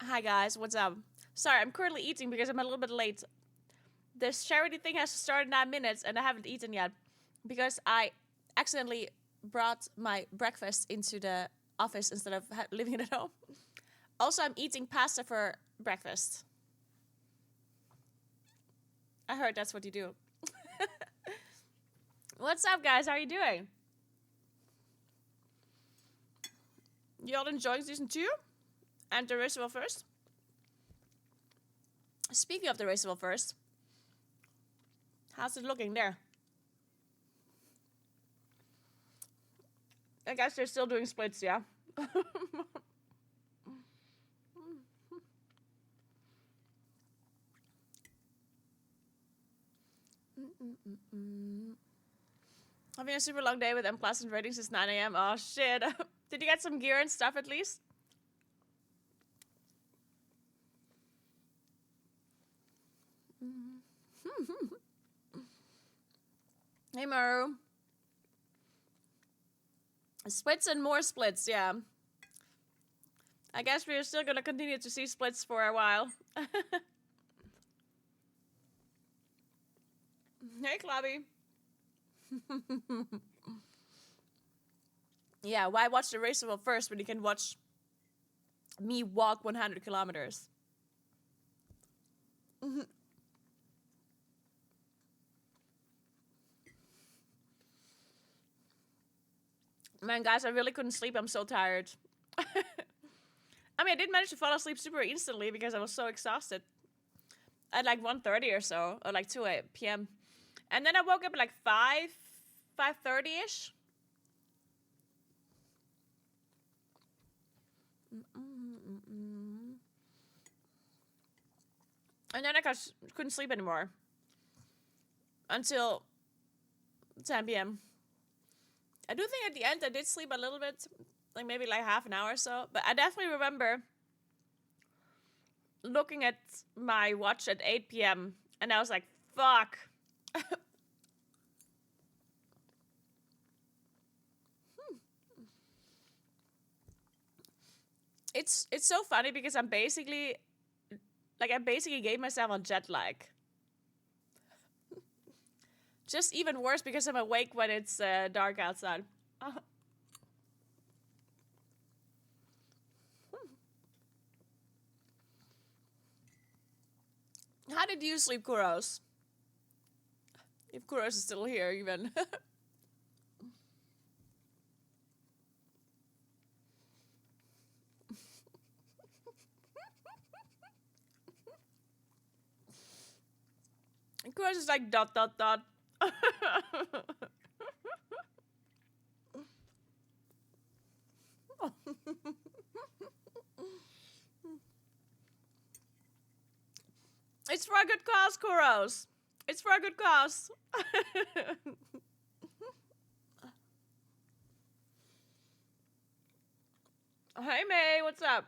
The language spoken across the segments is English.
Hi guys, what's up? Sorry, I'm currently eating because I'm a little bit late. This charity thing has to start in 9 minutes and I haven't eaten yet because I accidentally brought my breakfast into the office instead of leaving it at home. Also, I'm eating pasta for breakfast. I heard that's what you do. What's up, guys? How are you doing? You all enjoying season 2? And the Raceable first? Speaking of the Raceable first, how's it looking there? I guess they're still doing splits, yeah? Having a super long day with unpleasant ratings since 9 a.m. Oh shit. Did you get some gear and stuff at least? Hey Maru. Splits and more splits, yeah. I guess we're still gonna continue to see splits for a while. Hey Clubby. Yeah, why watch the Raceable first when you can watch me walk 100 kilometers? Man, guys, I really couldn't sleep. I'm so tired. I mean, I did manage to fall asleep super instantly because I was so exhausted. At like 1:30 or so, or like 2 p.m. And then I woke up at like 5:30ish. And then I couldn't sleep anymore until 10 p.m. I do think at the end I did sleep a little bit, like maybe like half an hour or so. But I definitely remember looking at my watch at 8 p.m. and I was like, fuck. It's so funny because I basically gave myself a jet lag. Just even worse because I'm awake when it's dark outside. How did you sleep, Kuros? If Kuros is still here, even. Kuros is like dot dot dot. It's for a good cause, Kuros. It's for a good cause. Hey May, what's up?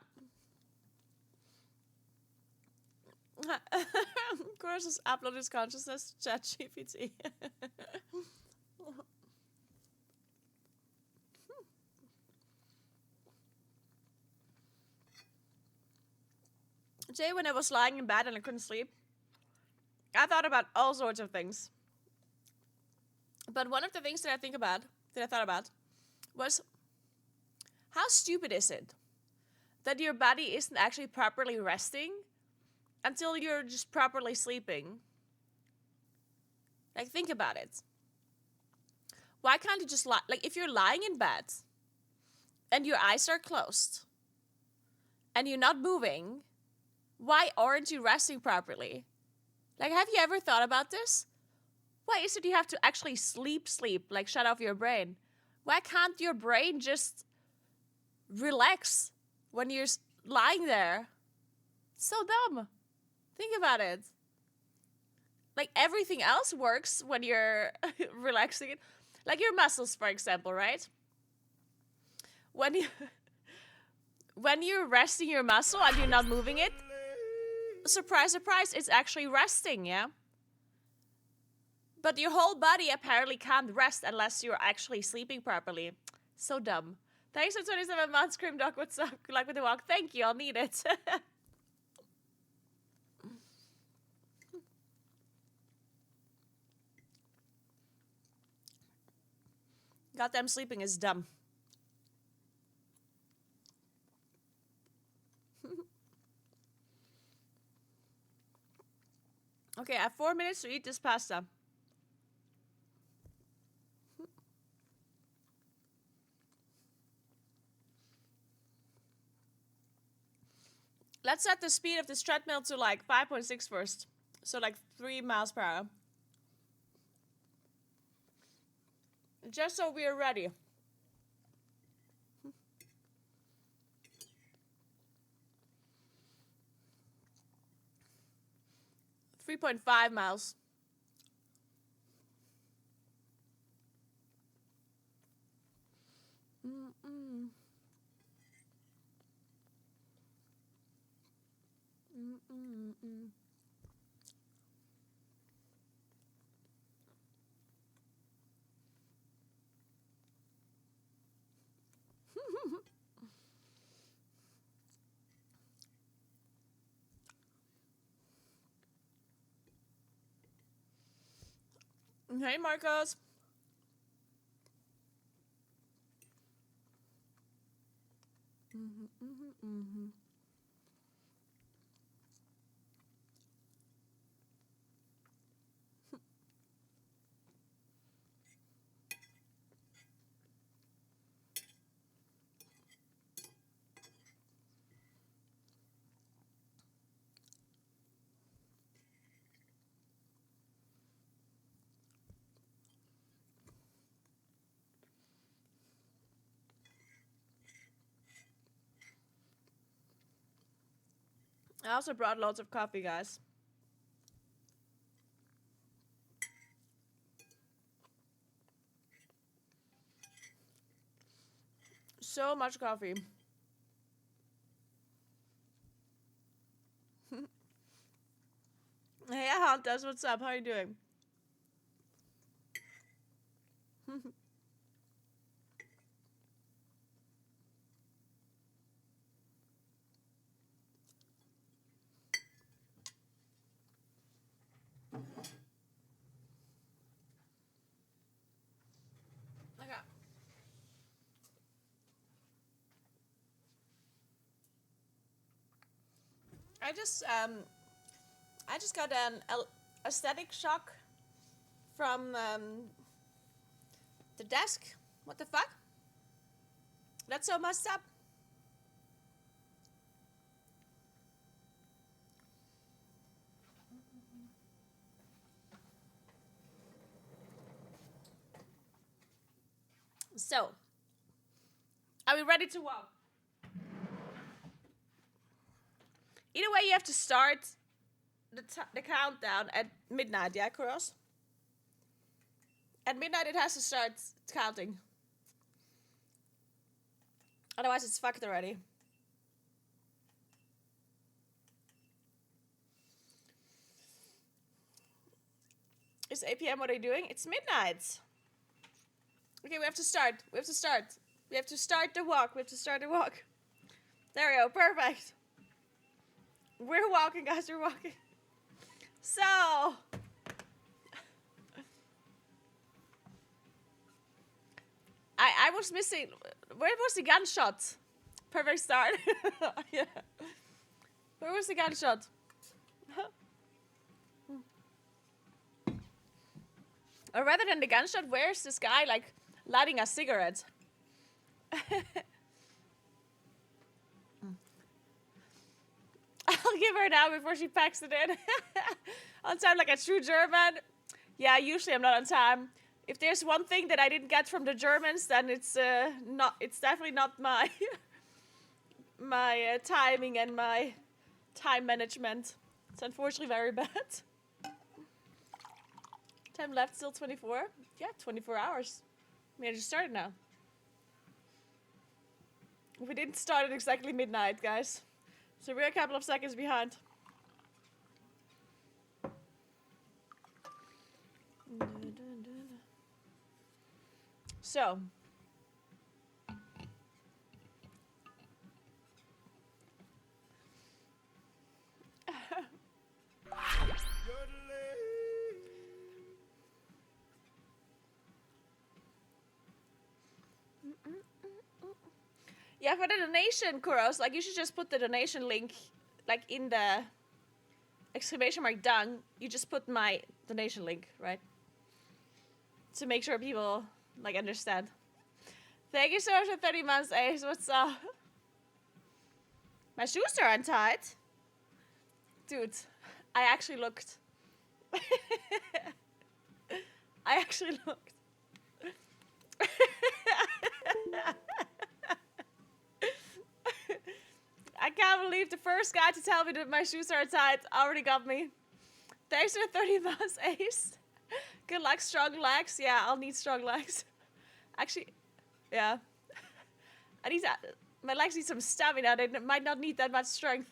Kuros has uploaded his consciousness to ChatGPT. Today, when I was lying in bed and I couldn't sleep, I thought about all sorts of things. But one of the things that I thought about, was how stupid is it that your body isn't actually properly resting until you're just properly sleeping? Like, think about it. Why can't you just lie? Like, if you're lying in bed and your eyes are closed and you're not moving, why aren't you resting properly? Like, have you ever thought about this? Why is it you have to actually sleep, like shut off your brain? Why can't your brain just relax when you're lying there? It's so dumb. Think about it. Like, everything else works when you're relaxing it. Like your muscles, for example, right? When you're resting your muscle and you're not moving it, surprise, surprise, it's actually resting, yeah? But your whole body apparently can't rest unless you're actually sleeping properly. So dumb. Thanks for 27 months, Cream Dog. What's up? Good luck with the walk. Thank you. I'll need it. Goddamn sleeping is dumb. Okay, I have 4 minutes to eat this pasta. Let's set the speed of this treadmill to like 5.6 first. So like 3 miles per hour. Just so we're ready. 3.5 miles. Mm-mm. Mm-mm-mm. Hey, Marcos. Mm-hmm, mm-hmm, mm-hmm. I also brought lots of coffee, guys. So much coffee. Hey, Hunters, what's up? How are you doing? Okay. I just got an aesthetic shock from the desk. What the fuck? That's so messed up. So, are we ready to walk? Either way, you have to start the countdown at midnight, yeah, Kuros? At midnight, it has to start counting. Otherwise, it's fucked already. It's 8 p.m. What are you doing? It's midnight. Okay, we have to start. We have to start. We have to start the walk. We have to start the walk. There we go. Perfect. We're walking, guys. We're walking. So, I was missing. Where was the gunshot? Perfect start. Yeah. Where was the gunshot? Or rather than the gunshot, where's this guy like lighting a cigarette? I'll give her now before she packs it in. On time like a true German. Yeah, usually I'm not on time. If there's one thing that I didn't get from the Germans, then it's not. It's definitely not my my timing and my time management. It's unfortunately very bad. Time left still 24. Yeah, 24 hours. I mean, I just started now. We didn't start at exactly midnight, guys. So we're a couple of seconds behind. So. Yeah, for the donation, Kuros, like, you should just put the donation link, like, in the exclamation mark done. You just put my donation link, right? To make sure people, like, understand. Thank you so much for 30 months, Ace. What's up? My shoes are untied. Dude, I actually looked. I actually looked. I can't believe the first guy to tell me that my shoes are tight already got me. Thanks for 30 months, Ace. Good luck, strong legs. Yeah, I'll need strong legs. Actually, yeah. I need that. My legs need some stamina. They might not need that much strength.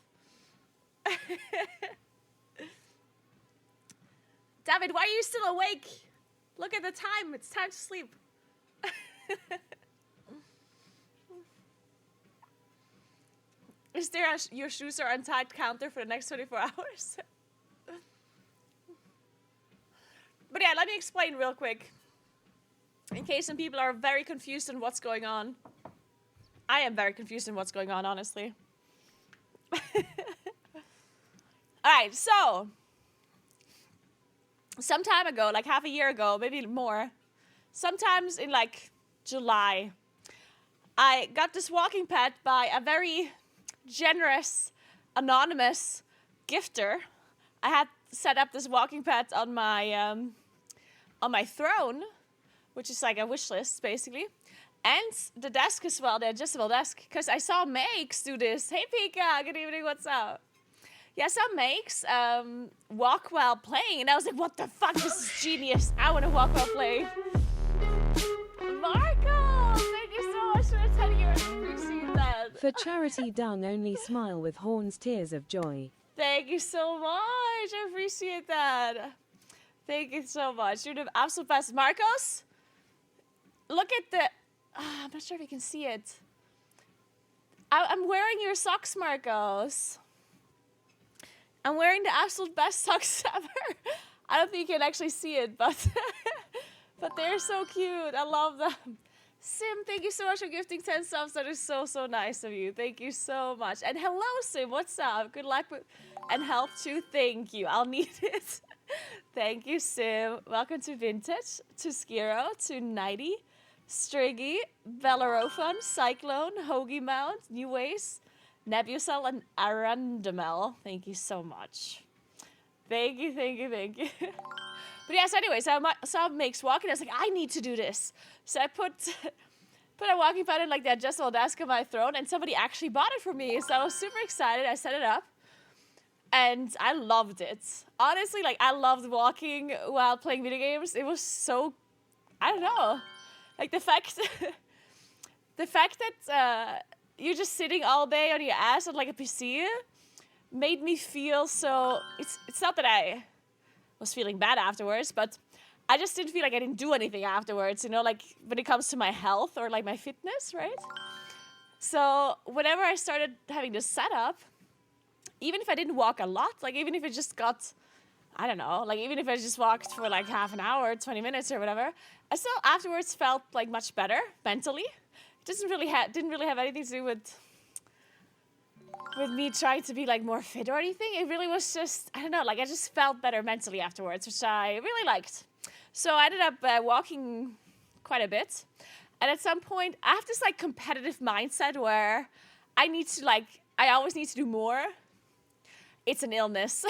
David, why are you still awake? Look at the time. It's time to sleep. Is there your shoes are untied counter for the next 24 hours? But yeah, let me explain real quick. In case some people are very confused on what's going on. I am very confused on what's going on, honestly. Alright, so. Some time ago, like half a year ago, maybe more. Sometimes in like July. I got this walking pad by a very generous, anonymous gifter. I had set up this walking pad on my throne, which is like a wish list, basically. And the desk as well, the adjustable desk. Because I saw Makes do this. Hey, Pika, good evening, what's up? Yeah, I saw Makes walk while playing. And I was like, what the fuck, this is genius. I want to walk while playing. Marco, thank you so much for the 10 years. Appreciate that. For charity done, only smile with Horn's tears of joy. Thank you so much. I appreciate that. Thank you so much. You're the absolute best. Marcos, look at the... I'm not sure if you can see it. I'm wearing your socks, Marcos. I'm wearing the absolute best socks ever. I don't think you can actually see it, but but they're so cute. I love them. Sim, thank you so much for gifting 10 subs. That is so, so nice of you. Thank you so much. And hello, Sim. What's up? Good luck and health too. Thank you. I'll need it. Thank you, Sim. Welcome to Vintage, to Skiro, to Nighty, Striggy, Bellerophon, Cyclone, Hoagie Mount, New Ways, Nebusel, and Arundamel. Thank you so much. Thank you, thank you, thank you. But yes, anyways, I saw Makes walking. I was like, I need to do this. So I put a walking pad in like the adjustable desk on my throne, and somebody actually bought it for me. So I was super excited. I set it up, and I loved it. Honestly, like, I loved walking while playing video games. It was so, I don't know, like the fact that you're just sitting all day on your ass on like a PC made me feel so. It's not that I was feeling bad afterwards, but I just didn't feel like I didn't do anything afterwards, you know, like when it comes to my health or like my fitness, right? So whenever I started having this setup, even if I didn't walk a lot, like even if it just got, I don't know, like even if I just walked for like half an hour, 20 minutes or whatever, I still afterwards felt like much better mentally. It didn't really have anything to do with me trying to be like more fit or anything. It really was just, I don't know, like I just felt better mentally afterwards, which I really liked. So I ended up walking quite a bit. And at some point, I have this like competitive mindset where I always need to do more. It's an illness.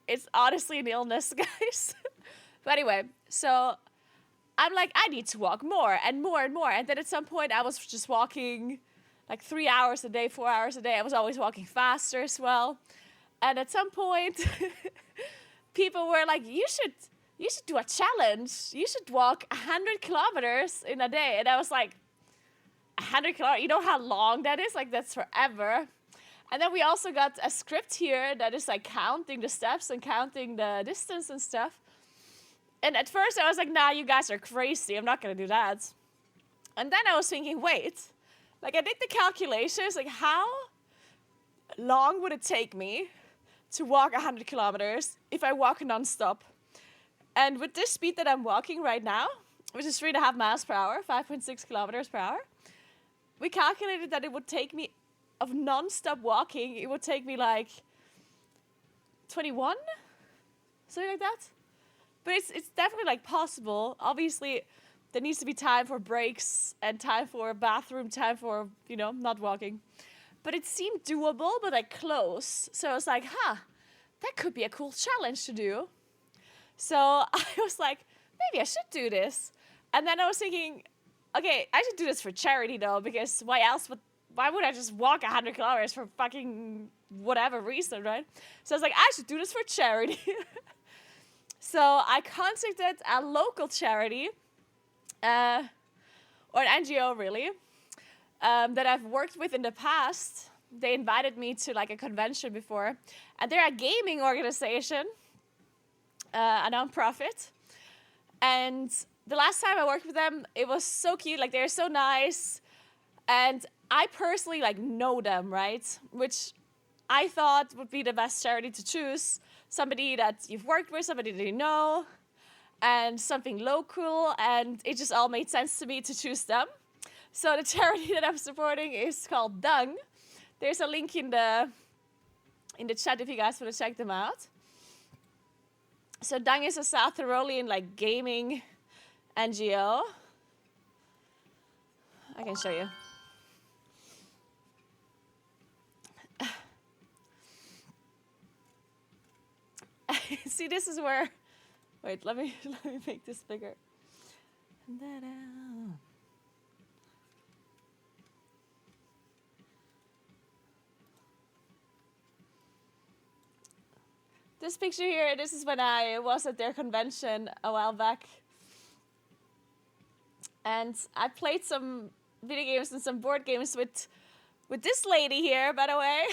It's honestly an illness, guys. But anyway, so I'm like, I need to walk more and more and more. And then at some point, I was just walking like 3 hours a day, 4 hours a day. I was always walking faster as well. And at some point, people were like, you should do a challenge. You should walk 100 kilometers in a day. And I was like, 100 kilometers? You know how long that is? Like, that's forever. And then we also got a script here that is like counting the steps and counting the distance and stuff. And at first I was like, nah, you guys are crazy. I'm not going to do that. And then I was thinking, wait, like I did the calculations, like how long would it take me to walk 100 kilometers if I walk nonstop? And with this speed that I'm walking right now, which is 3.5 miles per hour, 5.6 kilometers per hour, we calculated that it would take me, of non-stop walking, it would take me like 21, something like that. But it's definitely like possible. Obviously, there needs to be time for breaks and time for bathroom, time for, you know, not walking. But it seemed doable, but like close. So I was like, that could be a cool challenge to do. So I was like, maybe I should do this. And then I was thinking, okay, I should do this for charity though, because why would I just walk 100 kilometers for fucking whatever reason, right? So I was like, I should do this for charity. So I contacted a local charity, or an NGO really, that I've worked with in the past. They invited me to like a convention before, and they're a gaming organization, a nonprofit. And the last time I worked with them, it was so cute. Like, they're so nice. And I personally like know them, right? Which I thought would be the best charity to choose. Somebody that you've worked with, somebody that you know, and something local. And it just all made sense to me to choose them. So the charity that I'm supporting is called Dung. There's a link in the chat if you guys want to check them out. So Dung is a South Tyrolean like gaming NGO. I can show you. See, this is where. Wait, let me make this bigger. This picture here, this is when I was at their convention a while back. And I played some video games and some board games with this lady here, by the way.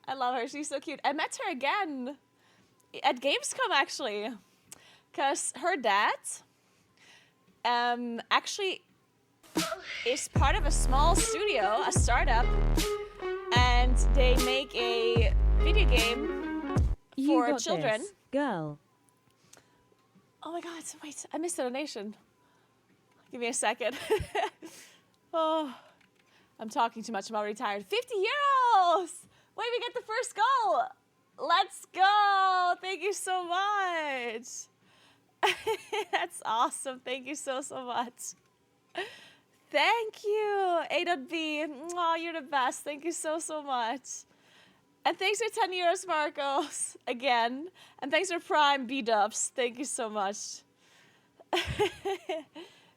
I love her, she's so cute. I met her again at Gamescom, actually. Because her dad actually is part of a small studio, a startup. And they make a video game for children. This, girl. Oh my god, wait, I missed a donation. Give me a second. Oh, I'm talking too much, I'm already tired. 50 euros! Wait, we get the first goal! Let's go! Thank you so much! That's awesome, thank you so much. Thank you, A.B. Oh, you're the best, thank you so much. And thanks for 10 euros, Marcos, again. And thanks for Prime B-dubs. Thank you so much.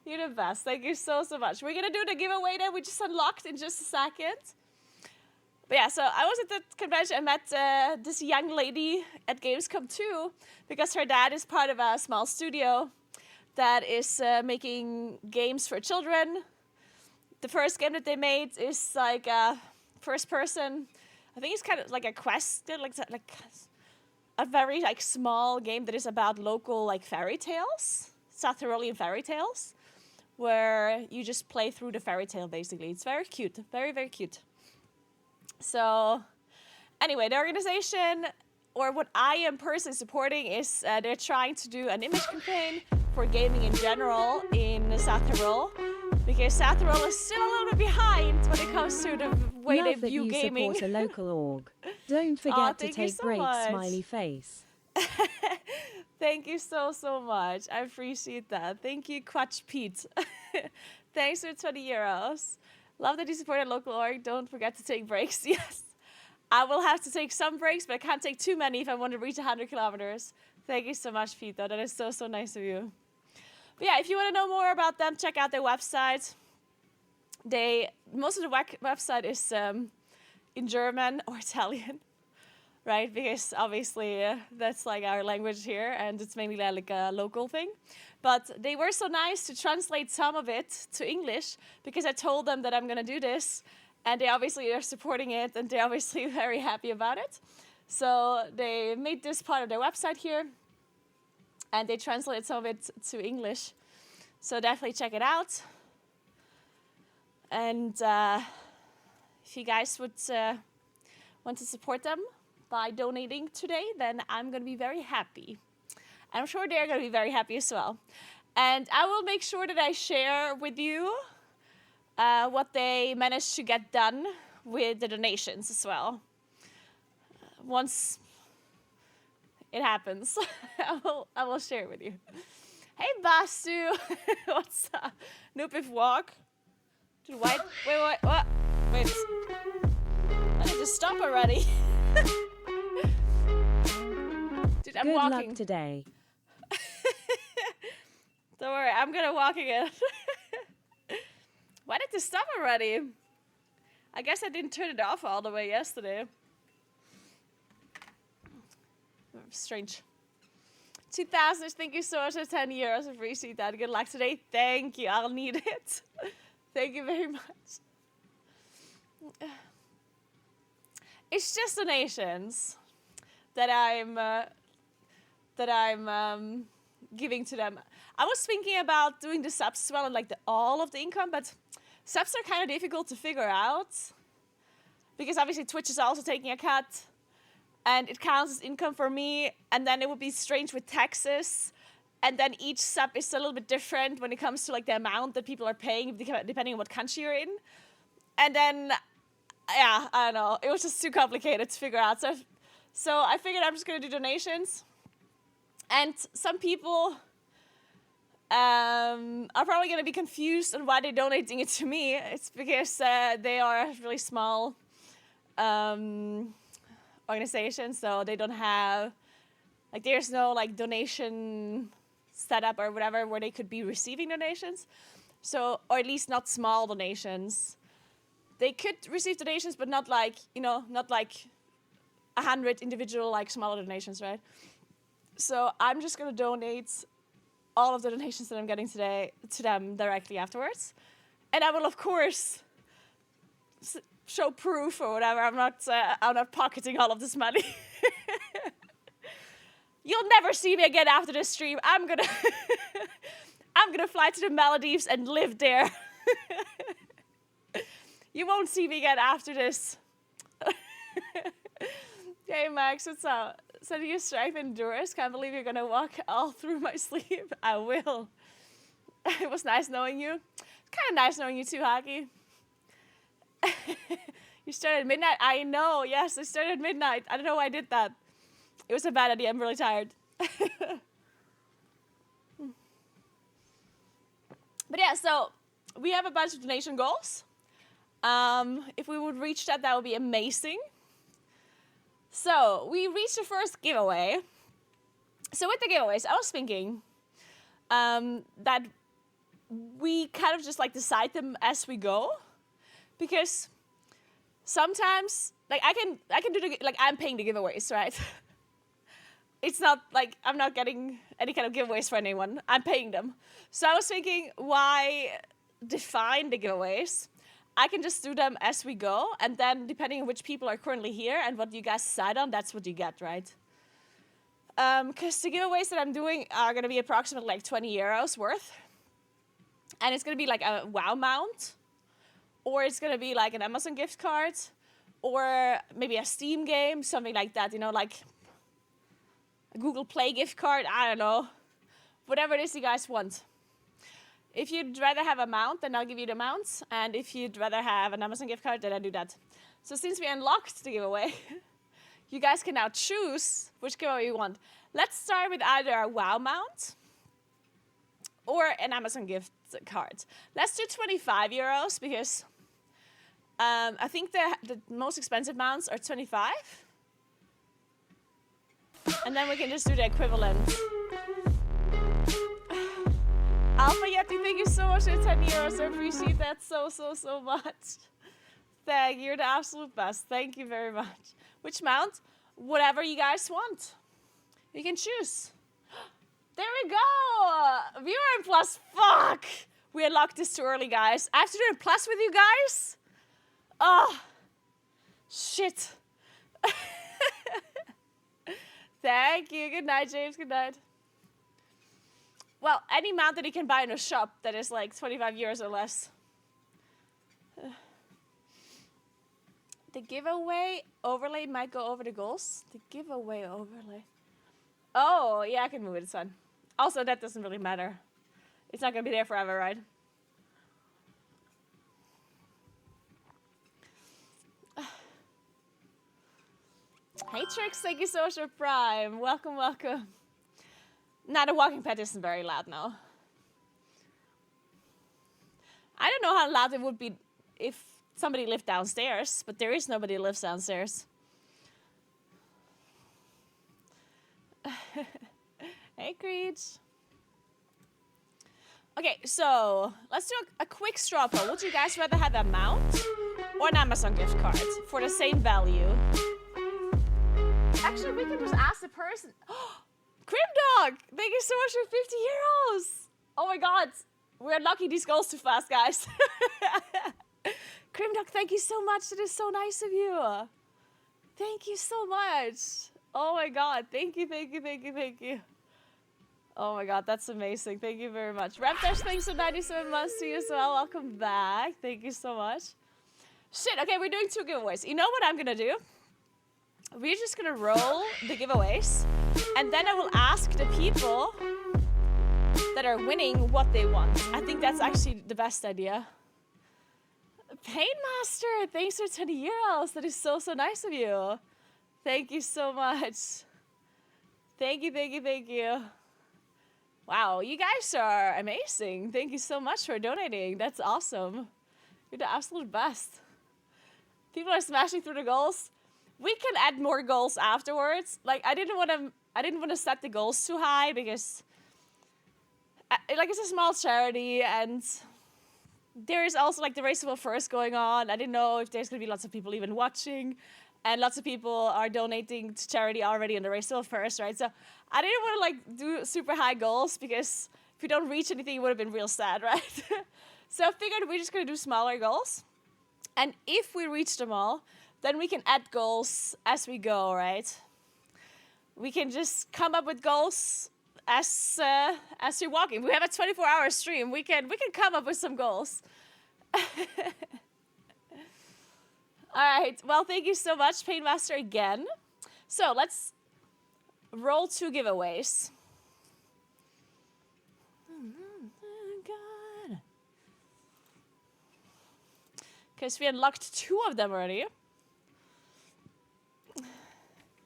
You're the best. Thank you so much. We're going to do the giveaway that we just unlocked in just a second. But yeah, so I was at the convention and met this young lady at Gamescom too, because her dad is part of a small studio that is making games for children. The first game that they made is like a first person. I think it's kind of like a quest, like a very like small game that is about local like fairy tales, South Tyrolean fairy tales, where you just play through the fairy tale basically. It's very cute, very, very cute. So anyway, the organization, or what I am personally supporting, is they're trying to do an image campaign for gaming in general in South Tyrol. Because South Tyrol is still a little bit behind when it comes to the way they view gaming. Love that you support a local org. Don't forget to take breaks, much. Smiley face. Thank you so much. I appreciate that. Thank you, Quatch Pete. Thanks for 20 euros. Love that you support a local org. Don't forget to take breaks. Yes. I will have to take some breaks, but I can't take too many if I want to reach 100 kilometers. Thank you so much, Pete, though. That is so nice of you. But yeah, if you want to know more about them, check out their website. Most of the website is in German or Italian, right? Because obviously that's like our language here, and it's mainly like a local thing. But they were so nice to translate some of it to English, because I told them that I'm going to do this, and they obviously are supporting it, and they're obviously very happy about it. So they made this part of their website here, and they translated some of it to English. So definitely check it out. And if you guys would want to support them by donating today, then I'm going to be very happy. I'm sure they're going to be very happy as well. And I will make sure that I share with you what they managed to get done with the donations as well. Once it happens, I will share it with you. Hey, Basu, what's up? Noopif walk. Dude, wait, what? Wait. I need to stop already. Dude, I'm Good walking. luck today. Don't worry, I'm gonna walk again. Why did this stop already? I guess I didn't turn it off all the way yesterday. Strange. 2000, thank you so much for 10 years. I appreciate that. Good luck today. Thank you. I'll need it. Thank you very much. It's just donations that I'm giving to them. I was thinking about doing the subs as well and like all of the income, but subs are kind of difficult to figure out because obviously Twitch is also taking a cut. And it counts as income for me. And then it would be strange with taxes. And then each sub is a little bit different when it comes to like the amount that people are paying, depending on what country you're in. And then, yeah, I don't know. It was just too complicated to figure out. So I figured I'm just going to do donations. And some people are probably going to be confused on why they're donating it to me. It's because they are really small organization, so they don't have like there's no like donation setup or whatever where they could be receiving donations, so or at least not small donations. They could receive donations, but not like not like 100 individual like smaller donations, right? So I'm just gonna donate all of the donations that I'm getting today to them directly afterwards, and I will of course show proof or whatever. I'm not pocketing all of this money. You'll never see me again after this stream. I'm gonna fly to the Maldives and live there. You won't see me again after this. Hey Max, what's up? Sending you strife and endurance. Can't believe you're gonna walk all through my sleep. I will. It was nice knowing you. Kind of nice knowing you too, Hockey. You started at midnight? I know, yes, I started at midnight. I don't know why I did that. It was a bad idea, I'm really tired. But yeah, so we have a bunch of donation goals. If we would reach that, that would be amazing. So we reached the first giveaway. So with the giveaways, I was thinking that we kind of just like decide them as we go. Because sometimes, like I can do like I'm paying the giveaways, right? It's not like I'm not getting any kind of giveaways for anyone. I'm paying them. So I was thinking, why define the giveaways? I can just do them as we go, and then depending on which people are currently here and what you guys decide on, that's what you get, right? Because the giveaways that I'm doing are gonna be approximately like 20 euros worth, and it's gonna be like a WoW mount. Or it's going to be like an Amazon gift card, or maybe a Steam game, something like that, like a Google Play gift card, I don't know. Whatever it is you guys want. If you'd rather have a mount, then I'll give you the mount. And if you'd rather have an Amazon gift card, then I do that. So since we unlocked the giveaway, you guys can now choose which giveaway you want. Let's start with either a WoW mount or an Amazon gift card. Let's do 25 euros because I think the most expensive mounts are 25. And then we can just do the equivalent. Alpha Yeti, thank you so much for 10 euros. I appreciate that so much. Thank you. You're the absolute best. Thank you very much. Which mount? Whatever you guys want. You can choose. There we go. Viewer and plus. Fuck. We unlocked this too early, guys. I have to do a plus with you guys? Oh. Shit. Thank you. Good night, James. Good night. Well, any mount that you can buy in a shop that is like 25 euros or less. The giveaway overlay might go over the goals. The giveaway overlay. Oh, yeah, I can move it. It's fine. Also, that doesn't really matter. It's not going to be there forever, right? Trix, thank you so much for Prime. Welcome, welcome. Nah, the walking pet isn't very loud now. I don't know how loud it would be if somebody lived downstairs, but there is nobody who lives downstairs. Hey, Creed. Okay, so let's do a quick straw poll. Would you guys rather have a mount or an Amazon gift card for the same value? Actually, we can just ask the person. Crim Dog, thank you so much for 50 euros. Oh my god, we're unlocking these goals too fast, guys. Crim Dog, thank you so much. That is so nice of you. Thank you so much. Oh my god, thank you, thank you, thank you, thank you. Oh my god, that's amazing. Thank you very much. Raptors, thanks so 97 months to you as well. Welcome back. Thank you so much. Shit, okay, we're doing 2 giveaways. You know what I'm gonna do? We're just gonna roll the giveaways, and then I will ask the people that are winning what they want. I think that's actually the best idea. Painmaster, thanks for 20 euros. That is so, so nice of you. Thank you so much. Thank you, thank you, thank you. Wow, you guys are amazing. Thank you so much for donating. That's awesome. You're the absolute best. People are smashing through the goals. We can add more goals afterwards. Like I didn't want to set the goals too high because like it's a small charity and there is also like the Race of First going on. I didn't know if there's going to be lots of people even watching. And lots of people are donating to charity already on the Race of First, right? So I didn't want to like do super high goals because if we don't reach anything, it would have been real sad, right? So I figured we're just going to do smaller goals. And if we reach them all, then we can add goals as we go, right? We can just come up with goals as you're walking. We have a 24-hour stream. We can come up with some goals. All right, well, thank you so much, Painmaster, again. So let's roll 2 giveaways. Because we unlocked 2 of them already.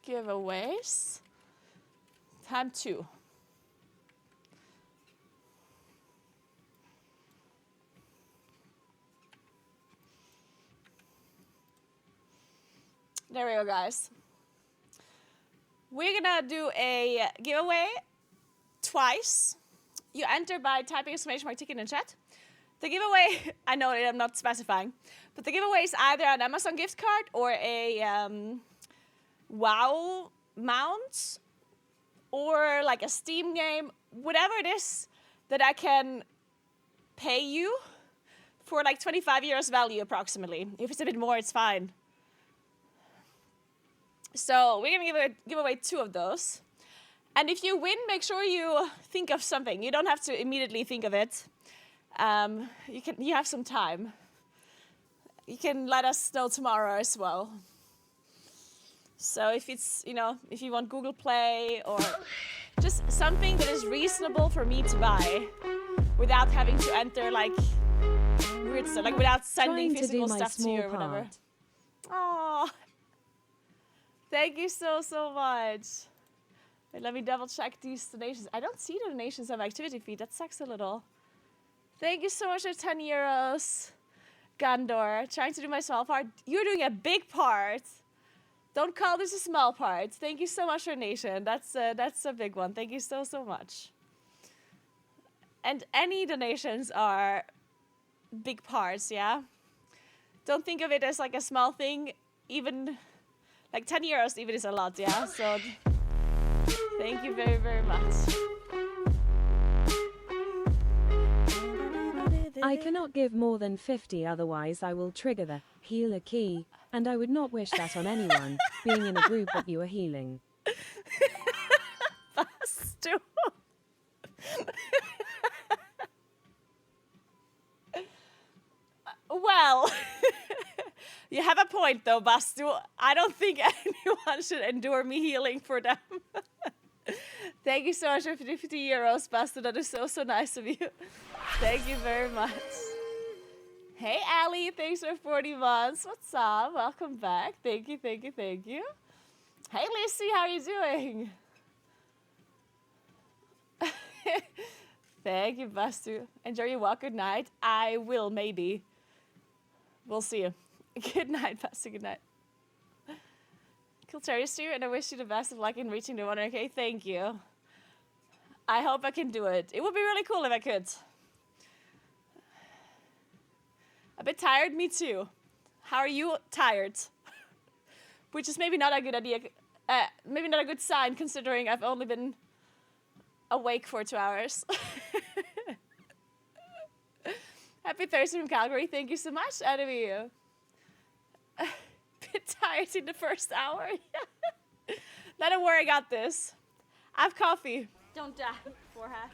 Giveaways. Time 2. There we go, guys. We're gonna do a giveaway twice. You enter by typing exclamation mark ticket in chat. The giveaway, I know that I'm not specifying, but the giveaway is either an Amazon gift card or a WoW mount or like a Steam game, whatever it is that I can pay you for like 25 euros value approximately. If it's a bit more, it's fine. So we're gonna give away 2 of those. And if you win, make sure you think of something. You don't have to immediately think of it. You have some time. You can let us know tomorrow as well. So if it's, if you want Google Play or just something that is reasonable for me to buy without having to enter like weird stuff, like without sending physical stuff to you or whatever. Oh. Thank you so, so much. Wait, let me double check these donations. I don't see the donations on my activity feed. That sucks a little. Thank you so much for 10 euros. Gandor, trying to do my small part. You're doing a big part. Don't call this a small part. Thank you so much for donation. That's a big one. Thank you so, so much. And any donations are big parts, yeah? Don't think of it as like a small thing. Even... like 10 euros even is a lot, yeah? So, thank you very, very much. I cannot give more than 50, otherwise I will trigger the healer key, and I would not wish that on anyone, being in a group that you are healing. Bastu. Well... you have a point, though, Bastu. I don't think anyone should endure me healing for them. Thank you so much for 50 euros, Bastu. That is so, so nice of you. Thank you very much. Hey, Ali. Thanks for 40 months. What's up? Welcome back. Thank you, thank you, thank you. Hey, Lucy, how are you doing? Thank you, Bastu. Enjoy your walk. Good night. I will, maybe. We'll see you. Good night, Bastu. Good night. Cool Terrace to you, and I wish you the best of luck in reaching the 100K. Thank you. I hope I can do it. It would be really cool if I could. A bit tired? Me too. How are you? Tired. Which is maybe not a good idea. Maybe not a good sign, considering I've only been awake for 2 hours. Happy Thursday from Calgary. Thank you so much, Enemy. Bit tired in the first hour. Don't worry, I got this. I have coffee. Don't die, forehead.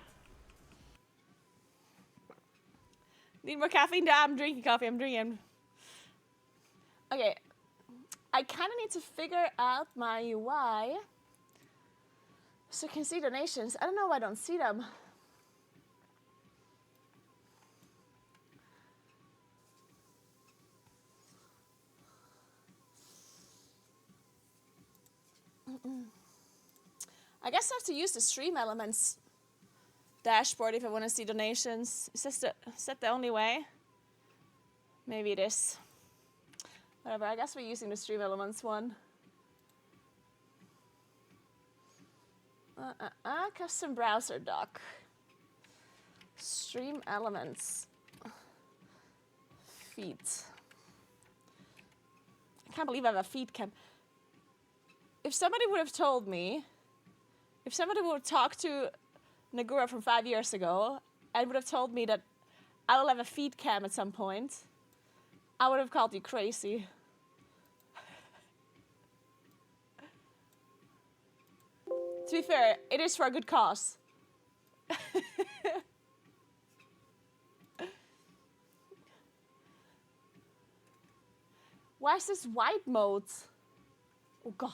Need more caffeine? No, I'm drinking coffee. I'm drinking. Okay. I kind of need to figure out my UI so I can see donations. I don't know why I don't see them. I guess I have to use the Stream Elements dashboard if I want to see donations. Is that the only way? Maybe it is. Whatever, I guess we're using the Stream Elements one. Custom browser doc. Stream Elements. Feed. I can't believe I have a feed cam. If somebody would have told me, if somebody would have talked to Naguura from 5 years ago and would have told me that I will have a feed cam at some point, I would have called you crazy. To be fair, it is for a good cause. Why is this white mode? Oh God.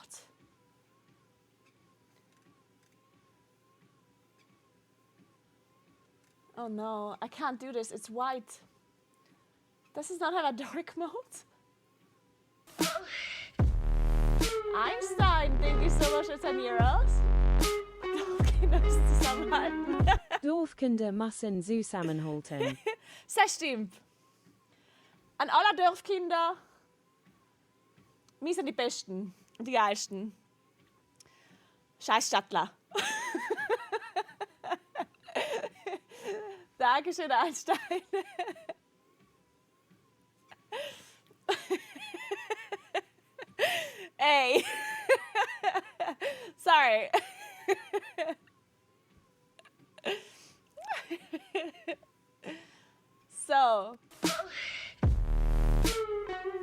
Oh no, I can't do this. It's white. Does this not have a dark mode? Einstein, thank you so much for 10 euros. Dorfkinder müssen zusammenhalten. Das stimmt. An alle Dorfkinder, wir sind die Besten und die Geilsten. Scheiß Stadtler. Dankeschön, Einstein. Hey. Sorry. So.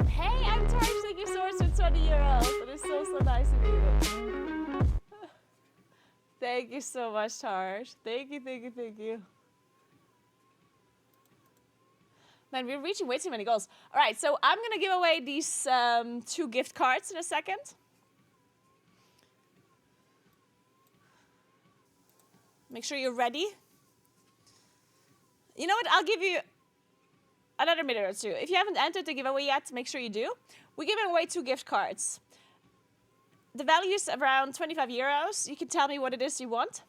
Hey, I'm Tarsh. Thank you so much for 20 euros. That is so nice of you. Thank you so much, Tarsh. Thank you. Man, we're reaching way too many goals. All right, so I'm going to give away these 2 gift cards in a second. Make sure you're ready. You know what? I'll give you another minute or two. If you haven't entered the giveaway yet, make sure you do. We're giving away 2 gift cards. The value is around 25 euros. You can tell me what it is you want.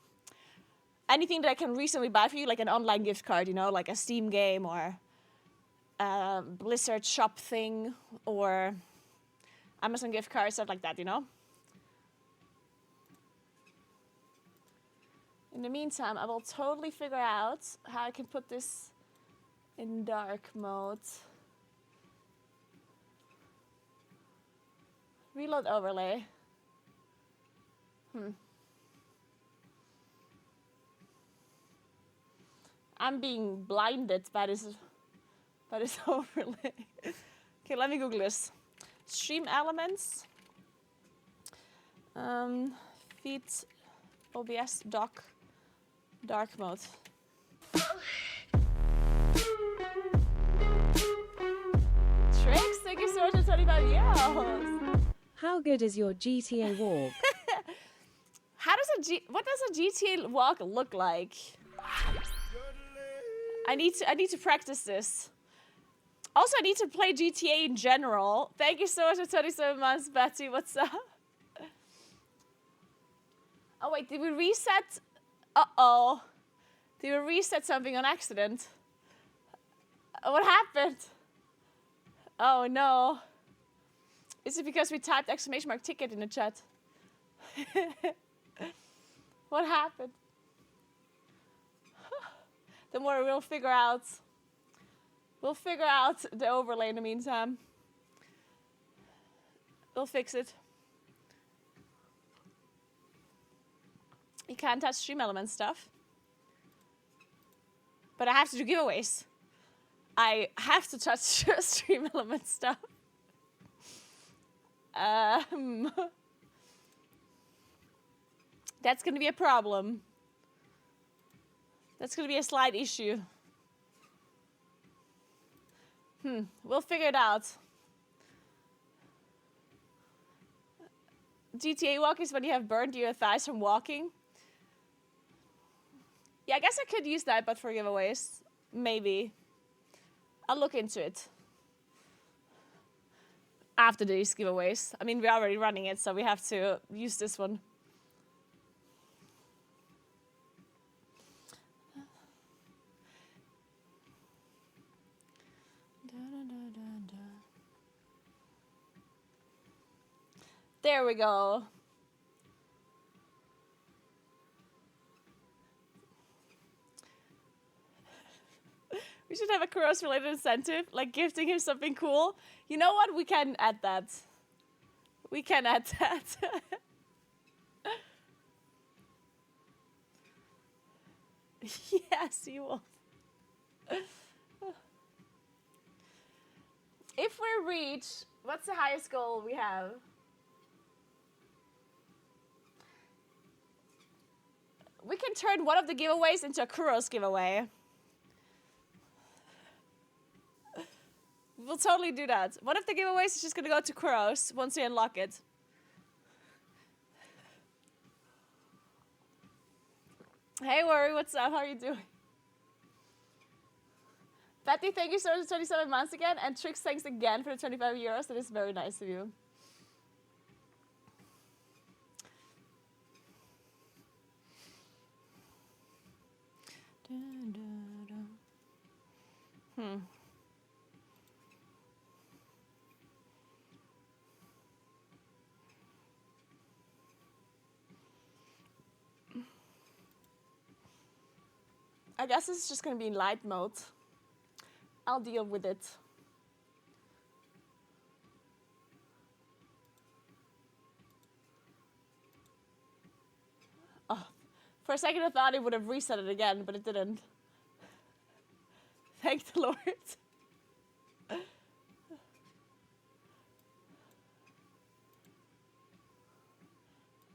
Anything that I can recently buy for you, like an online gift card, you know, like a Steam game or a Blizzard shop thing or Amazon gift card, stuff like that, you know. In the meantime, I will totally figure out how I can put this in dark mode. Reload overlay. I'm being blinded by this overlay. Okay, let me Google this. Stream Elements. Feed OBS dock dark mode. Tricks, thank you so much for 25 euros. How good is your GTA walk? What does a GTA walk look like? I need to practice this. Also, I need to play GTA in general. Thank you so much for 27 months, Betty. What's up? Oh wait, did we reset? Uh-oh. Did we reset something on accident? What happened? Oh no. Is it because we typed exclamation mark ticket in the chat? What happened? Don't worry, we'll figure out. We'll figure out the overlay in the meantime. We'll fix it. You can't touch stream element stuff. But I have to do giveaways. I have to touch stream element stuff. That's gonna be a problem. That's gonna be a slight issue. We'll figure it out. GTA walk is when you have burned your thighs from walking. Yeah, I guess I could use that, but for giveaways. Maybe. I'll look into it. After these giveaways. I mean, we're already running it, so we have to use this one. There we go. We should have a Kuros-related incentive, like gifting him something cool. You know what? We can add that. We can add that. Yes, you will. If we reach, what's the highest goal we have? We can turn one of the giveaways into a Kuros giveaway. We'll totally do that. One of the giveaways is just gonna go to Kuros once we unlock it. Hey, Worry, what's up? How are you doing? Betty, thank you so much for 27 months again. And Trix, thanks again for the 25 euros. That is very nice of you. I guess it's just gonna be in light mode. I'll deal with it. Oh, for a second I thought it would have reset it again, but it didn't. Thank the Lord.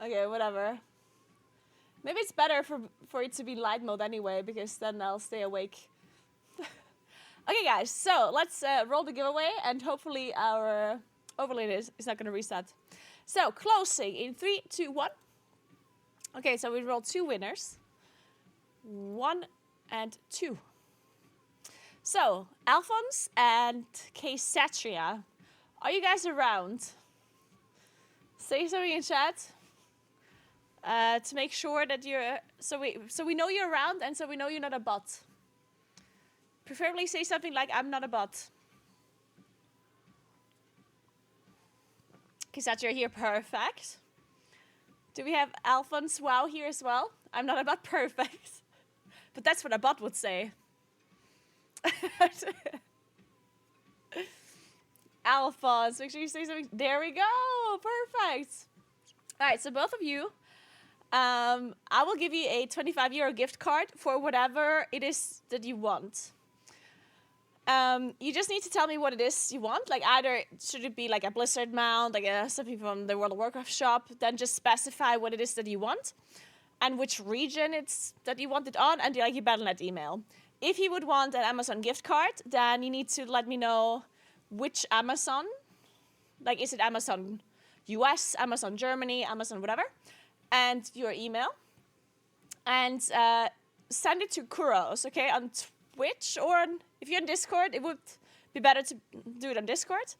Okay, whatever. Maybe it's better for it to be light mode anyway, because then I'll stay awake. Okay, guys, so let's roll the giveaway, and hopefully our overlay is not going to reset. So, closing in 3, 2, 1. Okay, so we rolled 2 winners. 1 and 2. So, Alphonse and Kaysatria, are you guys around? Say something in chat. To make sure that you're so we know you're around, and so we know you're not a bot. Preferably say something like I'm not a bot. Kisatra here, perfect. Do we have Alphonse Wow here as well? I'm not a bot, perfect. But that's what a bot would say. Alphonse, make sure you say something. There we go, perfect. All right, so both of you. I will give you a 25 euro gift card for whatever it is that you want. You just need to tell me what it is you want. Like either should it be like a Blizzard mount, like something from the World of Warcraft shop. Then just specify what it is that you want and which region it's that you want it on, and like your Battle.net email. If you would want an Amazon gift card, then you need to let me know which Amazon. Like is it Amazon US, Amazon Germany, Amazon whatever. And your email, and send it to Kuros, okay, on Twitch, or if you're on Discord, it would be better to do it on Discord,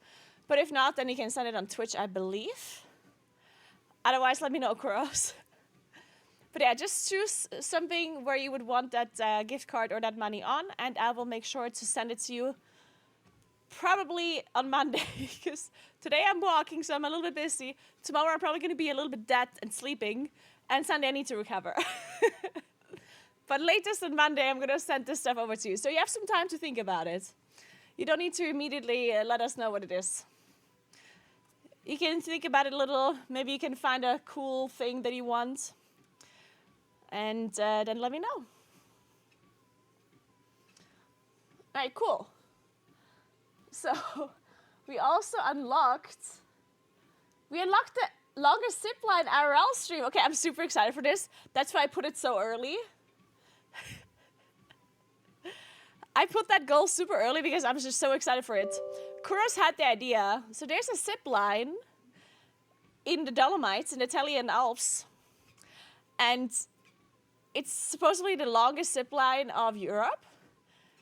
but if not, then you can send it on Twitch, I believe. Otherwise, let me know, Kuros. But yeah, just choose something where you would want that gift card or that money on, and I will make sure to send it to you probably on Monday, because today I'm walking, so I'm a little bit busy. Tomorrow I'm probably going to be a little bit dead and sleeping, and Sunday I need to recover. But latest on Monday, I'm going to send this stuff over to you. So you have some time to think about it. You don't need to immediately let us know what it is. You can think about it a little. Maybe you can find a cool thing that you want. And then let me know. All right, cool. So we also unlocked the longest zipline IRL stream. Okay, I'm super excited for this. That's why I put it so early. I put that goal super early because I'm just so excited for it. Kuros had the idea. So there's a zip line in the Dolomites, in the Italian Alps. And it's supposedly the longest zip line of Europe.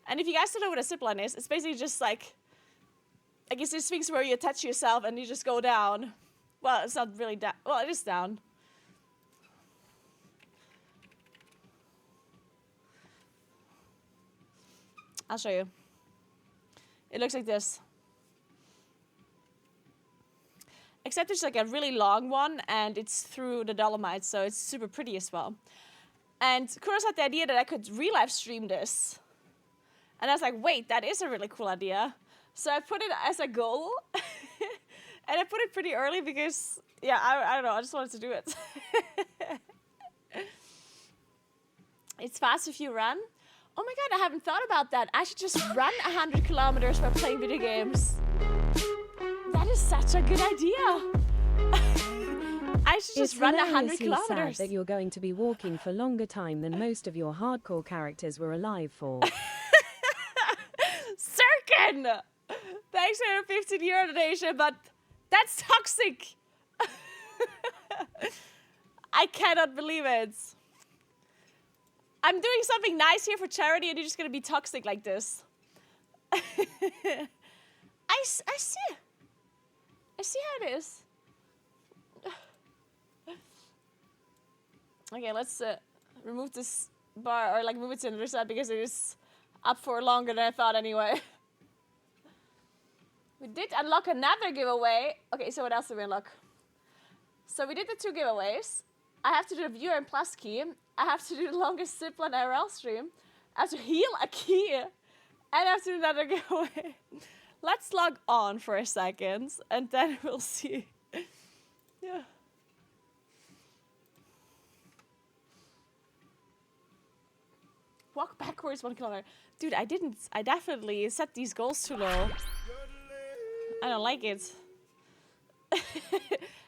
And if you guys don't know what a zip line is, it's basically just like, I guess these things where you attach yourself and you just go down. Well, it's not really down. Well, it is down. I'll show you. It looks like this. Except it's like a really long one, and it's through the Dolomites, so it's super pretty as well. And Kuros had the idea that I could re-live stream this. And I was like, wait, that is a really cool idea. So I put it as a goal. And I put it pretty early because, yeah, I don't know, I just wanted to do it. It's fast if you run. Oh my god, I haven't thought about that. I should just run 100 kilometers while playing video games. That is such a good idea. I should just run 100 kilometers. Sad that you're going to be walking for longer time than most of your hardcore characters were alive for. Sirkin! Thanks for your 15 euro donation, but that's toxic. I cannot believe it. I'm doing something nice here for charity and you're just going to be toxic like this. I see. I see how it is. Okay, let's remove this bar, or like move it to the other side because it is up for longer than I thought anyway. We did unlock another giveaway. Okay, so what else did we unlock? So we did the 2 giveaways. I have to do the viewer and plus key. I have to do the longest zipline IRL stream. I have to heal a key. And I have to do another giveaway. Let's log on for a second, and then we'll see. Yeah. Walk backwards 1 kilometer. Dude, I definitely set these goals too low. I don't like it.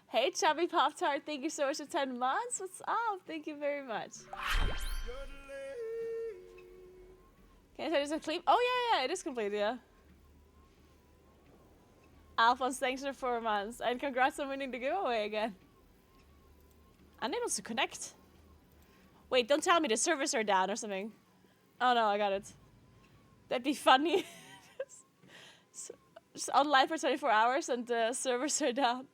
Hey, Chubby Pop-Tart, thank you so much for 10 months. What's up? Thank you very much. Can I tell you it's complete? Oh, yeah, it is complete, yeah. Alphonse, thanks for 4 months. And congrats on winning the giveaway again. Unable to connect. Wait, don't tell me the servers are down or something. Oh, no, I got it. That'd be funny. Just online for 24 hours and the servers are down.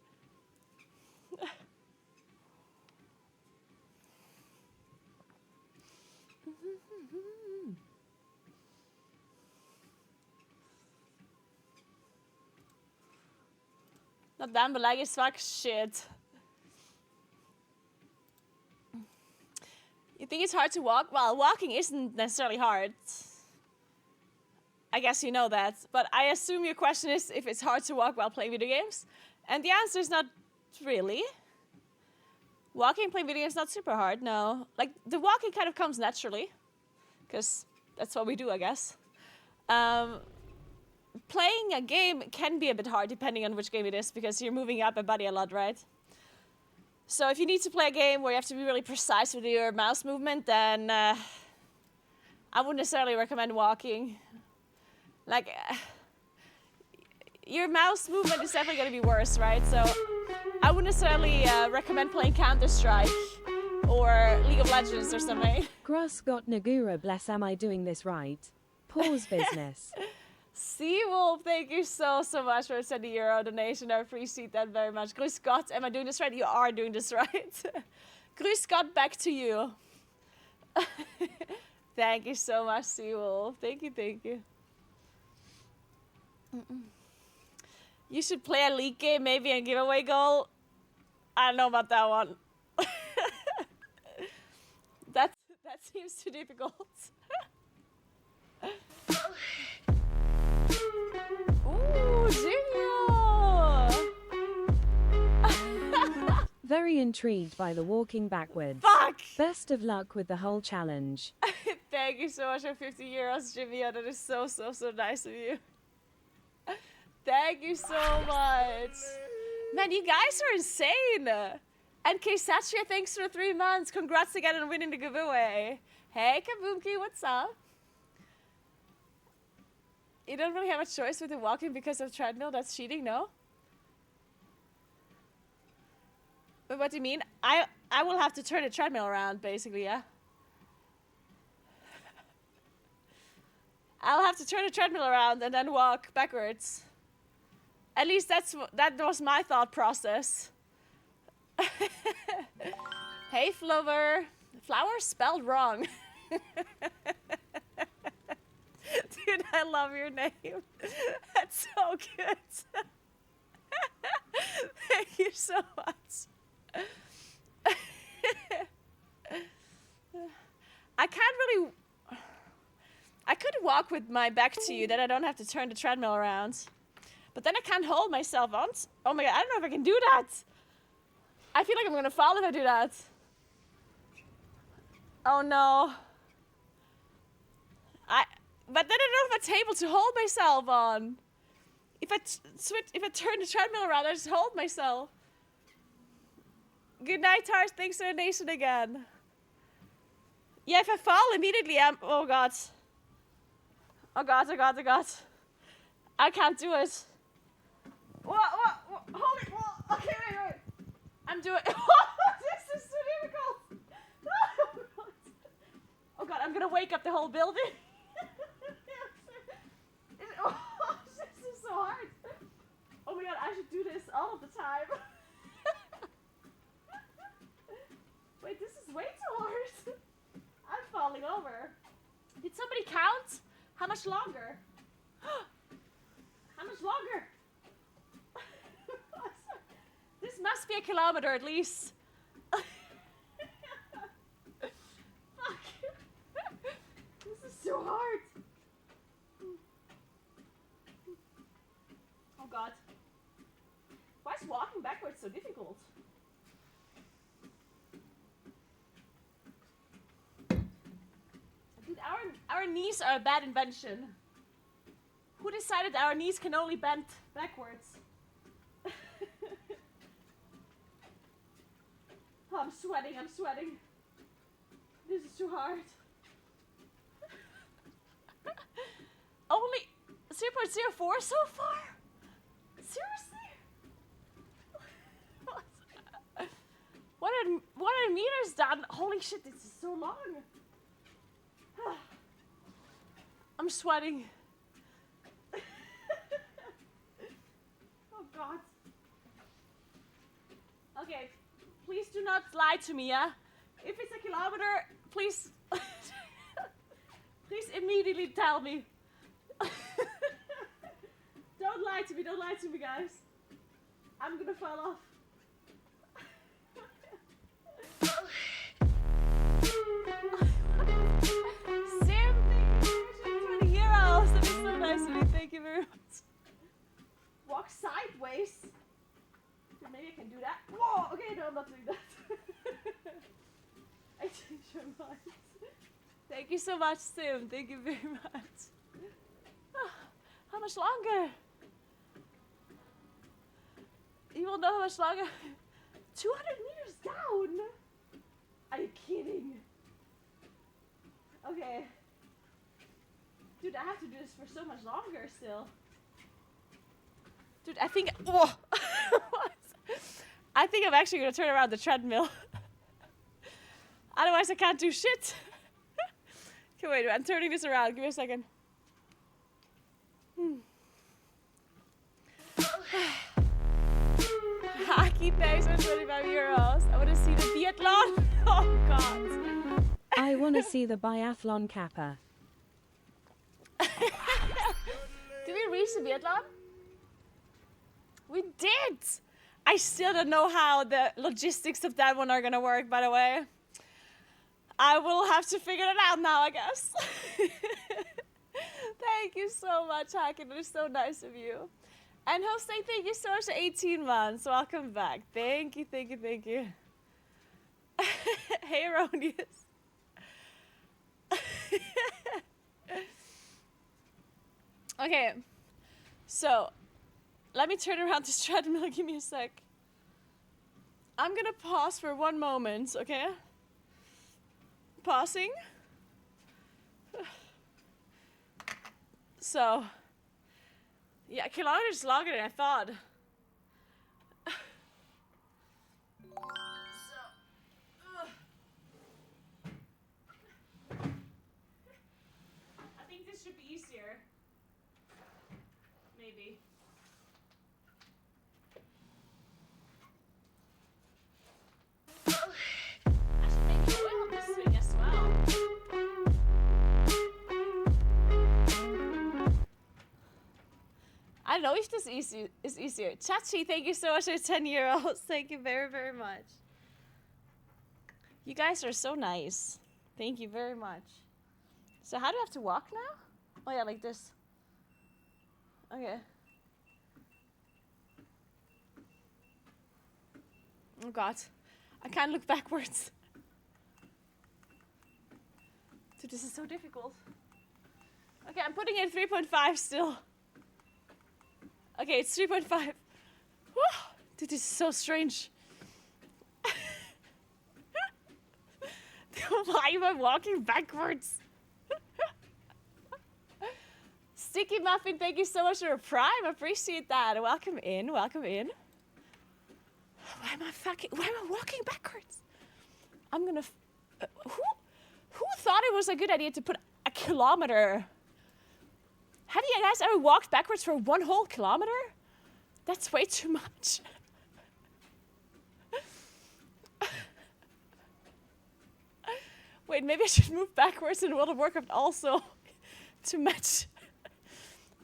Not down, but like as fuck. Shit. You think it's hard to walk? Well, walking isn't necessarily hard. I guess you know that. But I assume your question is if it's hard to walk while playing video games. And the answer is not really. Walking and playing video games is not super hard, no. Like, the walking kind of comes naturally. Because that's what we do, I guess. Playing a game can be a bit hard depending on which game it is. Because you're moving up your body a lot, right? So if you need to play a game where you have to be really precise with your mouse movement, then I wouldn't necessarily recommend walking. Like, your mouse movement is definitely going to be worse, right? So I wouldn't necessarily recommend playing Counter-Strike or League of Legends or something. Gross got Naguura, bless, am I doing this right? Pause business. Seawolf, thank you so much for sending €1 donation. I appreciate that very much. Chris Scott, am I doing this right? You are doing this right. Grüß Gott back to you. Thank you so much, Seawolf. Thank you, thank you. You should play a league game, maybe a giveaway goal. I don't know about that one. that seems too difficult. Ooh, Junior! Very intrigued by the walking backwards. Fuck! Best of luck with the whole challenge. Thank you so much for 50 euros, Jimmy. That is so nice of you. Thank you so much. Man, you guys are insane. And Keisatria, thanks for 3 months. Congrats again on winning the giveaway. Hey, Kaboomki, what's up? You don't really have a choice with the walking because of treadmill. That's cheating, no? But what do you mean? I will have to turn the treadmill around, basically, yeah? I'll have to turn the treadmill around and then walk backwards. At least that was my thought process. Hey, Flower. Flower spelled wrong. Dude, I love your name. That's so good. Thank you so much. I could walk with my back to you, then I don't have to turn the treadmill around. But then I can't hold myself on. Oh my god, I don't know if I can do that. I feel like I'm gonna fall if I do that. Oh no. But then I don't have a table to hold myself on. If I turn the treadmill around, I just hold myself. Good night, Tars. Thanks for the donation again. Yeah, if I fall immediately, oh god. Oh god, oh god, oh god. I can't do it. What? Hold it. Whoa. Okay, wait. I'm doing it. This is so difficult. Oh god, I'm gonna wake up the whole building. This is so hard. Oh my god, I should do this all of the time. Wait, this is way too hard. I'm falling over. Did somebody count? How much longer? How much longer? This must be a kilometer at least. Fuck. This is so hard. Oh god. Why is walking backwards so difficult? Dude, our knees are a bad invention. Who decided our knees can only bend backwards? Oh, I'm sweating. This is too hard. Only 0.04 so far? Seriously? What are meters done? Holy shit, this is so long. I'm sweating. Oh god. Okay, please do not lie to me, yeah? If it's a kilometer, please please immediately tell me. Don't lie to me, guys. I'm gonna fall off. Sam, thank you for 20 euros. That is so nice of you. Thank you very much. Walk sideways. Maybe I can do that. Whoa! Okay, no, I'm not doing that. I changed my mind. Thank you so much, Sim. Thank you very much. How much longer? You will know how much longer. 200 meters down? Are you kidding? Okay. Dude, I have to do this for so much longer still. Dude, I think... Whoa! What? I think I'm actually going to turn around the treadmill. Otherwise, I can't do shit. Okay, wait, I'm turning this around. Give me a second. Hockey pays for 25 euros. I want to see the biathlon. Oh, God. I want to see the biathlon kappa. Did we reach the biathlon? We did! I still don't know how the logistics of that one are gonna work, by the way. I will have to figure it out now, I guess. Thank you so much, Hacken. It is so nice of you. And Hosting, thank you so much for 18 months. Welcome back. Thank you, thank you, thank you. Hey, Erroneous. Okay, so let me turn around this treadmill. Give me a sec. I'm gonna pause for 1 moment, okay? Pausing. So, yeah, kilometers longer than I thought. I think this should be easier. Maybe. I should make oil on this thing as well. I don't know if this is easier. Chachi, thank you so much for 10 euros. Thank you very, very much. You guys are so nice. Thank you very much. So how do I have to walk now? Oh yeah, like this. Okay. Oh God. I can't look backwards. Dude, this is so difficult. Okay, I'm putting in 3.5 still. Okay, it's 3.5. Dude, this is so strange. Why am I walking backwards? Sticky Muffin, thank you so much for a prime. Appreciate that. Welcome in, welcome in. Why am I walking backwards? I'm gonna... who thought it was a good idea to put a kilometer? Have you guys ever walked backwards for 1 whole kilometer? That's way too much. Wait, maybe I should move backwards in World of Warcraft also to match.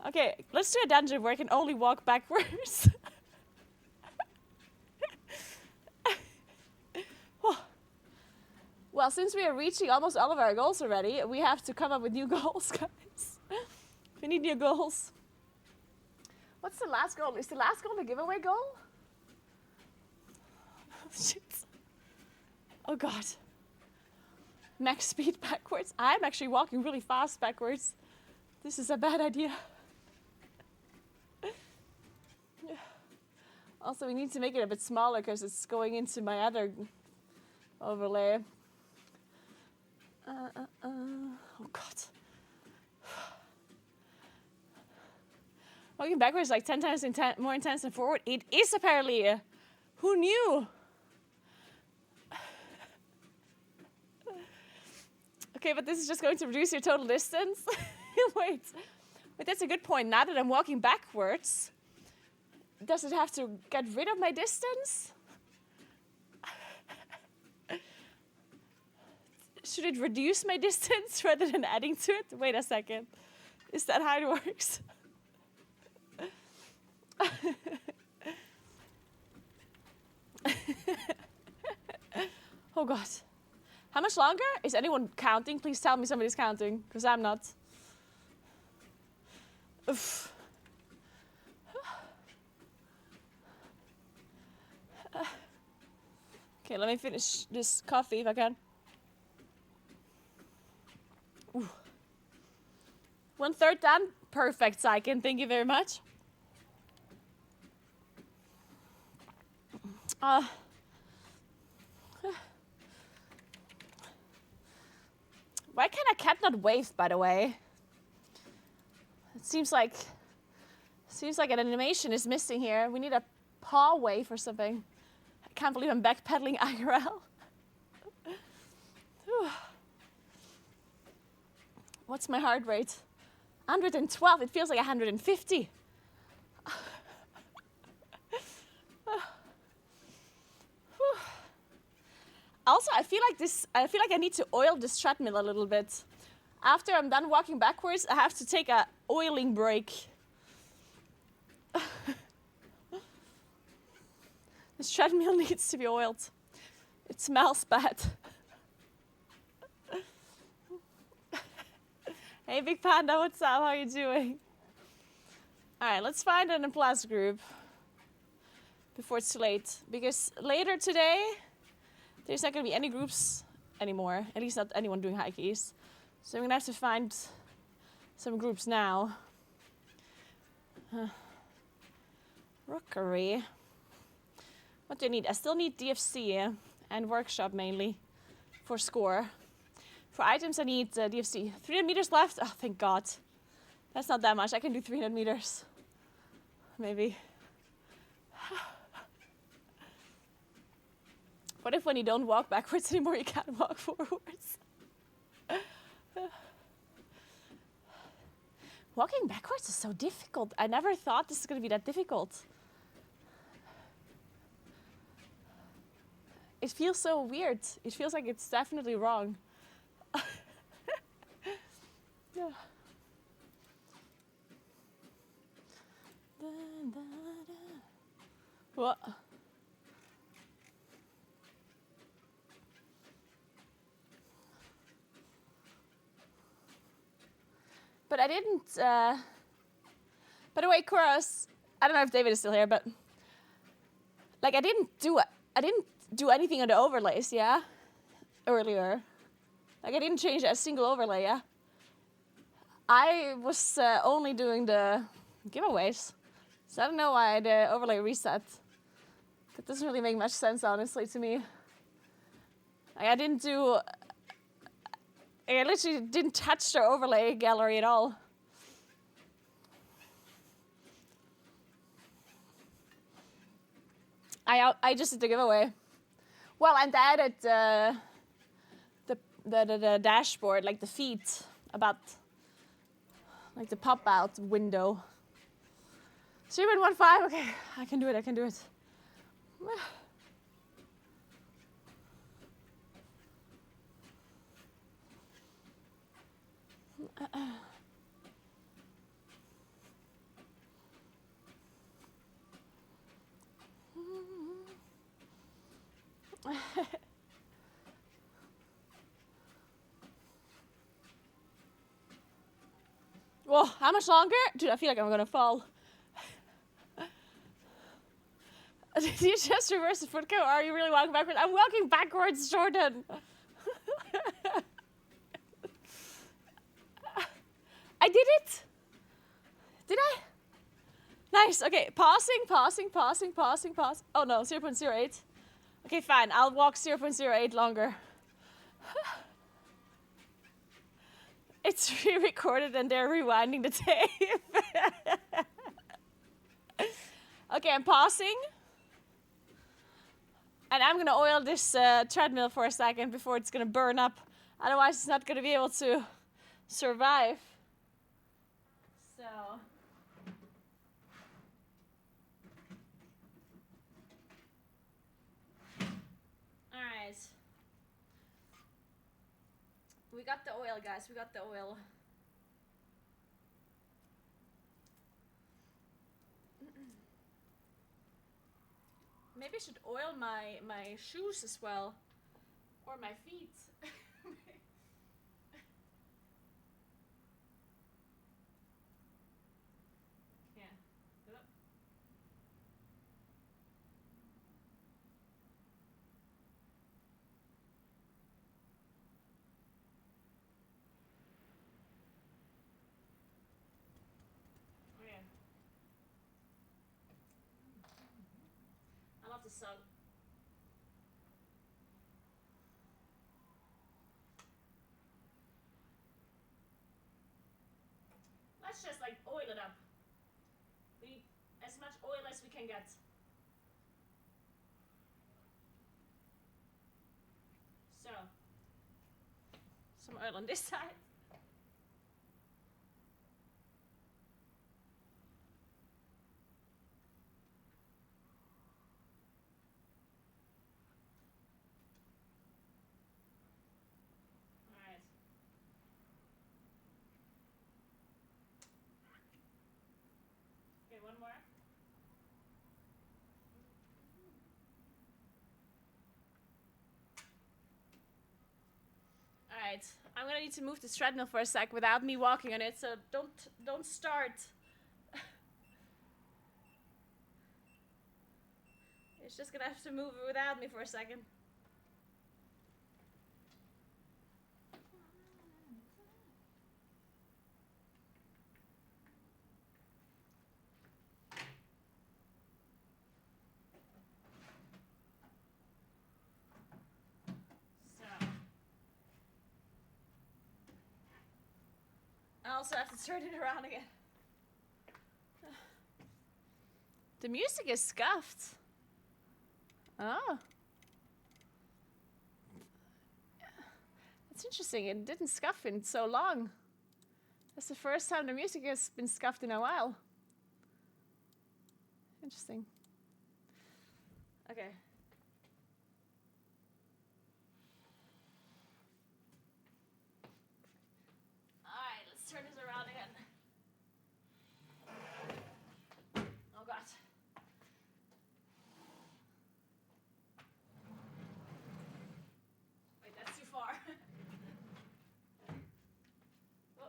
Okay, let's do a dungeon where I can only walk backwards. Well, since we are reaching almost all of our goals already, we have to come up with new goals, guys. We need new goals. What's the last goal? Is the last goal the giveaway goal? Shit. Oh God. Max speed backwards. I'm actually walking really fast backwards. This is a bad idea. Also, we need to make it a bit smaller because it's going into my other overlay. Oh God. Walking backwards is like 10 times more intense than forward. It is apparently. Who knew? Okay, but this is just going to reduce your total distance. Wait, that's a good point. Now that I'm walking backwards, does it have to get rid of my distance? Should it reduce my distance rather than adding to it? Wait a second. Is that how it works? Oh God. How much longer? Is anyone counting? Please tell me somebody's counting, because I'm not. Oof. Okay, let me finish this coffee if I can. Ooh. 1/3 done. Perfect, Saiken. Thank you very much. Why can a cat not wave, by the way? It seems like an animation is missing here. We need a paw wave or something. I can't believe I'm backpedaling IRL. What's my heart rate? 112. It feels like 150. Also, I feel like I need to oil this treadmill a little bit. After I'm done walking backwards, I have to take a oiling break. This treadmill needs to be oiled. It smells bad. Hey, Big Panda, what's up? How are you doing? All right, let's find an applause group before it's too late. Because later today, there's not going to be any groups anymore. At least not anyone doing high keys. So I'm going to have to find some groups now. Rookery. What do I need? I still need DFC and workshop mainly for score. For items, I need DFC. 300 meters left? Oh, thank God. That's not that much. I can do 300 meters. Maybe. What if when you don't walk backwards anymore, you can't walk forwards? Walking backwards is so difficult. I never thought this was going to be that difficult. It feels so weird. It feels like it's definitely wrong. Yeah. What? But I didn't, by the way, Koros, I don't know if David is still here, but like I didn't do anything on the overlays, yeah, earlier. Like I didn't change a single overlay, yeah. I was only doing the giveaways, so I don't know why the overlay reset. That doesn't really make much sense, honestly, to me. Like I literally didn't touch the overlay gallery at all. I just did the giveaway. Well, and I added the dashboard, like the feet, about like the pop out window. 3.15, okay, I can do it. Whoa, how much longer? Dude, I feel like I'm gonna fall. Did you just reverse the foot count, or are you really walking backwards? I'm walking backwards, Jordan. I did it. Did I? Nice. Okay, pausing. Oh no, 0.08. Okay, fine. I'll walk 0.08 longer. It's re-recorded and they're rewinding the tape. Okay, I'm pausing. And I'm gonna oil this treadmill for a second before it's gonna burn up. Otherwise, it's not gonna be able to survive. So. Alright. We got the oil, guys. We got the oil. Maybe I should oil my shoes as well. Or my feet. Yeah. Yep. Okay. I love the sun. Let's just like oil it up. We need as much oil as we can get. So, some oil on this side. right. I'm gonna need to move this treadmill for a sec without me walking on it, so don't start. It's just gonna have to move without me for a second. I also have to turn it around again. The music is scuffed. Oh. That's interesting. It didn't scuff in so long. That's the first time the music has been scuffed in a while. Interesting. Okay. Alright, let's turn this around again. Oh god. Wait, that's too far. Oh.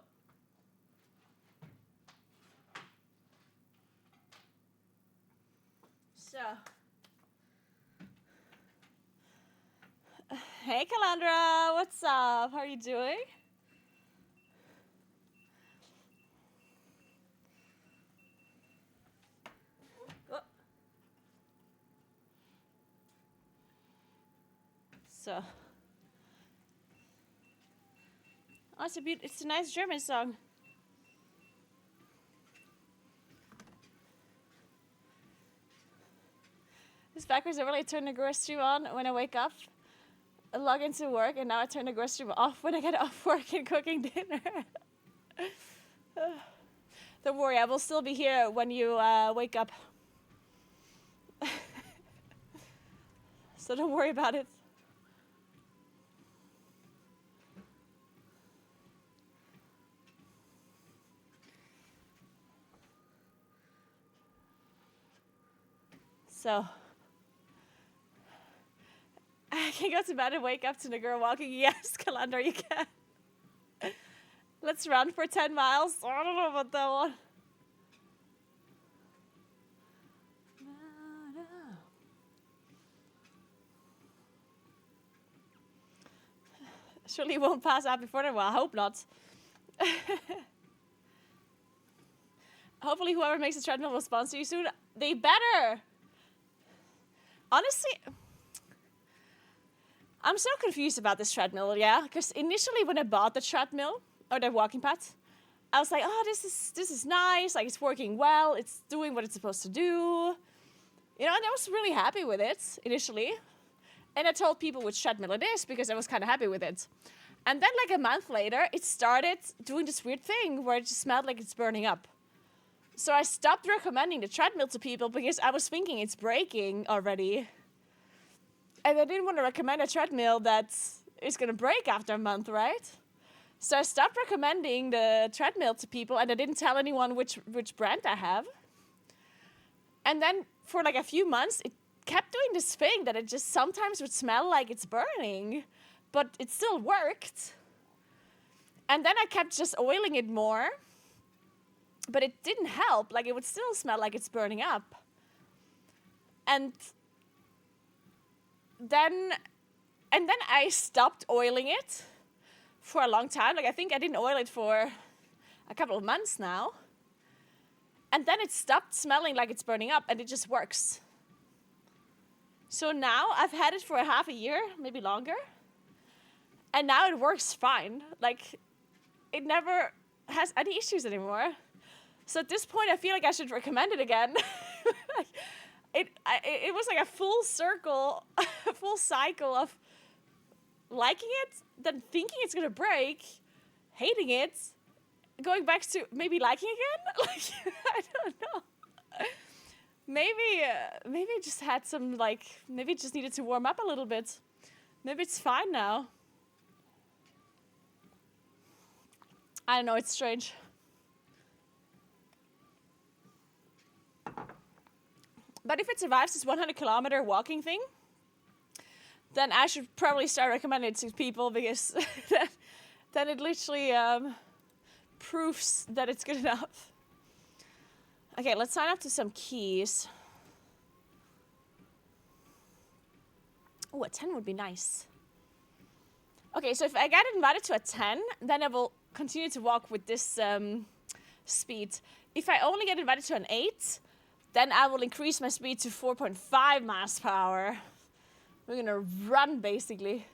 So. Hey, Calandra, what's up? How are you doing? Oh. So. Oh, it's a nice German song. This backwards, I really turn the Naguura stream on when I wake up. I log into work, and now I turn the Naguura stream off when I get off work and cooking dinner. Don't worry, I will still be here when you wake up. So don't worry about it. So, I can go to bed and wake up to Naguura walking. Yes, Calandra, you can. Let's run for 10 miles. I don't know about that one. Surely you won't pass out before then. Well, I hope not. Hopefully whoever makes the treadmill will sponsor you soon. They better. Honestly, I'm so confused about this treadmill, yeah? Because initially when I bought the treadmill, or the walking pad, I was like, oh, this is nice. Like, it's working well. It's doing what it's supposed to do. You know, and I was really happy with it initially. And I told people which treadmill it is because I was kind of happy with it. And then like a month later, it started doing this weird thing where it just smelled like it's burning up. So I stopped recommending the treadmill to people because I was thinking it's breaking already. And I didn't want to recommend a treadmill that is going to break after a month, right? So I stopped recommending the treadmill to people, and I didn't tell anyone which brand I have. And then for like a few months, it kept doing this thing that it just sometimes would smell like it's burning, but it still worked. And then I kept just oiling it more, but it didn't help. Like, it would still smell like it's burning up. And then I stopped oiling it for a long time. Like, I think I didn't oil it for a couple of months now. And then it stopped smelling like it's burning up, and it just works. So now I've had it for a half a year, maybe longer. And now it works fine. Like, it never has any issues anymore. So at this point, I feel like I should recommend it again. It was like a full circle, a full cycle of liking it, then thinking it's going to break, hating it, going back to maybe liking again. Like, I don't know. Maybe it just had some, like, maybe it just needed to warm up a little bit. Maybe it's fine now. I don't know, it's strange. But if it survives this 100-kilometer walking thing, then I should probably start recommending it to people because then it literally proves that it's good enough. Okay, let's sign up to some keys. Oh, a 10 would be nice. Okay, so if I get invited to a 10, then I will continue to walk with this speed. If I only get invited to an 8, then I will increase my speed to 4.5 miles per hour. We're gonna run, basically.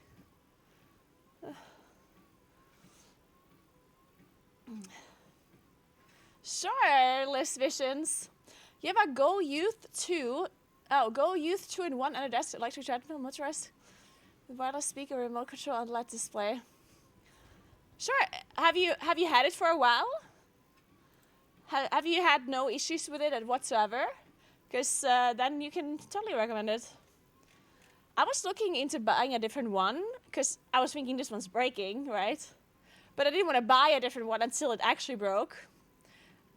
Sure, Liz Visions. You have a Go Youth 2. Oh, Go Youth 2 in 1 and a desk, electric treadmill, motorized, with wireless speaker, remote control, and LED display. Sure. Have you had it for a while? Have you had no issues with it whatsoever? Because then you can totally recommend it. I was looking into buying a different one because I was thinking this one's breaking, right? But I didn't want to buy a different one until it actually broke.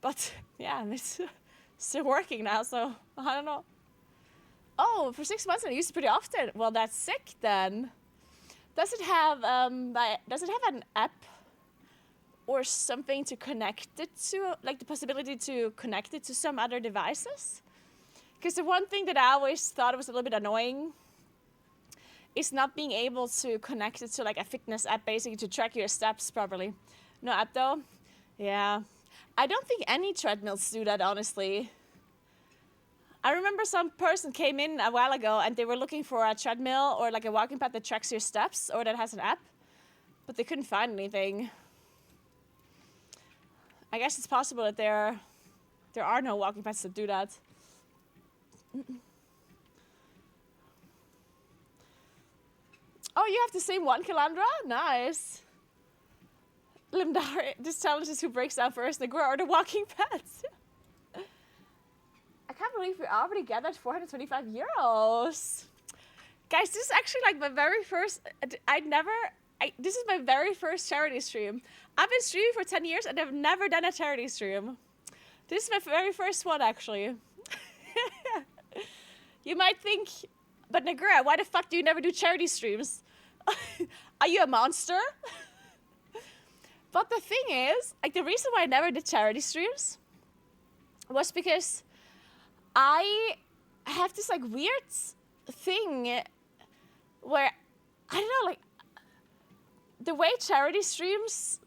But yeah, it's still working now, so I don't know. Oh, for 6 months I use it pretty often. Well, that's sick then. Does it have an app or something to connect it to, like the possibility to connect it to some other devices? Because the one thing that I always thought was a little bit annoying is not being able to connect it to like a fitness app, basically to track your steps properly. No app though? Yeah. I don't think any treadmills do that, honestly. I remember some person came in a while ago and they were looking for a treadmill or like a walking pad that tracks your steps or that has an app, but they couldn't find anything. I guess it's possible that there are no walking pads that do that. Oh, you have the same one, Kalandra? Nice. Limdar, this challenges who breaks down first. Naguura are the walking pads. I can't believe we already gathered 425 euros. Guys, this is actually like my very first... this is my very first charity stream. I've been streaming for 10 years and I've never done a charity stream. This is my very first one, actually. You might think, but Naguura, why the fuck do you never do charity streams? Are you a monster? But the thing is, like the reason why I never did charity streams was because I have this like weird thing where, I don't know, like the way charity streams,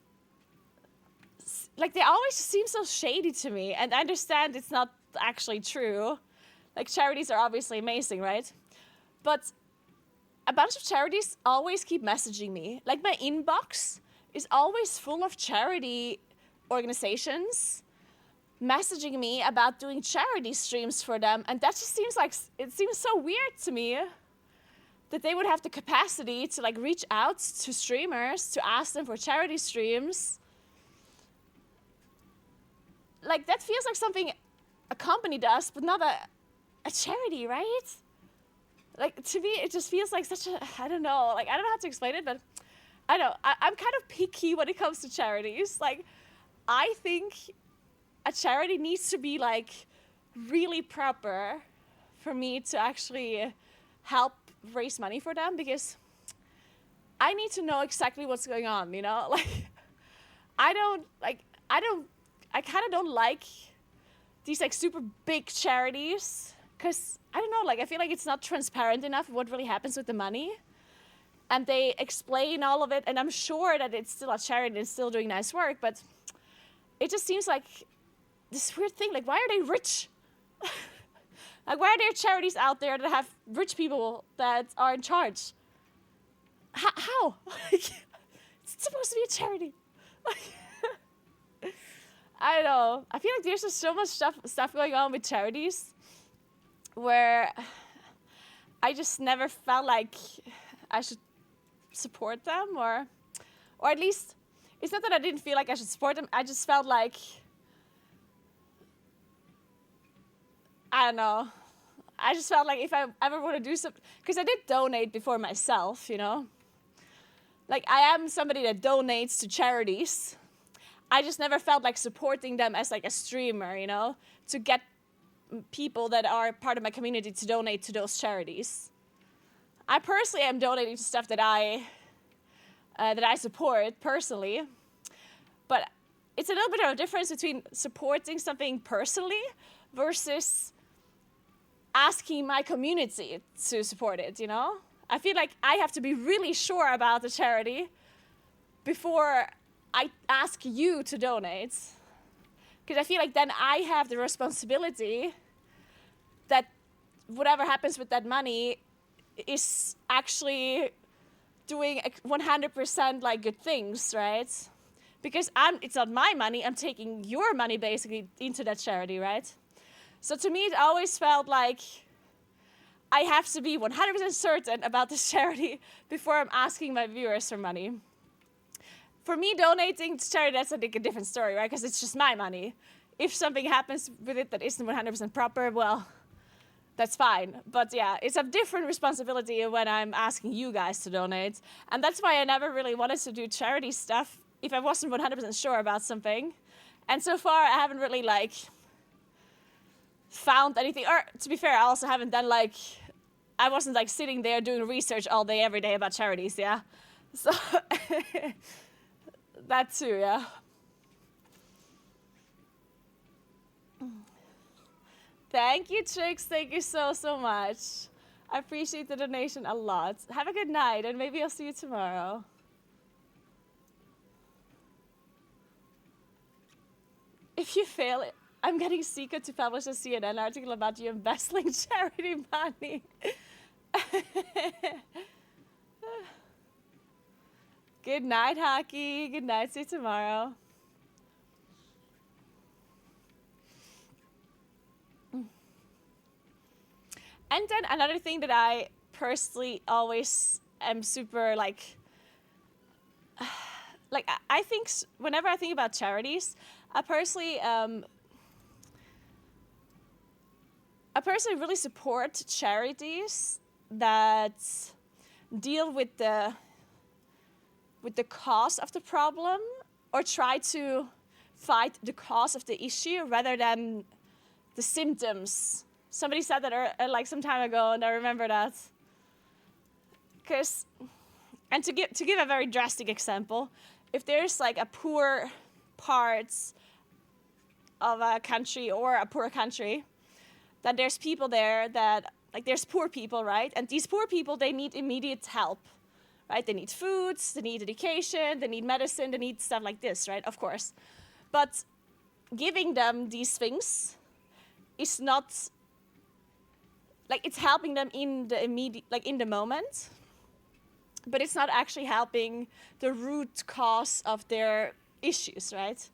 like they always seem so shady to me, and I understand it's not actually true. Like charities are obviously amazing, right? But a bunch of charities always keep messaging me. Like my inbox is always full of charity organizations messaging me about doing charity streams for them, and that just seems like, it seems so weird to me that they would have the capacity to like reach out to streamers to ask them for charity streams. Like that feels like something a company does, but not a charity, right? Like to me, it just feels like such a, I don't know, like I don't know how to explain it, but I know, I'm kind of picky when it comes to charities. Like I think a charity needs to be like really proper for me to actually help raise money for them, because I need to know exactly what's going on, you know? Like I kind of don't like these like super big charities, because I don't know, like I feel like it's not transparent enough what really happens with the money. And they explain all of it, and I'm sure that it's still a charity and it's still doing nice work, but it just seems like this weird thing. Like, why are they rich? Like, why are there charities out there that have rich people that are in charge? How? It's supposed to be a charity. I don't know. I feel like there's just so much stuff going on with charities where I just never felt like I should support them, or at least it's not that I didn't feel like I should support them. I just felt like, I don't know. I just felt like if I ever want to do something, because I did donate before myself, you know. Like I am somebody that donates to charities. I just never felt like supporting them as like a streamer, you know, to get people that are part of my community to donate to those charities. I personally am donating to stuff that I that I support personally. But it's a little bit of a difference between supporting something personally versus asking my community to support it, you know? I feel like I have to be really sure about the charity before I ask you to donate. Because I feel like then I have the responsibility that whatever happens with that money is actually doing 100% like good things, right? Because it's not my money, I'm taking your money basically into that charity, right? So to me, it always felt like I have to be 100% certain about this charity before I'm asking my viewers for money. For me, donating to charity, that's I think a different story, right? Because it's just my money. If something happens with it that isn't 100% proper, well, that's fine. But yeah, it's a different responsibility when I'm asking you guys to donate. And that's why I never really wanted to do charity stuff if I wasn't 100% sure about something. And so far, I haven't really found anything. Or to be fair, I also haven't done I wasn't sitting there doing research all day, every day about charities, yeah? So that too, yeah. Thank you, Trix. Thank you so, so much. I appreciate the donation a lot. Have a good night, and maybe I'll see you tomorrow. If you fail, I'm getting Sika to publish a CNN article about you embezzling charity money. Good night, Hockey. Good night. See you tomorrow. And then another thing that I personally always am super I think whenever I think about charities, I personally really support charities that deal with the cause of the problem or try to fight the cause of the issue rather than the symptoms. Somebody said that some time ago, and I remember that. And to give a very drastic example, if there's a poor part of a country or a poor country, then there's people there that there's poor people, right? And these poor people, they need immediate help, right? They need food, they need education, they need medicine, they need stuff like this, right? Of course. But giving them these things is not it's helping them in the immediate, in the moment, but it's not actually helping the root cause of their issues, right?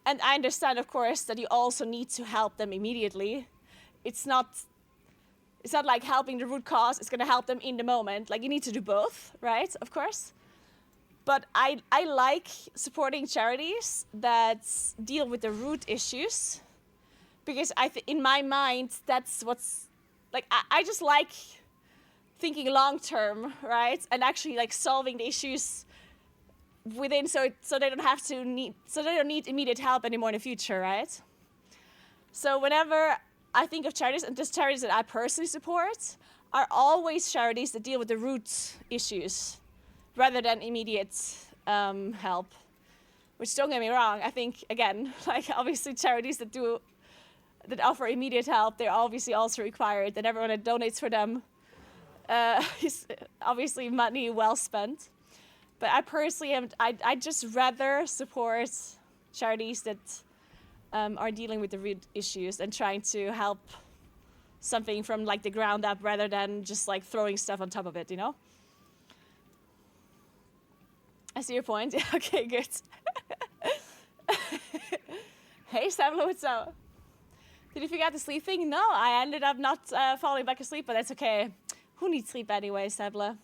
And I understand, of course, that you also need to help them immediately. It's not like helping the root cause is going to help them in the moment. You need to do both, right? Of course. But I like supporting charities that deal with the root issues because in my mind, that's what's I just like thinking long term, right? And actually solving the issues within so they don't need immediate help anymore in the future, right? So whenever I think of charities, and just charities that I personally support are always charities that deal with the root issues rather than immediate help. Which, don't get me wrong, I think again, obviously charities that offer immediate help, they're obviously also required, and everyone that donates for them is obviously money well spent. But I personally I just rather support charities that are dealing with the root issues and trying to help something from the ground up rather than just throwing stuff on top of it, you know? I see your point. Yeah, okay, good. Hey, Samlo, what's up? Did you forget the sleep thing? No, I ended up not falling back asleep, but that's okay. Who needs sleep anyway, Sebla?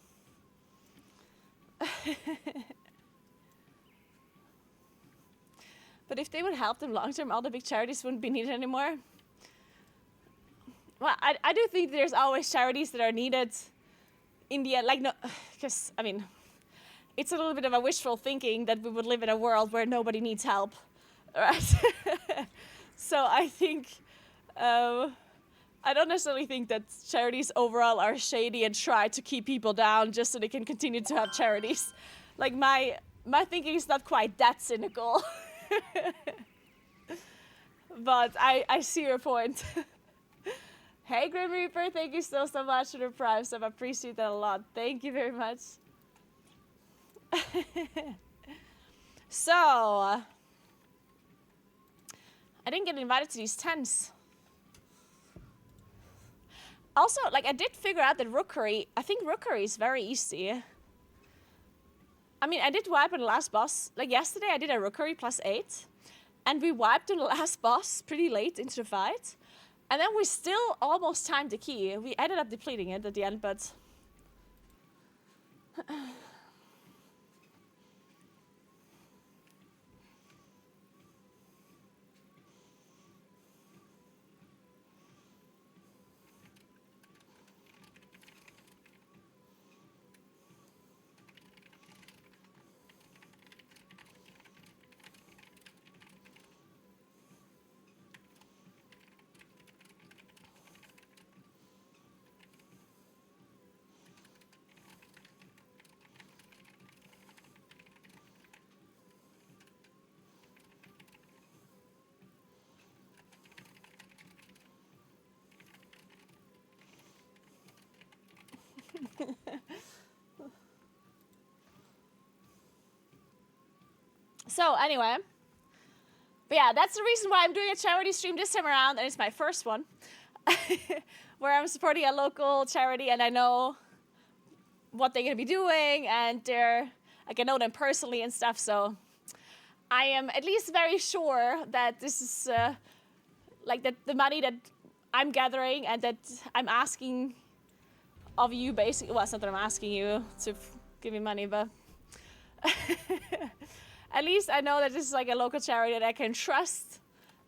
But if they would help them long term, all the big charities wouldn't be needed anymore. Well, I do think there's always charities that are needed in the end. No, because, it's a little bit of a wishful thinking that we would live in a world where nobody needs help, right? So I think... I don't necessarily think that charities overall are shady and try to keep people down just so they can continue to have charities. Like my thinking is not quite that cynical. But I see your point. Hey Grim Reaper, thank you so much for the Prime sub. I appreciate that a lot. Thank you very much. So I didn't get invited to these tents. Also, like, I did figure out that Rookery, I think Rookery is very easy. I mean, I did wipe on the last boss. Like, yesterday I did a Rookery +8. And we wiped on the last boss pretty late into the fight. And then we still almost timed the key. We ended up depleting it at the end, but... So, anyway. But yeah, that's the reason why I'm doing a charity stream this time around, and it's my first one. Where I'm supporting a local charity, and I know what they're going to be doing, and like, I know them personally and stuff, so I am at least very sure that this is, like, that the money that I'm gathering and that I'm asking of you, basically, well, it's not that I'm asking you to give me money, but at least I know that this is like a local charity that I can trust.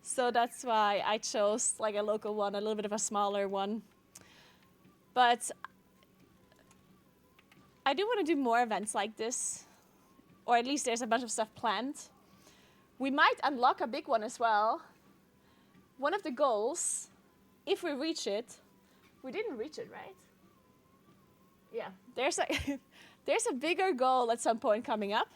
So that's why I chose like a local one, a little bit of a smaller one. But I do want to do more events like this, or at least there's a bunch of stuff planned. We might unlock a big one as well. One of the goals, if we reach it, we didn't reach it, right? Yeah, there's a bigger goal at some point coming up.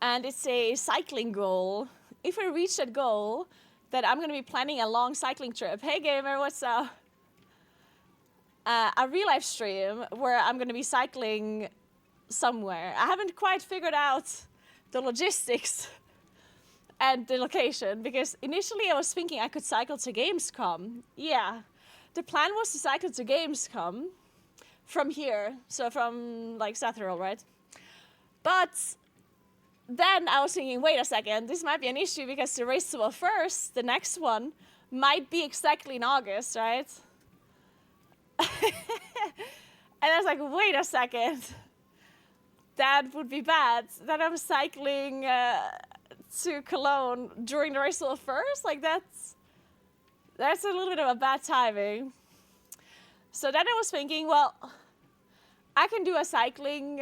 And it's a cycling goal. If we reach that goal, then I'm going to be planning a long cycling trip. Hey gamer, what's up? A real life stream where I'm going to be cycling somewhere. I haven't quite figured out the logistics and the location, because initially I was thinking I could cycle to Gamescom. Yeah, the plan was to cycle to Gamescom from here, so from like Satherol, right? But then I was thinking, wait a second, this might be an issue because the race to the first, the next one, might be exactly in August, right? And I was like, wait a second, that would be bad. That I'm cycling to Cologne during the race to the first, like that's a little bit of a bad timing. So then I was thinking, well, I can do a cycling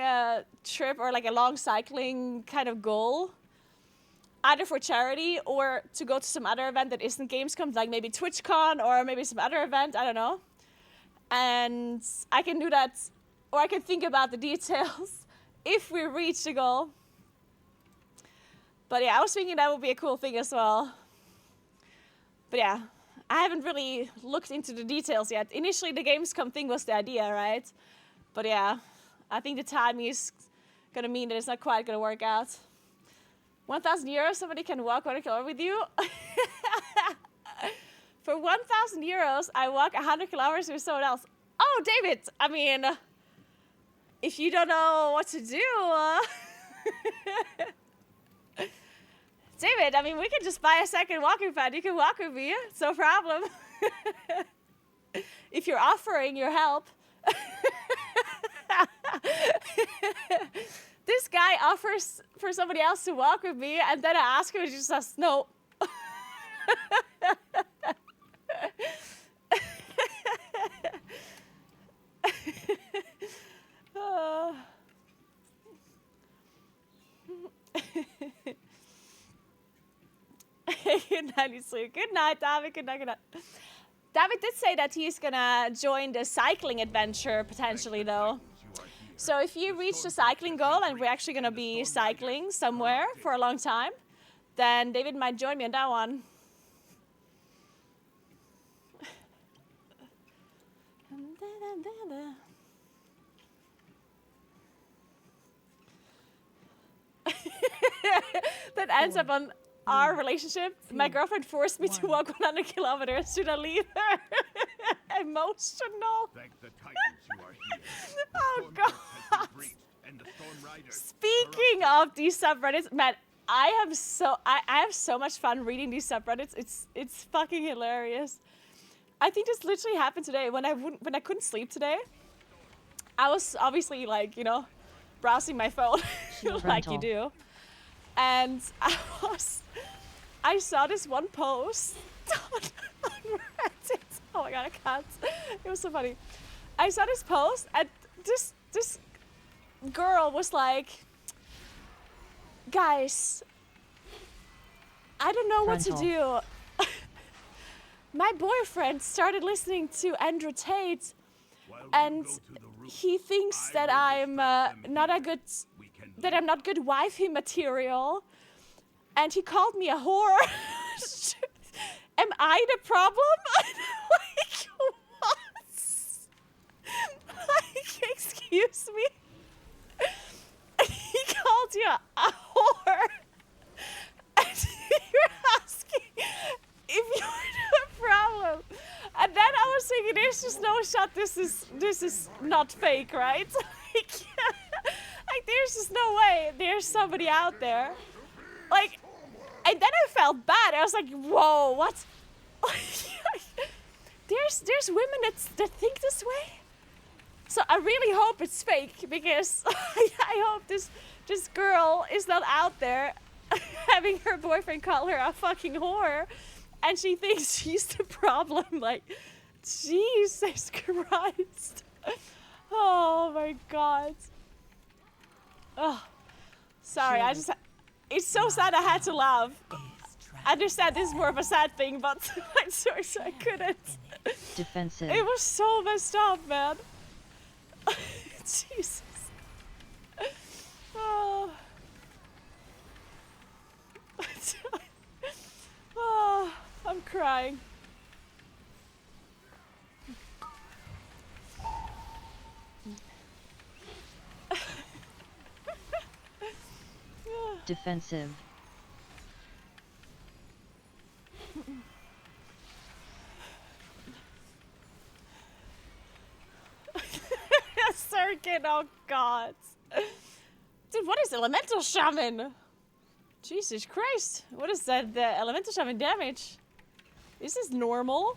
trip or like a long cycling kind of goal, either for charity or to go to some other event that isn't Gamescom, like maybe TwitchCon or maybe some other event, I don't know. And I can do that, or I can think about the details if we reach the goal. But yeah, I was thinking that would be a cool thing as well. But yeah, I haven't really looked into the details yet. Initially, the Gamescom thing was the idea, right? But yeah, I think the timing is going to mean that it's not quite going to work out. 1,000 euros, somebody can walk 100 kilometers with you? For 1,000 euros, I walk 100 kilometers with someone else. Oh, David, I mean, if you don't know what to do, David, I mean, we can just buy a second walking pad. You can walk with me, it's no problem. If you're offering your help. This guy offers for somebody else to walk with me, and then I ask him, and he just says, no. Good night, Lisa. Good night, David. Good night, good night. David did say that he's gonna join the cycling adventure potentially, though. So if you reach the cycling goal, and we're actually going to be cycling somewhere for a long time, then David might join me on that one. That ends up on our relationship. My girlfriend forced me to walk 100 kilometers. Should I leave her? Emotional. Thank the Titans you are here. The Oh, storm depths has been God. breached, and the storm riders Speaking of these subreddits, man, I have so much fun reading these subreddits. It's fucking hilarious. I think this literally happened today when I couldn't sleep today. I was obviously like, you know, browsing my phone like you do. And I saw this one post on Reddit. Oh my god, I can't. It was so funny. I saw this post and this girl was like, guys, I don't know what to do. My boyfriend started listening to Andrew Tate, and he thinks that I'm not good wifey material, and he called me a whore. Am I the problem? Like, what? Like, excuse me? He called you a whore, and you're asking if you're the problem. And then I was thinking, there's just no shot this is not fake, right? Like there's just no way there's somebody out there. Like, and then I felt bad. I was like, whoa, what? There's women that think this way. So I really hope it's fake, because I hope this girl is not out there having her boyfriend call her a fucking whore, and she thinks she's the problem. Like, Jesus Christ. Oh my god. Oh, sorry. It's so sad I had to laugh. I understand this is more of a sad thing, but I'm sorry, so I couldn't. Defensive. It was so messed up, man. Jesus. Oh. Oh, I'm crying. Defensive. Circuit, oh god. Dude, what is elemental shaman? Jesus Christ. What is that? The elemental shaman damage? Is this normal?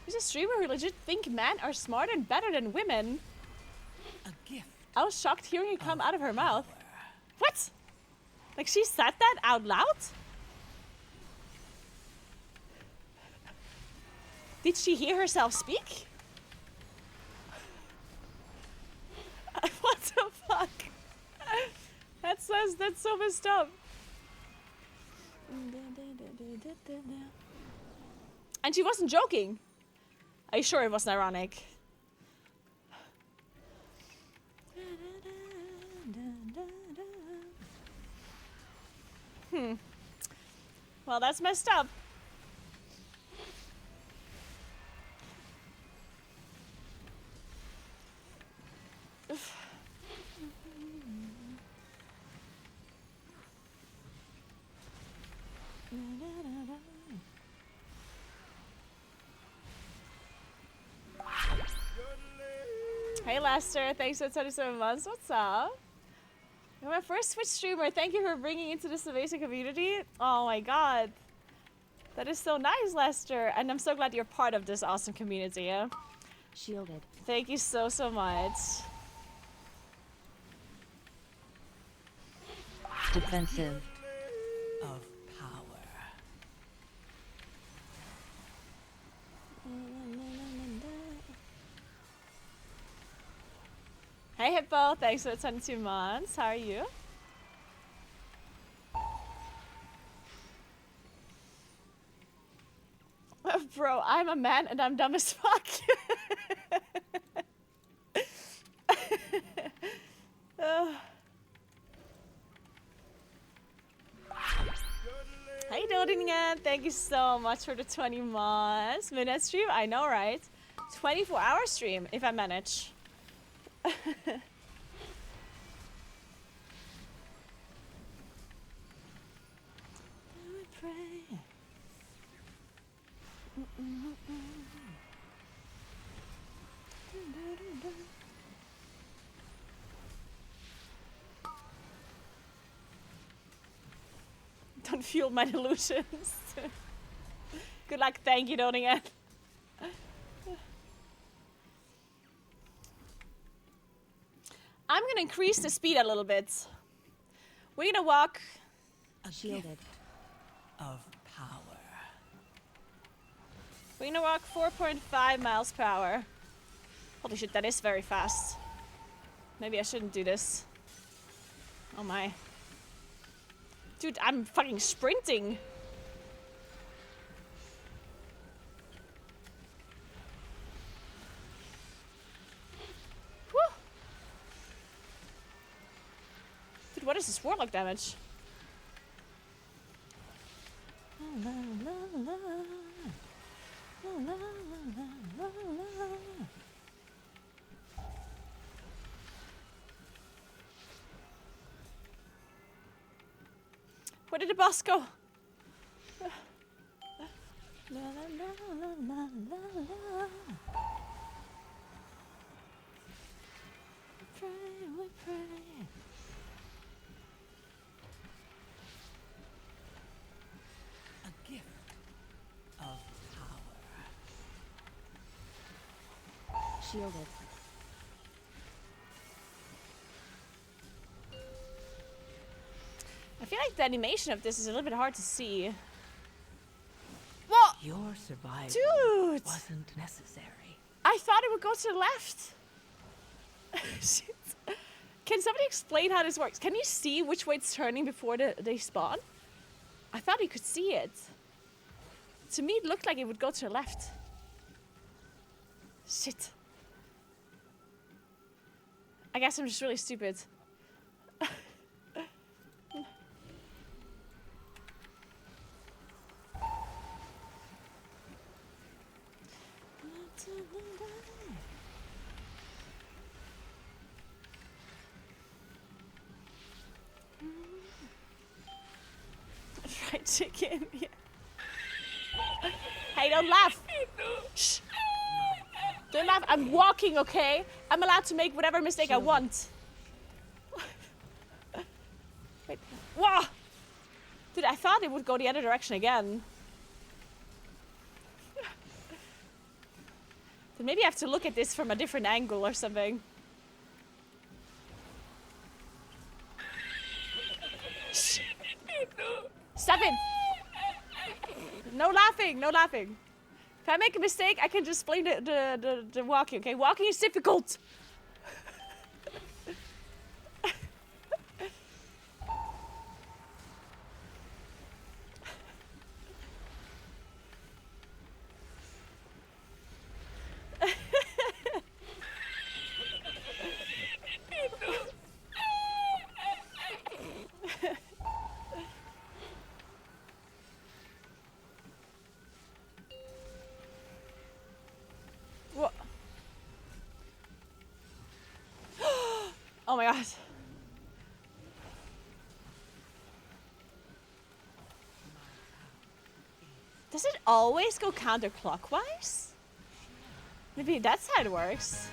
He's a streamer who legit think men are smarter and better than women. A gift. I was shocked hearing it come out of her mouth. What? Like, she said that out loud? Did she hear herself speak? What the fuck? That's so messed up. And she wasn't joking. Are you sure it wasn't ironic? Well, that's messed up. Hey Lester, thanks for 27 months. What's up? You're my first Twitch streamer. Thank you for bringing into this amazing community. Oh my god. That is so nice, Lester. And I'm so glad you're part of this awesome community, yeah? Shielded. Thank you so much. Defensive. Of power. Hey Hippo, thanks for 22 months. How are you? Bro, I'm a man and I'm dumb as fuck. How you doing again? Thank you so much for the 20 months. Midnight stream? I know, right? 24-hour stream, if I manage. Don't fuel my delusions. Good luck, thank you, Doningen. I'm gonna increase the speed a little bit. We're gonna walk. A Shielded. gift of power. We're gonna walk 4.5 miles per hour. Holy shit, that is very fast. Maybe I shouldn't do this. Oh my. Dude, I'm fucking sprinting. Whew. Dude, what is this warlock damage? Where did the boss go? Pray, we pray. A gift of power. Shielded. I feel like the animation of this is a little bit hard to see. What? Your survival Dude! wasn't necessary. I thought it would go to the left. Shit. Can somebody explain how this works? Can you see which way it's turning before they spawn? I thought you could see it. To me, it looked like it would go to the left. Shit. I guess I'm just really stupid. Fried chicken. Yeah. Hey, don't laugh. Shh. Don't laugh. I'm walking, okay? I'm allowed to make whatever mistake I want. Wait. Whoa! Dude, I thought it would go the other direction again. Then maybe I have to look at this from a different angle or something. Shh. Stop it! No laughing, no laughing. If I make a mistake, I can just blame the walking, okay? Walking is difficult. What? Oh my god. Does it always go counterclockwise? Maybe that's how it works.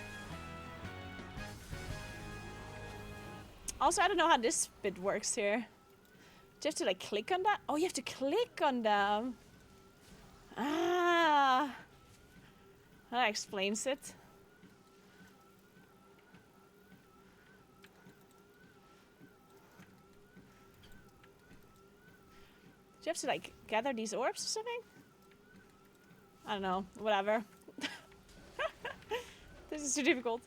Also, I don't know how this bit works here. Do you have to like click on that? Oh, you have to click on them. Ah. That explains it. Do you have to like gather these orbs or something? I don't know. Whatever. This is too difficult.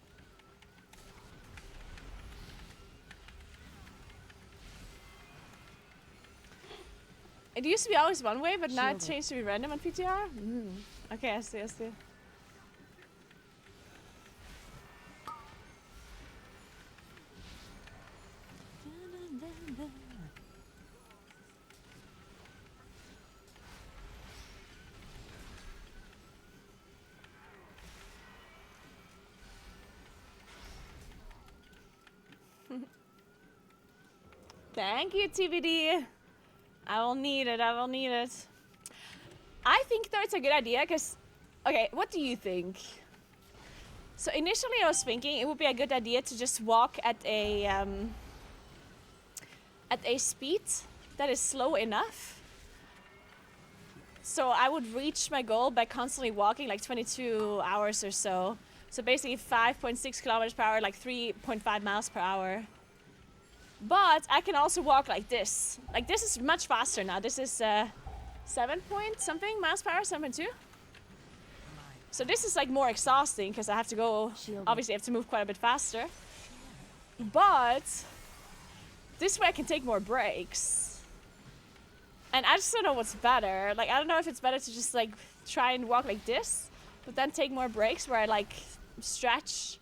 It used to be always one way, but now it changed to be random on PTR. Okay, I see, I see. Thank you, TBD. I will need it, I will need it. I think though it's a good idea, because... Okay, what do you think? So initially I was thinking it would be a good idea to just walk at a speed that is slow enough. So I would reach my goal by constantly walking like 22 hours or so. So basically 5.6 kilometers per hour, like 3.5 miles per hour. But I can also walk like this. Like this is much faster now. This is 7 point something miles per hour, 7.2. So this is like more exhausting because I have to go, obviously I have to move quite a bit faster. But this way I can take more breaks. And I just don't know what's better. Like I don't know if it's better to just like try and walk like this, but then take more breaks where I like stretch.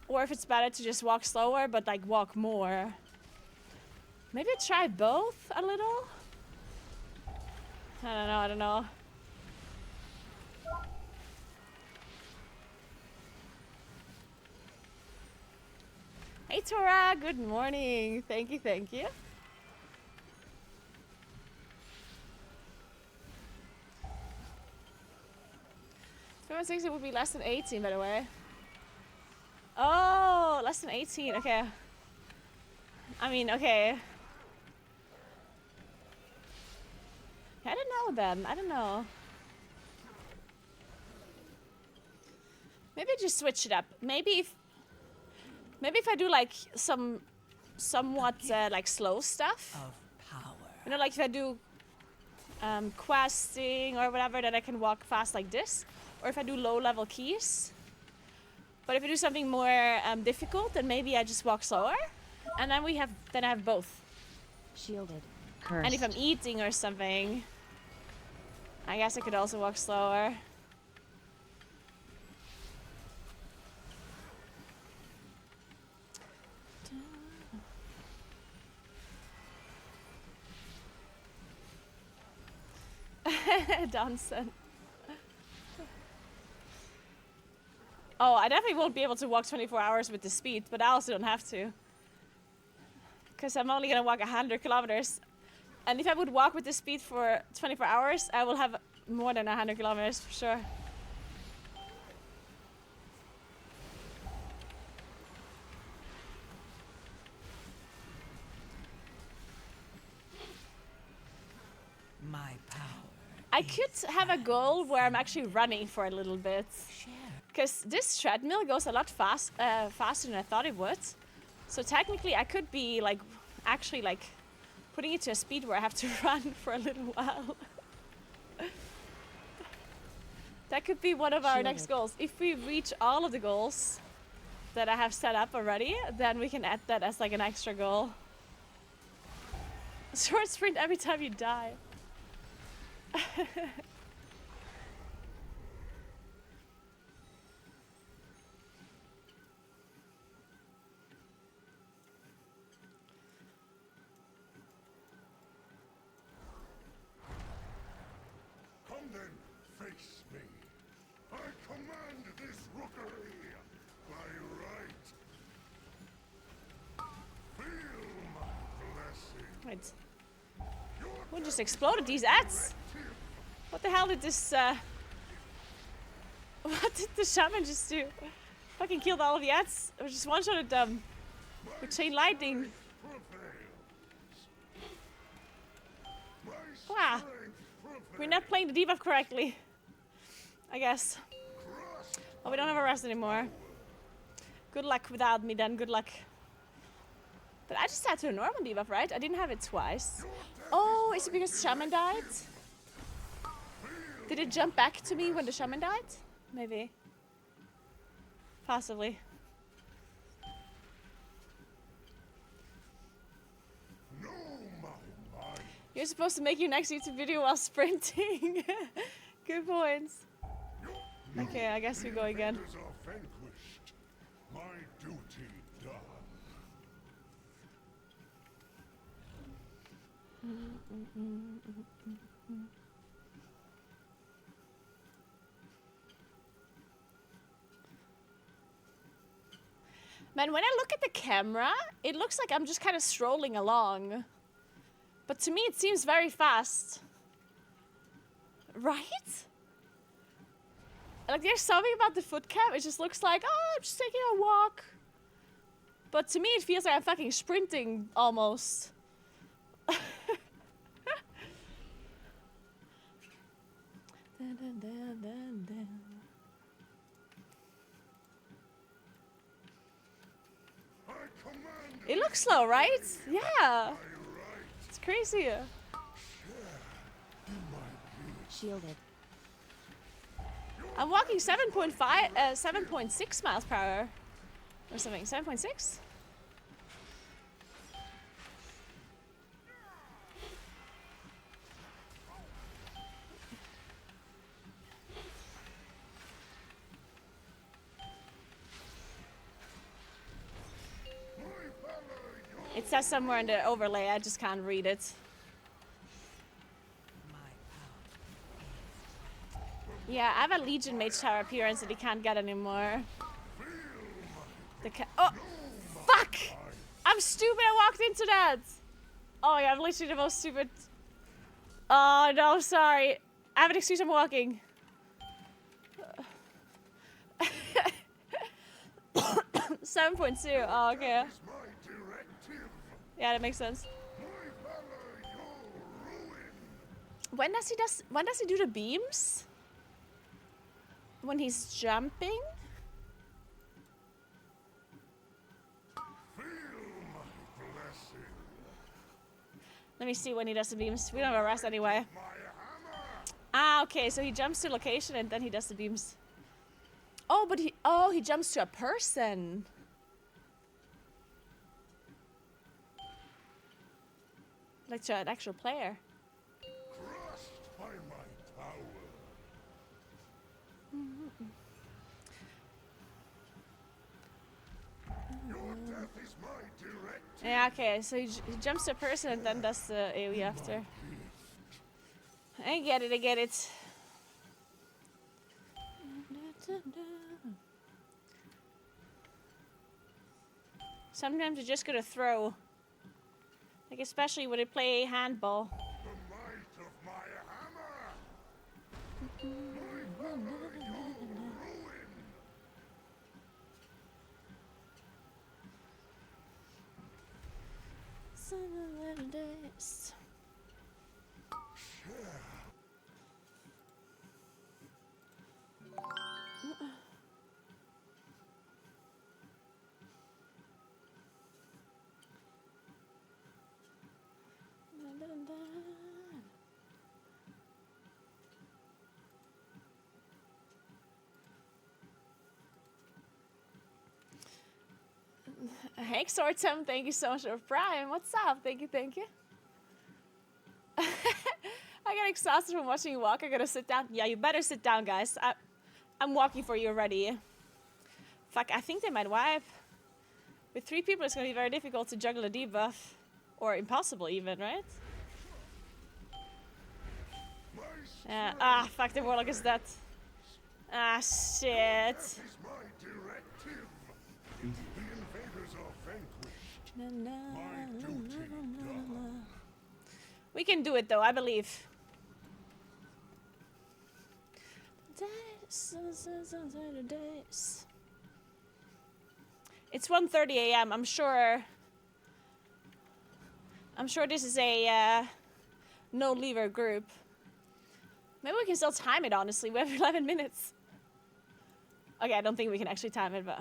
Or if it's better to just walk slower, but like walk more. Maybe try both a little? I don't know. Hey Tora, good morning. Thank you, thank you. It would be less than 18, by the way. Oh, less than 18, okay. I mean, okay. I don't know then, I don't know. Maybe just switch it up. Maybe if I do like somewhat like slow stuff. Of power. You know, like if I do questing or whatever, then I can walk fast like this. Or if I do low level keys. But if I do something more difficult, then maybe I just walk slower. And then I have both. Shielded. Cursed. And if I'm eating or something, I guess I could also walk slower. Donson. Oh, I definitely won't be able to walk 24 hours with the speed, but I also don't have to. Because I'm only going to walk 100 kilometers. And if I would walk with the speed for 24 hours, I will have more than 100 kilometers for sure. My power. I could have a goal where I'm actually running for a little bit. Share. Because this treadmill goes a lot faster than I thought it would. So technically I could be like, actually like, putting it to a speed where I have to run for a little while. That could be one of our next goals. If we reach all of the goals that I have set up already, then we can add that as like an extra goal. Short sprint every time you die. Come then, face me. I command this rookery by right. Feel my blessing. Wait. Who just exploded these ads? What the hell did this, what did the shaman just do? Fucking killed all of the ads. I just one-shotted them with chain lightning. Wow. We're not playing the debuff correctly. I guess. Oh, we don't have a rest anymore. Good luck without me then, good luck. But I just had to a normal debuff, right? I didn't have it twice. Oh, is it because the shaman died? Did it jump back to me when the shaman died? Maybe. Possibly. You're supposed to make your next YouTube video while sprinting. Good points. Okay, I guess we go again. Invaders are vanquished. My duty done. Man, when I look at the camera, it looks like I'm just kind of strolling along. But to me, it seems very fast. Right? Like, there's something about the foot cam. It just looks like, oh, I'm just taking a walk. But to me, it feels like I'm fucking sprinting almost. Dun, dun, dun, dun, dun. I command It looks slow, right? Yeah. my right. It's crazy. Shielded. I'm walking 7.6 miles per hour. Or something. 7.6? It says somewhere in the overlay, I just can't read it. My Yeah, I have a Legion Mage Tower appearance that he can't get anymore. Oh! Fuck! I'm stupid, I walked into that! Oh yeah, I'm literally the most stupid... Oh no, sorry. I have an excuse, I'm walking. 7.2, oh okay. Is my directive. Yeah, that makes sense. My valor, your ruin. When does he do the beams? When he's jumping? Feel my blessing. Let me see when he does the beams. We don't have a rest anyway. My hammer. Ah, okay, so he jumps to location and then he does the beams. Oh, but he jumps to a person. Like to an actual player. Crushed by my power. Your death is my directive. Yeah, okay, so he jumps to a person and then does the AoE after. I get it, I get it. Sometimes you're just gonna throw. Like, especially when they play handball. The might of my hammer. My valor, your ruin. Hank Sortum, thank you so much for Prime. What's up? Thank you, thank you. I got exhausted from watching you walk. I gotta sit down. Yeah, you better sit down, guys. I'm walking for you already. Fuck, I think they might wipe. With 3 people, it's gonna be very difficult to juggle a debuff. Or impossible even, right? My Yeah, fuck, the Warlock is dead. Ah, shit. death is my directive. The invaders are vanquished. My duty done. We can do it though, I believe. It's 1:30 a.m. I'm sure this is a no leaver group. Maybe we can still time it, honestly. We have 11 minutes. Okay, I don't think we can actually time it, but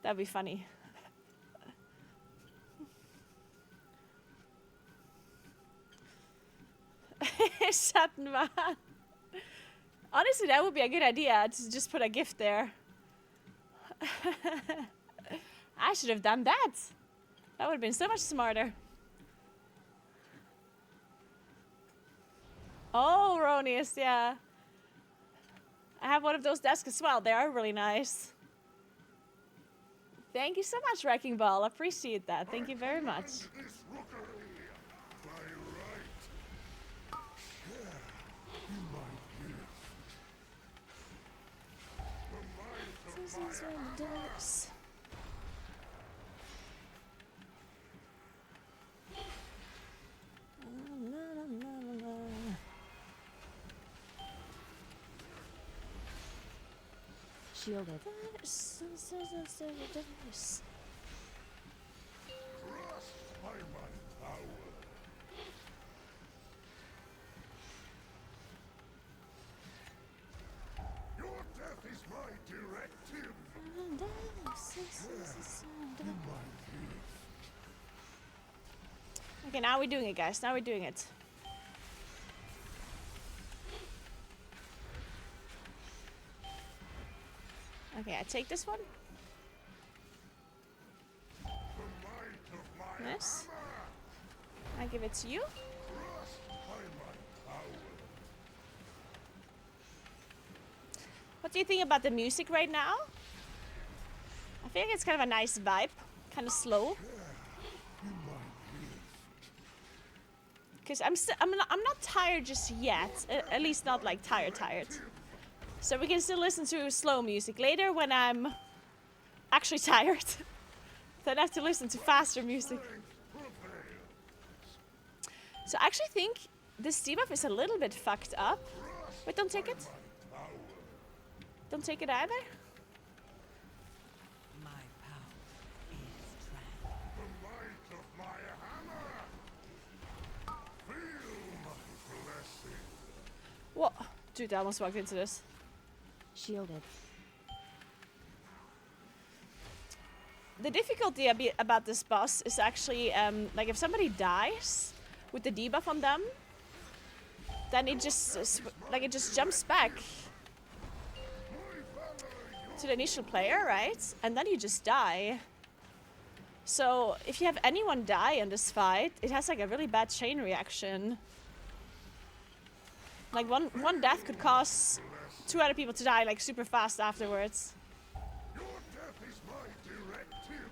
that'd be funny. Schattenwahn. Honestly, that would be a good idea to just put a gift there. I should have done that. That would have been so much smarter. Oh, Ronius, yeah. I have one of those desks as well. They are really nice. Thank you so much, Wrecking Ball. Appreciate that. Thank you very much. This rookery by right. Share in my gift. The might of my Shielded. trust by my power. Your death is my directive. Okay, now we're doing it, guys. Now we're doing it. Okay, I take this one. The might of my Yes. I give it to you. trust by my power. What do you think about the music right now? I think it's kind of a nice vibe. Kind of slow. Because I'm not tired just yet. At least not like tired. So we can still listen to slow music later when I'm actually tired. Then I have to listen to faster music. So I actually think this debuff is a little bit fucked up. Wait, don't take it. Don't take it either. My power is strength. The might of my hammer. Feel my blessing. What? Dude, I almost walked into this. Shielded. The difficulty about this boss is actually, like if somebody dies with the debuff on them, then it just, it just jumps back to the initial player, right? And then you just die. So if you have anyone die in this fight, it has like a really bad chain reaction. Like one death could cause 2 other people to die like super fast afterwards. Your death is my directive.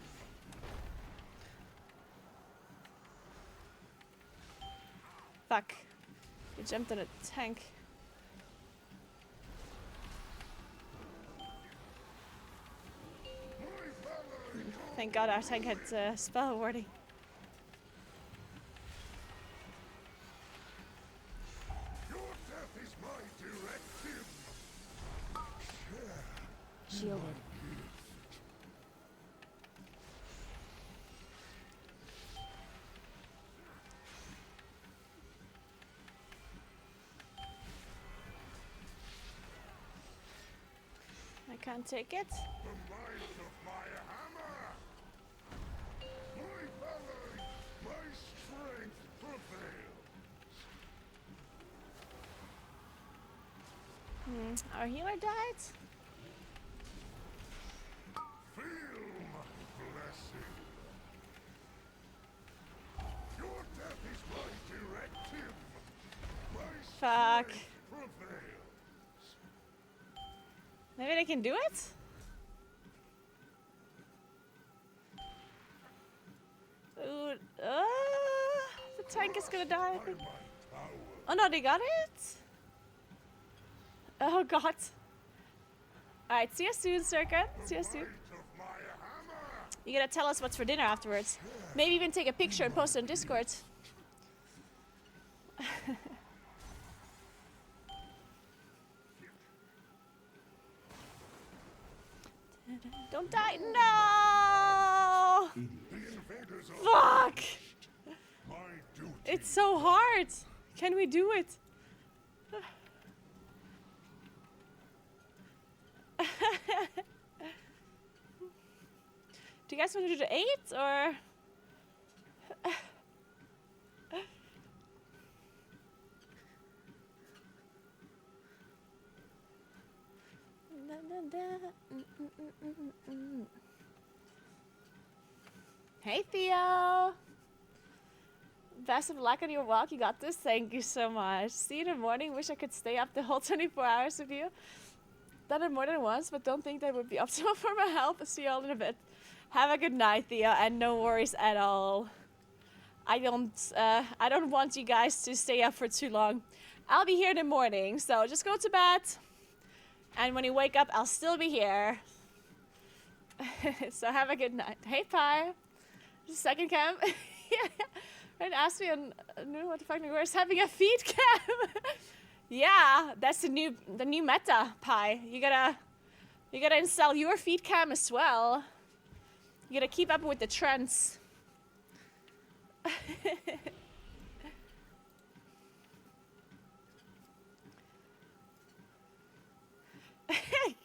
Fuck. You jumped in a tank. Thank God our tank had spell warding. Your death is my directive. Shielded. I can't take it. The might of my hammer. My valor, my strength prevails. Our healer died. Feel my blessing. Your death is my directive. My Fuck. strength prevails. Maybe they can do it? Ooh, the tank is gonna die, I think. Oh no, they got it? Oh god. Alright, see you soon, Circa. See you soon. Might of my hammer. You gotta tell us what's for dinner afterwards. Maybe even take a picture and post it on Discord. Don't die. No! The invaders are Fuck! my duty. It's so hard. Can we do it? Do you guys want to do the 8 or? Hey Theo! Best of luck on your walk. You got this. Thank you so much. See you in the morning. Wish I could stay up the whole 24 hours with you. Done it more than once, but don't think that would be optimal for my health. See you all in a bit. Have a good night, Theo, and no worries at all. I don't want you guys to stay up for too long. I'll be here in the morning, so just go to bed. And when you wake up, I'll still be here. So have a good night. Hey, Pi. Second cam. Yeah. And asked me on what the fuck Naguura is having a feed cam. Yeah, that's the new meta, Pi. You gotta install your feed cam as well. You gotta keep up with the trends.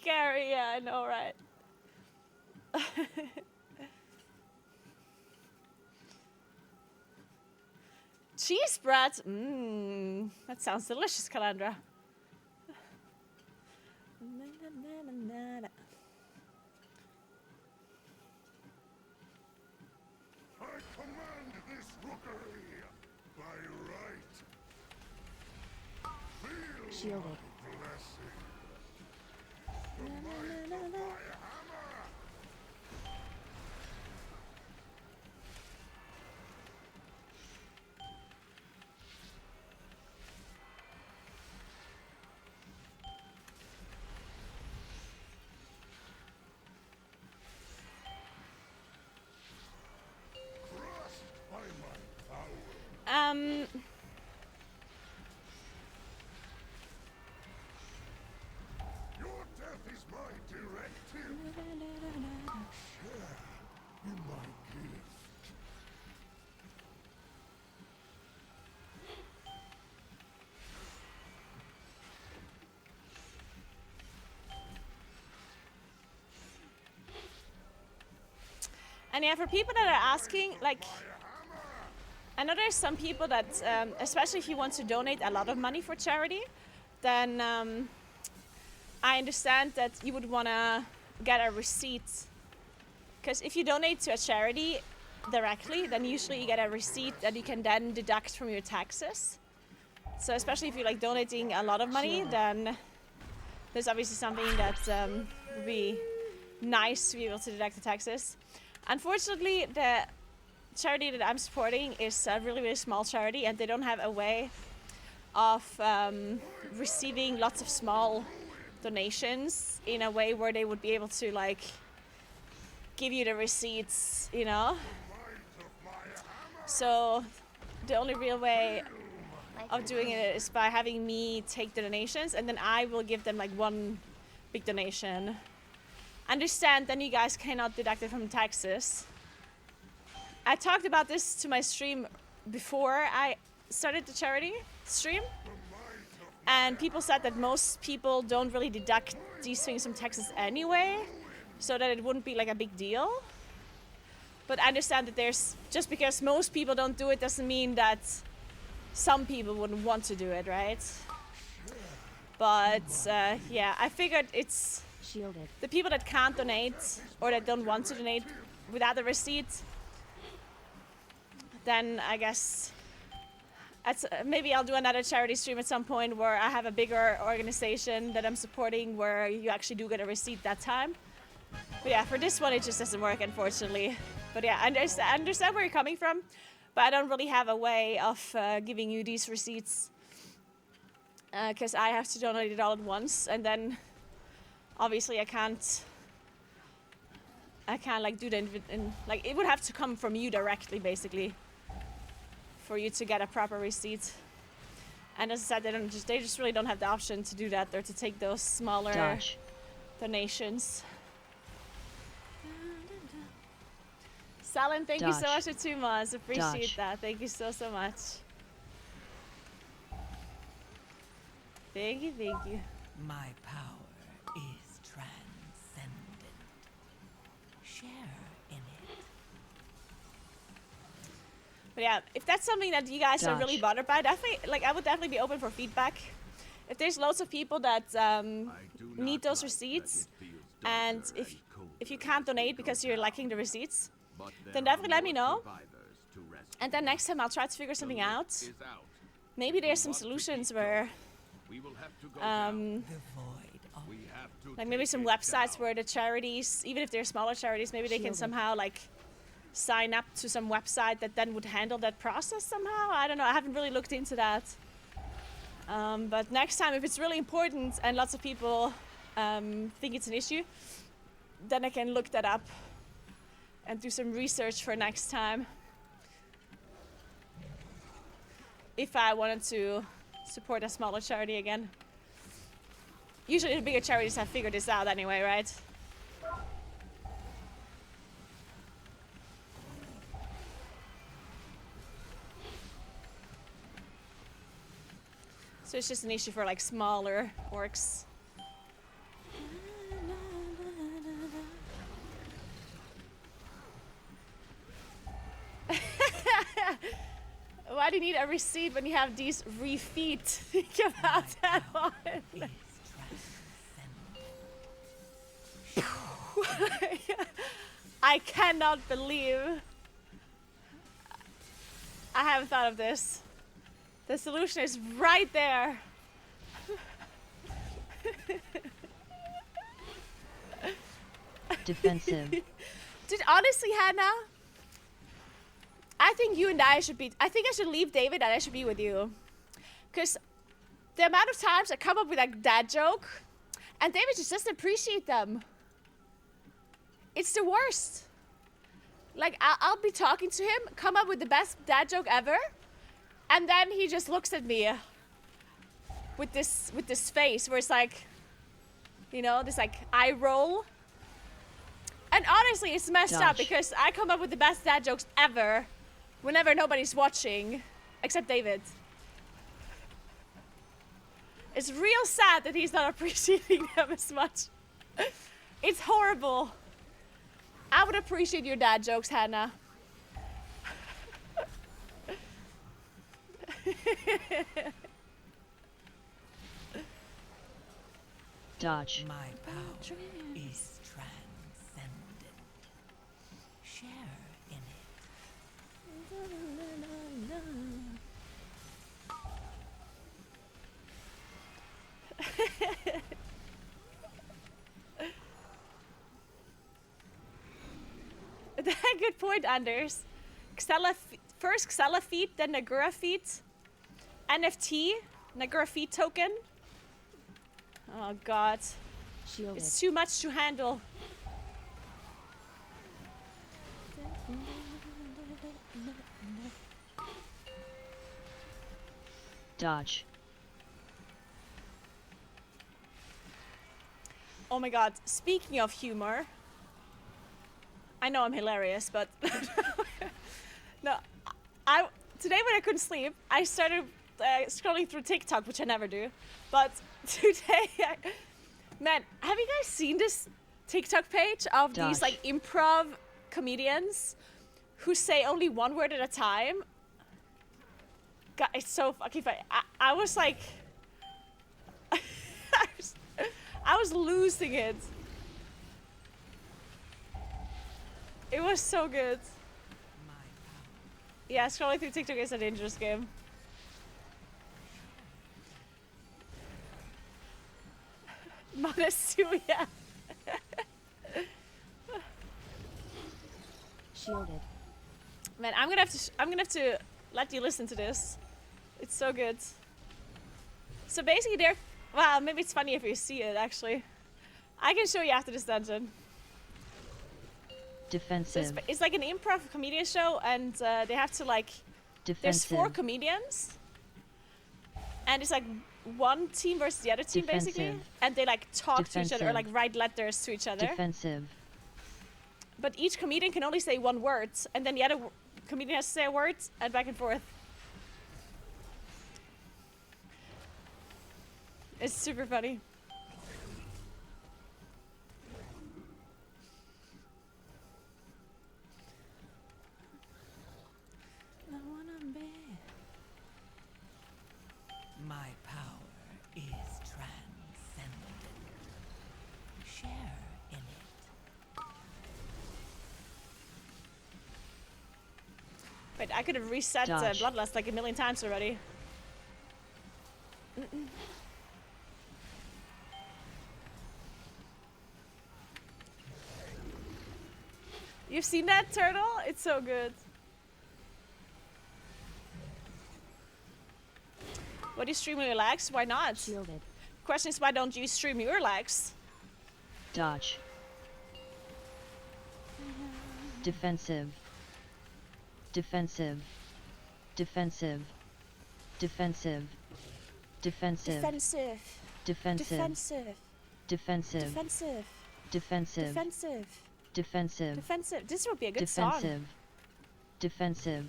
Gary, yeah, I know, right? Cheese bread. That sounds delicious, Calandra. I command this rookery by right. Feel Shielded. my blessing. The might of my hammer. Crushed by my power. Your death is my directive. Share in my gift. And yeah, for people that are asking, like, I know there's some people that, especially if you want to donate a lot of money for charity, then I understand that you would want to get a receipt. Because if you donate to a charity directly, then usually you get a receipt that you can then deduct from your taxes. So especially if you're like donating a lot of money, then there's obviously something that would be nice to be able to deduct the taxes. Unfortunately, the charity that I'm supporting is a really, really small charity, and they don't have a way of receiving lots of small donations in a way where they would be able to like give you the receipts, you know? So the only real way of doing it is by having me take the donations, and then I will give them like one big donation. Understand, then you guys cannot deduct it from taxes. I talked about this to my stream before I started the charity stream, and people said that most people don't really deduct these things from taxes anyway, so that it wouldn't be like a big deal. But I understand that there's, just because most people don't do it doesn't mean that some people wouldn't want to do it, right? But yeah, I figured it's Shielded. the people that can't donate or that don't want to donate without a receipt, then I guess maybe I'll do another charity stream at some point where I have a bigger organization that I'm supporting where you actually do get a receipt that time. But yeah, for this one it just doesn't work, unfortunately. But yeah, I understand where you're coming from, but I don't really have a way of giving you these receipts because I have to donate it all at once, and then obviously I can't like do the like it would have to come from you directly, basically, for you to get a proper receipt. And as I said, they just really don't have the option to do that or to take those smaller Josh. donations. Salin, thank you so Josh. much for 2 months. Appreciate Josh. that. Thank you so much. Thank you, thank you. My power is transcendent. Share in it. But yeah, if that's something that you guys are really Josh. bothered by, definitely, like, I would definitely be open for feedback. If there's loads of people that need those receipts, and if you can't donate because you're lacking the receipts, then definitely let me know. And then next time I'll try to figure something out. Maybe there's some solutions where The void We have to Like maybe take some it websites down. where the charities, even if they're smaller charities, maybe they can Shielded. somehow like sign up to some website that then would handle that process somehow. I don't know. I haven't really looked into that. But next time, if it's really important and lots of people think it's an issue, then I can look that up and do some research for next time. If I wanted to support a smaller charity again. Usually the bigger charities have figured this out anyway, right? So it's just an issue for like smaller orcs. Why do you need a receipt when you have these refeed? Think about that one. Is transcendent. I cannot believe I haven't thought of this. The solution is right there. Defensive. Dude, honestly, Hannah, I think you and I should be. I think I should leave David and I should be with you. Because the amount of times I come up with a dad joke and David just doesn't appreciate them. It's the worst. Like, I'll be talking to him, come up with the best dad joke ever, and then he just looks at me with this face where it's like, you know, this like eye roll. And honestly, it's messed up Gosh. because I come up with the best dad jokes ever whenever nobody's watching, except David. It's real sad that he's not appreciating them as much. It's horrible. I would appreciate your dad jokes, Hannah. Dodge. My power is transcendent. Share in it. Good point, Anders. First Xella feet, then Naguura feet. NFT, Naguura feet token. Oh god. Shielded. It's too much to handle. Dodge. Oh my god, speaking of humor. I know I'm hilarious, but no, today when I couldn't sleep, I started scrolling through TikTok, which I never do. But today, man, have you guys seen this TikTok page of these Dodge. like improv comedians who say only one word at a time? God, it's so fucking funny. I was like, I was losing it. It was so good. My power. Yeah, scrolling through TikTok is a dangerous game. Modest too, yeah. Shielded. Man, I'm gonna have to let you listen to this. It's so good. So basically, well, maybe it's funny if you see it. Actually, I can show you after this dungeon. So Defensive. it's like an improv comedian show, and they have to like. There's 4 Defensive. comedians, and it's like one team versus the other team basically, Defensive. and they like talk to each other or Defensive. like write letters to each other. Defensive. But each comedian can only say one word, and then the other comedian has to say a word, and back and forth. It's super funny. My power is transcendent. Share in it. Wait, I could have reset Dodge. Bloodlust like a million times already. You've seen that turtle? It's so good. What do you stream your legs? Why not? Shielded. Question is, why don't you stream your legs? Dodge. Defensive. Defensive. Defensive. Defensive. Defensive. Defensive. Defensive. Defensive. Defensive. Defensive. Defensive. Defensive. Defensive. Defensive. This would be a good song. Defensive. Defensive.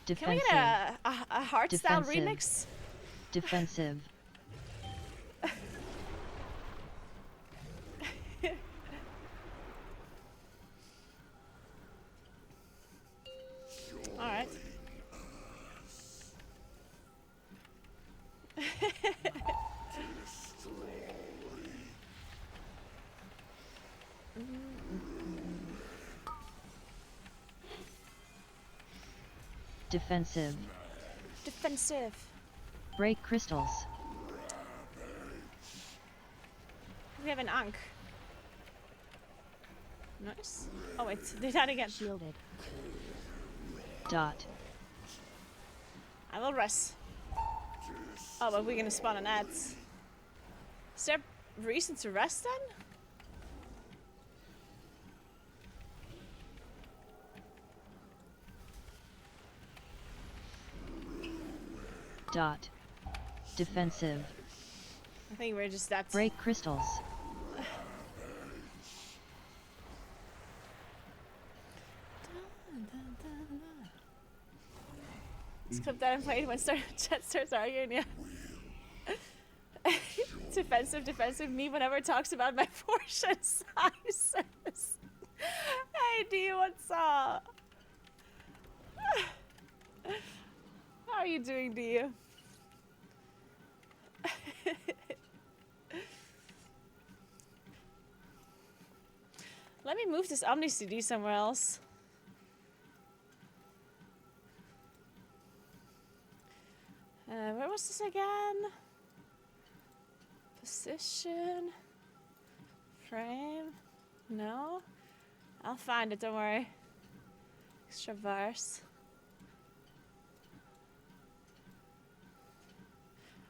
Can we Defensive. get a hardstyle Defensive. remix? Defensive. All right. Defensive. Defensive. Break crystals. We have an Ankh. Nice. Oh wait, do that again. Shielded. Dot. I will rest. Oh, but we're gonna spawn an ad. Is there reason to rest then? Dot. Defensive. I think we're just that. Break crystals. Let's clip that and play it when chat starts arguing, yeah. Defensive, me whenever it talks about my portion sizes. Hey, D, what's up? How are you doing, D? Let me move this Omni CD somewhere else. Where was this again? Position. Frame. No? I'll find it, don't worry. Extra bars.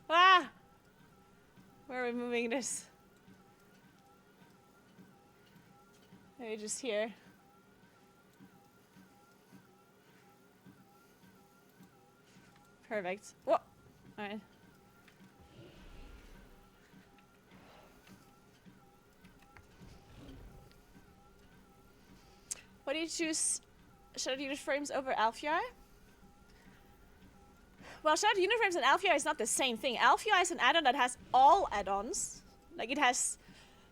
Ah! Where are we moving this? Maybe just here. Perfect. Whoa! Alright. What do you choose? Shadow Unit Frames over Alfei? Well, Shadow Unit Frames and Alfei is not the same thing. Alfei is an add-on that has all add-ons. Like, it has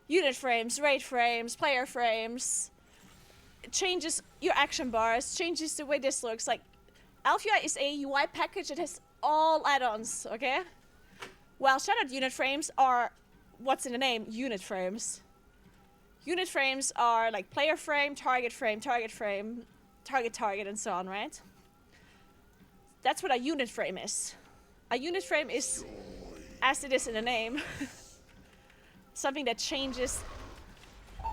unit frames, raid frames, player frames. It changes your action bars, changes the way this looks. Like, Alfei is a UI package that has all add-ons, okay? While Shadow Unit Frames are, what's in the name, unit frames. Unit frames are like player frame, target, target, and so on, right? That's what a unit frame is. A unit frame is, as it is in the name, something that changes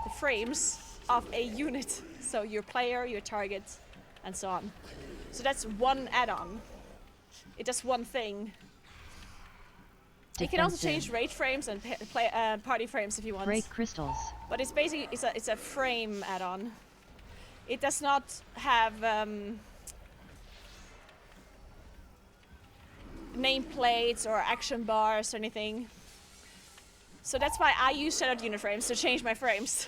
the frames of a unit. So your player, your target, and so on. So that's one add-on. It does one thing. You can also change raid frames and party frames if you want. Break crystals. But it's basically it's a frame add-on. It does not have nameplates or action bars or anything. So that's why I use Shadow Unit Frames to change my frames.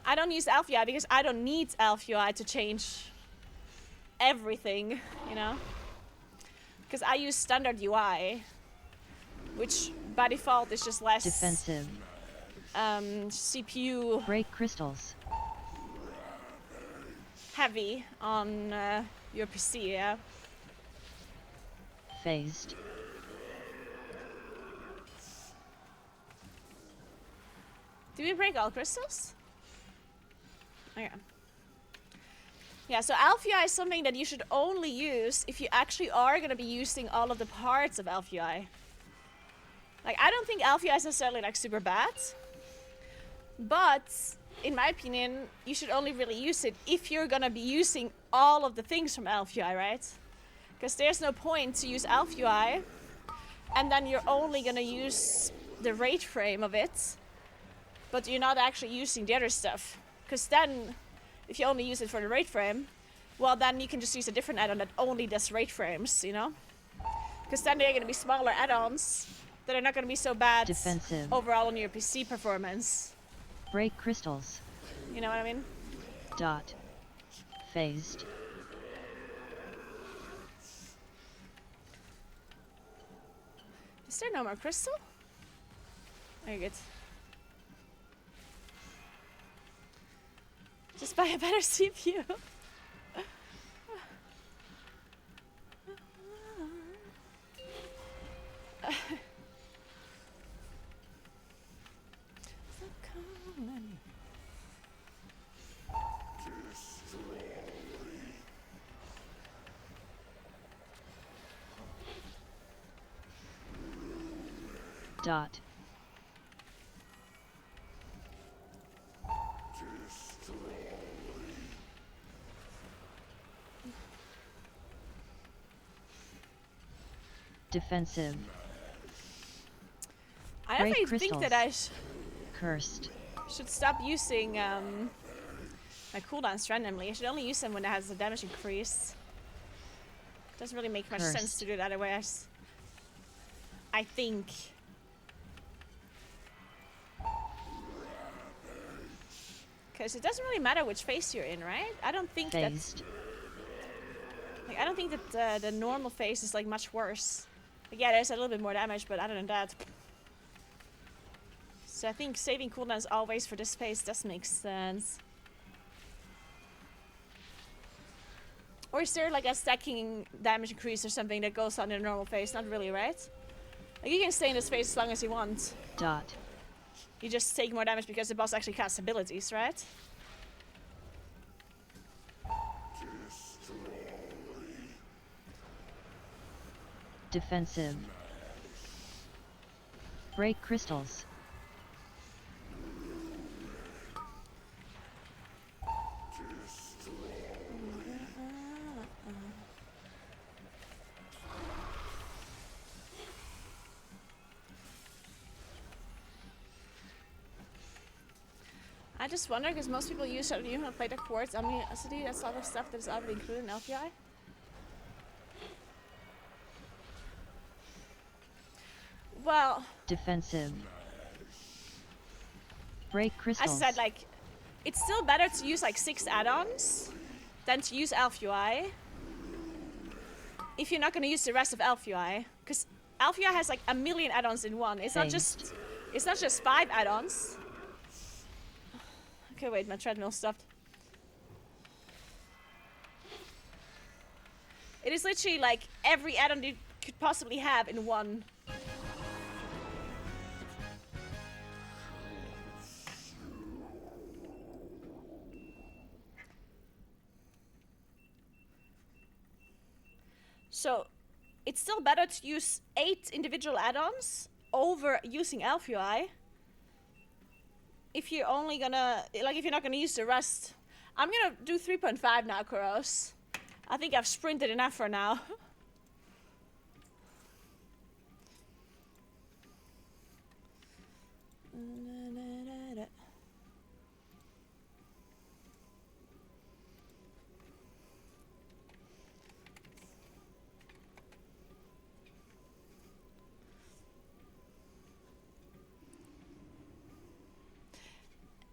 I don't use Alfei because I don't need Alfei to change everything, you know? Because I use standard UI, which by default is just less Defensive. CPU Break crystals. heavy on your PC, yeah? Phased. Did we break all crystals? Okay. Yeah, so Alfei is something that you should only use if you actually are going to be using all of the parts of Alfei. Like, I don't think Alfei is necessarily like super bad, but in my opinion, you should only really use it if you're gonna be using all of the things from AlphaUI, right? Because there's no point to use AlphaUI and then you're only gonna use the rate frame of it, but you're not actually using the other stuff. Because then, if you only use it for the rate frame, well then you can just use a different add-on that only does rate frames, you know? Because then they're gonna be smaller add-ons that are not gonna be so bad Defensive. overall on your PC performance. Break crystals. You know what I mean? Dot. Phased. Is there no more crystal? Very good. Just buy a better CPU. Dot. Defensive. I Break definitely think that crystals. I Cursed. should stop using my cooldowns randomly. I should only use them when it has a damage increase. Doesn't really make much sense Cursed. to do it otherwise. I think. Because it doesn't really matter which phase you're in, right? I don't think that. Phased. Like, I don't think that the normal phase is like much worse. Like, yeah, there's a little bit more damage, but other than that. So I think saving cooldowns always for this phase does make sense. Or is there like a stacking damage increase or something that goes on in a normal phase? Not really, right? Like, you can stay in this phase as long as you want. Dot. You just take more damage because the boss actually casts abilities, right? Defensive. Break crystals. I just wonder because most people use play the quartz, omniacity, that's all the stuff that is already included in LPI. Well, Defensive. Break as I crystals. said, like, it's still better to use like 6 add-ons than to use AlphaUI if you're not going to use the rest of AlphaUI, because AlphaUI has like a million add-ons in one. It's not just 5 add-ons. Okay, wait, my treadmill stopped. It is literally like every add-on you could possibly have in one. So, it's still better to use 8 individual add-ons over using AlphaUI. If you're only gonna, like, if you're not gonna use the rest. I'm gonna do 3.5 now, Kuros. I think I've sprinted enough for now.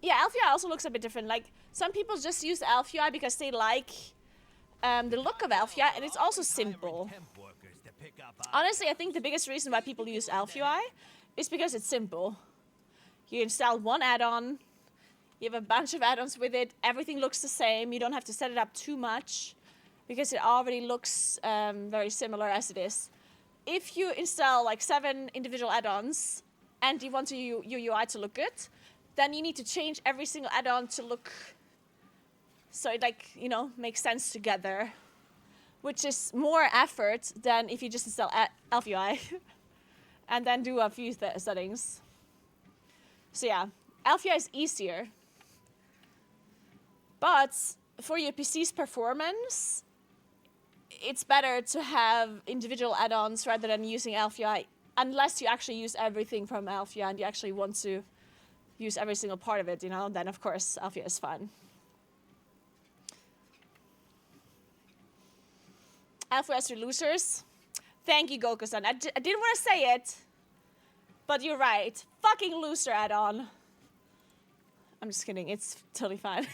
Yeah, AlphaUI also looks a bit different. Like, some people just use AlphaUI because they like the look of AlphaUI, and it's also simple. Honestly, I think the biggest reason why people use AlphaUI is because it's simple. You install one add-on, you have a bunch of add-ons with it, everything looks the same, you don't have to set it up too much because it already looks very similar as it is. If you install like 7 individual add-ons and you want your UI to look good, then you need to change every single add-on to look so it, like, you know, makes sense together, which is more effort than if you just install AlphaUI and then do a few settings. So yeah, AlphaUI is easier, But for your PC's performance, it's better to have individual add-ons rather than using Alphia, unless you actually use everything from Alphia and you actually want to use every single part of it, you know, then of course Alphia is fun. Alphia as your losers. Thank you, Goku-san. I didn't want to say it, but you're right. Fucking loser add-on. I'm just kidding. It's totally fine.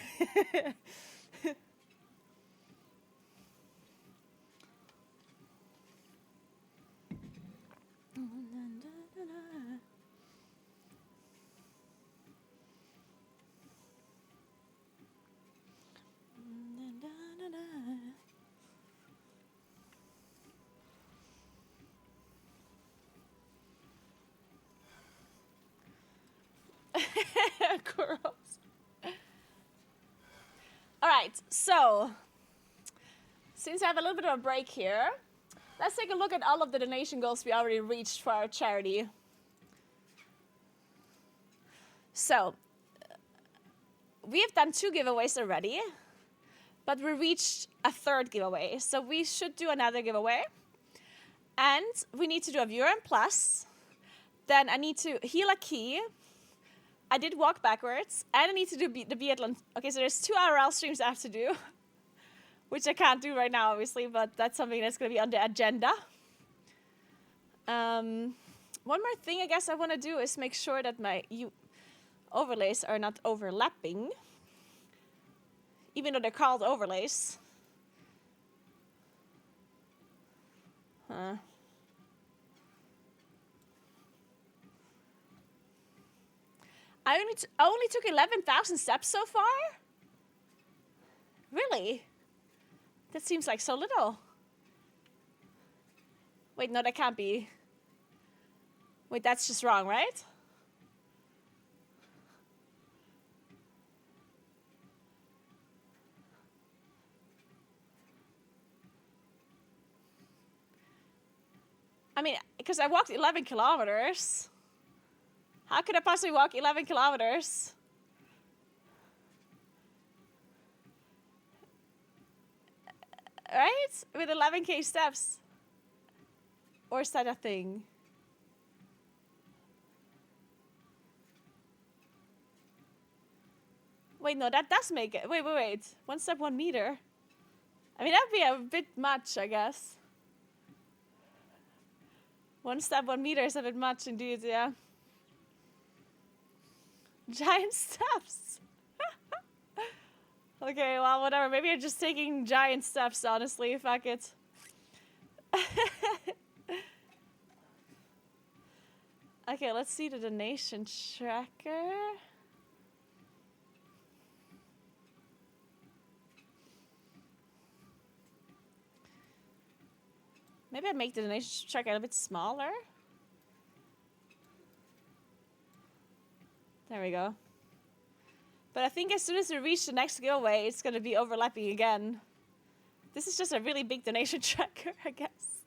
Gross. Alright, so since I have a little bit of a break here, let's take a look at all of the donation goals we already reached for our charity. So, we have done 2 giveaways already, but we reached a 3rd giveaway. So we should do another giveaway. And we need to do a viewer and plus. Then I need to heal a key. I did walk backwards, and I need to do the biathlon. Okay, so there's 2 IRL streams I have to do, which I can't do right now, obviously, but that's something that's going to be on the agenda. One more thing I guess I want to do is make sure that my overlays are not overlapping, even though they're called overlays. I only took 11,000 steps so far? Really? That seems like so little. Wait, no, that can't be. Wait, that's just wrong, right? I mean, because I walked 11 kilometers. How could I possibly walk 11 kilometers? Right? With 11k steps. Or is that a thing? Wait, no, that does make it. Wait. 1 step, 1 meter. I mean, that'd be a bit much, I guess. 1 step, 1 meter is a bit much indeed, yeah. Giant steps. Okay, well, whatever. Maybe I'm just taking giant steps, honestly. Fuck it. Okay, let's see the donation tracker. Maybe I make the donation tracker a bit smaller. There we go. But I think as soon as we reach the next giveaway, it's going to be overlapping again. This is just a really big donation tracker, I guess.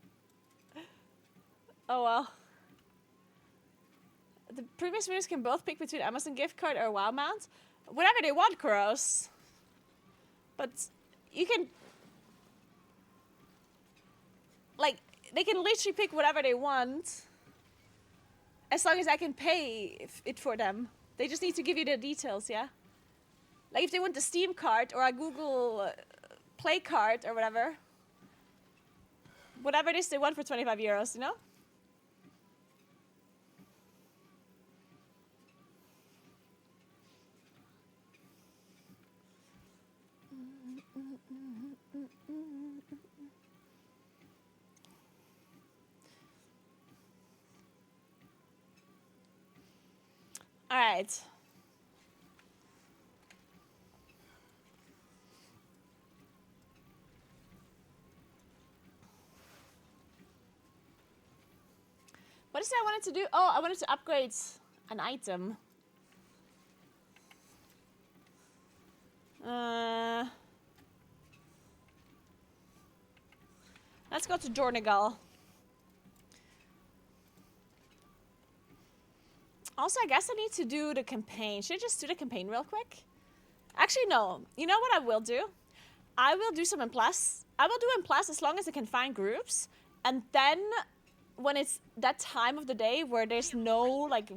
Oh well. The previous winners can both pick between Amazon gift card or WoW mount. Whatever they want, Kuros. But you can... Like, they can literally pick whatever they want. As long as I can pay it for them. They just need to give you the details, yeah? Like if they want the Steam card or a Google Play card or whatever. Whatever it is they want for 25 euros, you know? All right. What is it I wanted to do? Oh, I wanted to upgrade an item. Let's go to Dornegal. Also, I guess I need to do the campaign. Should I just do the campaign real quick? Actually, no. You know what I will do? I will do some M+. I will do M+ as long as I can find groups. And then when it's that time of the day where there's no, like,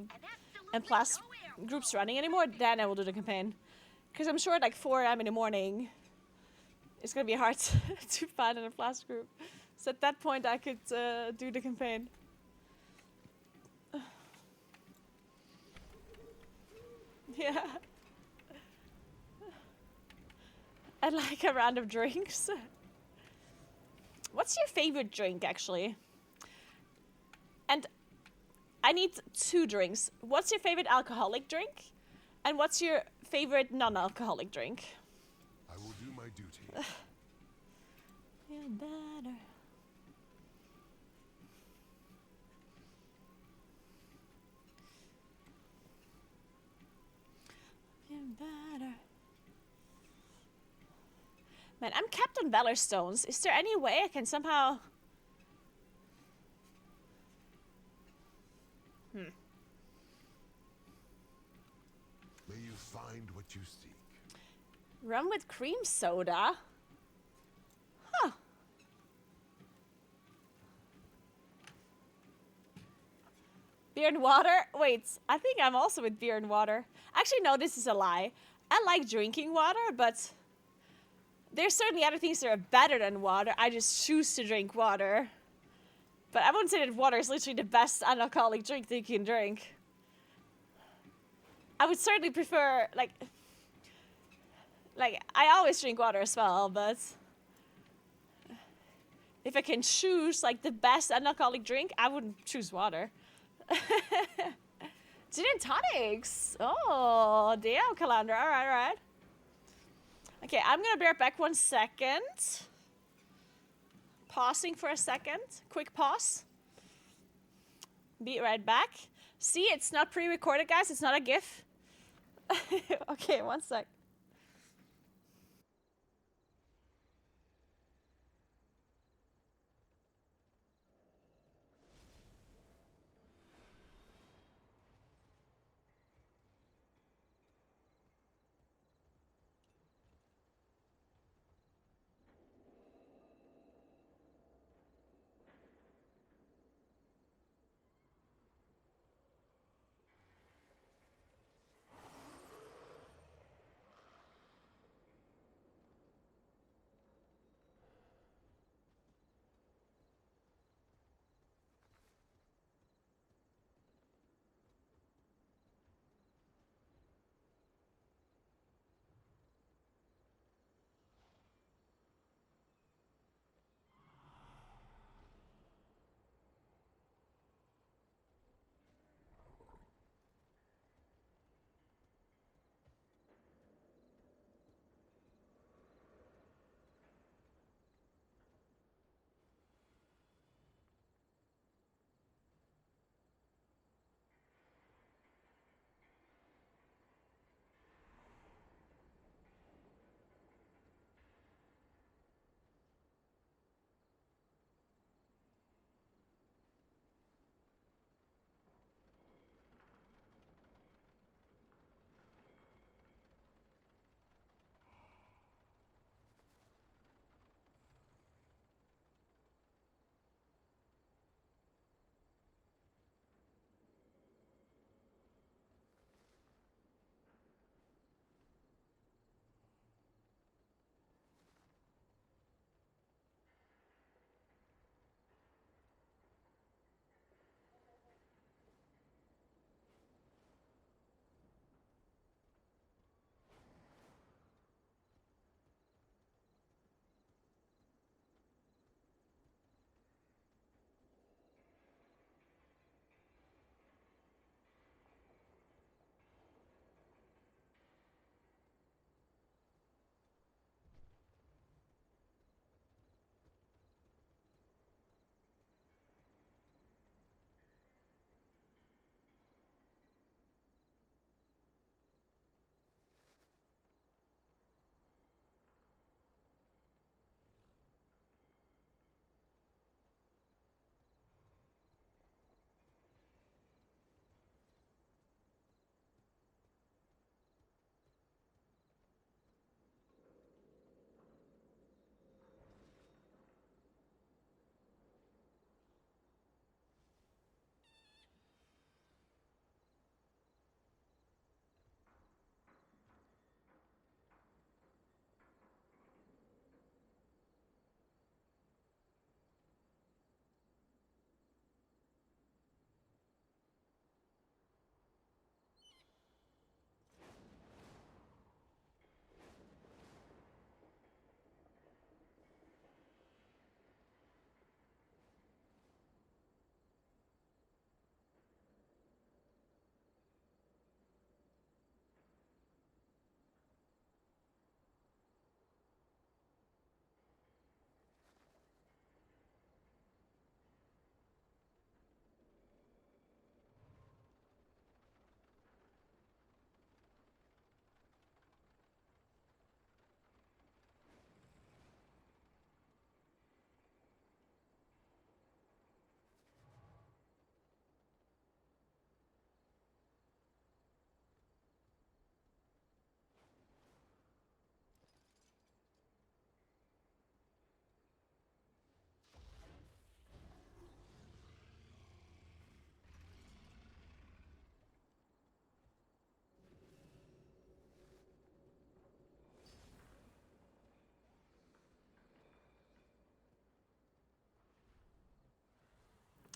M+ groups running anymore, then I will do the campaign. Because I'm sure at like 4 a.m. in the morning, it's going to be hard to find an M+ group. So at that point, I could do the campaign. Yeah. And like a round of drinks. What's your favorite drink, actually? And I need 2 drinks. What's your favorite alcoholic drink? And what's your favorite non-alcoholic drink? I will do my duty. Feel better. Feel better. Man, I'm capped on Valor Stones. Is there any way I can somehow... May you find what you seek. Rum with cream soda? Huh. Beer and water? Wait, I think I'm also with beer and water. Actually, no, this is a lie. I like drinking water, but there's certainly other things that are better than water. I just choose to drink water. But I wouldn't say that water is literally the best non-alcoholic drink that you can drink. I would certainly prefer, like, I always drink water as well, but if I can choose, like, the best non-alcoholic drink, I wouldn't choose water. Gin and tonics. Oh, damn, Calandra. All right, all right. Okay, I'm gonna be right back 1 second. Pausing for a second. Quick pause. Be right back. See, it's not pre-recorded, guys. It's not a GIF. Okay, 1 sec.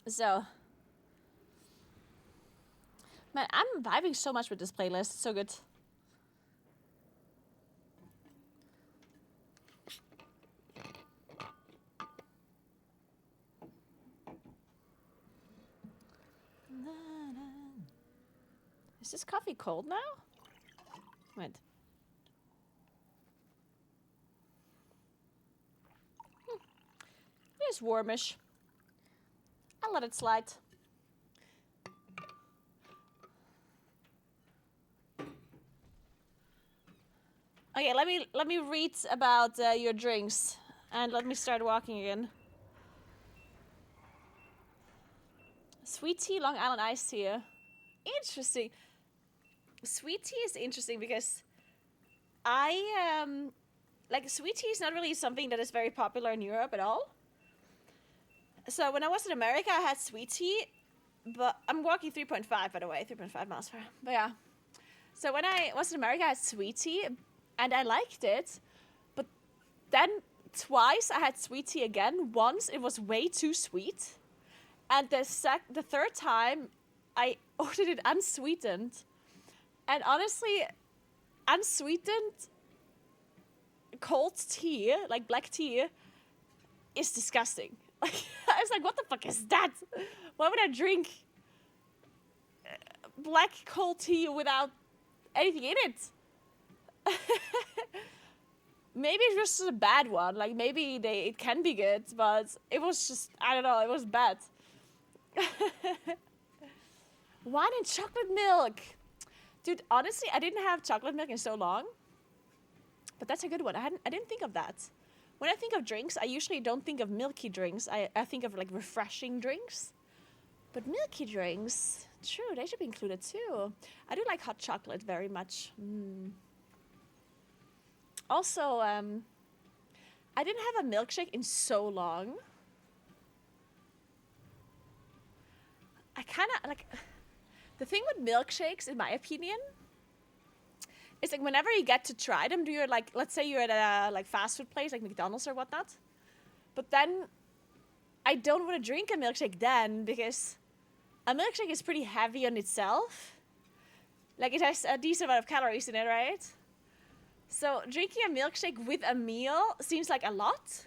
So, man, I'm vibing so much with this playlist. It's so good. Is this coffee cold now? Wait. It is warmish. I'll let it slide. Okay, let me read about your drinks, and let me start walking again. Sweet tea, Long Island iced tea. Interesting. Sweet tea is interesting because I like sweet tea is not really something that is very popular in Europe at all. So when I was in America, I had sweet tea, but I'm walking 3.5 by the way, 3.5 miles per hour. But yeah. So when I was in America, I had sweet tea, and I liked it. But then twice I had sweet tea again. Once it was way too sweet, and the third time I ordered it unsweetened. And honestly, unsweetened cold tea, like black tea, is disgusting. Like, I was like, what the fuck is that? Why would I drink black cold tea without anything in it? Maybe it's just a bad one. Like, maybe it can be good, but it was just, I don't know, it was bad. Wine and chocolate milk. Dude, honestly, I didn't have chocolate milk in so long. But that's a good one. I didn't think of that. When I think of drinks, I usually don't think of milky drinks. I think of like refreshing drinks. But milky drinks, true, they should be included too. I do like hot chocolate very much. Also, I didn't have a milkshake in so long. I kind of like, the thing with milkshakes, in my opinion, is like whenever you get to try them, you're like, let's say you're at a like fast food place like McDonald's or whatnot, but then I don't want to drink a milkshake then, because a milkshake is pretty heavy on itself. Like, it has a decent amount of calories in it, right? So drinking a milkshake with a meal seems like a lot.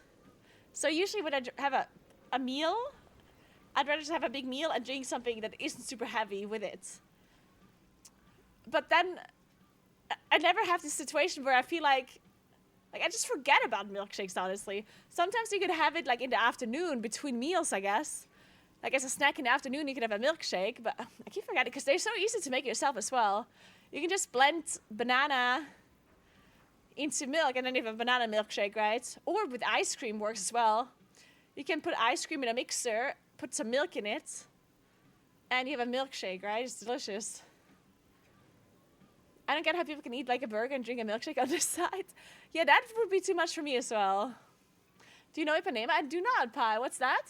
So usually when I have a meal, I'd rather just have a big meal and drink something that isn't super heavy with it. But then I never have this situation where I feel like I just forget about milkshakes, honestly. Sometimes you could have it like in the afternoon between meals, I guess. Like as a snack in the afternoon, you can have a milkshake, but I keep forgetting because they're so easy to make yourself as well. You can just blend banana into milk and then you have a banana milkshake, right? Or with ice cream works as well. You can put ice cream in a mixer, put some milk in it, and you have a milkshake, right? It's delicious. I don't get how people can eat like a burger and drink a milkshake on the side. Yeah, that would be too much for me as well. Do you know Ipanema? I do not, Pi. What's that?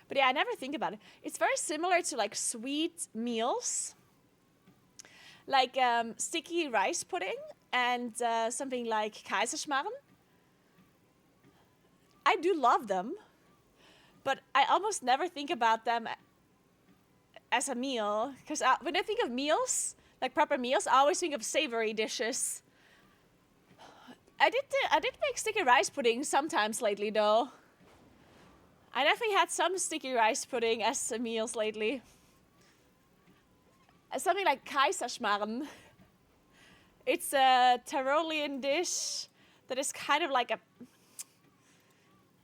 But yeah, I never think about it. It's very similar to like sweet meals. Like sticky rice pudding and something like Kaiserschmarrn. I do love them. But I almost never think about them as a meal. Because when I think of meals, like proper meals, I always think of savory dishes. I did make sticky rice pudding sometimes lately, though. I definitely had some sticky rice pudding as meals lately. Something like Kaiserschmarrn. It's a Tyrolean dish that is kind of like a...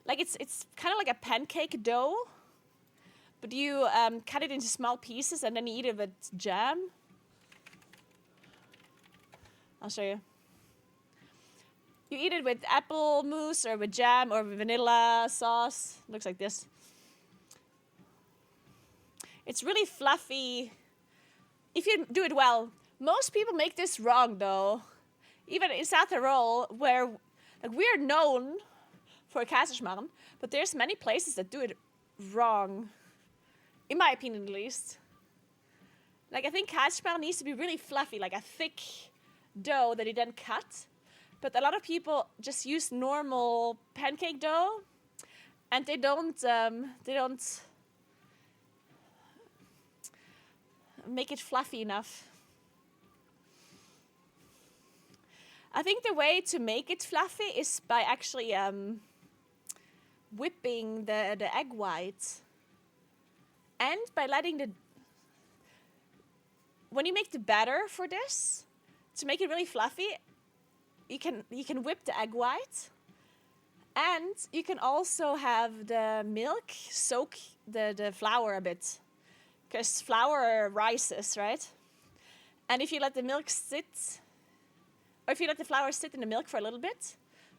Like it's kind of like a pancake dough, but you cut it into small pieces and then you eat it with jam. I'll show you. You eat it with apple mousse or with jam or with vanilla sauce. It looks like this. It's really fluffy. If you do it well. Most people make this wrong though. Even in South Tyrol, where like we're known for Kaiserschmarrn, but there's many places that do it wrong. In my opinion, at least. Like, I think Kaiserschmarrn needs to be really fluffy, like a thick dough that you then cut. But a lot of people just use normal pancake dough, and they don't make it fluffy enough. I think the way to make it fluffy is by actually whipping the egg white, and by letting when you make the batter for this, to make it really fluffy, you can whip the egg white, and you can also have the milk soak the flour a bit, because flour rises, right? And if you let the milk sit, or if you let the flour sit in the milk for a little bit,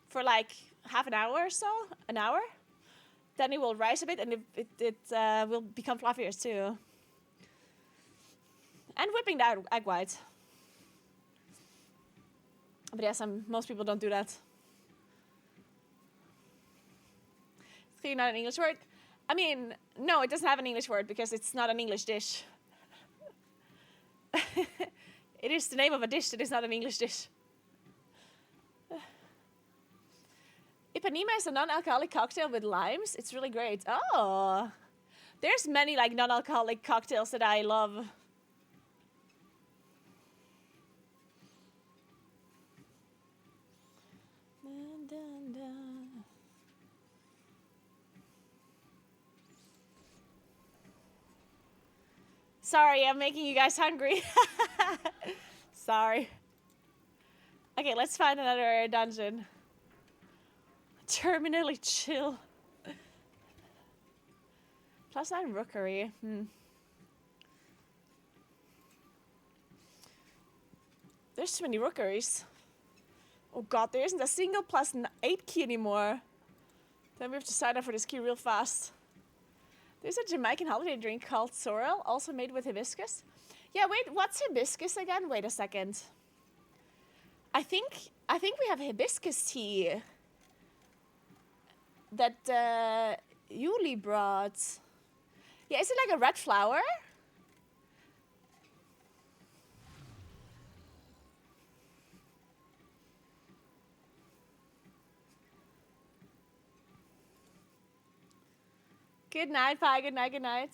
for like half an hour or so, an hour, then it will rise a bit, and it will become fluffier too. And whipping the egg white. But yes, most people don't do that. It's clearly not an English word. I mean, no, it doesn't have an English word because it's not an English dish. It is the name of a dish that is not an English dish. Ipanema is a non-alcoholic cocktail with limes. It's really great. Oh, there's many like non-alcoholic cocktails that I love. Sorry, I'm making you guys hungry. Sorry. Okay, let's find another dungeon. Terminally chill. +9 rookery. There's too many rookeries. Oh god, there isn't a single +8 key anymore. Then we have to sign up for this key real fast. There's a Jamaican holiday drink called sorrel, also made with hibiscus. Yeah, wait, what's hibiscus again? Wait a second. I think we have hibiscus tea that Yuli brought. Yeah, is it like a red flower? Good night, Pi. Good night, good night.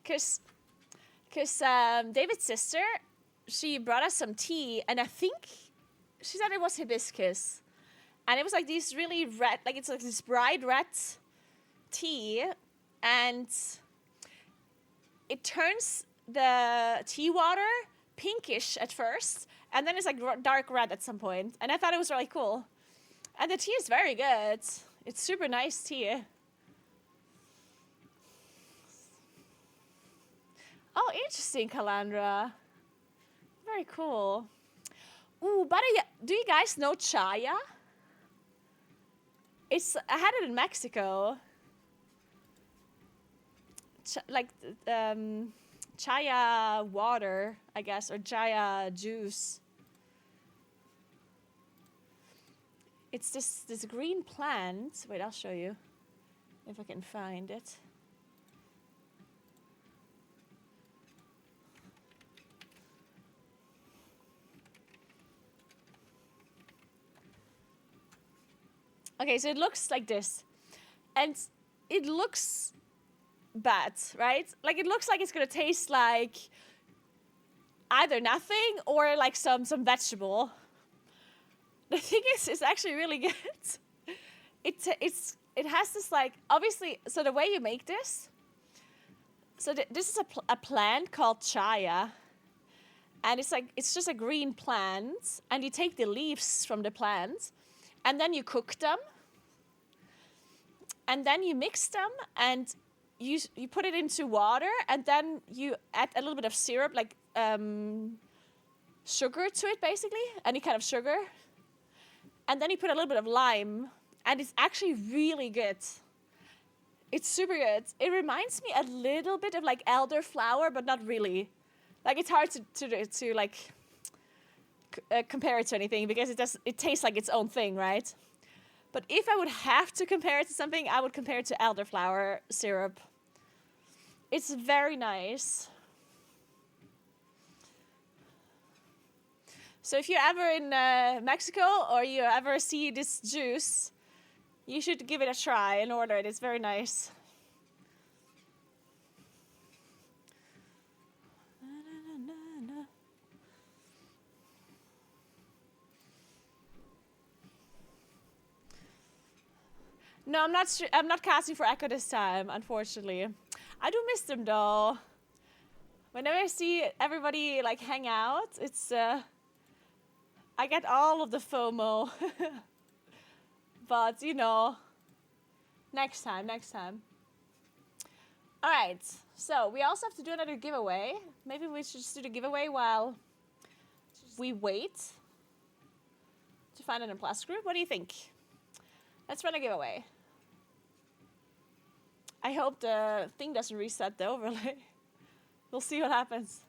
Because David's sister, she brought us some tea, and I think she said it was hibiscus. And it was like these really red, like it's like this bright red tea, and it turns the tea water pinkish at first, and then it's like dark red at some point. And I thought it was really cool. And the tea is very good. It's super nice tea. Oh, interesting, Calandra. Very cool. Ooh, but do you guys know chaya? I had it in Mexico. Chaya water, I guess, or chaya juice. It's this green plant. Wait, I'll show you if I can find it. Okay, so it looks like this. And it looks bad, right? Like, it looks like it's gonna taste like either nothing or like some vegetable. The thing is, it's actually really good. It has this like, obviously, so the way you make this, so this is a plant called chaya, and it's just a green plant, and you take the leaves from the plant, and then you cook them, and then you mix them, and you put it into water, and then you add a little bit of syrup, like sugar to it, basically, any kind of sugar. And then you put a little bit of lime, and it's actually really good. It's super good. It reminds me a little bit of like elderflower, but not really. Like, it's hard to like compare it to anything because it tastes like its own thing, right? But if I would have to compare it to something, I would compare it to elderflower syrup. It's very nice. So if you're ever in Mexico or you ever see this juice, you should give it a try and order it. It's very nice. No, I'm not casting for Echo this time, unfortunately. I do miss them though. Whenever I see everybody like hang out, it's I get all of the FOMO. But you know, next time. All right. So we also have to do another giveaway. Maybe we should just do the giveaway while we wait to find an Plus group. What do you think? Let's run a giveaway. I hope the thing doesn't reset the overlay. We'll see what happens.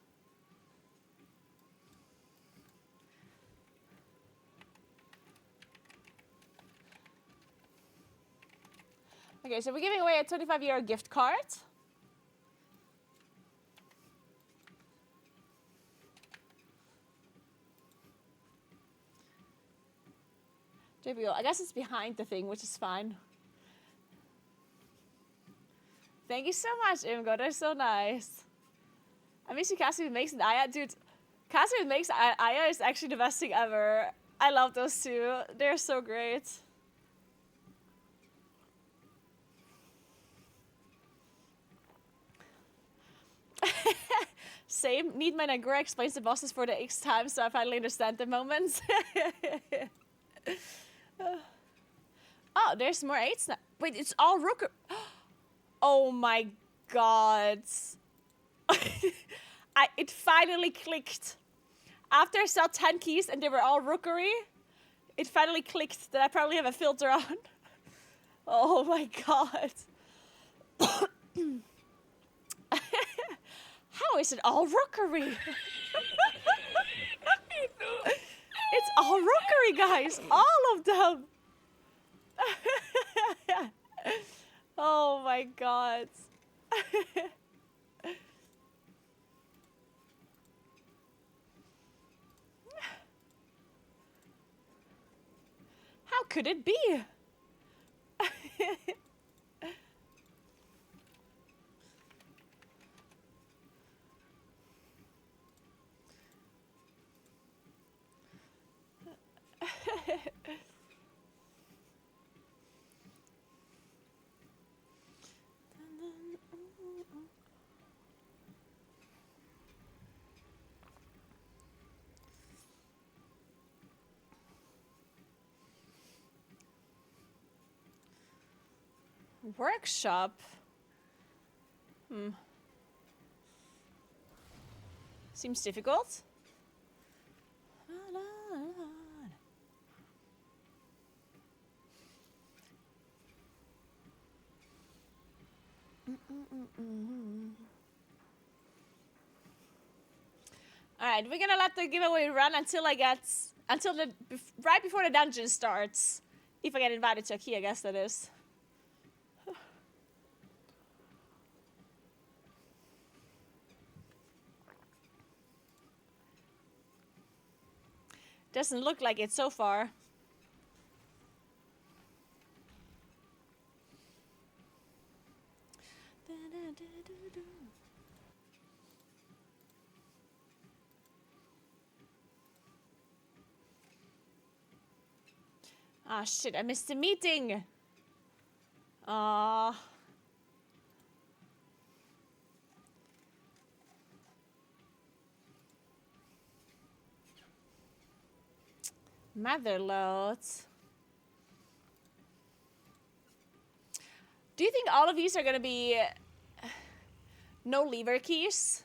Okay, so we're giving away a 25-euro gift card. JBO, I guess it's behind the thing, which is fine. Thank you so much, Imgo. They're so nice. I miss you, Cassie with Makes and Aya. Dude, Cassie with Makes and Aya is actually the best thing ever. I love those two. They're so great. Same. Need my Naguura explains the bosses for the X time, so I finally understand the moments. Oh, there's more 8s now. Wait, it's all Rooker. Oh my god. It finally clicked. After I saw 10 keys and they were all Rookery, it finally clicked that I probably have a filter on. Oh my god. How is it all Rookery? It's all Rookery, guys. All of them. Oh my god. How could it be? Workshop? Seems difficult. Alright, we're gonna let the giveaway run until right before the dungeon starts. If I get invited to a key, I guess that is. Doesn't look like it so far. Ah, shit, I missed the meeting. Ah. Motherload. Do you think all of these are gonna be no lever keys?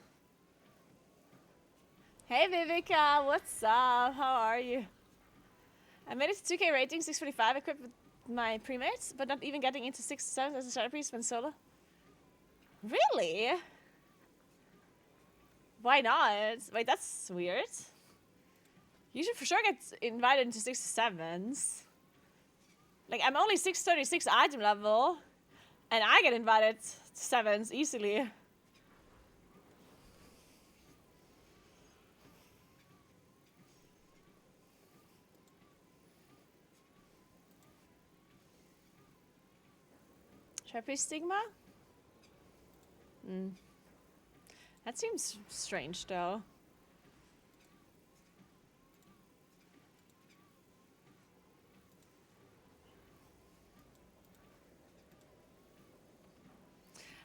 Hey Vivica, what's up? How are you? I made it to 2K rating, 645, equipped with my premates, but not even getting into 6 to 7 as a starter priest when solo. Really? Why not? Wait, that's weird. You should for sure get invited into 6 to 7s. Like, I'm only 636 item level, and I get invited to 7s easily. Trapeze stigma? That seems strange, though.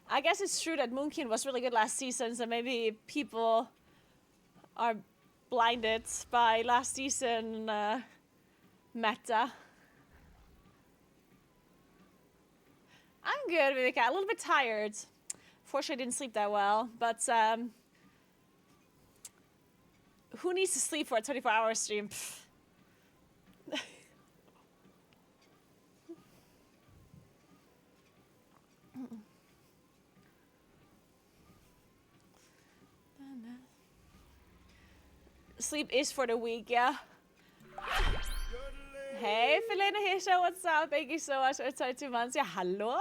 I guess it's true that Moonkin was really good last season, so maybe people are blinded by last season meta. I'm good, Viveka. A little bit tired. Fortunately, I didn't sleep that well, but who needs to sleep for a 24-hour stream? Sleep is for the weak, yeah. Hey, Felina Hisha, what's up? Thank you so much for 22 months. Yeah, hello.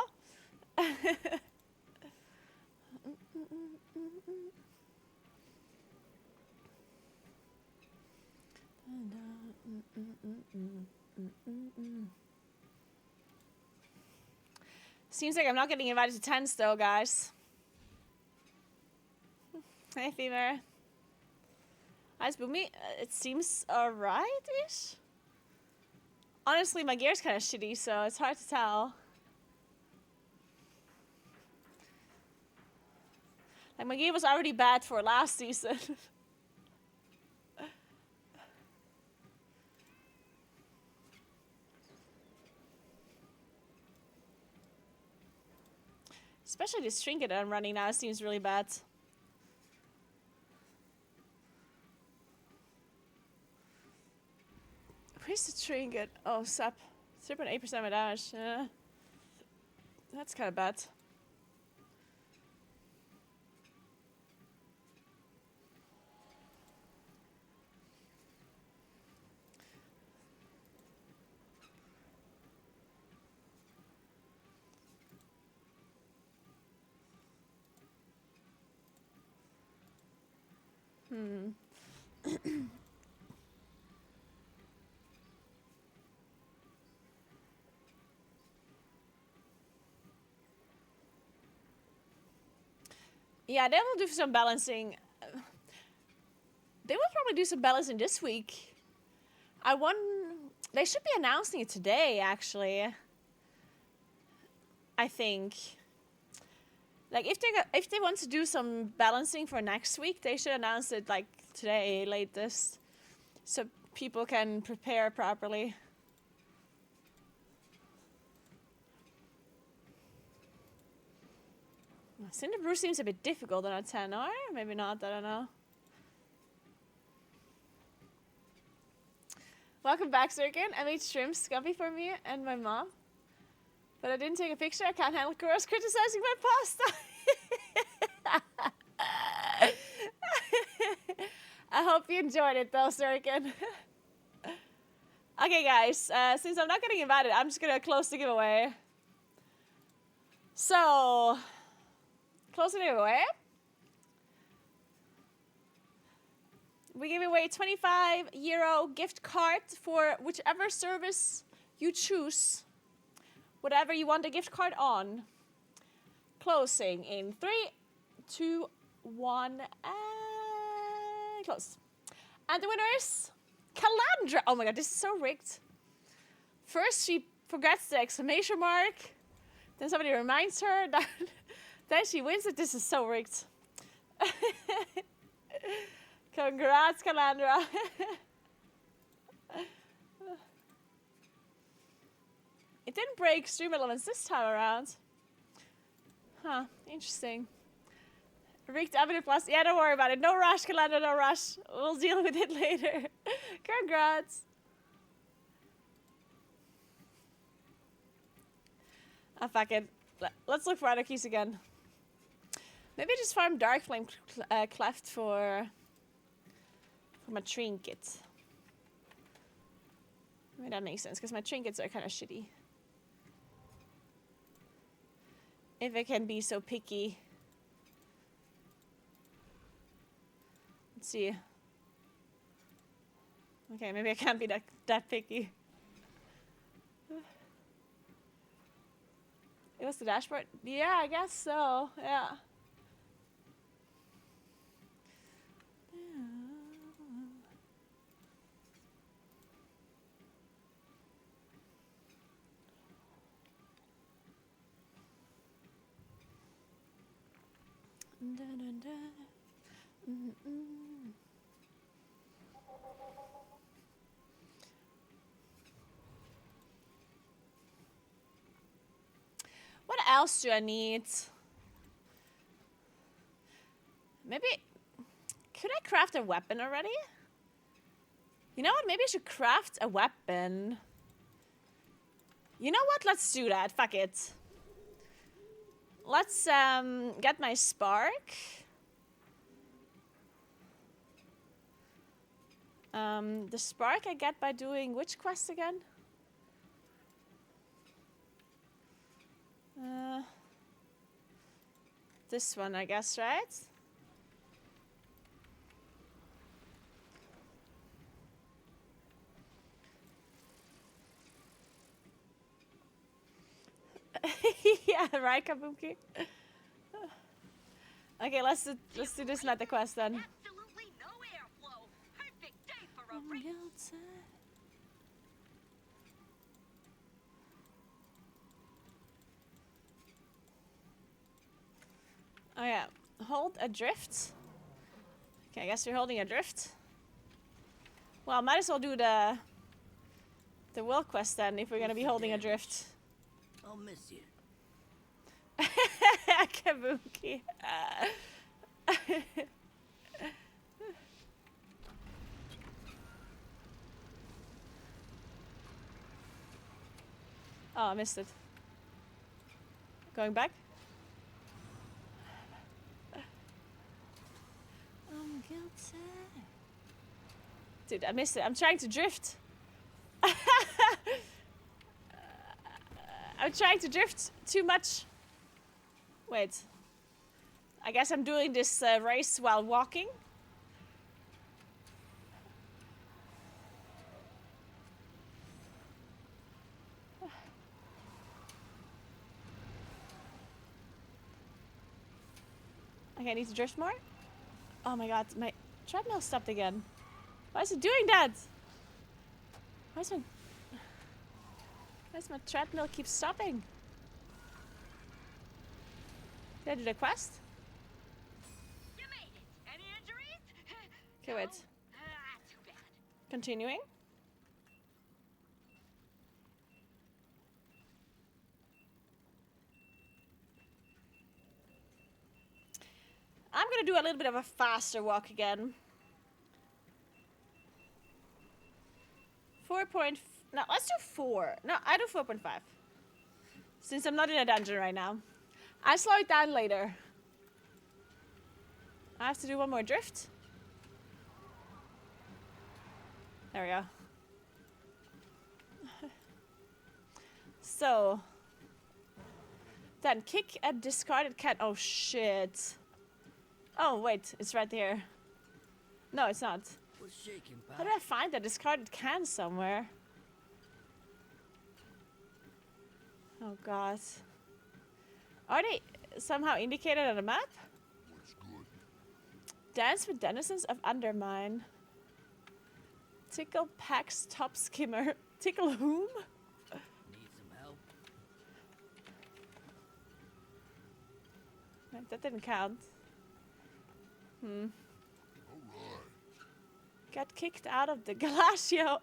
Seems like I'm not getting invited to tents though, guys. Hey, Femur. Ice Boomy, it seems alright-ish. Honestly, my gear's kind of shitty, so it's hard to tell. Like, my gear was already bad for last season. Especially this trinket that I'm running now seems really bad. Where's the trinket? Oh, sap. 3.8% of my damage. Yeah. That's kind of bad. Yeah, they will do some balancing. They will probably do some balancing this week. They should be announcing it today, actually. I think. Like, if they want to do some balancing for next week, they should announce it like today, latest, so people can prepare properly. Cinder Brew seems a bit difficult on a 10, or maybe not, I don't know. Welcome back, Sirkin. I made shrimp scampi for me and my mom. But I didn't take a picture. I can't handle girls criticizing my pasta. I hope you enjoyed it, though, Sirkin. Okay, guys. Since I'm not getting invited, I'm just going to close the giveaway. So, close the giveaway. We give away €25 gift card for whichever service you choose. Whatever you want a gift card on. Closing in 3, 2, 1, and close. And the winner is Calandra. Oh my god, this is so rigged. First she forgets the exclamation mark. Then somebody reminds her that then she wins it. This is so rigged. Congrats, Calandra. It didn't break stream elements this time around. Huh, interesting. Rigged Avenue Plus. Yeah, don't worry about it. No rush, Calandra, no rush. We'll deal with it later. Congrats. Ah, fuck it. Let's look for other keys again. Maybe just farm Dark Flame Cleft for my trinket. Maybe that makes sense, because my trinkets are kind of shitty. If I can be so picky. Let's see. Okay, maybe I can't be that picky. It was the dashboard? Yeah, I guess so. Yeah. Dun, dun, dun. What else do I need? Maybe... Could I craft a weapon already? You know what? Maybe I should craft a weapon. You know what? Let's do that. Fuck it. Let's get my spark. The spark I get by doing which quest again? This one, I guess, right? Yeah, right, Kabuki. Okay, let's do this meta quest then. Absolutely no airflow. Perfect day for a race. Oh yeah, hold adrift. Okay, I guess you're holding adrift. Well, might as well do the will quest then if we're gonna be holding adrift. I'll miss you. Kabuki. Oh, I missed it. Going back? I'm guilty. Dude, I missed it. I'm trying to drift. I'm trying to drift too much. Wait. I guess I'm doing this race while walking. Okay, I need to drift more. Oh my god, my treadmill stopped again. Why is it doing that? Why is my treadmill keep stopping? Did I do the quest? You made it. Any injuries? Okay, wait. Too bad. Continuing. I'm gonna do a little bit of a faster walk again. 4 point... No, let's do 4. No, I do 4.5. Since I'm not in a dungeon right now. I slow it down later. I have to do one more drift. There we go. So. Then kick a discarded can. Oh shit. Oh wait, it's right here. No, it's not. What's shaking, How do I find a discarded can somewhere? Oh god. Are they somehow indicated on the map? What's good? Dance with denizens of Undermine. Tickle Pack's top skimmer. Tickle whom? Need some help? Wait, that didn't count. Alright. Got kicked out of the Galasio.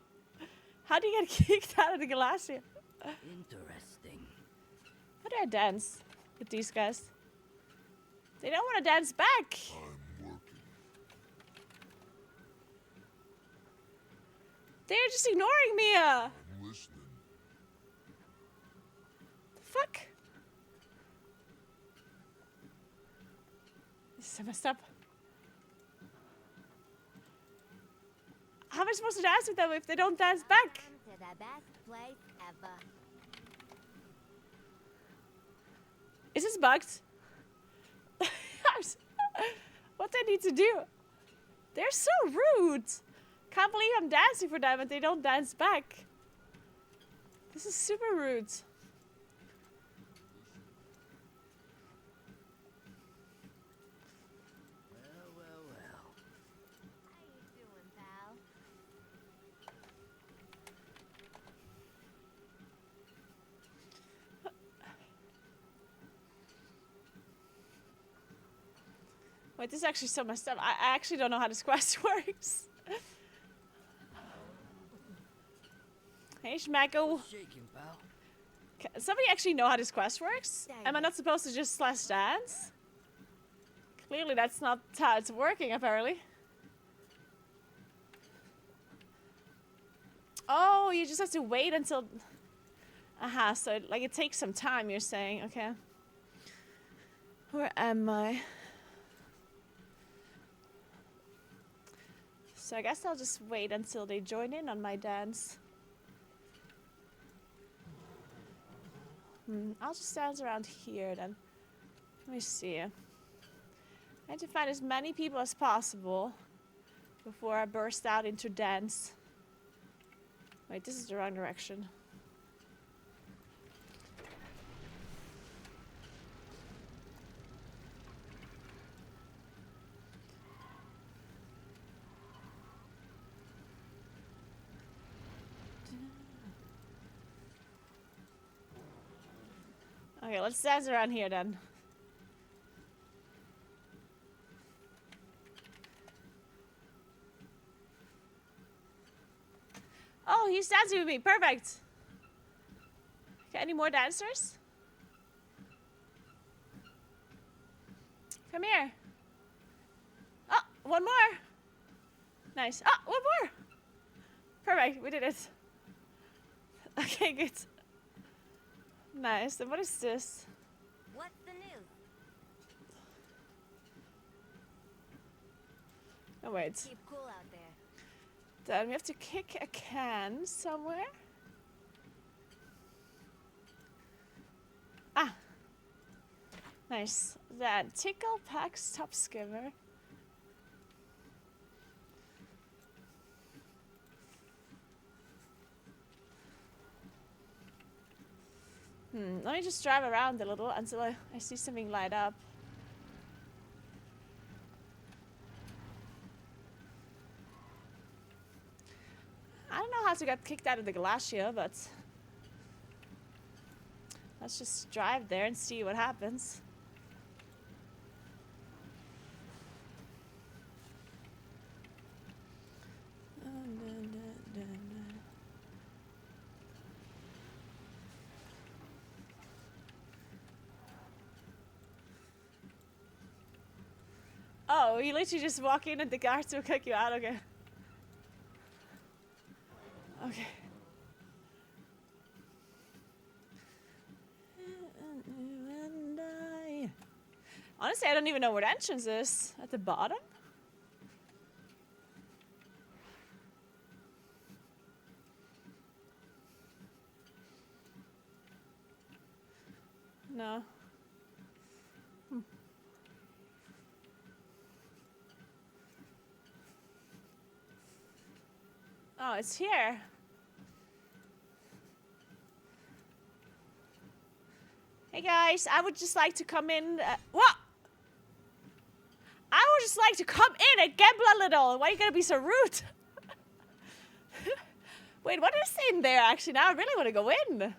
How do you get kicked out of the Galasio? Interesting. How do I dance with these guys? They don't want to dance back. I'm working. They're just ignoring me. I'm listening. The fuck? This is so messed up. How am I supposed to dance with them if they don't dance back? To the best place ever. Is this bugged? What do I need to do? They're so rude. Can't believe I'm dancing for them and they don't dance back. This is super rude. Wait, this is actually so messed up. I actually don't know how this quest works. Hey, Schmacko. Somebody actually know how this quest works? Am I not supposed to just slash dance? Clearly that's not how it's working, apparently. Oh, you just have to wait until... Aha, so like it takes some time, you're saying. Okay. Where am I? So I guess I'll just wait until they join in on my dance. I'll just dance around here then. Let me see. I need to find as many people as possible before I burst out into dance. Wait, this is the wrong direction. Okay, let's dance around here then. Oh, he's dancing with me. Perfect. Okay, any more dancers? Come here. Oh, one more. Nice. Oh, one more. Perfect, we did it. Okay, good. Nice. And what is this? What's the news? Oh, wait. Keep cool out there. Then we have to kick a can somewhere. Ah. Nice. Then tickle packs top skimmer. Let me just drive around a little until I see something light up. I don't know how to get kicked out of the glacier, but let's just drive there and see what happens. Oh, you literally just walk in and the guards will kick you out, okay. Okay. Honestly, I don't even know where the entrance is. At the bottom? No. Oh, it's here. Hey guys, I would just like to come in. What? I would just like to come in and gamble a little. Why are you gonna be so rude? Wait, what is in there actually? Now I really want to go in.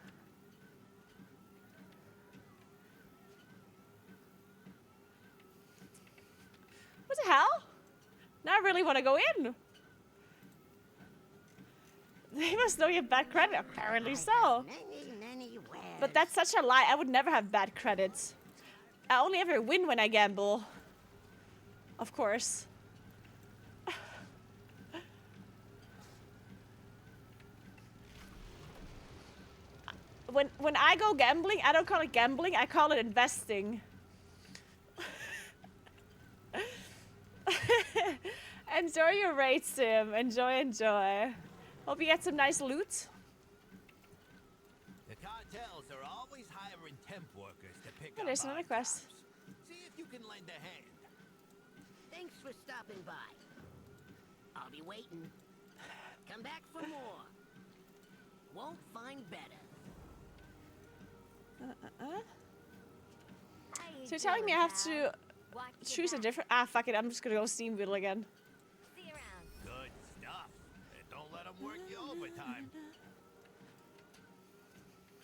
What the hell? Now I really want to go in. They must know you have bad credit. Apparently so. But that's such a lie. I would never have bad credits. I only ever win when I gamble. Of course. When I go gambling, I don't call it gambling. I call it investing. Enjoy your raid, Sim. Enjoy, enjoy. Hope you get some nice loot. The cartels are always hiring temp workers to pick Oh, up there's another body quest. shops. See if you can lend a hand. Thanks for stopping by. I'll be waiting. Come back for more. Won't find better. So you're telling me I have to choose a different... Ah, fuck it. I'm just gonna go Steam Whittle again. See you around. Good stuff. And don't let them work you overtime.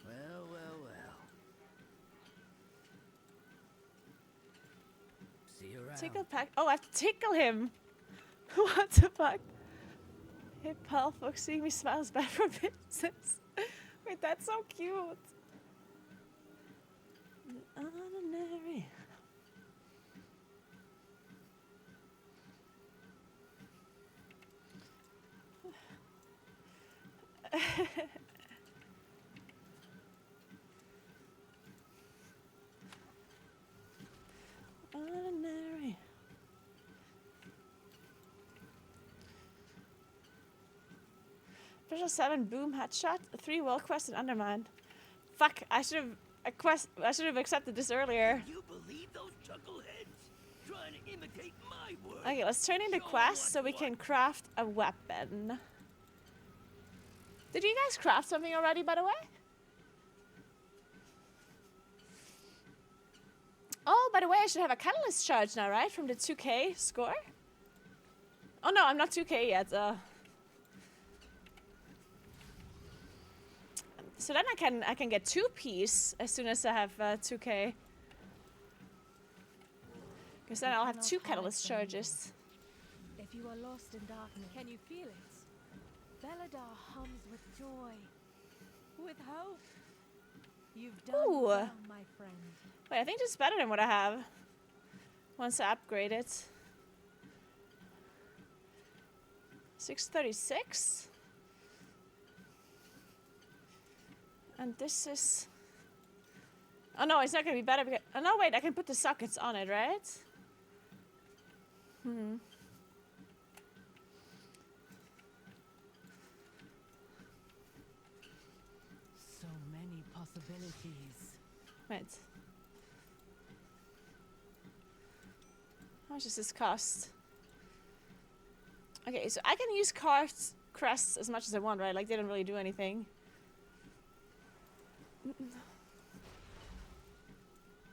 Well, well, well. See you around. Tickle pack. Oh, I have to tickle him. What the fuck? Hey, pal, folks, seeing me smiles bad for business. Wait, that's so cute. Ordinary. Ordinary. Special 7 boom headshot, 3 well quest and undermined. Fuck, I should have accepted this earlier. You believe those chuckleheads trying to imitate my work? Okay, let's turn in the Show quest so we what? can craft a weapon. Did you guys craft something already, by the way? Oh, by the way, I should have a catalyst charge now, right? From the 2k score? Oh no, I'm not 2k yet. So then I can get 2 piece as soon as I have 2k. Because then I'll have 2 catalyst charges. If you are lost in darkness, can you feel it? Belladar hums with joy, with hope. You've done Ooh. well, my friend. Wait, I think this is better than what I have. Once I upgrade it. 636. And this is... Oh no, it's not gonna be better because... Oh no, wait, I can put the sockets on it, right? Hmm. So many possibilities. Wait. How much does this cost? Okay, so I can use crests as much as I want, right? Like, they don't really do anything.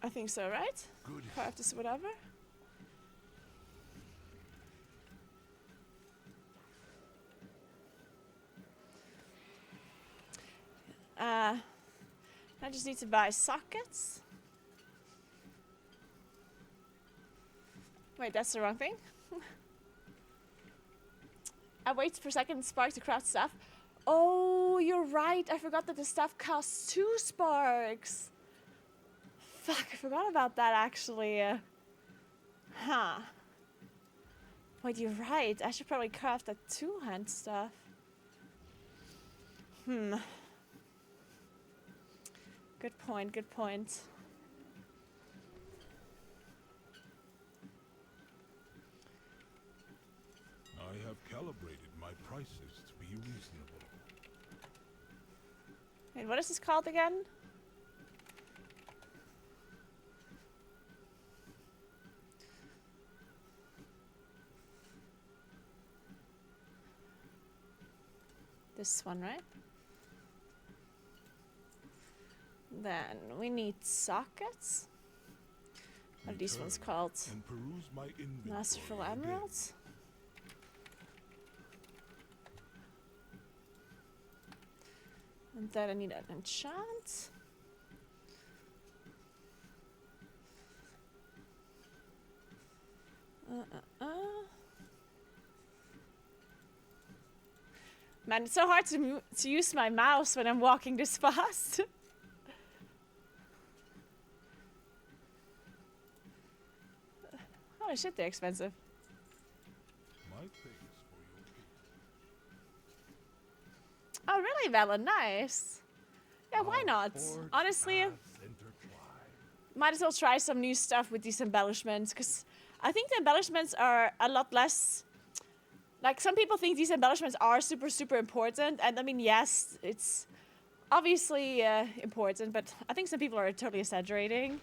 I think so, right? Good. Craft is whatever. I just need to buy sockets. Wait, that's the wrong thing. I wait for second spark to craft stuff. Oh, you're right. I forgot that the stuff costs 2 sparks. Fuck, I forgot about that actually. Huh. Wait, you're right. I should probably craft that 2-hand stuff. Hmm. Good point, good point. I have calibrated my prices to be reasonable. Wait, what is this called again? This one, right? Then we need sockets. What are these ones called? And peruse my inventory Masterful again. emeralds? And then I need an enchant. Man, it's so hard to use my mouse when I'm walking this fast. Holy shit, they're expensive. My thanks for your gift. Oh, really, Vela? Nice. Yeah, why not? Forge Honestly, paths intertwine. might as well try some new stuff with these embellishments, because I think the embellishments are a lot less... Like, some people think these embellishments are super, super important, and I mean, yes, it's obviously important, but I think some people are totally exaggerating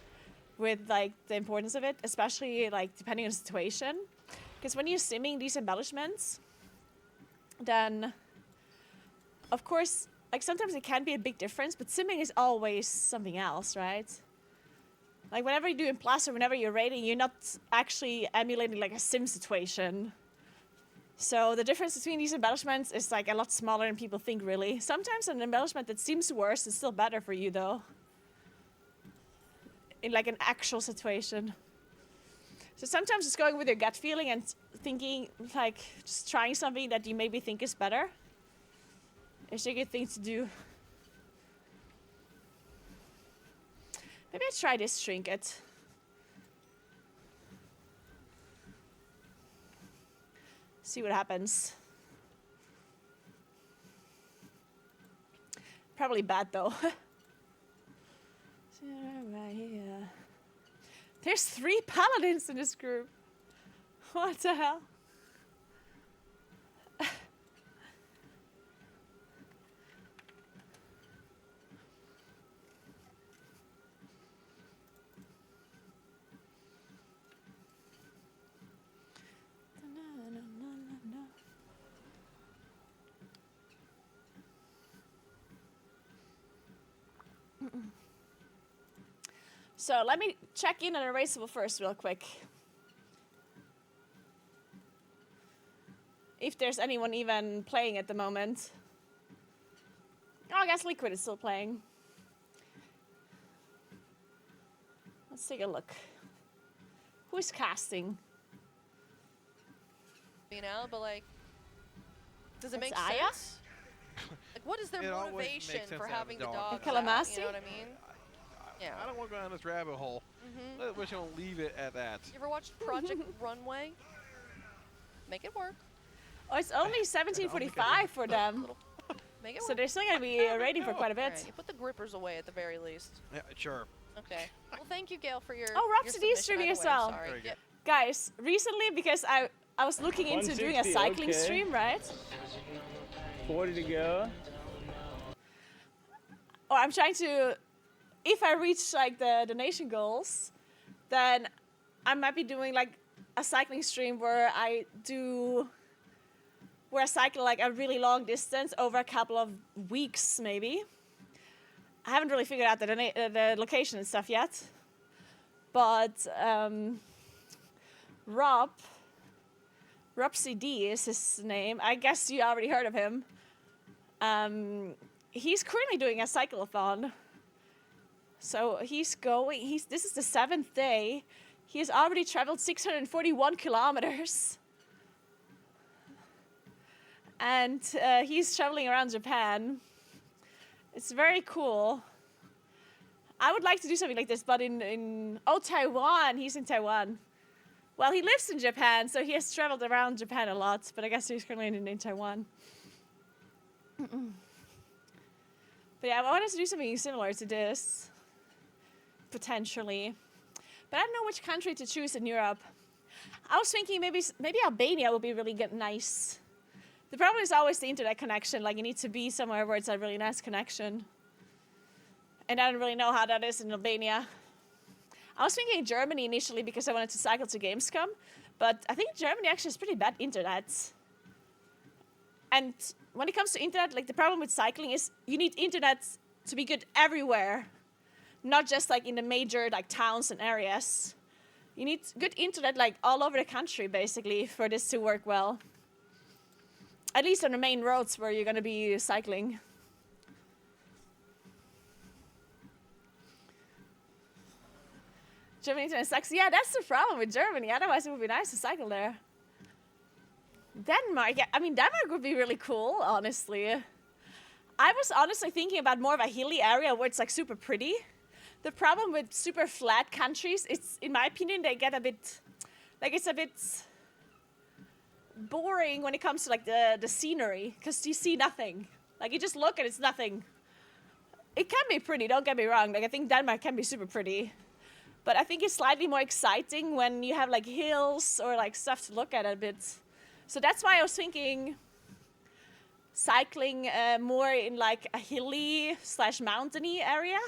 with, like, the importance of it, especially, like, depending on the situation. Because when you're simming these embellishments, then, of course, like, sometimes it can be a big difference, but simming is always something else, right? Like, whenever you do in Plus or whenever you're raiding, you're not actually emulating, like, a sim situation. So the difference between these embellishments is, like, a lot smaller than people think, really. Sometimes an embellishment that seems worse is still better for you, though. In, like, an actual situation. So sometimes just going with your gut feeling and thinking, like, just trying something that you maybe think is better is a good thing to do. Maybe I try this trinket. See what happens. Probably bad though. Right here. There's 3 paladins in this group. What the hell? So let me check in on Erasable first real quick. If there's anyone even playing at the moment. Oh, I guess Liquid is still playing. Let's take a look. Who is casting? You know, but like, does it That's make Aya? sense? Like, what is their It always motivation makes sense for to have having a the dog. dogs out, Kalamasi? you know what I mean? Yeah. I don't want to go down this rabbit hole. I wish I would leave it at that. You ever watched Project Runway? Make it work. Oh, it's only 17:45 for them. Make it So work. they're still gonna be raiding for quite a bit. Alright, you put the grippers away at the very least. Yeah, sure. Okay. Well, thank you, Gail, for your. Oh, your Rhapsody is submission streaming either as way, well. Sorry. Very good. Yep. Guys, recently, because I was looking into doing a 160, cycling okay. stream, right? 40 to go. Or I'm trying to, if I reach like the donation goals, then I might be doing like a cycling stream where I cycle like a really long distance over a couple of weeks maybe. I haven't really figured out the location and stuff yet. But Rob CD is his name. I guess you already heard of him. He's currently doing a cyclothon. So this is the 7th day. He has already traveled 641 kilometers. And he's traveling around Japan. It's very cool. I would like to do something like this, but in Taiwan. He's in Taiwan. Well, he lives in Japan, so he has traveled around Japan a lot, but I guess he's currently in Taiwan. But yeah, I wanted to do something similar to this, potentially. But I don't know which country to choose in Europe. I was thinking maybe Albania would be really nice. The problem is always the internet connection. Like, you need to be somewhere where it's a really nice connection. And I don't really know how that is in Albania. I was thinking Germany initially because I wanted to cycle to Gamescom. But I think Germany actually has pretty bad internet. And when it comes to internet, like, the problem with cycling is you need internet to be good everywhere. Not just like in the major like towns and areas. You need good internet like all over the country basically for this to work well. At least on the main roads where you're gonna be cycling. Germany internet sucks. Yeah, that's the problem with Germany. Otherwise it would be nice to cycle there. Denmark, yeah, I mean Denmark would be really cool, honestly. I was honestly thinking about more of a hilly area where it's like super pretty. The problem with super flat countries, it's, in my opinion, they get a bit, like, it's a bit boring when it comes to like the scenery, because you see nothing. Like, you just look and it's nothing. It can be pretty, don't get me wrong. Like, I think Denmark can be super pretty. But I think it's slightly more exciting when you have like hills or like stuff to look at a bit. So that's why I was thinking cycling more in like a hilly / mountainy area.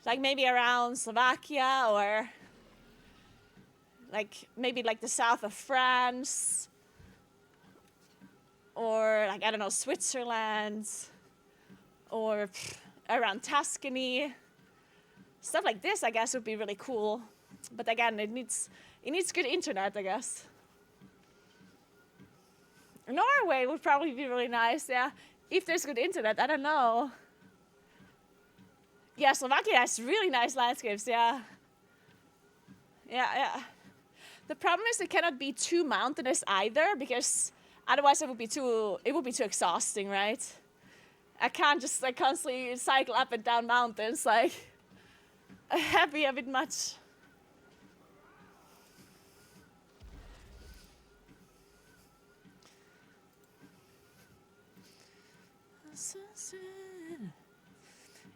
Like maybe around Slovakia or like maybe like the south of France or like, I don't know, Switzerland or around Tuscany. Stuff like this, I guess, would be really cool. But again, it needs good internet, I guess. Norway would probably be really nice, yeah. If there's good internet, I don't know. Yeah, Slovakia has really nice landscapes, yeah. Yeah. The problem is it cannot be too mountainous either, because otherwise it would be too exhausting, right? I can't just like constantly cycle up and down mountains, like that'd be a bit much.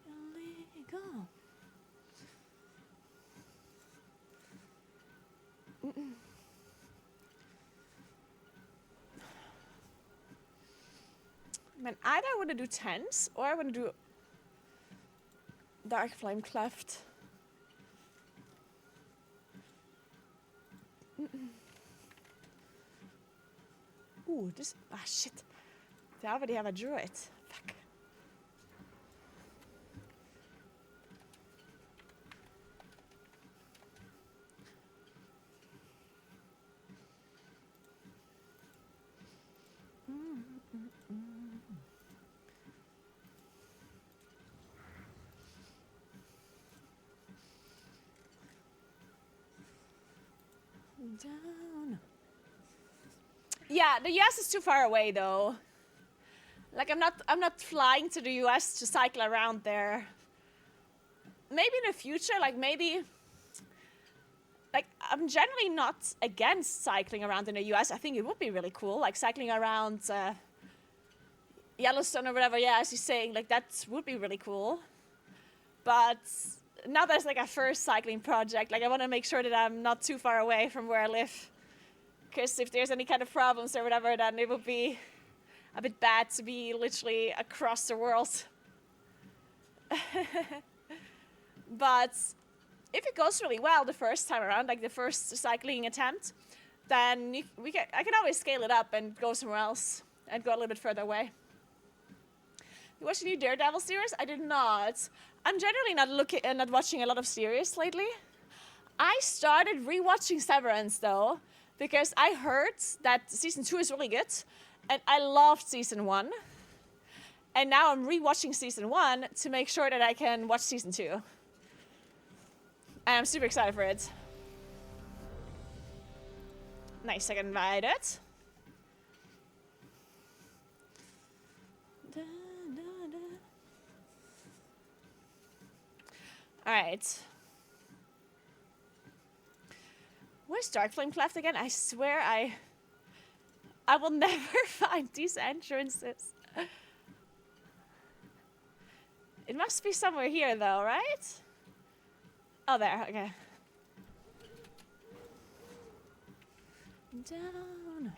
Illegal. Man, either I want to do tents or I want to do Dark Flame Cleft. Ooh, this. Ah, shit. They already have a druid. Fuck. Down. Yeah, the US is too far away though. Like I'm not flying to the US to cycle around there. Maybe in the future, like maybe like I'm generally not against cycling around in the US. I think it would be really cool, like cycling around Yellowstone or whatever. Yeah, as you're saying, like that would be really cool. But now there's like a first cycling project. Like I want to make sure that I'm not too far away from where I live. Because if there's any kind of problems or whatever, then it would be a bit bad to be literally across the world. But if it goes really well the first time around, like the first cycling attempt, then I can always scale it up and go somewhere else and go a little bit further away. You watched the new Daredevil series? I did not. I'm generally not watching a lot of series lately. I started rewatching Severance though, because I heard that season 2 is really good, and I loved season 1. And now I'm rewatching season 1 to make sure that I can watch season 2. And I'm super excited for it. Nice, I got invited. Alright. Where's Darkflame Cleft again? I swear I will never find these entrances. It must be somewhere here though, right? Oh, there, okay. Down.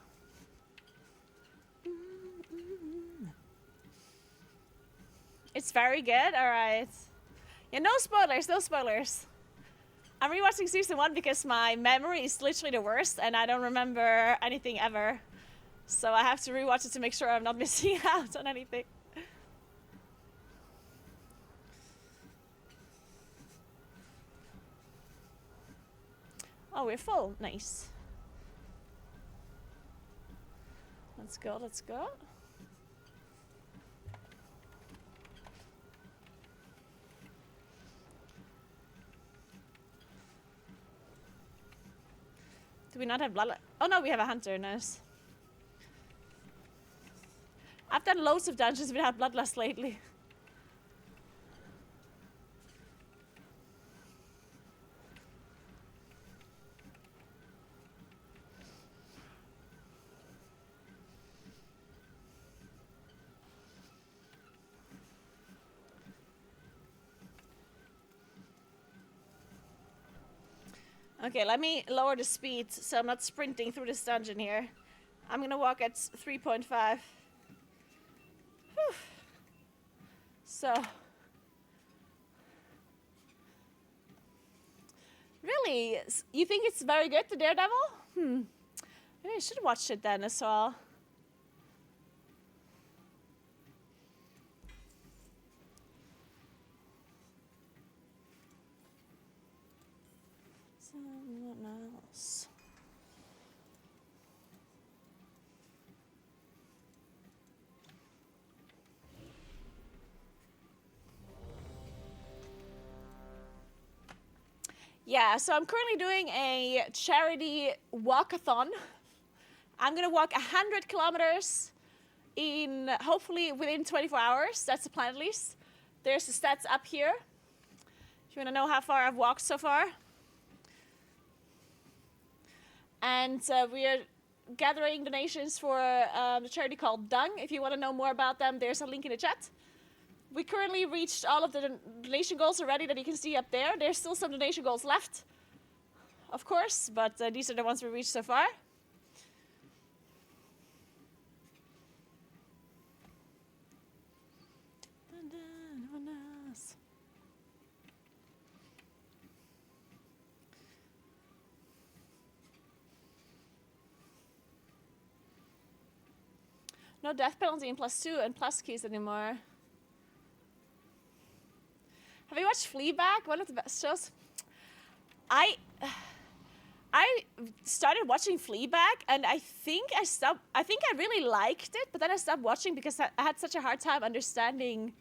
It's very good, alright. Yeah, no spoilers, no spoilers. I'm rewatching season 1 because my memory is literally the worst and I don't remember anything ever. So I have to rewatch it to make sure I'm not missing out on anything. Oh, we're full. Nice. Let's go, let's go. Do we not have bloodlust? Oh no, we have a hunter. Nice. I've done loads of dungeons without bloodlust lately. Okay, let me lower the speed so I'm not sprinting through this dungeon here. I'm gonna walk at 3.5. So. Really? You think it's very good, the Daredevil? Maybe I should watch it then as well. Someone else. Yeah, so I'm currently doing a charity walkathon. I'm gonna walk 100 kilometers in hopefully within 24 hours. That's the plan at least. There's the stats up here. If you wanna know how far I've walked so far. And we are gathering donations for a charity called Dung. If you wanna know more about them, there's a link in the chat. We currently reached all of the donation goals already that you can see up there. There's still some donation goals left, of course, but these are the ones we reached so far. No death penalty in +2 and plus keys anymore. Have you watched Fleabag? One of the best shows. I started watching Fleabag and I think I stopped. I think I really liked it, but then I stopped watching because I had such a hard time understanding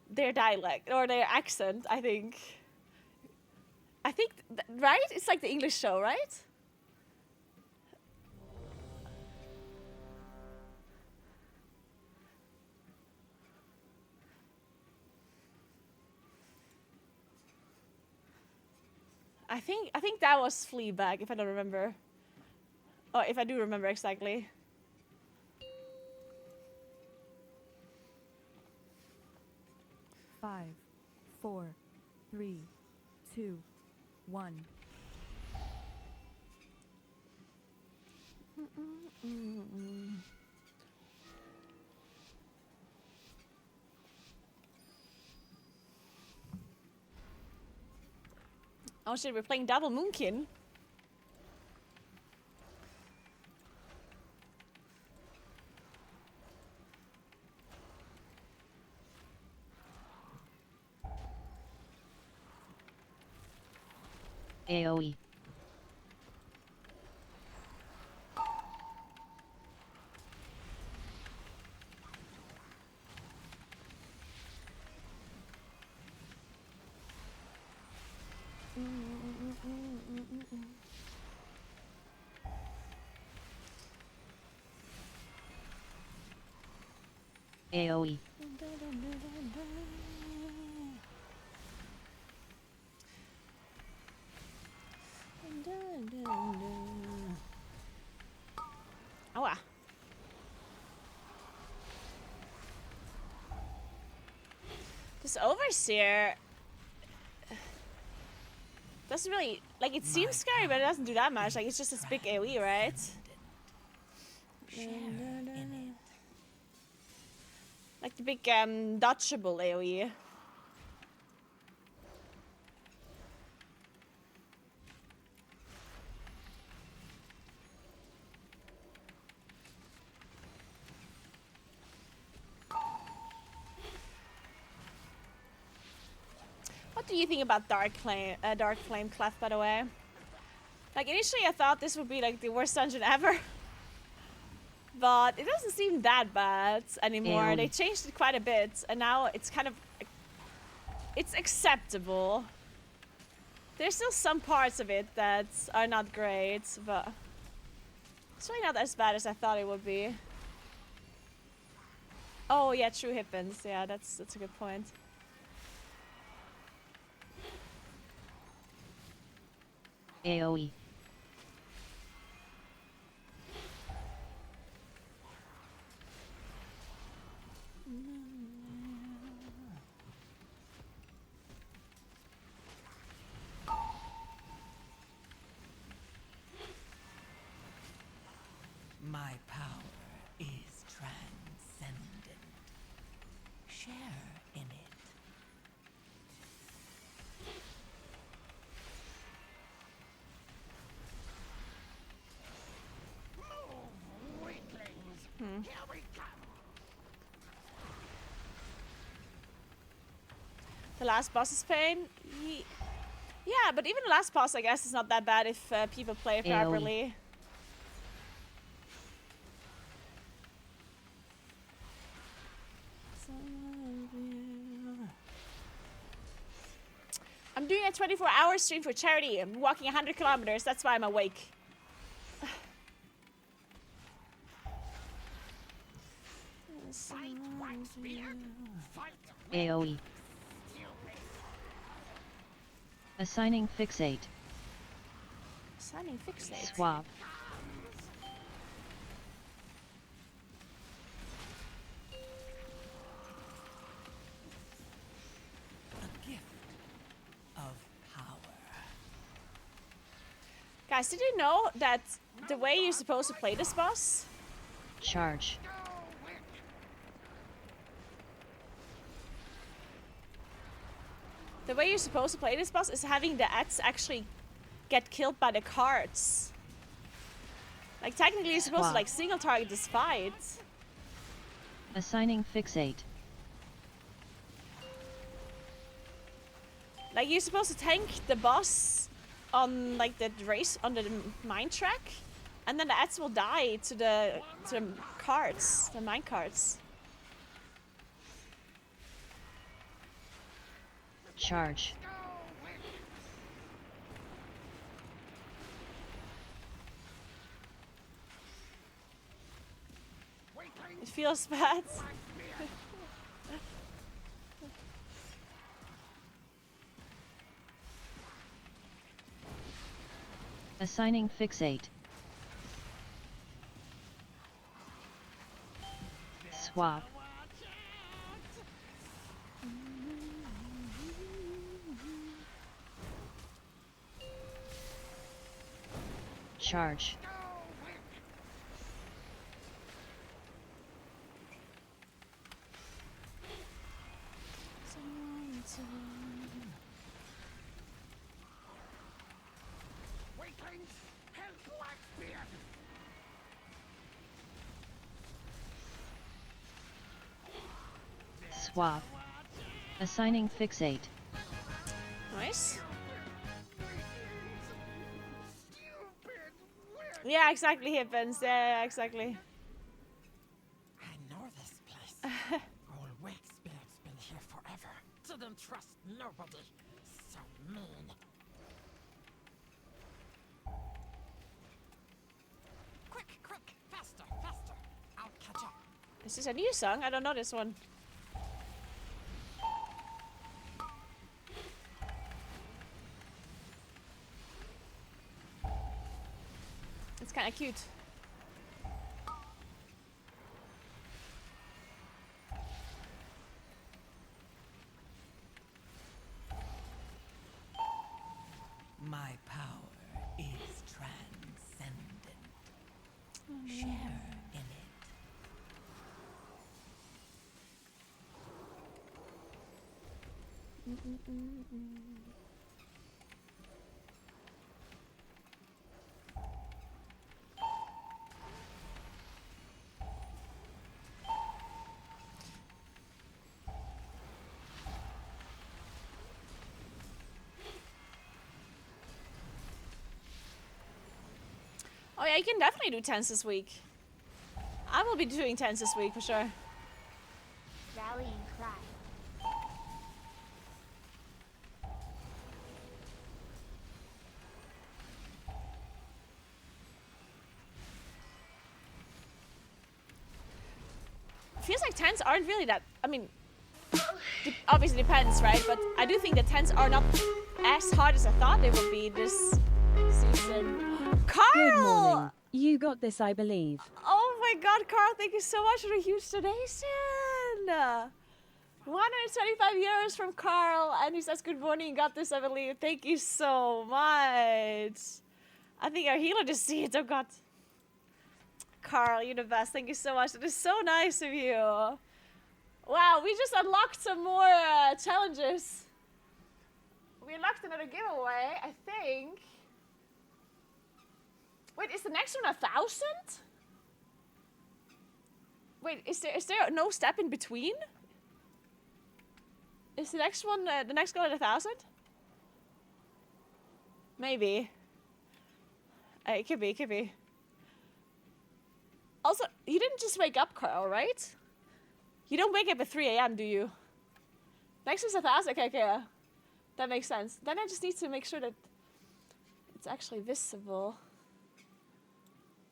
their dialect or their accent. I think, right? It's like the English show, right? I think that was Fleabag, if I don't remember. Or if I do remember exactly. Five, 4, 3, 2, 1. Oh shit, we're playing Double Moonkin. AoE. AoE. Oh, ah. This Overseer doesn't really, like, it seems scary, but it doesn't do that much. Like, it's just this big AoE, right? Like the big dodgeable AoE. What do you think about Dark Flame Clef, by the way? Like, initially I thought this would be like the worst dungeon ever. But it doesn't seem that bad anymore. They changed it quite a bit, and now it's kind of... it's acceptable. There's still some parts of it that are not great, but... it's really not as bad as I thought it would be. Oh yeah, true hit bins. Yeah, that's a good point. AoE. My power is transcendent. Share in it. Move, weaklings. Here we come. The last boss is pain. Yeah, but even the last boss, I guess, is not that bad if people play it properly. I'm doing a 24-hour stream for charity. I'm walking 100 kilometers. That's why I'm awake. Fight, Whitebeard! Fight! AoE. Assigning fixate. Assigning fixate. Swap. A gift of power. Guys, did you know that the way you're supposed to play this boss? Charge. The way you're supposed to play this boss is having the ads actually get killed by the cards. Like, technically you're supposed to, like, single target this fight. Assigning fixate. Like, you're supposed to tank the boss on, like, the race, on the mine track. And then the ads will die to the cards, the mine cards. Charge. It feels bad. Assigning fixate. Swap. Charge. Weaklings, help Whitebeard! Swap. Assigning fixate. Nice. Yeah, exactly, Hippens. Yeah, exactly. I know this place. Old Wakebeard's been here forever. Didn't trust nobody. So mean. Quick, quick, faster, faster. I'll catch up. Is this a new song? I don't know this one. It's kind of cute. My power is transcendent. Share in it. Oh yeah, you can definitely do 10s this week. I will be doing 10s this week for sure. Rallying cry. Feels like 10s aren't really that. I mean, obviously depends, right? But I do think the 10s are not as hard as I thought they would be this season. Carl! Good morning. You got this, I believe. Oh my god, Carl, thank you so much for the huge donation! 125 euros from Carl, and he says, good morning, you got this, I believe. Thank you so much. I think our healer just see it, oh god. Carl, you're the best, thank you so much. That is so nice of you. Wow, we just unlocked some more challenges. We unlocked another giveaway, I think. Wait, is the next one 1,000? Wait, is there no step in between? Is the next one the next goal at 1,000? Maybe. It could be, it could be. Also, you didn't just wake up, Carl, right? You don't wake up at 3 a.m., do you? Next is 1,000. Okay, okay. That makes sense. Then I just need to make sure that it's actually visible.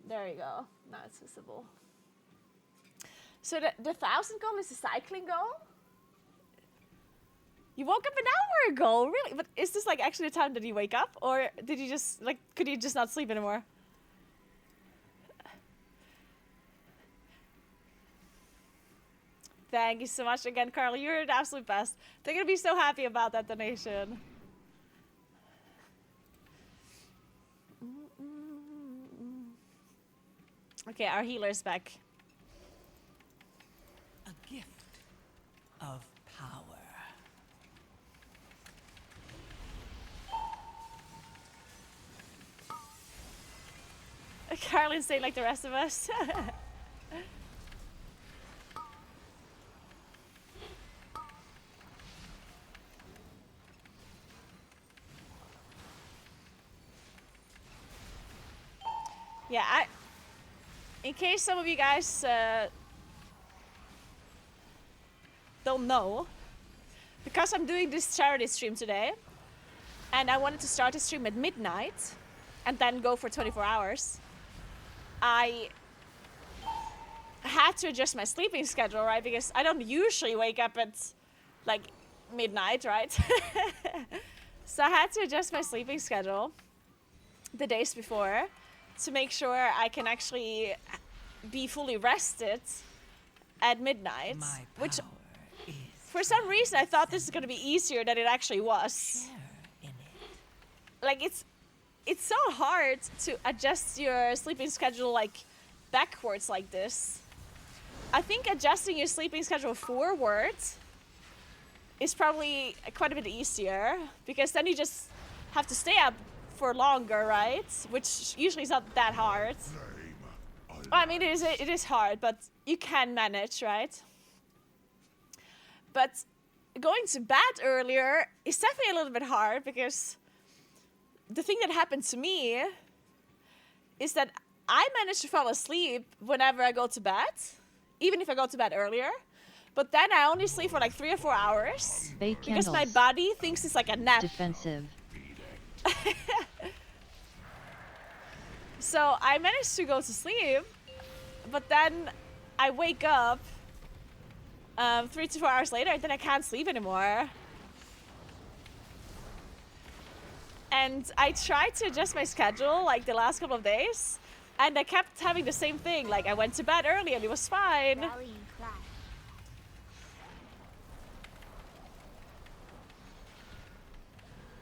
There you go. Now it's visible. So the 1,000 goal is the cycling goal? You woke up an hour ago, really? But is this like actually the time that you wake up? Or did you just, like, could you just not sleep anymore? Thank you so much again, Carl. You're the absolute best. They're gonna be so happy about that donation. Okay, our healer's back. A gift of power. Carlin's staying like the rest of us. Yeah, in case some of you guys don't know, because I'm doing this charity stream today, and I wanted to start the stream at midnight, and then go for 24 hours, I had to adjust my sleeping schedule, right? Because I don't usually wake up at, like, midnight, right? So I had to adjust my sleeping schedule the days before to make sure I can actually be fully rested at midnight, which for some reason I thought this was going to be easier than it actually was. Like it's so hard to adjust your sleeping schedule like backwards like this. I think adjusting your sleeping schedule forwards is probably quite a bit easier, because then you just have to stay up for longer, right? Which usually is not that hard. Well, I mean, it is hard, but you can manage, right? But going to bed earlier is definitely a little bit hard, because the thing that happened to me is that I manage to fall asleep whenever I go to bed, even if I go to bed earlier. But then I only sleep for like 3 or 4 hours because my body thinks it's like a nap. Defensive. So I managed to go to sleep, but then I wake up 3 to 4 hours later, and then I can't sleep anymore. And I tried to adjust my schedule like the last couple of days, and I kept having the same thing. Like, I went to bed early and it was fine.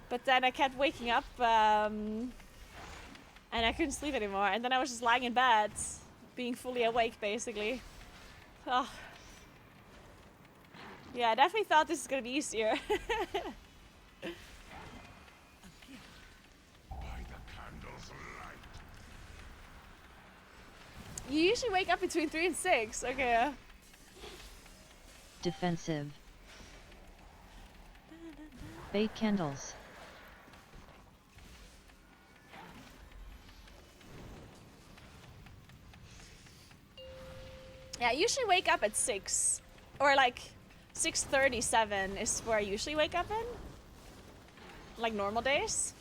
But then I kept waking up and I couldn't sleep anymore. And then I was just lying in bed, being fully awake, basically. Oh. Yeah, I definitely thought this was going to be easier. You usually wake up between 3 and 6. Okay. Defensive. Bake candles. Yeah, I usually wake up at 6. Or like 6:37 is where I usually wake up in. Like normal days.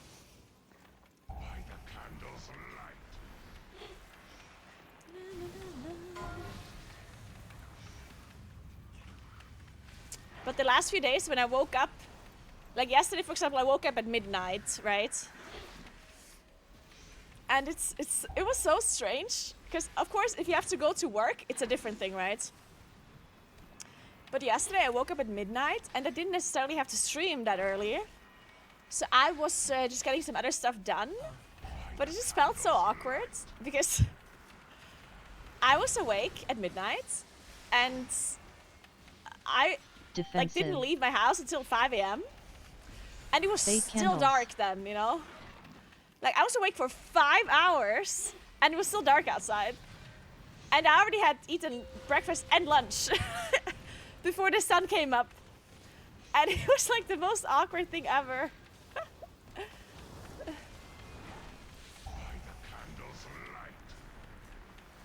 But the last few days when I woke up, like yesterday, for example, I woke up at midnight, right? And it was so strange, because of course, if you have to go to work, it's a different thing, right? But yesterday I woke up at midnight, and I didn't necessarily have to stream that early. So I was just getting some other stuff done, but it just felt so awkward, because I was awake at midnight, and I like didn't leave my house until 5 a.m. and it was still dark then, you know? Like, I was awake for 5 hours and it was still dark outside. And I already had eaten breakfast and lunch before the sun came up. And it was like the most awkward thing ever.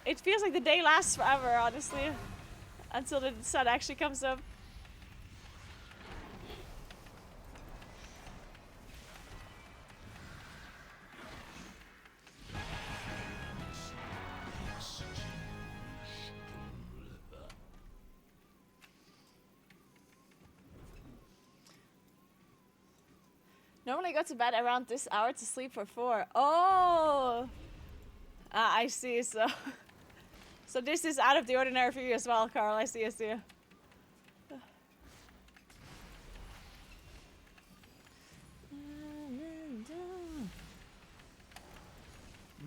It feels like the day lasts forever, honestly, until the sun actually comes up. Normally I go to bed around this hour to sleep for 4. Oh! Ah, I see. So, so this is out of the ordinary for you as well, Carl. I see. I see.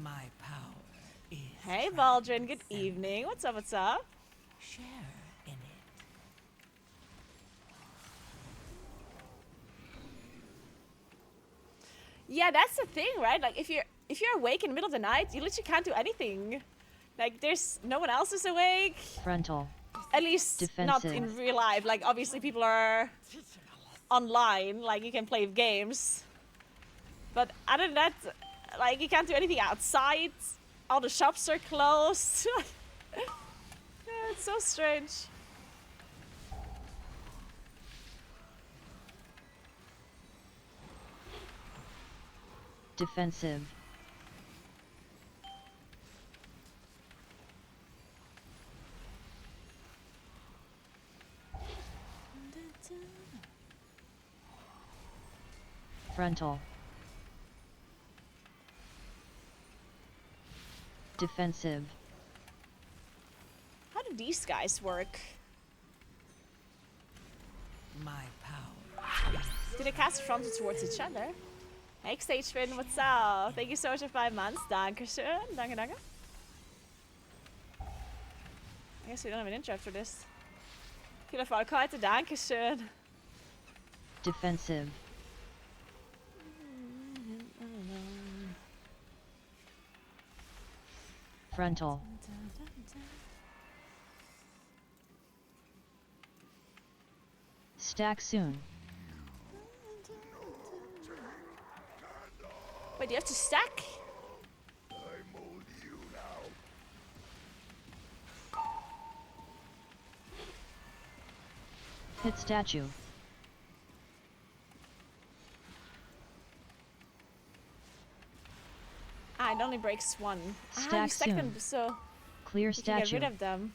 My power is Hey, Baldrin. Good evening. What's up? What's up? share in it. Yeah, that's the thing, right? Like if you're awake in the middle of the night, you literally can't do anything. Like there's no one else is awake. Frontal. At least not Defensive. in real life. Like obviously people are online, like you can play games. But other than that, like you can't do anything outside. All the shops are closed. Yeah, it's so strange. Defensive. Frontal. Defensive. How do these guys work? My power. Do they cast frontal towards each other? Hey, Stagefin, what's up? Thank you so much for 5 months. Dankeschön. Danke, danke. I guess we don't have an intro after this. Viel Erfolg heute. Dankeschön. Defensive. Frontal. Stack soon. Wait, do you have to stack? Hit statue. Ah, it only breaks one. You Stack stack soon. them so Clear you can get statue. rid of them.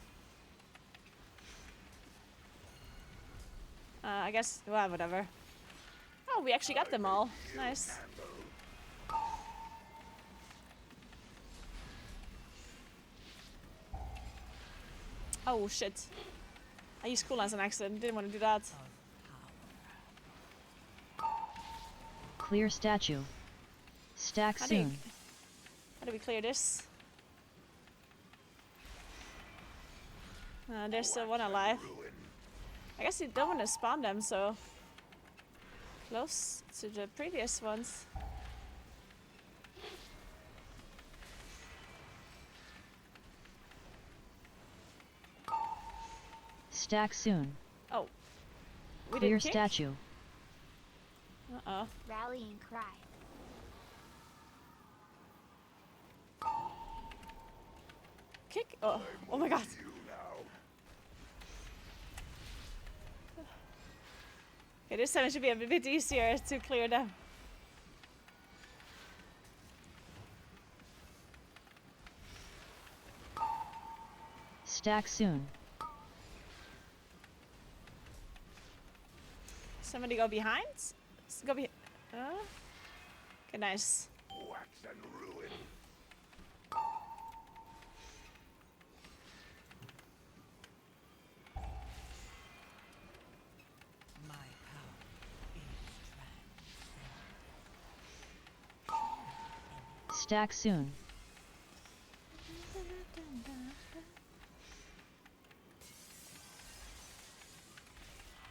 I guess, well, whatever. Oh, we actually got them all. Nice. Oh, shit. I used cool as an accident. Didn't want to do that. Clear statue. Stack How do you- soon. How do we clear this? There's still one alive. I guess you don't want to spawn them so close to the previous ones. Stack soon. Oh. We Clear didn't kick? statue. Uh-oh. Rallying cry. Kick? Oh. Oh my god. Okay, this time it should be a bit easier to clear them. Stack soon. Somebody go behind? Go behind. Okay, nice. Wax and ruin. My power is Stack soon.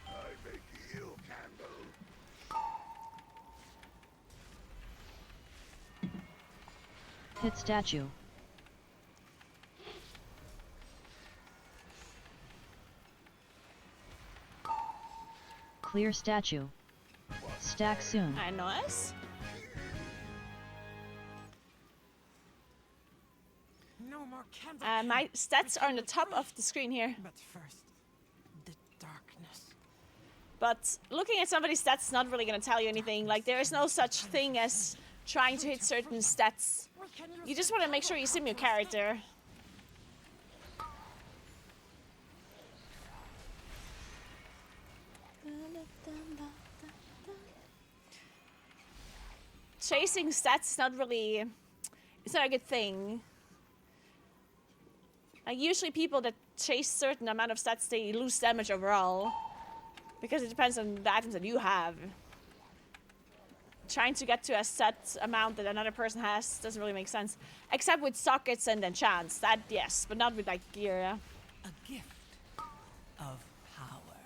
I make ill candle. Hit statue. Clear statue. Stack soon. Alright, nice. No more candle. My stats are on the top of the screen here. But first, the darkness. But looking at somebody's stats is not really going to tell you anything. Like, there is no such thing as trying to hit certain stats. You just want to make sure you sim your character. chasing stats is not really, it's not a good thing. Like usually people that chase certain amount of stats, they lose damage overall. Because it depends on the items that you have. Trying to get to a set amount that another person has doesn't really make sense. Except with sockets and enchants, that yes, but not with like gear. A gift of power.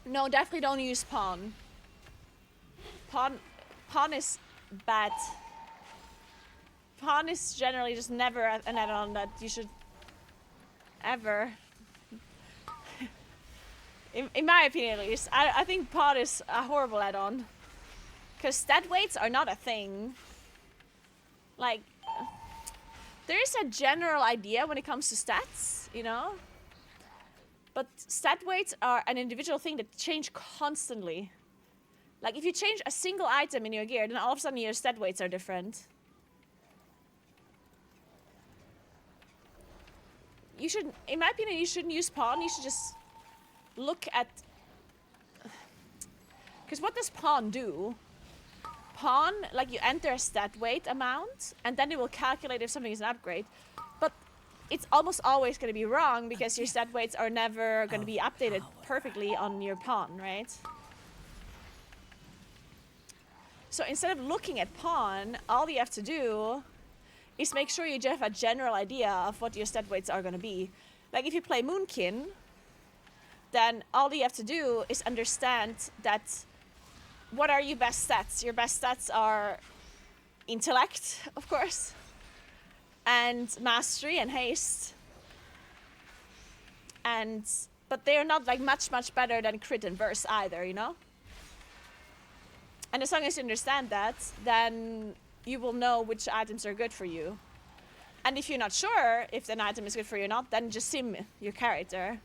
No, definitely don't use pawn. Pawn is bad. Pawn is generally just never an add-on that you should ever. in my opinion, at least, I think pawn is a horrible add-on. Because stat weights are not a thing. Like, there is a general idea when it comes to stats, you know? But stat weights are an individual thing that change constantly. Like, if you change a single item in your gear, then all of a sudden your stat weights are different. You should, in my opinion, you shouldn't use pawn. You should just look at... Because what does pawn do? Pawn, like you enter a stat weight amount, and then it will calculate if something is an upgrade. But it's almost always going to be wrong because your stat weights are never going to be updated perfectly on your pawn, right? So instead of looking at pawn, all you have to do is make sure you just have a general idea of what your stat weights are going to be. Like if you play Moonkin, then all you have to do is understand that what are your best stats? Your best stats are intellect, of course, and mastery and haste. But they're not like much better than crit and burst either, you know? And as long as you understand that, then you will know which items are good for you. And if you're not sure if an item is good for you or not, then just sim your character.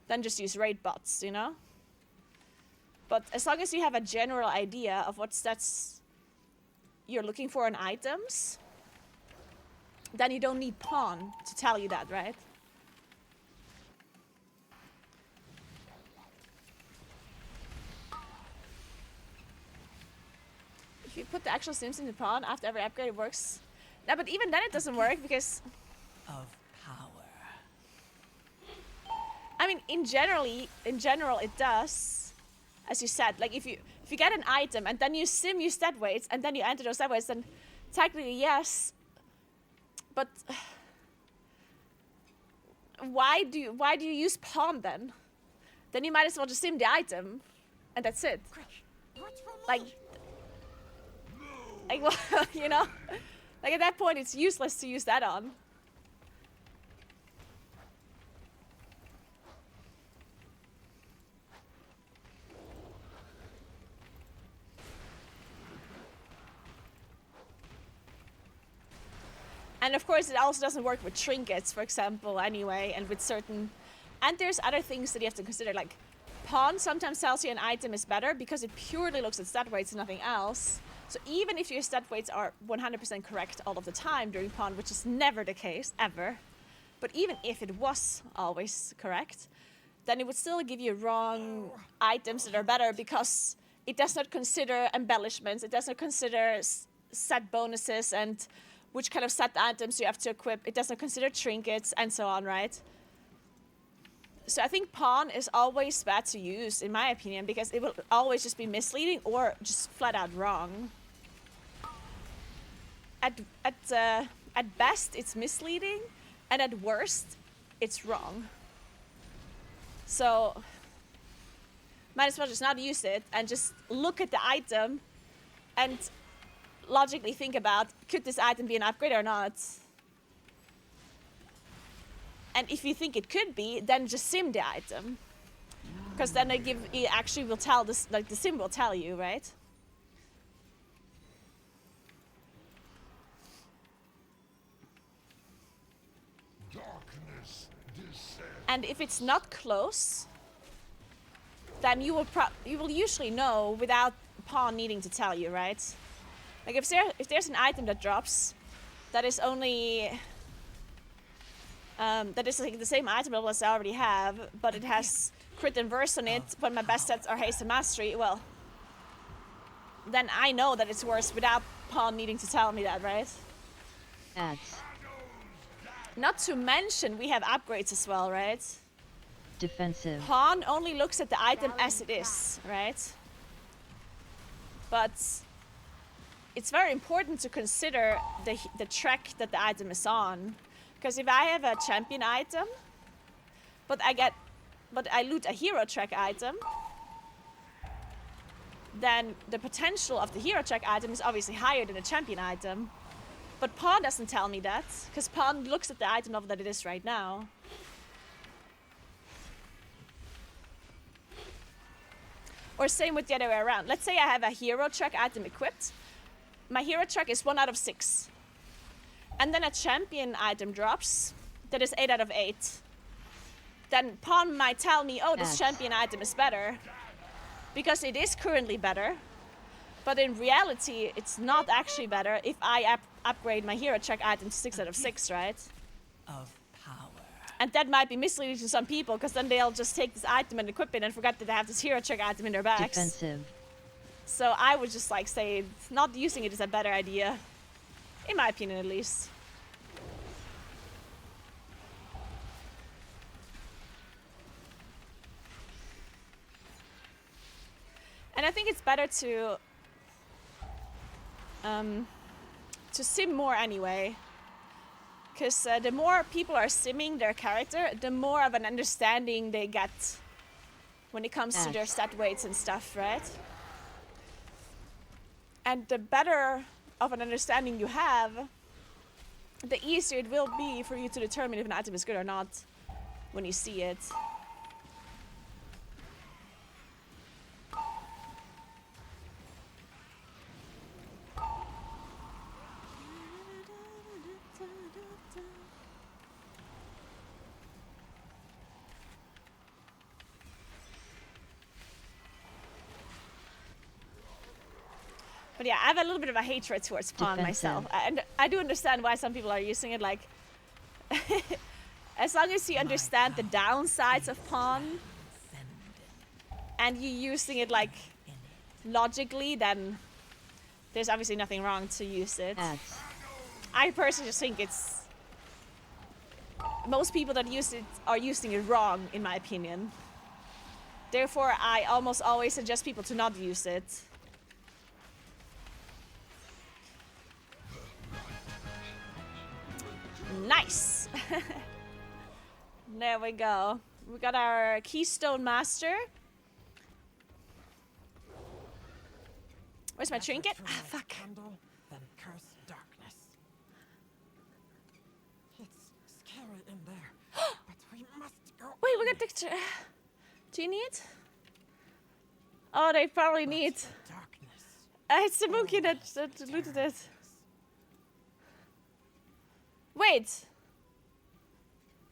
Then just use raid bots, you know? But as long as you have a general idea of what stats you're looking for in items, then you don't need pawn to tell you that, right? If you put the actual sims into pawn after every upgrade, it works. No, but even then it doesn't work because... Of power. I mean, in general it does. As you said, like if you get an item and then you sim your stat weights and then you enter those stat weights, then technically yes. But why do you use pawn then? Then you might as well just sim the item, and that's it. Like well, you know, like at that point it's useless to use that on. And of course, it also doesn't work with trinkets, for example, anyway, and with certain... And there's other things that you have to consider, like pawn sometimes tells you an item is better because it purely looks at stat weights and nothing else. So even if your stat weights are 100% correct all of the time during pawn, which is never the case, ever, but even if it was always correct, then it would still give you wrong items that are better because it does not consider embellishments, it does not consider set bonuses and which kind of set items you have to equip. It doesn't consider trinkets and so on, right? So I think pawn is always bad to use, in my opinion, because it will always just be misleading or just flat out wrong. At best, it's misleading, and at worst, it's wrong. So might as well just not use it and just look at the item and logically think about, could this item be an upgrade or not? And if you think it could be, then just sim the item. Because then it actually will tell this, like the sim will tell you, right? Darkness descends. And if it's not close, then you will usually know without pawn needing to tell you, right? Like if there's an item that drops that is only that is like the same item level as I already have, but it has crit and verse on it, but my best stats are haste and mastery, well, then I know that it's worse without Pawn needing to tell me that, right? Ads. Not to mention, we have upgrades as well, right? Defensive. Pawn only looks at the item as it is, right? But it's very important to consider the track that the item is on. Because if I have a champion item, but I loot a hero track item, then the potential of the hero track item is obviously higher than a champion item. But Pawn doesn't tell me that, because Pawn looks at the item level that it is right now. Or same with the other way around. Let's say I have a hero track item equipped. My hero track is 1 out of 6. And then a champion item drops that is 8 out of 8. Then Pawn might tell me, oh, this champion item is better. Because it is currently better. But in reality, it's not actually better if I upgrade my hero track item to 6 out of 6, right? Of power. And that might be misleading to some people, because then they'll just take this item and equip it and forget that they have this hero track item in their bags. Defensive. So I would just like say, not using it is a better idea. In my opinion, at least. And I think it's better to sim more anyway. Because the more people are simming their character, the more of an understanding they get when it comes to their stat weights and stuff, right? And the better of an understanding you have, the easier it will be for you to determine if an item is good or not when you see it. But yeah, I have a little bit of a hatred towards Pawn myself. And I do understand why some people are using it, like... as long as you understand the downsides of Pawn, and you're using it, like, logically, then there's obviously nothing wrong to use it. I personally just think it's... most people that use it are using it wrong, in my opinion. Therefore, I almost always suggest people to not use it. Nice! There we go. We got our Keystone Master. Where's my trinket? Ah, fuck. Then curse darkness. It's scary in there, but we must go. Wait, we got the... do you need? Oh, they probably need. It's the monkey that looted it. Wait.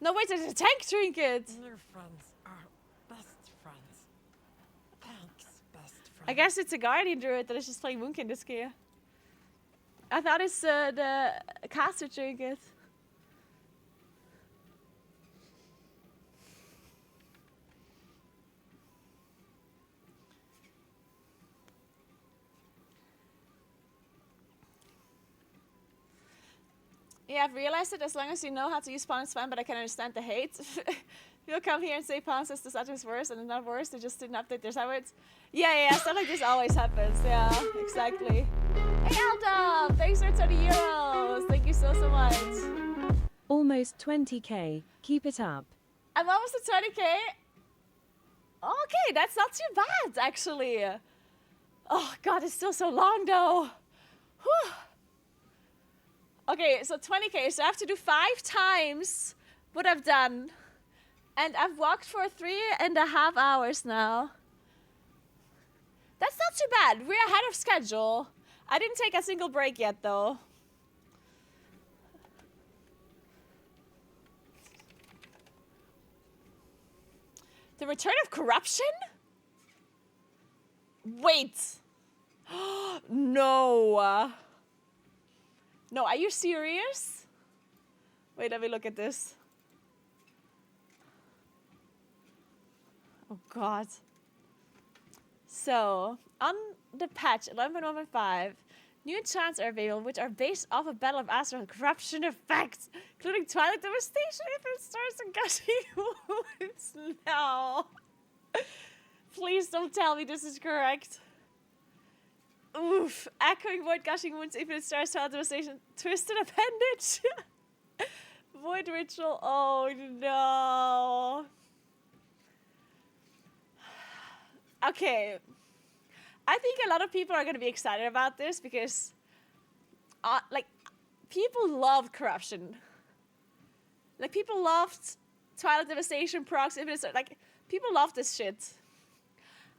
No, wait, there's a tank trinket. New friends are best friends. Thanks, best friend. I guess it's a guardian druid that is just playing Moonkin this gear. I thought it's the caster trinket. Yeah, I've realized it as long as you know how to use Pawn, it's fine, but I can understand the hate. You'll come here and say Pawn says this item is worse, and it's not worse, they just didn't update their side words. Yeah, stuff like this always happens. Yeah, exactly. Hey, Aldom! Thanks for 20 euros! Thank you so much. Almost 20k. Keep it up. I'm almost at 20k. Okay, that's not too bad, actually. Oh, God, it's still so long, though. Whew. Okay, so 20k, so I have to do 5 times what I've done. And I've walked for 3.5 hours now. That's not too bad. We're ahead of schedule. I didn't take a single break yet, though. The return of corruption? Wait. No. No, are you serious? Wait, let me look at this. Oh god. So, on the patch 11.1.5, new enchants are available which are based off of Battle of Azeroth corruption effects, including Twilight Devastation, Infinite Stars, and Gushing Wounds. No. Please don't tell me this is correct. Oof. Echoing Void, Gushing Wounds, Infinite Stars, Twilight Devastation, Twisted Appendage. Void Ritual. Oh no. Okay. I think a lot of people are going to be excited about this because, like, people loved corruption. Like, people loved Twilight Devastation, procs, Infinite Stars. Like, people love this shit.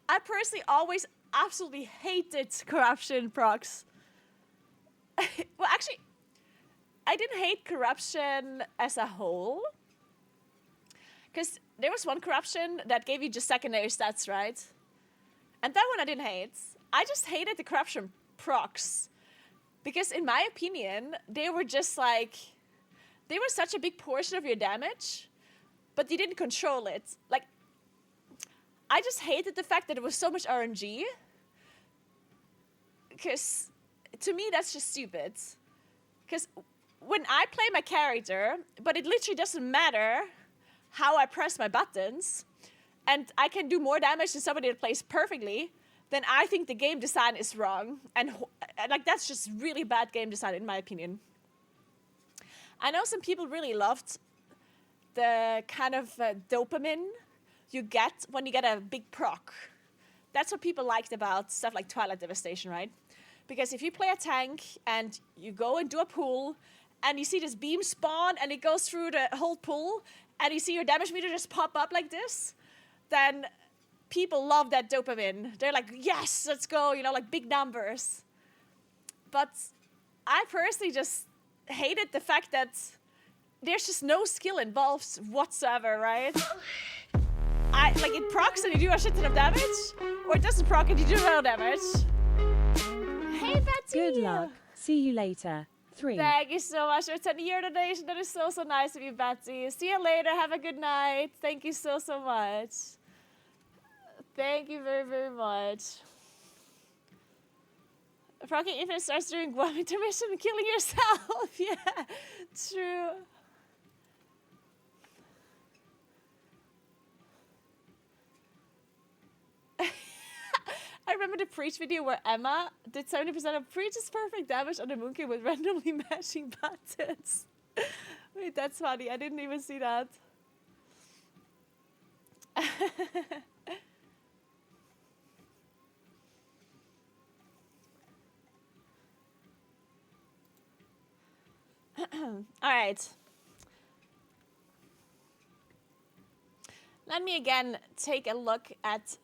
I personally always absolutely hated corruption procs. Well, actually, I didn't hate corruption as a whole. Because there was one corruption that gave you just secondary stats, right? And that one I didn't hate. I just hated the corruption procs. Because in my opinion, they were just like... They were such a big portion of your damage, but you didn't control it. Like, I just hated the fact that it was so much RNG. Because, to me, that's just stupid. Because when I play my character, but it literally doesn't matter how I press my buttons, and I can do more damage than somebody that plays perfectly, then I think the game design is wrong. And like, that's just really bad game design, in my opinion. I know some people really loved the kind of dopamine you get when you get a big proc. That's what people liked about stuff like Twilight Devastation, right? Because if you play a tank and you go and do a pull and you see this beam spawn and it goes through the whole pull and you see your damage meter just pop up like this, then people love that dopamine. They're like, yes, let's go, you know, like big numbers. But I personally just hated the fact that there's just no skill involved whatsoever, right? Like, it procs and you do a shit ton of damage, or it doesn't proc and you do no damage. Hey, Betty! Good luck. See you later. 3. Thank you so much for a 10-year donation. That is so, so nice of you, Betty. See you later. Have a good night. Thank you so, so much. Thank you very, very much. Procking Infinite starts doing one intermission and killing yourself. Yeah, true. I remember the Preach video where Emma did 70% of Preach's perfect damage on the Mooncube with randomly mashing buttons. Wait, that's funny. I didn't even see that. All right. Let me again take a look at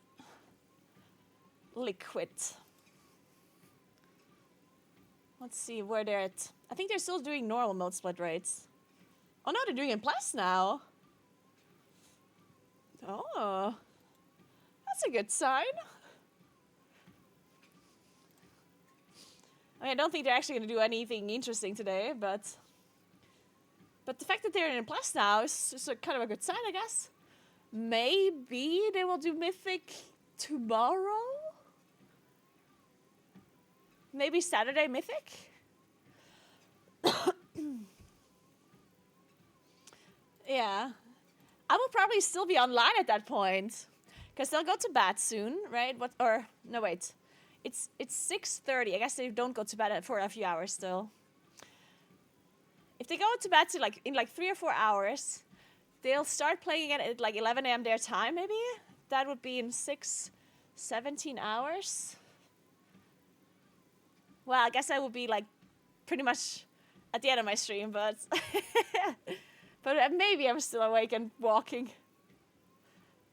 Liquid. Let's see where they're at. I think they're still doing normal mode split rates. Oh no, they're doing it plus now. Oh, that's a good sign. I mean, I don't think they're actually going to do anything interesting today, but the fact that they're in plus now is just a kind of a good sign, I guess. Maybe they will do Mythic tomorrow? Maybe Saturday Mythic? Yeah. I will probably still be online at that point. Because they'll go to bed soon, right? No, wait. It's 6:30. I guess they don't go to bed for a few hours still. If they go to bed in 3 or 4 hours, they'll start playing again at like 11 a.m. their time, maybe? That would be in 17 hours. Well, I guess I would be like pretty much at the end of my stream, but but maybe I'm still awake and walking.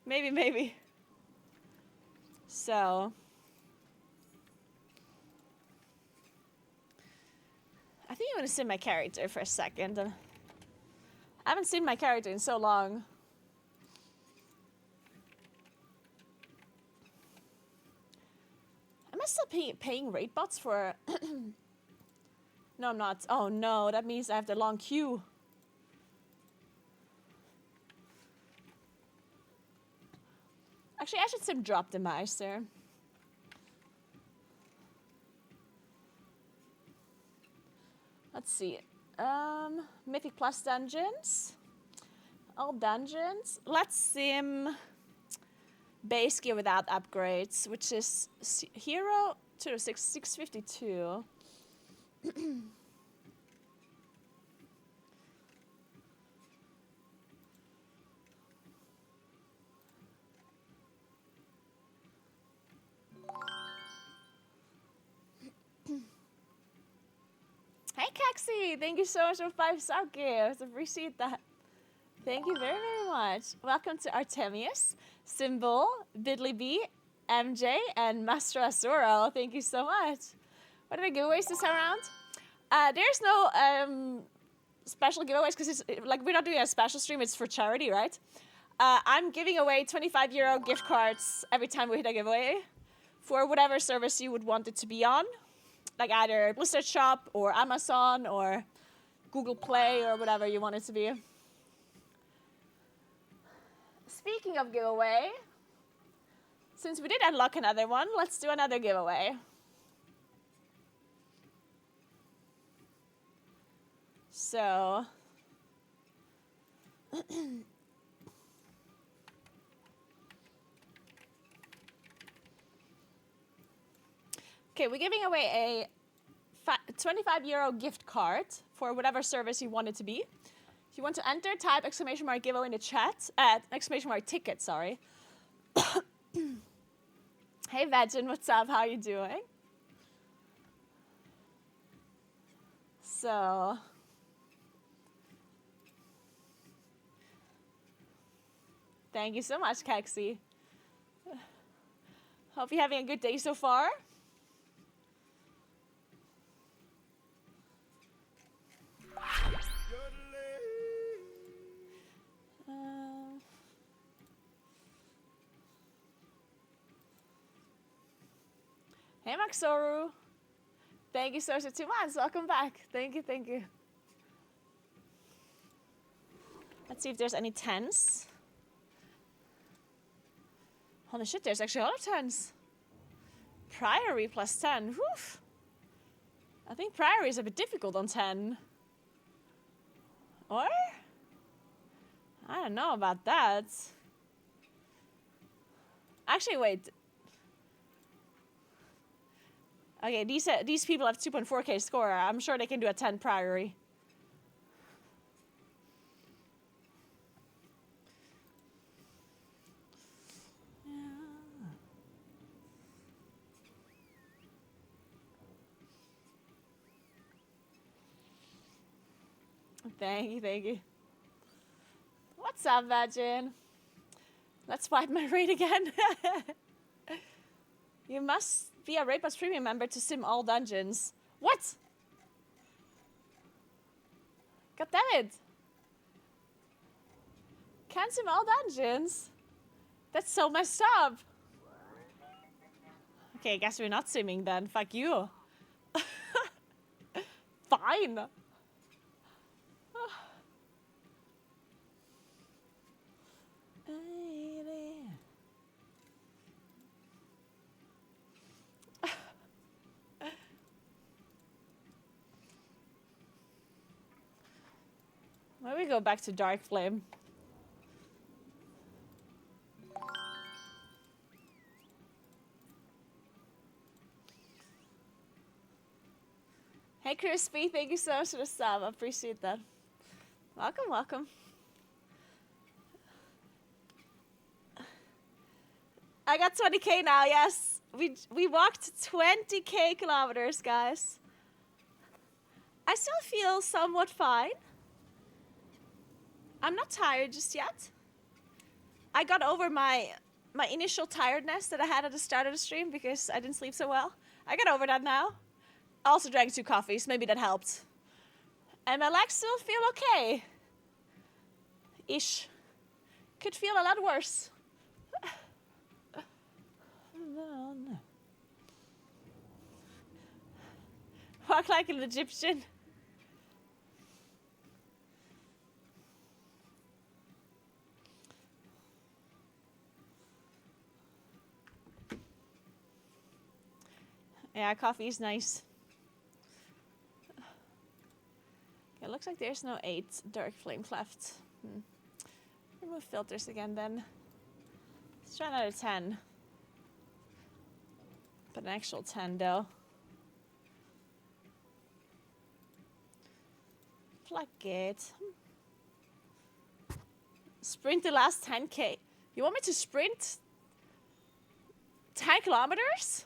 Maybe. So I think I'm gonna sim my character for a second. I haven't seen my character in so long. Am I still paying rate bots for... No, I'm not. Oh no, that means I have the long queue. Actually, I should sim drop the Meister. Let's see. Mythic Plus dungeons. All dungeons. Let's sim base gear without upgrades, which is hero to 652. Hey Kaxi, thank you so much for 5 sub gifts. Appreciate that. Thank you very, very much. Welcome to Artemius, Symbol, Bidley MJ, and Master Asuro. Thank you so much. What are the giveaways this time around? There's no special giveaways because like we're not doing a special stream. It's for charity, right? I'm giving away €25 gift cards every time we hit a giveaway for whatever service you would want it to be on. Like either Blizzard Shop or Amazon or Google Play or whatever you want it to be. Speaking of giveaway, since we did unlock another one, let's do another giveaway. So, okay, we're giving away a €25 gift card for whatever service you want it to be. If you want to enter, type !! giveaway in the chat. ! ticket, sorry. Hey Vegin, what's up? How are you doing? So, thank you so much, Kaxi. Hope you're having a good day so far. Hey Maxoru. Thank you so much for 2 months. Welcome back. Thank you, thank you. Let's see if there's any 10s. Holy shit, there's actually a lot of 10s. Priory plus 10. Whew. I think Priory is a bit difficult on 10. Or? I don't know about that. Actually, wait. Okay, these people have 2.4k score. I'm sure they can do a 10 Priory. Thank you, thank you. What's up, Vagin? Let's wipe my raid again. You must be a Raid Pass Premium member to sim all dungeons. What? God damn it. Can't sim all dungeons? That's so messed up. Okay, I guess we're not simming then. Fuck you. Fine. Why don't we go back to Dark Flame? Hey Crispy, thank you so much for the sub. I appreciate that. Welcome, welcome. I got 20k now, yes. We walked 20k kilometers, guys. I still feel somewhat fine. I'm not tired just yet. I got over my initial tiredness that I had at the start of the stream because I didn't sleep so well. I got over that now. I also drank 2 coffees, maybe that helped. And my legs still feel okay. Ish. Could feel a lot worse. Walk like an Egyptian. Yeah, coffee is nice. It looks like there's no 8 dark flame cleft. Remove filters again then. Let's try another 10. But an actual 10 though. Pluck it. Sprint the last 10k. You want me to sprint 10 kilometers?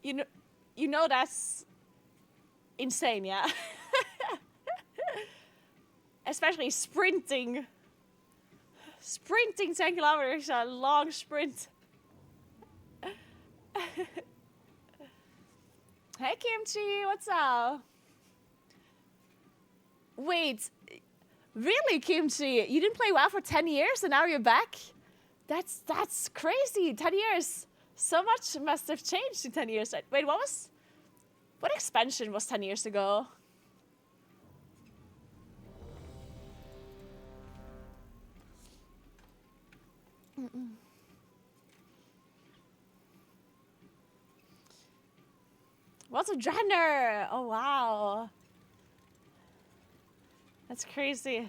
You know that's insane, yeah? Especially sprinting. Sprinting 10 kilometers, a long sprint. Hey Kimchi, what's up? Wait, really Kimchi? You didn't play WoW for 10 years and now you're back? That's crazy, 10 years. So much must have changed in 10 years. Wait, what expansion was 10 years ago? What's a Drenner? Oh wow. That's crazy.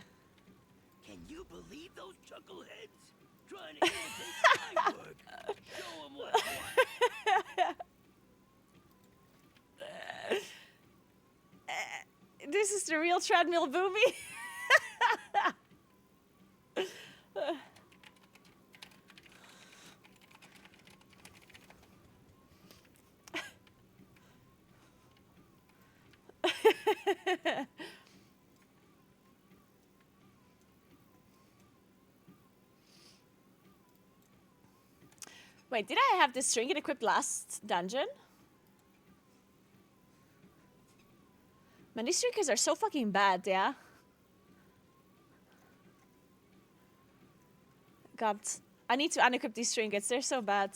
Can you believe those chuckleheads? Trying to imitate my work. Show 'em what's what. This is the real treadmill booby. Wait, did I have this trinket equipped last dungeon? Man, these trinkets are so fucking bad, yeah? God, I need to unequip these trinkets. They're so bad.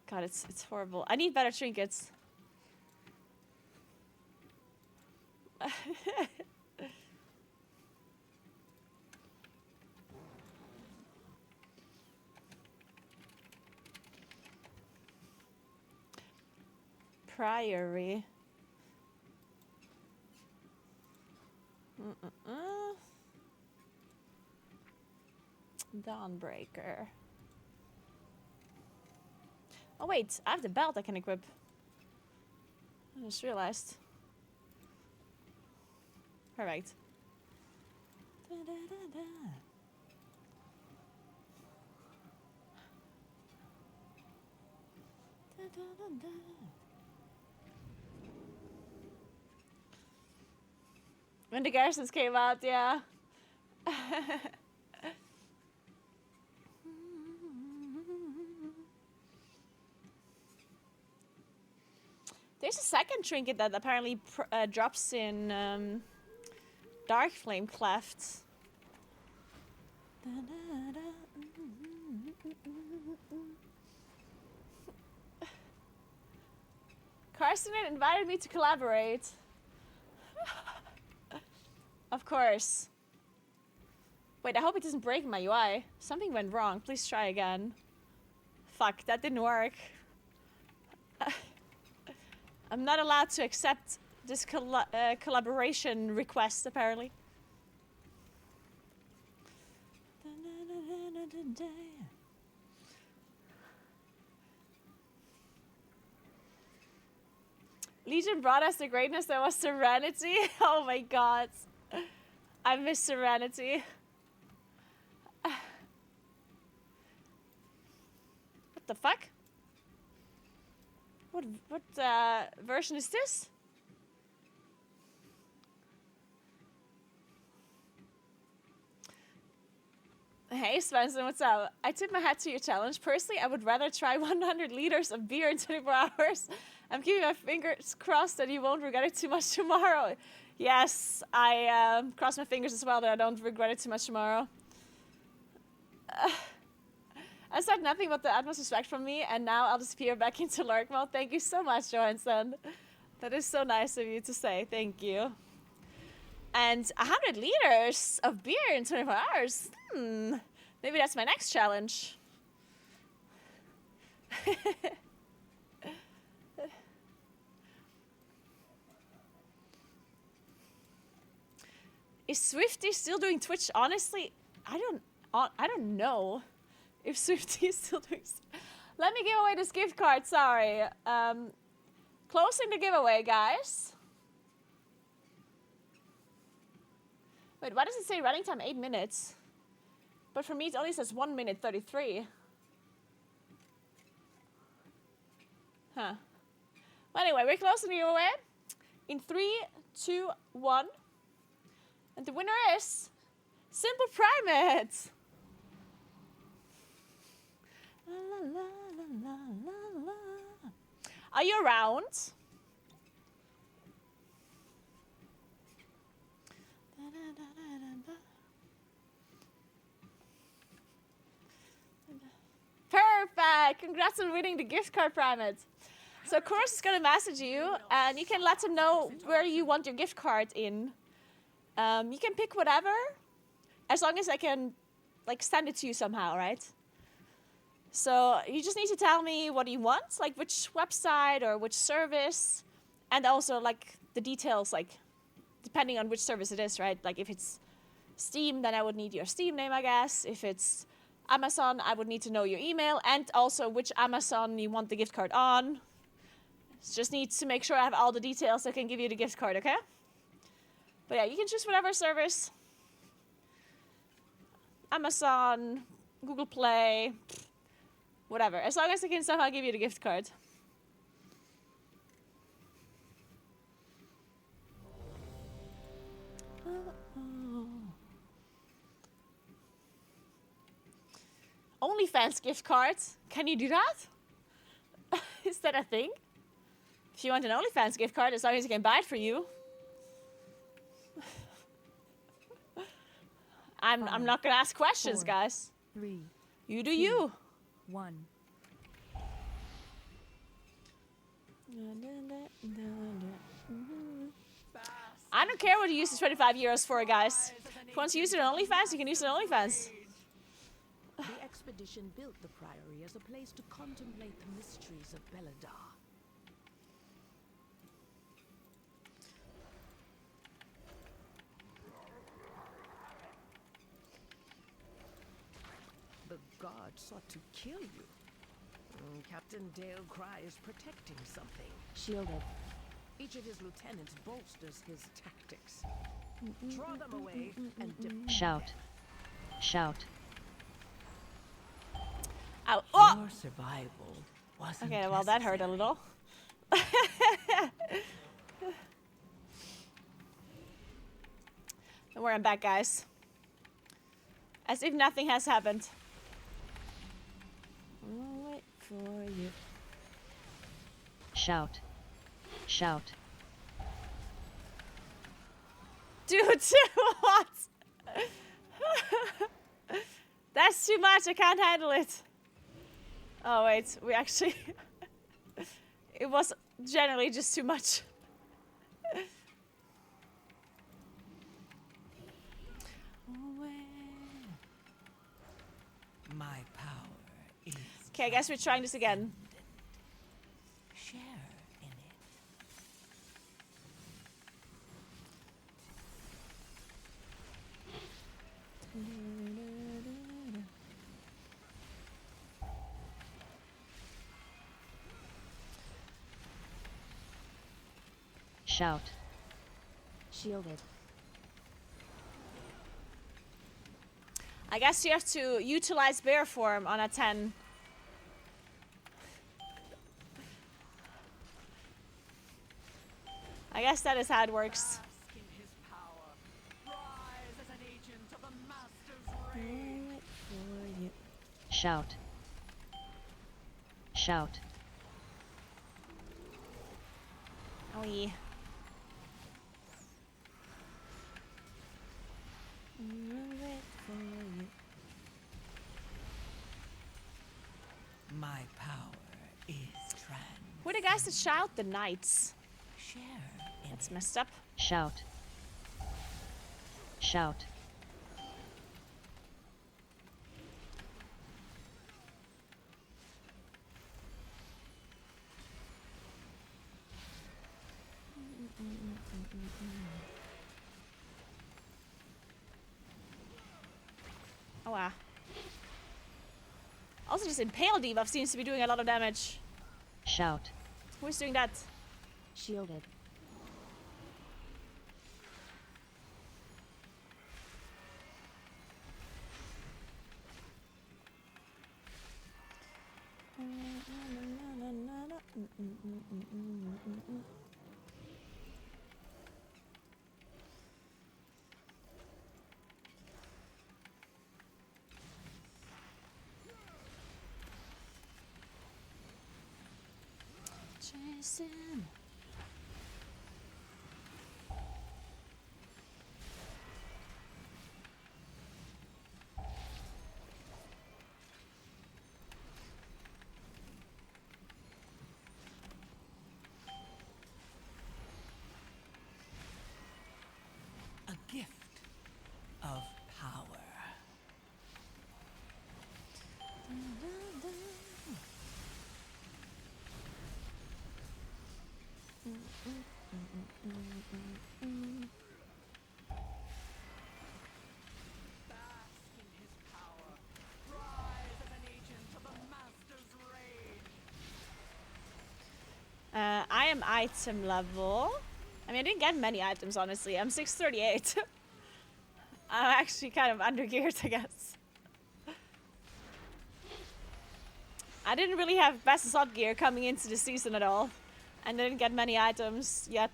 God, it's horrible. I need better trinkets. Priory. Dawnbreaker. Oh wait, I have the belt I can equip. I just realized. Perfect. When the garrisons came out, yeah. There's a second trinket that apparently drops in Dark Flame Cleft. Carson invited me to collaborate. Of course. Wait, I hope it doesn't break my UI. Something went wrong. Please try again. Fuck, that didn't work. I'm not allowed to accept this collaboration request, apparently. Legion brought us the greatness that was Serenity. Oh my god. I miss Serenity. What the fuck? What version is this? Hey Svensson, what's up? I tip my hat to your challenge. Personally, I would rather try 100 liters of beer in 24 hours. I'm keeping my fingers crossed that you won't regret it too much tomorrow. Yes, I cross my fingers as well that I don't regret it too much tomorrow. I said nothing but the utmost respect from me, and now I'll disappear back into lurk mode. Thank you so much, Johansson. That is so nice of you to say. Thank you. And 100 liters of beer in 24 hours. Maybe that's my next challenge. Is Swifty still doing Twitch? Honestly, I don't know if Swifty is still doing. Let me give away this gift card. Sorry. Closing the giveaway, guys. Wait, why does it say running time 8 minutes? But for me, it only says 1 minute 33. Huh. Well, anyway, we're closing the giveaway. In 3, 2, 1. And the winner is Simple Primate. La, la, la, la, la, la. Are you around? Perfect! Congrats on winning the gift card, Primate. So Chorus is gonna message you, and you can let him know where you want your gift card in. You can pick whatever, as long as I can, like, send it to you somehow, right? So you just need to tell me what you want, like which website or which service, and also like the details, like depending on which service it is, right? Like if it's Steam, then I would need your Steam name, I guess. If it's Amazon, I would need to know your email and also which Amazon you want the gift card on. Just need to make sure I have all the details so I can give you the gift card, okay? But yeah, you can choose whatever service. Amazon, Google Play, whatever. As long as I can somehow give you the gift card. OnlyFans gift card. Can you do that? Is that a thing? If you want an OnlyFans gift card, as long as I can buy it for you. I'm not gonna ask questions, 4, guys. 3. You do 2, you. 1. I don't care what you use the 25 euros for, guys. If you want to use it on OnlyFans, you can use it on OnlyFans. The expedition built the Priory as a place to contemplate the mysteries of Belladar. The guard sought to kill you. Captain Dale Cry is protecting something. Shielded. Each of his lieutenants bolsters his tactics. Draw them away and defend. Shout. Shout. Ow. Oh! Your survival wasn't Okay, well that hurt a little. Don't worry, I'm back, guys. As if nothing has happened. I'll wait for you. Shout. Shout. Dude, what? That's too much, I can't handle it. Oh wait, we actually... It was generally just too much. My power is. Okay, I guess we're trying this again. Share in it. Shout. Shielded. I guess you have to utilize bear form on a 10. I guess that is how it works. Shout. Shout. Oh yeah. My power is trans. Who are the guys that shout? The knights. Share in That's it. messed up. Shout. Shout. Oh wow. Also, this Impale debuff seems to be doing a lot of damage. Shout. Who's doing that? Shielded. Jason. A gift of power. I am item level. I mean, I didn't get many items, honestly. I'm 638. I'm actually kind of under geared, I guess. I didn't really have best assault gear coming into the season at all. And didn't get many items yet.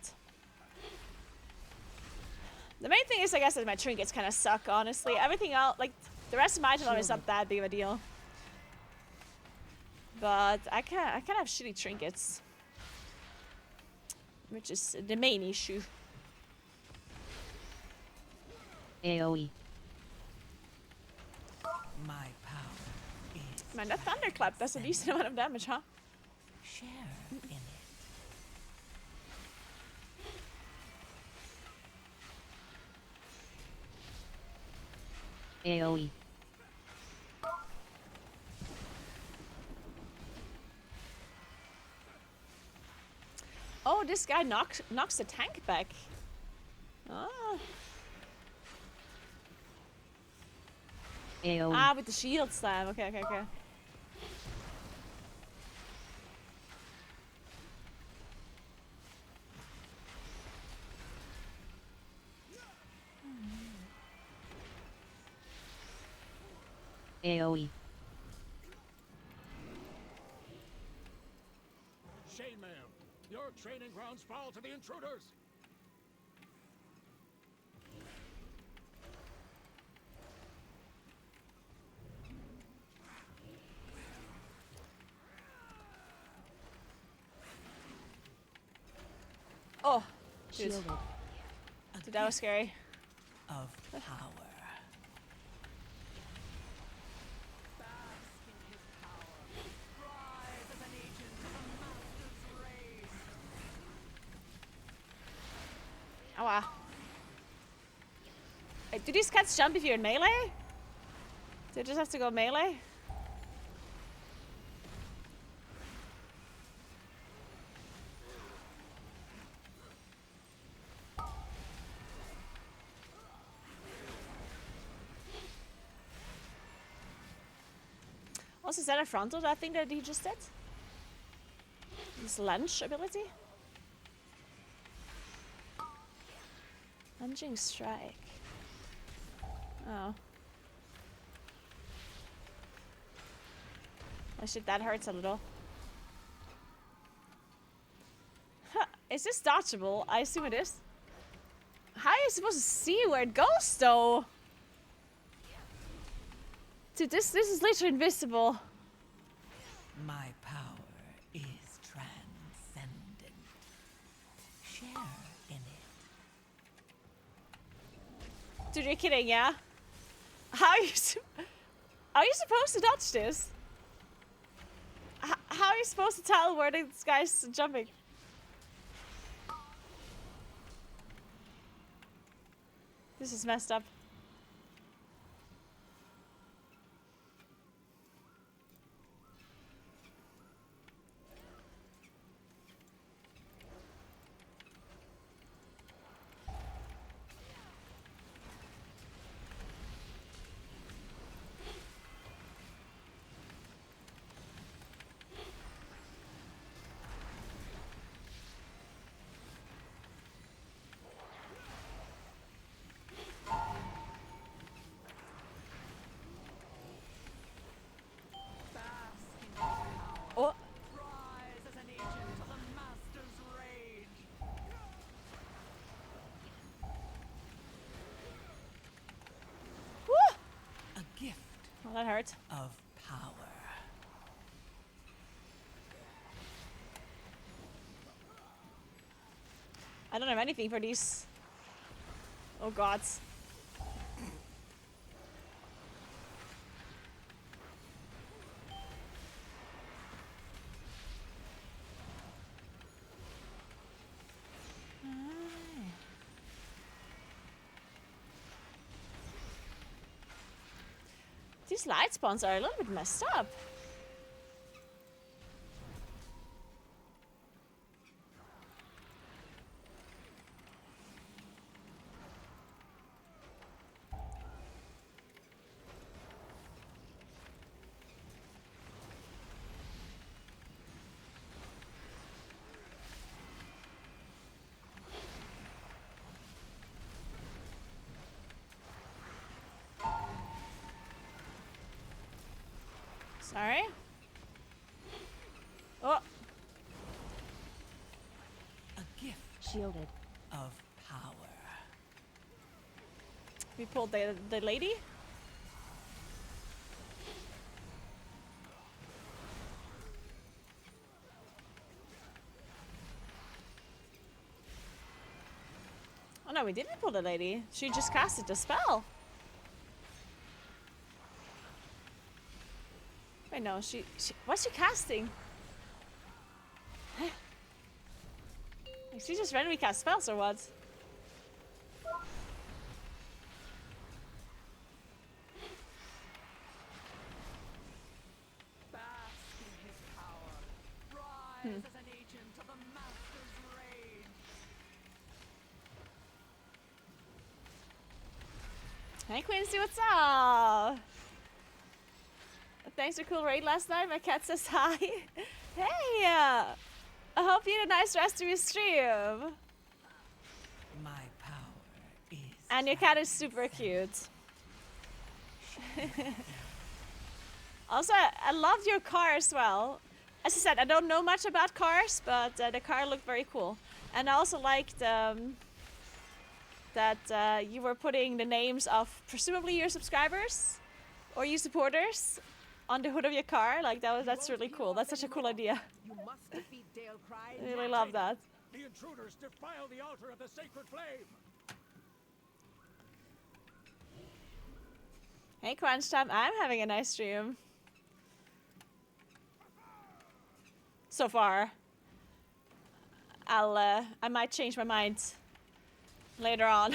The main thing is, I guess, that my trinkets kind of suck, honestly. Everything else, like, the rest of my item is not that big of a deal. But I can't have shitty trinkets. Which is the main issue. AoE. My power is Man, that thunderclap does a decent amount of damage, huh? share in it. AoE. Oh, this guy knocks the tank back. Oh. AoE. Ah, with the shield slam. Okay. AoE. Shame, ma'am. Your training grounds fall to the intruders. Oh, dude. Shielded. Dude, that was scary. Of power. Oh wow. Wait, do these cats jump if you're in melee? Do they just have to go melee? Also, is that a frontal, that thing that he just did? This lunge ability? Lunging strike. Oh. Oh shit, that hurts a little. Huh, is this dodgeable? I assume it is. How are you supposed to see where it goes, though? Dude, this is literally invisible. My power is transcendent. Share in it. Dude, you're kidding, yeah? How are you supposed to dodge this? How are you supposed to tell where this guy's jumping? This is messed up. Oh. Rise as an agent of the Master's rage. Woo! A gift Oh, that hurt. of power. I don't have anything for these. Oh god. These light spawns are a little bit messed up. Sorry. Oh. A gift Shielded. of power. We pulled the lady. Oh no, we didn't pull the lady. She just casted the spell. Wait, no, she what's she casting? Like, she just randomly cast spells or what? Bask in his power. Rise as an agent of the Master's rage. Hey Quincy, what's up? Thanks for cool raid last night. My cat says hi. Hey, I hope you had a nice rest of your stream. My power is. And your cat is super cute. Also, I loved your car as well. As I said, I don't know much about cars, but the car looked very cool. And I also liked that you were putting the names of presumably your subscribers or your supporters on the hood of your car. Like that's really cool. That's such a cool idea. You must defeat Dale Cry. I really love that. The intruders defile the altar of the sacred flame. Hey Crunch Time, I'm having a nice stream. So far. I might change my mind later on.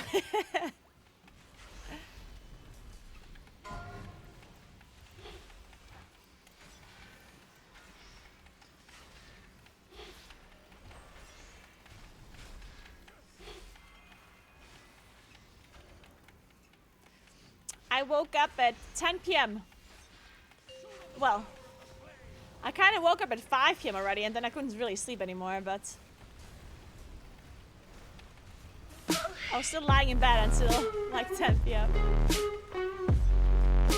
I woke up at 10 p.m. Well, I kind of woke up at 5 p.m. already, and then I couldn't really sleep anymore, but I was still lying in bed until like 10 p.m.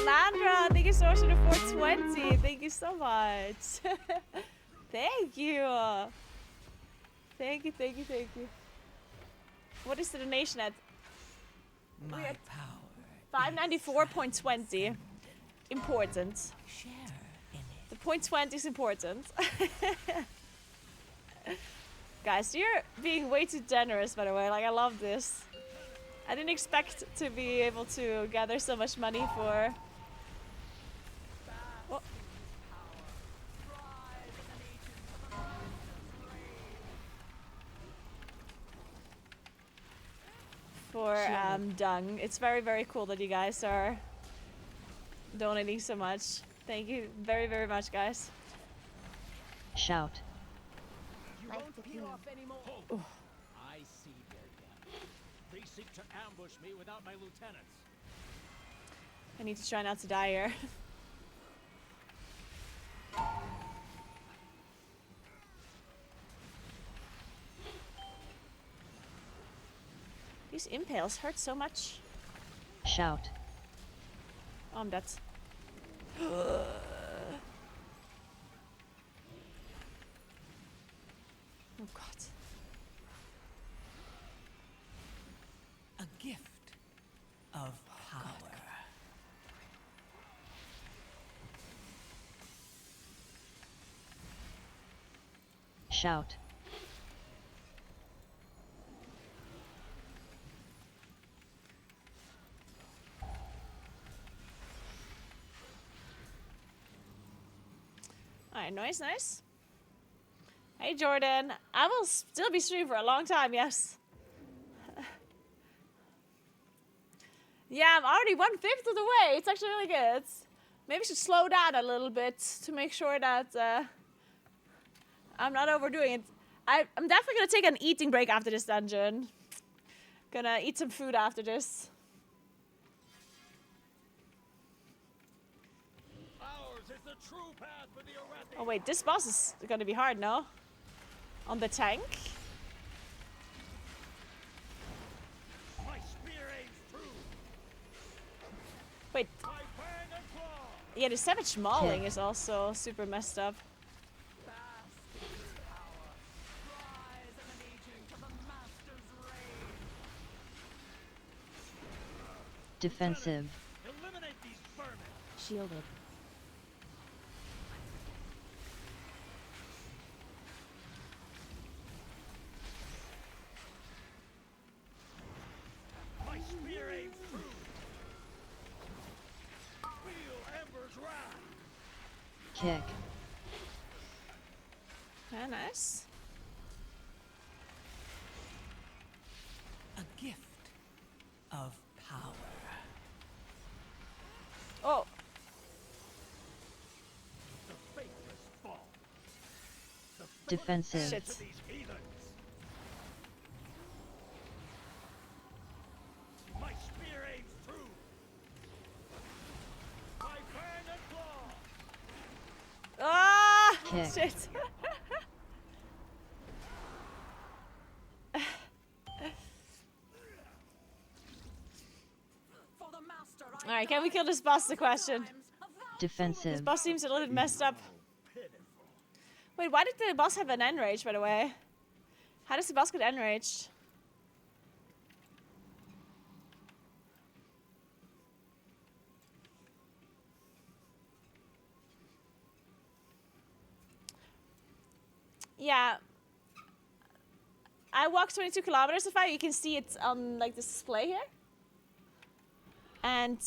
Landra, thank you so much for the 420. Thank you so much. Thank you. Thank you, thank you, thank you. What is the donation at? My power. 594.20. Important. Share in it. The point 20 is important. Guys, you're being way too generous, by the way. Like, I love this. I didn't expect to be able to gather so much money for... Oh. For dung. It's very, very cool that you guys are donating so much. Thank you very, very much, guys. Shout. You won't peel off anymore. I see their depth. They seek to ambush me without my lieutenants. I need to try not to die here. These impales hurt so much. Shout. Oh, I'm dead. Oh god. A gift of power. Shout. Alright, nice. Hey Jordan, I will still be streaming for a long time, yes. Yeah, I'm already 1/5 of the way. It's actually really good. Maybe I should slow down a little bit to make sure that I'm not overdoing it. I'm definitely gonna take an eating break after this dungeon. Gonna eat some food after this. Ours is the true path for the Arathi. Oh wait, this boss is gonna be hard, no? On the tank. My spear aims true. Wait. My fang and claw. Yeah, the savage mauling is also super messed up. Defensive. Eliminate these vermin. Shielded. My spear aims true. Feel embers rise. Kick. Yeah, nice. A gift of power. Oh. The faithless fall. Defensive. Shit. To these heathens. My spear aims true. My fang and claw. Ah! Kick. Shit. Alright, can we kill this boss? The question. This Defensive. boss seems a little bit messed up. Wait, why did the boss have an enrage, by the way? How does the boss get enraged? Yeah. I walked 22 kilometers so far. You can see it on like the display here. And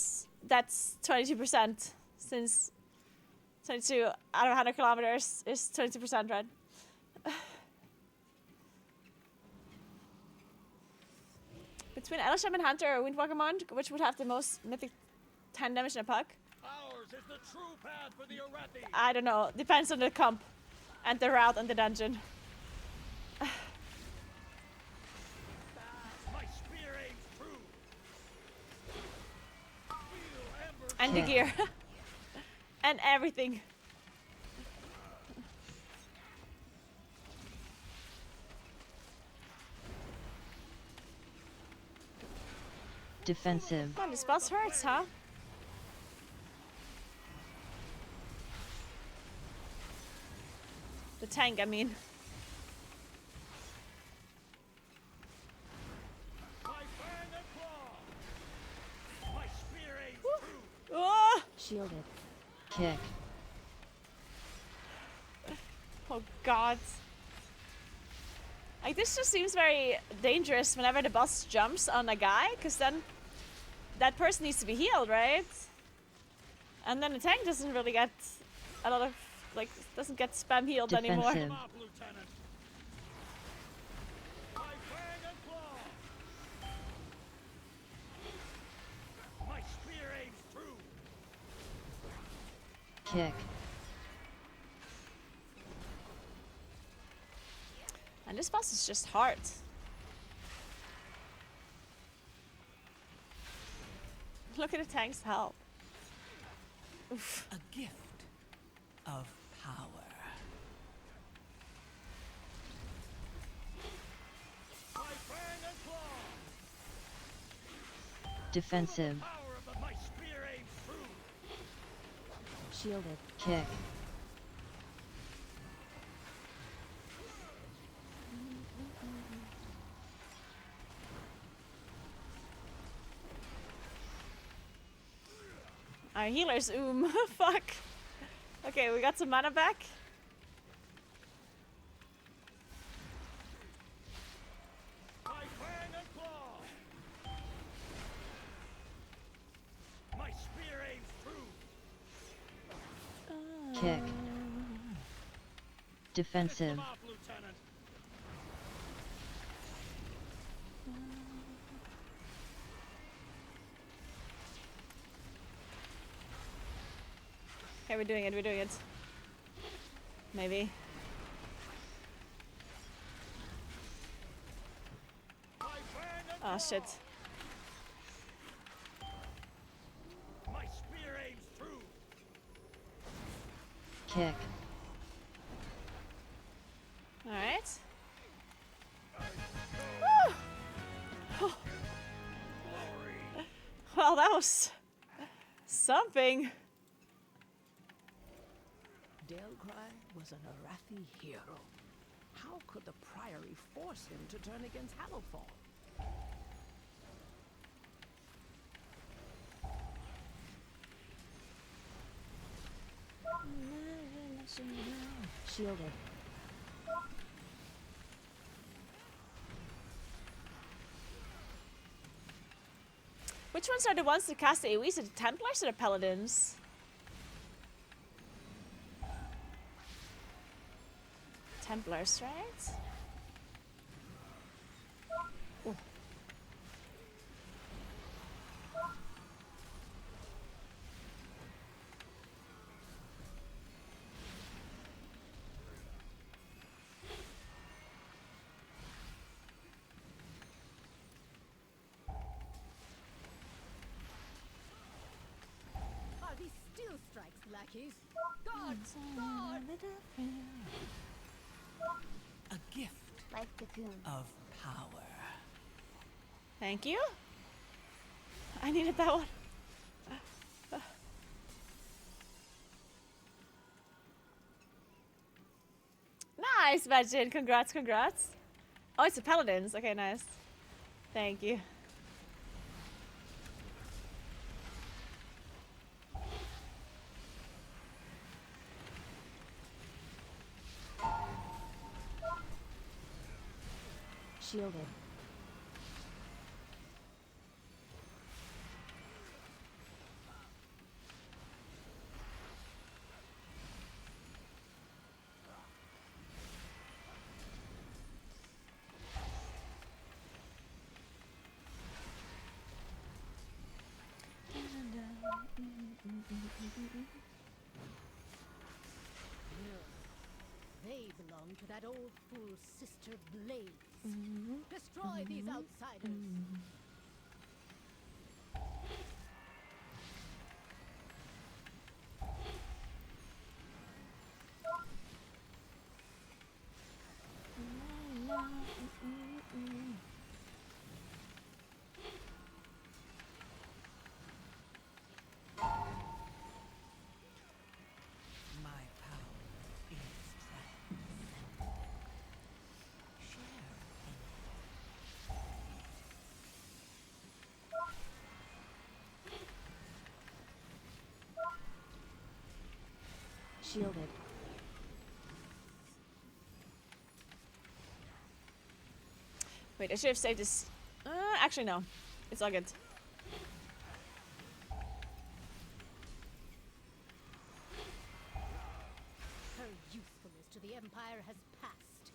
that's 22% since 22 out of 100 kilometers is 22%, right? Between Elisham and Hunter or Windwalker Mount, which would have the most mythic 10 damage in a puck? Ours is the true path for the Arathi. I don't know. Depends on the comp and the route and the dungeon. My spear aims true. Feel embers And the Yeah. gear. And everything. Defensive. Man, this boss hurts, huh? The tank, I mean. My fang and claw. My spear aims true. Oh! Shielded. Kick. Oh god. Like, this just seems very dangerous whenever the boss jumps on a guy, because then that person needs to be healed, right? And then the tank doesn't really get a lot of, like, doesn't get spam healed anymore. Defensive. Come up, Lieutenant. My fang and claw. My spear aims true. Kick. And this boss is just hard. Look at the tank's health. Oof. A gift of power. My fang and claw. Defensive. Power of the my spear aims true. Shielded. Kick. Our healers, fuck. Okay, we got some mana back. By fang and claw. My spear aims true. Kick. Defensive. Come off, Lieutenant. Okay, we're doing it, we're doing it. Maybe. Oh shit. My spear aims true. Kick. Alright. Well, that was something. Delcry was an Arathi hero. How could the Priory force him to turn against Hallowfall? Shielded. Which ones are the ones that cast the AoEs? Are the Templars or the Paladins? Templars, right? Ooh. Are these steel strikes, lackeys? Guards! Guard! A gift Like cocoon. of power. Thank you. I needed that one. Nice, Badgin. Congrats, congrats. Oh, it's the Paladins. Okay, nice. Thank you. Shielded. They belong to that old fool's sister Blades. Destroy these outsiders. My power is transcendent. Share Shielded. Wait, I should have saved this. Actually, no. It's all good. Her usefulness to the Empire has passed.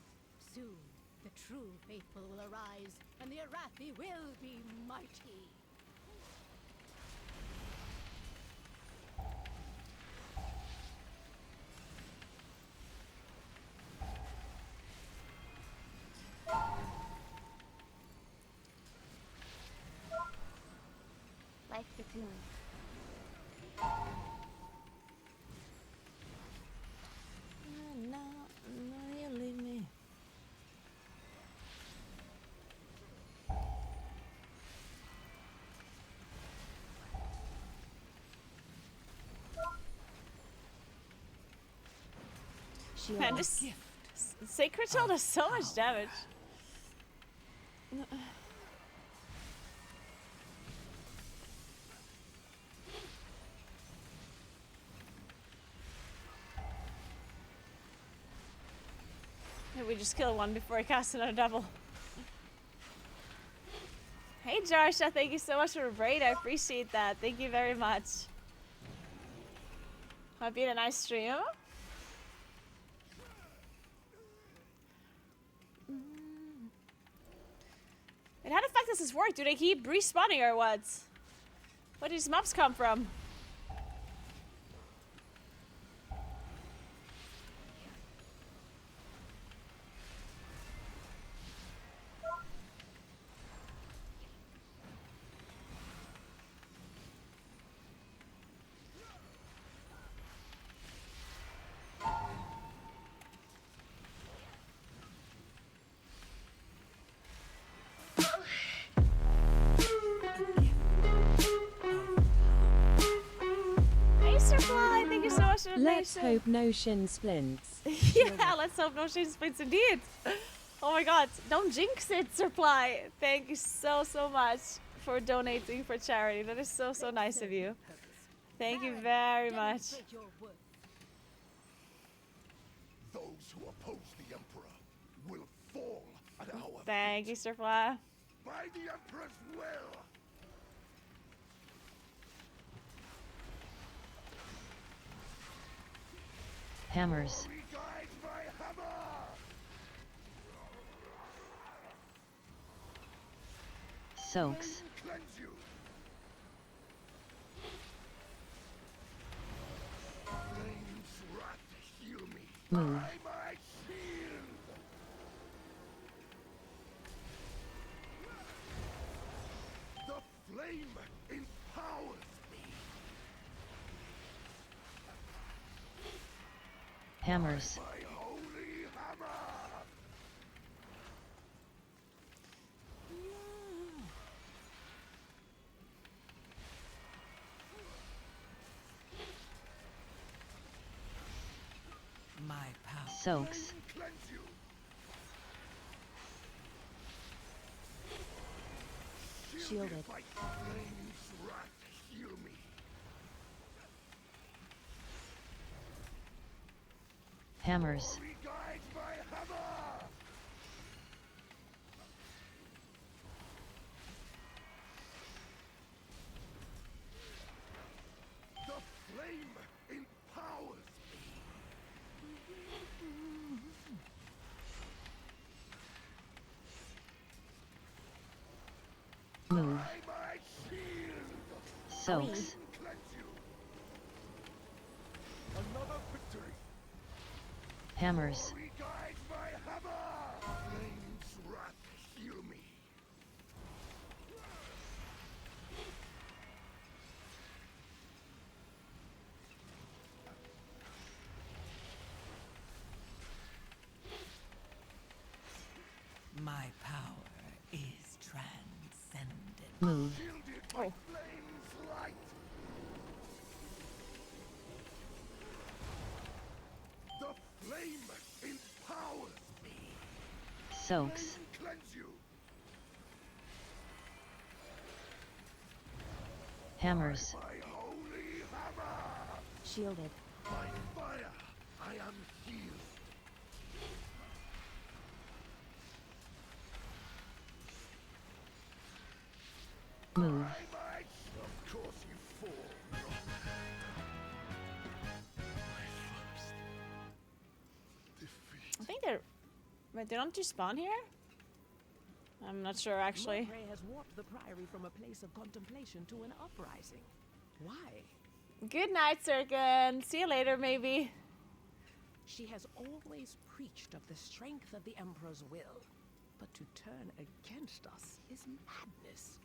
Soon, the true faithful will arise, and the Arathi will be mighty. Like cocoon. No, you leave me. Man, this Sacred Shell does so much damage. We just kill one before he casts another double. Hey Jarsha, thank you so much for the braid. I appreciate that. Thank you very much. Hope you had a nice stream. And how the fuck does this work? Do they keep respawning or what? Where do these mobs come from? Thank you so much for the Let's donation. hope no shin splints. Yeah, let's hope no shin splints indeed. Oh my god, don't jinx it, Supply. Thank you so much for donating for charity. That is so nice of you. Thank you very much. Those who oppose the Emperor will fall at our Thank you, Supply. by the Emperor's will. Hammers. We guide by hammer. Soaks. Cleanse you. Flame's wrath heal me. Move. By my shield. The flame empowers me. Hammers. My holy hammer. My power. Soaks. Cleanse you. Shielded. By flame's wrath heal me. Hammers. We guide by hammer. The flame empowers Move. by my shield. Soaks. Cleanse you. Another victory. Hammers. We guide by hammer. Flame's wrath heal me. My power is transcendent. Move. Shielded by flame's light. The flame empowers me. Soaks. Cleanse you. Hammers. My holy hammer. Shielded. By fire, I am healed. Move. Of course you fall. Defeat. I think they're... Wait, they don't respawn here? I'm not sure actually. Lord Grey has warped the priory from a place of contemplation to an uprising. Why? Good night, Sirkin. See you later, maybe. She has always preached of the strength of the Emperor's will. But to turn against us is madness.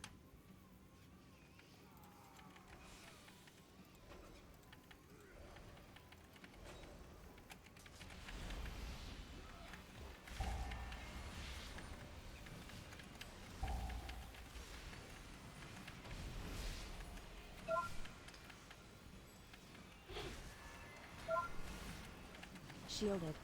Shielded.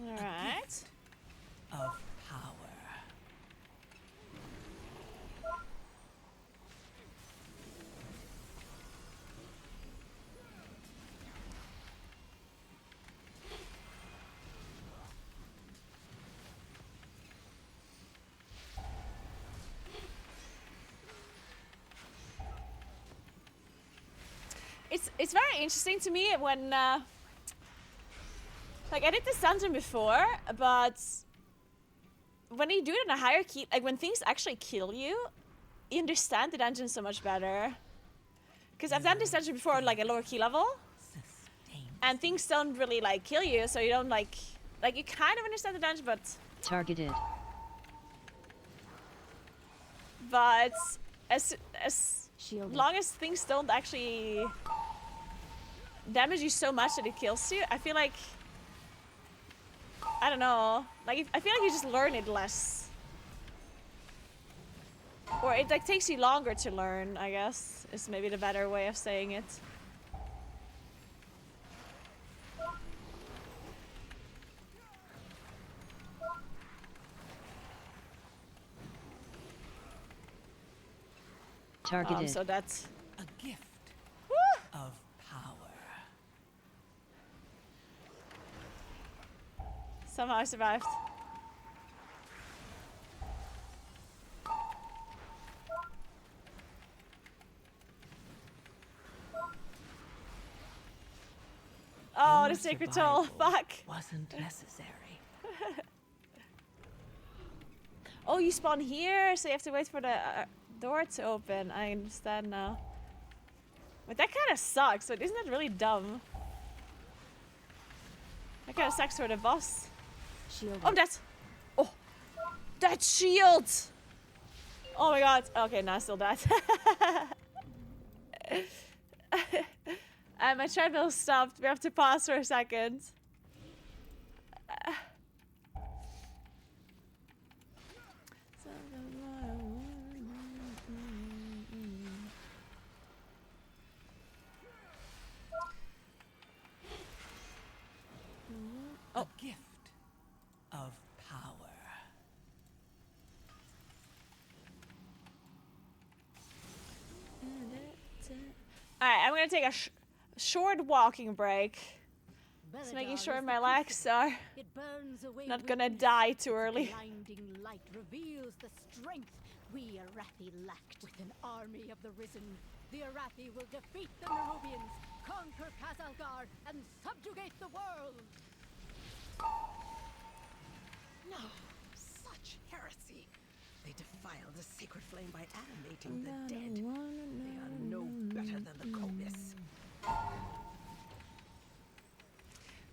Alright. Of power. It's very interesting to me when like I did this dungeon before, but when you do it in a higher key, like when things actually kill you, you understand the dungeon so much better. Because I've done this dungeon before on like a lower key level, and things don't really like kill you, so you don't like you kind of understand the dungeon, but Targeted. as long as things don't actually damage you so much that it kills you, I feel like, I don't know, like I feel like you just learn it less, or it like takes you longer to learn, I guess is maybe the better way of saying it. Targeted. So that's a gift of power. somehow I survived. Oh, the sacred toll. Fuck. Wasn't necessary. Oh, you spawn here, so you have to wait for the door to open. I understand now. But that kind of sucks. But isn't that really dumb? That kind of sucks for the boss. Shield. Oh, that's. Oh, that shield. Oh my god. Okay, now I still died. My treadmill stopped. We have to pause for a second. A gift of power. Alright, I'm gonna take a short walking break. Just making sure my legs are not gonna die too early. Blinding light reveals the strength we Arathi lacked. With an army of the Risen, the Arathi will defeat the Nerubians, conquer Kazalgar, and subjugate the world. No, such heresy. They defile the sacred flame by animating the dead. They are no better than the Comis.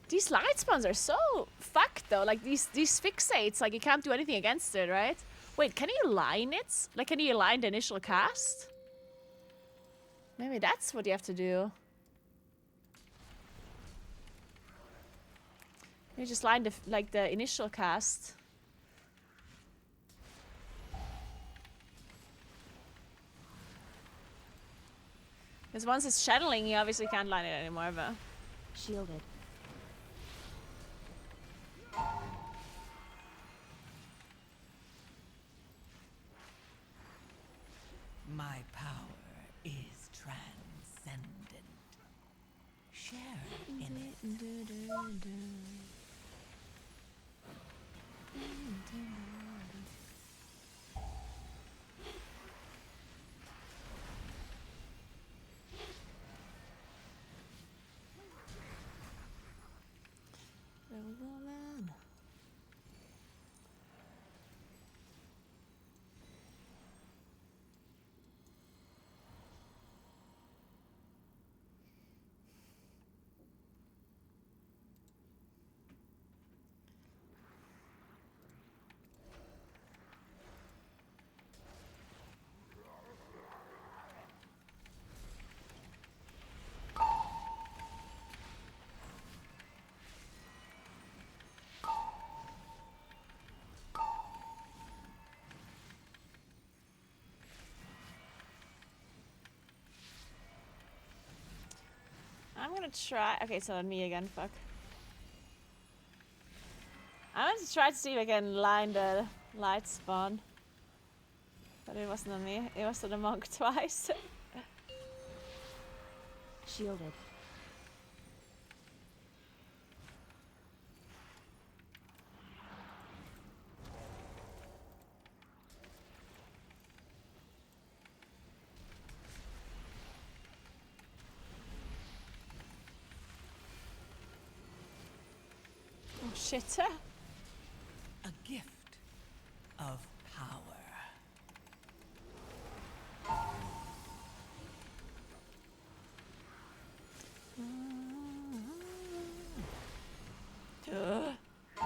These light spawns are so fucked though. Like these fixates, like you can't do anything against it, right? Wait, can you align it? Like can you align the initial cast? Maybe that's what you have to do. You just line the initial cast. Because once it's channeling, you obviously can't line it anymore, but... Shielded. My power is transcendent. Share in it. I'm gonna try. Okay, so on me again. Fuck. I'm to try to see if I can line the light spawn. But it wasn't on me. It was on the monk twice. Shielded. Oh shit. A gift of power.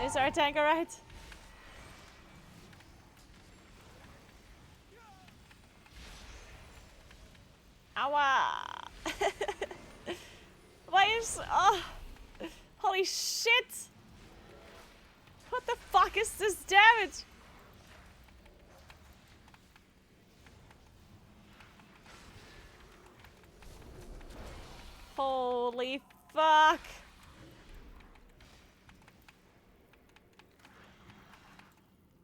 Is our tank alright? Ow! Why is... Oh! Holy shit! What the fuck is this damage? Holy fuck!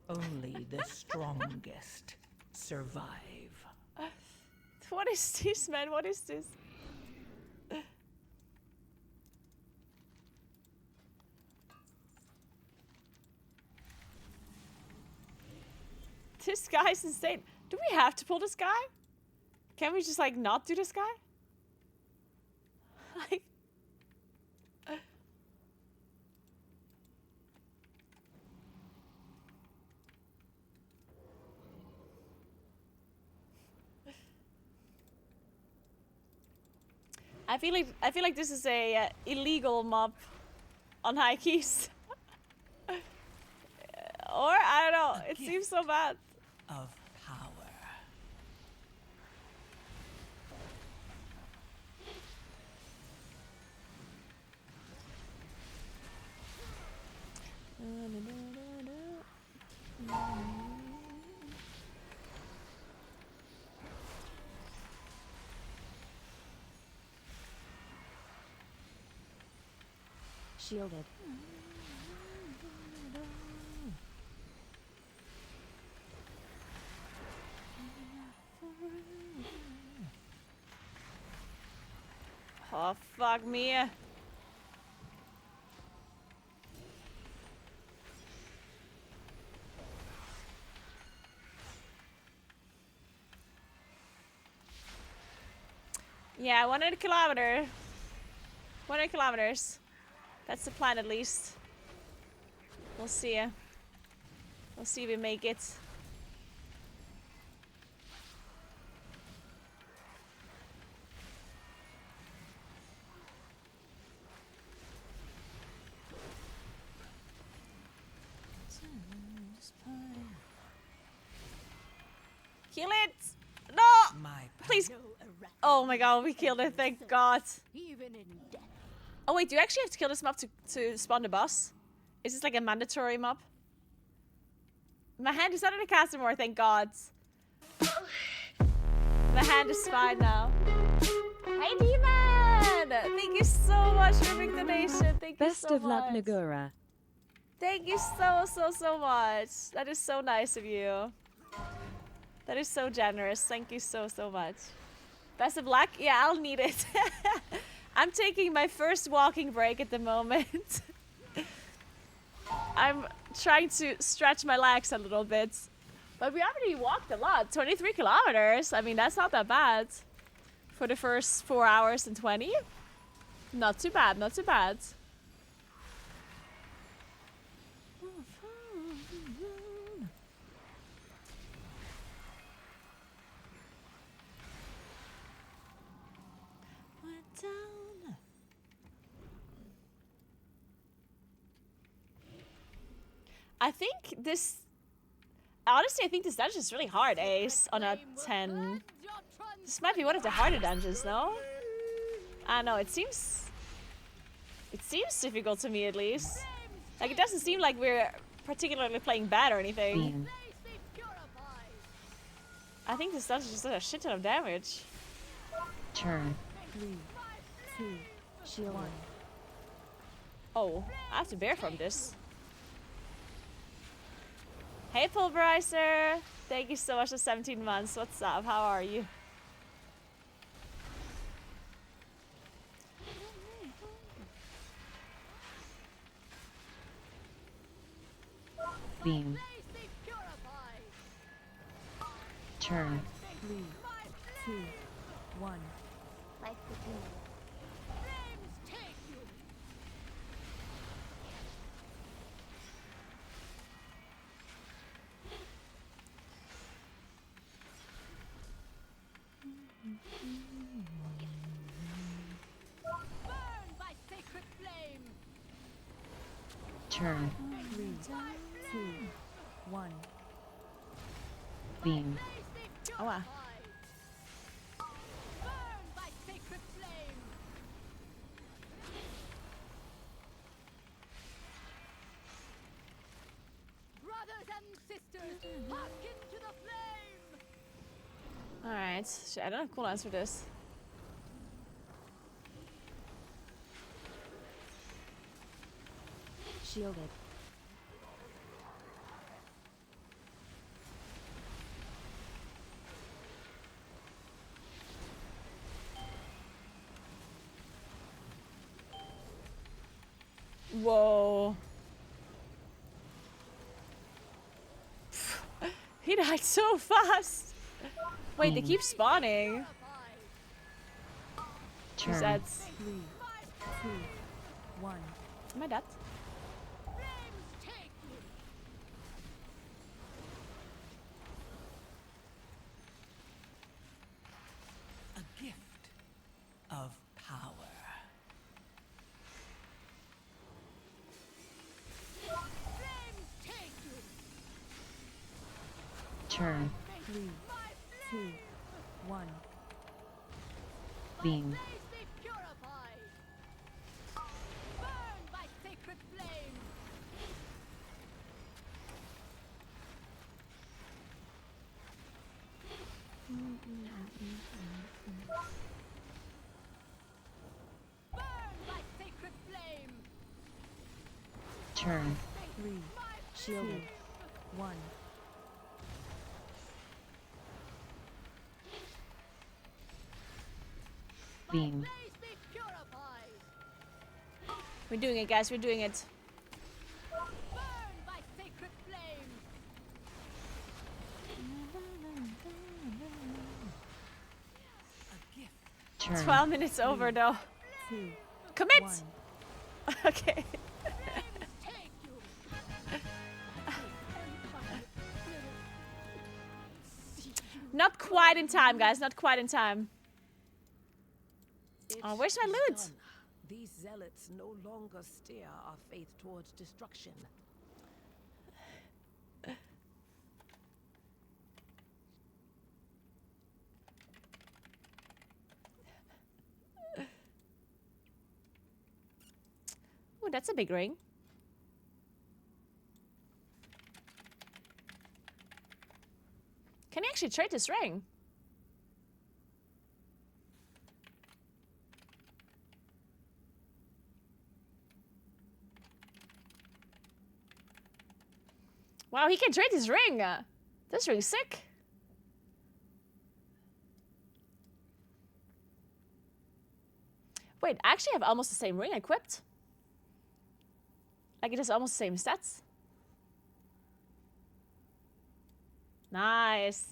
Only the strongest survive. What is this, man? What is this? This guy's insane. Do we have to pull this guy? Can we just like not do this guy? Like... I feel like this is a illegal mob on high keys. Or I don't know. It seems so bad. Of power. Shielded. Oh, fuck me. Yeah, 100 kilometers. 100 kilometers. That's the plan at least. We'll see. We'll see if we make it. Kill it! No! Please. Oh my god, we killed it, thank god. Even in death. Oh wait, do you actually have to kill this mob to spawn the boss? Is this like a mandatory mob? My hand is not in the cast anymore, thank god. My hand is fine now. Hey Demon! Thank you so much for the donation. Thank you Best so of luck, much. Naguura. Thank you so much. That is so nice of you. That is so generous. Thank you so much. Best of luck? Yeah, I'll need it. I'm taking my first walking break at the moment. I'm trying to stretch my legs a little bit. But we already walked a lot. 23 kilometers. I mean, that's not that bad. For the first 4 hours and 20. Not too bad, not too bad. I think this... Honestly, I think this dungeon is really hard, Ace, on a 10. This might be one of the harder dungeons, no? I don't know, it seems... It seems difficult to me, at least. Like, it doesn't seem like we're particularly playing bad or anything. I think this dungeon just does a shit ton of damage. Turn. 3, 2, shield 1. Oh, I have to bear from this. Hey, Pulverizer. Thank you so much for 17 months. What's up? How are you? Beam. Turn. 3, 2, 1. Life continues. Flames take you. Burn by sacred flame. Turn. 3, 2, 1. Beam. Oh, wow. Burn by sacred flame. Brothers and sisters, hearken to the flame. Alright. Shit, I don't have cooldowns for this. Shielded. Whoa. He died so fast. Wait, they keep spawning. Two Turn. sets. 3, 2, 1. Am I dead? Flames take you. A gift of power. Flames take you. Turn. 3, 2, 1. Beam. Blaze be purified. Burn by sacred flame. Burn by sacred flame. Turn. 3, Shielded. 1. Beam. Blaze be purified. We're doing it, guys. We're doing it. Burn by sacred flame. A gift. Turn. 12 minutes over, though. 2, Commit! 1. Okay. Flames take you. Not quite in time, guys. Not quite in time. Oh, where's my It is loot? done. These zealots no longer steer our faith towards destruction. Oh, that's a big ring. Can I actually trade this ring? Wow, he can trade his ring. This ring's sick. Wait, I actually have almost the same ring equipped. Like it has almost the same stats. Nice.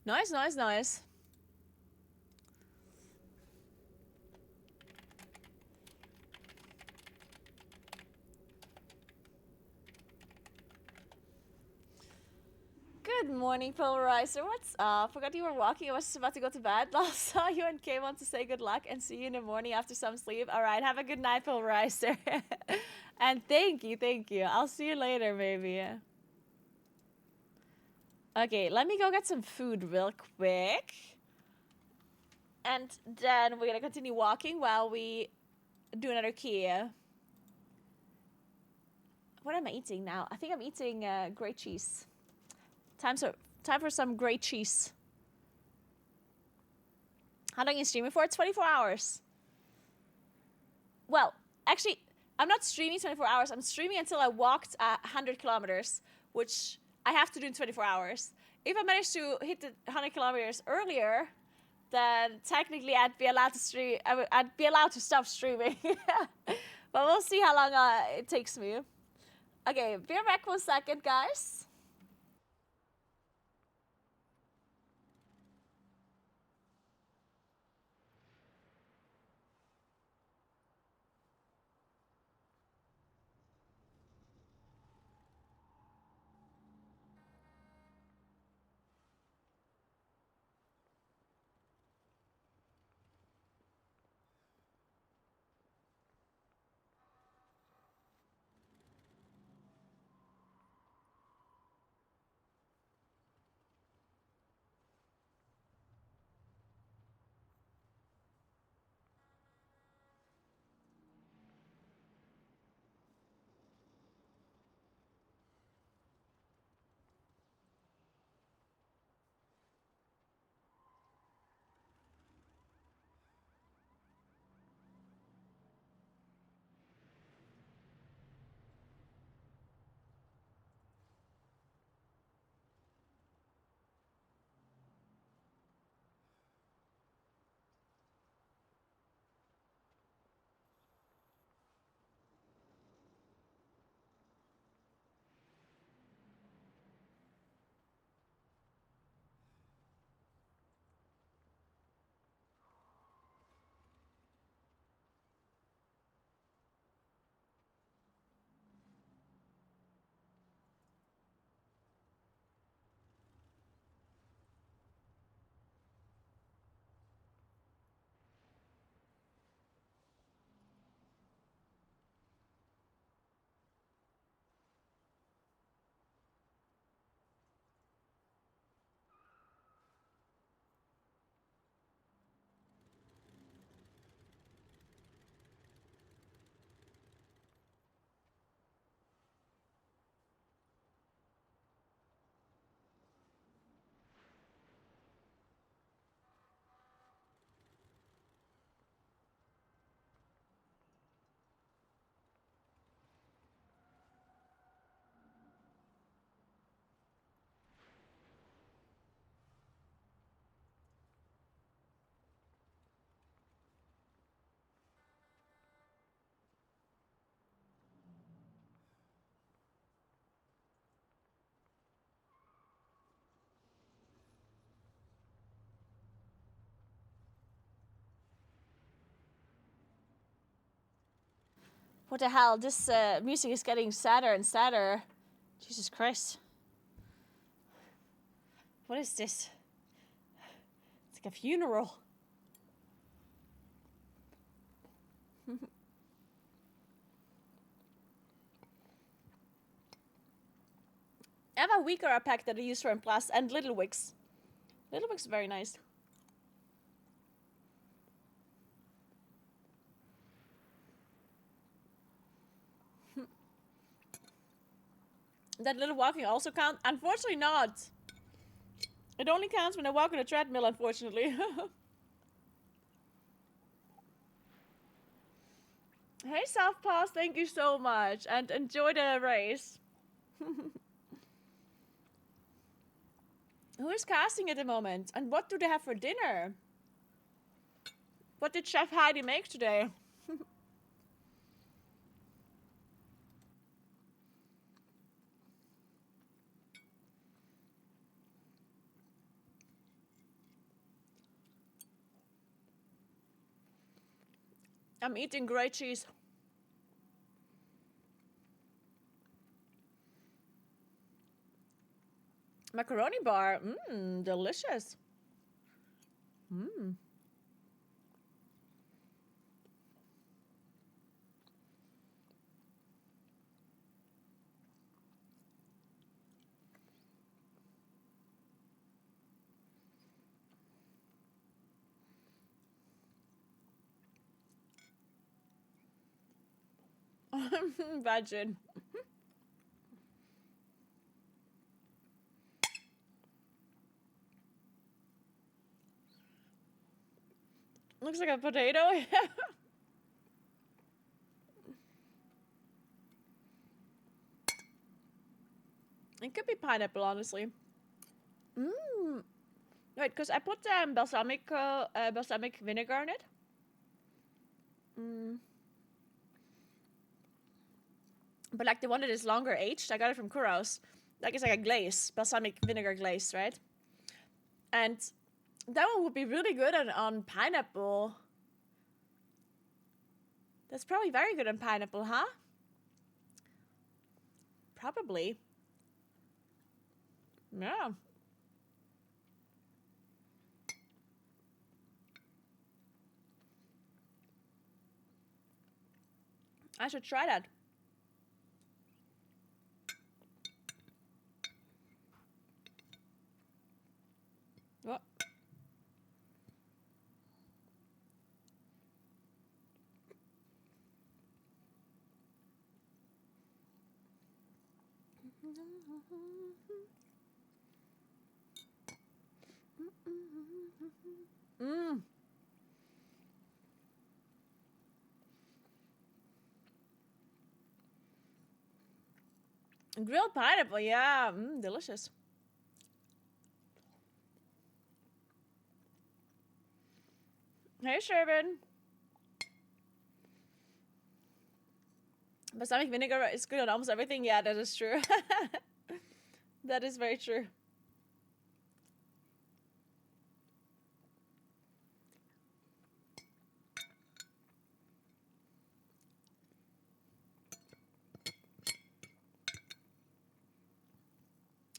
Nice, nice, nice. Good morning, Polarizer. What's up? Forgot you were walking. I was just about to go to bed. Last saw you and came on to say good luck and see you in the morning after some sleep. All right, have a good night, Polarizer. And thank you, thank you. I'll see you later, maybe. Okay, let me go get some food real quick. And then we're gonna continue walking while we do another key. What am I eating now? I think I'm eating grey cheese. Time for some grey cheese. How long are you streaming for? 24 hours. Well, actually, I'm not streaming 24 hours. I'm streaming until I walked 100 kilometers, which I have to do in 24 hours. If I manage to hit the 100 kilometers earlier, then technically I'd be allowed to stream. I'd be allowed to stop streaming. But we'll see how long it takes me. Okay, be right back for a second, guys. What the hell? This music is getting sadder and sadder. Jesus Christ. What is this? It's like a funeral. I have a weaker pack that I use for Implast and Little Wicks. Little Wicks is very nice. That little walking also count? Unfortunately not. It only counts when I walk on a treadmill, unfortunately. Hey Southpaws, thank you so much. And enjoy the race. Who is casting at the moment? And what do they have for dinner? What did Chef Heidi make today? I'm eating great cheese. Macaroni bar. Mmm, delicious. Mmm. Virgin. Looks like a potato. It could be pineapple, honestly. Mmm. Wait, because I put balsamic vinegar on it. But like the one that is longer aged, I got it from Kuros. Like it's like a glaze, balsamic vinegar glaze, right? And that one would be really good on pineapple. That's probably very good on pineapple, huh? Probably. Yeah. I should try that. What? Mmm. Grilled pineapple, yeah. Delicious. Hey, Sherman. Balsamic vinegar is good on almost everything. Yeah, that is true. That is very true.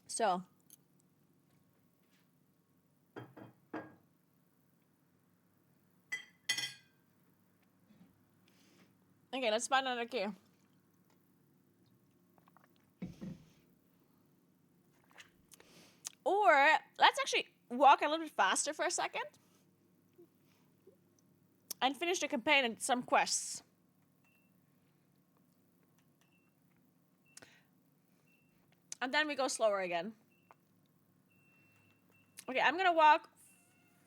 So. Okay, let's find another key. Or let's actually walk a little bit faster for a second and finish the campaign and some quests. And then we go slower again. Okay, I'm gonna walk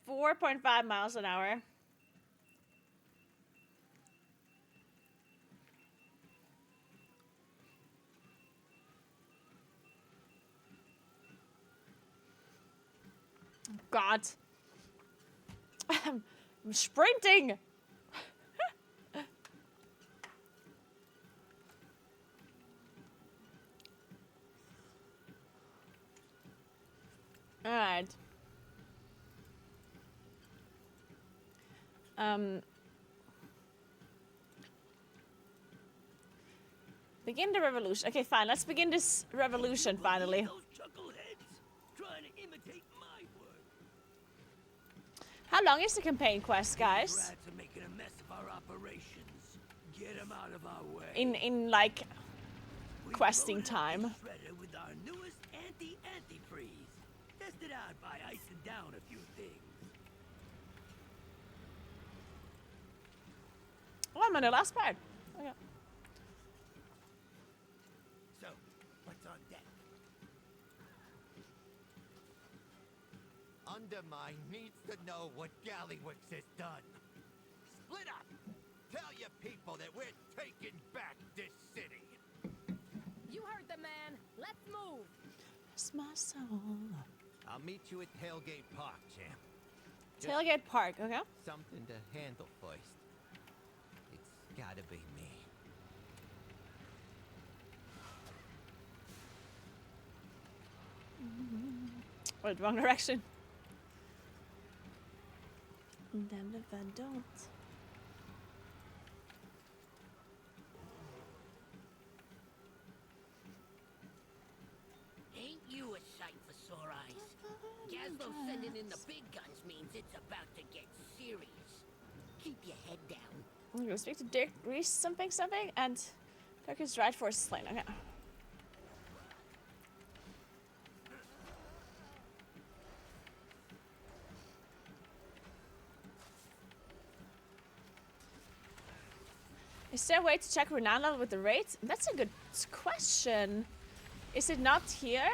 4.5 miles an hour. God. I'm sprinting. All right. Begin the revolution. Okay, fine. Let's begin this revolution finally. Those chuckleheads trying to imitate my work. How long is the campaign quest, guys? These rats are making a mess of our operations. Get them out of our way. In like questing time. Shredder with our newest anti-antifreeze. Tested out by icing down a few things. Oh, I'm on the last part. Okay. So, what's on deck? Undermine needs to know what Gallywix has done. Split up! Tell your people that we're taking back this city. You heard the man. Let's move. It's my soul. I'll meet you at Tailgate Park, champ. Tailgate Park, okay? Something to handle first. It's gotta be me. Wait, wrong direction. Damned if I don't. Ain't you a sight for sore eyes? Gazlo sending in the big guns means it's about to get serious. Keep your head down. I'm gonna speak to Dick Reese something, and Dirk is right for slain. Okay. Is there a way to check renown level with the rates? That's a good question. Is it not here?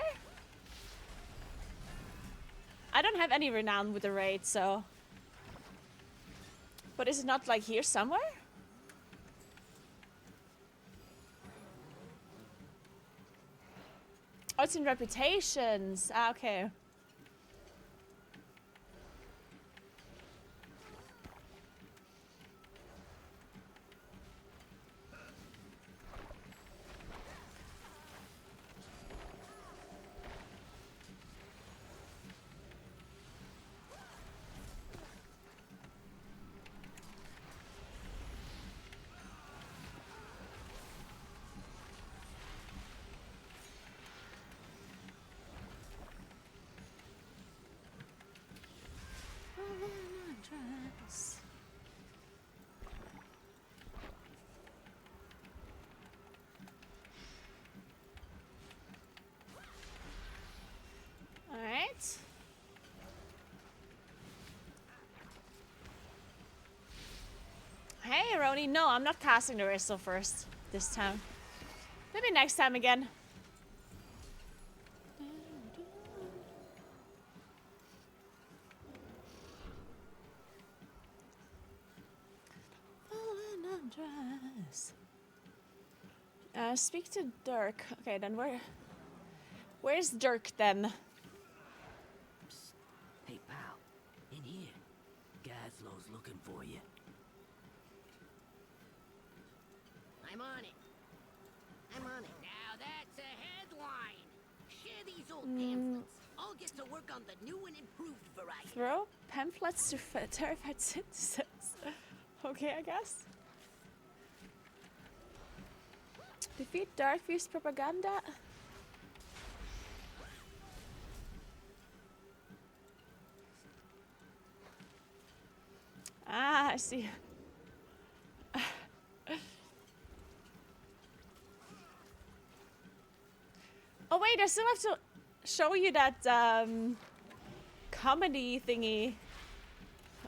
I don't have any renown with the raid, so But is it not like here somewhere? Oh, it's in reputations. Ah, okay. Alright. Hey, Roni. No, I'm not casting the Crystal first this time. Maybe next time again. Speak to Dirk. Okay, then where's Dirk then? Hey, pal. In here. Gaslow's looking for you. I'm on it. I'm on it. Now that's a headline. Share these old pamphlets. I'll get to work on the new and improved variety. Throw pamphlets to terrified citizens. Okay, I guess. Defeat Darkview's propaganda. Ah, I see. Oh wait, I still have to show you that comedy thingy.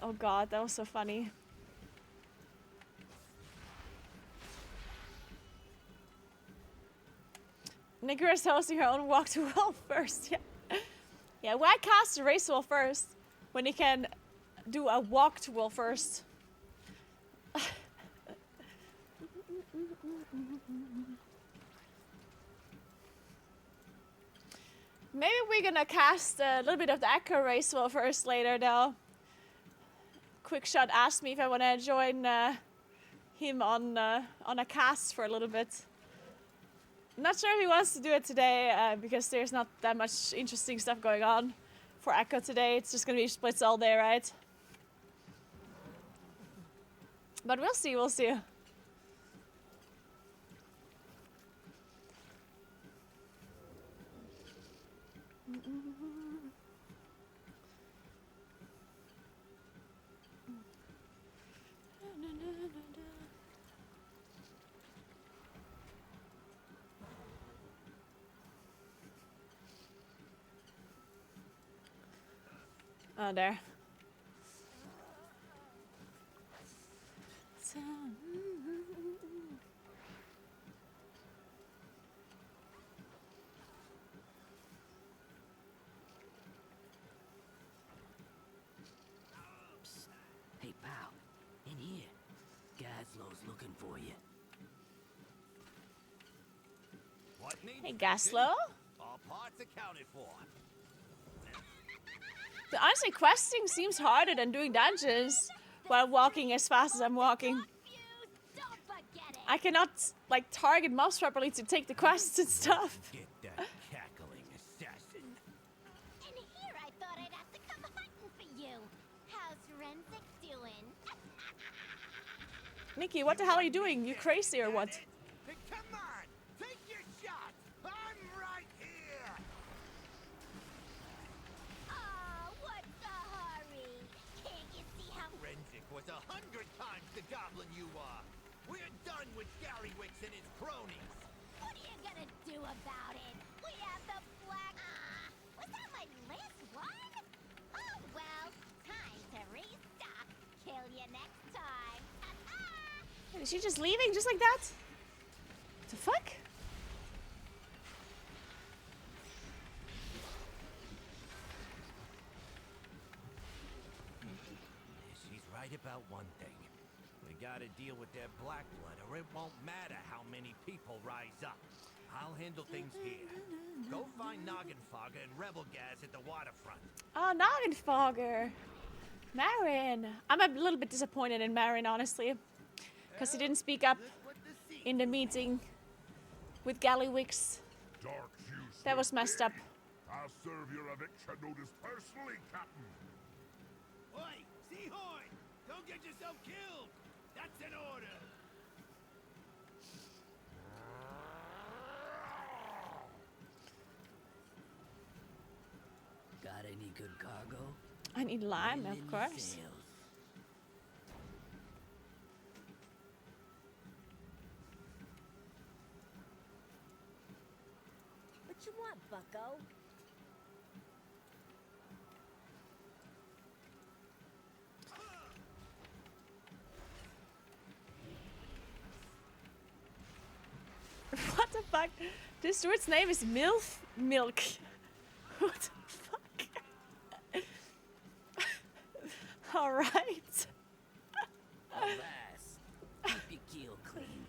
Oh god, that was so funny. Naguura's hosting her own walk to well first. Yeah. Yeah, why cast a race wall first when he can do a walk to will first? Maybe we're gonna cast a little bit of the Echo race wall first later though. Quickshot asked me if I wanna join him on a cast for a little bit. Not sure if he wants to do it today because there's not that much interesting stuff going on for Echo today. It's just gonna be splits all day, right? But we'll see, we'll see. Oh, there. Hey, pal. In here. Gaslow's looking for you. What needs Hey, fixing? Gaslow. All parts accounted for. So honestly, questing seems harder than doing dungeons while walking as fast as I'm walking. I cannot, like, target mobs properly to take the quests and stuff. Get that cackling assassin. In here, I thought I'd have to come hunting for you. How's Renzik doing? Nikki, what the hell are you doing? You crazy or what? Then come on, take your shot. I'm right here. Oh, what's the hurry? Can't you see how Renzik was 100 times the goblin you are. We're done with Gallywix and his cronies. What are you gonna do about it? We have the black. Was that my last one? Oh well, time to restock. Kill you next time. Is she just leaving just like that? What the fuck? She's right about one thing. We gotta deal with their black blood, or it won't matter how many people rise up. I'll handle things here. Go find Noggenfogger and Rebel Gas at the waterfront. Oh, Noggenfogger. Marin. I'm a little bit disappointed in Marin, honestly. Because he didn't speak up in the meeting with Gallywix. Dark Hugh That was messed up. I'll serve your eviction notice personally, Captain. Oi, Seahorn! Don't get yourself killed! That's an order! Got any good cargo? I need lime, of course. What you want, bucko? What the fuck? This dude's name is MILF Milk. What the fuck? Alright. Avast. Keep your keel clean.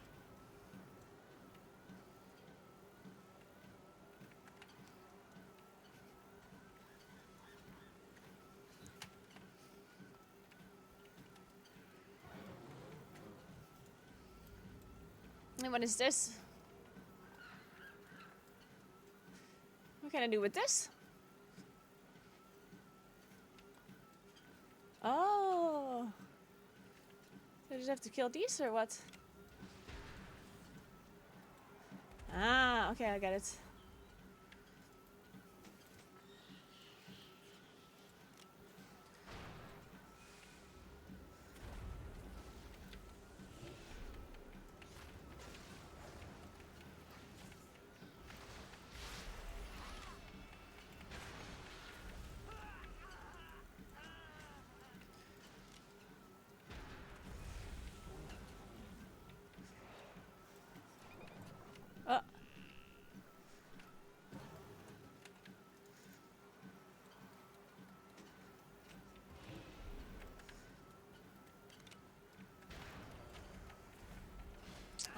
And what is this? What can I do with this? Oh. I just have to kill these or what? Ah, okay, I got it.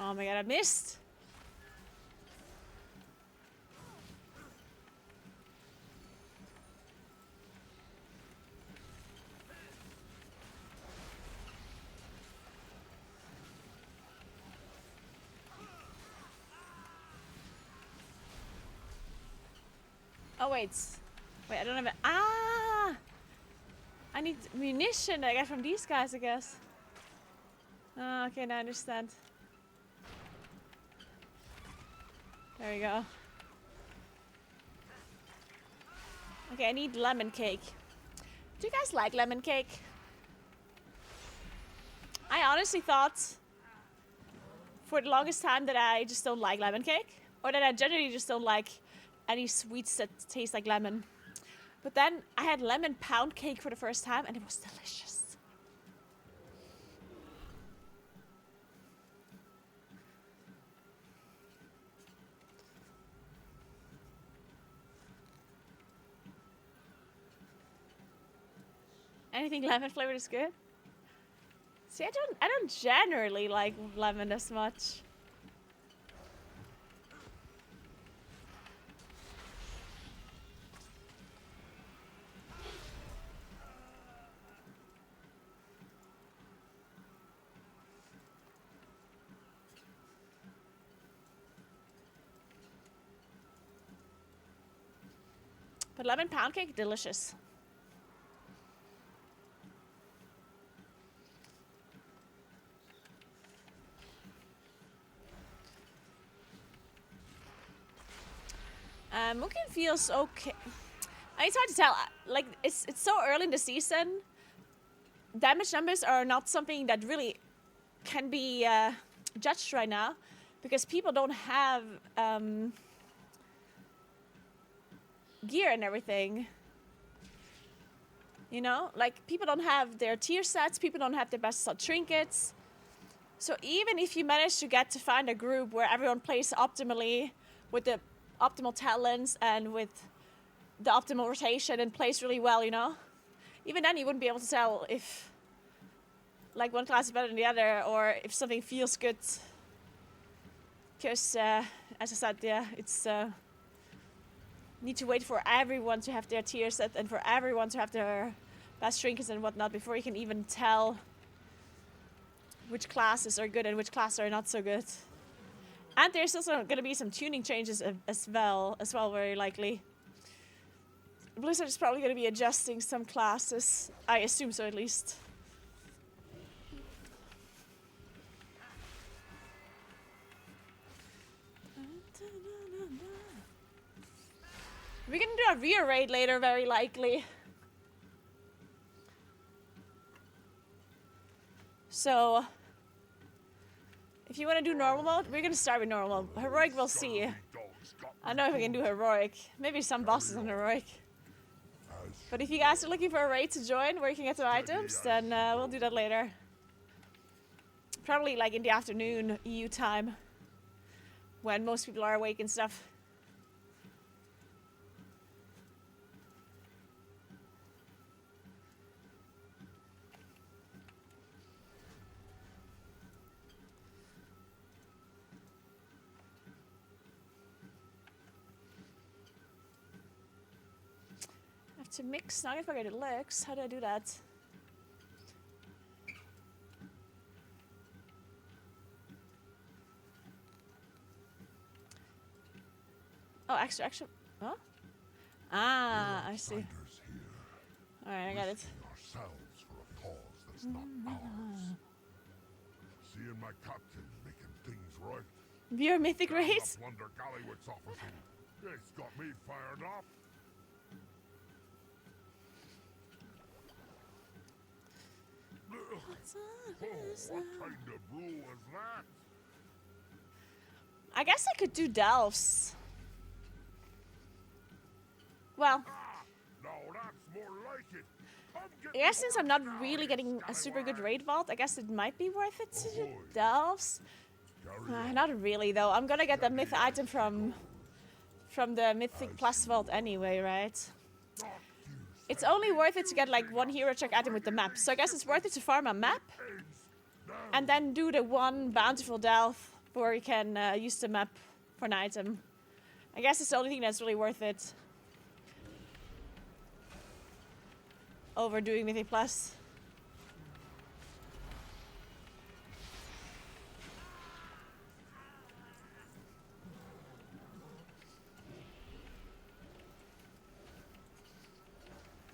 Oh my god, I missed. Oh wait. Wait, I don't have it. Ah! I need munition I got from these guys, I guess. Ah, okay, now I understand. There we go. Okay, I need lemon cake. Do you guys like lemon cake? I honestly thought for the longest time that I just don't like lemon cake. Or that I generally just don't like any sweets that taste like lemon. But then I had lemon pound cake for the first time and it was delicious. Anything lemon flavored is good. See, I don't generally like lemon as much. But lemon pound cake, delicious. Mookin feels okay. It's hard to tell. Like, it's so early in the season. Damage numbers are not something that really can be judged right now. Because people don't have gear and everything. You know? Like, people don't have their tier sets. People don't have their best trinkets. So even if you manage to find a group where everyone plays optimally with the optimal talents and with the optimal rotation and plays really well, you know? Even then you wouldn't be able to tell if like one class is better than the other, or if something feels good. Because, as I said, yeah, it's need to wait for everyone to have their tier set and for everyone to have their best trinkets and whatnot before you can even tell which classes are good and which classes are not so good. And there's also going to be some tuning changes as well, very likely. Blizzard is probably going to be adjusting some classes. I assume so, at least. We're going to do a rear raid later, very likely. So, if you want to do normal mode, we're going to start with normal. Heroic, we'll see. I don't know if we can do heroic. Maybe some bosses on heroic. But if you guys are looking for a raid to join where you can get some items, then we'll do that later. Probably like in the afternoon EU time, when most people are awake and stuff. To mix Naguura Deluxe. How do I do that? Oh, extra. Huh? Ah, I see. Alright, I got it. Ourselves for a cause that's not ours. Seeing my captain making things right. Your mythic race? Wonder Gallywit's officer. It's got me fired up. What kind of brew was that? I guess I could do delves. Well, no, that's more like it. I guess since I'm not really getting a super good raid vault, I guess it might be worth it to do delves. Not really though. I'm gonna get the myth item from the Mythic Plus vault anyway, right? It's only worth it to get like one hero check item with the map. So I guess it's worth it to farm a map and then do the one bountiful delve where you can use the map for an item. I guess it's the only thing that's really worth it over doing Mythic Plus.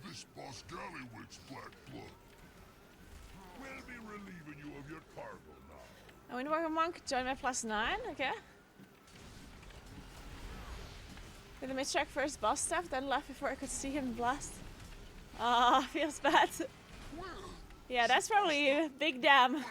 This boss Gallywit's black blood. We'll be relieving you of your cargo now. I Windwalker Monk, join my +9, okay. Did the check first boss stuff, then left before I could see him blast. Ah, feels bad. Yeah, that's probably a big damn.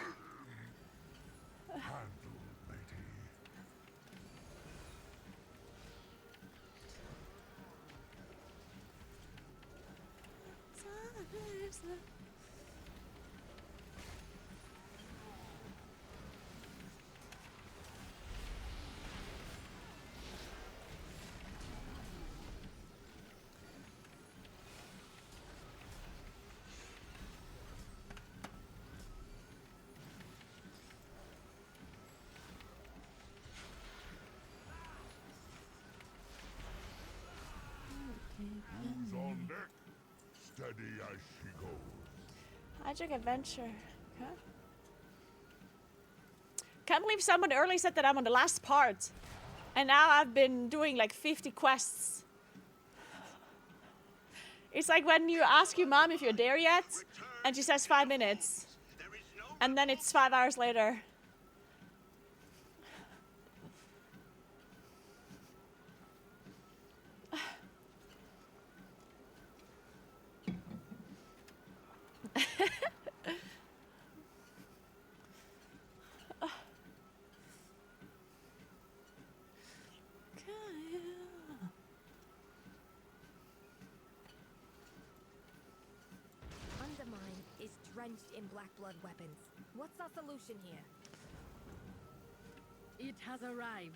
Who's on deck? Steady as she goes. Hijack Adventure. Okay. Can't believe someone early said that I'm on the last part. And now I've been doing like 50 quests. It's like when you ask your mom if you're there yet, and she says 5 minutes. And then it's 5 hours later. Undermine is drenched in black blood weapons. What's our solution here? It has arrived.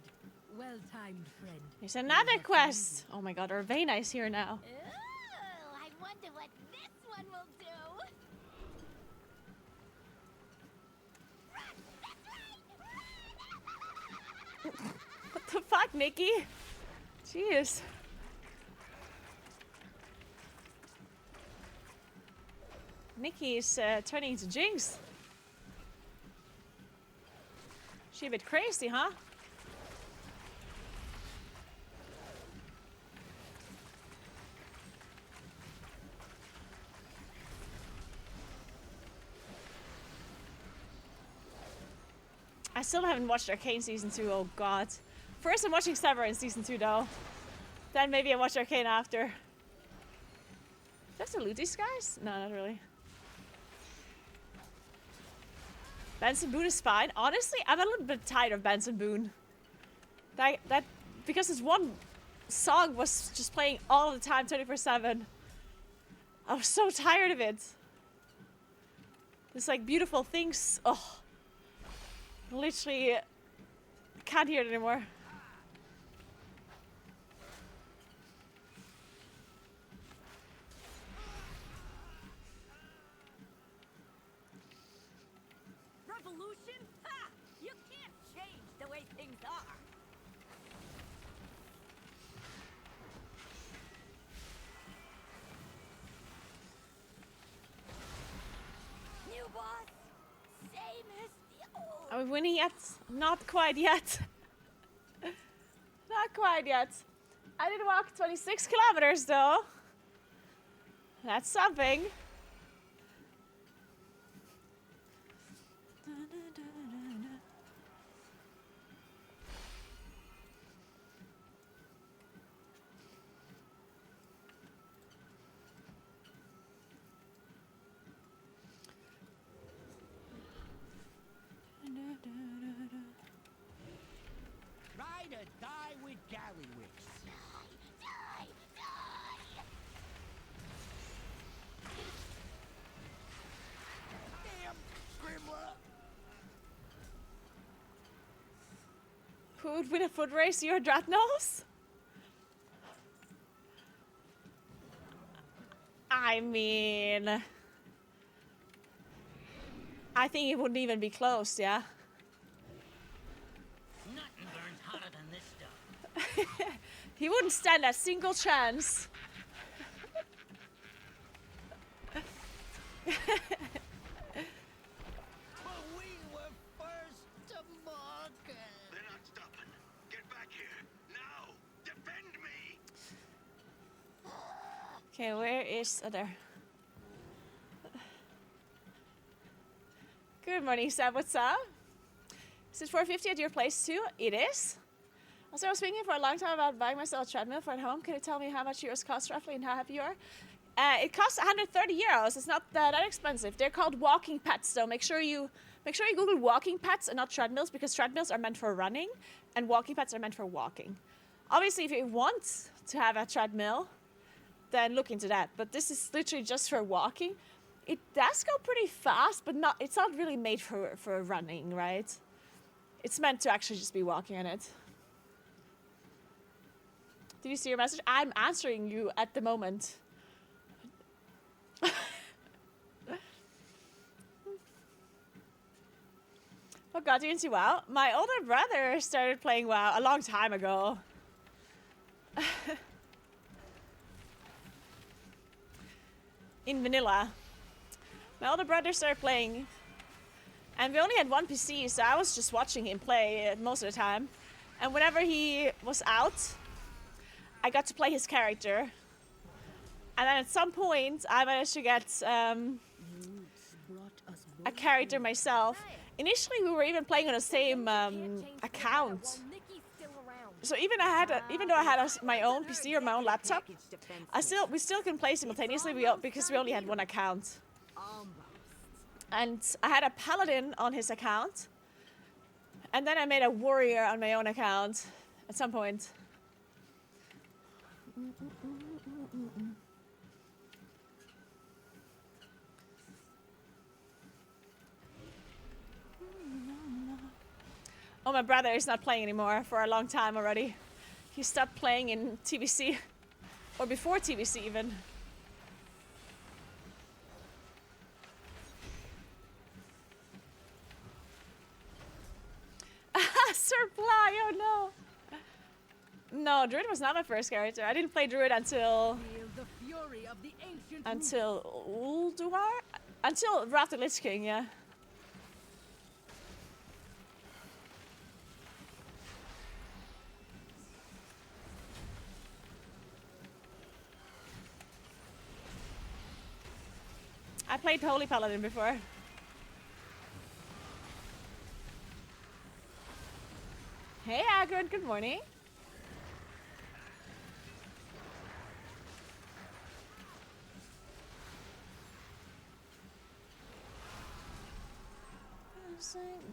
Well-timed, friend. There's another quest. Oh my god, Arvena is here now. Ooh, I wonder what this one will do. luck, Nikki. Jeez. Nikki's turning into Jinx. She a bit crazy, huh? I still haven't watched Arcane Season 2, oh god. First I'm watching Severance Season 2 though. Then maybe I watch Arcane after. Do I have to loot these guys? No, not really. Benson Boone is fine. Honestly, I'm a little bit tired of Benson Boone. That because his one song was just playing all the time, 24/7. I was so tired of it. It's like Beautiful Things. Oh. Literally can't hear it anymore. Revolution? Ha! You can't change the way things are. New boss, same as the old. Are we winning yet? Not quite yet. Not quite yet. I did walk 26 kilometers though. That's something. Ride or die with Gallywix. Damn, Grimla. Who would win a foot race? Your Dratnos? I mean, I think it wouldn't even be close, yeah? Nothing burns hotter than this stuff. He wouldn't stand a single chance. But we were first to market. They're not stopping. Get back here. Now! Defend me! Okay, where is other? Good morning, Seb. What's up? Is it 450 at your place too? It is. Also, I was thinking for a long time about buying myself a treadmill for at home. Can you tell me how much yours cost roughly and how happy you are? It costs 130 euros. It's not that expensive. They're called walking pets, though. Make sure you Google walking pets and not treadmills, because treadmills are meant for running and walking pets are meant for walking. Obviously, if you want to have a treadmill, then look into that. But this is literally just for walking. It does go pretty fast, but it's not really made for running, right? It's meant to actually just be walking on it. Did you see your message? I'm answering you at the moment. What got you into WoW? My older brother started playing WoW a long time ago. In vanilla. My older brother started playing, and we only had one PC, so I was just watching him play most of the time. And whenever he was out, I got to play his character. And then at some point, I managed to get a character myself. Initially, we were even playing on the same account. So even though I had my own PC or my own laptop, we still can play simultaneously because we only had one account. And I had a paladin on his account, and then I made a warrior on my own account at some point. Oh, my brother is not playing anymore for a long time already. He stopped playing in TBC, or before TBC even. Supply, oh no. No, Druid was not my first character. I didn't play Druid until Feel the fury of the ancient Ulduar? Until Wrath of the Lich King, yeah. I played Holy Paladin before. Hey Agron, good morning.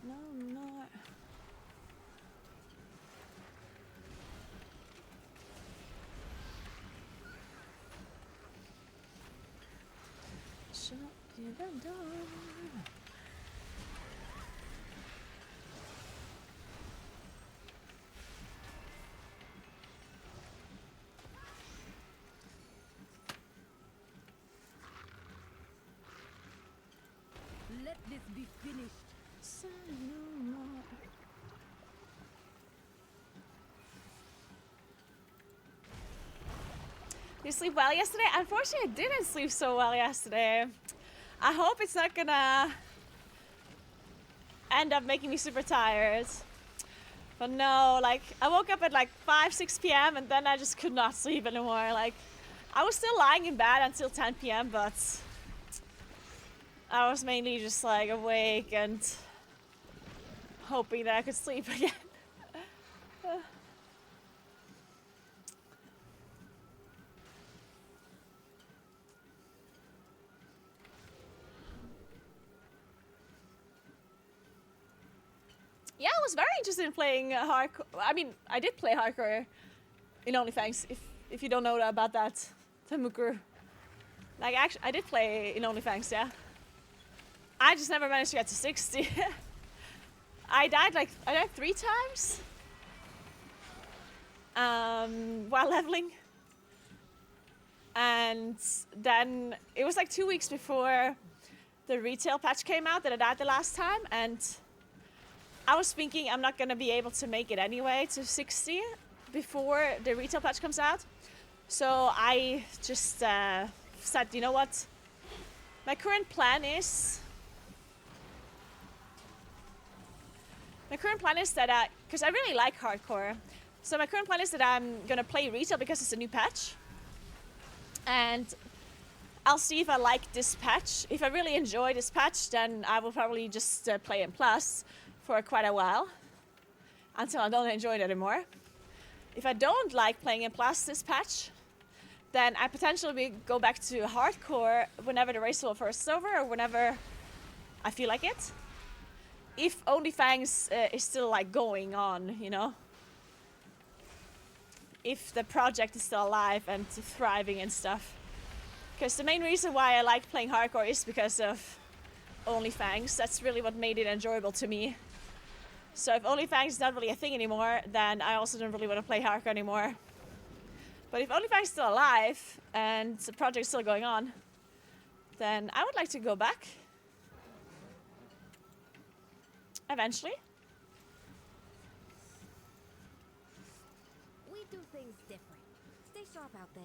No, not. Shut the door. Let this be finished. Did you sleep well yesterday? Unfortunately, I didn't sleep so well yesterday. I hope it's not gonna end up making me super tired. But no, like, I woke up at like 5, 6 p.m. and then I just could not sleep anymore. Like, I was still lying in bed until 10 p.m., but I was mainly just like awake and hoping that I could sleep again. Yeah, I was very interested in playing hardcore. I mean, I did play hardcore in OnlyFans. If you don't know about that, Tamukuru. Like, actually, I did play in OnlyFans, yeah. I just never managed to get to 60. I died 3 times while leveling. And then it was like 2 weeks before the retail patch came out that I died the last time, and I was thinking I'm not gonna be able to make it anyway to 60 before the retail patch comes out. So I just said, you know what? My current plan is that because I really like hardcore. So my current plan is that I'm gonna play retail because it's a new patch. And I'll see if I like this patch. If I really enjoy this patch, then I will probably just play in Plus for quite a while until I don't enjoy it anymore. If I don't like playing in Plus this patch, then I potentially go back to hardcore whenever the race will first over or whenever I feel like it. If OnlyFans is still like going on, you know. If the project is still alive and thriving and stuff. Because the main reason why I like playing hardcore is because of OnlyFans. That's really what made it enjoyable to me. So if OnlyFans is not really a thing anymore, then I also don't really want to play hardcore anymore. But if OnlyFans is still alive and the project is still going on, then I would like to go back. Eventually. We do things different. Stay sharp out there.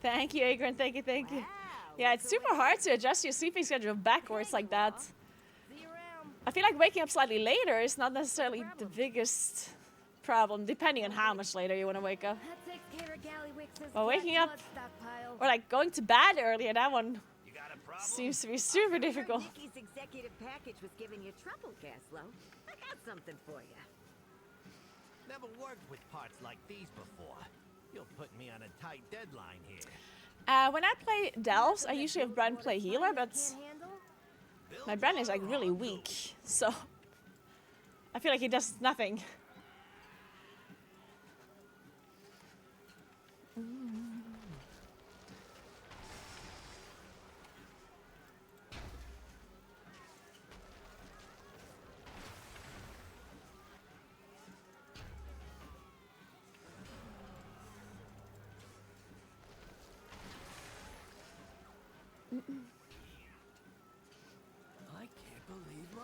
Thank you, Agron. Thank you, thank you. Yeah, it's super hard to adjust your sleeping schedule backwards like that. I feel like waking up slightly later is not necessarily the biggest problem, depending on how much later you want to wake up. Well, waking up or like going to bed earlier, that one seems to be super difficult. Nikki's executive package was giving you trouble, Gaslow. I got something for you. Never worked with parts like these before. You'll put me on a tight deadline here. When I play Delves, I usually have Bran play healer, but my Bran is like really weak, so I feel like he does nothing. I can't believe my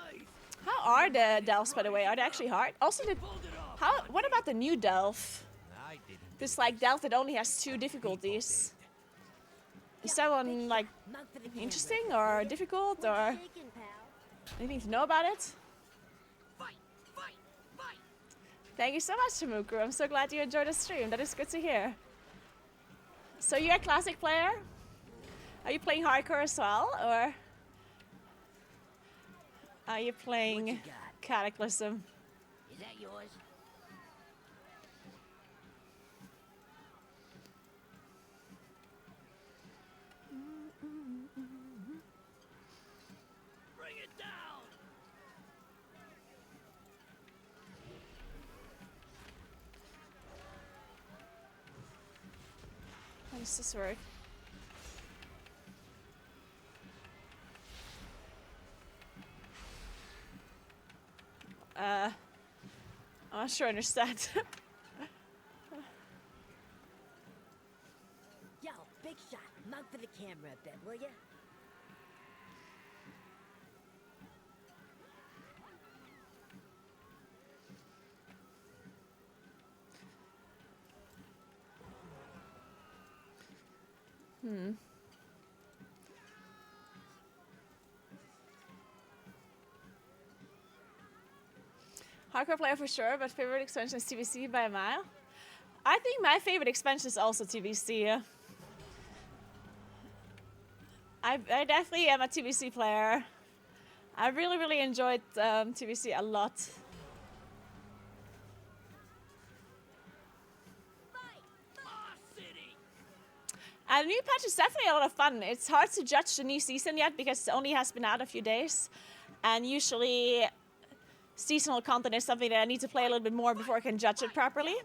eyes. How are the Delves, by the way? Are they actually hard? Also, what about the new Delph? This like Delta only has 2 difficulties. Is that one like interesting or difficult or anything to know about it? Thank you so much, Tamuku. I'm so glad you enjoyed the stream. That is good to hear. So you're a classic player? Are you playing hardcore as well, or are you playing Cataclysm? Is that yours? Bring it down! How does this work? I'm not sure I understand. Yo, big shot. Mount for the camera a bit, will ya? Hardcore player for sure, but favorite expansion is TVC by a mile. I think my favorite expansion is also TVC. I definitely am a TVC player. I really enjoyed TVC a lot. And the new patch is definitely a lot of fun. It's hard to judge the new season yet because it only has been out a few days. And usually seasonal content is something that I need to play a little bit more before I can judge it properly.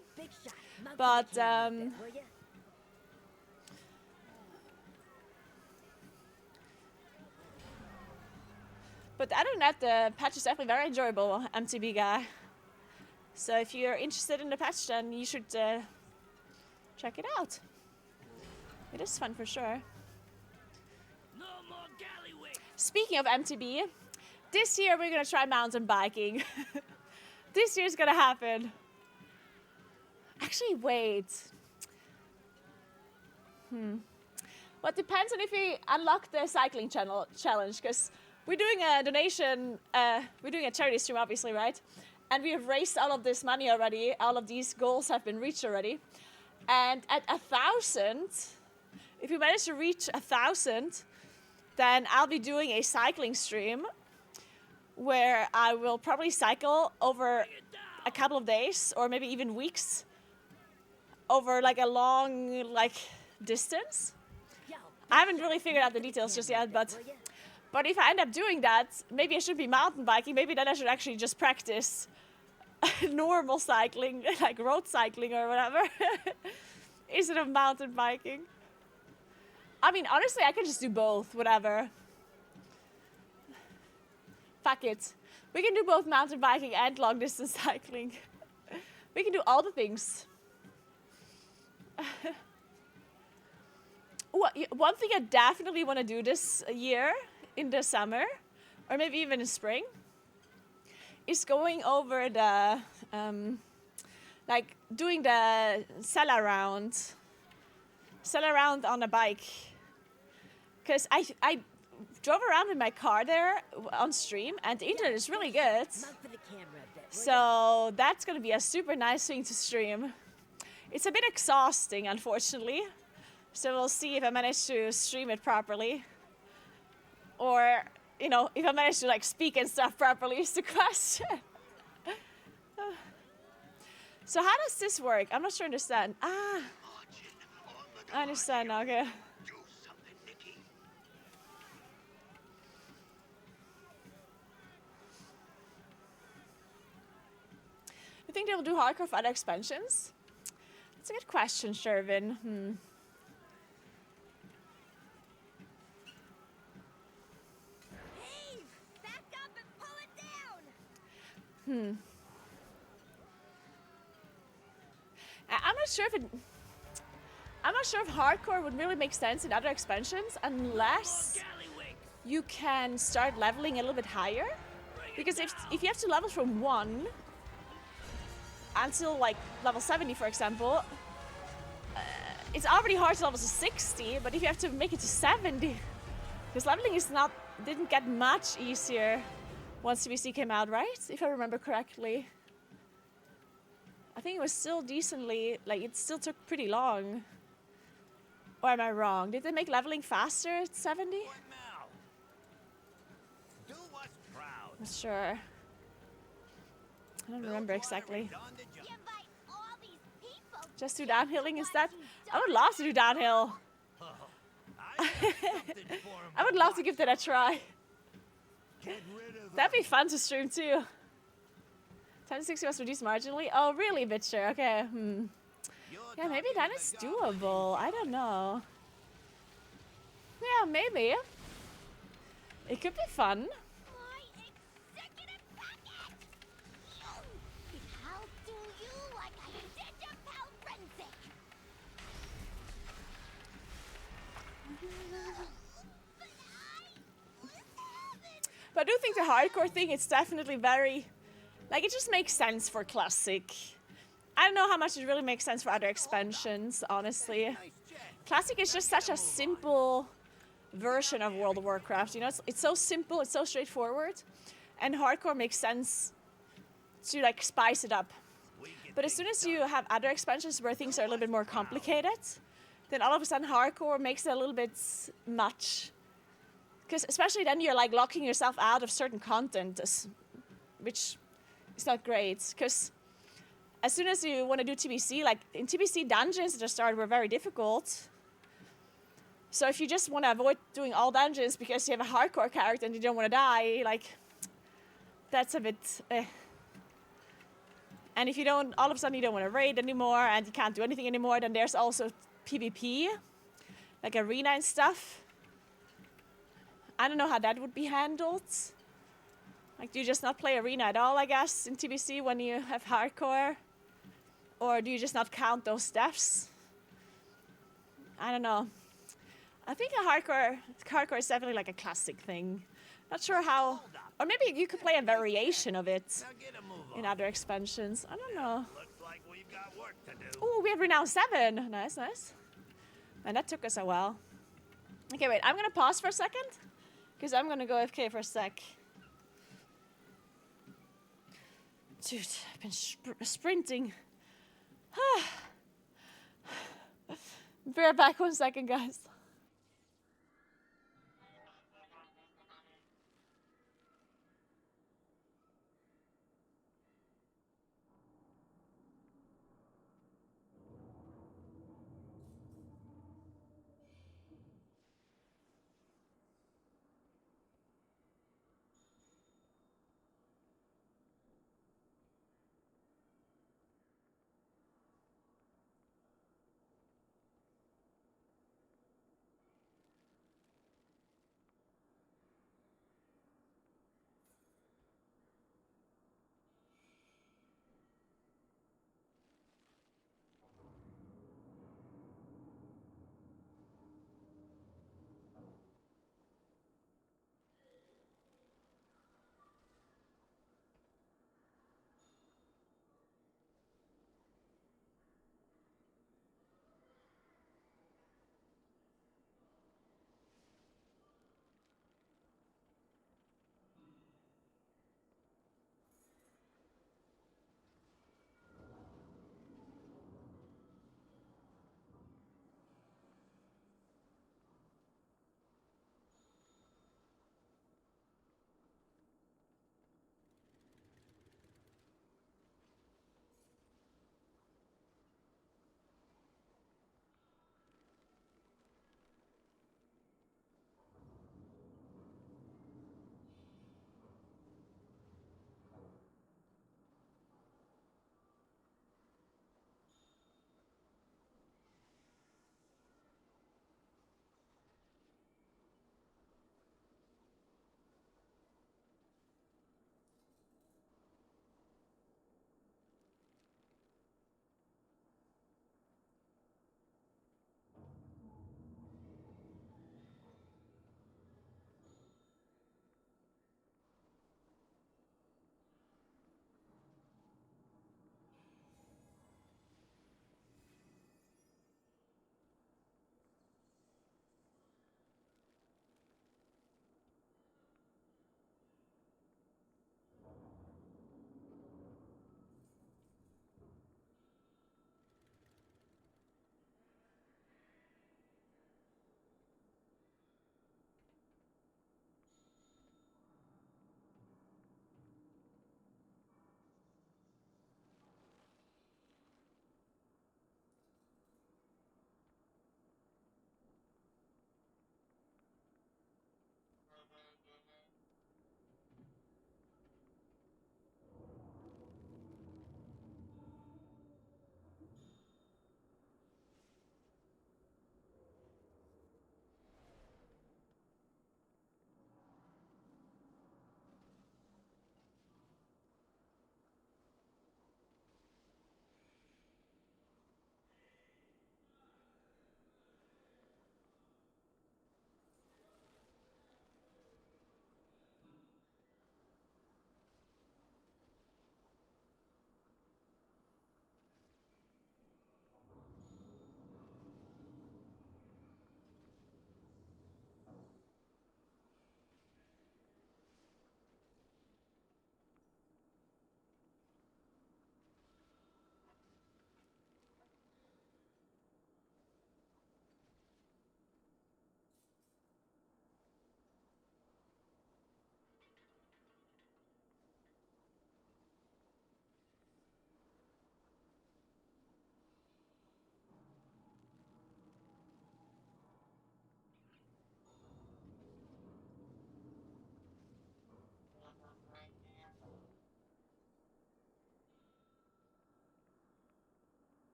But other than that, the patch is definitely very enjoyable, MTB guy. So if you're interested in the patch, then you should check it out. It is fun for sure. No more gallyway. Speaking of MTB, this year we're gonna try mountain biking. This year's gonna happen. Actually, wait. Well, it depends on if we unlock the cycling challenge, because we're doing a donation, we're doing a charity stream, obviously, right? And we have raised all of this money already. All of these goals have been reached already. And at 1,000, if we manage to reach 1,000, then I'll be doing a cycling stream where I will probably cycle over a couple of days or maybe even weeks over like a long distance. I haven't really figured out the details just yet, but if I end up doing that, maybe I should be mountain biking. Maybe then I should actually just practice normal cycling, like road cycling or whatever, instead of mountain biking. I mean, honestly, I could just do both, whatever. Fuck it. We can do both mountain biking and long distance cycling. We can do all the things. One thing I definitely want to do this year in the summer, or maybe even in spring, is going over the, doing the sell around on a bike. Because I drove around in my car there on stream, and the internet is really good. So that's going to be a super nice thing to stream. It's a bit exhausting, unfortunately. So we'll see if I manage to stream it properly. Or, you know, if I manage to speak and stuff properly is the question. So how does this work? I'm not sure I understand. I understand now, okay. You think they'll do hardcore for other expansions? That's a good question, Shervin. Hey, back up and pull it down. I'm not sure if hardcore would really make sense in other expansions unless you can start leveling a little bit higher. Because if you have to level from 1 until level 70, for example, it's already hard to level to 60, but if you have to make it to 70, because leveling didn't get much easier once TBC came out, right? If I remember correctly. I think it was still decently, like it still took pretty long. Or am I wrong? Did they make leveling faster at 70? Do us proud. Not sure. I don't remember exactly. Just do downhilling instead? I would love to do downhill. I would love to give that a try. That'd be fun to stream too. 10 to 60 was reduced marginally. Oh, really, Bitcher? Okay. Yeah, maybe that is doable. I don't know. Yeah, maybe. It could be fun. But I do think the hardcore thing, it's definitely very, like, it just makes sense for Classic. I don't know how much it really makes sense for other expansions, honestly. Classic is just such a simple version of World of Warcraft, you know? It's so simple, it's so straightforward. And hardcore makes sense to, like, spice it up. But as soon as you have other expansions where things are a little bit more complicated, then all of a sudden hardcore makes it a little bit much. Because especially then you're like locking yourself out of certain content, which is not great. Because as soon as you want to do TBC, like in TBC dungeons at the start were very difficult. So if you just want to avoid doing all dungeons because you have a hardcore character and you don't want to die, like that's a bit And if you don't, all of a sudden you don't want to raid anymore and you can't do anything anymore, then there's also PvP, like arena and stuff. I don't know how that would be handled. Like, do you just not play arena at all, I guess, in TBC when you have hardcore? Or do you just not count those deaths? I don't know. I think hardcore is definitely like a classic thing. Not sure how, or maybe you could play a variation of it in other expansions. I don't know. Oh, we have Renown 7. Nice, nice. And that took us a while. Okay, wait, I'm gonna pause for a second. Because I'm gonna go AFK for a sec. Dude, I've been sprinting. Be right back 1 second, guys.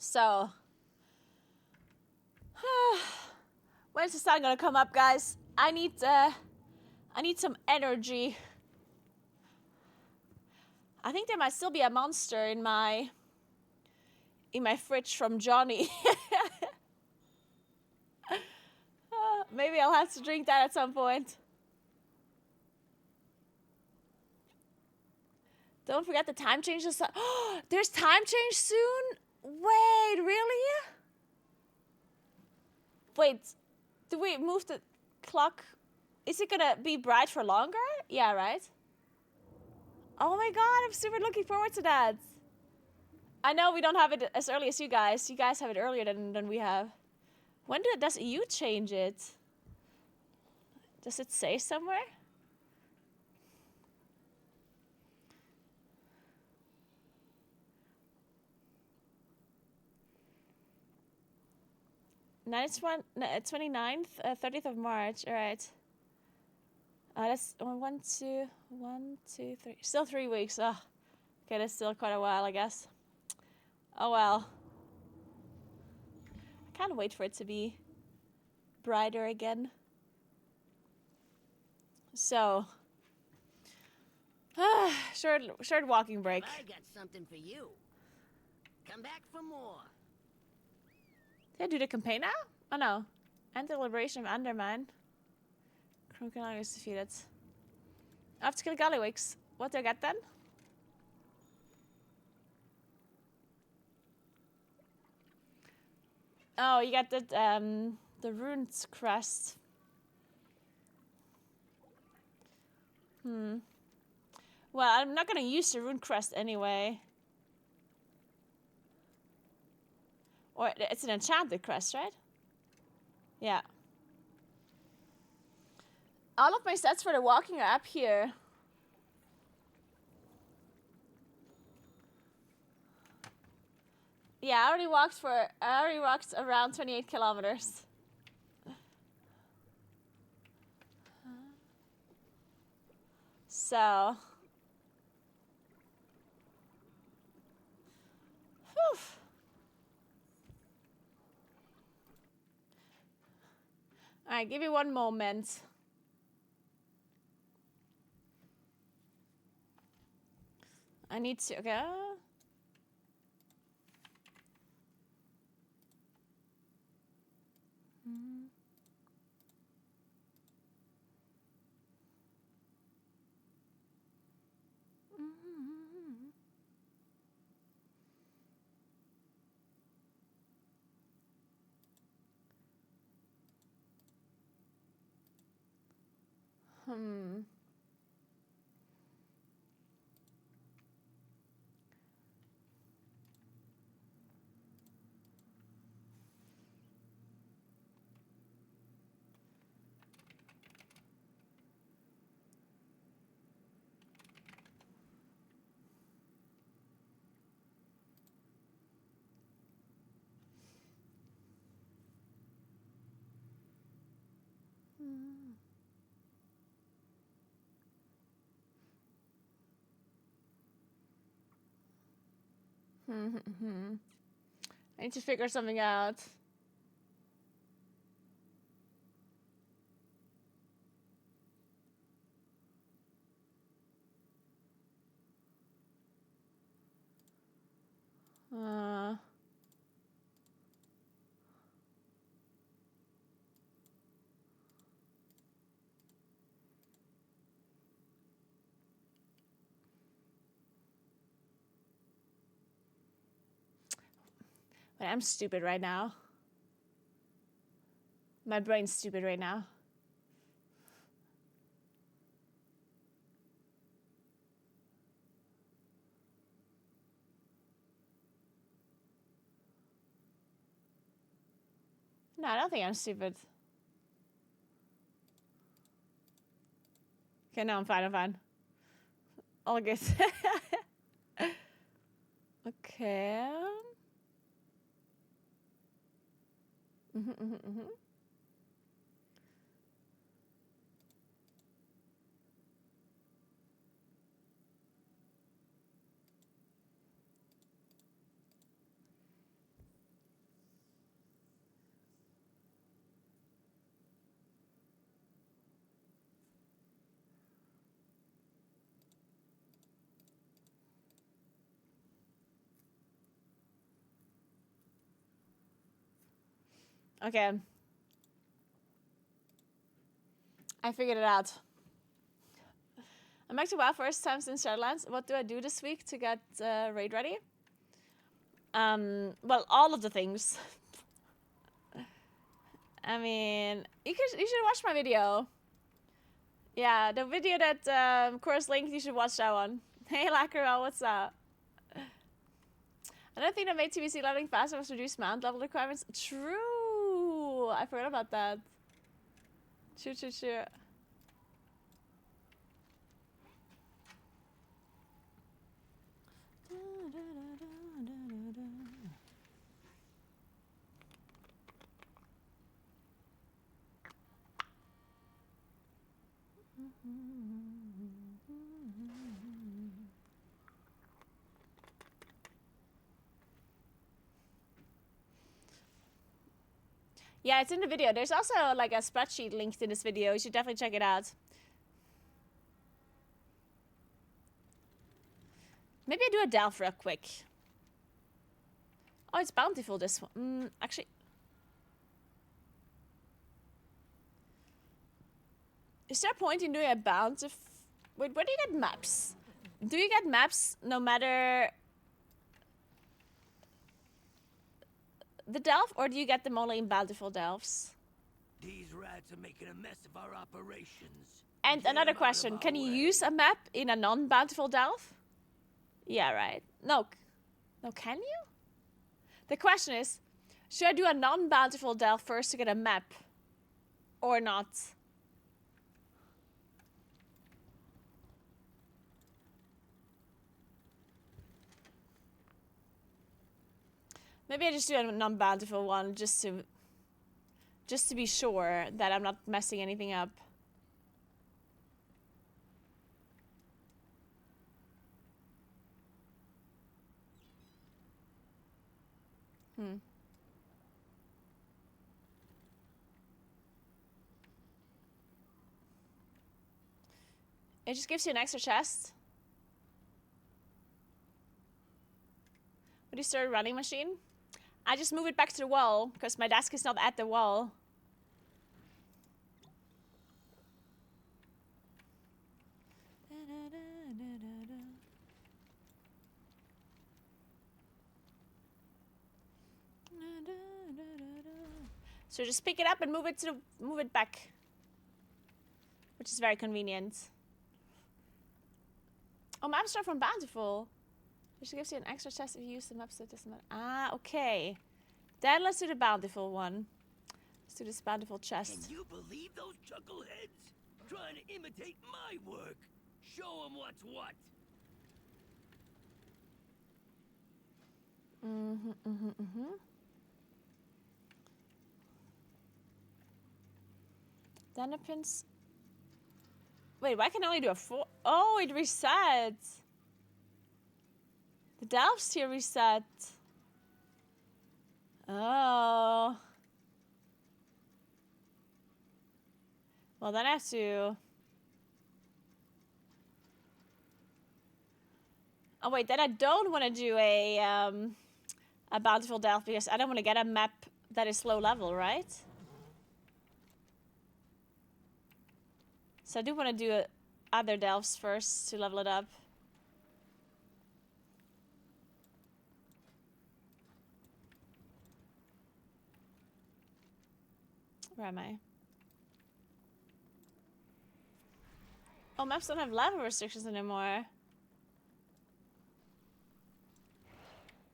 So, when's the sun gonna come up, guys? I need some energy. I think there might still be a monster in my fridge from Johnny. Maybe I'll have to drink that at some point. Don't forget the time change. There's time change soon? Wait, really? Wait, do we move the clock? Is it gonna be bright for longer? Yeah, right? Oh my god, I'm super looking forward to that. I know we don't have it as early as you guys. You guys have it earlier than we have. When does EU change it? Does it say somewhere? No, it's 29th, 30th of March. All right. That's 1, 2, 1, 2, 3. Still 3 weeks. Oh, okay, that's still quite a while, I guess. Oh well. I can't wait for it to be brighter again. So, short walking break. I got something for you. Come back for more. Did I do the campaign now? Oh no. End the liberation of Undermine. Crocodile is defeated. I have to kill Gallywix. What do I get then? Oh, you get the runes crest. Well, I'm not gonna use the rune crest anyway. Or it's an enchanted crest, right? Yeah. All of my stats for the walking are up here. Yeah, I already walked around 28 kilometers. So. Whew. Alright, give me one moment. I need to, okay. I need to figure something out. But I'm stupid right now. My brain's stupid right now. No, I don't think I'm stupid. Okay, no, I'm fine. All good. Okay. Okay. I figured it out. I'm back to WoW first time since Shadowlands. What do I do this week to get raid ready? Well, all of the things. I mean, you should watch my video. Yeah, the video that Course linked, you should watch that one. Hey Lacquerel, what's up? Another thing that made TBC leveling faster was reduced mount level requirements. True! I forgot about that. True. Yeah, it's in the video. There's also like a spreadsheet linked in this video. You should definitely check it out. Maybe I do a delve real quick. Oh, it's bountiful this one. Actually. Is there a point in doing a bountiful? Wait, where do you get maps? Do you get maps no matter the delve, or do you get them only in bountiful delves? These rats are making a mess of our operations. And another question, can you use a map in a non-bountiful delve? Yeah, right. No, can you? The question is, should I do a non-bountiful delve first to get a map? Or not? Maybe I just do a non-bountiful one just to be sure that I'm not messing anything up. It just gives you an extra chest. Would you start a running machine? I just move it back to the wall because my desk is not at the wall. So just pick it up and move it back, which is very convenient. Oh, maps are from Bountiful. It just gives you an extra chest if you use the maps that doesn't matter. Ah, okay. Then let's do the Bountiful one. Let's do this Bountiful chest. Can you believe those chuckleheads? Trying to imitate my work. Show them what's what. Then the pins. Wait, why can I only do a 4? Oh, it resets. The delves here reset. Oh. Well, then I have to. Oh wait, then I don't want to do a bountiful delve because I don't want to get a map that is low level, right? So I do want to do other delves first to level it up. Where am I? Oh, maps don't have level restrictions anymore.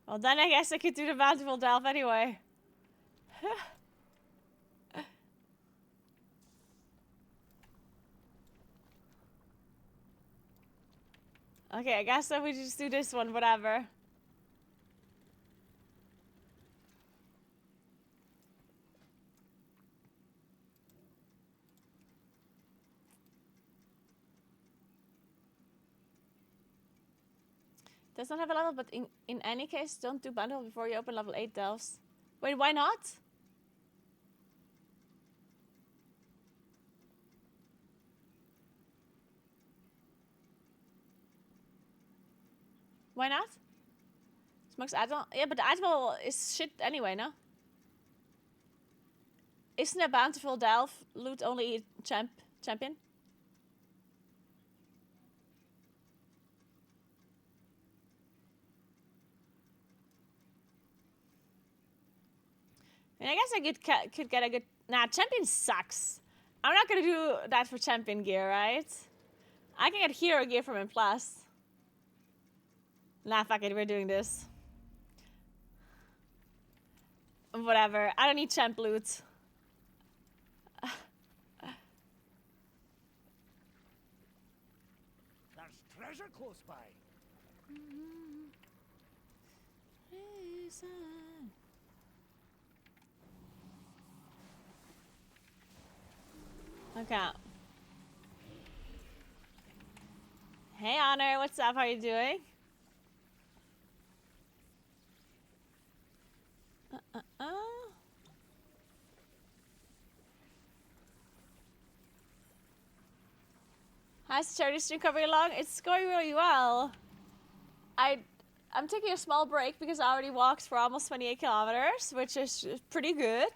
Well, then I guess I could do the bountiful delve anyway. Okay, I guess then we just do this one, whatever. Does not have a level, but in any case, don't do bundle before you open level 8 delves. Wait, why not? Why not? Smokes Admiral? Yeah, but the Admiral is shit anyway, no? Isn't a bountiful delve loot only champion? And I guess I could get a good... Nah, champion sucks. I'm not gonna do that for champion gear, right? I can get hero gear from him plus. Nah, fuck it, we're doing this. Whatever, I don't need champ loot. There's treasure close by. Okay. Hey, Honor, what's up? How are you doing? How's the charity stream coming along? It's going really well. I'm taking a small break because I already walked for almost 28 kilometers, which is pretty good.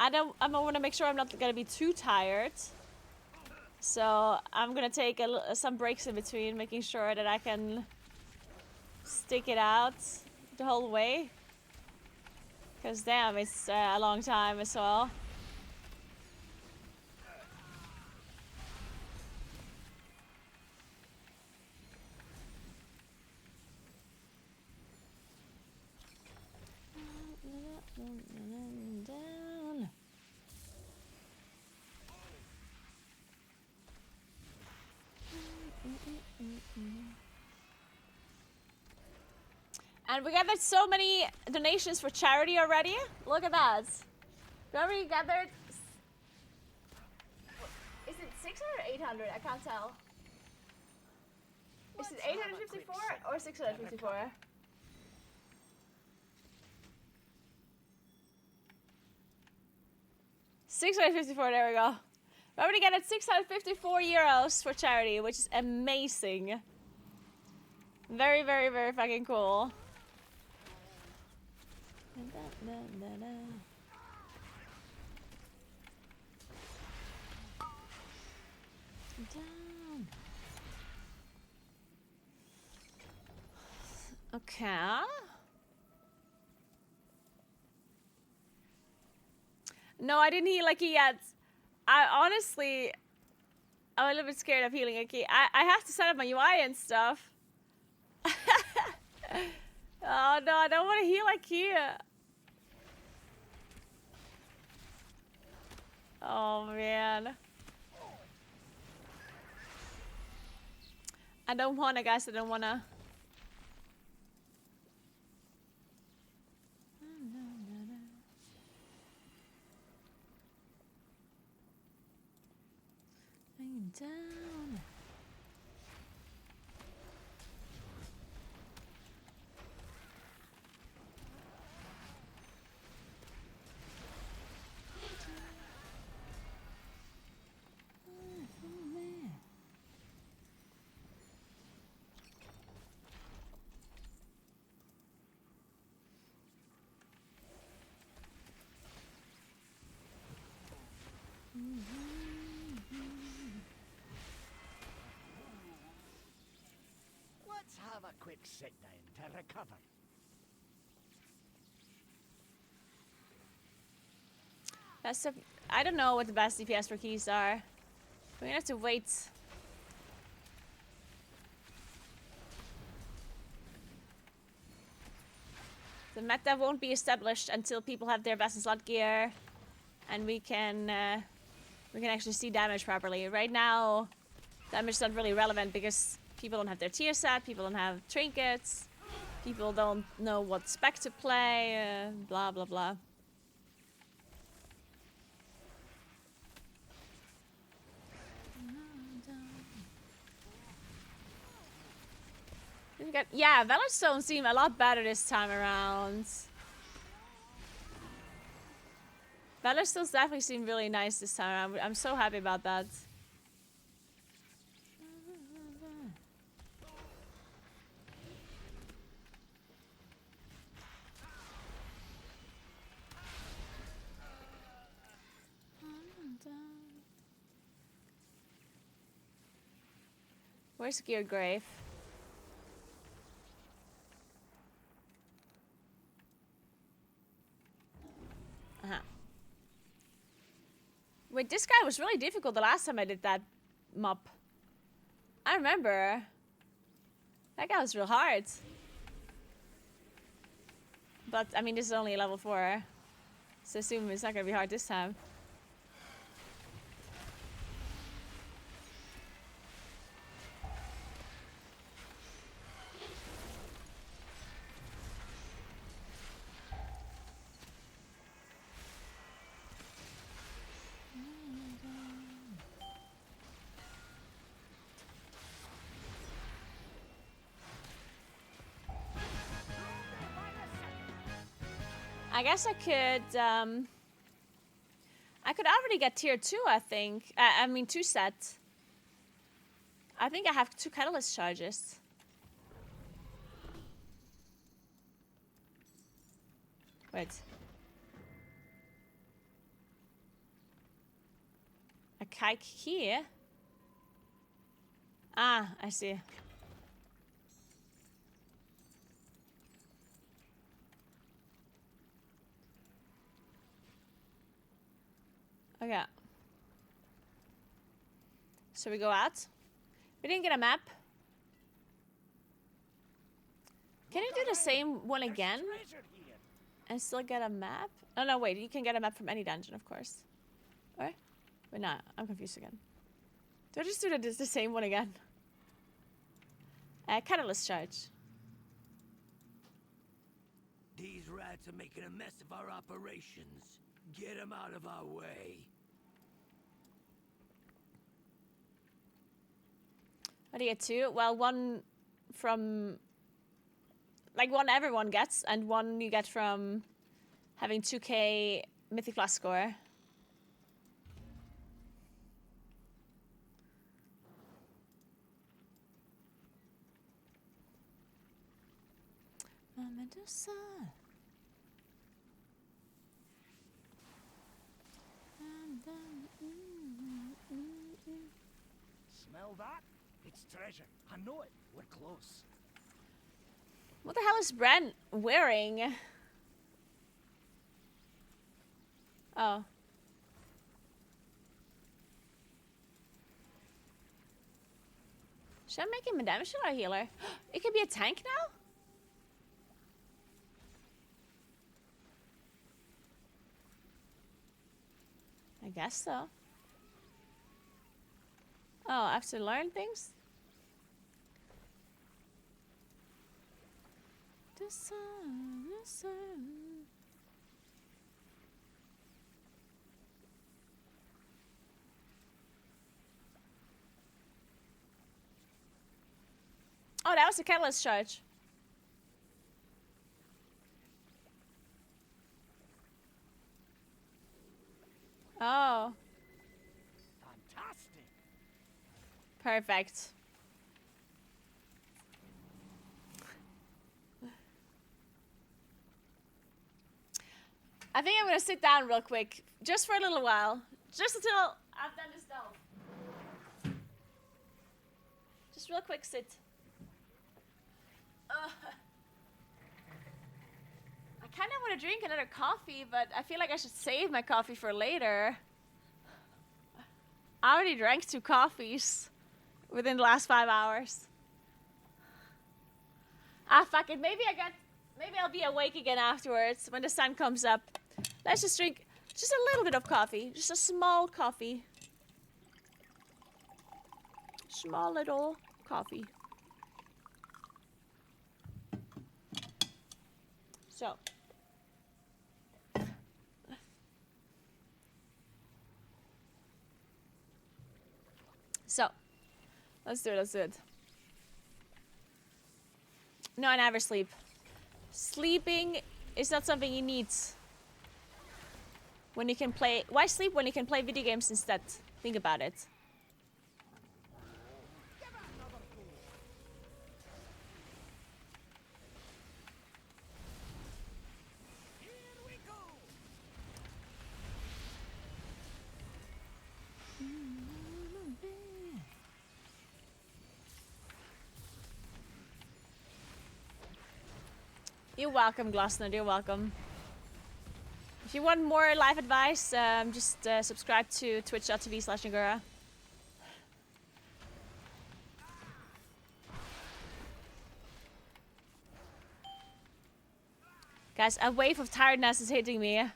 I want to make sure I'm not going to be too tired. So I'm going to take some breaks in between, making sure that I can stick it out the whole way. Because damn, it's a long time as well. Down. And we gathered so many donations for charity already. Look at that. We already gathered... Is it 600 or 800? I can't tell. Is it 854 or 654? 654, there we go. We already got 654 euros for charity, which is amazing. Very, very, very fucking cool. Down. Okay. No, I didn't heal a key yet. I'm a little bit scared of healing a key. I have to set up my UI and stuff. Oh no, I don't want to heal a key. Oh man. I don't wanna, guys, I don't wanna. Down. Let's have a quick sit down to recover. I don't know what the best DPS for keys are. We're gonna have to wait. The meta won't be established until people have their best in slot gear, and we can actually see damage properly. Right now, damage is not really relevant because people don't have their tier set, people don't have trinkets, people don't know what spec to play, blah blah blah. Yeah, Valorstone seem a lot better this time around. Valorstones definitely seem really nice this time around. I'm so happy about that. Where's Geared Grave? Uh-huh. Wait, this guy was really difficult the last time I did that mop. I remember. That guy was real hard. But, I mean, this is only level 4. So I assume it's not gonna be hard this time. I guess I could already get tier 2, I think. I mean, 2 sets. I think I have 2 catalyst charges. Wait. A kike here? Ah, I see. Okay. So we go out. We didn't get a map. Can you do the same one again? And still get a map? Oh no, wait, you can get a map from any dungeon, of course. Or? Wait, no, I'm confused again. Do I just do the same one again? Catalyst charge. These rats are making a mess of our operations. Get them out of our way. What do you get 2? Well, one from... Like, one everyone gets, and one you get from having 2k Mythic Plus score. Medusa. Smell that? It's treasure. I know it. We're close. What the hell is Bran wearing? Oh. Should I make him a damage dealer or healer? It could be a tank now? I guess so. Oh, I have to learn things? The sun, the sun. Oh, that was a catalyst charge. Oh. Fantastic. Perfect. I think I'm gonna sit down real quick, just for a little while. Just until I've done this delve. Just real quick sit. I kinda wanna drink another coffee, but I feel like I should save my coffee for later. I already drank 2 coffees within the last 5 hours. Ah, fuck it. Maybe I'll be awake again afterwards when the sun comes up. Let's just drink just a little bit of coffee. Just a small coffee. Small little coffee. So, let's do it. No, I never sleep. Sleeping is not something you need when you can play. Why sleep when you can play video games instead? Think about it. You're welcome, Glossner. You're welcome. If you want more live advice, just subscribe to twitch.tv/Naguura. Guys, a wave of tiredness is hitting me.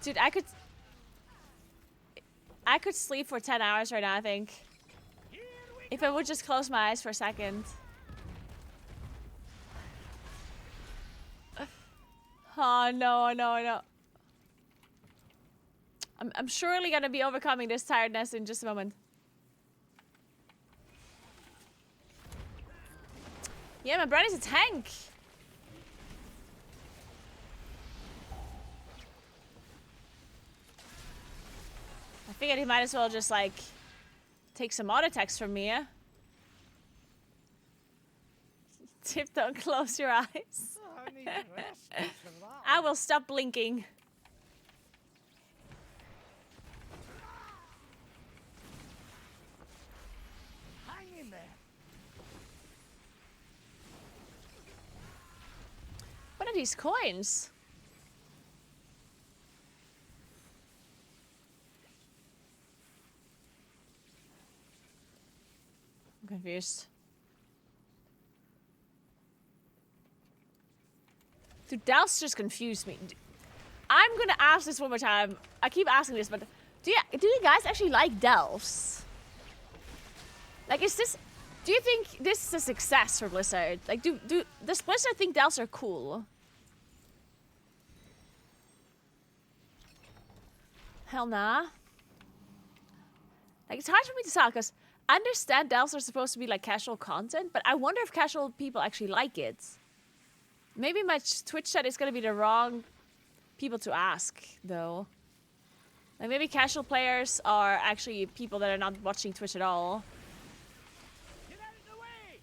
Dude, I could sleep for 10 hours right now, I think. If I would just close my eyes for a second. Oh, no. I'm surely gonna be overcoming this tiredness in just a moment. Yeah, my brother's a tank. I figured he might as well just, like, take some auto attacks from me, yeah? Tip, don't close your eyes. I will stop blinking. Hang in there. What are these coins? I'm confused. Dude, Delphs just confused me. I'm gonna ask this one more time. I keep asking this, but do you guys actually like Delphs? Like, is this... Do you think this is a success for Blizzard? Like, does Blizzard think Delphs are cool? Hell nah. Like, it's hard for me to tell, because I understand Delphs are supposed to be, like, casual content, but I wonder if casual people actually like it. Maybe my Twitch chat is gonna be the wrong people to ask, though. Like, maybe casual players are actually people that are not watching Twitch at all. Get out of the way!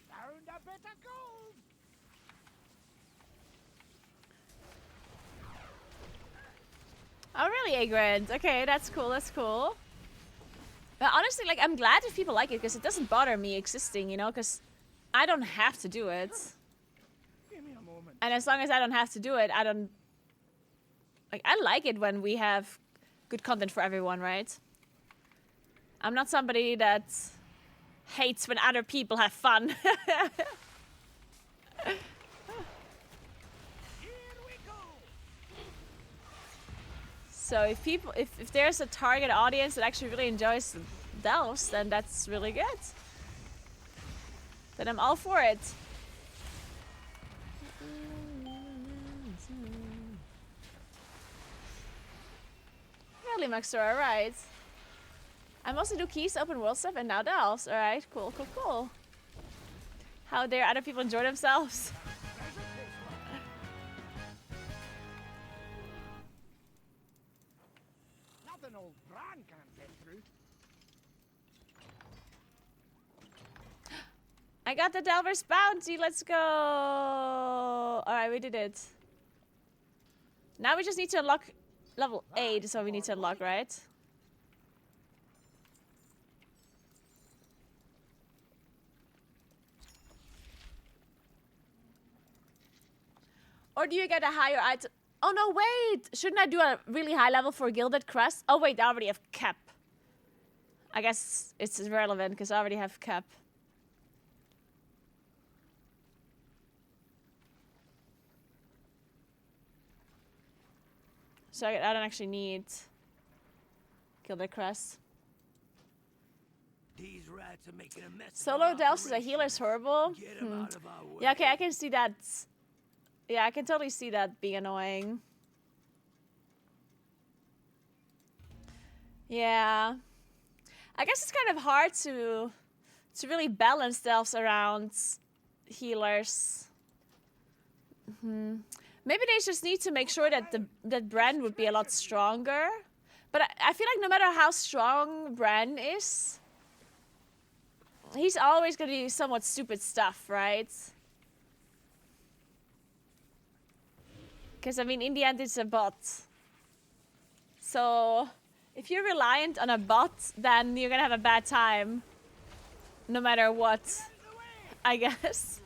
Found a bit of gold! Oh, really, Agrid? Okay, that's cool, that's cool. But honestly, like, I'm glad if people like it, because it doesn't bother me existing, you know, because I don't have to do it. Give me a moment. And as long as I don't have to do it, I don't... Like, I like it when we have good content for everyone, right? I'm not somebody that hates when other people have fun. So if there's a target audience that actually really enjoys Delphs, then that's really good. Then I'm all for it. Really, Maxor, alright. I mostly do keys, open world stuff, and now Delphs. Alright, cool. How dare other people enjoy themselves? Nothing old Bran can't get through. I got the Delver's bounty. Let's go. Alright, we did it. Now we just need to unlock level 8 is what we need to unlock, right? Or do you get a higher item? Oh no, wait! Shouldn't I do a really high level for Gilded Crest? Oh wait, I already have Cap. I guess it's irrelevant because I already have Cap. So I don't actually need Gilded Crest. These rats are making a mess. Solo Delphs as a healer is horrible. Yeah, okay, I can see that. Yeah, I can totally see that being annoying. Yeah. I guess it's kind of hard to really balance Delphs around healers. Maybe they just need to make sure that that Bran would be a lot stronger. But I feel like no matter how strong Bran is, he's always gonna do somewhat stupid stuff, right? Because, I mean, in the end, it's a bot. So if you're reliant on a bot, then you're gonna have a bad time. No matter what, I guess.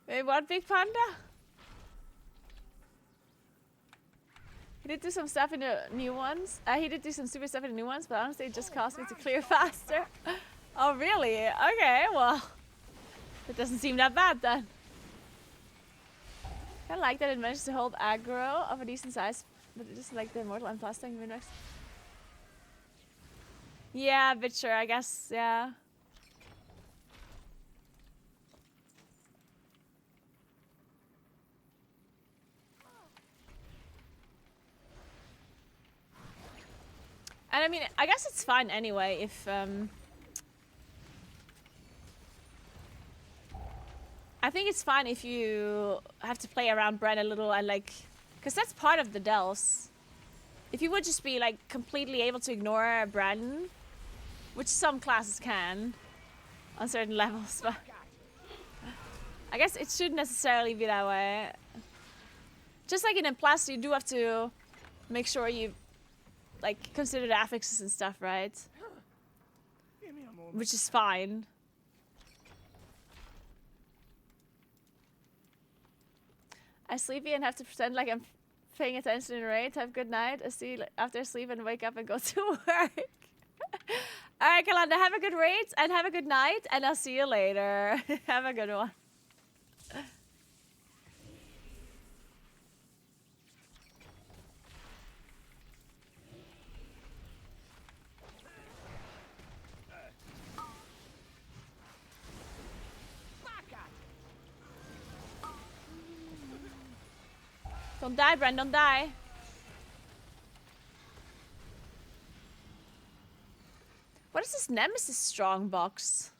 Wait, what, Big Panda? He did do some stuff in the new ones. He did do some super stuff in the new ones, but honestly it just caused me to clear faster. Oh, really? Okay, well. It doesn't seem that bad then. I like that it managed to hold aggro of a decent size, but it just like the Immortal and Plus thing. Nice. Yeah, but sure, I guess, yeah. And I mean, I guess it's fine anyway if, I think it's fine if you have to play around Bren a little and like, because that's part of the delves. If you would just be like completely able to ignore Bren, which some classes can on certain levels, but I guess it shouldn't necessarily be that way. Just like in a plus, you do have to make sure you like consider the affixes and stuff, right? Which is fine. I sleepy and have to pretend like I'm paying attention in raid. Have a good night. I see after I sleep and wake up and go to work. Alright, Kalanda, have a good raid and have a good night, and I'll see you later. Have a good one. Don't die, Bren, don't die. What is this Nemesis strong box?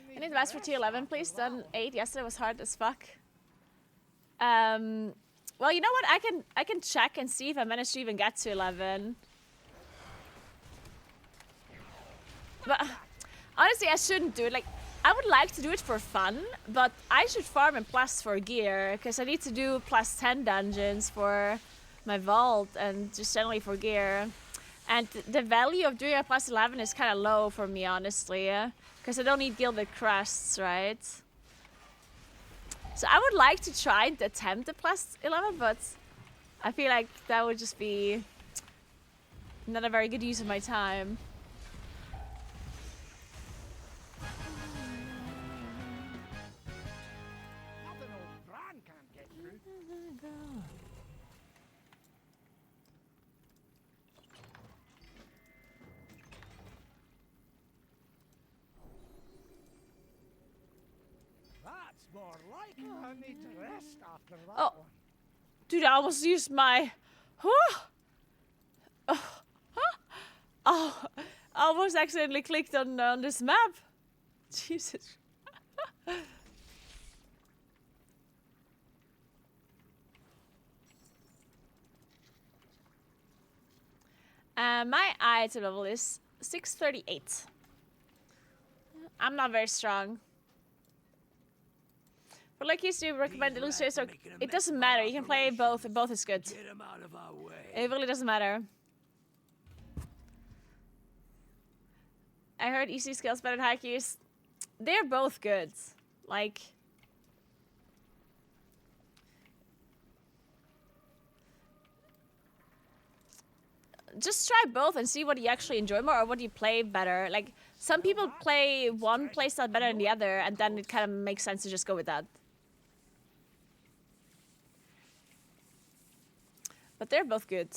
I need the match for tier 11, please. Done 8 yesterday was hard as fuck. Well, you know what? I can check and see if I managed to even get to 11. But honestly, I shouldn't do it. Like, I would like to do it for fun, but I should farm in plus for gear because I need to do plus 10 dungeons for my vault and just generally for gear. And the value of doing a plus 11 is kind of low for me, honestly. Because I don't need gilded crests, right? So I would like to try and attempt a plus 11, but I feel like that would just be not a very good use of my time. Nothing old Bran can't get through. That's more like it. I need to rest after that one. Dude, I almost used my... Oh, I almost accidentally clicked on this map. Jesus. My item level is 638. I'm not very strong. But like you used to recommend Illustrator, it doesn't matter. You can play both. Both is good. Get him out of our way. It really doesn't matter. I heard EC skills better than high keys. They're both good. Like, just try both and see what you actually enjoy more or what you play better. Like, some people play one playstyle better than the other, and then it kind of makes sense to just go with that. But they're both good.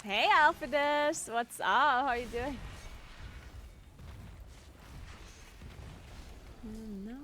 Hey, Alphidus, what's up? How are you doing? No,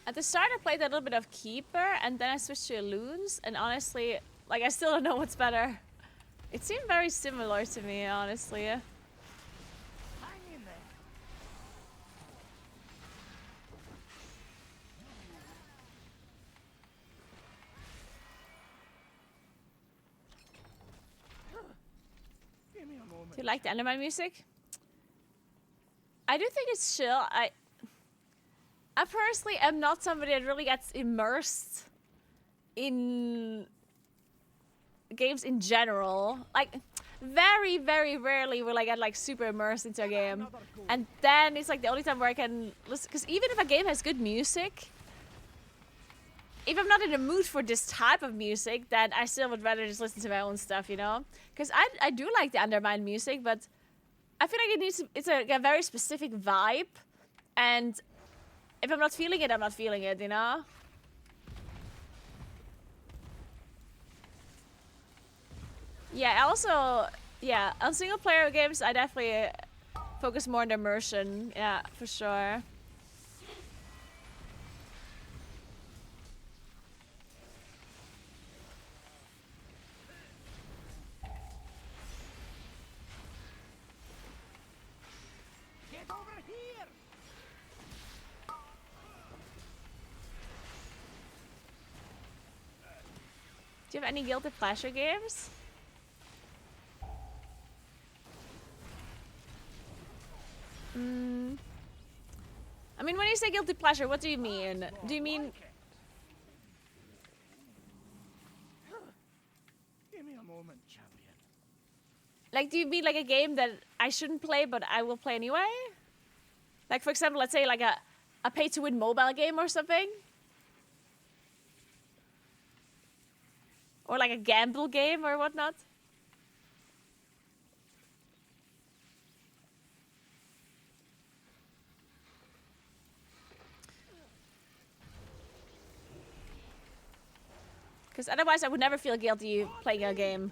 At the start, I played a little bit of Keeper, and then I switched to Loons, and honestly, like, I still don't know what's better. It seemed very similar to me, honestly. Hang in there. Give me a moment. Do you like the Enderman music? I do think it's chill. I personally am not somebody that really gets immersed in games in general. Like, very, very rarely will I get like super immersed into a game. And then it's like the only time where I can listen. Because even if a game has good music, if I'm not in the mood for this type of music, then I still would rather just listen to my own stuff, you know? Because I do like the Undermine music, but I feel like it's a very specific vibe. And if I'm not feeling it, I'm not feeling it, you know? Yeah, also, yeah, on single player games, I definitely focus more on the immersion. Yeah, for sure. Get over here. Do you have any guilty pleasure games? I mean, when you say guilty pleasure, what do you mean? Do you mean... Give me a moment, champion. Like, do you mean like a game that I shouldn't play, but I will play anyway? Like, for example, let's say like a pay-to-win mobile game or something? Or like a gamble game or whatnot? Because otherwise I would never feel guilty playing a game.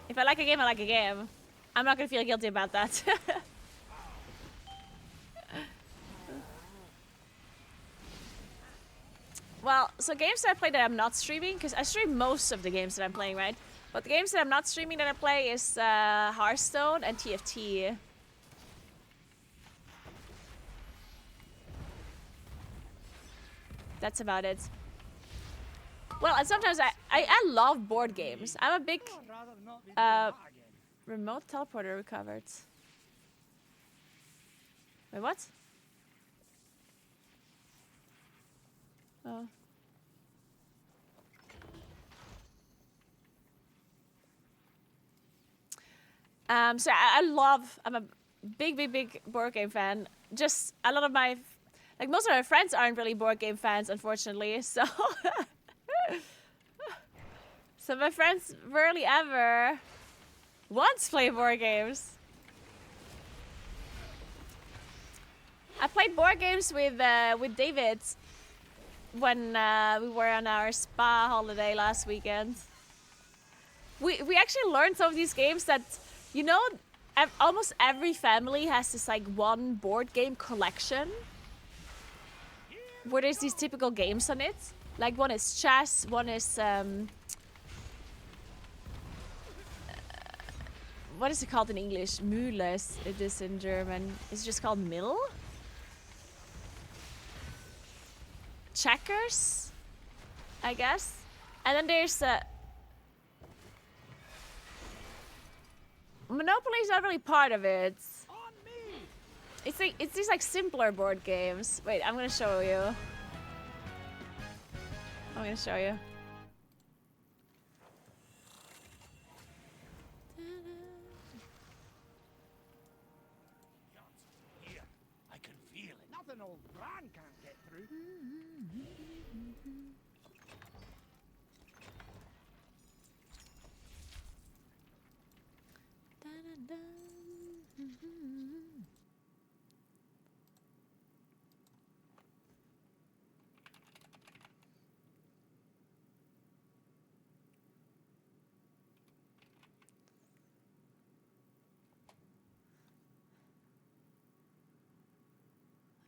If I like a game, I like a game. I'm not going to feel guilty about that. Well, so games that I play that I'm not streaming, because I stream most of the games that I'm playing, right? But the games that I'm not streaming that I play is Hearthstone and TFT. That's about it. Well, and sometimes I love board games. I'm a big remote teleporter recovered. Wait, what? Oh. So I'm a big board game fan. Just a lot of my, like most of my friends aren't really board game fans, unfortunately. So, so my friends rarely ever once play board games. I played board games with David when we were on our spa holiday last weekend. We actually learned some of these games that, you know, almost every family has this like one board game collection where there's these typical games on it. Like one is chess, one is what is it called in English? Mühle, it is in German. It's just called Mill. Checkers, I guess. And then there's Monopoly is not really part of it. It's like it's these like simpler board games. Wait, I'm gonna show you. I'm gonna show you. Here, I can feel it. Nothing old Bran can't get through.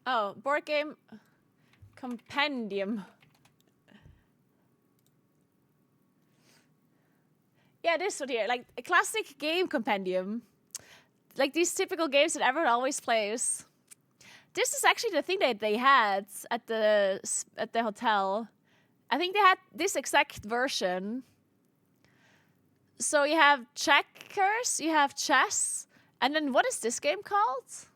Oh, board game compendium. Yeah, this one here, like a classic game compendium. Like these typical games that everyone always plays. This is actually the thing that they had at the hotel. I think they had this exact version. So you have checkers, you have chess, and then what is this game called?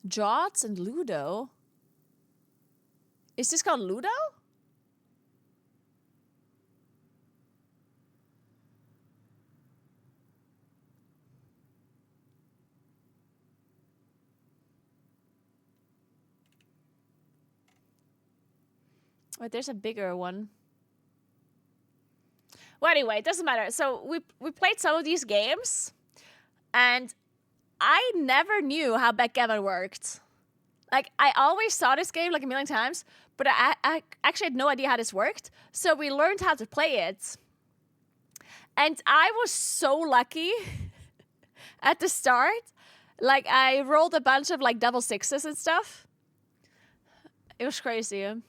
Draughts and Ludo. Is this called Ludo? Wait, there's a bigger one. Well, anyway, it doesn't matter. So we played some of these games, and I never knew how backgammon worked. Like, I always saw this game like a million times, but I actually had no idea how this worked. So we learned how to play it. And I was so lucky at the start. Like, I rolled a bunch of, like, double sixes and stuff. It was crazy. And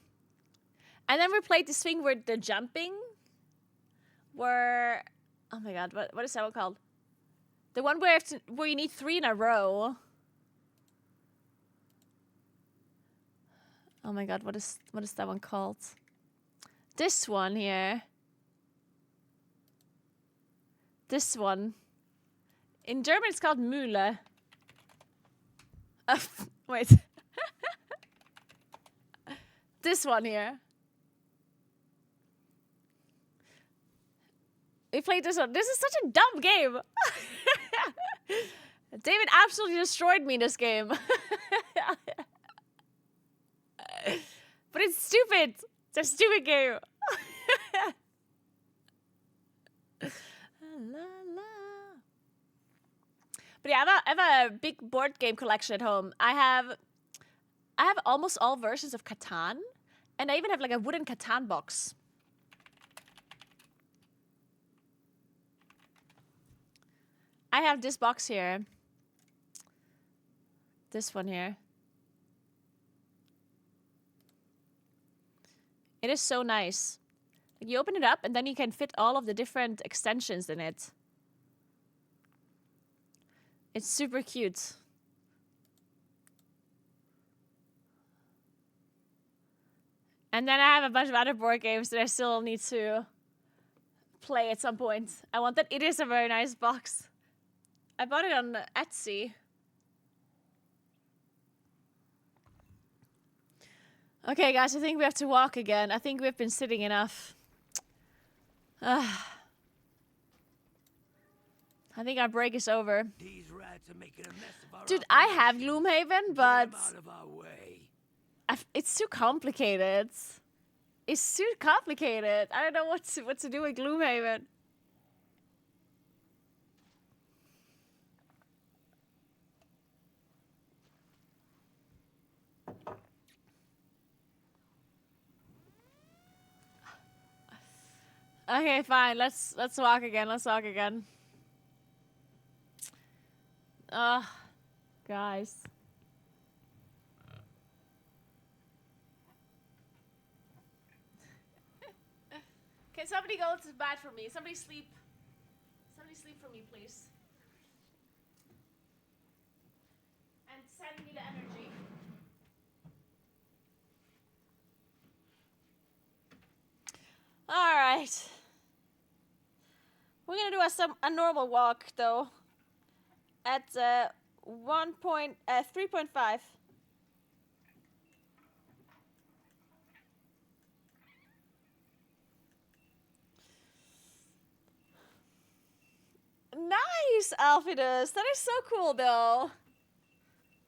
then we played this thing where the jumping, where... Oh my god, what is that one called? The one where you need 3 in a row. Oh my god, what is that one called? This one here. This one. In German it's called Mühle. Wait. This one here. We played this one. This is such a dumb game. David absolutely destroyed me in this game. But it's stupid. It's a stupid game. But yeah, I have a big board game collection at home. I have almost all versions of Catan, and I even have like a wooden Catan box. I have this box here. This one here. It is so nice. Like, you open it up and then you can fit all of the different extensions in it. It's super cute. And then I have a bunch of other board games that I still need to play at some point. I want that. It is a very nice box. I bought it on Etsy. Okay, guys, I think we have to walk again. I think we've been sitting enough. I think our break is over. These rats are making a mess of our Dude, I have Gloomhaven, but out of our way. it's too complicated. It's too complicated. I don't know what to do with Gloomhaven. Okay, fine. Let's walk again. Let's walk again. Ugh, guys. Can somebody go to bed for me? Somebody sleep. Somebody sleep for me, please. And send me the energy. All right. We're gonna do a normal walk though. At 3.5. Nice, Alphidus. That is so cool, though.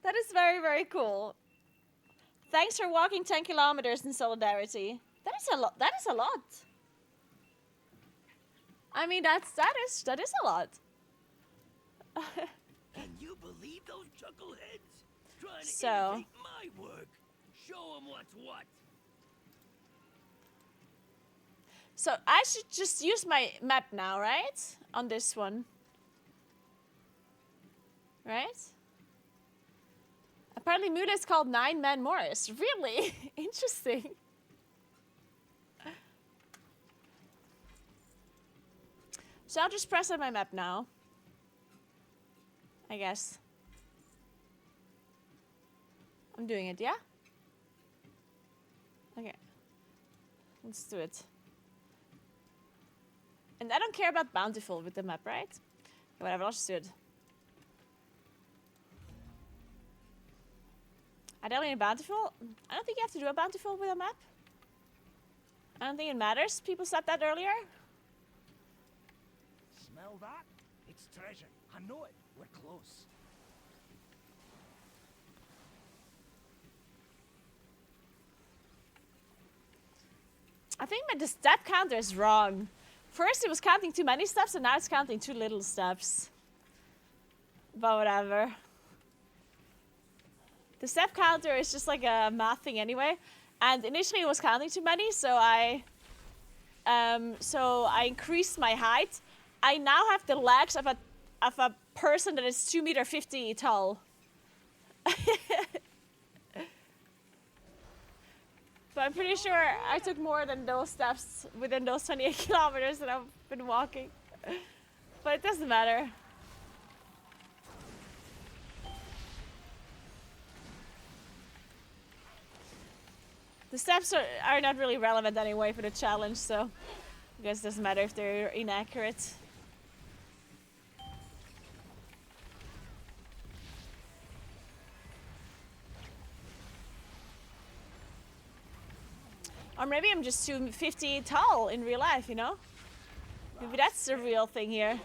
That is very, very cool. Thanks for walking 10 kilometers in solidarity. That is a lot. That is a lot. I mean, that is a lot. Can you believe those chuckleheads? Trying to So. imitate my work. Show them what's what. So I should just use my map now, right? On this one. Right? Apparently Muda is called 9 Man Morris. Really? Interesting. So I'll just press on my map now. I guess. I'm doing it, yeah? Okay. Let's do it. And I don't care about Bountiful with the map, right? Whatever, I'll just do it. Ideally in Bountiful? I don't think you have to do a Bountiful with a map. I don't think it matters. People said that earlier. Smell that? It's treasure. I know it. We're close. I think the step counter is wrong. First it was counting too many steps and now it's counting too little steps. But whatever. The step counter is just like a math thing anyway. And initially it was counting too many, so I increased my height. I now have the legs of a person that is 2.50 meters tall. But I'm pretty sure I took more than those steps within those 28 kilometers that I've been walking. But it doesn't matter. The steps are not really relevant anyway for the challenge, so I guess it doesn't matter if they're inaccurate. Or maybe I'm just 2.50 tall in real life, you know? Maybe that's the real thing here.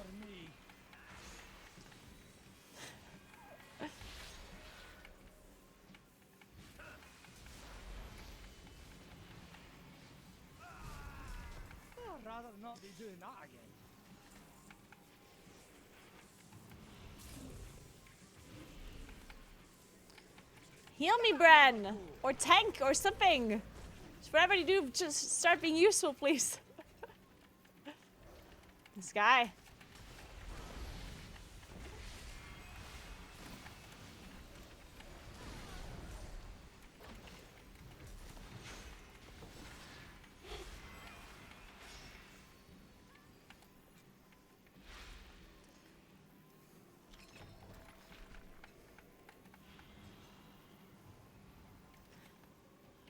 I'd rather not be doing that again. Heal me, Bran! Or tank, or something! Just whatever you do, just start being useful, please. This guy.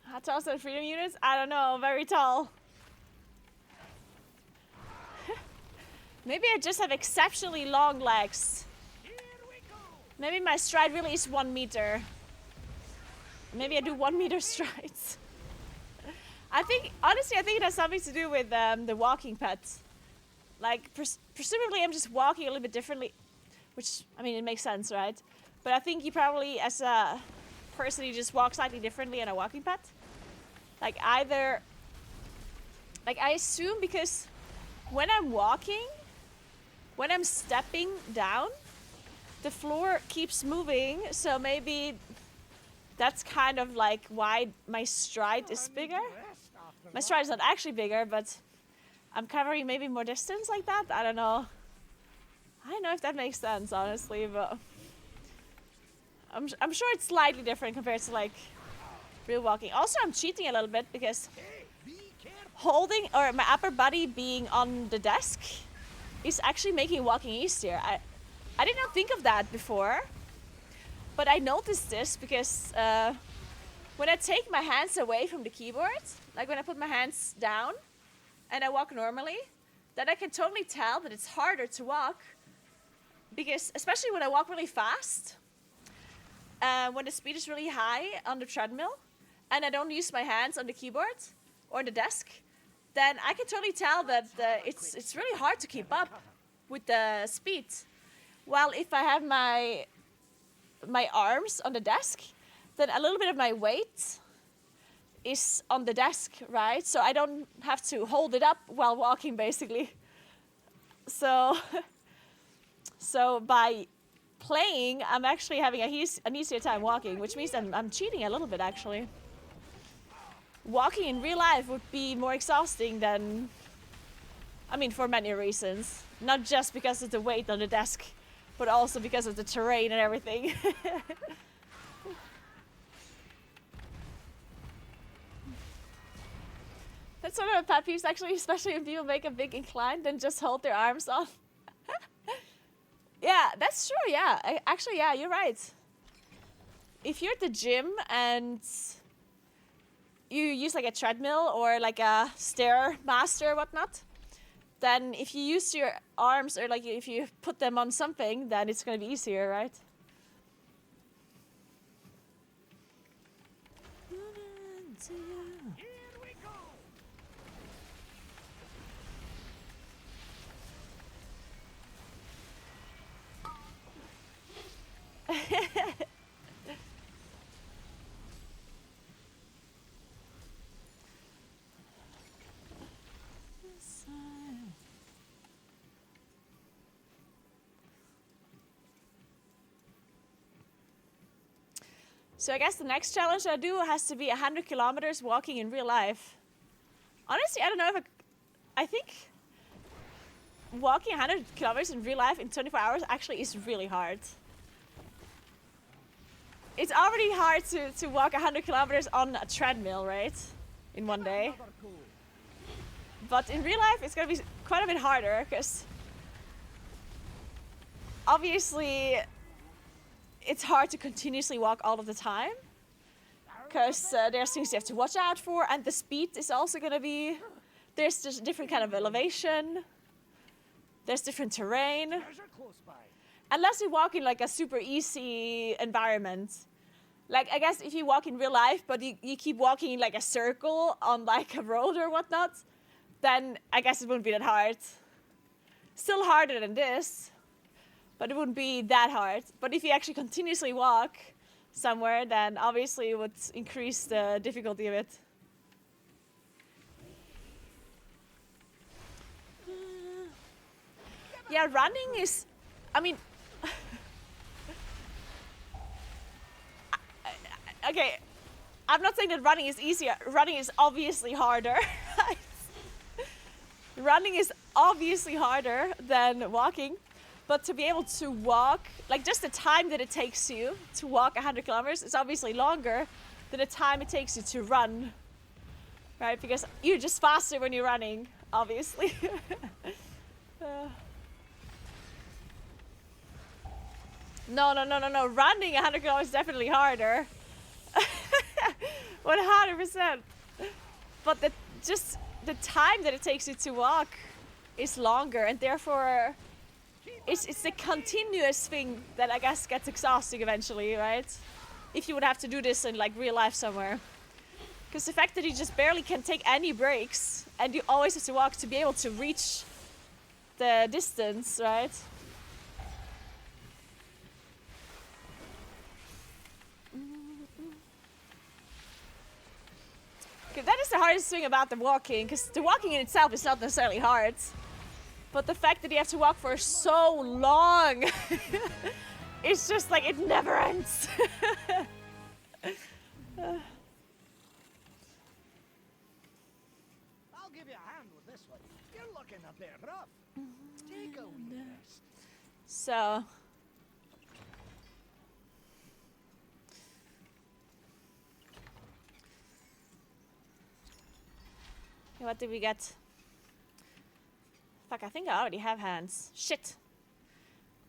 How tall is that freedom units? I don't know, very tall. Maybe I just have exceptionally long legs. Maybe my stride really is 1 meter. Maybe I do 1 meter strides. Honestly, I think it has something to do with the walking pets. Like, presumably I'm just walking a little bit differently. Which, I mean, it makes sense, right? But I think you probably, as a person, you just walk slightly differently on a walking pet. Like, I assume because when I'm walking, when I'm stepping down, the floor keeps moving, so maybe that's kind of like why my stride is bigger. My stride is not actually bigger, but I'm covering maybe more distance like that. I don't know. I don't know if that makes sense, honestly, but I'm sure it's slightly different compared to like real walking. Also, I'm cheating a little bit because holding or my upper body being on the desk is actually making walking easier. I did not think of that before, but I noticed this because when I take my hands away from the keyboard, like when I put my hands down and I walk normally, then I can totally tell that it's harder to walk because especially when I walk really fast, when the speed is really high on the treadmill and I don't use my hands on the keyboard or the desk, then I can totally tell that it's really hard to keep up with the speed. While if I have my arms on the desk, then a little bit of my weight is on the desk, right? So I don't have to hold it up while walking, basically. So by playing, I'm actually having an easier time walking, which means I'm cheating a little bit, actually. Walking in real life would be more exhausting than, I mean, for many reasons. Not just because of the weight on the desk, but also because of the terrain and everything. That's one of my pet peeves, actually, especially when people make a big incline, then just hold their arms on. Yeah, that's true, yeah. Actually, yeah, you're right. If you're at the gym and you use like a treadmill or like a Stairmaster or whatnot, then if you use your arms or like if you put them on something, then it's going to be easier, right? So I guess the next challenge I do has to be 100 kilometers walking in real life. Honestly, I don't know if I think walking 100 kilometers in real life in 24 hours actually is really hard. It's already hard to walk 100 kilometers on a treadmill, right? In one day. But in real life, it's going to be quite a bit harder because obviously it's hard to continuously walk all of the time because there's things you have to watch out for, and the speed is also going to be, there's just different kind of elevation, there's different terrain. Unless you walk in like a super easy environment. Like, I guess if you walk in real life, but you keep walking in like a circle on like a road or whatnot, then I guess it wouldn't be that hard. Still harder than this, but it wouldn't be that hard. But if you actually continuously walk somewhere, then obviously it would increase the difficulty of it. Yeah, running is, I mean, okay, I'm not saying that running is easier. Running is obviously harder. Running is obviously harder than walking. But to be able to walk, like just the time that it takes you to walk 100 kilometers is obviously longer than the time it takes you to run, right? Because you're just faster when you're running, obviously. No. Running 100 kilometers is definitely harder. 100%. But just the time that it takes you to walk is longer, and therefore it's the continuous thing that I guess gets exhausting eventually, right? If you would have to do this in like real life somewhere. Because the fact that you just barely can take any breaks and you always have to walk to be able to reach the distance, right? That is the hardest thing about the walking, because the walking in itself is not necessarily hard. But the fact that you have to walk for so long, it's just like it never ends. I'll give you a hand with this one. You So. Okay, what did we get? Fuck, I think I already have hands. Shit.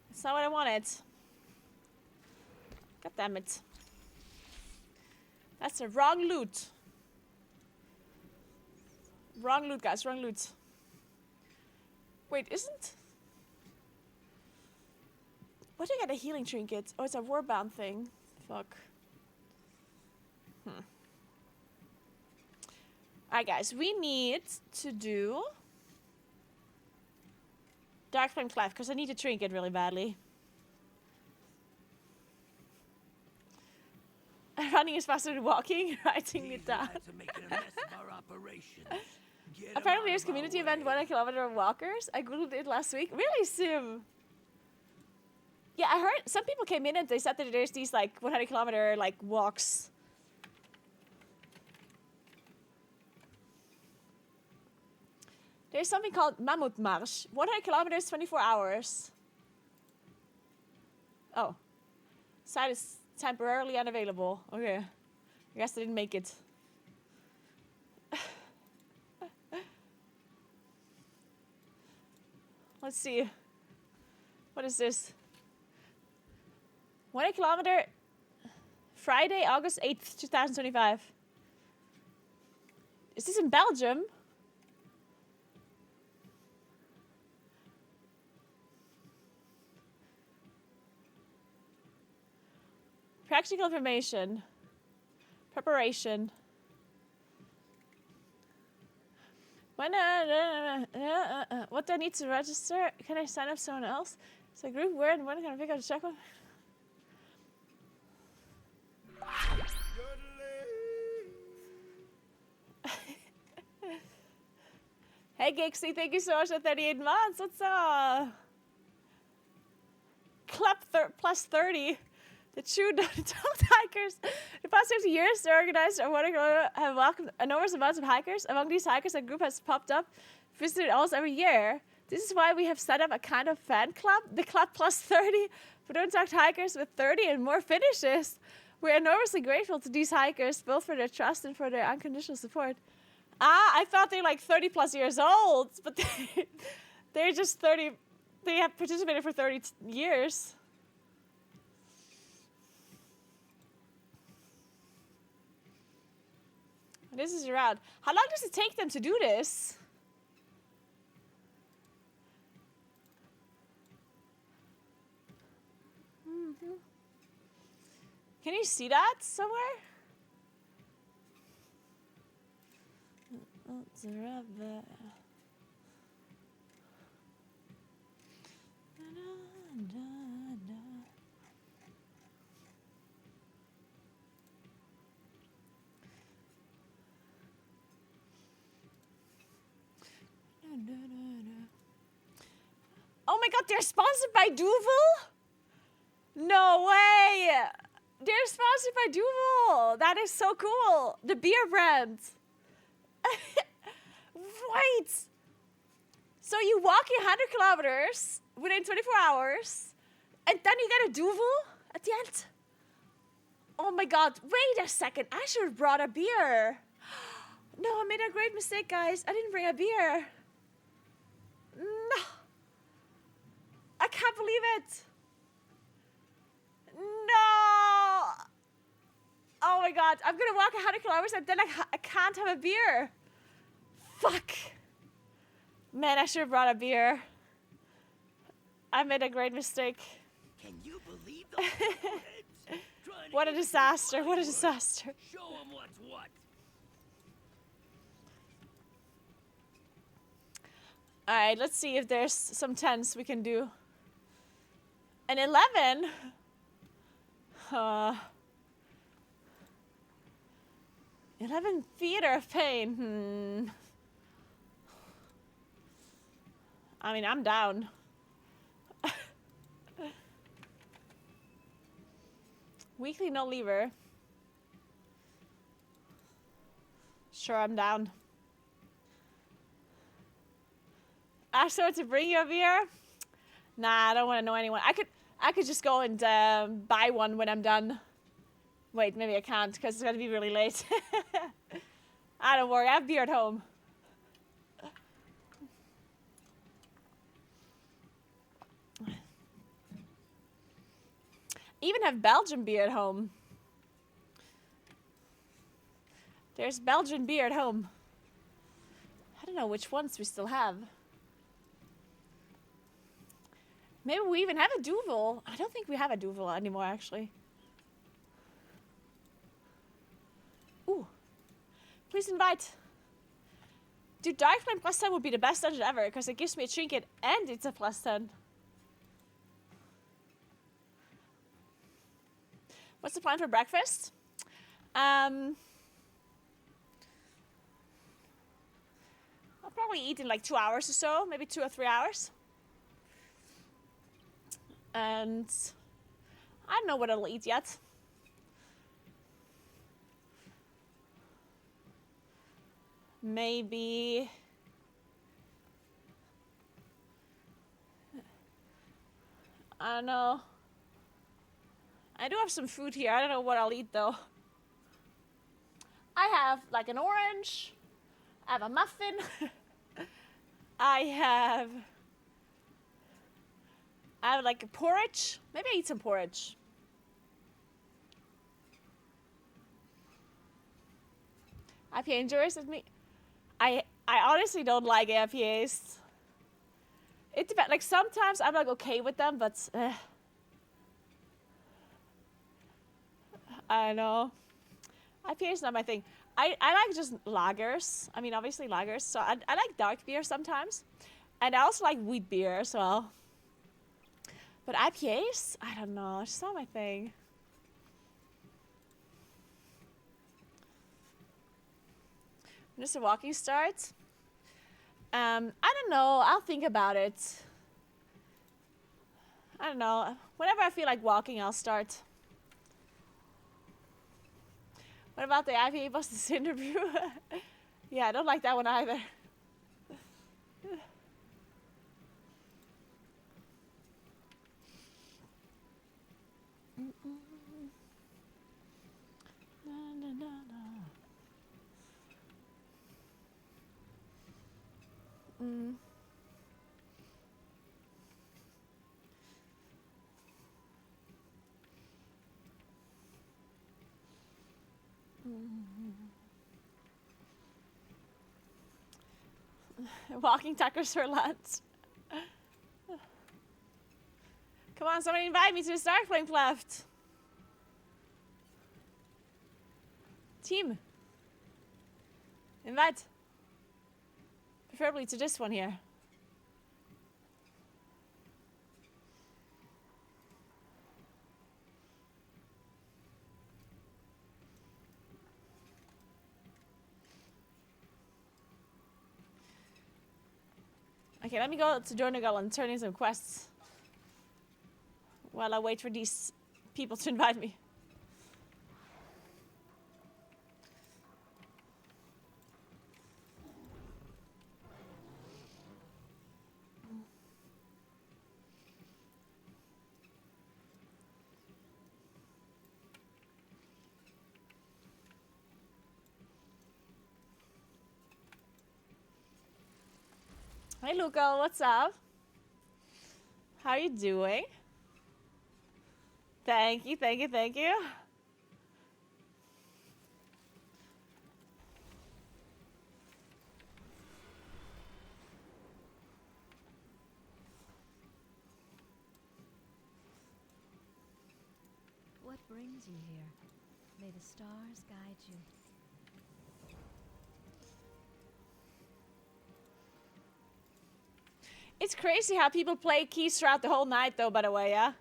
That's not what I wanted. God damn it. That's the wrong loot. Wrong loot, guys. Wrong loot. Wait, isn't... What do you get a healing trinket? Oh, it's a warbound thing. Fuck. Alright, guys. We need to do... Dark Flame Clef, because I need a trinket really badly. Running is faster than walking, writing it down. Apparently there's a community event 1 kilometer of walkers. I googled it last week. Really, Sim? Yeah, I heard some people came in and they said that there's these like 100 kilometer like walks. There's something called Mammoth March. 100 kilometers, 24 hours. Oh. Site is temporarily unavailable. Okay. I guess I didn't make it. Let's see. What is this? 1 kilometer. Friday, August 8th, 2025. Is this in Belgium? Practical information. Preparation. When what do I need to register? Can I sign up someone else? It's a group where and when can I pick up the check one? Hey Gixie, thank you so much for 38 months. What's up? Clap plus 30. The true top hikers. The past 50 years, the organized have welcomed enormous amounts of hikers. Among these hikers, a group has popped up, visited us every year. This is why we have set up a kind of fan club, the Club Plus 30, for untucked hikers with 30 and more finishes. We're enormously grateful to these hikers, both for their trust and for their unconditional support. Ah, I thought they're like 30 plus years old, but they're just 30. They have participated for 30 years. This is around. How long does it take them to do this? Can you see that somewhere? Oh my god, they're sponsored by Duvel? No way! They're sponsored by Duvel! That is so cool! The beer brand! Wait! So you walk 100 kilometers within 24 hours, and then you get a Duvel at the end? Oh my god, wait a second, I should have brought a beer! No, I made a great mistake, guys. I didn't bring a beer. No! I can't believe it! No! Oh my god, I'm gonna walk 100 kilometers and then I can't have a beer. Fuck. Man, I should have brought a beer. I made a great mistake. Can you believe those heads? What a disaster, what a disaster. Show them what's what. Alright, let's see if there's some 10s we can do. An 11? 11 Theater of Pain. I mean, I'm down. Weekly no lever. Sure, I'm down. Ask someone to bring you a beer? Nah, I don't want to know anyone. I could just go and buy one when I'm done. Wait, maybe I can't because it's gonna be really late. I don't worry, I have beer at home. Even have Belgian beer at home. There's Belgian beer at home. I don't know which ones we still have. Maybe we even have a Duvel. I don't think we have a Duvel anymore, actually. Ooh. Please invite. Dude, Dark Flame plus 10 would be the best dungeon ever, because it gives me a trinket and it's a plus 10. What's the plan for breakfast? I'll probably eat in like 2 hours or so, maybe 2 or 3 hours. And I don't know what I'll eat yet. Maybe I don't know. I do have some food here. I don't know what I'll eat though. I have like an orange. I have a muffin. I have like a porridge. Maybe I eat some porridge. IPA endures with me. I honestly don't like IPAs. It depends. Like sometimes I'm like okay with them, but I don't know. IPA is not my thing. I like just lagers. I mean, obviously lagers. So I like dark beer sometimes, and I also like wheat beer as well. But IPAs, I don't know. It's not my thing. When does the walking start? I don't know. I'll think about it. I don't know. Whenever I feel like walking, I'll start. What about the IPA Boston's interview? Yeah, I don't like that one either. Mm. Walking tacos for lunch. Come on, somebody invite me to the Starflame left. Team. Invite. Preferably to this one here. Okay, let me go to Dornagal and turn in some quests. While I wait for these people to invite me. Hey Luca, what's up? How are you doing? Thank you, thank you, thank you. What brings you here? May the stars guide you. It's crazy how people play keys throughout the whole night though, by the way, yeah?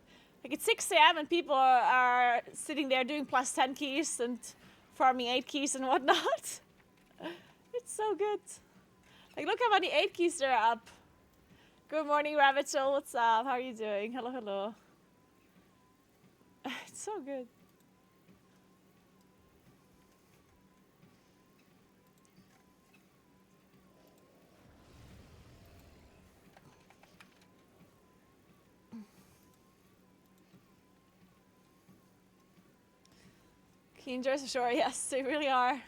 Like it's 6 AM and people are sitting there doing plus 10 keys and farming 8 keys and whatnot. It's so good. Like look how many 8 keys there are up. Good morning, Rabbit Soul, what's up? How are you doing? Hello, hello. It's so good. Keyengers for sure, yes, they really are.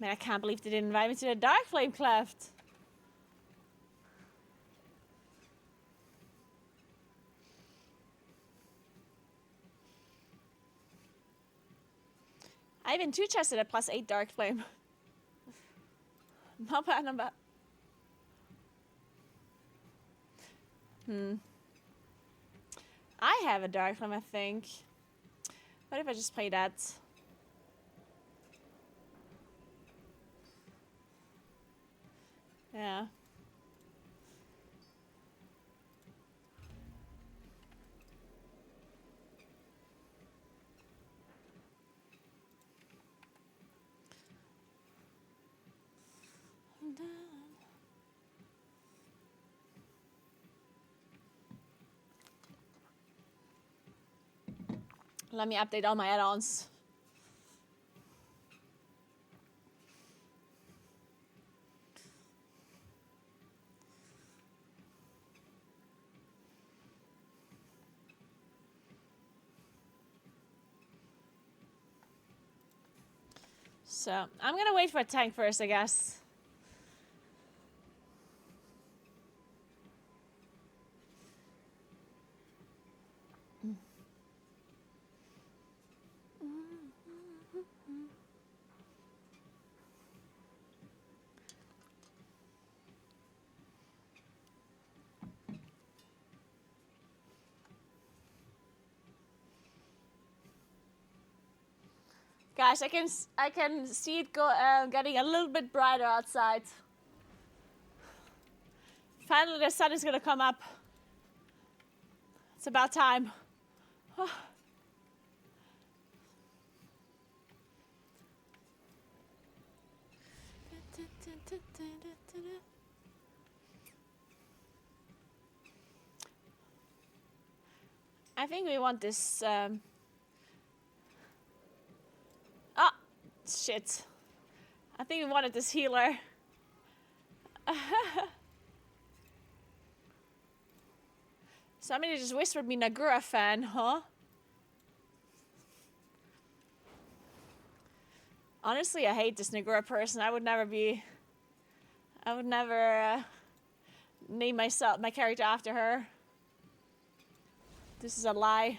Man, I can't believe they didn't invite me to the Dark Flame Cleft. I even two chested at +8 Dark Flame. Not bad, not bad. I have a Dark Flame, I think. What if I just play that? Yeah. Let me update all my add-ons. So, I'm gonna wait for a tank first, I guess. Guys, I can see it getting a little bit brighter outside. Finally, the sun is gonna come up. It's about time. I think we want this. Oh, shit. I think we wanted this healer. Somebody just whispered me Naguura fan, huh? Honestly, I hate this Naguura person. I would never name my character after her. This is a lie.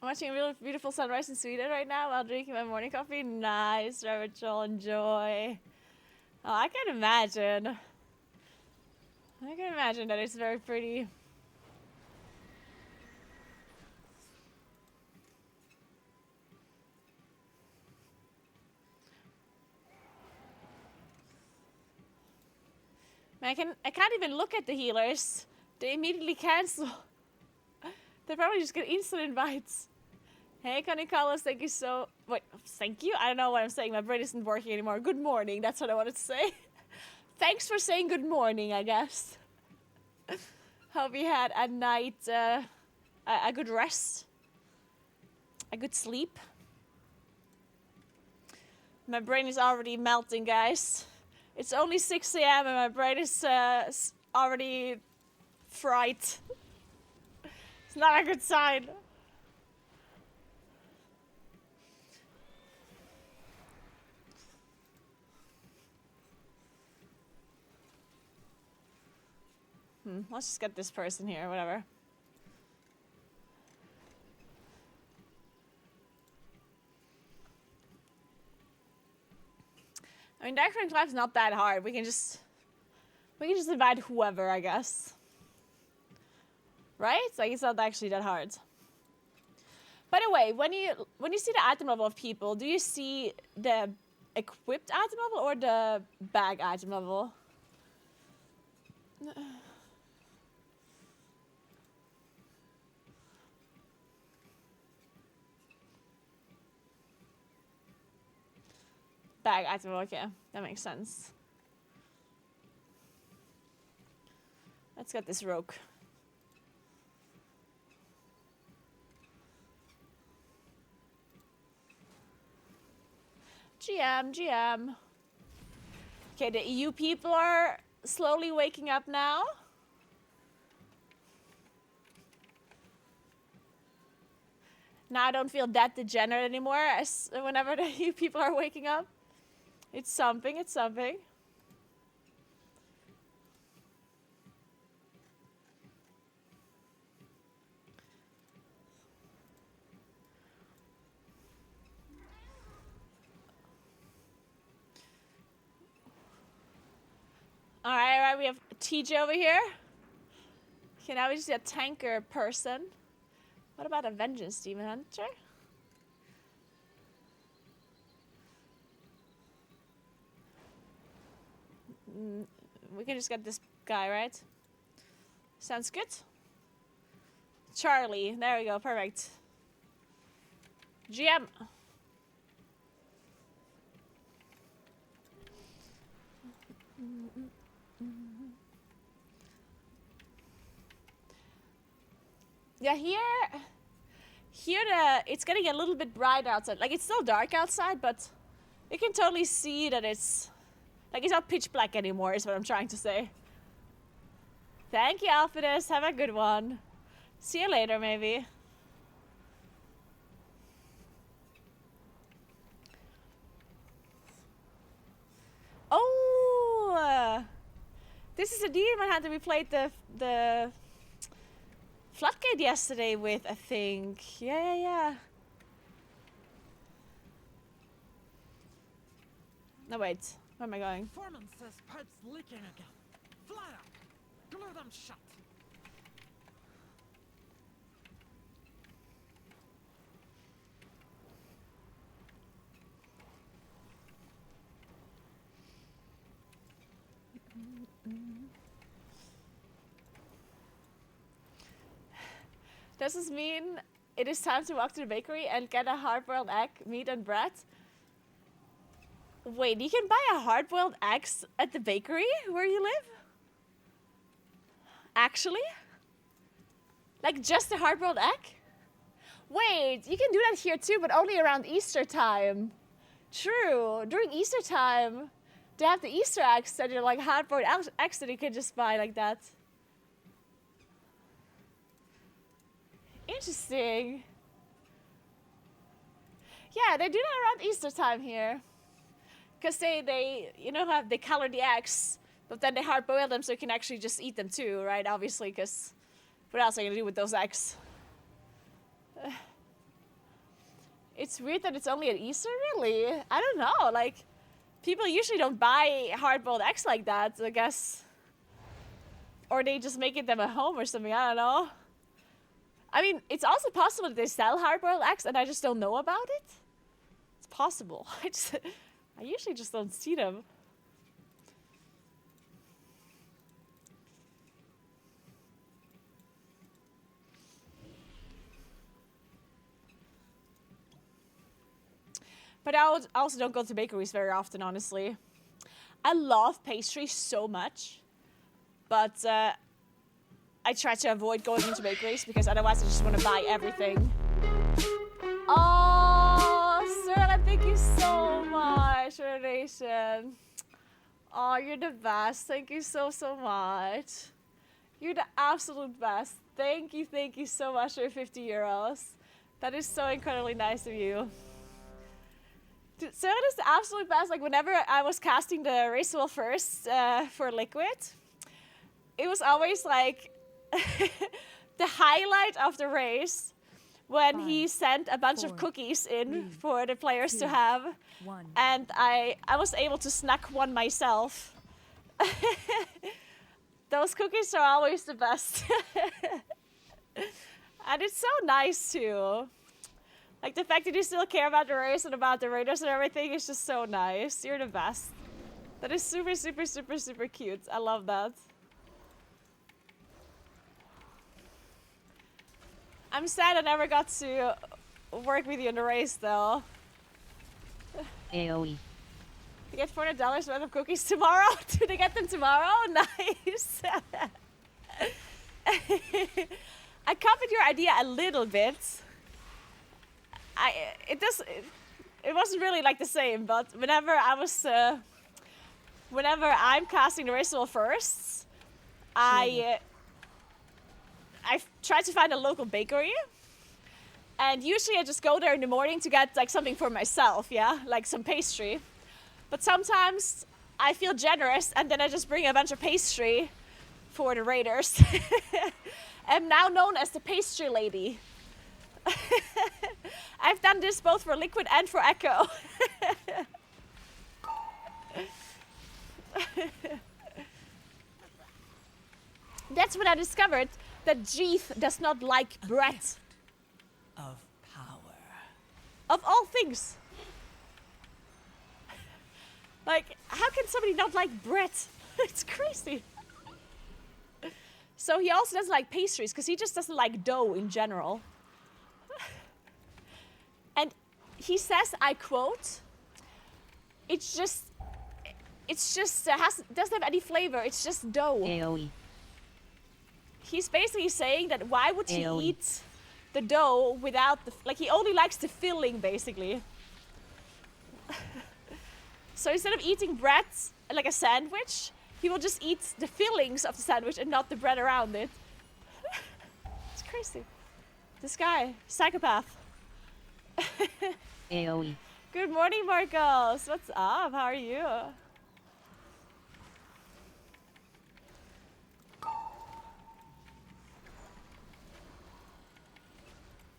I'm watching a real beautiful sunrise in Sweden right now while drinking my morning coffee. Nice, Rachel, enjoy. Oh, I can imagine. I can imagine that it's very pretty. I can't even look at the healers. They immediately cancel. They probably just get instant invites. Hey, Connie Carlos, thank you so... Wait, thank you? I don't know what I'm saying. My brain isn't working anymore. Good morning, that's what I wanted to say. Thanks for saying good morning, I guess. Hope you had a night, a good rest. A good sleep. My brain is already melting, guys. It's only 6 a.m. and my brain is already fried. It's not a good sign. Let's just get this person here, whatever. I mean, Dark Flame Collapse is not that hard. We can just invite whoever, I guess. Right? Like, it's not actually that hard. By the way, when you see the item level of people, do you see the equipped item level or the bag item level? Bag item, okay. That makes sense. Let's get this rogue. GM. Okay, the EU people are slowly waking up now. Now I don't feel that degenerate anymore as whenever the EU people are waking up. It's something, it's something. Alright, we have TJ over here. Okay, now we just need a tanker person. What about a vengeance demon hunter? We can just get this guy, right? Sounds good. Charlie, there we go, perfect. GM. Yeah, here it's getting a little bit brighter outside. Like, it's still dark outside, but you can totally see that it's not pitch black anymore, is what I'm trying to say. Thank you, Alphidus. Have a good one. See you later, maybe. Oh! This is a demon hunter we played the Floodgate yesterday with, I think. Yeah. No, wait. Where am I going? Foreman says pipe's leaking again. Fly up. Glue them shut. Does this mean it is time to walk to the bakery and get a hard-boiled egg, meat, and bread? Wait, you can buy a hard-boiled eggs at the bakery where you live? Actually? Like, just a hard-boiled egg? Wait, you can do that here too, but only around Easter time. True. During Easter time, they have the Easter eggs that are like hard-boiled eggs that you can just buy like that. Interesting. Yeah, they do that around Easter time here. Because they they color the eggs, but then they hard boil them so you can actually just eat them too, right? Obviously, because what else are you gonna do with those eggs? It's weird that it's only at Easter, really. I don't know, like, people usually don't buy hard boiled eggs like that, I guess. Or they just make them at home or something, I don't know. I mean, it's also possible that they sell hard-boiled eggs and I just don't know about it. It's possible. I usually just don't see them. But I also don't go to bakeries very often, honestly. I love pastry so much, but I try to avoid going into bakeries because otherwise I just want to buy everything. Oh, Sarah, thank you so much for the donation. Oh, you're the best. Thank you so much. You're the absolute best. Thank you so much for 50 euros. That is so incredibly nice of you. Sarah is the absolute best. Like, whenever I was casting the race wheel first for Liquid, it was always like the highlight of the race when he sent a bunch of cookies in for the players to have, and I was able to snack one myself. Those cookies are always the best. And it's so nice too. Like, the fact that you still care about the race and about the raiders and everything is just so nice. You're the best. That is super cute. I love that. I'm sad I never got to work with you in the race, though. AoE. You get $400 worth of cookies tomorrow? Do they get them tomorrow? Nice. I copied your idea a little bit. It wasn't really like the same, but whenever I'm casting the ritual first, I try to find a local bakery, and usually I just go there in the morning to get like something for myself, yeah, like some pastry. But sometimes I feel generous, and then I just bring a bunch of pastry for the raiders. I'm now known as the pastry lady. I've done this both for Liquid and for Echo. That's when I discovered that Jeeth does not like bread. Of power. Of all things. Like, how can somebody not like bread? It's crazy. So he also doesn't like pastries because he just doesn't like dough in general. And he says, I quote, doesn't have any flavor. It's just dough. AOE. He's basically saying that why would he AOE. eat the dough without he only likes the filling, basically. So instead of eating bread like a sandwich, he will just eat the fillings of the sandwich and not the bread around it. It's crazy. This guy, psychopath. AOE. Good morning, Marcos. What's up? How are you?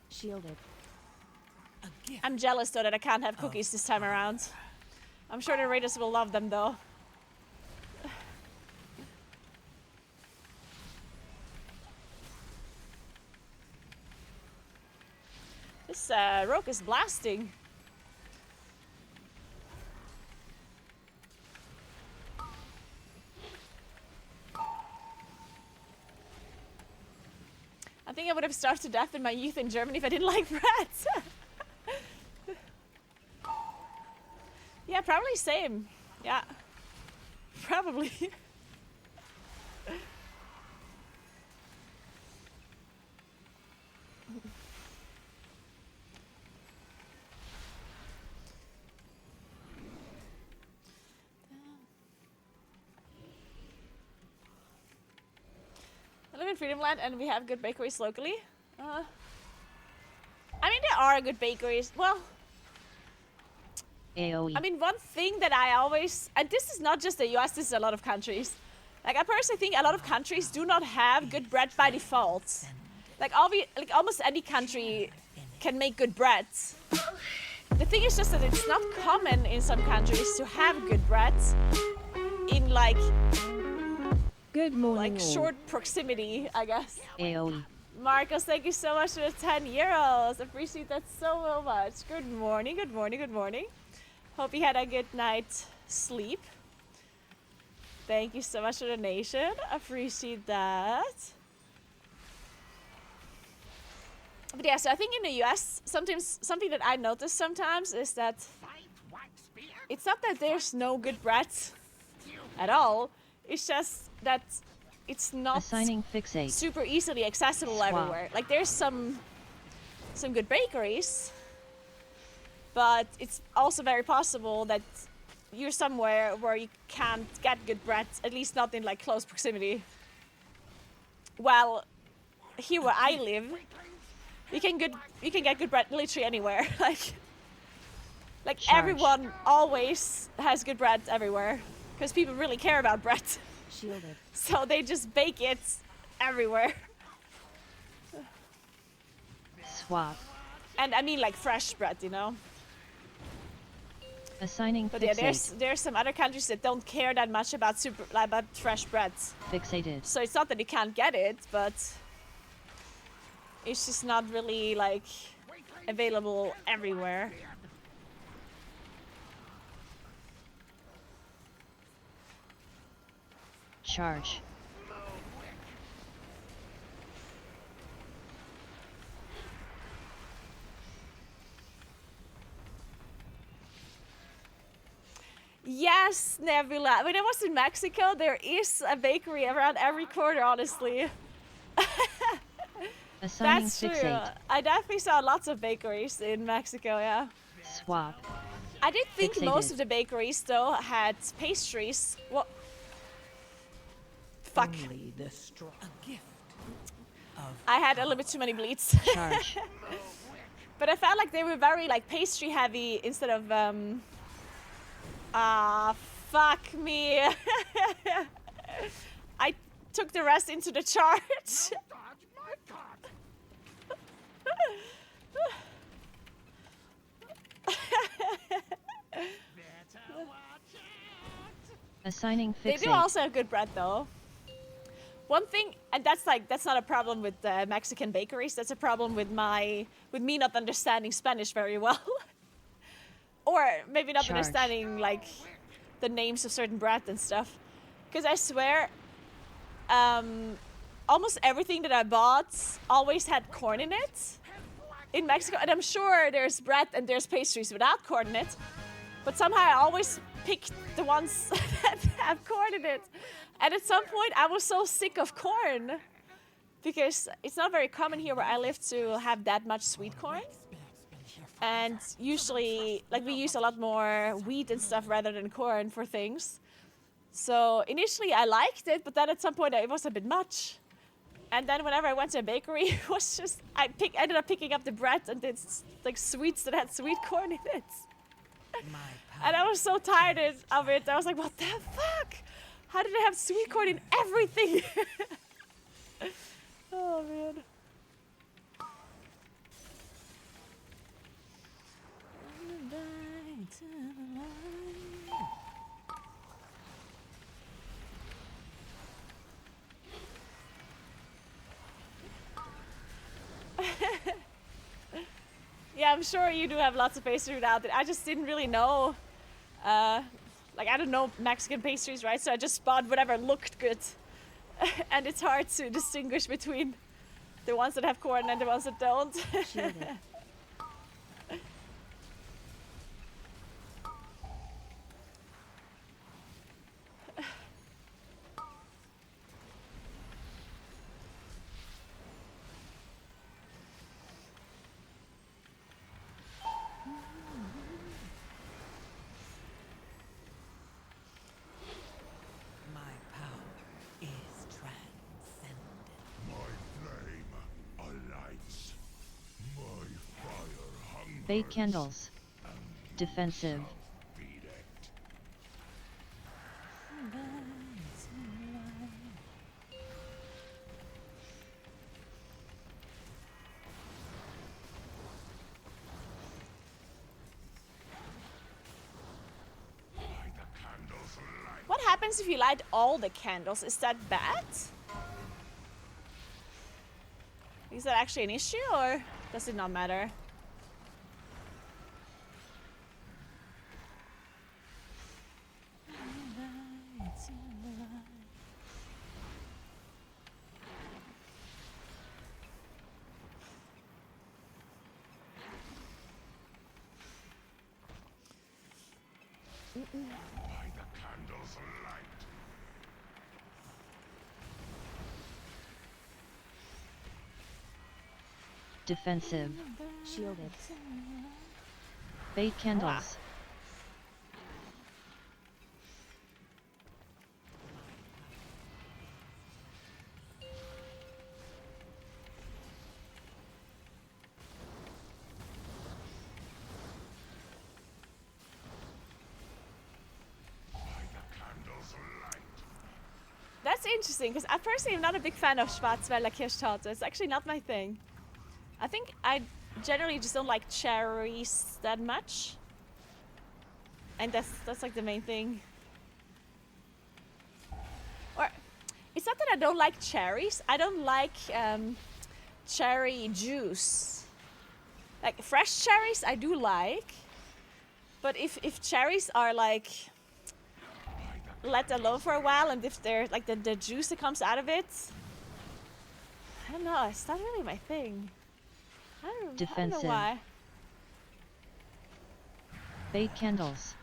Shielded. I'm jealous though that I can't have cookies this time around. I'm sure the raiders will love them though. This rogue is blasting. I think I would have starved to death in my youth in Germany if I didn't like bread. Yeah, probably same. Yeah. Probably. I live in Freedom Land and we have good bakeries locally. I mean, there are good bakeries. Well, AOE. I mean, one thing that I always, and this is not just the US, this is a lot of countries. Like, I personally think a lot of countries do not have good bread by default. Like almost any country can make good bread. The thing is just that it's not common in some countries to have good bread in like good morning, like all. short proximity, I guess. AOE. Marcos, thank you so much for the 10 euros. Appreciate that so much. Good morning, good morning, good morning. Hope you had a good night's sleep. Thank you so much for the donation. Appreciate that. But yeah, so I think in the US, sometimes something that I notice sometimes is that it's not that there's no good bread at all. It's just that it's not Assigning fixate. super easily accessible everywhere. Like there's some good bakeries, but it's also very possible that you're somewhere where you can't get good bread, at least not in like close proximity. Well, here where I live, you can get good bread literally anywhere. like everyone always has good bread everywhere because people really care about bread. Shielded. So they just bake it everywhere. Swap. And I mean like fresh bread, you know. Assigning But fixate. yeah, there's some other countries that don't care that much about about fresh bread. Fixated. So it's not that you can't get it, but it's just not really like available everywhere. Charge. Yeah, That's Nebula. When I was in Mexico, there is a bakery around every corner, honestly. Assigning That's true. fixate. I definitely saw lots of bakeries in Mexico, yeah. Swap. I did think most Fixated. of the bakeries, though, had pastries. What? Fuck. Only the strong. A gift of I had a little bit too many bleeds. Charge. But I felt like they were very, like, pastry heavy instead of, fuck me. I took the rest into the chart. Assigning They fixate. do also have good bread, though. One thing, and that's not a problem with Mexican bakeries. That's a problem with me not understanding Spanish very well, or maybe not Charge. understanding like the names of certain bread and stuff. Because I swear, almost everything that I bought always had corn in it in Mexico, and I'm sure there's bread and there's pastries without corn in it. But somehow I always pick the ones that have corn in it. And at some point I was so sick of corn because it's not very common here where I live to have that much sweet corn. And usually, like, we use a lot more wheat and stuff rather than corn for things. So initially I liked it, but then at some point it was a bit much. And then whenever I went to a bakery, it was just, I ended up picking up the bread and it's like sweets that had sweet corn in it. And I was so tired of it. I was like, what the fuck? How did they have sweet corn in everything? Oh, man. Yeah, I'm sure you do have lots of pastries out there. I just didn't really know. Like, I don't know Mexican pastries, right? So I just bought whatever looked good. And it's hard to distinguish between the ones that have corn and the ones that don't. Bait candles. Defensive. What happens if you light all the candles? Is that bad? Is that actually an issue, or does it not matter? By the candle's light. Defensive. Shielded. Bait candles. That's interesting, because I personally am not a big fan of Schwarzwälder Kirschtorte. It's actually not my thing. I think I generally just don't like cherries that much. And that's like the main thing. Or, it's not that I don't like cherries. I don't like cherry juice. Like, fresh cherries I do like. But if cherries are like let alone for a while, and if they're like the juice that comes out of it, I don't know, it's not really my thing. I don't know why. Bait candles.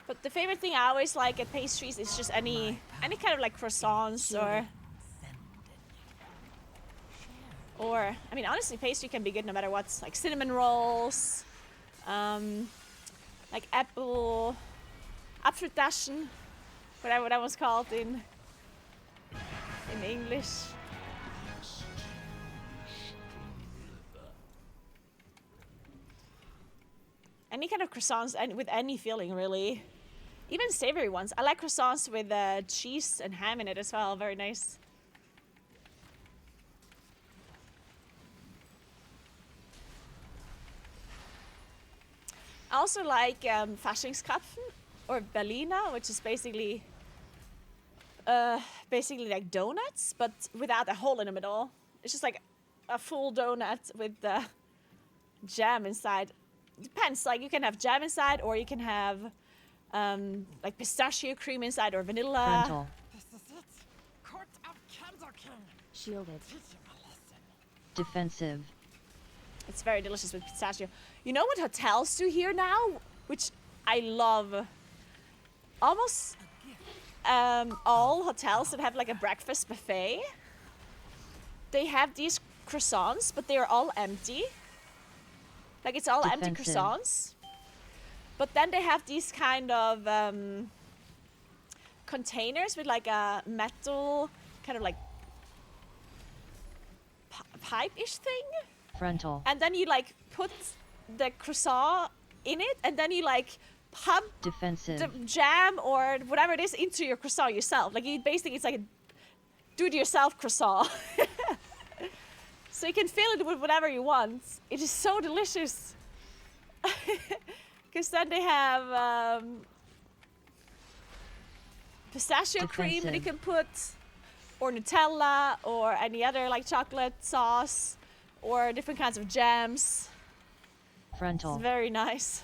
But the favorite thing I always like at pastries is just any kind of like croissants or I mean honestly pastry can be good no matter what. Like cinnamon rolls, like Apfeltaschen, whatever that was called in English. Any kind of croissants and with any filling really. Even savory ones. I like croissants with cheese and ham in it as well. Very nice. I also like Faschingskrapfen or Berliner, which is basically like donuts, but without a hole in the middle. It's just like a full donut with jam inside. Depends. Like you can have jam inside, or you can have like pistachio cream inside, or vanilla. Frontal. This is it. Court of Candlekin. Shielded. Defensive. It's very delicious with pistachio. You know what hotels do here now, which I love. Almost all hotels that have like a breakfast buffet, they have these croissants, but they are all empty. Like it's all empty croissants. But then they have these kind of containers with like a metal kind of like pipe-ish thing. Frontal. And then you like put the croissant in it, and then you like pump Defensive. the jam or whatever it is into your croissant yourself. Like you basically, it's like a do-it-yourself croissant. So you can fill it with whatever you want. It is so delicious. Because then they have pistachio cream that you can put, or Nutella, or any other like chocolate sauce, or different kinds of jams. Frontal. It's very nice.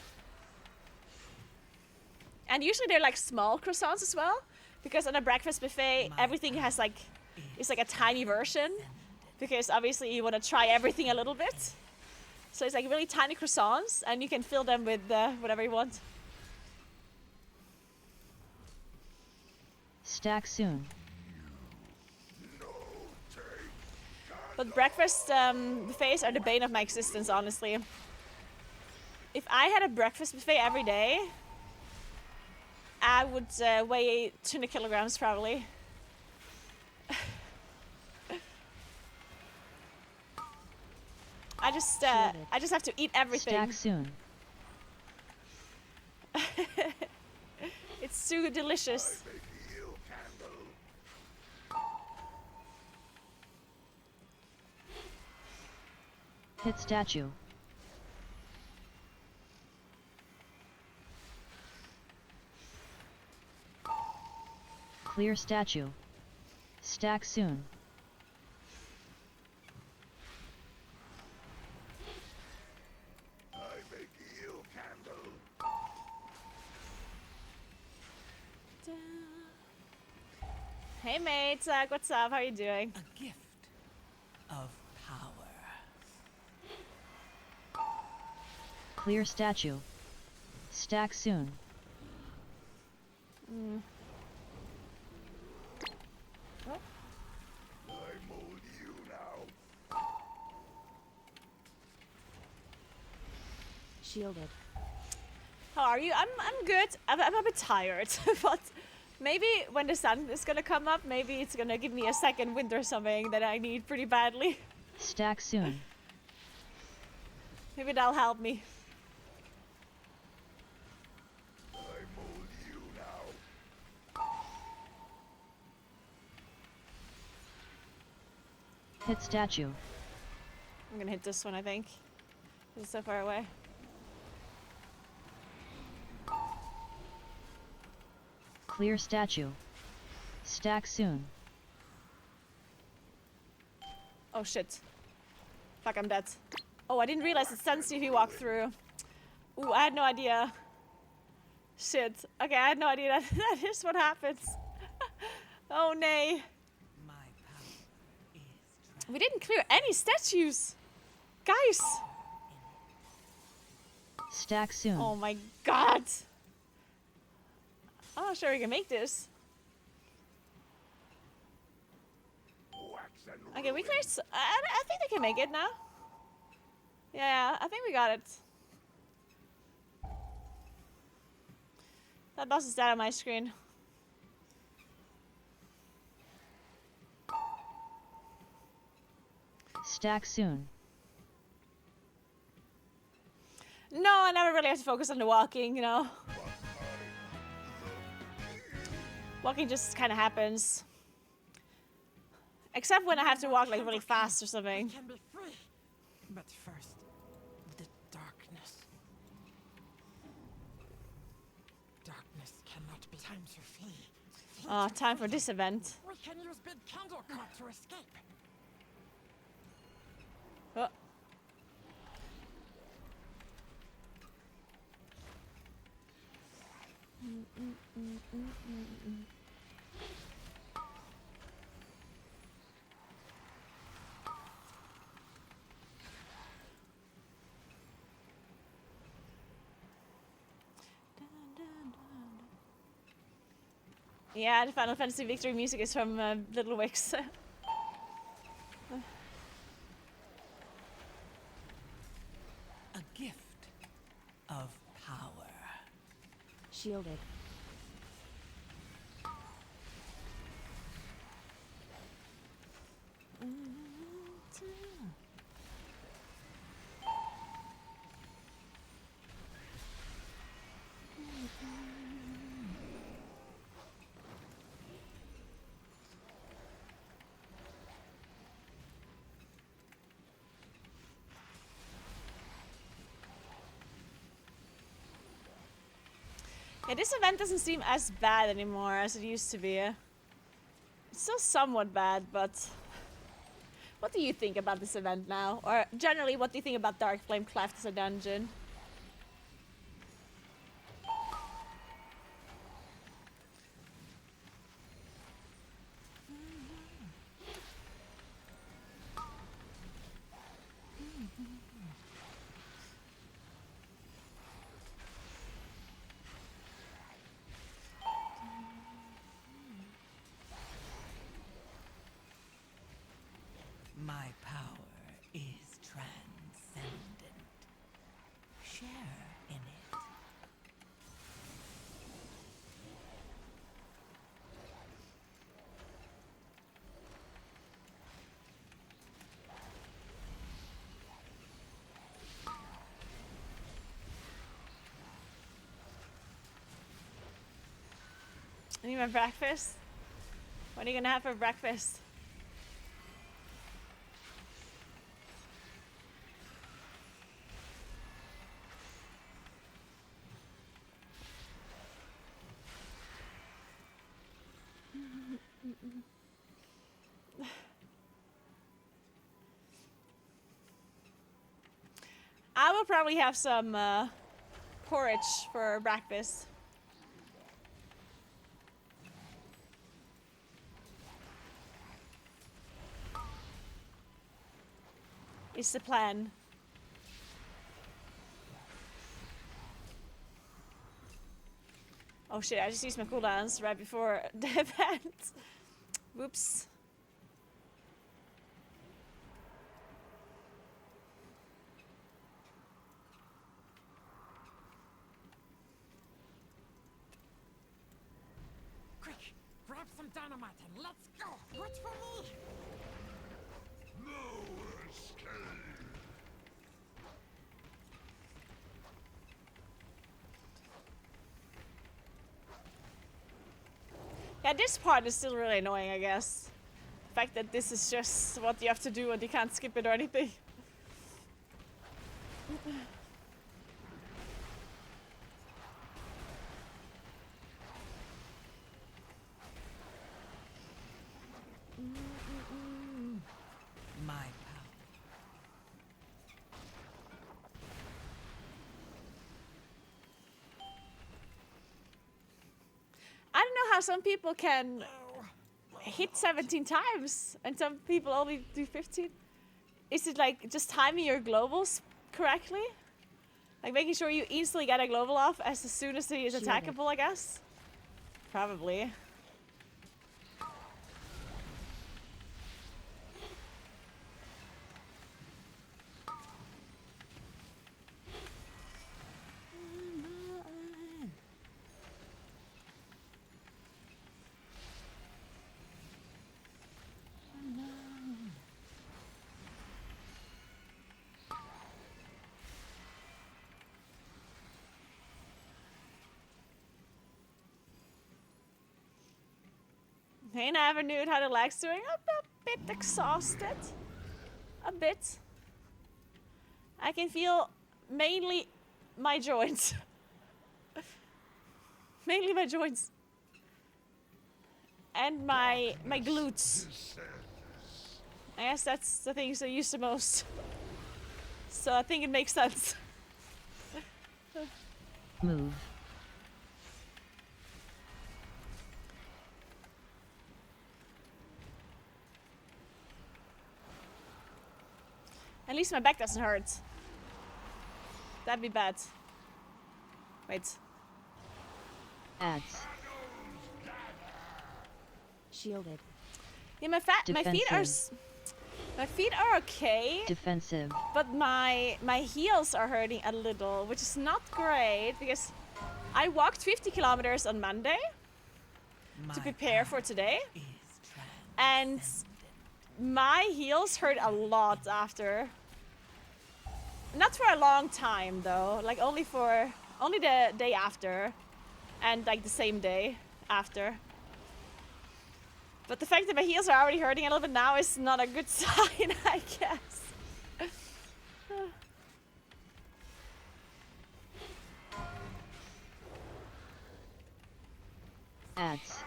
And usually they're like small croissants as well, because on a breakfast buffet, everything has like, it's like a tiny version, because obviously you want to try everything a little bit. So it's like really tiny croissants, and you can fill them with whatever you want. Stack soon. But breakfast buffets are the bane of my existence, honestly. If I had a breakfast buffet every day, I would weigh 200 kilograms probably. I just have to eat everything. Stack soon. It's too delicious. Hit statue. Clear statue. Stack soon. Hey mate, Zach, what's up? How are you doing? A gift of power. Clear statue. Stack soon. Mm. Oh. I mold you now. Shielded. How are you? I'm good. I'm a bit tired, but maybe when the sun is gonna come up, maybe it's gonna give me a second wind or something that I need pretty badly. Stack soon. Maybe that'll help me. I mold you now. Hit statue. I'm gonna hit this one, I think. It's so far away. Clear statue. Stack soon. Oh shit. Fuck, I'm dead. Oh, I didn't realize it stuns you if you walk through. Ooh, I had no idea. Shit. Okay, I had no idea that is what happens. Oh, nay. We didn't clear any statues. Guys. Stack soon. Oh my god! I'm not sure we can make this. Okay, we cleared. I think they can make it now. Yeah, I think we got it. That boss is dead on my screen. Stack soon. No, I never really have to focus on the walking, you know. Walking just kind of happens. Except when I have to walk like really fast or something. We can be free. But first, the darkness. Darkness cannot be time to flee. Time for this event. We can use big candle cart to escape. Oh. Yeah, the Final Fantasy victory music is from Little Wix. A gift of power. Shielded. Yeah, this event doesn't seem as bad anymore as it used to be. It's still somewhat bad, but... What do you think about this event now? Or generally, what do you think about Dark Flame Cleft as a dungeon? My power is transcendent. Share in it. I need my breakfast. What are you gonna have for breakfast? I will probably have some porridge for breakfast. Is the plan. Oh shit, I just used my cooldowns right before the event. Whoops. Quick, grab some dynamite and let's go. Wait for me. No escape. Yeah, this part is still really annoying, I guess. The fact that this is just what you have to do and you can't skip it or anything. My power. I don't know how some people can hit 17 times and some people only do 15. Is it like just timing your globals correctly? Like making sure you instantly get a global off as soon as he is attackable, I guess. Probably. Hey, Avenue, how the leg's doing? I'm a bit exhausted. A bit. I can feel mainly my joints. Mainly my joints. And my glutes. I guess that's the things I use the most. So I think it makes sense. Move. At least my back doesn't hurt. That'd be bad. Wait. Ads. Shielded. Yeah, my feet are okay. Defensive. But my heels are hurting a little, which is not great because I walked 50 kilometers on Monday to prepare for today. And my heels hurt a lot after. Not for a long time though, like only the day after and like the same day after. But the fact that my heels are already hurting a little bit now is not a good sign, I guess. Ads.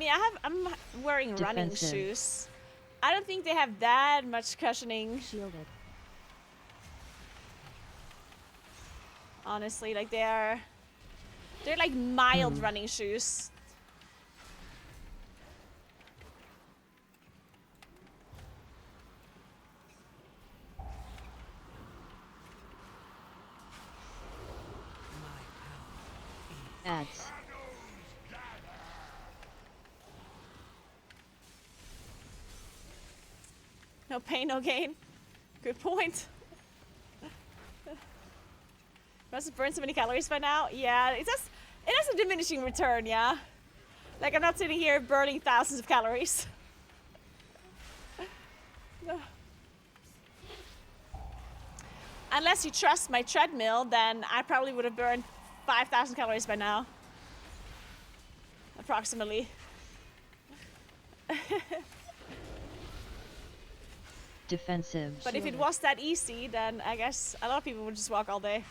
Yeah, I'm wearing running Defensive. shoes. I don't think they have that much cushioning. Shielded. Honestly, like they're like mild running shoes. Ads. No pain, no gain. Good point. Must have burned so many calories by now. Yeah, it has a diminishing return, yeah. Like I'm not sitting here burning thousands of calories. No. Unless you trust my treadmill, then I probably would have burned 5,000 calories by now. Approximately. Defensive. But if it was that easy, then I guess a lot of people would just walk all day.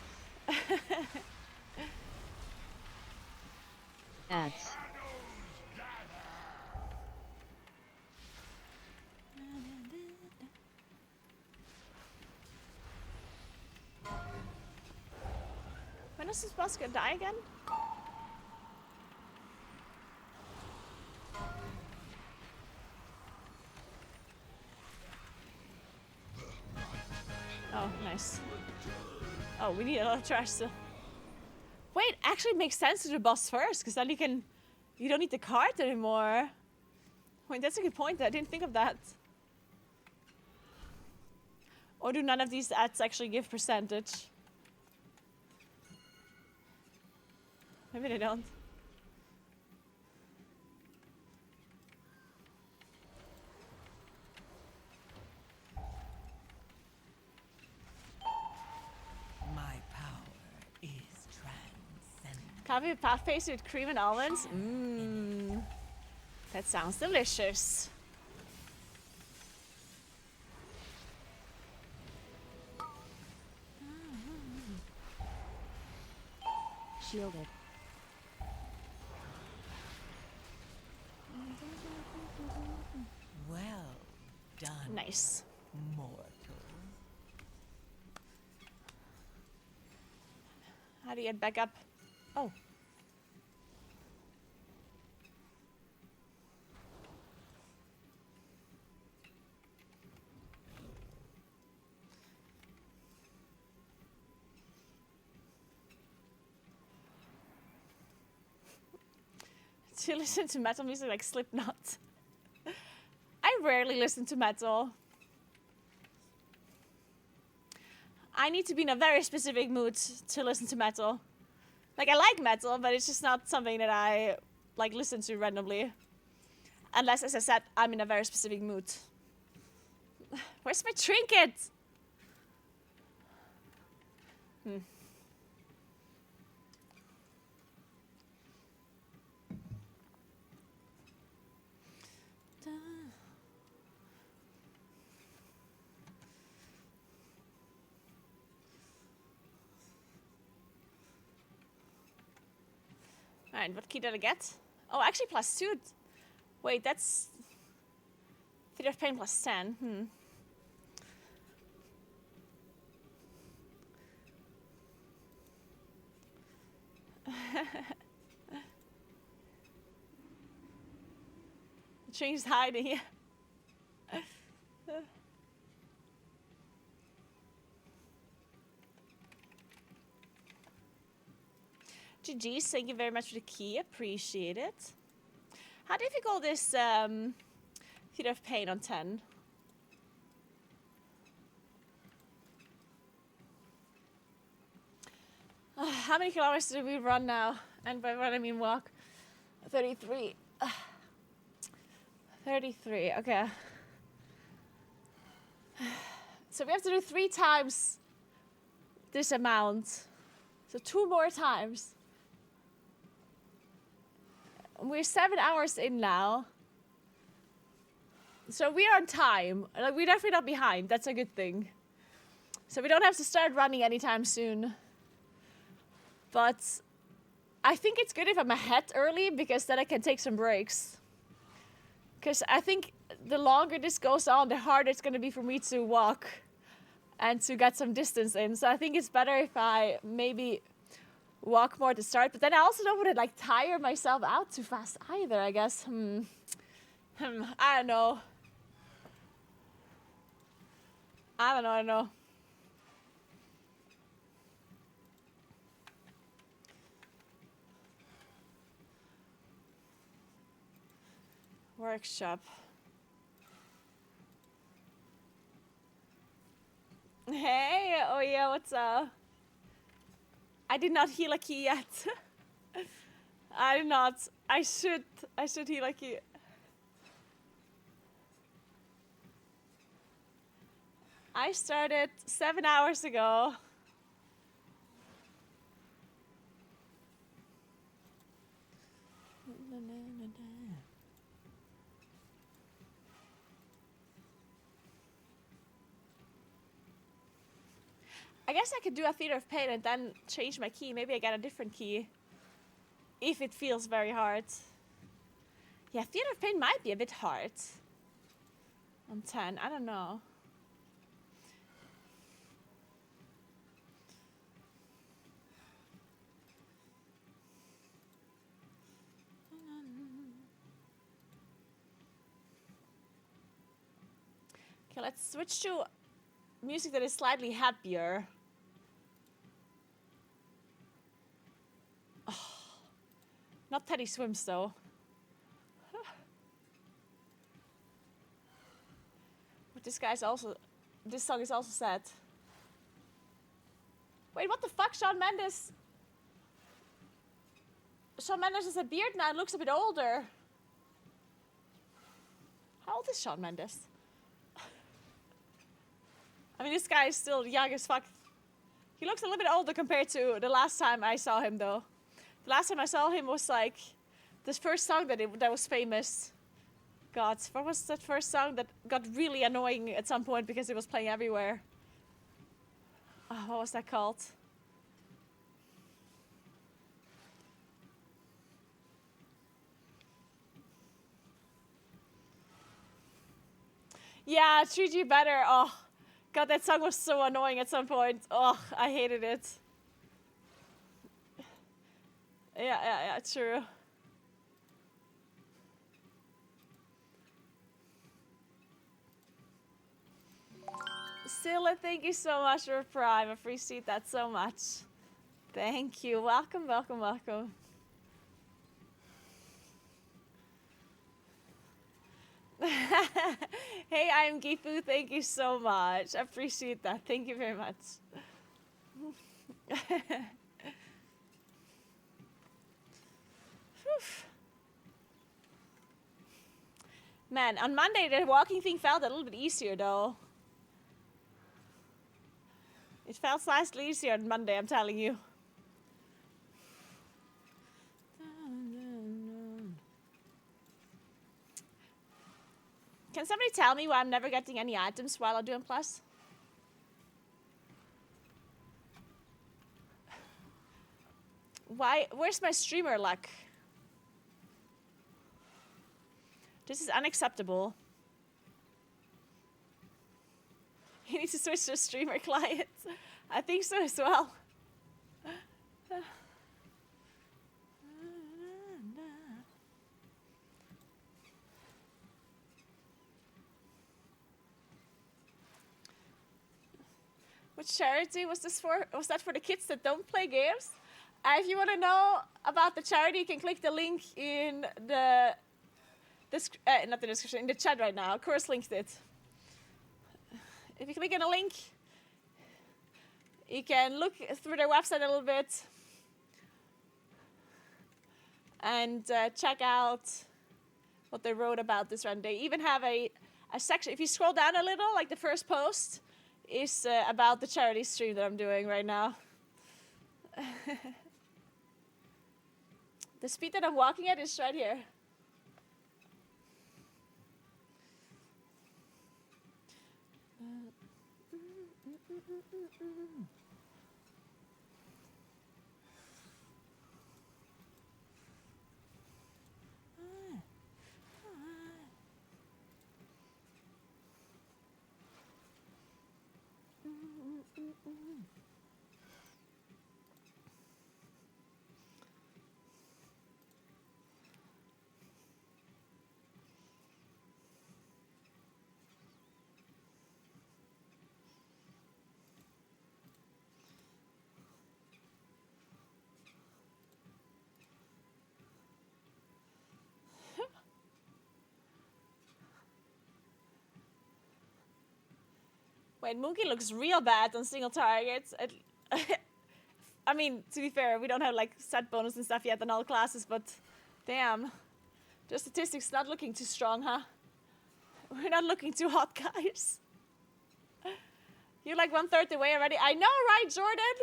Ads. When is this boss gonna die again? Oh, nice. Oh, we need a lot of trash still. Wait, actually it makes sense to do the boss first, because then you don't need the cart anymore. Wait, that's a good point. I didn't think of that. Or do none of these ads actually give percentage? Maybe they don't. My power is transcendent. Coffee with puff paste with cream and almonds? Mmm. That sounds delicious. Shielded. Well done. Nice. Mortal. How do you get back up? Oh. Do you listen to metal music like Slipknot? I rarely listen to metal. I need to be in a very specific mood to listen to metal. Like, I like metal, but it's just not something that I, like, listen to randomly. Unless, as I said, I'm in a very specific mood. Where's my trinket? Alright, what key did I get? Oh, actually +2. Wait, that's... Theater of Pain +10. The train's hiding. GG's, thank you very much for the key. Appreciate it. How difficult is Theater of Pain on 10? How many kilometers do we run now? And by run I mean walk. 33. 33, okay. So we have to do 3 times this amount. So 2 more times. We're 7 hours in now. So we are on time. Like, we're definitely not behind. That's a good thing. So we don't have to start running anytime soon. But I think it's good if I'm ahead early, because then I can take some breaks. Because I think the longer this goes on, the harder it's going to be for me to walk and to get some distance in. So I think it's better if I maybe walk more to start. But then I also don't want to, like, tire myself out too fast either, I guess. I don't know. I don't know. Workshop. Hey, oh yeah, what's up? I did not heal a key yet. I did not. I should heal a key. I started 7 hours ago. I guess I could do a Theater of Pain and then change my key. Maybe I get a different key. If it feels very hard. Yeah, Theater of Pain might be a bit hard. On 10, I don't know. Okay, let's switch to music that is slightly happier. Oh, not Teddy Swims though. But this song is also sad. Wait, what the fuck, Shawn Mendes? Shawn Mendes has a beard now and looks a bit older. How old is Shawn Mendes? I mean, this guy is still young as fuck. He looks a little bit older compared to the last time I saw him, though. The last time I saw him was like this first song that was famous. God, what was that first song that got really annoying at some point because it was playing everywhere? Oh, what was that called? Yeah, Treat You Better. Oh, God, that song was so annoying at some point. Oh, I hated it. Yeah, true. Scylla, thank you so much for Prime. I appreciate that so much. Thank you. Welcome, welcome, welcome. Hey, I'm Gifu. Thank you so much. I appreciate that. Thank you very much. Man, on Monday the walking thing felt a little bit easier though. It felt slightly easier on Monday, I'm telling you. Can somebody tell me why I'm never getting any items while I'm doing Plus? Why? Where's my streamer luck? This is unacceptable. You need to switch to a streamer client. I think so as well. Which charity was this for? Was that for the kids that don't play games? If you want to know about the charity, you can click the link in the not the description, in the chat right now. Of course, linked it. If you click on a link, you can look through their website a little bit and check out what they wrote about this run. They even have a section. If you scroll down a little, like the first post is about the charity stream that I'm doing right now. The speed that I'm walking at is right here. Wait, Mookie looks real bad on single targets. I mean, to be fair, we don't have like set bonus and stuff yet in all classes, but damn. The statistics not looking too strong, huh? We're not looking too hot, guys. You're like 1/3 the way already. I know, right, Jordan?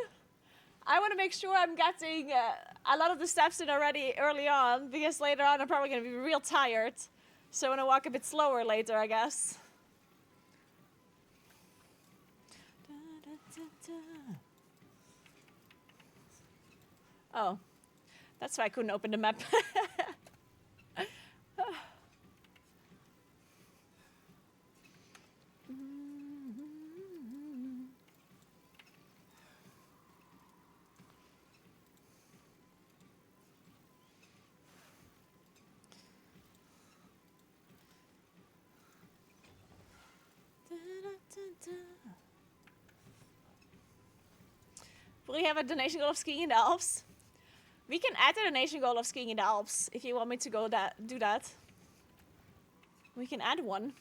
I want to make sure I'm getting a lot of the steps in already early on, because later on I'm probably going to be real tired. So I want to walk a bit slower later, I guess. Oh, that's why I couldn't open the map. Will you have a donation goal of skiing in the Alps? We can add a donation goal of skiing in the Alps if you want me to go do that. We can add one.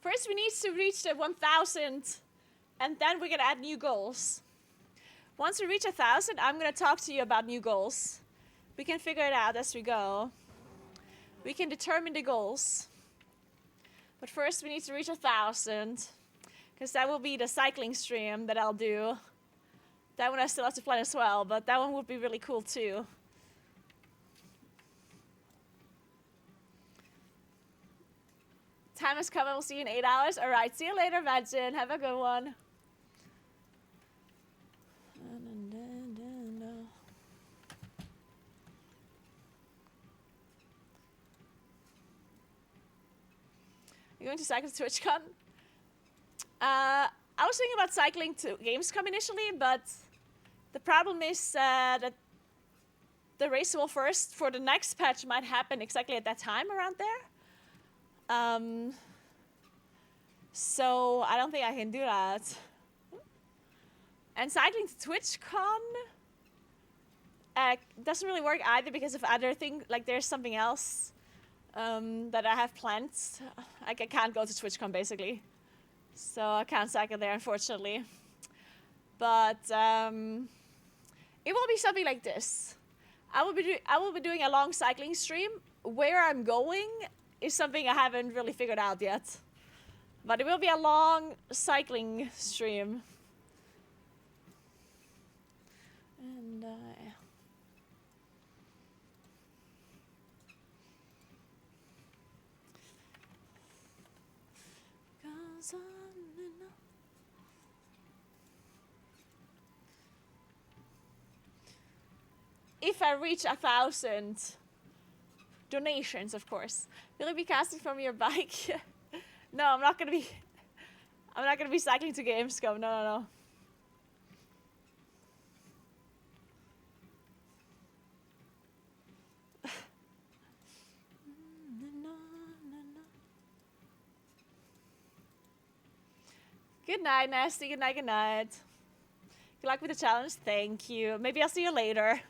First, we need to reach the 1,000, and then we're gonna add new goals. Once we reach 1,000, I'm gonna talk to you about new goals. We can figure it out as we go. We can determine the goals. But first, we need to reach 1,000, because that will be the cycling stream that I'll do. That one I still have to plan as well, but that one would be really cool too. Time has come, and we'll see you in 8 hours. All right, see you later, Imagine. Have a good one. You going to cycle to TwitchCon? I was thinking about cycling to Gamescom initially, but the problem is that the race will first for the next patch might happen exactly at that time around there. So I don't think I can do that. And cycling to TwitchCon doesn't really work either because of other things. Like there's something else that I have planned. Like I can't go to TwitchCon basically, so I can't cycle there unfortunately. But it will be something like this. I will be doing a long cycling stream. Where I'm going is something I haven't really figured out yet. But it will be a long cycling stream. And goes on and on. If I reach 1,000 donations, of course, will you be casting from your bike? No, I'm not gonna be. I'm not gonna be cycling to Gamescom. No, no, no. Good night, Nasty. Good night, good night. Good luck with the challenge. Thank you. Maybe I'll see you later.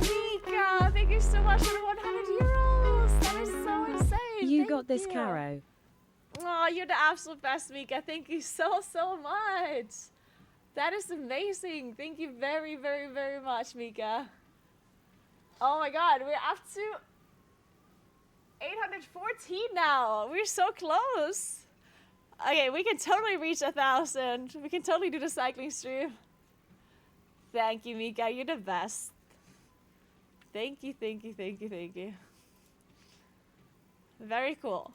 Mika, thank you so much for the 100 euros. That is so insane. You got this, Caro. Oh, you're the absolute best, Mika. Thank you so, so much. That is amazing. Thank you very, very, very much, Mika. Oh my god, we're up to 814 now. We're so close. Okay, we can totally reach 1,000. We can totally do the cycling stream. Thank you, Mika. You're the best. Thank you, thank you, thank you, thank you. Very cool.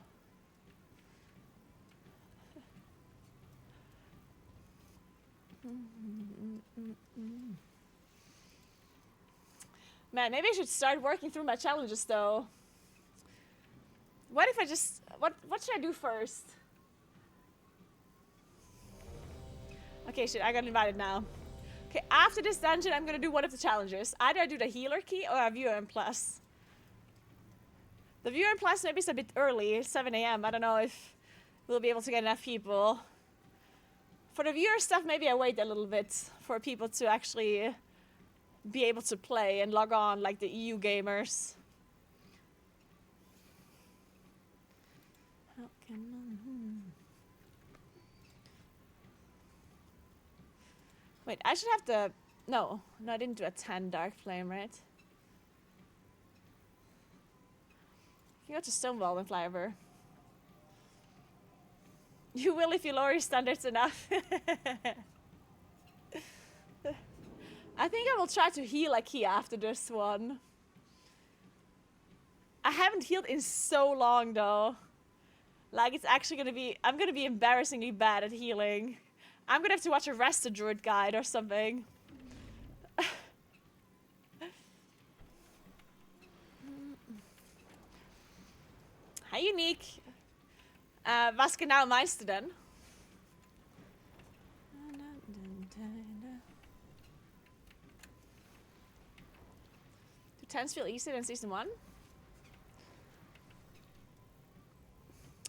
Man, maybe I should start working through my challenges though. What if I just... What should I do first? Okay, shit, I got invited now. Okay, after this dungeon, I'm gonna do one of the challenges. Either I do the healer key or a viewer and plus. The viewer and plus maybe it's a bit early, 7 AM. I don't know if we'll be able to get enough people. For the viewer stuff, maybe I wait a little bit for people to actually be able to play and log on like the EU gamers. How can Wait, I should have to... No, I didn't do a 10 Dark Flame, right? You go to Stonewall and fly over. You will if you lower your standards enough. I think I will try to heal a key after this one. I haven't healed in so long though. Like it's actually gonna be... I'm gonna be embarrassingly bad at healing. I'm gonna have to watch a Rest Druid guide or something. Hi, Unique. Was genau meinst du denn? Do 10s feel easier than Season 1?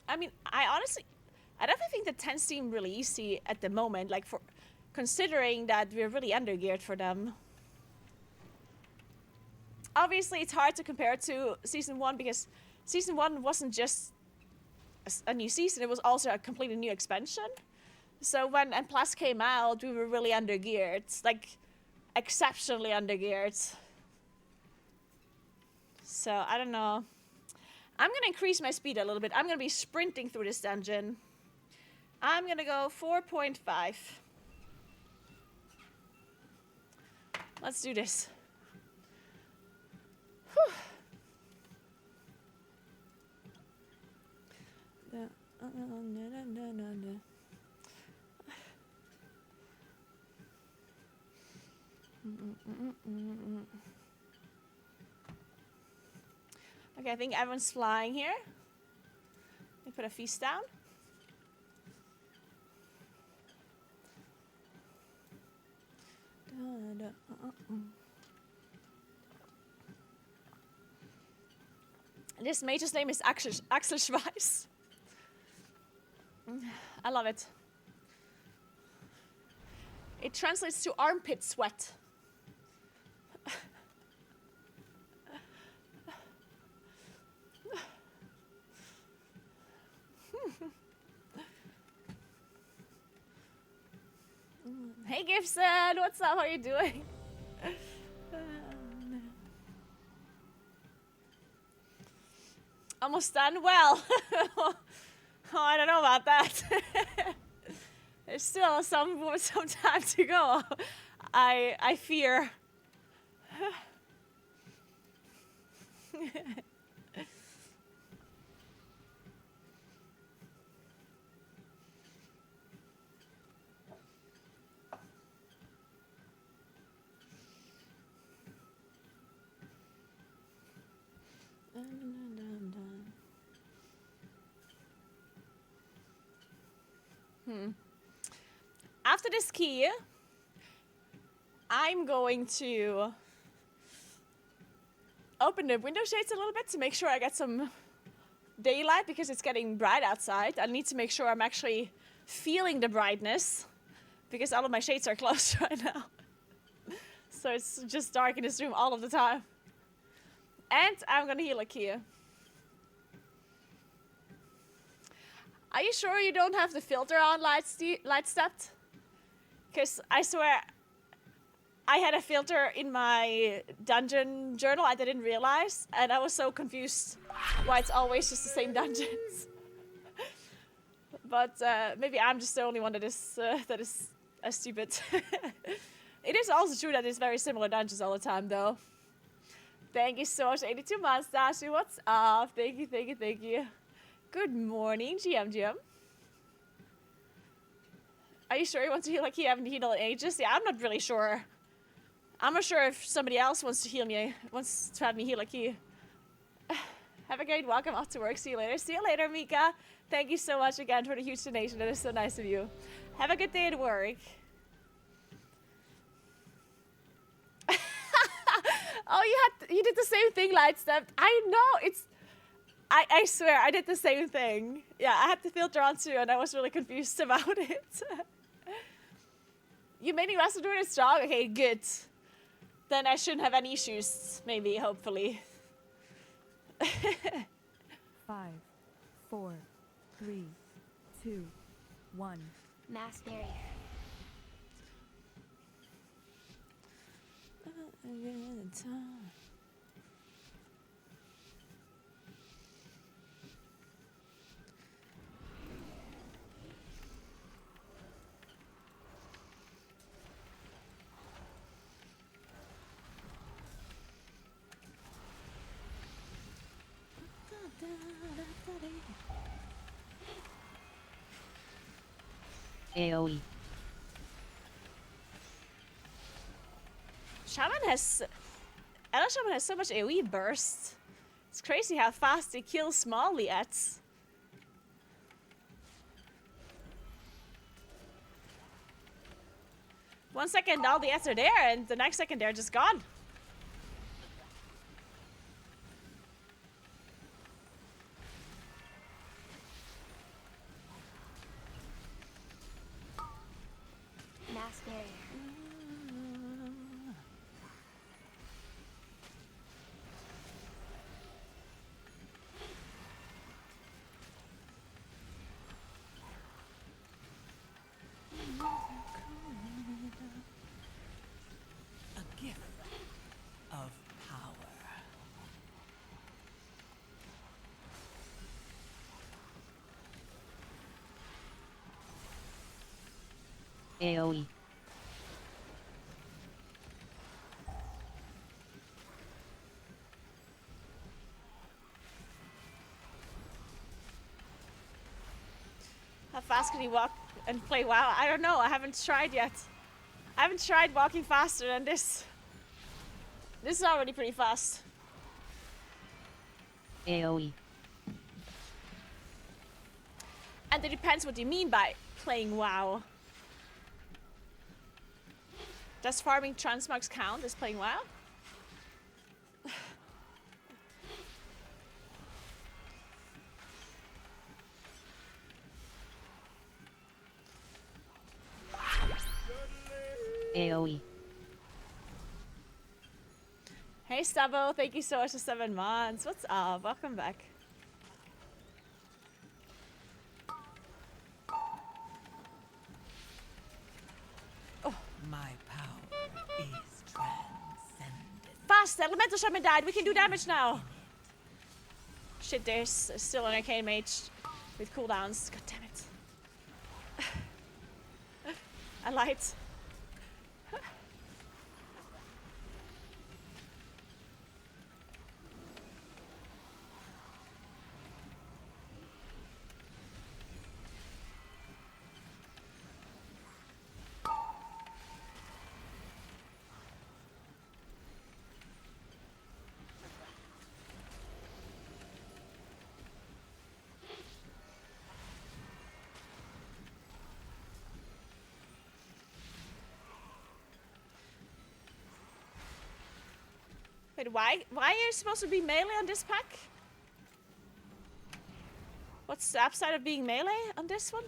I mean, I definitely think the 10s seem really easy at the moment, like for considering that we're really undergeared for them. Obviously, it's hard to compare to Season 1 because Season 1 wasn't just a new season, it was also a completely new expansion. So when N Plus came out, we were really undergeared, like exceptionally undergeared. So I don't know. I'm gonna increase my speed a little bit. I'm gonna be sprinting through this dungeon. I'm gonna go 4.5. Let's do this. Whew. Okay, I think everyone's flying here. Let me put a feast down. This mage's name is Axel Schweiss. I love it. It translates to armpit sweat. Hey Gibson, what's up? How are you doing? Almost done? Well, oh, I don't know about that. There's still some time to go. I fear. After this key, I'm going to open the window shades a little bit to make sure I get some daylight because it's getting bright outside. I need to make sure I'm actually feeling the brightness because all of my shades are closed right now. So it's just dark in this room all of the time. And I'm gonna heal a key. Are you sure you don't have the filter on, Lightstepped? Because I swear, I had a filter in my dungeon journal I didn't realize, and I was so confused why it's always just the same dungeons. But maybe I'm just the only one that is stupid. It is also true that it's very similar dungeons all the time, though. Thank you so much, 82 months, Dashi. What's up? Thank you, thank you, thank you. Good morning, GM. Are you sure you want to heal like you haven't healed in ages? Yeah, I'm not really sure. I'm not sure if somebody else wants to heal me, wants to have me heal like you. Have a great welcome off to work. See you later. See you later, Mika. Thank you so much again for the huge donation. That is so nice of you. Have a good day at work. Oh, you did the same thing, Lightstep. I know, I swear, I did the same thing. Yeah, I had the filter on too, and I was really confused about it. You made me wrestle doing it strong? Okay, good. Then I shouldn't have any issues, maybe, hopefully. 5, 4, 3, 2, 1. Mass barrier. AoE. Ella Shaman has so much AoE burst. It's crazy how fast they kill small Liats. One second all the Liats are there, and the next second they're just gone. Mass barrier. A gift of power. AoE. How fast can you walk and play WoW? I don't know. I haven't tried yet. I haven't tried walking faster than this. This is already pretty fast. AoE. And it depends what you mean by playing WoW. Does farming transmogs count as playing WoW? AoE. Hey Stavo, thank you so much for 7 months. What's up? Welcome back. My power is transcendent. Fast! The elemental shaman died. We can do damage now. Shit, there's still an arcane mage with cooldowns. God damn it. I lied. Wait, why are you supposed to be melee on this pack? What's the upside of being melee on this one?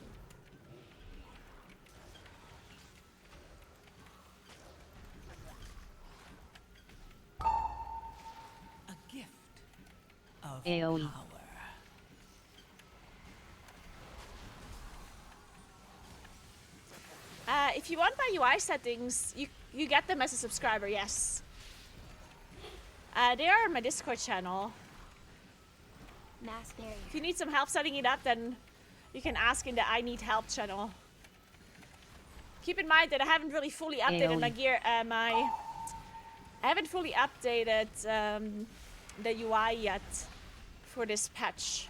A gift of AoE. power. If you want my UI settings, you get them as a subscriber, yes. They are on my Discord channel. Mass barrier. If you need some help setting it up, then you can ask in the I need help channel. Keep in mind that I haven't really fully updated my gear. I haven't fully updated the UI yet for this patch.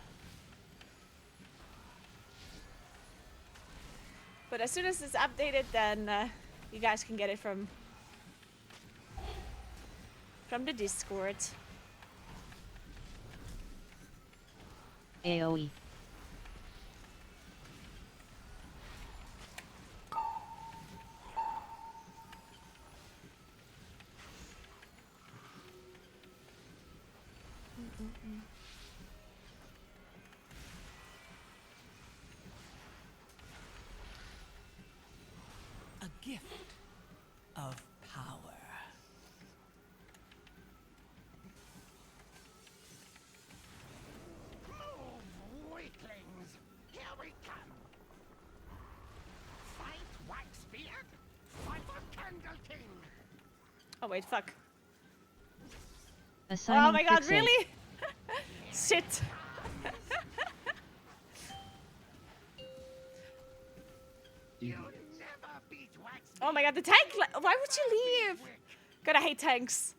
But as soon as it's updated, then you guys can get it from the Discord. AoE. A gift of power. Move, weaklings! Here we come! Fight Waxbeard! Fight for Candle King! Oh wait, fuck. Assigning oh my god, fixate. really? Shit. Oh my god, the tank! Why would you leave? God, I hate tanks.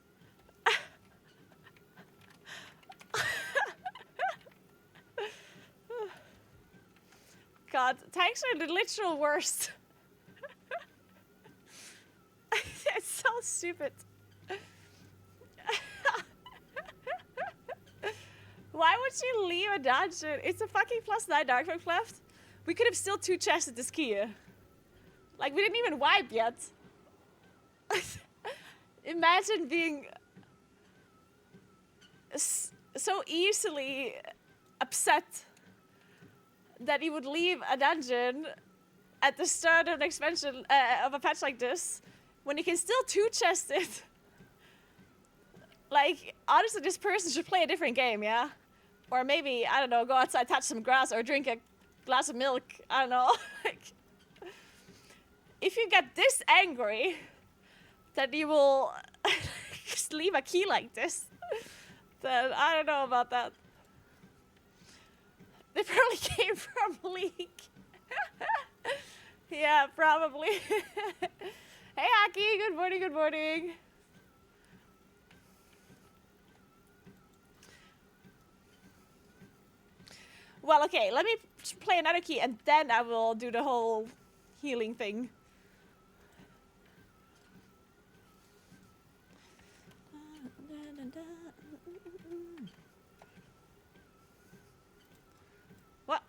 God, tanks are the literal worst. It's so stupid. Why would you leave a dungeon? It's a fucking +9 dark folk left. We could have still 2 chested this key. Like, we didn't even wipe yet. Imagine being so easily upset that he would leave a dungeon at the start of an expansion of a patch like this when he can still 2-chest it. Like, honestly, this person should play a different game, yeah? Or maybe, I don't know, go outside, touch some grass, or drink a glass of milk. I don't know. Like, if you get this angry, that you will just leave a key like this, then I don't know about that. They probably came from League. Yeah, probably. Hey, Aki, good morning, good morning. Well, okay, let me play another key and then I will do the whole healing thing. What?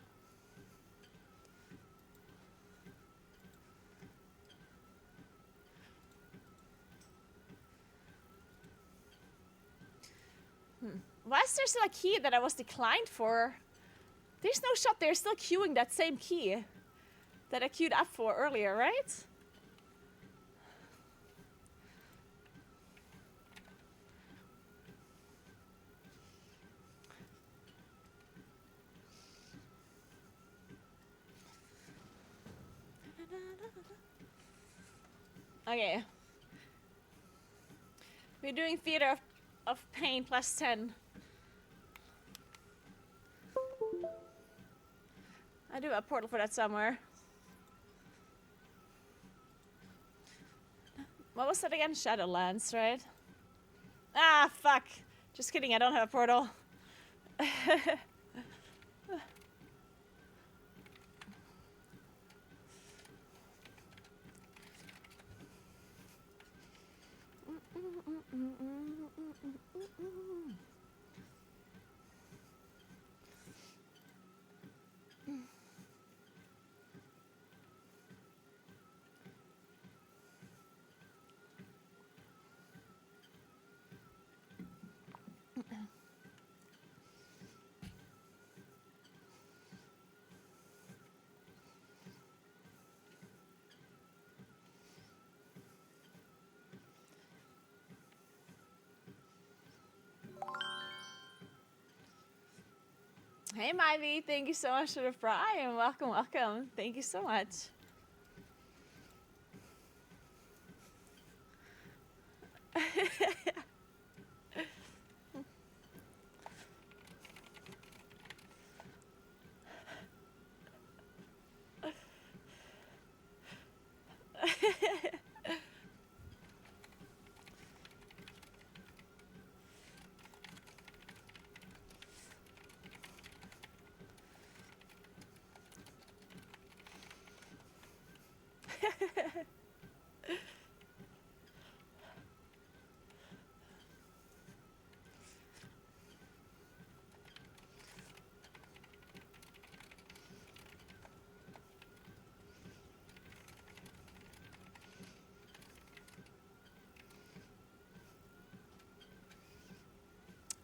Why is there still a key that I was declined for? There's no shot they're still queuing that same key that I queued up for earlier, right? Okay. We're doing Theater of Pain plus 10. I do a portal for that somewhere. What was that again? Shadowlands, right? Ah, fuck. Just kidding, I don't have a portal. Hey, Myvi, thank you so much for the fry and welcome, welcome. Thank you so much.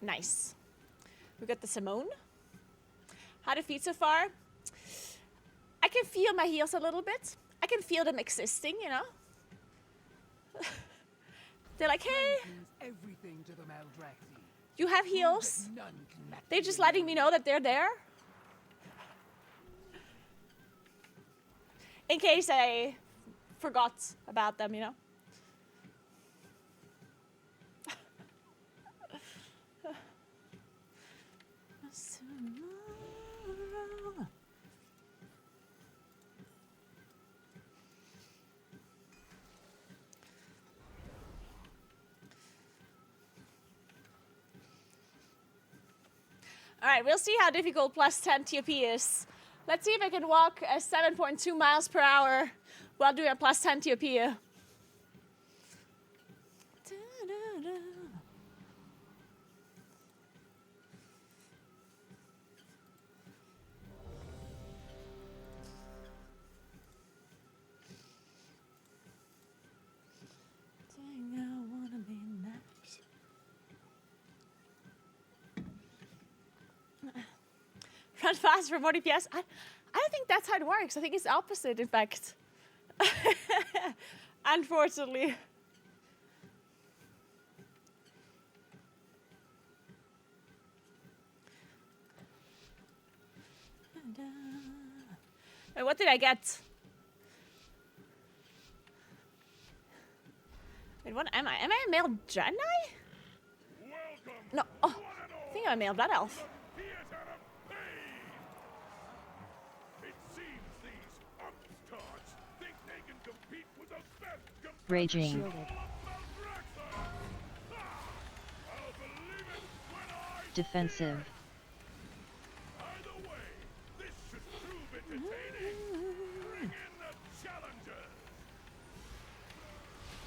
Nice. We got the Simone. How the feet so far? I can feel my heels a little bit. I can feel them existing, you know? They're like, hey, Everything to the Maldraxi. you have heels. None can match They're just letting me know that they're there. In case I forgot about them, you know? All right, we'll see how difficult plus 10 TOP is. Let's see if I can walk 7.2 miles per hour while doing a plus 10 TOP. Run fast for 40 PS. I don't think that's how it works. I think it's opposite, in fact. Unfortunately. Wait, what did I get? Wait, what am I? Am I a male Jedi? No. Oh, I think I'm a male blood elf. Raging. Defensive.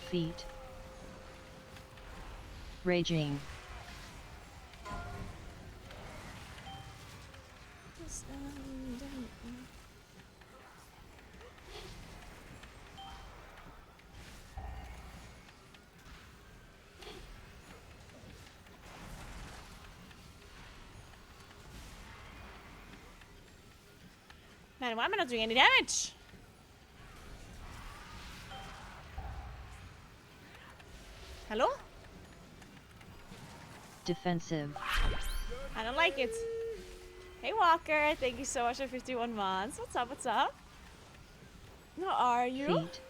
Feet. Raging. Man, why am I not doing any damage? Hello? Defensive. I don't like it. Hey Walker, thank you so much for 51 months. What's up, what's up? How are you? Feet.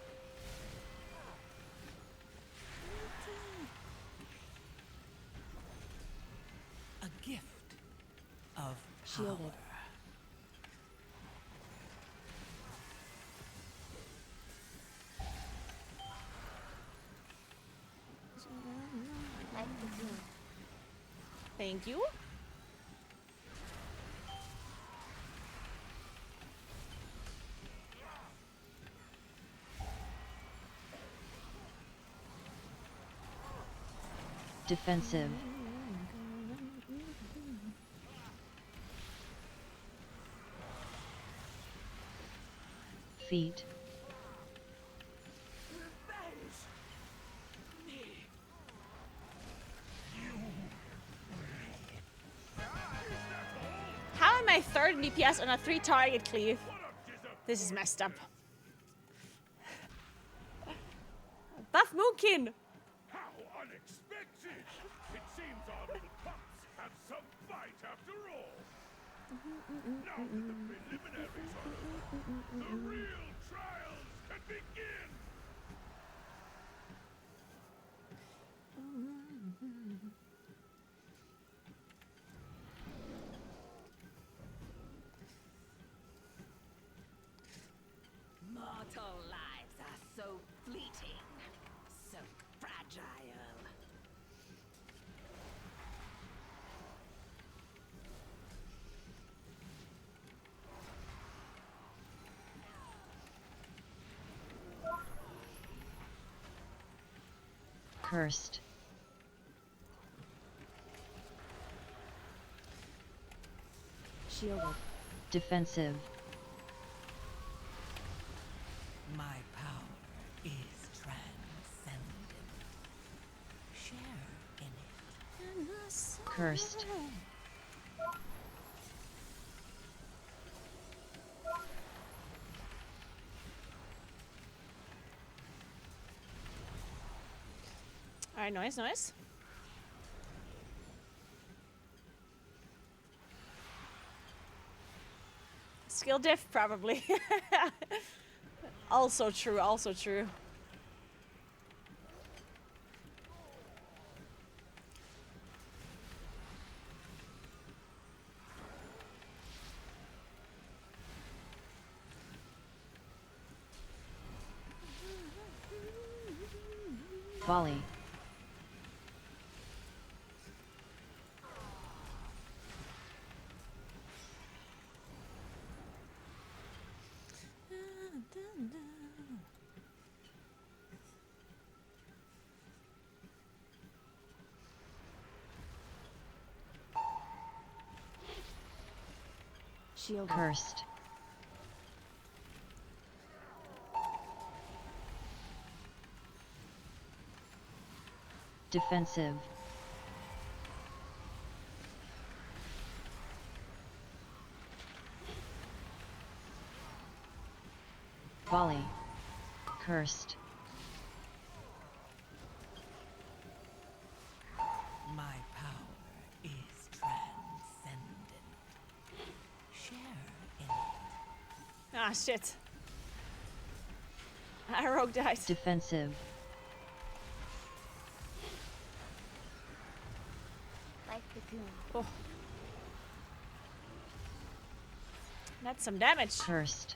A gift of Shielded. power. Thank you. Defensive. Feet. How am I third in DPS on a 3 target cleave? This is messed up. Buff Moonkin! How unexpected! It seems our little pups have some fight after all. Now that the preliminaries are over, the real trials can begin! Mortal lives are so fleeting, so fragile. Cursed. Shielded. Defensive. My power is transcendent. Share in it. Cursed. Alright, nice, nice. Skill diff, probably. Also true, also true. Volley. Shielded. Cursed. Defensive. Volley. Cursed. My power is transcendent. Share in it. Ah, shit. Arrow died. Defensive. Like the goon. Oh. That's some damage. Cursed.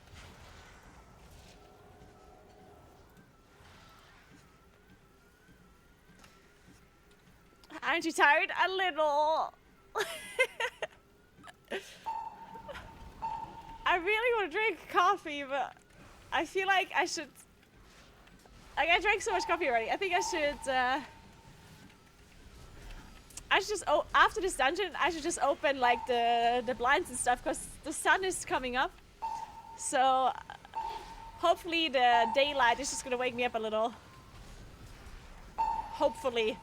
Aren't you tired? A little. I really want to drink coffee, but I feel like I should. Like, I drank so much coffee already. I think I should just after this dungeon, I should just open like the blinds and stuff because the sun is coming up. So hopefully the daylight is just gonna wake me up a little. Hopefully.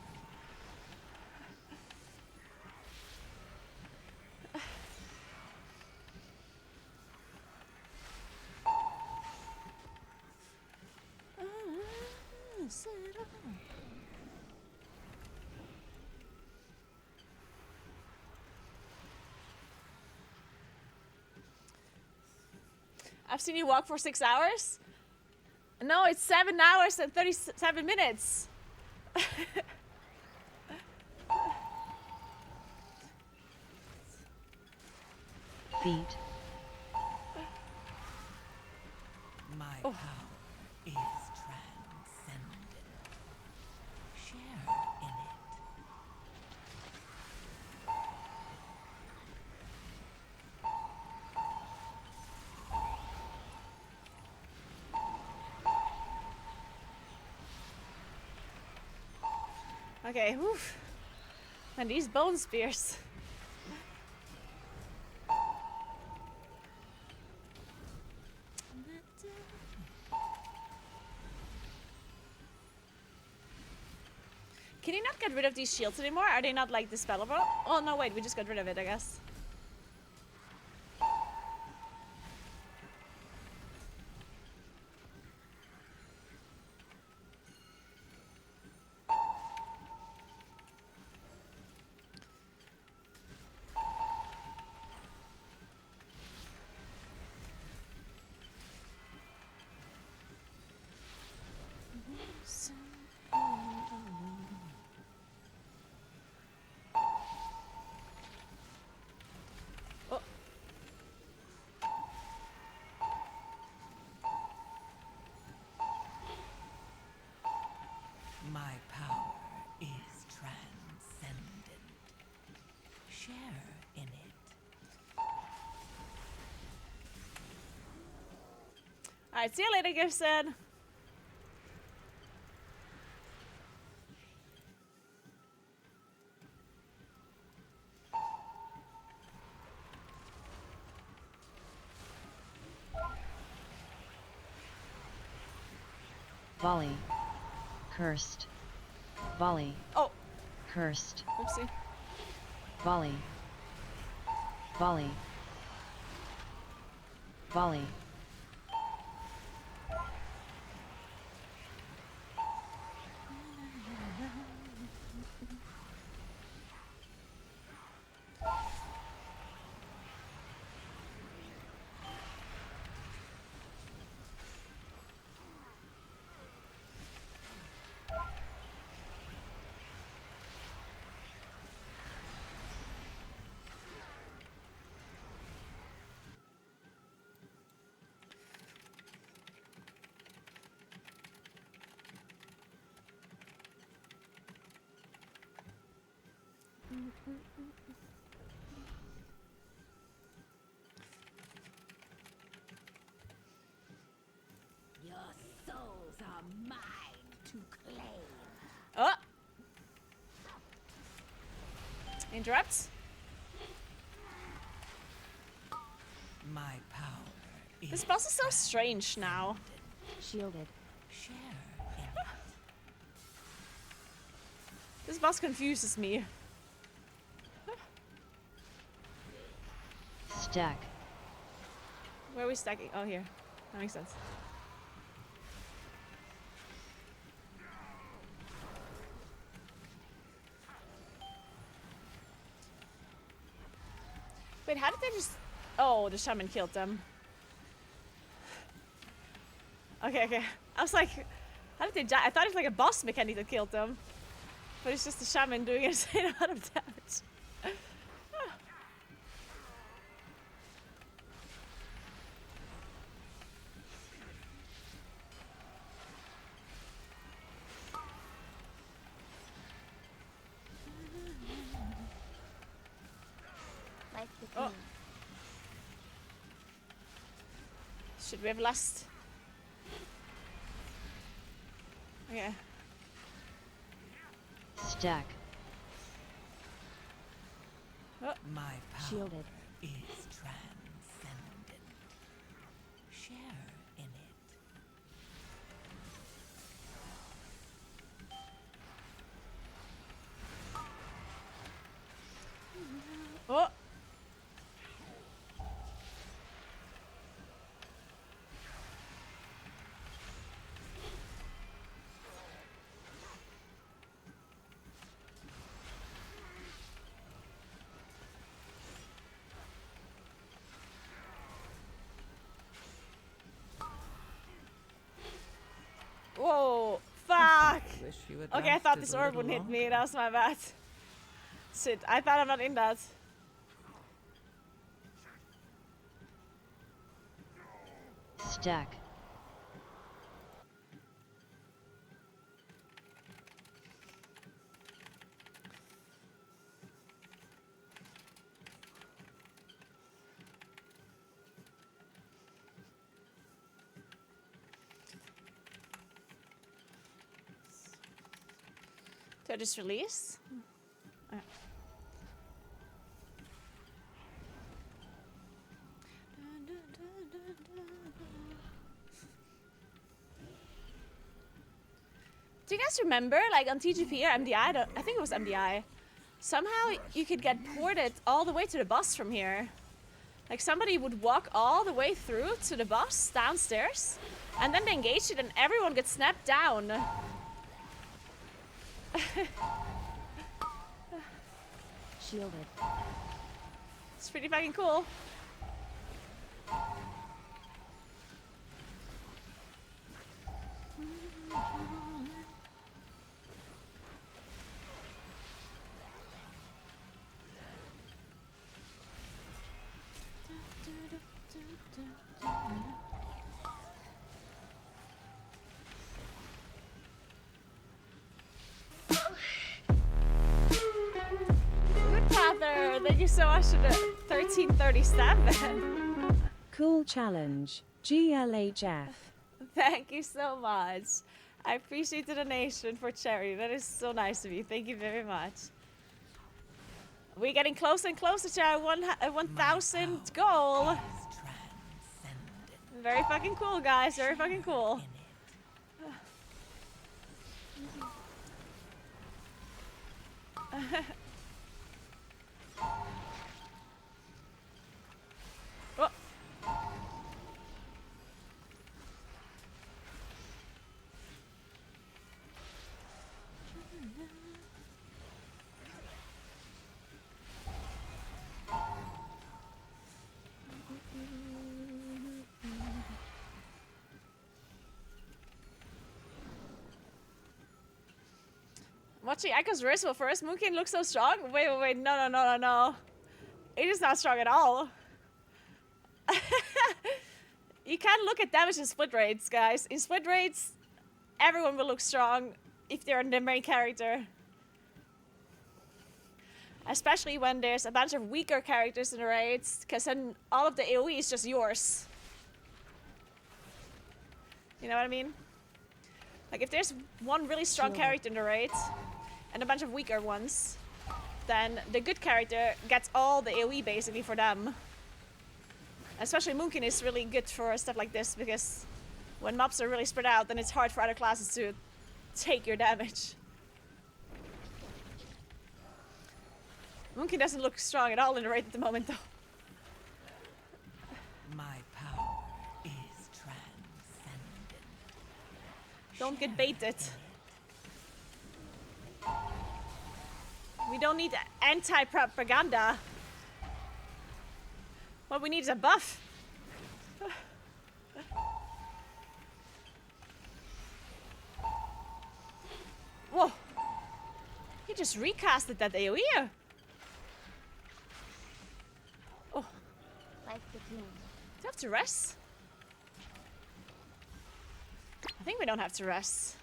I've seen you walk for 6 hours. No, it's 7 hours and 37 minutes. Feet. My Oh. power is transcendent. Share in it. Okay, whew. And these bone spears. Can you not get rid of these shields anymore? Are they not like dispellable? Oh no, wait, we just got rid of it, I guess. Oh. My power is transcendent. Share in it. Alright, see you later, Gibson. Volley. Cursed. Volley. Oh. Cursed. Oopsie. Volley. Volley. Volley. Your souls are mine to claim. Oh. Interrupts. My power is This boss is so strange now. Shielded. share in it. This boss confuses me. Stack. Where are we stacking? Oh, here. That makes sense. Wait, how did they just... Oh, the shaman killed them. Okay, okay. I was like, how did they die? I thought it was like a boss mechanic that killed them. But it's just the shaman doing an insane amount of damage. Life Oh. between. Should we have last? Okay. Stack. Oh. My power Shielded. is transcendent. Share in it. Oh. wish you had Okay, I thought lasted this a orb little wouldn't hit me. longer. That was my bad. Shit, I thought I'm not in that. Stack. Do I just release? Oh. Do you guys remember, like on TGP or MDI? I think it was MDI. Somehow you could get ported all the way to the bus from here. Like somebody would walk all the way through to the bus downstairs, and then they engage it, and everyone gets snapped down. Shielded. It's pretty fucking cool. Good Father, thank you so much for the 1337. Cool challenge. GLHF. Thank you so much. I appreciate the donation for charity. That is so nice of you. Thank you very much. We're getting closer and closer to our 1,000 goal. Very fucking cool, guys. Very fucking cool. Oh. Watching Echo's Ritual first. Moonkin looks so strong. Wait. No. It is not strong at all. You can't look at damage in split rates, guys. In split rates, everyone will look strong if they're the main character. Especially when there's a bunch of weaker characters in the raids, because then all of the AoE is just yours. You know what I mean? Like if there's one really strong character in the raid, and a bunch of weaker ones, then the good character gets all the AoE basically for them. Especially Moonkin is really good for stuff like this, because when mobs are really spread out, then it's hard for other classes to take your damage. Moonkin doesn't look strong at all in the raid at the moment, though. My power is transcendent. Don't get baited. We don't need anti-propaganda. What we need is a buff. Whoa. He just recasted that AoE. Oh. Like the king. Do you have to rest? I think we don't have to rest.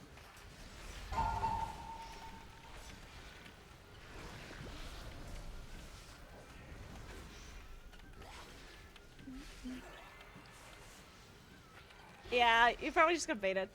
Yeah, you probably just got baited.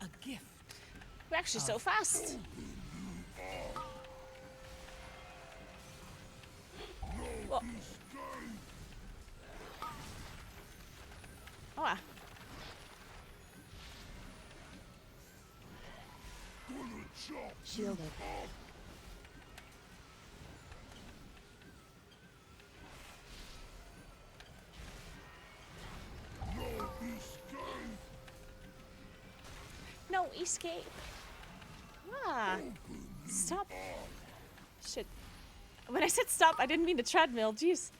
A gift. We're actually so fast. Whoa. Oh, Shielded. No escape. Ah. Stop. Shit. When I said stop, I didn't mean the treadmill. Jeez.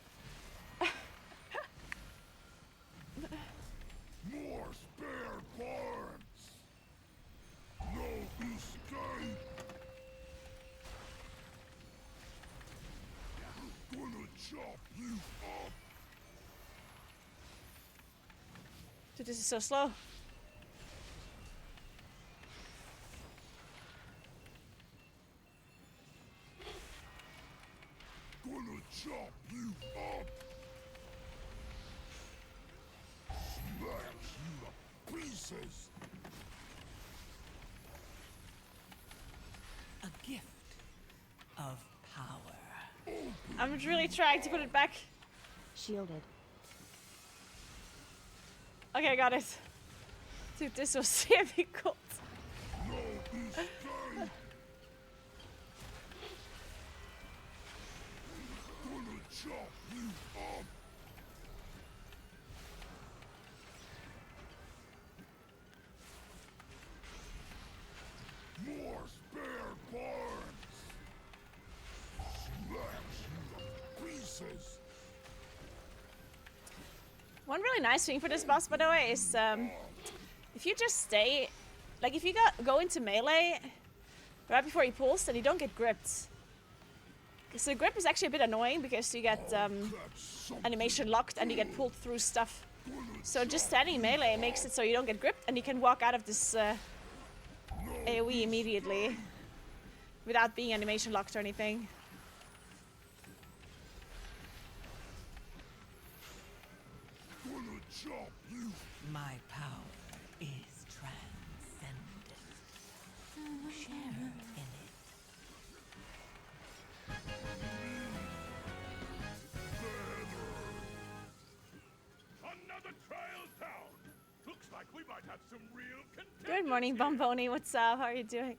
More spare parts. No escape. Gonna chop you up. Dude, this is so slow. Gonna chop you up. Smash you to pieces. A gift of power. I'm really trying to put it back. Shielded. Okay, I got it. Dude, this was difficult. No escape. Gonna chop you up. More spare parts. Smash you to pieces. One really nice thing for this boss, by the way, is if you just stay, like if you go into melee right before he pulls, then you don't get gripped. So grip is actually a bit annoying because you get animation locked and you get pulled through stuff. So just standing in melee makes it so you don't get gripped and you can walk out of this AoE immediately without being animation locked or anything. Gonna chop you. My power is transcendent. Share in it. Another trial down. Looks like we might have some real contenders. Good morning, Bomboni. What's up? How are you doing?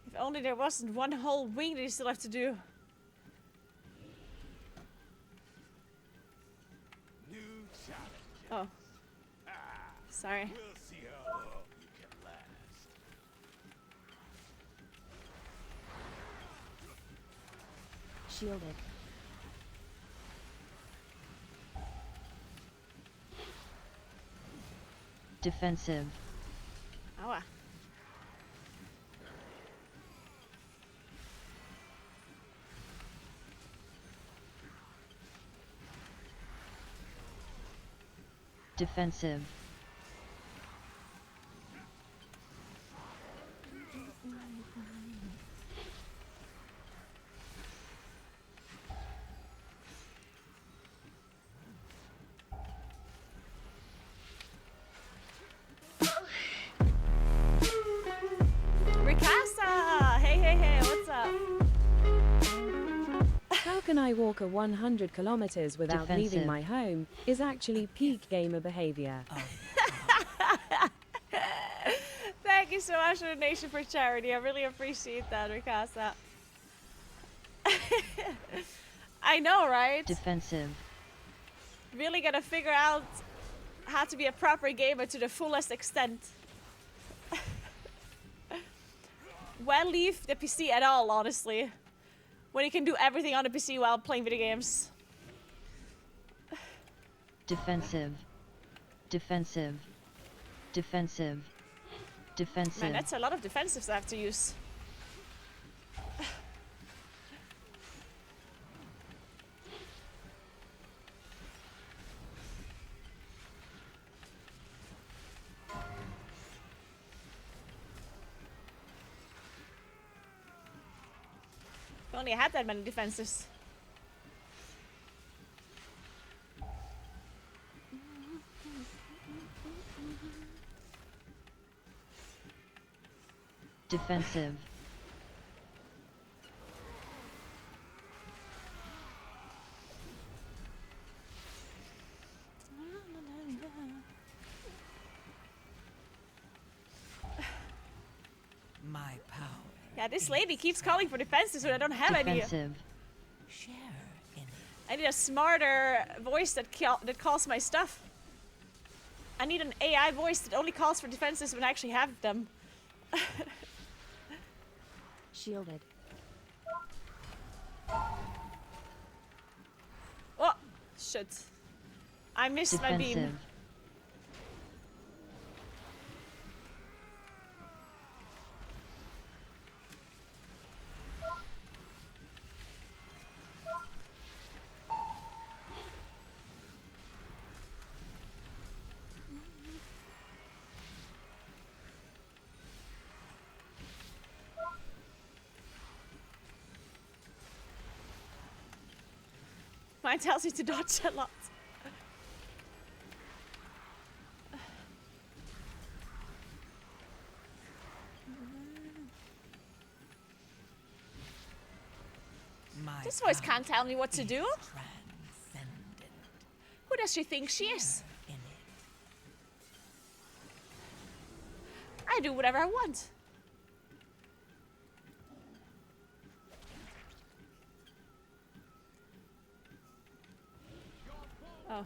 If only there wasn't one whole wing that you still have to do. New challenge. Oh. Sorry. We'll see how long you can last. Shielded. Defensive. Aua. Defensive. Ricasa! Hey, hey, hey, what's up? How can I walk a 100 kilometers without Defensive. leaving my home is actually peak gamer behavior. Thank you so much for the donation for charity. I really appreciate that, Ricasa. I know, right? Defensive. Really gotta figure out how to be a proper gamer to the fullest extent. Well, leave the PC at all, honestly. When you can do everything on the PC while playing video games. Defensive. Defensive. Defensive. Defensive. Man, that's a lot of defensives I have to use. If only I had that many defenses. Defensive. My power. Yeah, this lady keeps calling for defenses when I don't have any. Defensive. Share in it. I need a smarter voice that calls my stuff. I need an AI voice that only calls for defenses when I actually have them. Shielded. Oh, shit. I missed my beam. Defensive. Mine tells you to dodge a lot. This voice can't tell me what to do. Who does she think she is? I do whatever I want. Oh.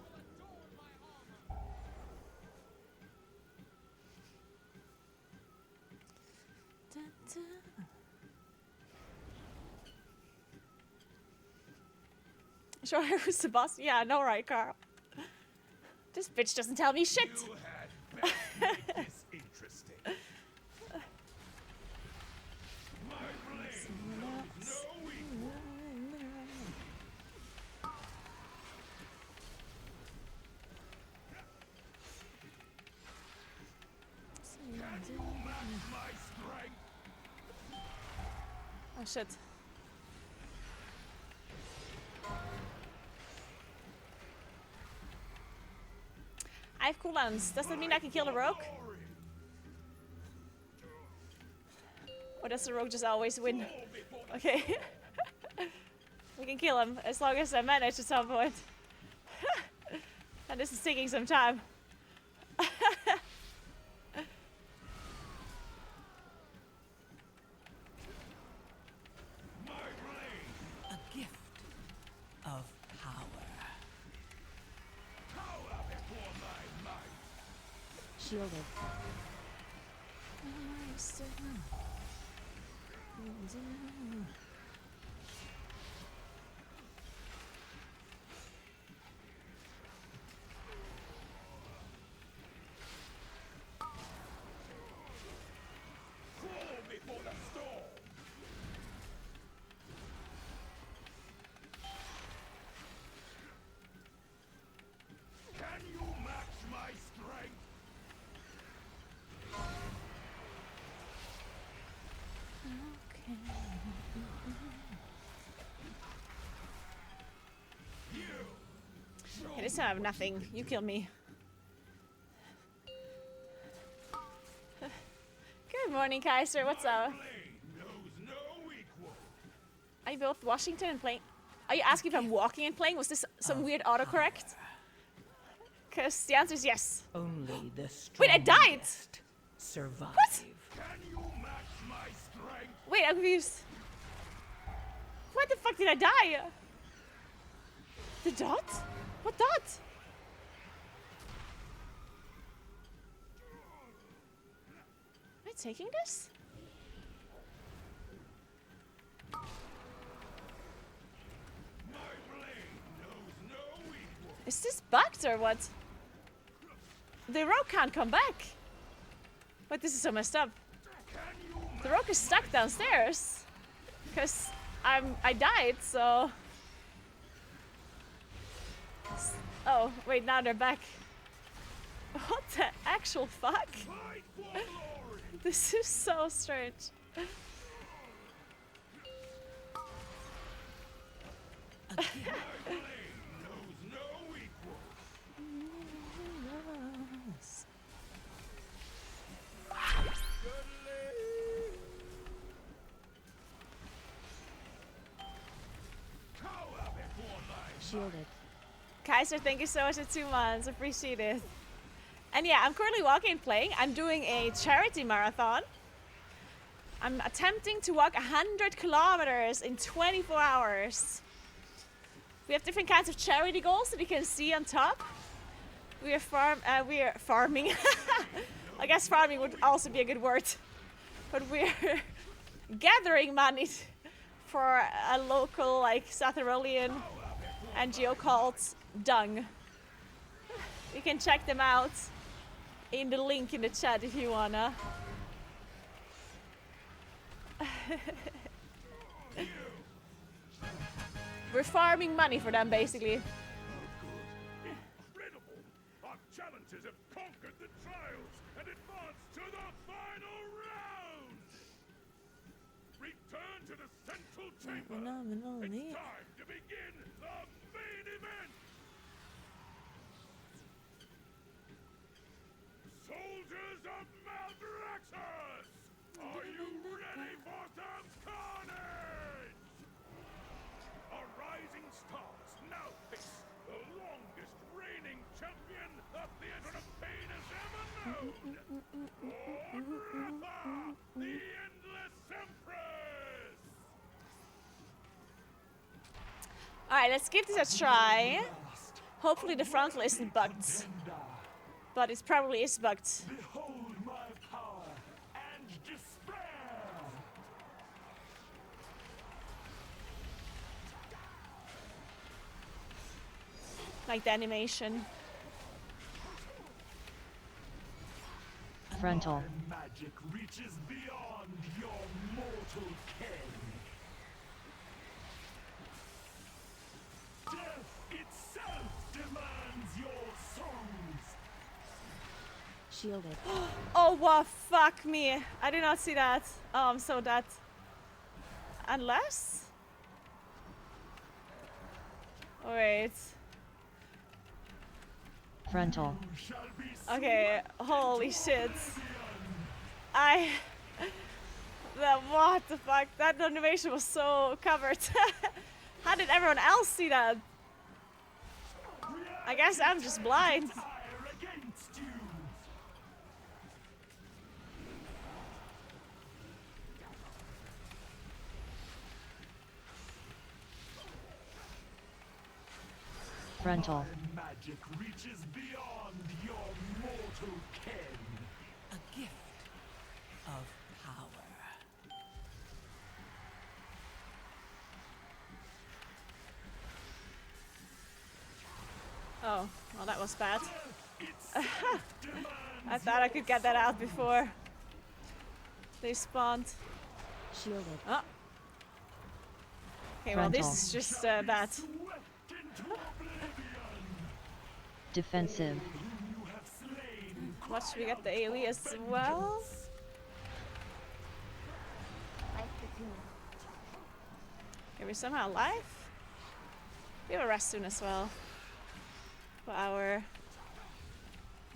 Sure, who's the boss? Yeah, no, right, Carl. This bitch doesn't tell me shit. You had better make this interesting. My blade knows no equal. Can you match my strength? Oh shit. I have cooldowns. Does that mean I can kill the rogue? Or does the rogue just always win? Okay. We can kill him as long as I manage at some point. And this is taking some time. A gift of power. Power before my might. Shielded. Crawl before the storm. Can you match my strength? Okay, this time I have nothing. You kill me. Good morning, Kaiser. What's up? Are you both Washington and playing? Are you asking if I'm walking and playing? Was this some weird autocorrect? Because the answer is yes. Only the strongest Wait, I died! survive. What? Can you match my strength? Wait, I'm confused. Why the fuck did I die? The dot? What dot? Am I taking this? Is this bugged or what? The rogue can't come back. But this is so messed up. The rogue is stuck downstairs. Because I died, so... Oh, wait, now they're back. What the actual fuck? This is so strange. Shielded. Kaiser, thank you so much for 2 months. Appreciate it. And yeah, I'm currently walking and playing. I'm doing a charity marathon. I'm attempting to walk 100 kilometers in 24 hours. We have different kinds of charity goals that you can see on top. We are farming. I guess farming would also be a good word. But we're gathering money for a local, like, South Tyrolean NGO called Dung. You can check them out in the link in the chat if you wanna. We're farming money for them, basically. Incredible! Our challenges have conquered the trials and advanced to the final round! Return to the central chamber! It's time to begin the main event! Soldiers of Mount Raxus! Are you ready for some carnage? Our rising stars now face the longest reigning champion the Theater of Pain has ever known! Orratha, the Endless Empress! Alright, let's give this a try. Hopefully the frontal isn't bugged. But it probably is bugged. Behold my power and despair! Like the animation. Frontal. Magic reaches beyond your mortal ken. Death itself demands your songs. Shielded. Oh, wow, fuck me. I did not see that. Oh, I'm so dead. Unless? Oh, wait. Frontal. Okay, holy shit. What the fuck? That animation was so covered. How did everyone else see that? I guess I'm just blind. Frontal. Magic reaches beyond your mortal ken. A gift of power. Oh, well, that was bad. I thought I could get that out before they spawned. Shielded. Oh. Okay, well, this is just bad. Defensive. What, should we get the AoE as well? Okay, we're somehow alive? We have a rest soon as well. For our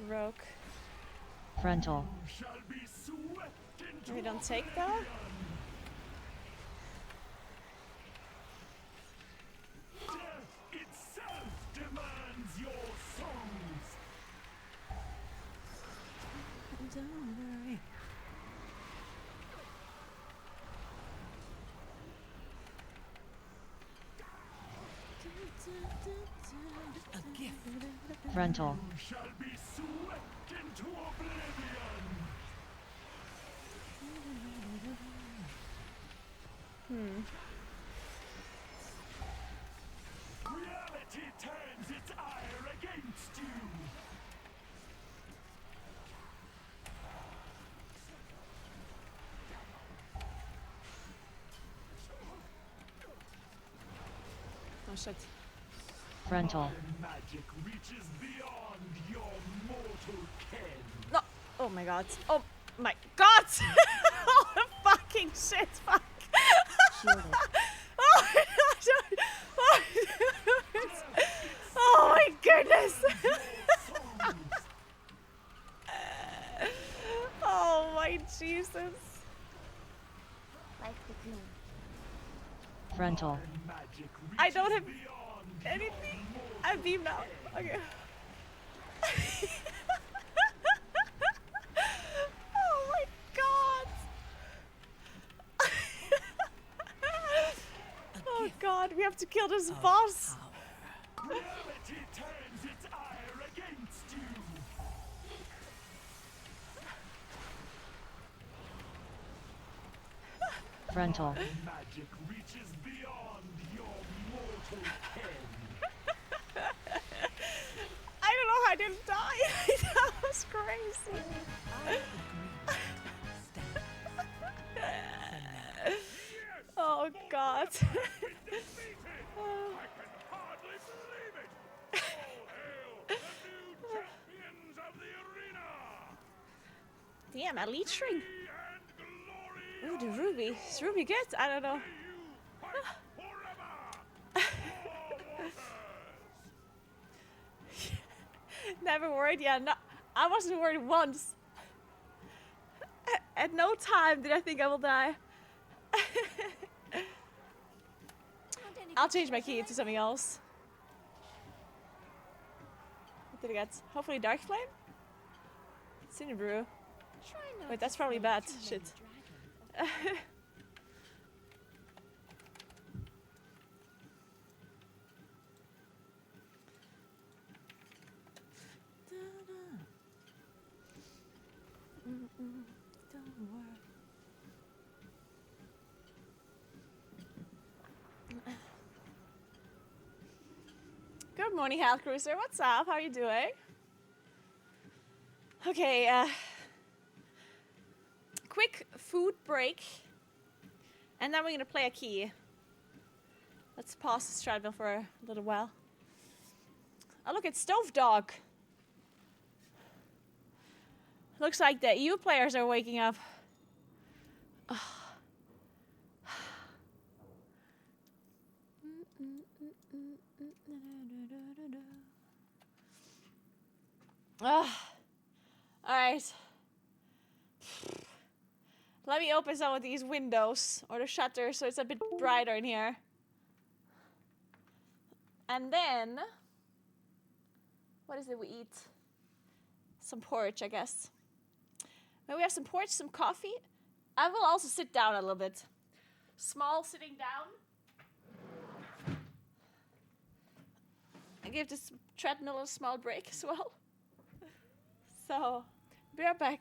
rogue. Frontal. We don't take that? Itself demands your songs. Don't worry. A gift. Frontal. Shall be swept into oblivion. Reality turns its ire against you. Oh shit. Frontal. Magic reaches beyond your mortal ken. No. Oh my god. Oh my god. Oh fucking shit. Fuck. Oh my god. Oh my goodness. Oh my Jesus. Frontal. I don't have anything. I'm beamed out. Okay. Oh my god. god, we have to kill this boss. Reality turns its ire against you. Frontal. Magic reaches beyond your mortal ken. I don't know how I didn't die. That was crazy. Oh god. I can hardly believe it. All hail the new champions of the arena. Damn, a leech ring. Ooh, the ruby. Is ruby good? I don't know. Never worried. Yeah, no, I wasn't worried once. At no time did I think I will die. I'll change my key to something else. What did I get? Hopefully Dark Flame? Cinnabrew. Wait, that's probably bad. Shit. Good morning, Health Cruiser. What's up? How are you doing? Okay, quick food break. And then we're gonna play a key. Let's pause this treadmill for a little while. Oh, look, it's Stove Dog. Looks like the EU players are waking up. Alright. Let me open some of these windows or the shutters so it's a bit brighter in here. And then, what is it we eat? Some porridge, I guess. Maybe we have some porridge, some coffee. I will also sit down a little bit. Small sitting down. I give this treadmill a small break as well. So, be right back.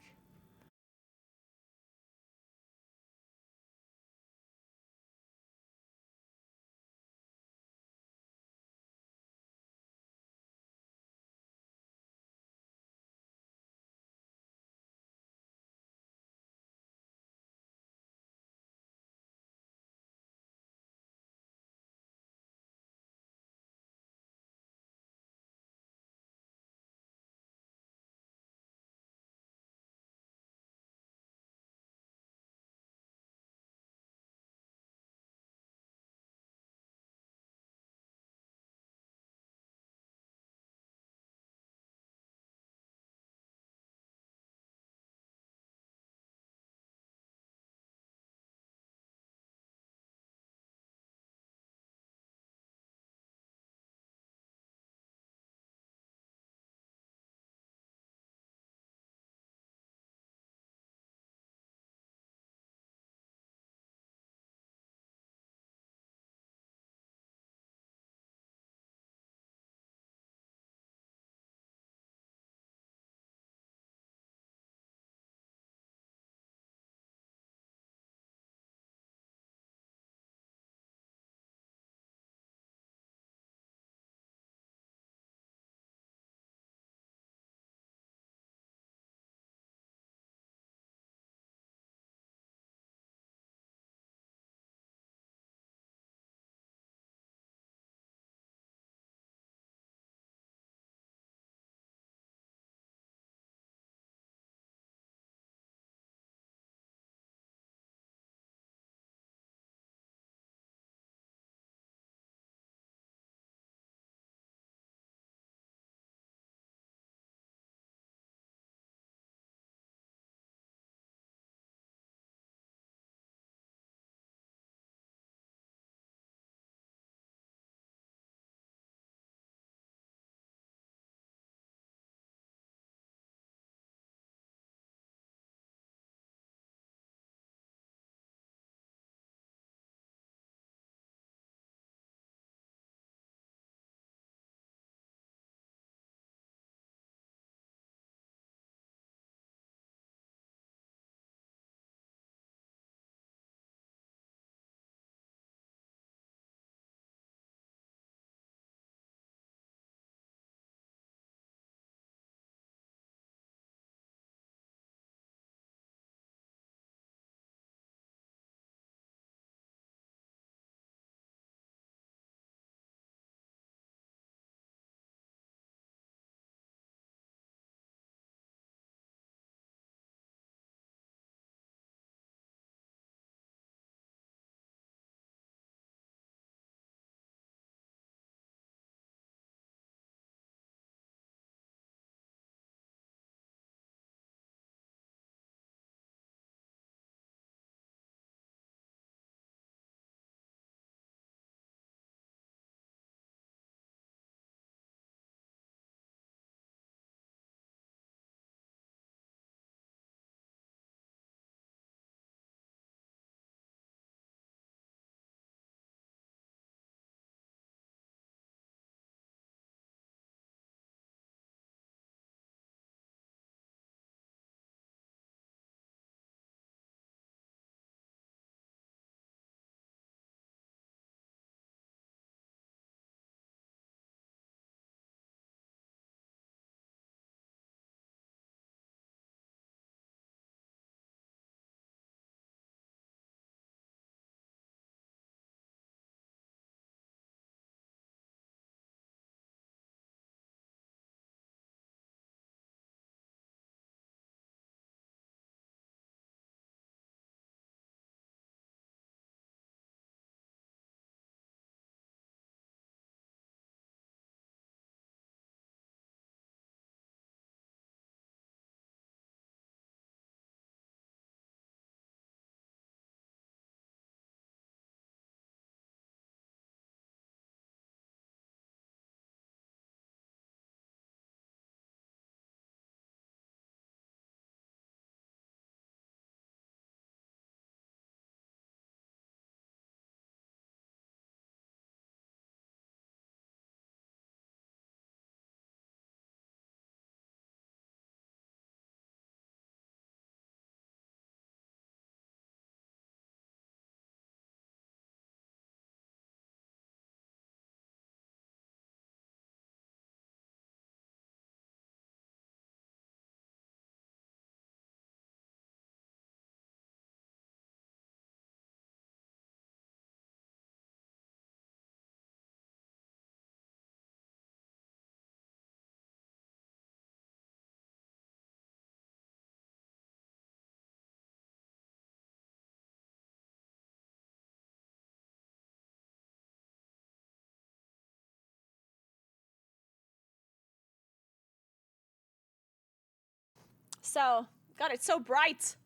So, God, it's so bright.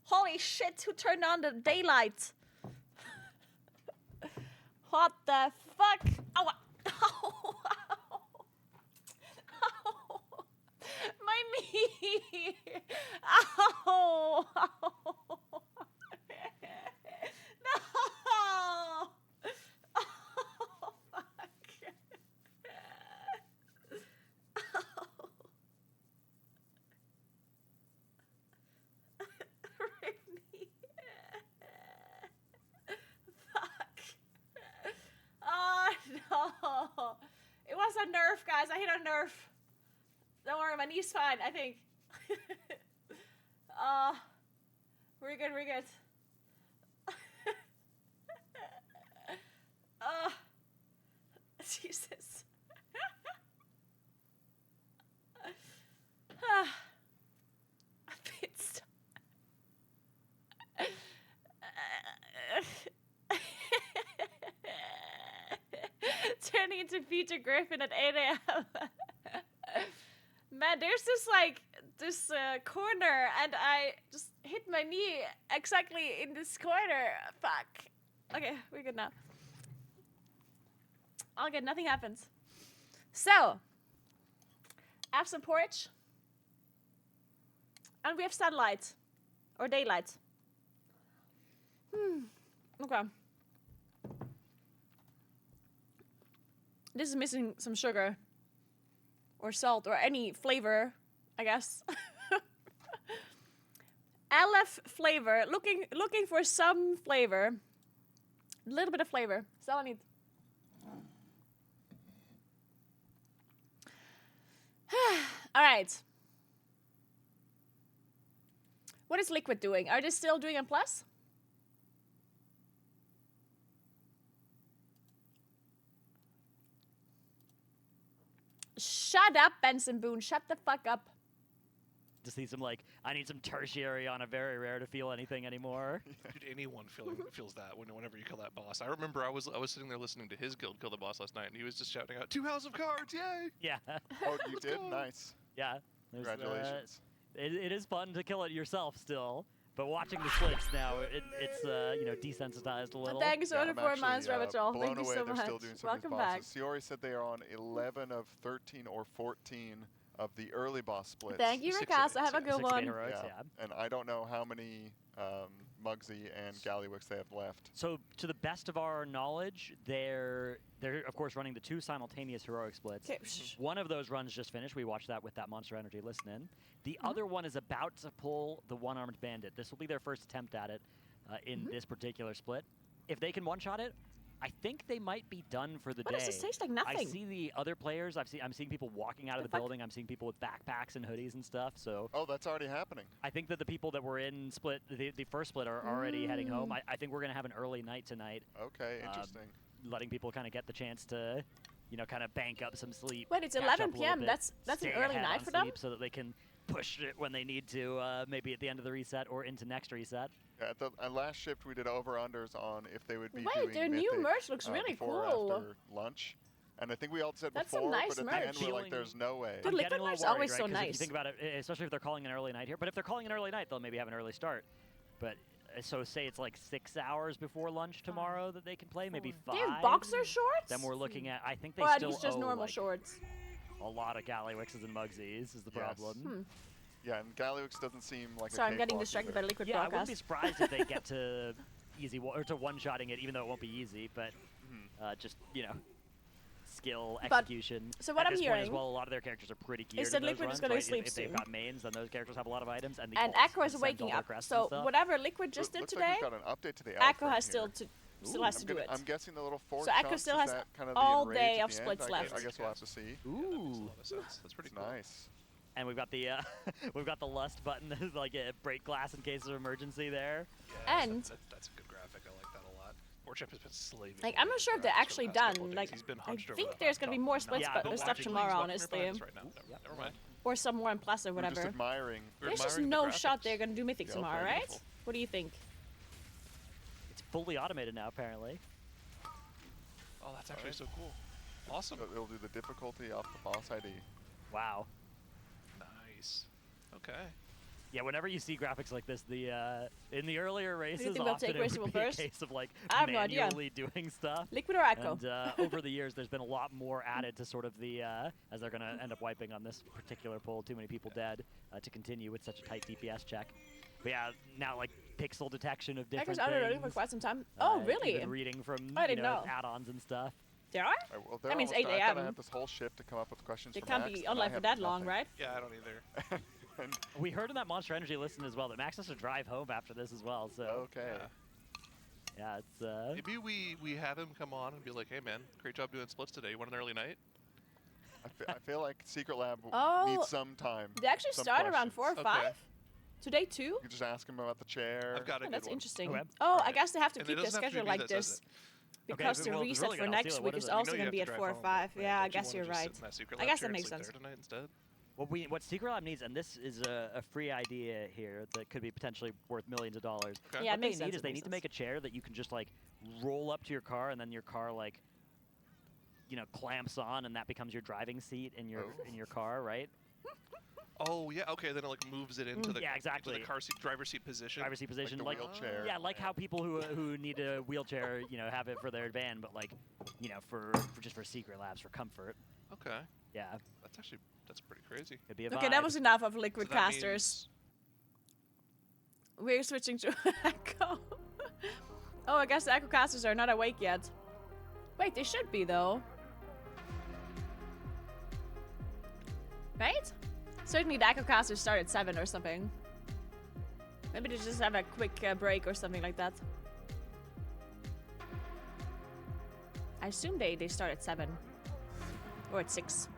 Holy shit, who turned on the daylight? What the fuck? Oh, ow. Ow. My knee. Ow. No. Oh, fuck. Brittany. Fuck. Oh, no. It was a nerf, guys. I hit a nerf. Don't worry, my knee's fine, I think. We're good, we're good. Jesus. It's turning into Peter Griffin at 8 a.m. Man, there's this corner, and I just hit my knee exactly in this corner. Fuck. Okay, we're good now. All good, nothing happens. So, I have some porridge. And we have sunlight. Or daylight. Okay. This is missing some sugar. Or salt, or any flavor, I guess. LF flavor. Looking for some flavor. A little bit of flavor. That's all I need. All right. What is Liquid doing? Are they still doing a plus? Shut up, Benson Boone. Shut the fuck up. Just need some, like, I need some tertiary on a very rare to feel anything anymore. Dude, anyone feels that whenever you kill that boss. I remember I was sitting there listening to his guild kill the boss last night, and he was just shouting out, 2 House of Cards, yay! Yeah. Oh, you did? Nice. Yeah. Congratulations. It is fun to kill it yourself still, but watching the splits now, it's you know, desensitized a little. Thank you so much for Mines Rabbit Troll. Blown Thank you away so they're much. still doing some Welcome of these back. bosses. Siori said they are on 11 of 13 or 14 of the early boss splits. Thank you, Ricasa. Have a good one. And I don't know how many Mugsy and Gallywix they have left. So, to the best of our knowledge, they're of course running the 2 simultaneous heroic splits. One of those runs just finished. We watched that with that Monster Energy listen-in. The other one is about to pull the One-Armed Bandit. This will be their first attempt at it in this particular split. If they can one-shot it, I think they might be done for the day. What does this taste like? Nothing. I see the other players. I'm seeing people walking out of the building. I'm seeing people with backpacks and hoodies and stuff. So. Oh, that's already happening. I think that the people that were in split, the first split, are already heading home. I think we're gonna have an early night tonight. Okay, interesting. Letting people kind of get the chance to, you know, kind of bank up some sleep. Wait, it's catch 11 up a little p.m. bit, That's an stay early ahead night on for them? sleep so that they can push it when they need to, maybe at the end of the reset or into next reset. Yeah, at the last shift, we did over-unders on if they would be Wait, doing their new Mythic, merch looks really before cool. Or after lunch. And I think we all said That's some before, nice but at merch. the end we're like, there's no way. Dude, Liquid merch is always so If you nice. think about it, especially if they're calling an early night here. But if they're calling an early night, they'll maybe have an early start. But so say it's like 6 hours before lunch tomorrow that they can play, maybe 5. They have boxer shorts? Then we're looking at, I think they Or still it's just owe, normal like, shorts. a lot of Gallywixes and Mugsies is the problem. Yeah, and Gallywix doesn't seem like Sorry, a I'm getting cakewalk distracted either. by Liquid Yeah, I wouldn't broadcast. be surprised if they get to to one-shotting it, even though it won't be easy. But just, you know, skill, But- execution. so what At I'm this point as hearing well, a lot of their characters are pretty geared is that in those Liquid is runs, gonna right? sleep If they've soon. got mains, then those characters have a lot of items. And, the And ults Echo is send waking all their up. crests So and stuff. whatever Liquid just did Looks today, like we've got an update to the Echo alpha has in still here. still has to do it. I'm guessing the little 4 So Echo chunks, still is has that kind of all the enrage day at of the end? splits left. I guess we'll have to see. Ooh. That's pretty cool. Nice. And we've got the we've got the lust button, like a break glass in case of emergency there. Yeah, And that's a good graphic. I like that a lot. Warchip has been slaving. like I'm not sure if they're actually done. Like He's been I hunched over think that there's gonna be more splits Yeah, but stuff tomorrow, honestly, Right now. Never mind. or some more in Plus or We're just whatever. admiring. There's just admiring the no graphics. shot they're gonna do Mythic Yeah, tomorrow, very right? beautiful. What do you think? It's fully automated now, apparently. Oh, that's actually so cool. Awesome. So it'll do the difficulty off the boss ID. Wow. Nice. Okay. Yeah, whenever you see graphics like this, in the earlier races, think we'll often take it would Racing be first? a case of like I have no idea. manually doing stuff. Liquid or Echo? And over the years, there's been a lot more added to sort of the, as they're going to end up wiping on this particular poll, too many people dead, to continue with such a tight DPS check. But yeah, now like pixel detection of different Echo's things. running for quite some time. Oh, really? Even reading from I didn't know. add-ons and stuff. There are? Well, That means 8 I thought I a.m. had this whole shift to come up with questions They for can't Max, be and I online for have that long, nothing. right? Yeah, I don't either. We heard in that Monster Energy listen as well that Max has to drive home after this as well. So Okay. yeah, it's Maybe we have him come on and be like, hey man, great job doing splits today. You want an early night? I feel like Secret Lab Oh, needs some time. They actually some start around questions. 4 or 5? Today too? You can just ask him about the chair. I've got a Oh, good that's one. interesting. Okay. Oh, I guess they have to And it keep their doesn't have to schedule be me like that says this. it. Because Okay, the well, if it's reset really for good, next I'll week see it. is What is it? also You know going to you be have at to 4 or drive home. 5. Yeah, I Don't you guess wanna you're just sit right. in that Secret I Lab guess chair that and makes sleep sense. there tonight instead? what Secret Lab needs, and this is a free idea here that could be potentially worth millions of dollars. Okay. Yeah, What it they makes need sense, is it they makes need to sense. make a chair that you can just like roll up to your car, and then your car like clamps on, and that becomes your driving seat in your car, right? Oh yeah, okay. Then it like moves it into the Yeah, exactly. into the car seat, driver's seat position. Driver's seat position, the wheelchair. Yeah, like how people who need a wheelchair, have it for their van, but like, for just for Secret Labs for comfort. Okay. Yeah, That's pretty crazy. could be a Okay, vibe. that was enough of liquid So that casters. We're switching to Echo. Oh, I guess the Echo casters are not awake yet. Wait, they should be though. Right? Certainly the Echo casters start at 7 or something. Maybe they just have a quick break or something like that. I assume they start at 7. Or at 6.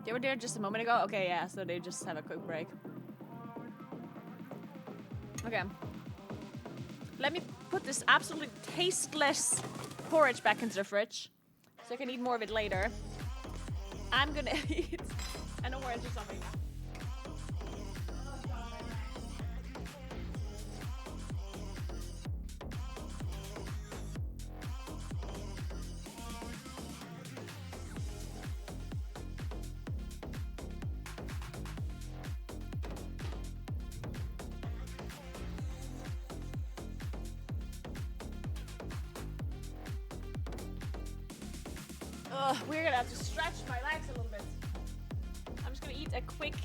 They were there just a moment ago? Okay, yeah, so they just have a quick break. Okay. Let me put this absolutely tasteless porridge back into the fridge. So I can eat more of it later. I'm gonna eat an orange or something. Ugh, we're gonna have to stretch my legs a little bit. I'm just gonna eat a quick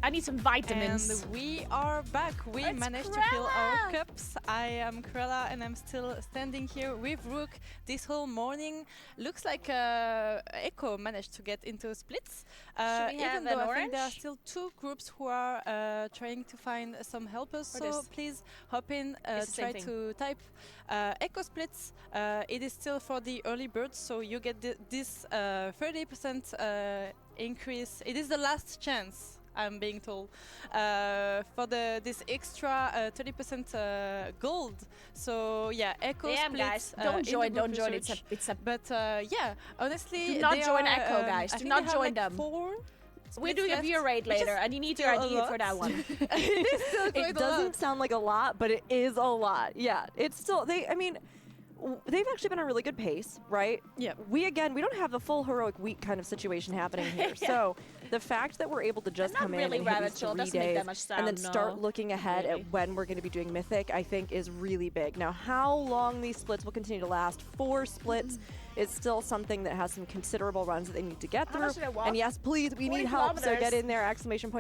I need some vitamins. And we are back. We It's managed to fill Cruella! our cups. I am Cruella and I'm still standing here with Rook this whole morning. Looks like Echo managed to get into splits. Should we have Even though an I think there are orange? still 2 groups who are trying to find some helpers. Or So this? please hop in, It's the same try thing. to type Echo splits. It is still for the early birds, so you get this 30% increase. It is the last chance, I'm being told, for this extra 30% gold. So yeah, Echo Damn, splits. guys, don't in the join, group don't join. research. It's a. But yeah, honestly, Do not they join are, Echo, guys. I Do think not they have join like them. 4 We're splits doing a left, view rate which is later, and you need still your a ID lot. for that one. It is still quite It a doesn't lot. sound like a lot, but it is a lot. Yeah, it's still they've actually been on a really good pace, right? Yeah. We don't have the full heroic week kind of situation happening here. Yeah. So the fact that we're able to just not come really in and hit these Ravagel, 3 doesn't make that days much and then sound, start no. looking ahead Really. at when we're going to be doing Mythic, I think is really big. Now, how long these splits will continue to last? 4 splits is still something that has some considerable runs that they need to get How through. much did I walk? And yes, please, we 40 need help. So get kilometers. in there,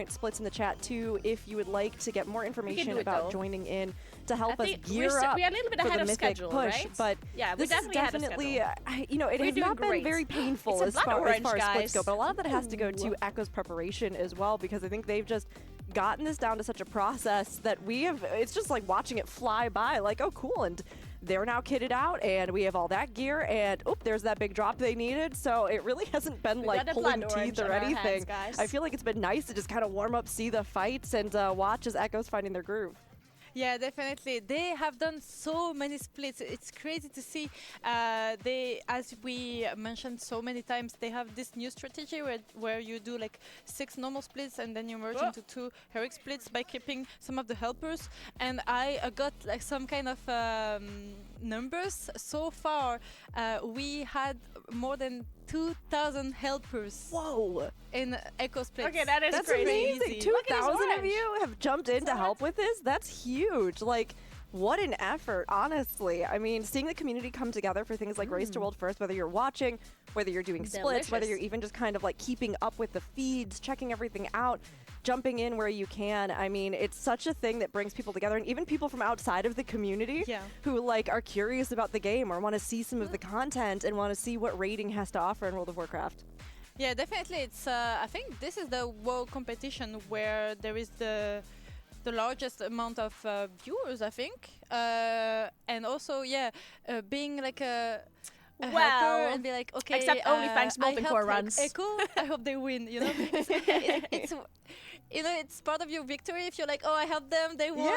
!splits in the chat too, if you would like to get more information do it, about though. joining in to help I us think gear we're up a little bit for ahead the of Mythic schedule, push. right? But Yeah, we're this is definitely ahead of definitely, schedule. it We're has doing not been great. very painful It's a as blood far orange, as splits guys. go, but a lot of that has to go Ooh. to Echo's preparation as well, because I think they've just gotten this down to such a process that it's just like watching it fly by, like, oh, cool, and they're now kitted out, and we have all that gear, and there's that big drop they needed. So it really hasn't been We like got a pulling blood orange teeth or on our hands, anything. guys. I feel like it's been nice to just kind of warm up, see the fights, and watch as Echo's finding their groove. Yeah, definitely. They have done so many splits. It's crazy to see. They, as we mentioned so many times, they have this new strategy where you do like 6 normal splits and then you merge into 2 heroic splits by keeping some of the helpers. And I got like some kind of numbers. So far, we had more than 2,000 helpers. Whoa! In Echo Splits. Okay, that's amazing. crazy. 2,000 of you have jumped in to help with this. That's huge. Like, what an effort, honestly. I mean, seeing the community come together for things like Race to World First, whether you're watching, whether you're doing splits, whether you're even just kind of like keeping up with the feeds, checking everything out, jumping in where you can. I mean, it's such a thing that brings people together, and even people from outside of the community who like are curious about the game or want to see some of the content and want to see what raiding has to offer in World of Warcraft. Yeah, definitely. It's I think this is the world competition where there is the largest amount of viewers, I think, and also being like a helper and be like, okay, except OnlyFans Molten Core runs. Echo, I hope they win. You know, it's you know, it's part of your victory if you're like, oh, I helped them, they won. Yeah,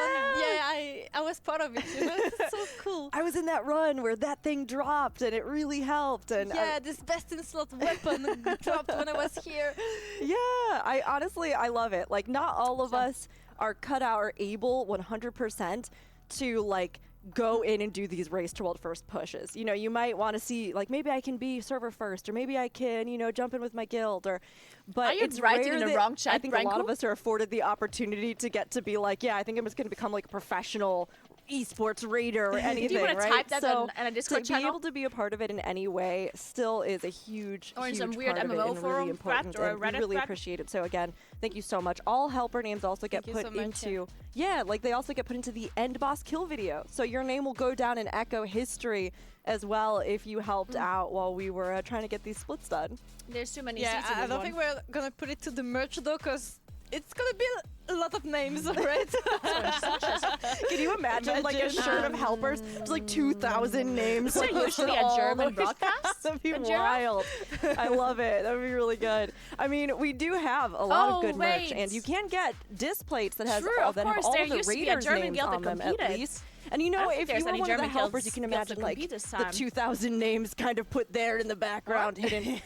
I was part of it. You know, it's so cool. I was in that run where that thing dropped and it really helped. And this best in slot weapon dropped when I was here. Yeah, I love it. Like, not all of us are cut out or able 100% to like go in and do these Race to World First pushes. You know, you might want to see like, maybe I can be server first, or maybe I can, you know, jump in with my guild, or but it's writing in the wrong chat. I think a lot of us are afforded the opportunity to get to be like, yeah, I think I'm just going to become like a professional esports raider or anything. Do you want to right? type that so in a Discord to channel? be able to be a part of it in any way still is a huge, or in huge some weird part of it MMO and forum really important. or a And we Reddit really thread? appreciate it. So again, thank you so much. All helper names also get Thank you put so much, into like they also get put into the end boss kill video. So your name will go down in Echo history as well if you helped out while we were trying to get these splits done. There's too many Yeah, seats in I this don't one. think we're gonna put it to the merch though, because it's gonna be a lot of names, right? Can you imagine like a shirt of helpers? It's like 2,000 names. Is Like, there usually a all German the- broadcast? That'd be in German? wild. I love it. That would be really good. I mean, we do have a lot of good merch, wait. and you can get disc plates that has True, all, of that have course, all there of the used to be a raiders' German names guild that on them at competed. least. And you I know, don't think if there's you were any one of the German helpers, guilds- you can guilds imagine that like compete this the time. 2,000 names kind of put there in the background, hidden.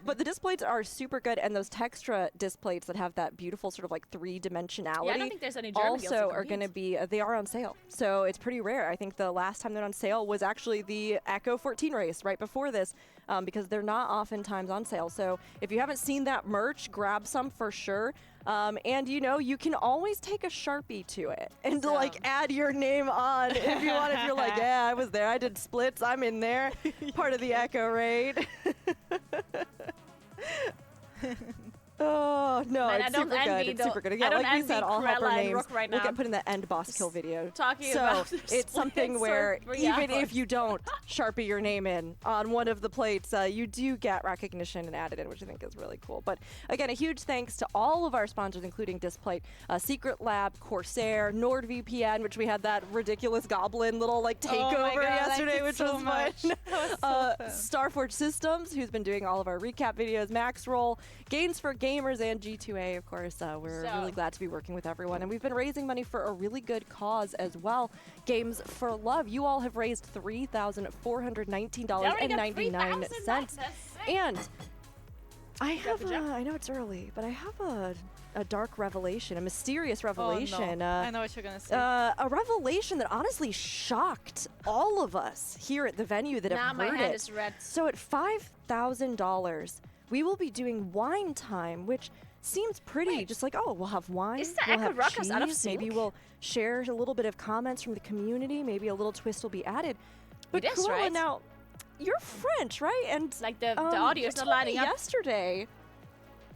But the disc plates are super good, and those Textra disc plates that have that beautiful sort of like three-dimensionality Yeah, I don't think there's any German guilds also that are going to compete. be, they are on sale. So it's pretty rare. I think the last time they're on sale was actually the Echo 14 race right before this, because they're not oftentimes on sale. So if you haven't seen that merch, grab some for sure. And you know, you can always take a Sharpie to it and like add your name on if you want. If you're like, yeah, I was there, I did splits, I'm in there, part of the Echo raid. Oh no, Man, it's I don't super good. envy It's the- super good. I Again, don't like we envy said, all helper Krella and names Rook right will now. get put in the end boss kill video. talking so about the it's something splits where or even Brianna. if you don't Sharpie your name in on one of the plates, you do get recognition and added in, which I think is really cool. But again, a huge thanks to all of our sponsors, including Displate, Secret Lab, Corsair, NordVPN, which we had that ridiculous goblin little like takeover God, I yesterday, liked which it so was much. fun. That was so fun. Starforge Systems, who's been doing all of our recap videos, Max Roll, Games for Gamers, and G2A, of course. We're really glad to be working with everyone. And we've been raising money for a really good cause as well. Games for Love. You all have raised $3,419.99. And I have I know it's early, but I have a dark revelation, a mysterious revelation. Oh, no. I know what you're gonna say. A revelation that honestly shocked all of us here at the venue that have my heard hand it. is red. So at $5,000, we will be doing wine time, which seems pretty. Just like, oh, we'll have wine, Is the we'll Echo have Ruckus cheese, out of maybe sync? we'll share a little bit of comments from the community, maybe a little twist will be added. But It is, Cruella, right? now, you're French, right? And Like the you audio is not told me lining up. yesterday.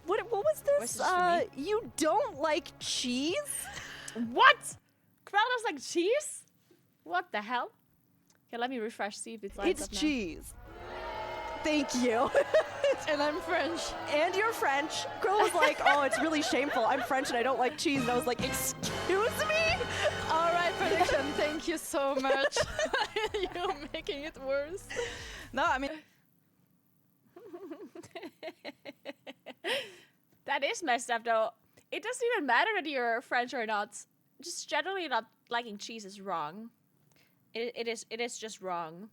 What was Was this? this for me? You don't like cheese? What? Krell like cheese? What the hell? Okay, let me refresh, see if it's lines It's up now. cheese. Thank you. And I'm French. And you're French. Girl was like, oh, it's really shameful. I'm French and I don't like cheese. And I was like, excuse me? All right, production, thank you so much. You're making it worse. No, I mean, That is messed up, though. It doesn't even matter that you're French or not. Just generally not liking cheese is wrong. It is just wrong.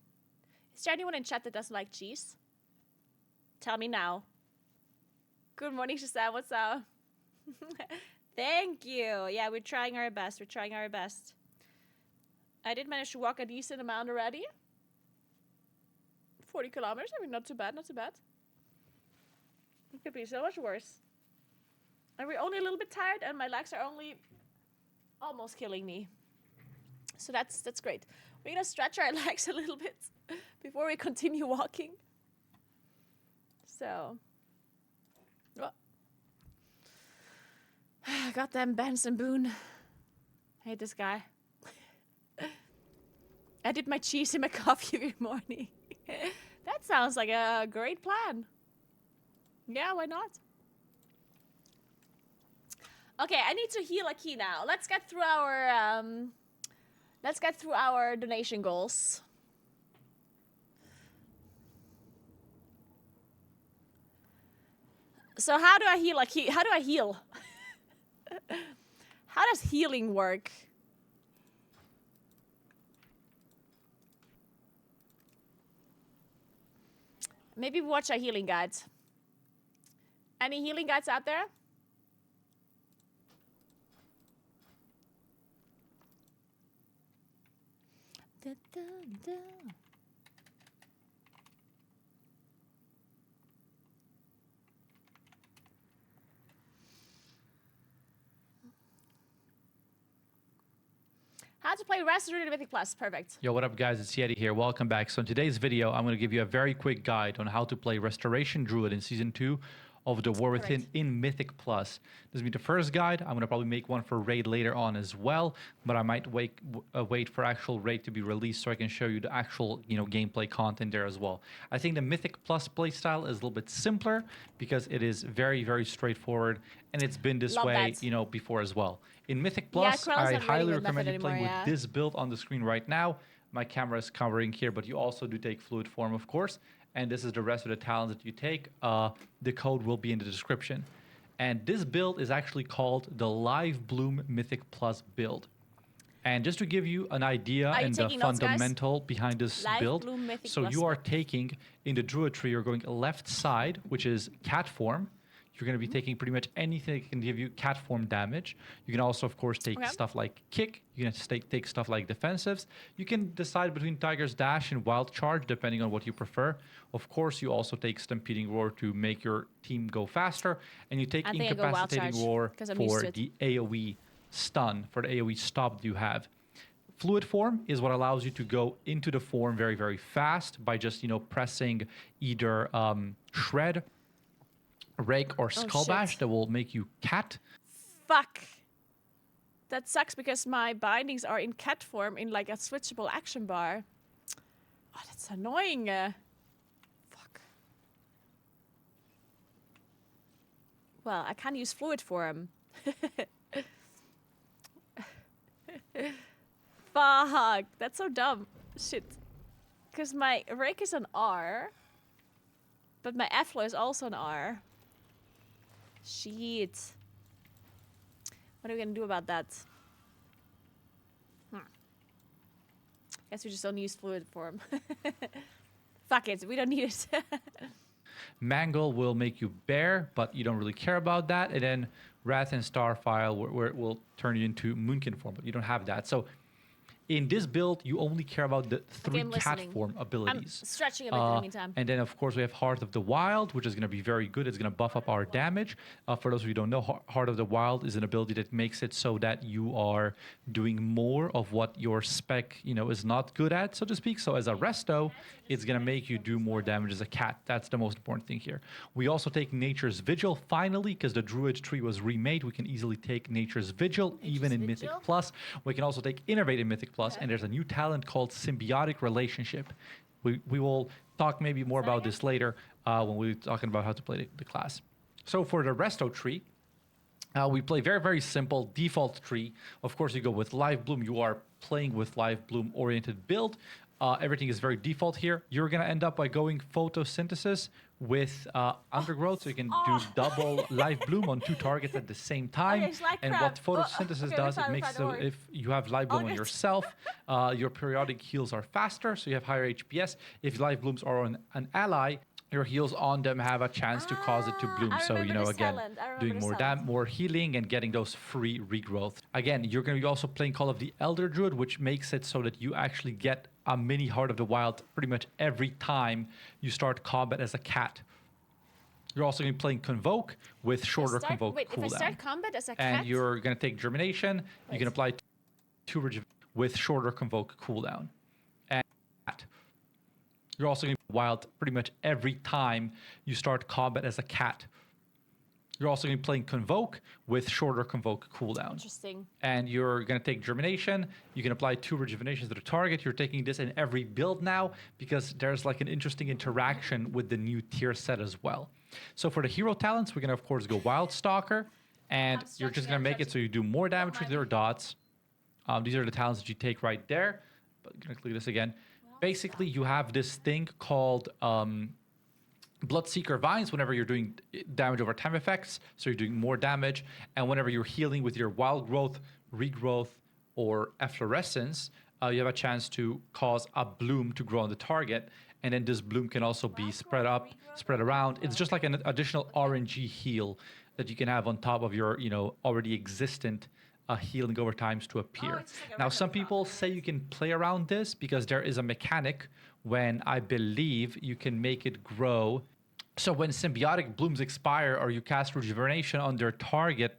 Is there anyone in chat that doesn't like cheese? Tell me now. Good morning, Shazam. What's up? Thank you. Yeah, we're trying our best. We're trying our best. I did manage to walk a decent amount already. 40 kilometers. I mean, not too bad, not too bad. It could be so much worse. And we're only a little bit tired, and my legs are only almost killing me. So that's great. We're gonna stretch our legs a little bit before we continue walking. So, goddamn Benson Boone. Hate this guy. I did my cheese in my coffee every morning. That sounds like a great plan. Yeah, why not? Okay, I need to heal a key now. Let's get through our donation goals. So how do I heal a key? How do I heal? How does healing work? Maybe watch a healing guide. Any healing guides out there? Da, da, da. How to play Restorative Mythic Plus. Perfect. Yo, what up, guys? It's Yeti here. Welcome back. So in today's video, I'm going to give you a very quick guide on how to play Restoration Druid in Season 2 of the War Within in Mythic Plus. This will be the first guide. I'm going to probably make one for Raid later on as well, but I might wait for actual Raid to be released so I can show you the actual, gameplay content there as well. I think the Mythic Plus playstyle is a little bit simpler because it is very, very straightforward, and it's been this way, before as well. In Mythic Plus, I highly recommend you playing with this build on the screen right now. My camera is covering here, but you also do take Fluid Form, of course. And this is the rest of the talents that you take. The code will be in the description. And this build is actually called the Live Bloom Mythic Plus build. And just to give you an idea and the fundamental behind this build, so you are taking, in the Druid tree, you're going left side, which is cat form. You're going to be taking pretty much anything that can give you cat form damage. You can also, of course, take stuff like kick. You can take stuff like defensives. You can decide between Tiger's Dash and Wild Charge, depending on what you prefer. Of course, you also take Stampeding Roar to make your team go faster. And you take Incapacitating Roar for the AoE stun, for the AoE stop that you have. Fluid Form is what allows you to go into the form very, very fast by just, pressing either Shred, Rake, or Skull Bash that will make you cat. Fuck. That sucks because my bindings are in cat form in like a switchable action bar. Oh, that's annoying. Fuck. Well, I can't use Fluid Form. Fuck. That's so dumb. Shit. Because my Rake is an R. But my F-flow is also an R. Shit. What are we gonna do about that? Guess we just don't use Fluid Form. Fuck it, we don't need it. Mangle will make you bear, but you don't really care about that. And then Wrath and Starfile, where it will turn you into Moonkin form, but you don't have that. So in this build, you only care about the 3 cat form abilities. I'm stretching a bit in the meantime. And then, of course, we have Heart of the Wild, which is going to be very good. It's going to buff up our damage. For those of you who don't know, Heart of the Wild is an ability that makes it so that you are doing more of what your spec, is not good at, so to speak. So as a resto, it's going to make you do more damage as a cat. That's the most important thing here. We also take Nature's Vigil, finally, because the Druid tree was remade. We can easily take Nature's Vigil, even in Mythic Plus. We can also take Innervate in Mythic Plus, and there's a new talent called Symbiotic Relationship. We will talk maybe more about this later when we're talking about how to play the class. So for the Resto tree, we play very, very simple default tree. Of course, you go with Live Bloom. You are playing with Live Bloom oriented build. Everything is very default here. You're going to end up by going Photosynthesis with Undergrowth, so you can do double Live Bloom on 2 targets at the same time. And what Photosynthesis does, it makes so if you have Live Bloom on yourself, your periodic heals are faster, so you have higher HPS. If Live Blooms are on an ally, your heals on them have a chance to cause it to bloom. I So, you remember know, this again, talent. I remember doing this more talent. more healing and getting those free regrowth. Again, you're going to be also playing Call of the Elder Druid, which makes it so that you actually get a mini Heart of the Wild pretty much every time you start combat as a cat. You're also going to be playing Convoke with shorter Convoke Wait, cooldown. if I start combat as a cat? And you're going to take Germination. You can apply 2 Rejuvenation with shorter Convoke cooldown. And you're also going to be wild pretty much every time you start combat as a cat. You're also going to be playing Convoke with shorter Convoke cooldown. Interesting. And you're going to take Germination. You can apply 2 Rejuvenations to the target. You're taking this in every build now because there's like an interesting interaction with the new tier set as well. So for the hero talents, we're going to, of course, go Wild Stalker. And you're just going to make it so you do more damage with your dots. These are the talents that you take right there. But I'm going to click this again. Basically, you have this thing called Bloodseeker Vines whenever you're doing damage over time effects. So you're doing more damage. And whenever you're healing with your Wild Growth, Regrowth, or Efflorescence, you have a chance to cause a bloom to grow on the target. And then this bloom can also be spread up, spread around. It's just like an additional RNG heal that you can have on top of your, you know, already existent healing over times to appear. Now, some people say you can play around this because there is a mechanic when I believe you can make it grow. So when symbiotic blooms expire or you cast Rejuvenation on their target,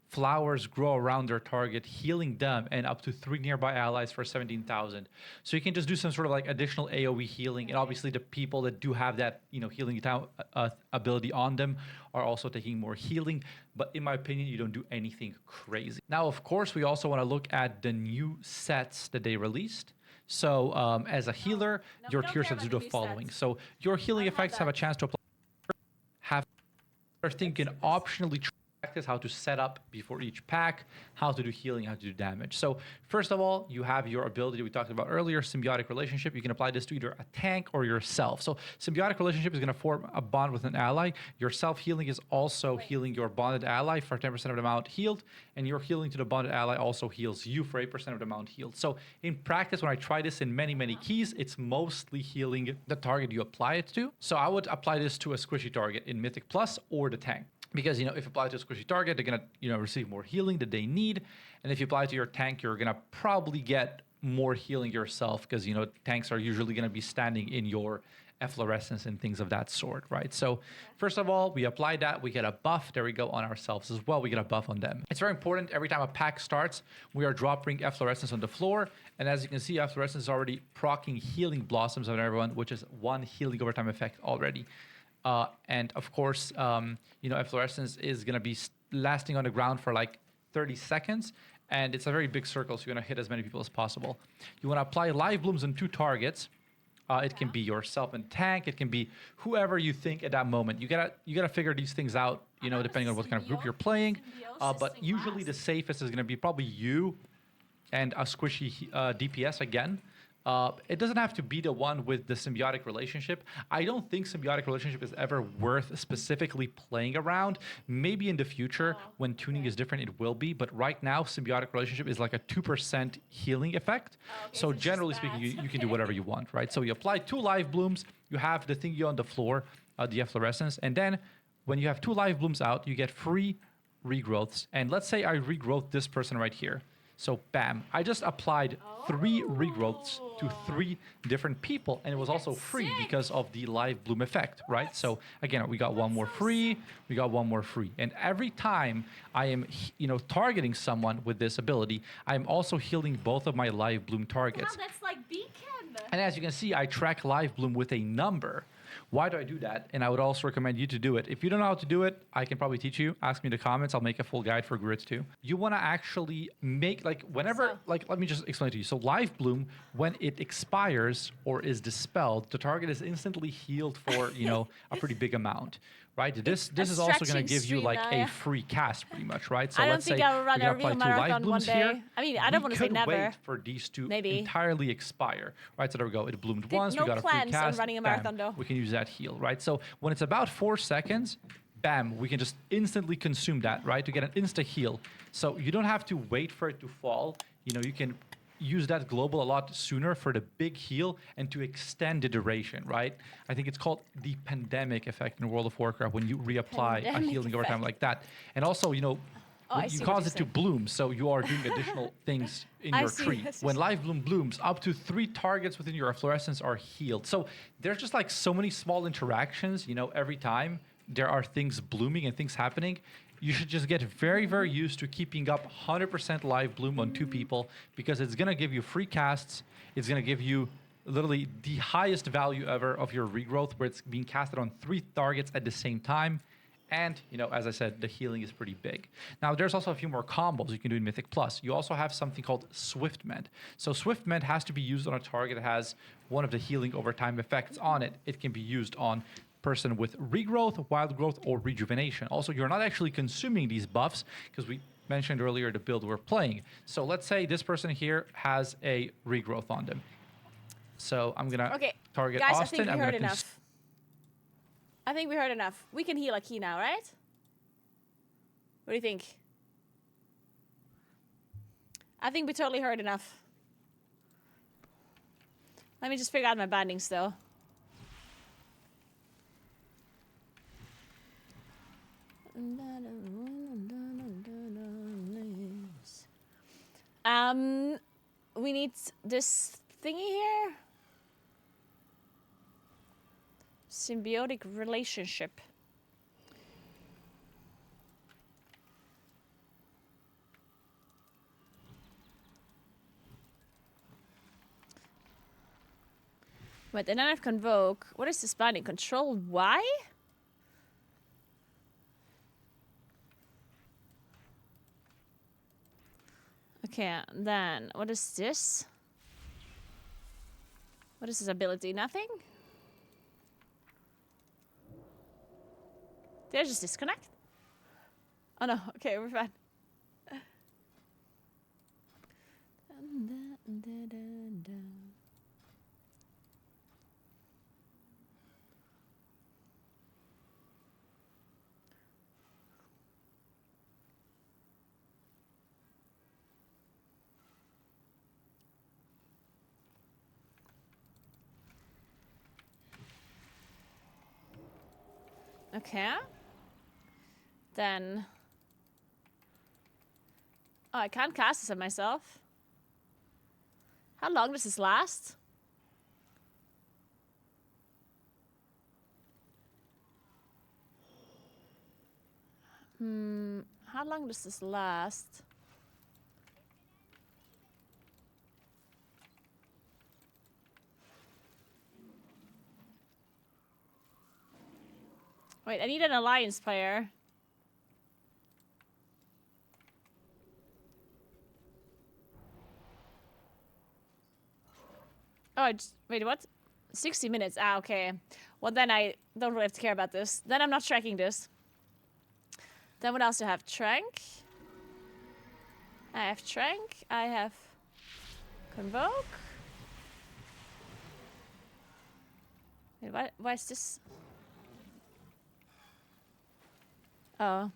flowers grow around their target, healing them and up to 3 nearby allies for 17,000. So you can just do some sort of like additional AoE healing. And obviously the people that do have that, you know, healing ability on them are also taking more healing. But in my opinion, you don't do anything crazy. Now, of course, we also want to look at the new sets that they released. So as a healer, your tier sets do the following. So your healing effects have a chance to apply. I think you can optionally practice how to set up before each pack, how to do healing, how to do damage. So first of all, you have your ability we talked about earlier, symbiotic relationship. You can apply this to either a tank or yourself. So symbiotic relationship is going to form a bond with an ally. Your self-healing is also healing your bonded ally for 10% of the amount healed, and your healing to the bonded ally also heals you for 8% of the amount healed. So in practice, when I try this in many keys, it's mostly healing the target you apply it to. So I would apply this to a squishy target in Mythic Plus or the tank. Because, you know, if you apply to a squishy target, they're going to, you know, receive more healing that they need. And if you apply to your tank, you're going to probably get more healing yourself because, you know, tanks are usually going to be standing in your efflorescence and things of that sort, right? So first of all, we apply that. We get a buff. There we go on ourselves as well. We get a buff on them. It's very important. Every time a pack starts, we are dropping efflorescence on the floor. And as you can see, efflorescence is already proccing healing blossoms on everyone, which is 1 healing over time effect already. And of course, you know, efflorescence is going to be lasting on the ground for like 30 seconds. And it's a very big circle, so you're going to hit as many people as possible. You want to apply live blooms on 2 targets. It can be yourself and tank. It can be whoever you think at that moment. You gotta figure these things out, you know, depending on what kind of group you're playing. But usually the safest is going to be probably you and a squishy DPS again. It doesn't have to be the one with the symbiotic relationship. I don't think symbiotic relationship is ever worth specifically playing around. Maybe in the future when tuning is different, it will be. But right now, symbiotic relationship is like a 2% healing effect. So generally speaking, you can do whatever you want, right? So you apply 2 live blooms. You have the thingy on the floor, the efflorescence. And then when you have 2 live blooms out, you get free regrowths. And let's say I regrowth this person right here. So bam, I just applied 3 regrowths to 3 different people, and it was also free because of the live bloom effect, right? So again, we got 1 more free, we got 1 more free. And every time I am, you know, targeting someone with this ability, I'm also healing both of my live bloom targets. Wow, that's like Beacon. And as you can see, I track live bloom with a number. Why do I do that? And I would also recommend you to do it. If you don't know how to do it, I can probably teach you. Ask me in the comments. I'll make a full guide for grids too. You want to actually make, like, whenever, like, let me just explain to you. So live bloom, when it expires or is dispelled, the target is instantly healed for, you know, a pretty big amount, right? This is also going to give you like a free cast pretty much, right? So I don't let's think say I will run we're a going to apply real 2 live marathon one blooms day. here. I mean, I don't want to say never. Wait for these to entirely expire, right? So there we go. It bloomed once. No we got a free plans on cast. running a Bam. marathon though. We can use that heal, right? So when it's about 4 seconds, bam, we can just instantly consume that, right? To get an insta heal. So you don't have to wait for it to fall. You know, you can use that global a lot sooner for the big heal and to extend the duration, right? I think it's called the pandemic effect in World of Warcraft when you reapply a Pandemic healing over time effect. like that. And also, you know, Oh, I you see what cause you're it to saying. bloom, so you are doing additional things in I your see tree. what you're When saying. Live Bloom blooms, up to 3 targets within your efflorescence are healed. So there's just like so many small interactions, you know, every time there are things blooming and things happening. You should just get very, very used to keeping up 100% Live Bloom on 2 people because it's going to give you free casts. It's going to give you literally the highest value ever of your regrowth where it's being casted on 3 targets at the same time. And, you know, as I said, the healing is pretty big. Now, there's also a few more combos you can do in Mythic Plus. You also have something called Swift Mend. So Swift Mend has to be used on a target that has one of the healing over time effects on it. It can be used on person with regrowth, wild growth, or rejuvenation. Also, you're not actually consuming these buffs because we mentioned earlier the build we're playing. So let's say this person here has a regrowth on them. So I'm going to target guys, Austin. I think we I'm heard gonna enough. I think we heard enough. We can heal a key now, right? What do you think? I think we totally heard enough. Let me just figure out my bindings, though. We need this thingy here. Symbiotic relationship. Wait, and then I have Convoke. What is this binding? Control Y? Okay, then what is this? What is this ability? Nothing? Did I just disconnect? Oh no, okay, we're fine. Okay. Then... Oh, I can't cast this on myself. How long does this last? How long does this last? Wait, I need an alliance player. Oh, wait, what? 60 minutes. Ah, okay. Well, then I don't really have to care about this. Then I'm not tracking this. Then what else do I have? Trank. I have Trank. I have Convoke. Wait, why is this? Oh.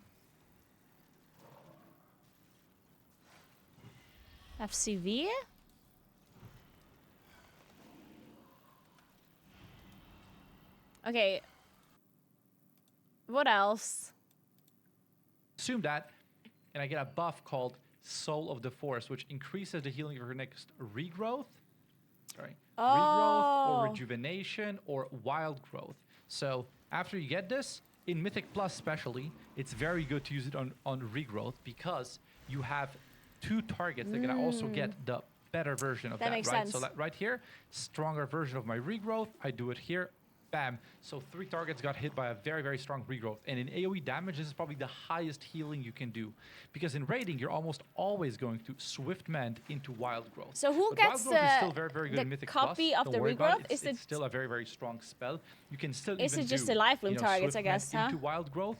FCV? Okay. What else? Assume that, and I get a buff called Soul of the Forest, which increases the healing of your next regrowth. Sorry. Regrowth or rejuvenation or wild growth. So after you get this, in Mythic Plus especially, it's very good to use it on regrowth because you have 2 targets that can also get the better version of that, makes right? sense. So that right here, stronger version of my regrowth. I do it here. Bam. So 3 targets got hit by a very, very strong regrowth. And in AoE damage, this is probably the highest healing you can do. Because in raiding, you're almost always going to Swift Mend into Wild Growth. So who But gets Wild Growth is still very, very good the in Mythic copy Plus. of Don't the worry about regrowth? it. It's still a very, very strong spell. You can still Is even it just do, the life bloom you know, targets, Swift I guess, Mend huh? into Wild Growth.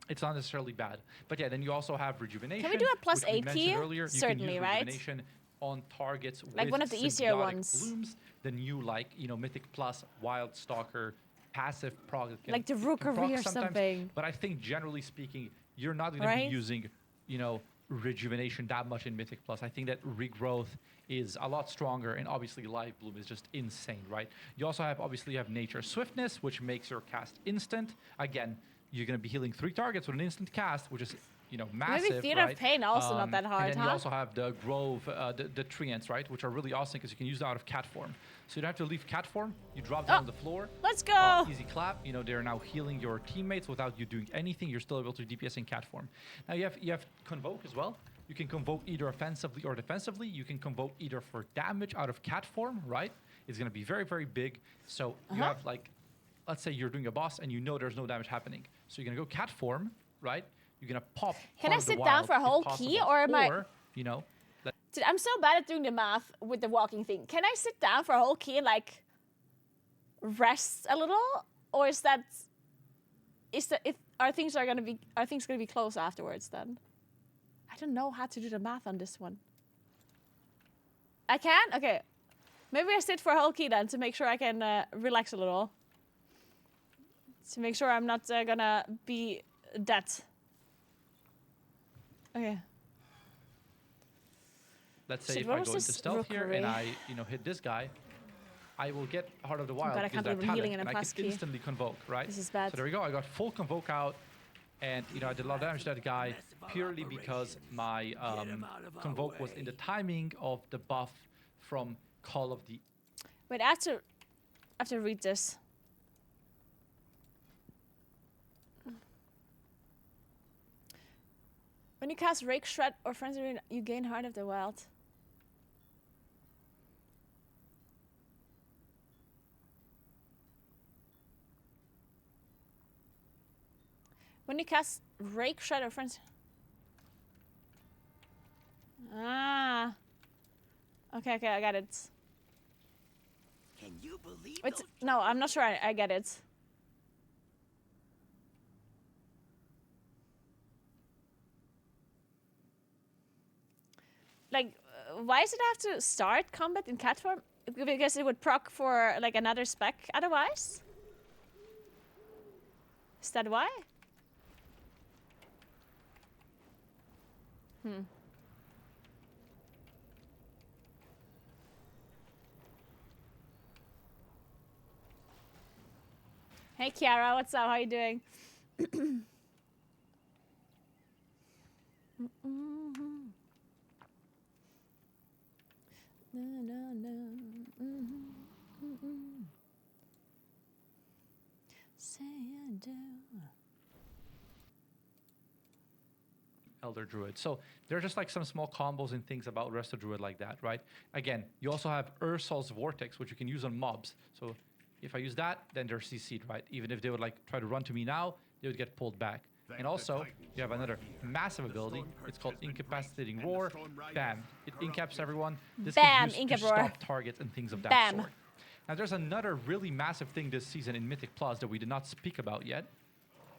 It's not necessarily bad. But yeah, then you also have Rejuvenation. Can we do a plus which we 8 mentioned key? earlier. You Certainly, can use right? Rejuvenation on targets Like with one of the easier symbiotic ones. blooms, the new, like, you know, Mythic Plus, Wild Stalker, passive prog. That can, Like the it can Rookery proc or sometimes, something. But I think generally speaking, you're not going to Right? be using, you know, rejuvenation that much in Mythic Plus. I think that regrowth is a lot stronger, and obviously Life Bloom is just insane, right? You also have, obviously, you have Nature Swiftness, which makes your cast instant. Again, you're going to be healing 3 targets with an instant cast, which is, you know, massive. Maybe Theater right? of Pain also not that hard, And then huh? you also have the Grove, the Treants, right? Which are really awesome because you can use that out of cat form. So you don't have to leave cat form. You drop down on the floor. Let's go! Easy clap. You know, they're now healing your teammates without you doing anything. You're still able to DPS in cat form. Now you have Convoke as well. You can Convoke either offensively or defensively. You can Convoke either for damage out of cat form, right? It's going to be very, very big. So you have, like, let's say you're doing a boss and you know there's no damage happening. So you're going to go cat form, right? You're going to pop. Can I sit down for a whole key, or am I... you know... Dude, I'm so bad at doing the math with the walking thing. Can I sit down for a whole key and, like, rest a little? Or is that... Are things gonna be close afterwards then? I don't know how to do the math on this one. I can? Okay. Maybe I sit for a whole key then to make sure I can relax a little. To make sure I'm not gonna be dead. Okay. Let's say if I go into stealth here and I, you know, hit this guy, I will get Heart of the Wild because that talent, and I can instantly Convoke, right? This is bad. So there we go. I got full Convoke out, and you know I did a lot of damage to that guy purely because my Convoke was in the timing of the buff from Call of the... Wait, I have to read this. When you cast Rake, Shred, or Frenzy Rain, you gain Heart of the Wild. When you cast Rake, Shred, or Frenzy... Ah. Okay, I got it. Can you believe Wait, those? no, I'm not sure I get it. Like, why does it have to start combat in cat form? Because it would proc for, like, another spec otherwise? Is that why? Hey, Kiara, what's up? How you doing? Say I do. Elder Druid. So there are just like some small combos and things about Resto Druid like that, right? Again, you also have Ursol's Vortex, which you can use on mobs. So if I use that, then they're CC'd, right? Even if they would like try to run to me now, they would get pulled back. And also, you have another massive ability. It's called Incapacitating Roar. Bam. It incaps everyone. This Bam, can be used to Incap Roar. stop targets and things of that Bam. sort. Now, there's another really massive thing this season in Mythic Plus that we did not speak about yet,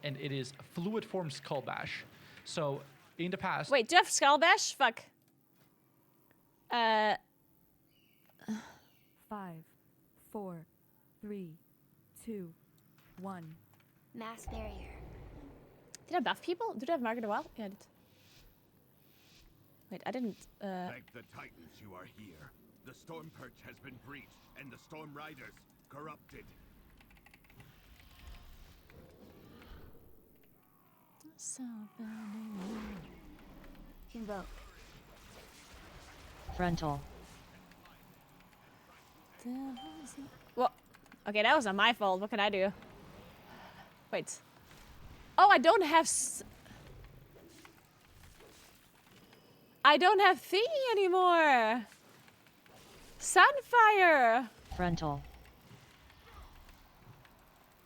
and it is Fluid Form Skull Bash. So, in the past... Wait, do you have Skull Bash? Fuck. 5, 4, 3, 2, 1. Mass barrier. Did I buff people? Did I have Mark of the Wild? Yeah, I did. Wait, I didn't. Thank the Titans you are here. The Storm Perch has been breached, and the Storm Riders corrupted. Invoke. Frontal. Well, okay, that was not my fault. What can I do? Wait. Oh, I don't have. I don't have thingy anymore. Sunfire. Frontal.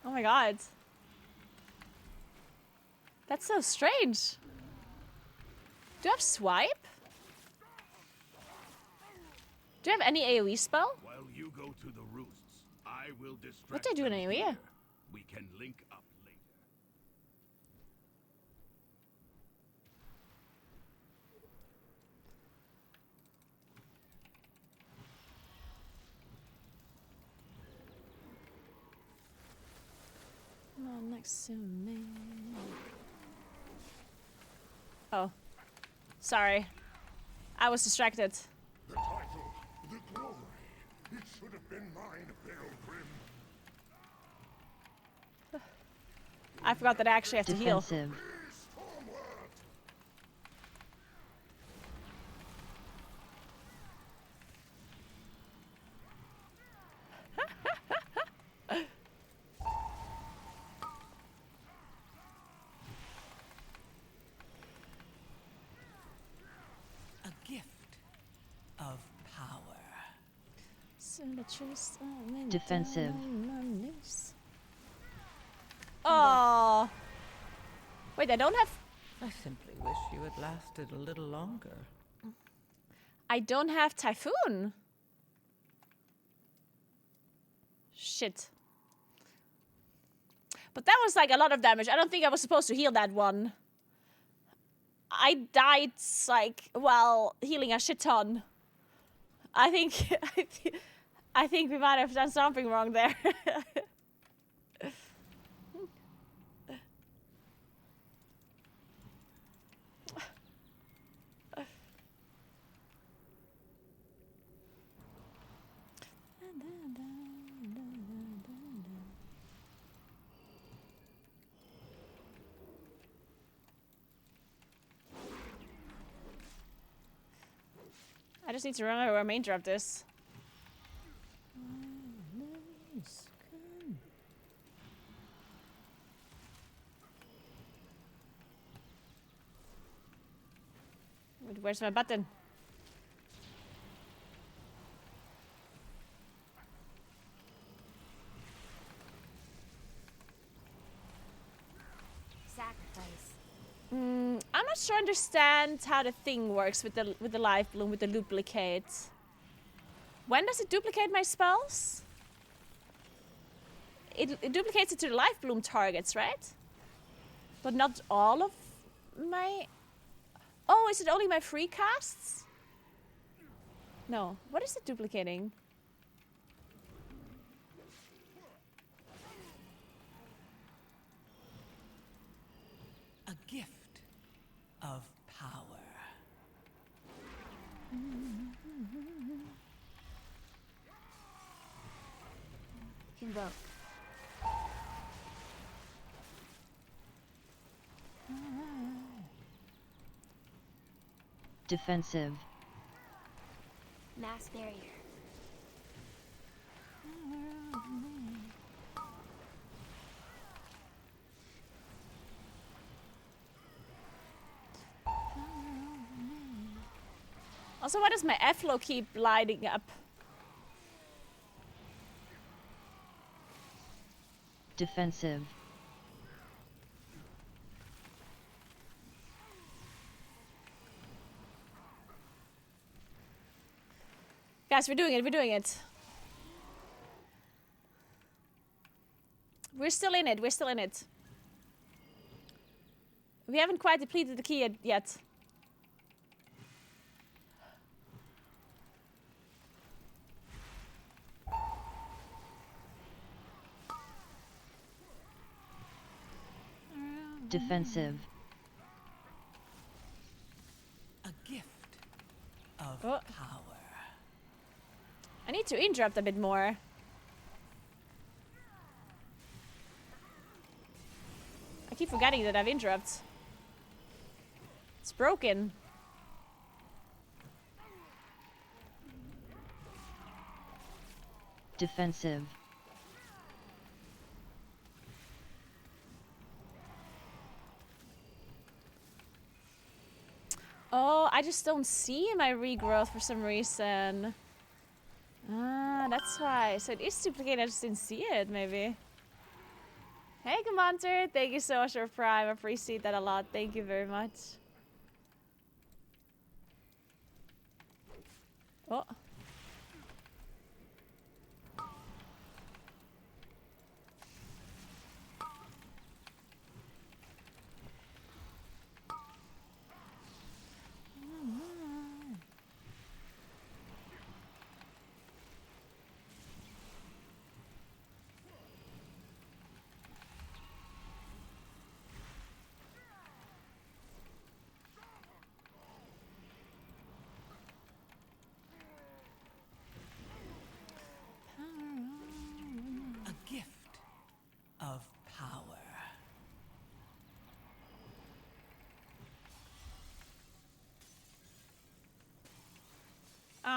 Oh my god. That's so strange. Do you have swipe? Do you have any AoE spell? While you go to the roosts, I will distract. What do I do in them AoE? here. We can link up later. Come on, next to me. Oh. Sorry. I was distracted. The title, the glory, it should have been mine, Pilgrim. I forgot that I actually have to heal. Defensive. A gift of power. Defensive. Oh. Wait, I don't have... I simply wish you had lasted a little longer. I don't have Typhoon. Shit. But that was like a lot of damage. I don't think I was supposed to heal that one. I died like while healing a shit ton. I think I think we might have done something wrong there. I just need to remember where main dropped is. Wait, where's my button? Sacrifice. I'm not sure I understand how the thing works with the life bloom, with the duplicate. When does it duplicate my spells? It duplicates it to the life bloom targets, right? But not all of my... Oh, is it only my free casts? No. What is it duplicating? A gift of power. Convoke. Defensive. Mass barrier. Also, why does my F-Flow keep lighting up? Defensive. Guys, we're doing it, we're doing it. We're still in it, we're still in it. We haven't quite depleted the key yet. Defensive. A gift of Oh. power. I need to interrupt a bit more. I keep forgetting that I've interrupted. It's broken. Defensive. Oh, I just don't see my regrowth for some reason. Ah, that's why. So it is duplicated, I just didn't see it, maybe. Hey, Commander, thank you so much for Prime. I appreciate that a lot. Thank you very much. Oh.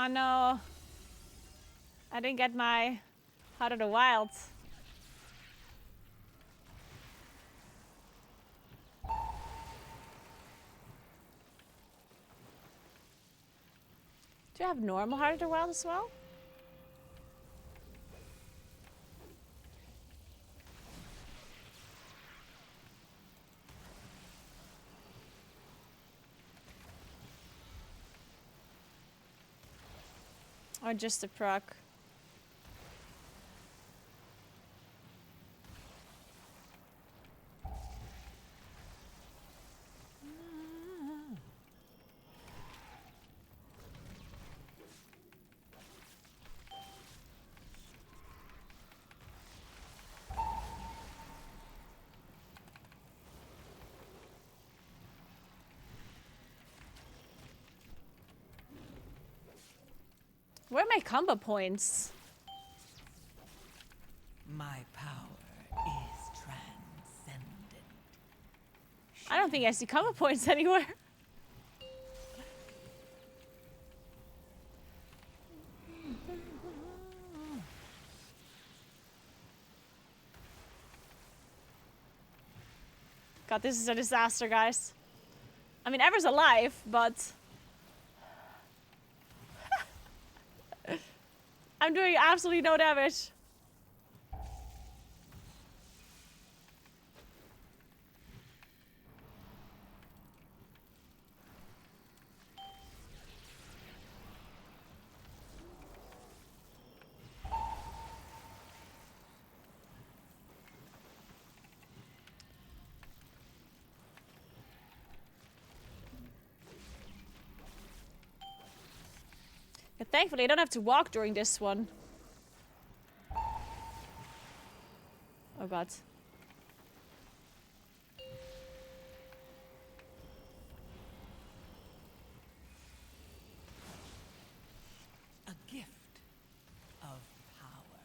Oh no. I didn't get my Heart of the Wild. Do you have normal Heart of the Wild as well? Or just a proc? Where are my combo points? My power is transcendent. I don't think I see combo points anywhere. God, this is a disaster, guys. I mean, Ever's alive, but... I'm doing absolutely no damage. Yeah, thankfully, I don't have to walk during this one. Oh god. A gift of power.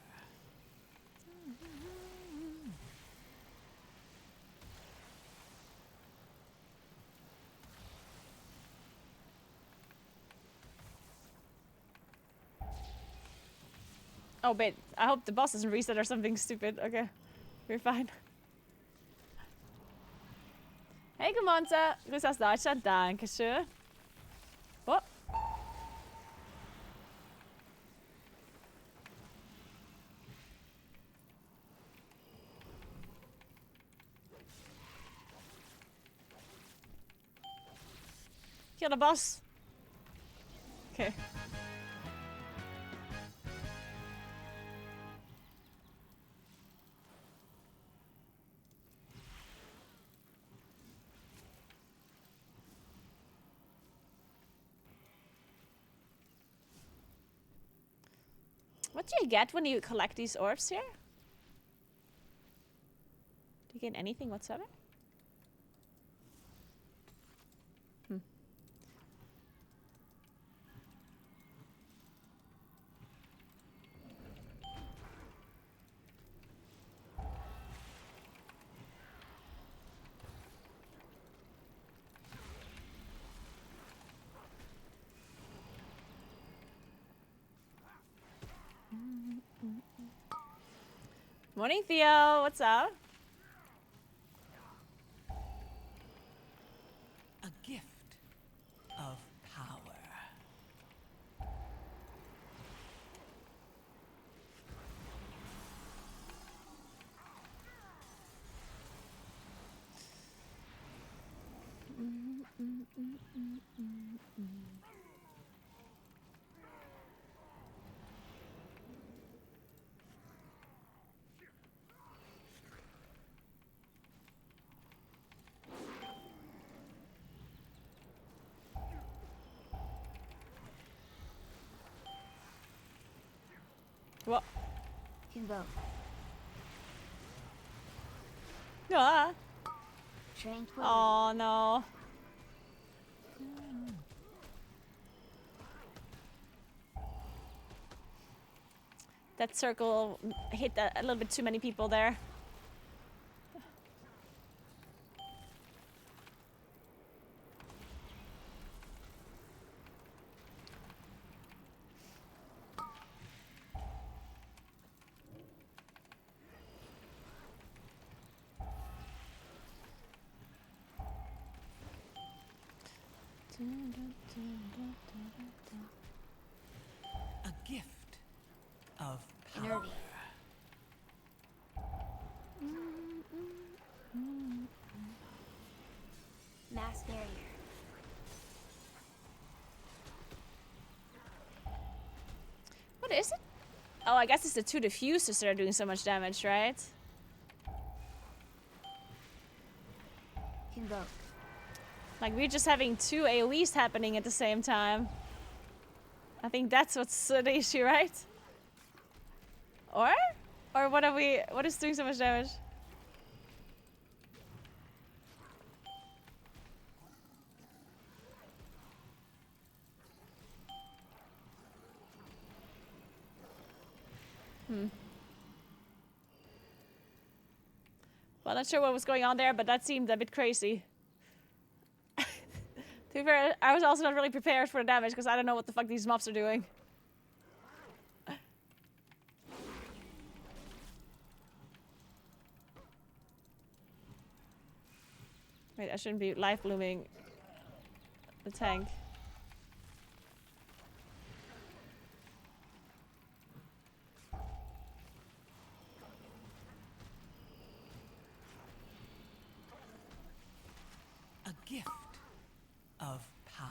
Oh, wait. I hope the boss doesn't reset or something stupid. Okay. We're fine. Hey, Gemonte. Grüß aus Deutschland. Dankeschön. Oh. Kill the boss. Okay. What do you get when you collect these orbs here? Do you get anything whatsoever? Hmm. Morning, Theo. What's up? A gift of power. What? Invoke. Ah. Tranquility. Oh no. That circle hit a little bit too many people there. A gift of power. Energy. Mass barrier. What is it? Oh, I guess it's the two diffusers that are doing so much damage, right? Invoke. Like, we're just having two AoEs happening at the same time. I think that's what's the issue, right? Or what are we... What is doing so much damage? Well, not sure what was going on there, but that seemed a bit crazy. To be fair, I was also not really prepared for the damage because I don't know what the fuck these mobs are doing. Wait, I shouldn't be life blooming the tank. A gift of power.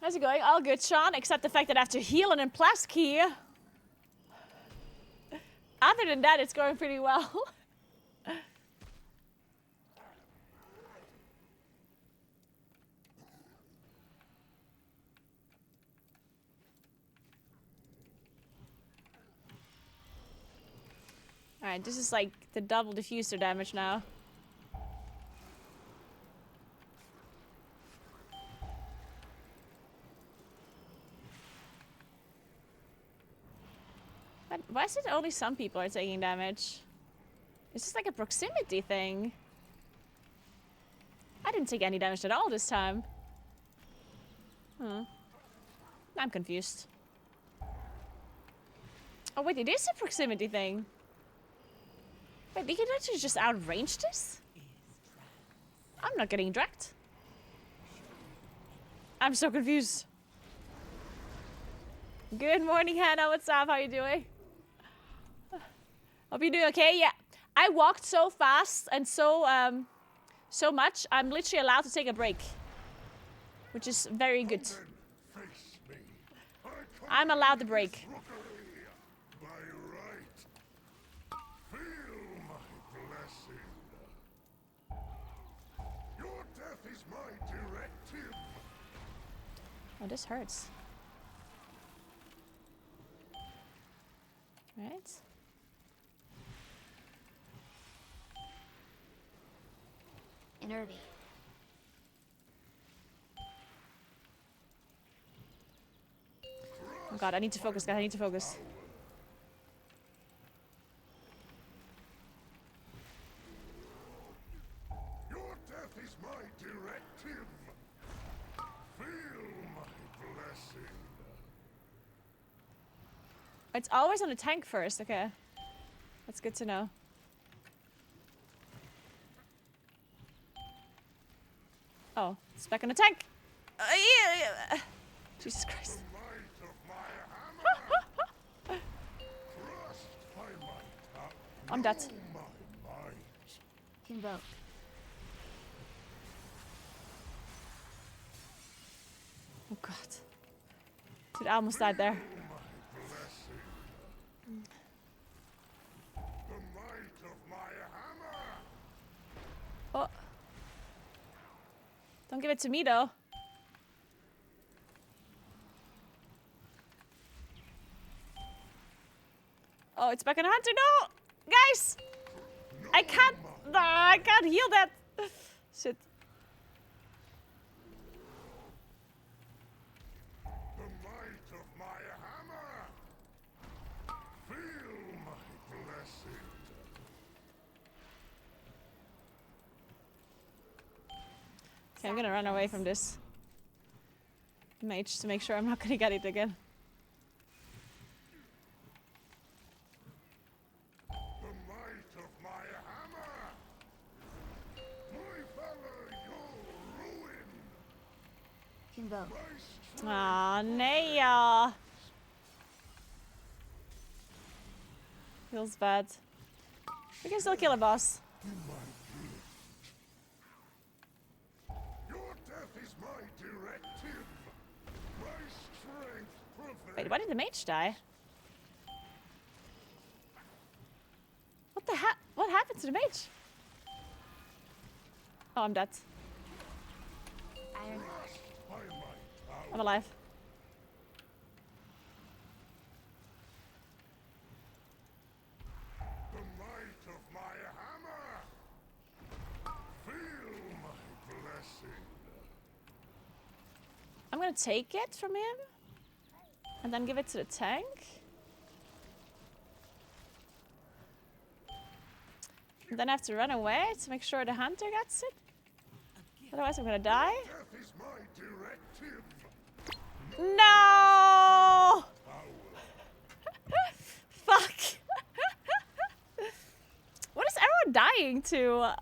How's it going? All good, Sean, except the fact that I have to heal and Plask here. Other than that, it's going pretty well. Alright, this is like the double diffuser damage now. But why is it only some people are taking damage? Is this like a proximity thing? I didn't take any damage at all this time. Huh. I'm confused. Oh wait, it is a proximity thing. Wait, they can actually just outrange this? I'm not getting dragged. I'm so confused. Good morning, Hannah. What's up? How you doing? Hope you're doing okay. Yeah, I walked so fast and so much. I'm literally allowed to take a break, which is very good. I'm allowed the break. Oh, this hurts. Right. Energy. Oh god, I need to focus, guys. I need to focus. Your death is my directive. Feel my blessing. It's always on the tank first. Okay. That's good to know. Oh, it's back on the tank. Yeah. Jesus Christ. I'm dead. Invoke. Oh god. Dude, I almost died there. Oh. Don't give it to me though. Oh, it's back on Hunter. No! Guys! I can't. No, I can't heal that. Shit. The might of my hammer. Feel my blessing. Okay, I'm gonna run away from this mage to make sure I'm not gonna get it again. The might of my hammer! My valor, your ruin! Convoke. Aw, nee. Feels bad. We can still kill a boss. Your death is my directive. My strength prevails. Wait, why did the mage die? What the heck? What happened to the mage? Oh, I'm dead. Iron. I'm alive. The might of my hammer! Feel my blessing. I'm gonna take it from him and then give it to the tank. And then I have to run away to make sure the hunter gets it. Otherwise I'm gonna die. Death is my directive. No! Fuck. What is everyone dying to? My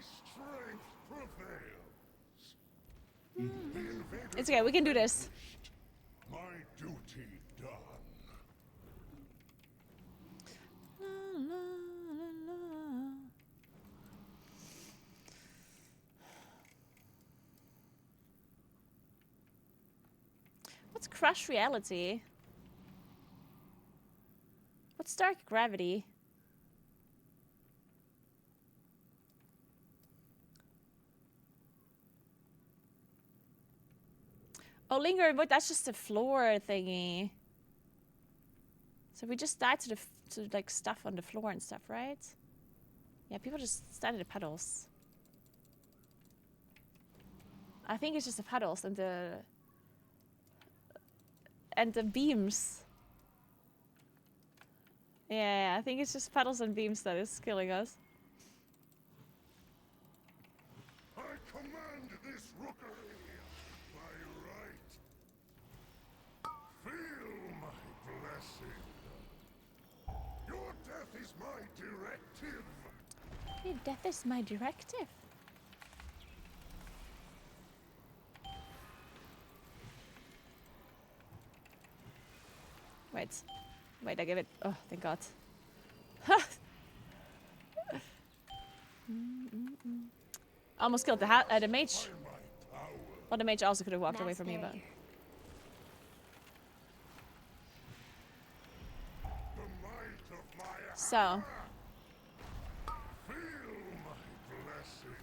strength prevails. It's okay, we can do this. My duty done. What's crush reality? What's dark gravity? Oh, linger, but that's just a floor thingy. So we just died to like stuff on the floor and stuff, right? Yeah, people just stand in the pedals. I think it's just the pedals and the beams. Yeah, I think it's just pedals and beams that is killing us. I command this rookery by right. Feel my blessing. Your death is my directive. Your death is my directive. Wait, I give it. Oh, thank God. Almost killed the mage. Well, the mage also could have walked away from me, but. So. Feel my blessing.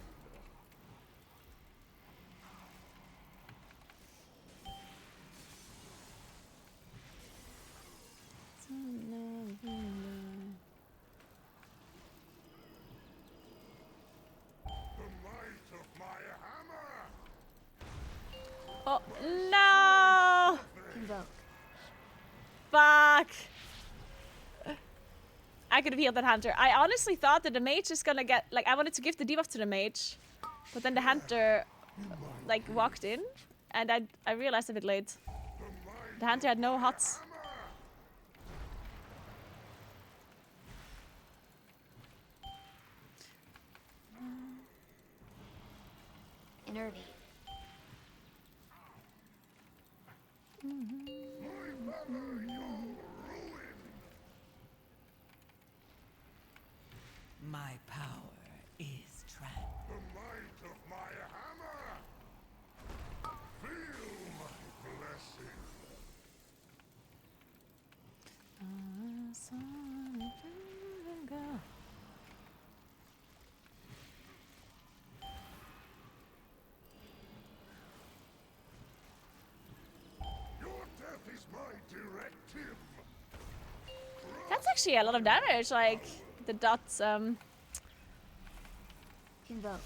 The might of my hammer. Oh no! Convoke. Fuck! I could have healed that hunter. I honestly thought that the mage is gonna get like I wanted to give the debuff to the mage, but then the hunter like walked in, and I realized a bit late. The hunter had no hots. Enervate. My power is trapped. The might of my hammer. Feel my blessing. Your death is my directive. That's actually a lot of damage. Like the dots. Convoke.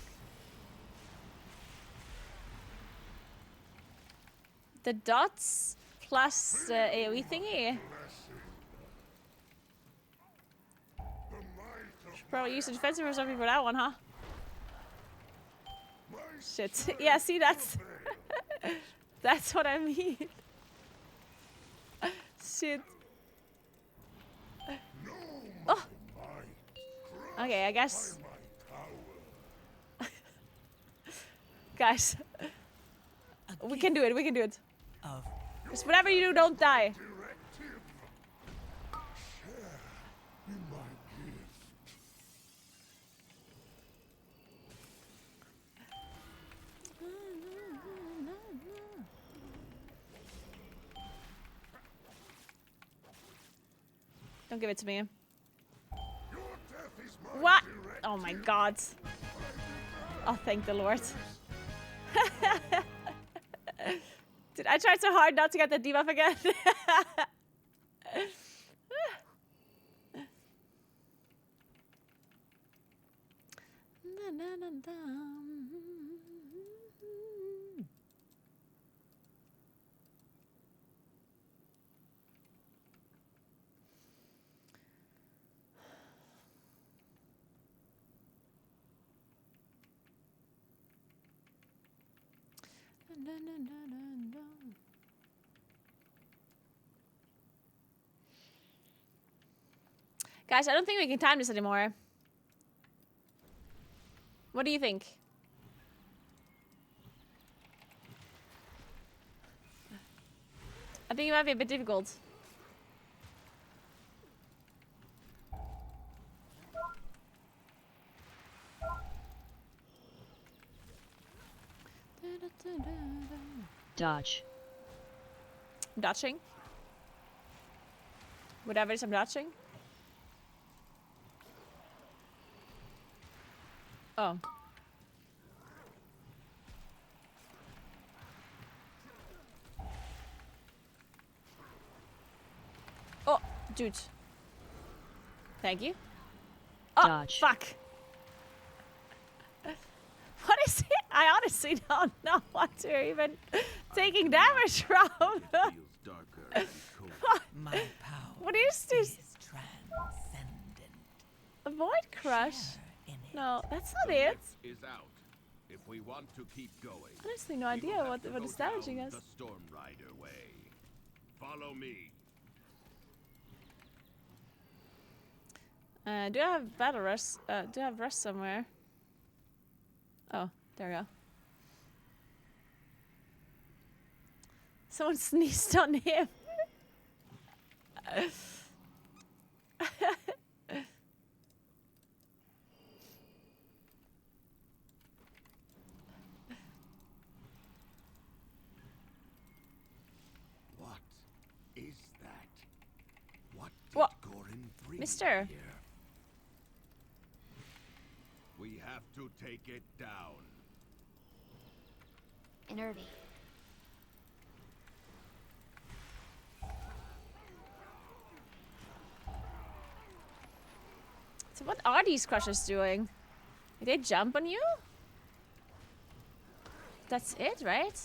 The dots plus the AoE thingy. The might of Probably use the defensive or something for that one, huh? Shit. Yeah, see, that's... that's what I mean. Shit. Oh! Okay, I guess... Guys. We can do it, we can do it. Just whatever you do, don't die. Don't give it to me. What? Oh my god. Oh, thank the Lord. Dude, I tried so hard not to get the debuff again. Guys, I don't think we can time this anymore. What do you think? I think it might be a bit difficult. Dodge. I'm dodging. Whatever it is, I'm dodging. Oh. Oh, dude. Thank you. Oh, Dodge. Fuck. What is it? I honestly don't know what we're even taking damage from. My power what is this? is transcendent. Avoid crush? No, that's not it. Is out. If we want to keep going, Honestly, no idea what is damaging us. the Storm Rider way. Follow me. Do I have battle rest? Do I have rest somewhere? Oh, there we go. Someone sneezed on him. What is that? What did What? Gorin bring Mister? here? We have to take it down. Enervy. So what are these crushers doing? Did they jump on you? That's it, right?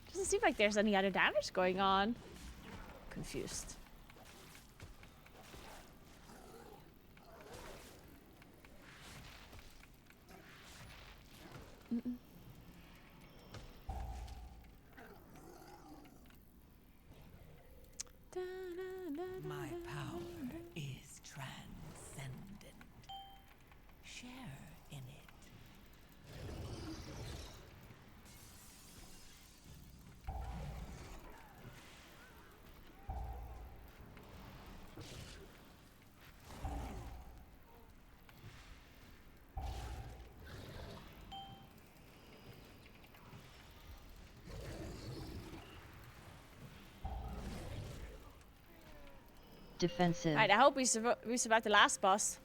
Doesn't seem like there's any other damage going on. Confused. My power is transcendent. Share in it. Defensive. Alright, I hope we survive the last boss.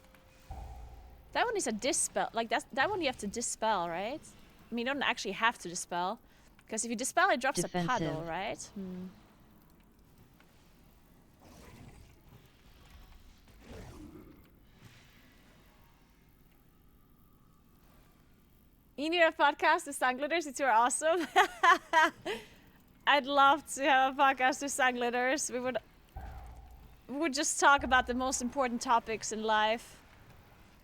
That one is a dispel. Like, that one you have to dispel, right? I mean, you don't actually have to dispel. Because if you dispel, it drops a puddle, Defensive. right? Hmm. You need a podcast with Sunglitters? It's awesome. I'd love to have a podcast with Sunglitters. We would just talk about the most important topics in life.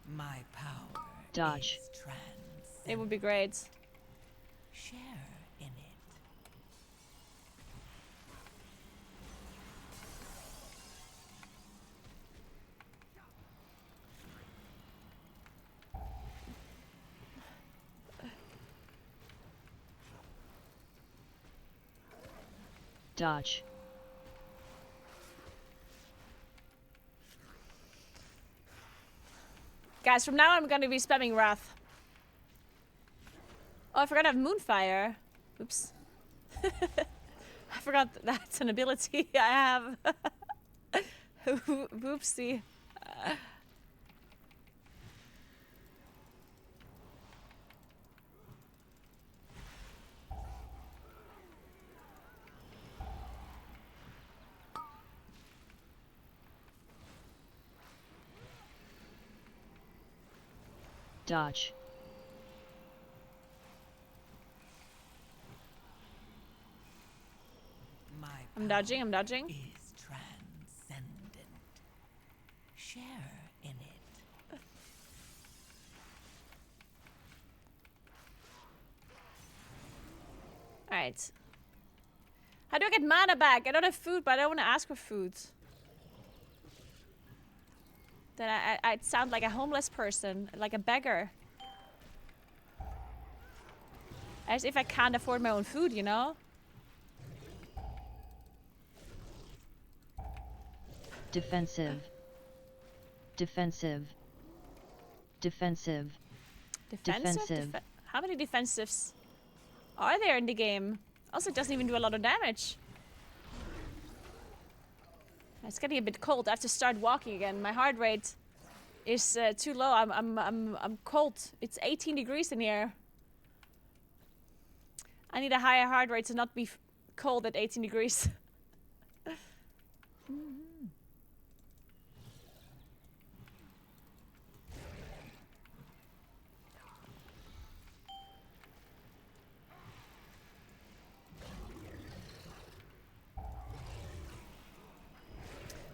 My power Dodge. is transcendent. It would be great. Share in it. Dodge. Guys, from now on I'm gonna be spamming Wrath. Oh, I forgot I have Moonfire. Oops. I forgot that's an ability I have. Whoopsie. Dodge. My I'm dodging, I'm dodging. is transcendent. Share in it. Alright. How do I get mana back? I don't have food, but I don't want to ask for food. Then I'd sound like a homeless person, like a beggar. As if I can't afford my own food, you know? Defensive. Defensive. Defensive. Defensive? How many defensives are there in the game? Also, it doesn't even do a lot of damage. It's getting a bit cold. I have to start walking again. My heart rate is too low. I'm cold. It's 18 degrees in here. I need a higher heart rate to not be cold at 18 degrees.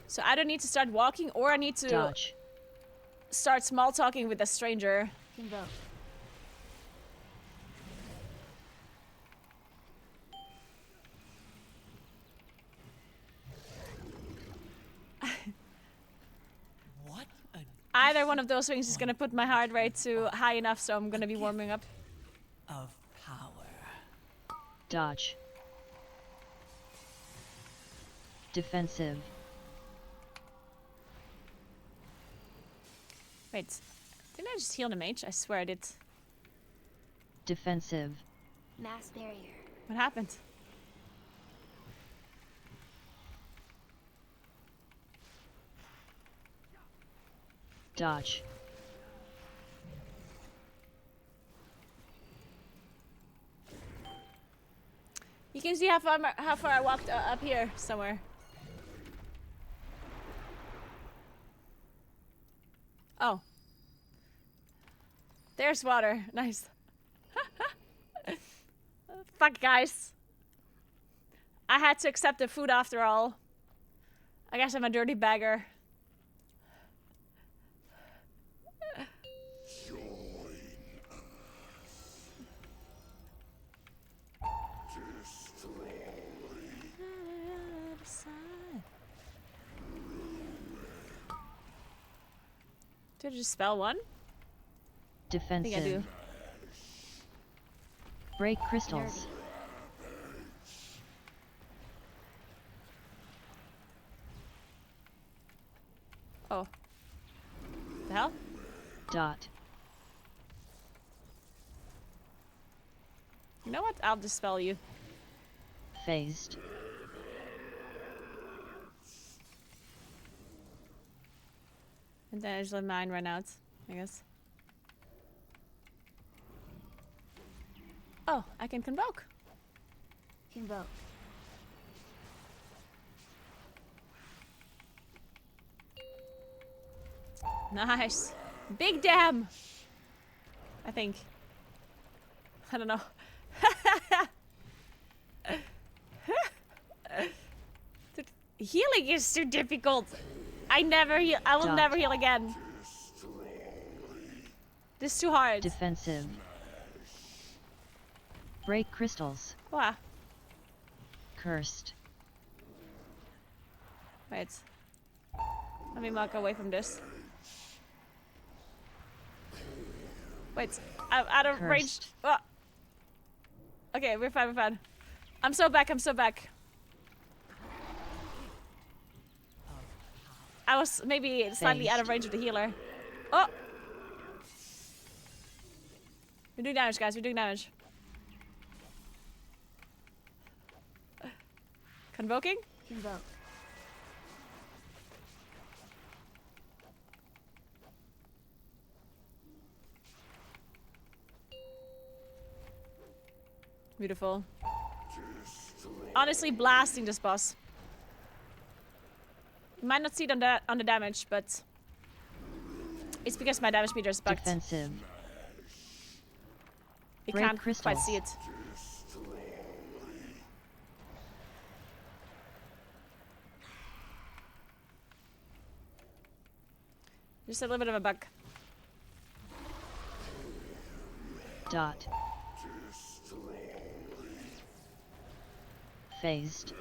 So I don't need to start walking, or I need to Dodge. start small talking with a stranger. Convoke. What a Either one of those things is gonna put my heart rate to high enough, so I'm gonna be warming up. of power. Dodge. Defensive. Wait, didn't I just heal the mage? I swear I did. Defensive. Mass barrier. What happened? Dodge. You can see how far I walked up here somewhere. Oh. There's water. Nice. Fuck, guys. I had to accept the food after all. I guess I'm a dirty beggar. Did I just spell one? Defensive. I think I do. Break crystals. Oh. The hell? Dot. You know what? I'll dispel you. Phased. And then I just let mine run out, I guess. Oh, I can convoke. Convoke. Nice. Big dam! I think. I don't know. Dude, healing is too difficult. I never heal. I will never heal again. This is too hard. Defensive. Break crystals. Wow. Cursed. Wait. Let me walk away from this. Wait, I'm out of range. Oh. Okay, we're fine, we're fine. I'm so back, I'm so back. I was maybe slightly out of range of the healer. Oh! We're doing damage, guys, we're doing damage. Convoking? Convoke. Beautiful. Honestly, blasting this boss. You might not see it on the damage, but it's because my damage meter is bugged. Defensive. You Break can't crystals. quite see it. Just a little bit of a bug. Dot. Phased.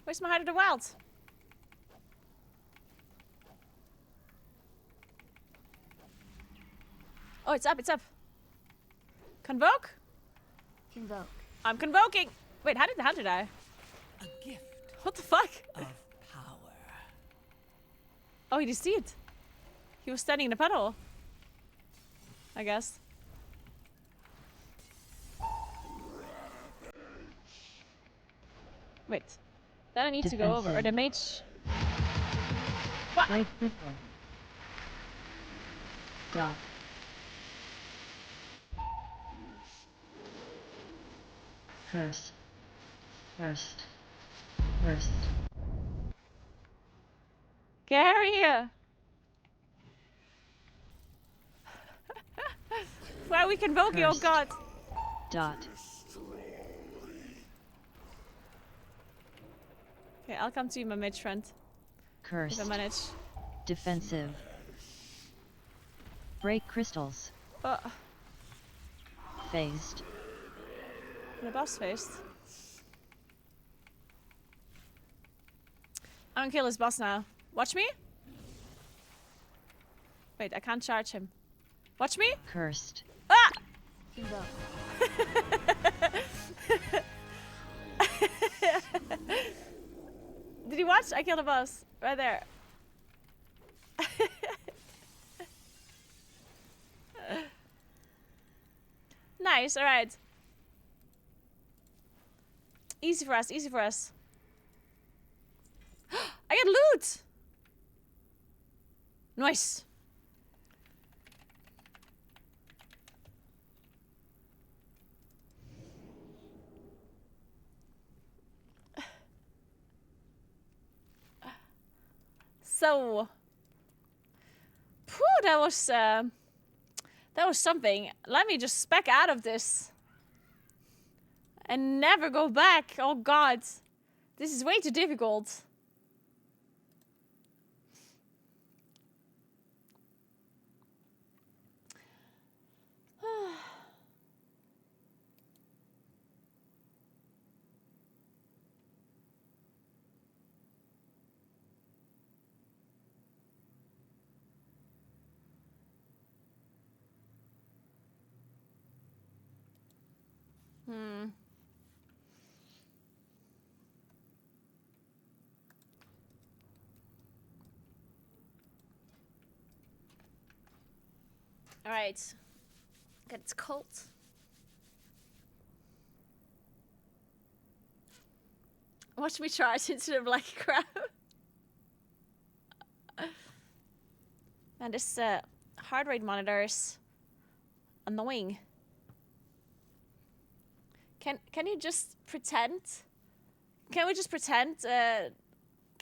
Where's my Heart of the Wild? Oh, it's up, it's up. Convoke? Convoke. I'm convoking. Wait, how did I? A gift. What the fuck? Of power. Oh, he did see it. He was standing in the puddle. I guess. Wait. Then I need to go over. Or the mage. What? Break crystal. Dot. Cursed. Cursed. Cursed. Gary! Why are we convoking? Oh god. Dot. Okay, I'll come to you, my mage friend. Cursed. If I manage. Defensive. Break crystals. Phased. The boss faced. I'm gonna kill this boss now. Watch me. Wait, I can't charge him. Watch me. Cursed. Ah! Did you watch? I killed a boss. Right there. Nice, alright. Easy for us, easy for us. I got loot! Nice. So, phew, that was something. Let me just spec out of this and never go back. Oh god, this is way too difficult. All right. God, it's cold. Watch me charge into the black crab. Man, this heart rate monitor is annoying. Can you just pretend? Can we just pretend? Can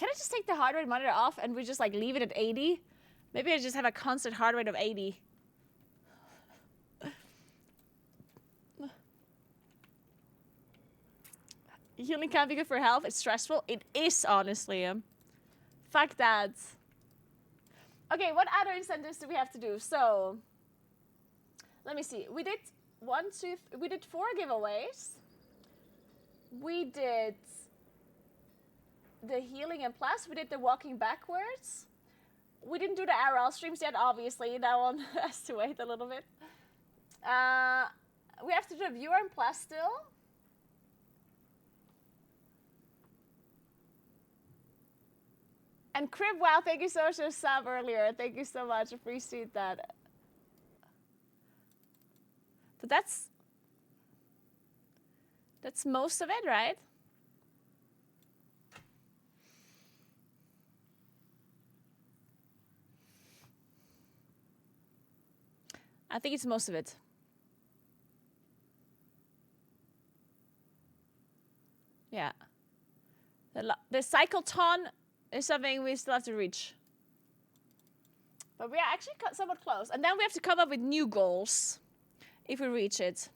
I just take the heart rate monitor off and we just like leave it at 80? Maybe I just have a constant heart rate of 80. Healing can't be good for health. It's stressful. It is, honestly. Fuck that. Okay, what other incentives do we have to do? So, let me see. We did we did 4 giveaways. We did the healing and plus. We did the walking backwards. We didn't do the RL streams yet, obviously. That one has to wait a little bit. We have to do a viewer and plus still. And Crib, wow, thank you so much for the sub earlier. Thank you so much. Appreciate that. So that's most of it, right? I think it's most of it. Yeah. The cycleton is something we still have to reach. But we are actually somewhat close. And then we have to come up with new goals if we reach it.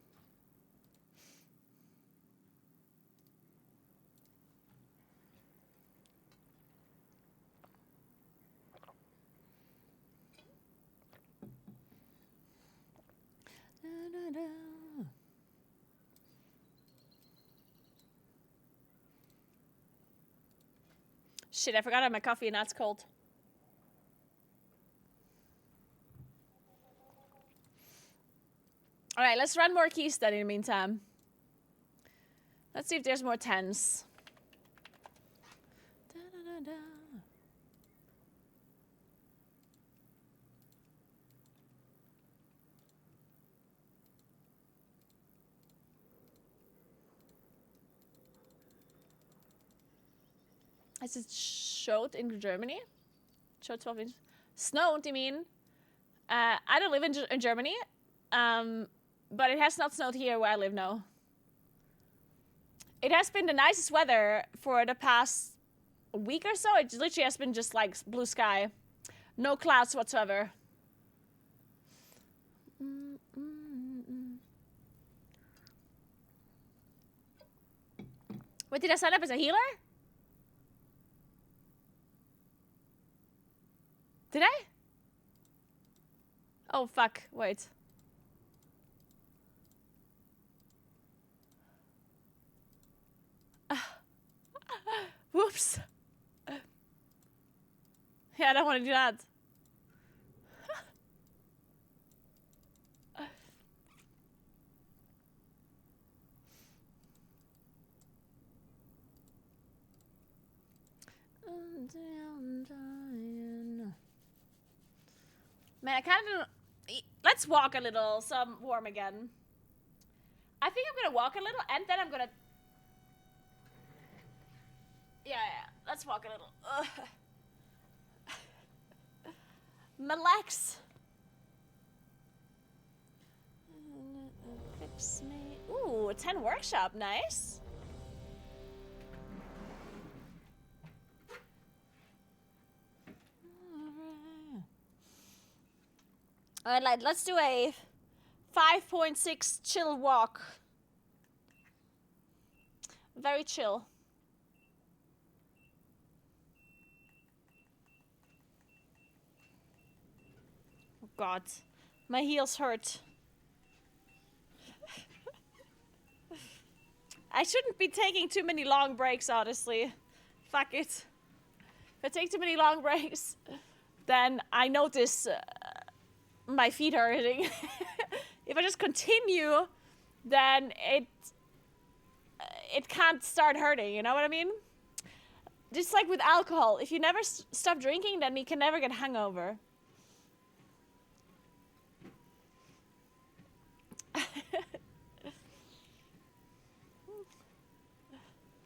Shit, I forgot I had my coffee and now it's cold. All right, let's run more keys then in the meantime. Let's see if there's more 10s. Is it showed in Germany? Showed 12 inches. Snowed, you mean? I don't live in Germany, but it has not snowed here where I live now. It has been the nicest weather for the past week or so. It literally has been just like blue sky. No clouds whatsoever. Wait, did I sign up as a healer? Did I? Oh, fuck. Wait. Whoops. Yeah, I don't want to do that. Man, I kind of... Let's walk a little so I'm warm again. I think I'm going to walk a little and then I'm going to... Yeah, let's walk a little. Relax. Fix me. Ooh, 10 workshop, nice. All right, let's do a 5.6 chill walk. Very chill. Oh God, my heels hurt. I shouldn't be taking too many long breaks, honestly. Fuck it. If I take too many long breaks, then I notice my feet are hurting. If I just continue, then it can't start hurting, you know what I mean? Just like with alcohol, if you never stop drinking, then you can never get hungover.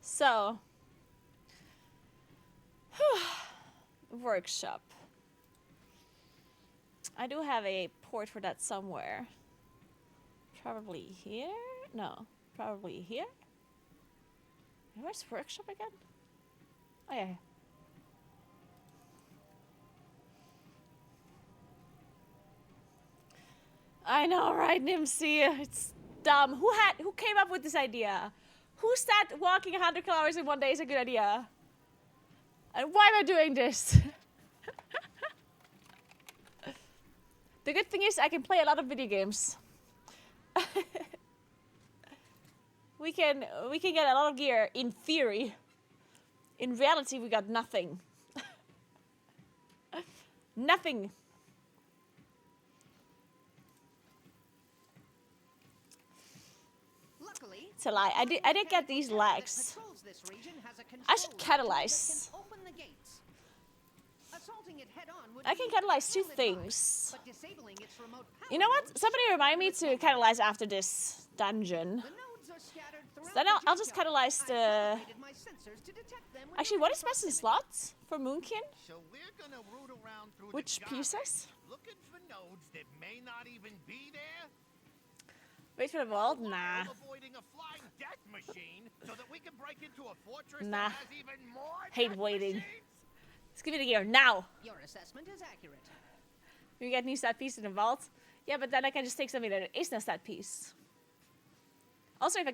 So, workshop. I do have a port for that somewhere. Probably here? No, probably here. Where's workshop again? Oh yeah. I know, right, Nimsy? It's dumb. Who came up with this idea? Who said walking 100 kilometers in one day is a good idea? And why am I doing this? The good thing is I can play a lot of video games. we can get a lot of gear in theory. In reality, we got nothing. Nothing. It's a lie. I did get these legs. I should catalyze. I can catalyze 2 things. You know what? Somebody remind me to catalyze after this dungeon. So then I'll just catalyze the... Actually, what is best in slots for Moonkin? Which pieces? Looking for nodes that may not even be there. Wait for the vault? Nah. Avoiding a flying death machine so that we can break into a fortress Nah. that has even more Hate waiting. Let's give me the gear now. Your assessment is accurate. We get new stat piece in the vault. Yeah, but then I can just take something that is a stat piece. Also, if I...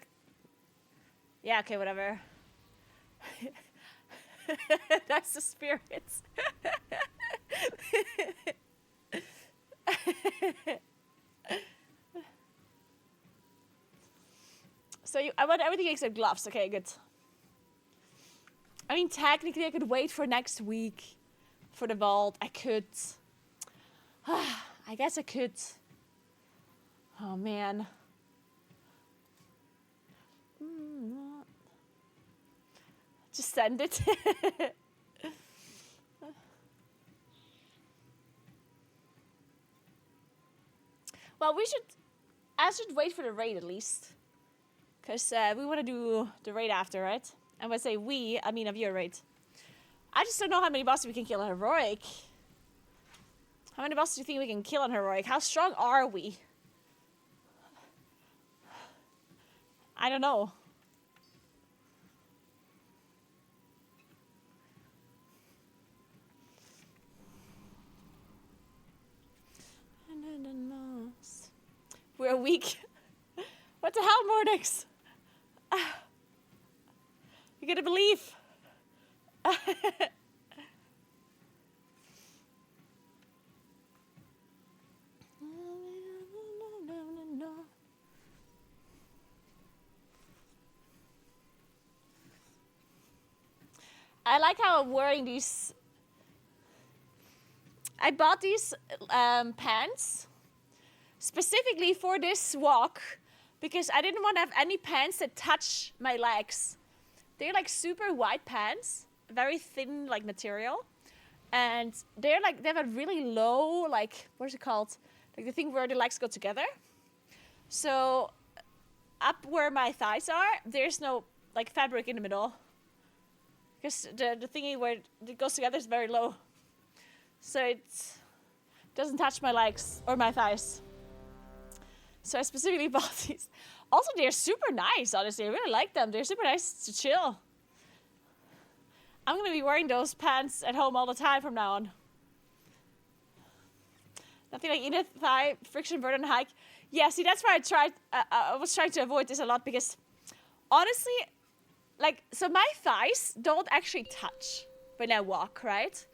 Yeah, okay, whatever. That's the spirit. So I want everything except gloves. Okay, good. I mean, technically, I could wait for next week for the vault. I could. I guess I could. Oh, man. Just send it. Well, I should wait for the raid at least. Because we want to do the raid after, right? And when I say we, I mean of your raid. I just don't know how many bosses we can kill on Heroic. How many bosses do you think we can kill on Heroic? How strong are we? I don't know. We're weak. What the hell, Mordix? You gotta believe. I like how I'm wearing these. I bought these pants specifically for this walk because I didn't want to have any pants that touch my legs. They're like super wide pants, very thin like material, and they're like they have a really low like what's it called? Like the thing where the legs go together. So up where my thighs are, there's no like fabric in the middle. Because the thingy where it goes together is very low. So it doesn't touch my legs or my thighs. So I specifically bought these. Also, they're super nice, honestly. I really like them. They're super nice to chill. I'm going to be wearing those pants at home all the time from now on. Nothing like inner thigh friction burden hike. Yeah, see, that's why I was trying to avoid this a lot because honestly, like, so my thighs don't actually touch when I walk, right?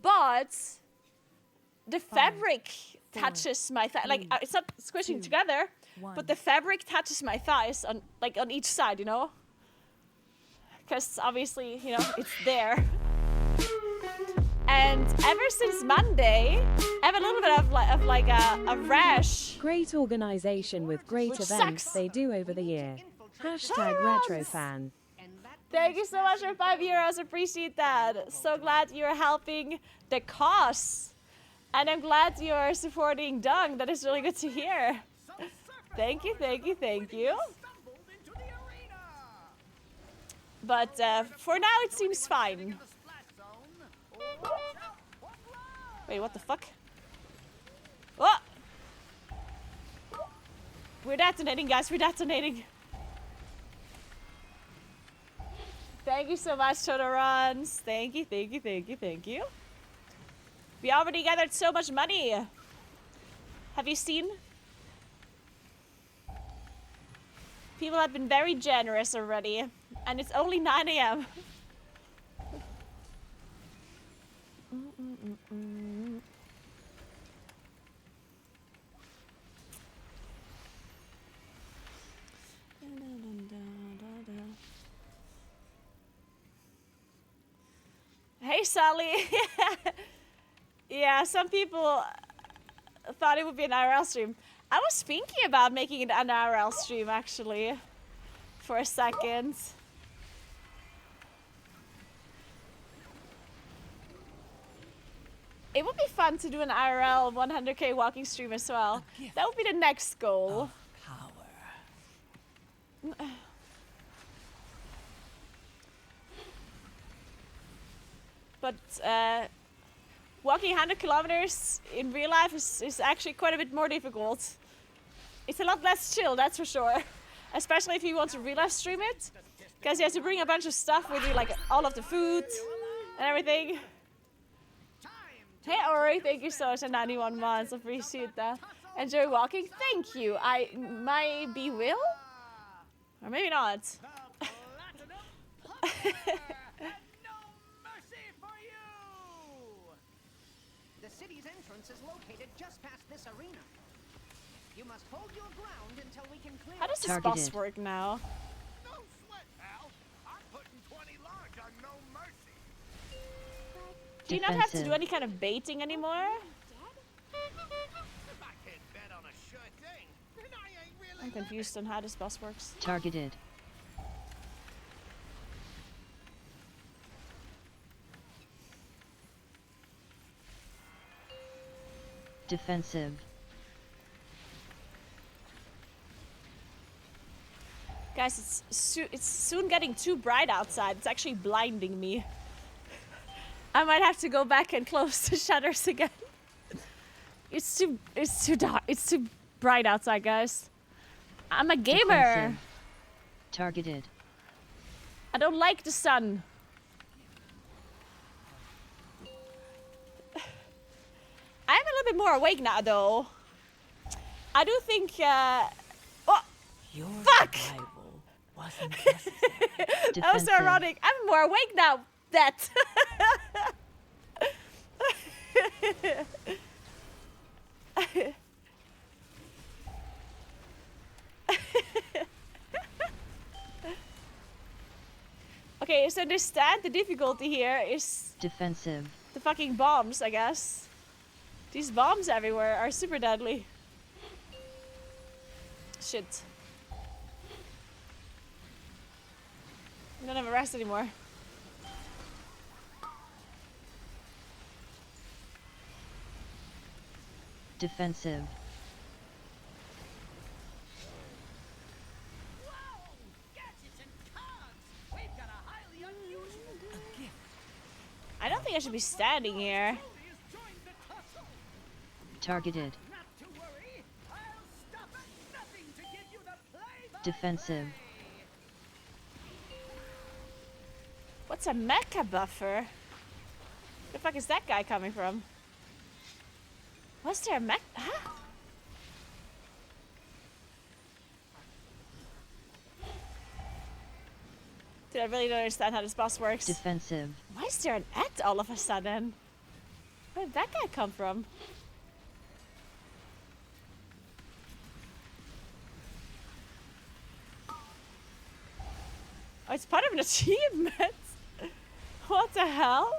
But the fabric touches my thigh. Like, it's not squishing together, but the fabric touches my thighs on each side, you know? Because obviously, you know, it's there. And ever since Monday, I have a little bit of like a rash. Great organization with great events they do over the year. #RetroFan. Thank you so much for €5. Appreciate that. So glad you're helping the cause. And I'm glad you're supporting Dung. That is really good to hear. Thank you, thank you, thank you. But for now, it seems fine. Wait, what the fuck? What? We're detonating, guys. We're detonating. Thank you so much, Totoruns. Thank you, thank you, thank you, thank you. We already gathered so much money. Have you seen? People have been very generous already. And it's only 9 a.m. Hey, Sally. Yeah, some people thought it would be an IRL stream. I was thinking about making it an IRL stream, actually, for a second. It would be fun to do an IRL 100k walking stream as well. That would be the next goal. But walking 100 kilometers in real life is actually quite a bit more difficult. It's a lot less chill, that's for sure. Especially if you want to real life stream it. Because you have to bring a bunch of stuff with you, like all of the food and everything. Hey Ori, thank you so much for 91 months, appreciate that. Enjoy walking? Thank you. I maybe will? Or maybe not. The city's entrance is located just past this arena. You must hold your ground until we can clear. How does this boss work now? No sweat, pal. I'm putting 20 large on no mercy. Do you not have to do any kind of baiting anymore? If I can't bet on a sure thing, then I ain't really. I'm confused on how this boss works. Targeted. Defensive. Guys, it's soon getting too bright outside. It's actually blinding me. I might have to go back and close the shutters again. It's too dark. It's too bright outside, guys. I'm a gamer. Defensive. Targeted. I don't like the sun. I'm a little bit more awake now, though. I do think. Oh, Your fuck! survival wasn't necessary. That was so ironic. I'm more awake now. That. Okay, so the difficulty here is defensive. The fucking bombs, I guess. These bombs everywhere are super deadly. Shit. I don't have a rest anymore. Defensive. I don't think I should be standing here. Targeted. Defensive. What's a mecha buffer? Where the fuck is that guy coming from? Was there a mech? Huh? Dude, I really don't understand how this boss works. Defensive. Why is there an at all of a sudden? Where did that guy come from? Oh, it's part of an achievement. What the hell?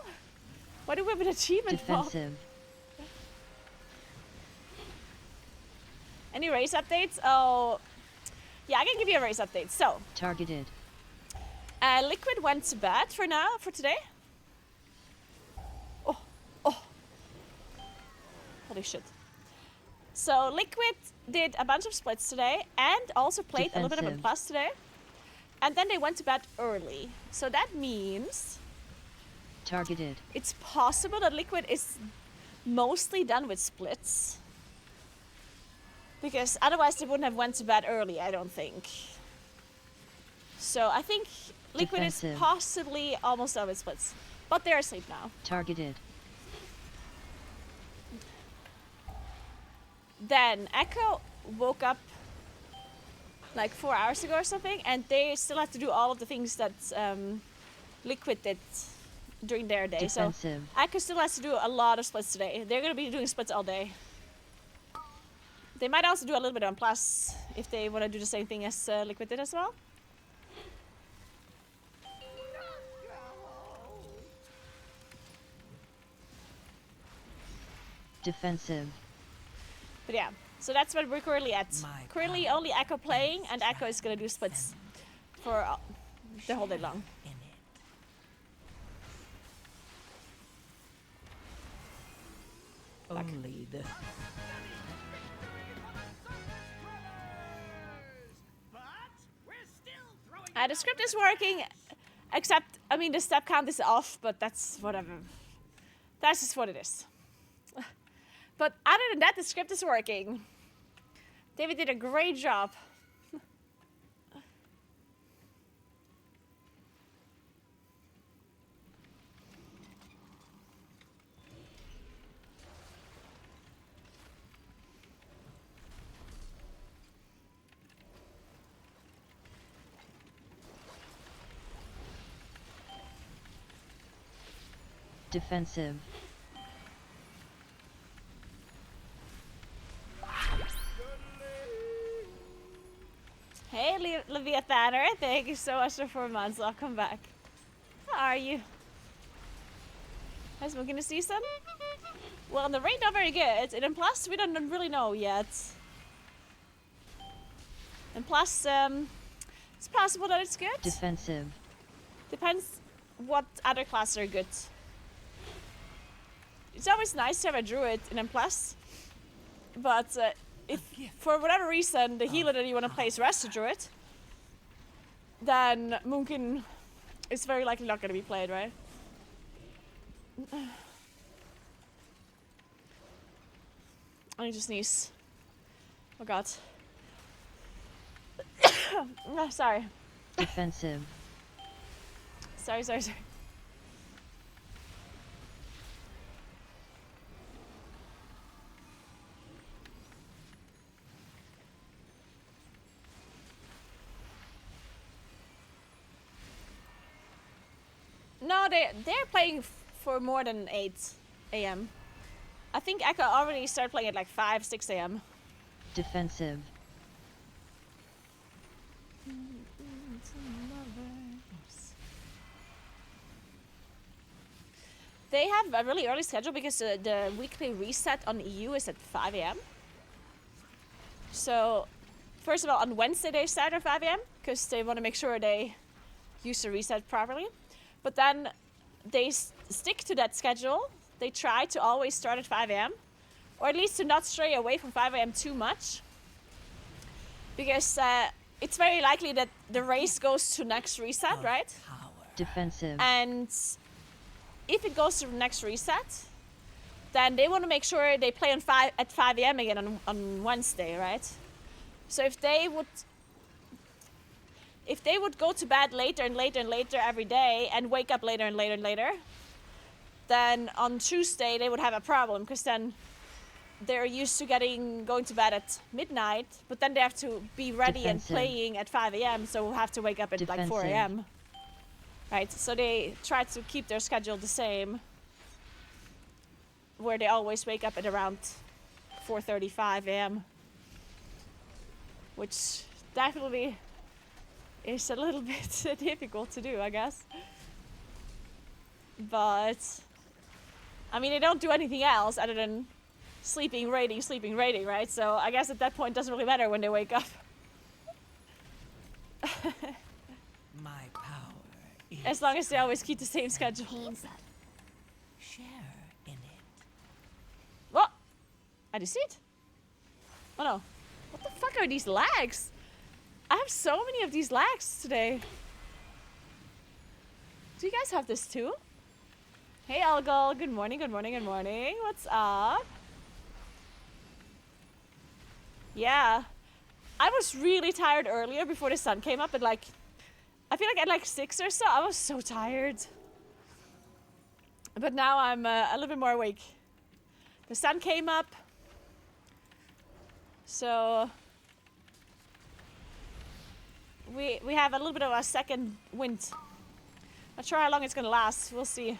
Why do we have an achievement for? Defensive. Any race updates? Oh, yeah, I can give you a race update. So, targeted. Liquid went to bed for now, for today. Oh. Holy shit. So, Liquid did a bunch of splits today and also played a little bit of a plus today. And then they went to bed early. So that means... targeted. It's possible that Liquid is mostly done with splits. Because otherwise they wouldn't have went to bed early, I don't think. So I think Liquid defensive. Is possibly almost done with splits. But they're asleep now. Targeted. Then Echo woke up like 4 hours ago or something, and they still have to do all of the things that Liquid did during their day. Defensive. So Echo still has to do a lot of splits today. They're going to be doing splits all day. They might also do a little bit on plus if they want to do the same thing as Liquid did as well. Defensive. But yeah, so that's what we're currently at. Currently only Echo playing, and Echo is gonna do splits for the whole day long. Only the The script is working, except, I mean, the step count is off, but that's whatever. That's just what it is. But other than that, the script is working. David did a great job. Defensive. Hey, Leviathaner, thank you so much for 4 months. Welcome back. How are you? Guys, we're gonna see some? Well, the rate not very good, and plus we don't really know yet. And plus, it's possible that it's good. Defensive. Depends what other classes are good. It's always nice to have a druid in M+, but if for whatever reason the healer that you want to play is Rest Druid, then Moonkin is very likely not going to be played, right? I need to sneeze. Oh god. Oh, sorry. Defensive. Sorry. No, they're playing for more than 8 a.m. I think Echo already started playing at like 5, 6 a.m. Defensive. They have a really early schedule because the weekly reset on EU is at 5 a.m. So, first of all, on Wednesday they start at 5 a.m. because they want to make sure they use the reset properly. But then they stick to that schedule. They try to always start at 5 a.m. or at least to not stray away from 5 a.m. too much. Because it's very likely that the race goes to next reset, right? Defensive. And if it goes to the next reset, then they want to make sure they play at 5 a.m. again on Wednesday, right? So if they would go to bed later and later and later every day and wake up later and later and later, then on Tuesday they would have a problem because then they're used to going to bed at midnight, but then they have to be ready and playing at 5 a.m. so we'll have to wake up at like 4 a.m. Right, so they try to keep their schedule the same, where they always wake up at around 4:35 a.m. Which definitely is a little bit difficult to do, I guess. But, I mean, they don't do anything else other than sleeping, raiding, right? So I guess at that point it doesn't really matter when they wake up. my power is As long as they always keep the same schedule. share in it. What? I just see it. Oh no. What the fuck are these lags? I have so many of these lags today. Do you guys have this too? Hey Algol, good morning. What's up? Yeah. I was really tired earlier before the sun came up at like, I feel like at like 6 or so, I was so tired. But now I'm a little bit more awake. The sun came up. So we have a little bit of a second wind. Not sure how long it's gonna last. We'll see.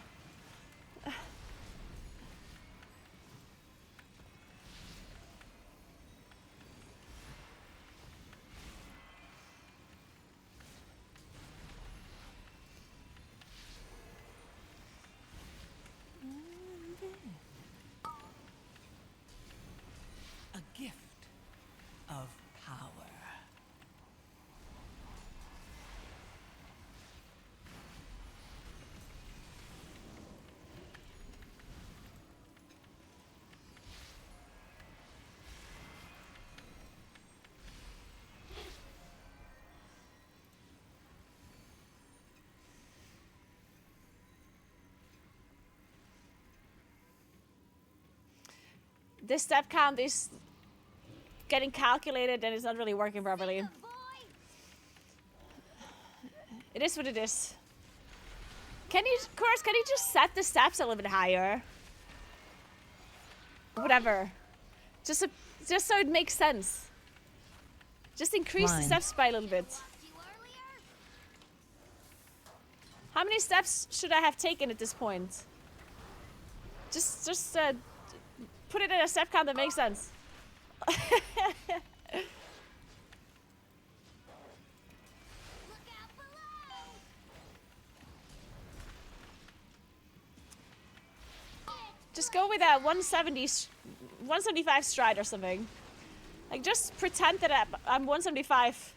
this step count is getting calculated and it's not really working properly. It is what it is. Can you, of course, can you just set the steps a little bit higher? Whatever. Just so it makes sense. Just increase the steps by a little bit. How many steps should I have taken at this point? Just put it in a step count that makes sense. Just go with a 175 stride or something. Like, just pretend that I'm 175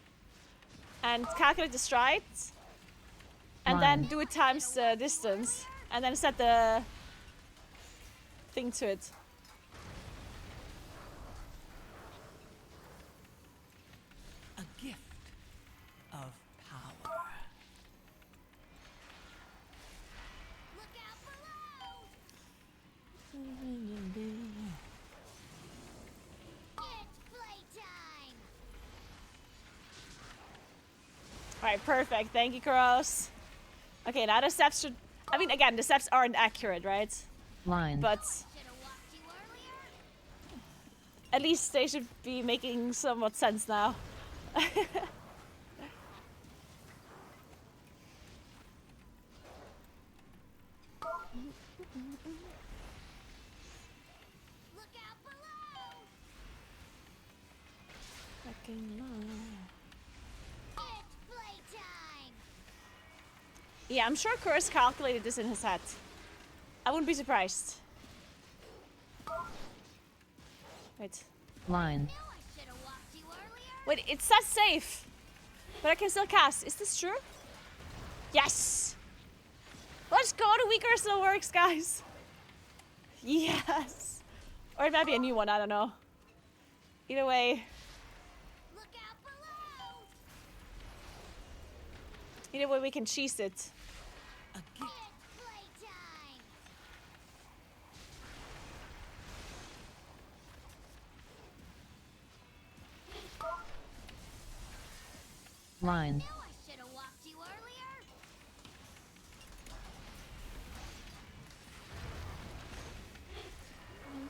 and calculate the strides. And then do it times the distance. And then set the thing to it. A gift of power. Alright, perfect. Thank you, Kuros. Okay, now the steps should... I mean, again, the steps aren't accurate, right? Line. But... at least they should be making somewhat sense now. Yeah, I'm sure Kuros calculated this in his head. I wouldn't be surprised. Wait. Line. Wait, it says safe. But I can still cast. Is this true? Yes! Let's go, the weaker still works, guys. Yes! Or it might be a new one, I don't know. Either way. Either way, we can cheese it. Line.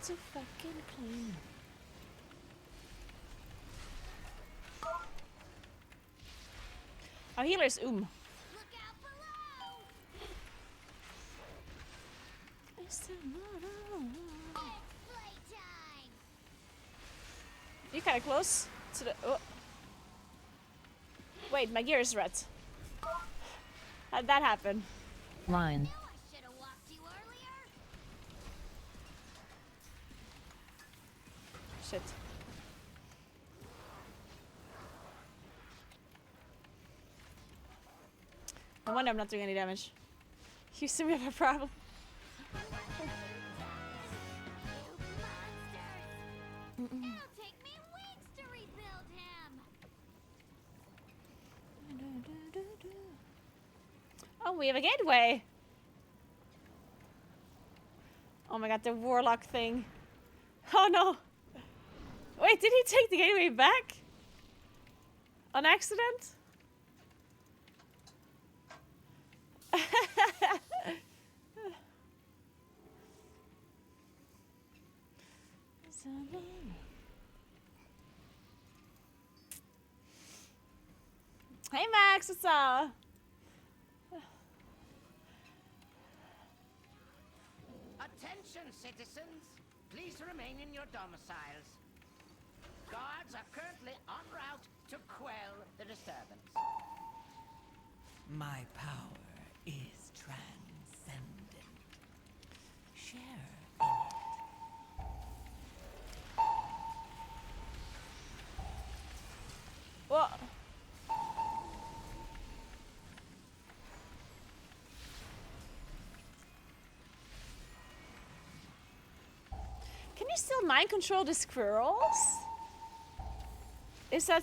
To fucking clean. Our healer is You're kind of close to the. Oh. Wait, my gear is red. How'd that happen? Line. Shit. No wonder I'm not doing any damage. Houston, we have a problem. Oh, we have a gateway. Oh my god, the warlock thing. Oh no. Wait, did he take the gateway back? On accident? Hey Max, what's up? Attention, citizens. Please remain in your domiciles. Guards are currently en route to quell the disturbance. My power is transcendent. Share in it. What? Can you still mind control the squirrels? Is that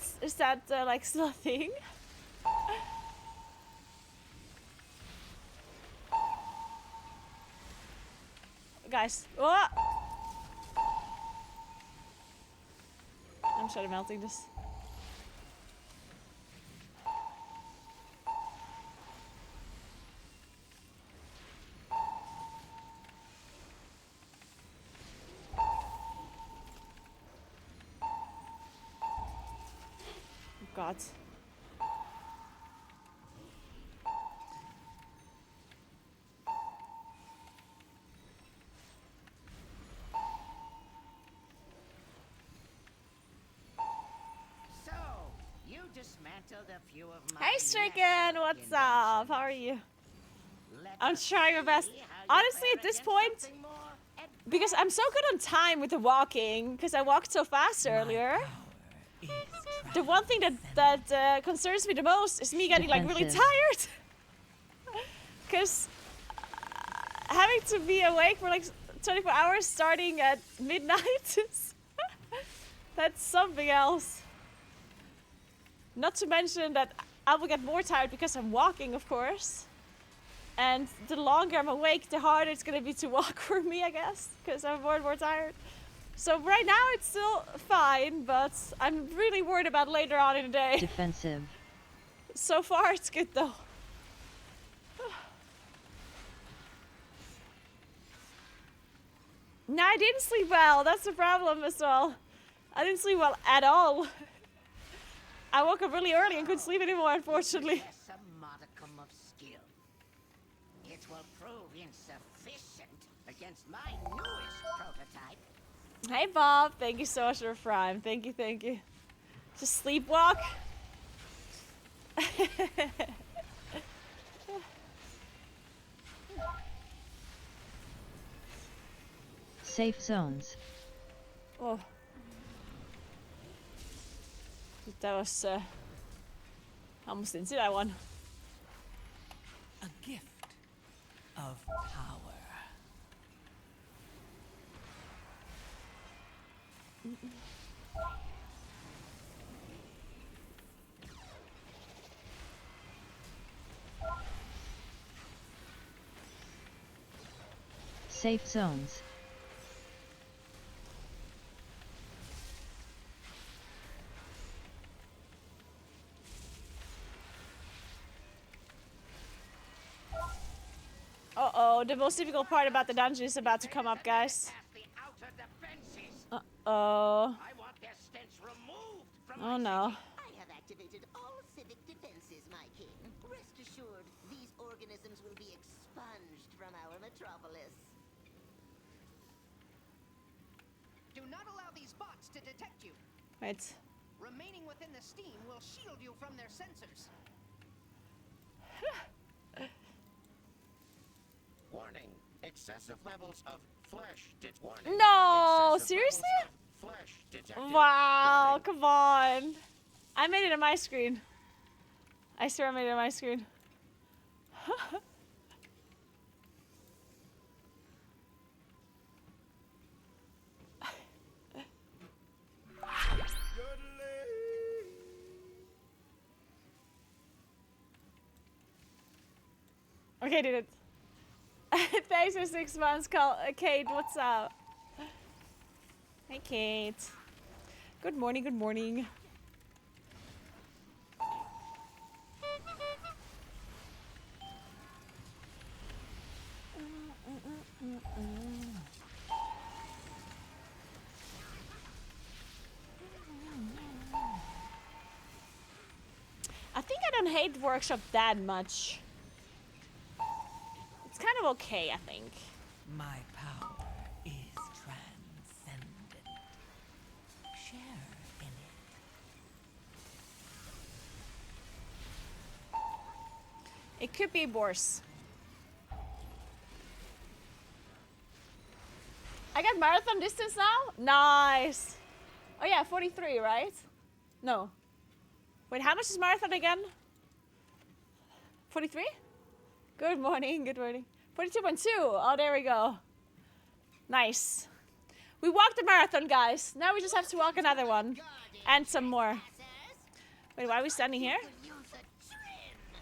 like still a thing? Guys, oh! I'm shadow melting this. God. So, you dismantled a few of my Hey, Stricken, what's up? How are you? I'm trying my best. Honestly, at this point, because I'm so good on time with the walking, because I walked so fast earlier. The one thing that concerns me the most is me getting like really Defensive. tired. Because having to be awake for like 24 hours starting at midnight that's something else. Not to mention that I will get more tired because I'm walking, of course. And the longer I'm awake, the harder it's gonna be to walk for me, I guess, because I'm more and more tired. So right now it's still fine, but I'm really worried about later on in the day. Defensive. So far it's good though. No, I didn't sleep well. That's the problem as well. I didn't sleep well at all. I woke up really early and couldn't sleep anymore, unfortunately. A modicum of skill. It will prove insufficient against my newest prototype. Hey Bob, thank you so much for Prime. Thank you, thank you. Just sleepwalk. Safe zones. Oh. That was almost didn't see that one. A gift of power. Safe zones. Uh-oh, the most difficult part about the dungeon is about to come up, guys. Uh-oh. Oh no. I have activated all civic defenses, my king. Rest assured, these organisms will be expunged from our metropolis. Do not allow these bots to detect you. Wait. Remaining within the steam will shield you from their sensors. Warning. Excessive levels of flesh warning. No, Excessive seriously? levels of flesh detected. Wow, come on. I made it on my screen. I swear I made it on my screen. Okay, did it. Thanks for 6 months, Kate. What's up? Hey, Kate. Good morning, good morning. I think I don't hate Workshop that much. It's kind of okay, I think. My power is transcendent. Share in it. It could be worse. I got marathon distance now? Nice. Oh yeah, 43, right? No. Wait, how much is marathon again? 43? Good morning, good morning. 42.2. Oh, there we go. Nice. We walked the marathon, guys. Now we just have to walk another one. And some more. Wait, why are we standing here?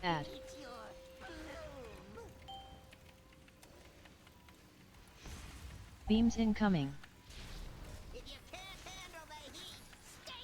Add. Beams incoming. If you can't handle the heat, stay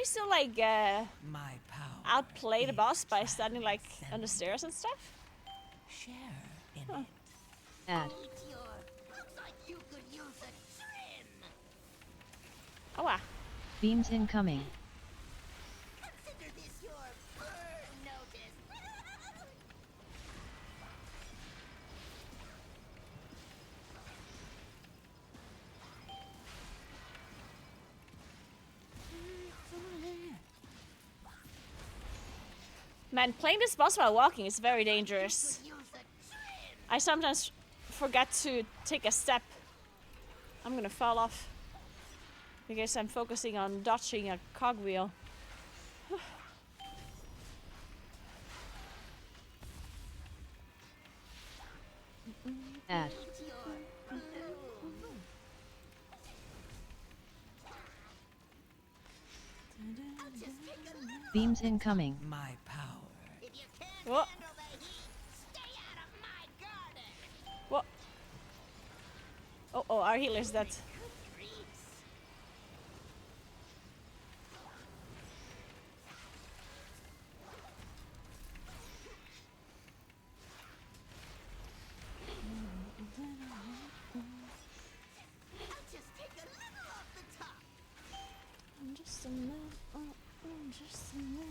you still like My power outplay the boss by standing like on the stairs and stuff? Share in Huh. Add. Looks like you could use a trim. Oh wow. Beams incoming. Consider this your burn notice. Man, playing this boss while walking is very dangerous. I sometimes forget to take a step. I'm gonna fall off. Because I'm focusing on dodging a cogwheel. Add. Beams incoming. My power. What? What? Oh, our healer's dead. Just a minute. Just a minute.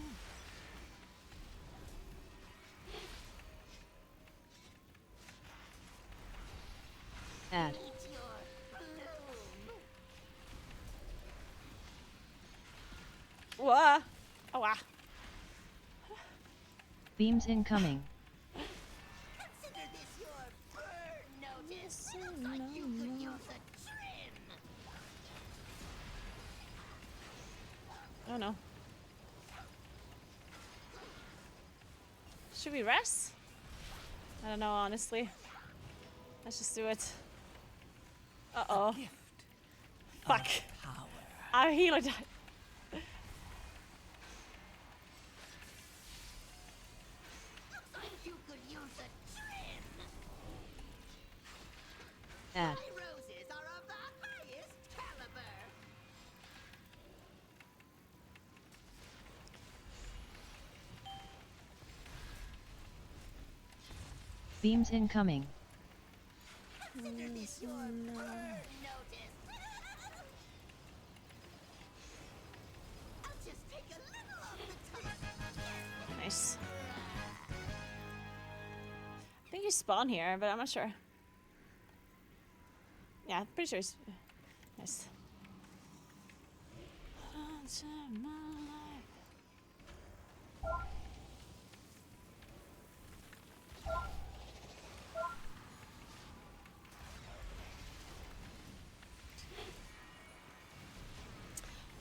Add. Whoa. Oh wow. Beams incoming. Consider this your burn notice. Looks like you could use a trim. Oh no. Should we rest? I don't know, honestly. Let's just do it. Uh-oh. Fuck. Our healer died. Looks like you could use a trim. Add. My roses are of the highest caliber. Beams incoming. Consider this your burn notice. I'll just take a little off the top. Nice. I think you spawn here, but I'm not sure. Yeah, pretty sure it's nice.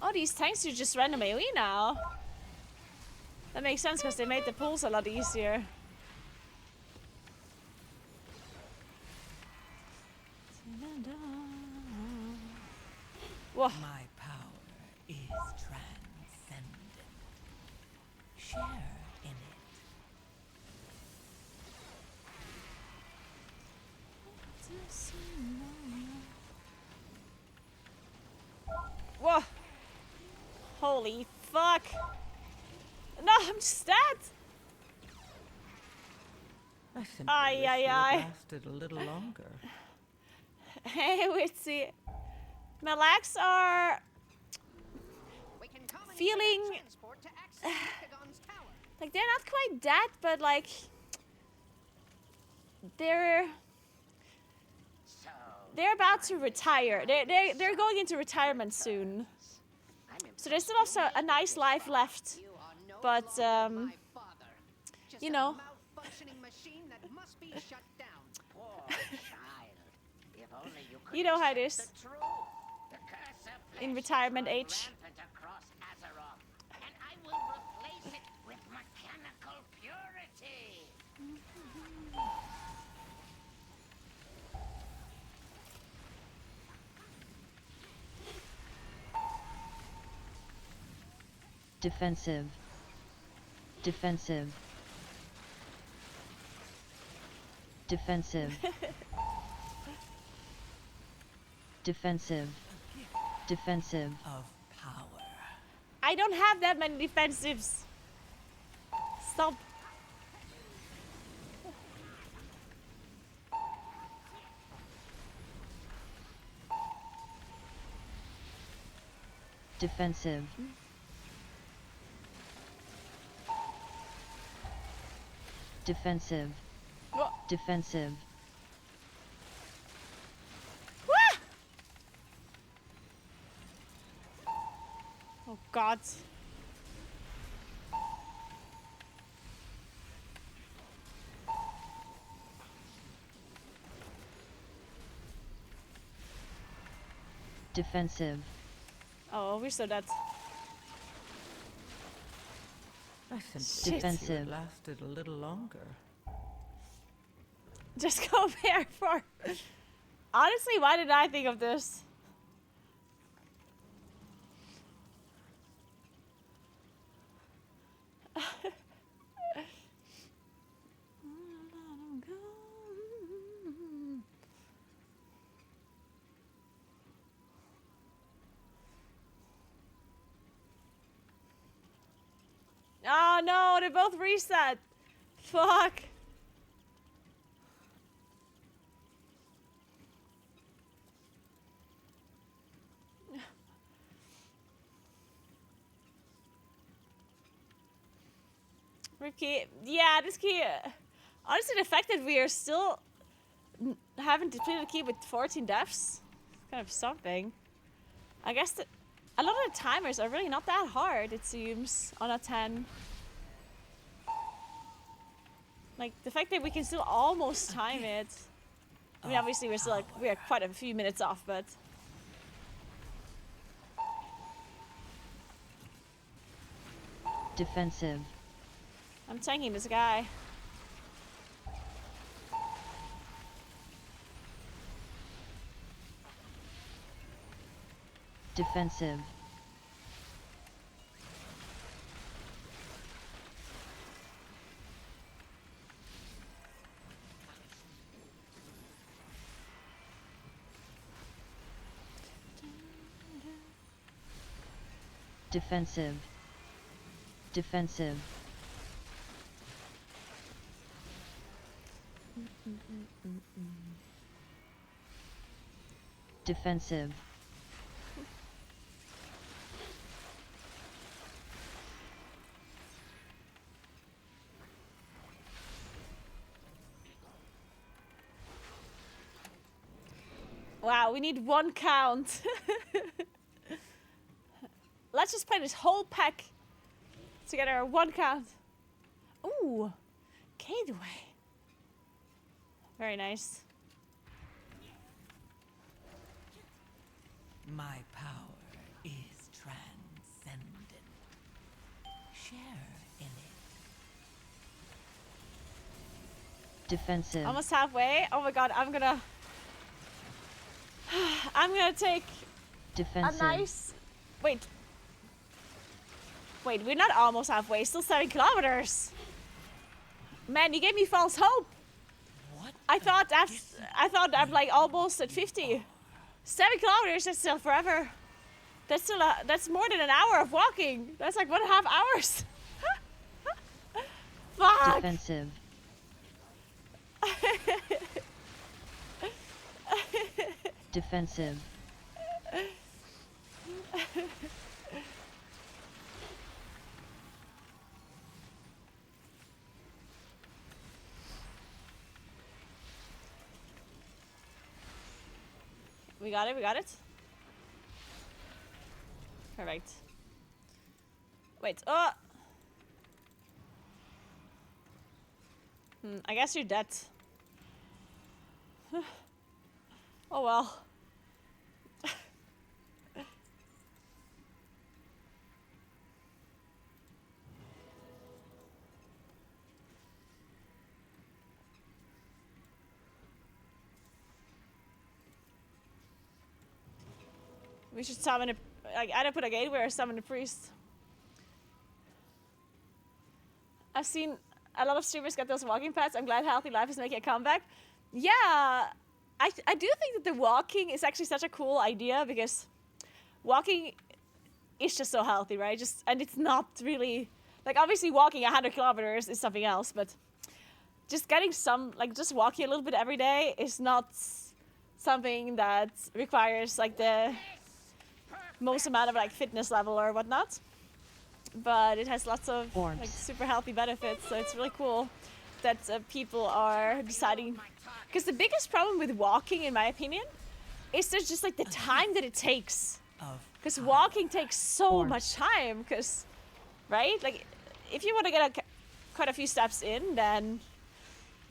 Oh, these tanks are just random AoE now. That makes sense because they made the pulls a lot easier. Whoa. My power is transcendent. Share in it. Whoa. Holy fuck. No, I'm just dead. I simply Aye, wish aye, you had aye. lasted a little longer. Hey, Witsy. My legs are feeling like they're not quite dead, but like they're about to retire. They're going into retirement soon. So there's still also a nice life left, but you know. You know how it is in retirement age. And I will replace it with mechanical purity. Defensive. Defensive. Defensive. Defensive. Defensive. Of power. I don't have that many defensives. Stop. Defensive. Defensive. What? Defensive. Oh God. Defensive. Oh, we're so dead. I simply Shit. Defensive. it lasted a little longer. Just go there for. Honestly, why did I think of this? Oh no, they both reset. Fuck. Rip key. Yeah, this key. Honestly, the fact that we are still haven't depleted the key with 14 deaths is kind of something. I guess that a lot of the timers are really not that hard, it seems, on a 10. Like, the fact that we can still almost time it. I mean, obviously we're still we are quite a few minutes off, but... Defensive. I'm tanking this guy. Defensive. Defensive. Defensive. Defensive. Wow, we need one count. Let's just play this whole pack together, one count. Ooh, gateway. Very nice. My power is transcendent. Share in it. Defensive. Almost halfway. Oh my God, I'm gonna take Defensive. a nice. Wait, we're not almost halfway. Still 7 kilometers. Man, you gave me false hope. What? I thought I'm like almost at 50. 7 kilometers is still forever. That's still that's more than an hour of walking. That's like 1.5 hours. Fuck. Defensive. Defensive. We got it, we got it. Perfect. Wait, I guess you're dead. Oh well. We should summon a, like, either put a gateway or summon a priest. I've seen a lot of streamers get those walking pads. I'm glad Healthy Life is making a comeback. Yeah, I do think that the walking is actually such a cool idea because walking is just so healthy, right? And it's not really, like, obviously walking 100 kilometers is something else, but just getting some, like, just walking a little bit every day is not something that requires, like, the most amount of, like, fitness level or whatnot. But it has lots of, like, super healthy benefits, so it's really cool that people are deciding. Because the biggest problem with walking, in my opinion, is there's just, like, the time that it takes. Because walking takes so much time, because, right? Like, if you want to get quite a few steps in, then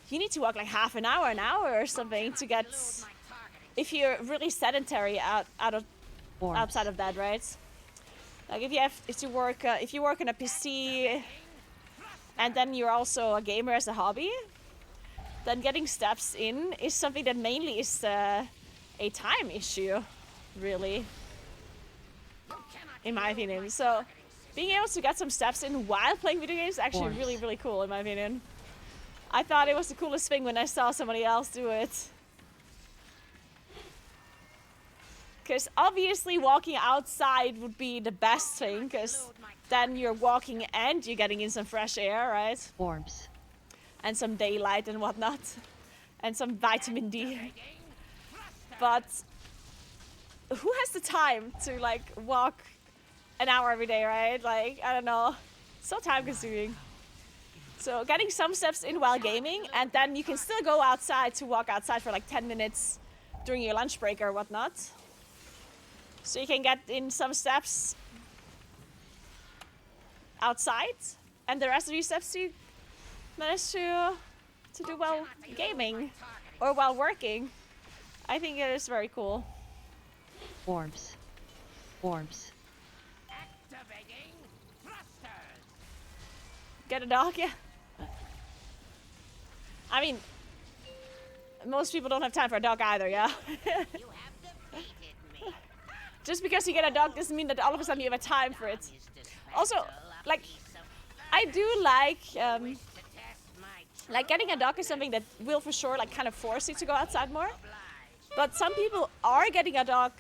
you need to walk like half an hour or something to get, if you're really sedentary outside of that, right? Like if you work on a PC and then you're also a gamer as a hobby, then getting steps in is something that mainly is a time issue, really, in my opinion. So being able to get some steps in while playing video games is actually really, really cool, in my opinion. I thought it was the coolest thing when I saw somebody else do it. Because obviously walking outside would be the best thing, because then you're walking and you're getting in some fresh air, right? Orbs. And some daylight and whatnot. And some vitamin D. But who has the time to, like, walk an hour every day, right? Like, I don't know. So time consuming. So getting some steps in while gaming, and then you can still go outside to walk outside for like 10 minutes during your lunch break or whatnot. So you can get in some steps outside, and the rest of your steps you manage to do while gaming or while working. I think it is very cool. Orbs. Orbs. Activating thrusters. Get a dog, yeah. I mean, most people don't have time for a dog either, yeah? Just because you get a dog doesn't mean that all of a sudden you have a time for it. Also, like, I do like getting a dog is something that will for sure, like, kind of force you to go outside more. But some people are getting a dog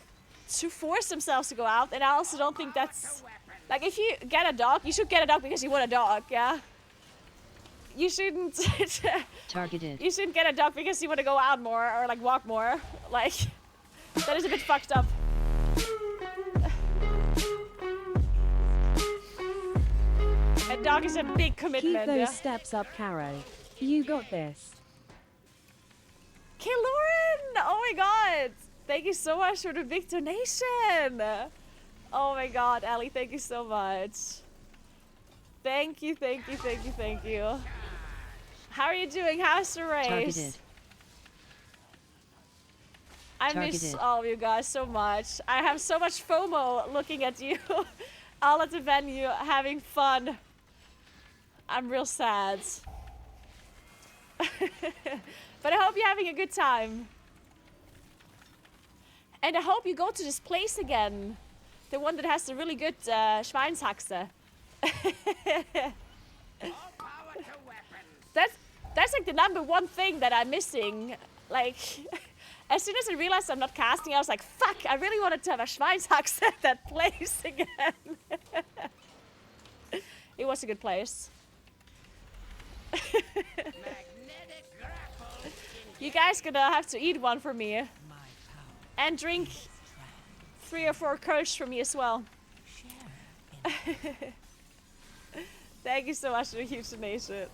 to force themselves to go out, and I also don't think that's, like, if you get a dog, you should get a dog because you want a dog, yeah? You shouldn't Targeted. You shouldn't get a dog because you want to go out more or, like, walk more. Like, that is a bit fucked up. A dog is a big commitment. Keep those yeah? steps up, Caro. You got this. Lauren! Oh my god! Thank you so much for the big donation! Oh my god, Ellie, thank you so much. Thank you, thank you, thank you, thank you. How are you doing? How's the race? Targeted. I miss all of you guys so much. I have so much FOMO looking at you all at the venue having fun. I'm real sad. But I hope you're having a good time. And I hope you go to this place again. The one that has the really good Schweinshaxe. That's like the #1 thing that I'm missing. Like, as soon as I realized I'm not casting, I was like, fuck, I really wanted to have a Schweinshaxe at that place again. It was a good place. You guys gonna have to eat one for me. And drink 3 or 4 Kirsch for me as well. Thank you so much for the huge donation.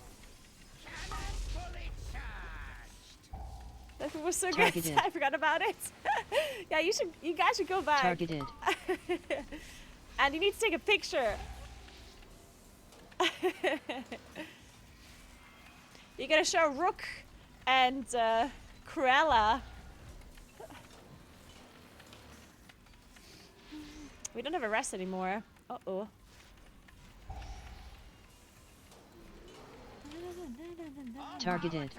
That was so Targeted. good. I forgot about it. Yeah, you guys should go back. Targeted. And you need to take a picture. You're gonna show Rook and Cruella. We don't have a rest anymore. Uh-oh. Targeted.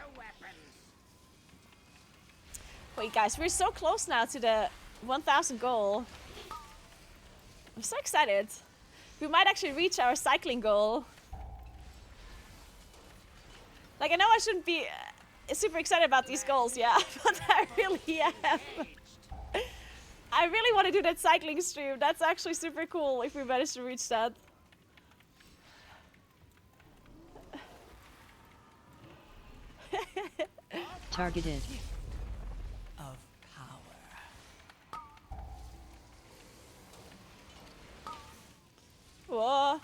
Wait, guys, we're so close now to the 1,000 goal. I'm so excited. We might actually reach our cycling goal. Like, I know I shouldn't be super excited about these goals, yeah, but I really am. I really want to do that cycling stream. That's actually super cool if we manage to reach that. Targeted. Of power. Whoa.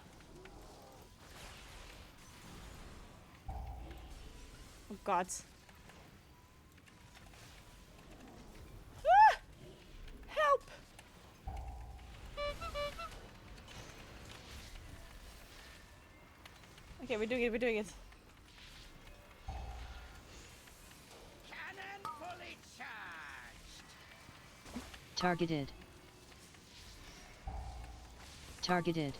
Oh god. Ah! Help! Okay, we're doing it, we're doing it. Cannon fully charged. Targeted. Targeted.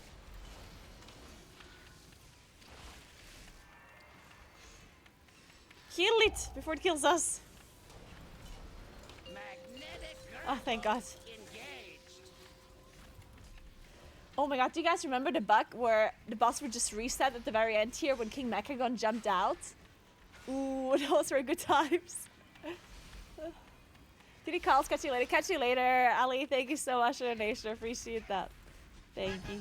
Kill it before it kills us. Magnetic Oh, thank God. engaged. Oh my god, do you guys remember the bug where the boss would just reset at the very end here when King Mechagon jumped out? Ooh, those were good times. Kitty calls, catch you later. Catch you later, Ali. Thank you so much for the donation. Appreciate that. Thank you.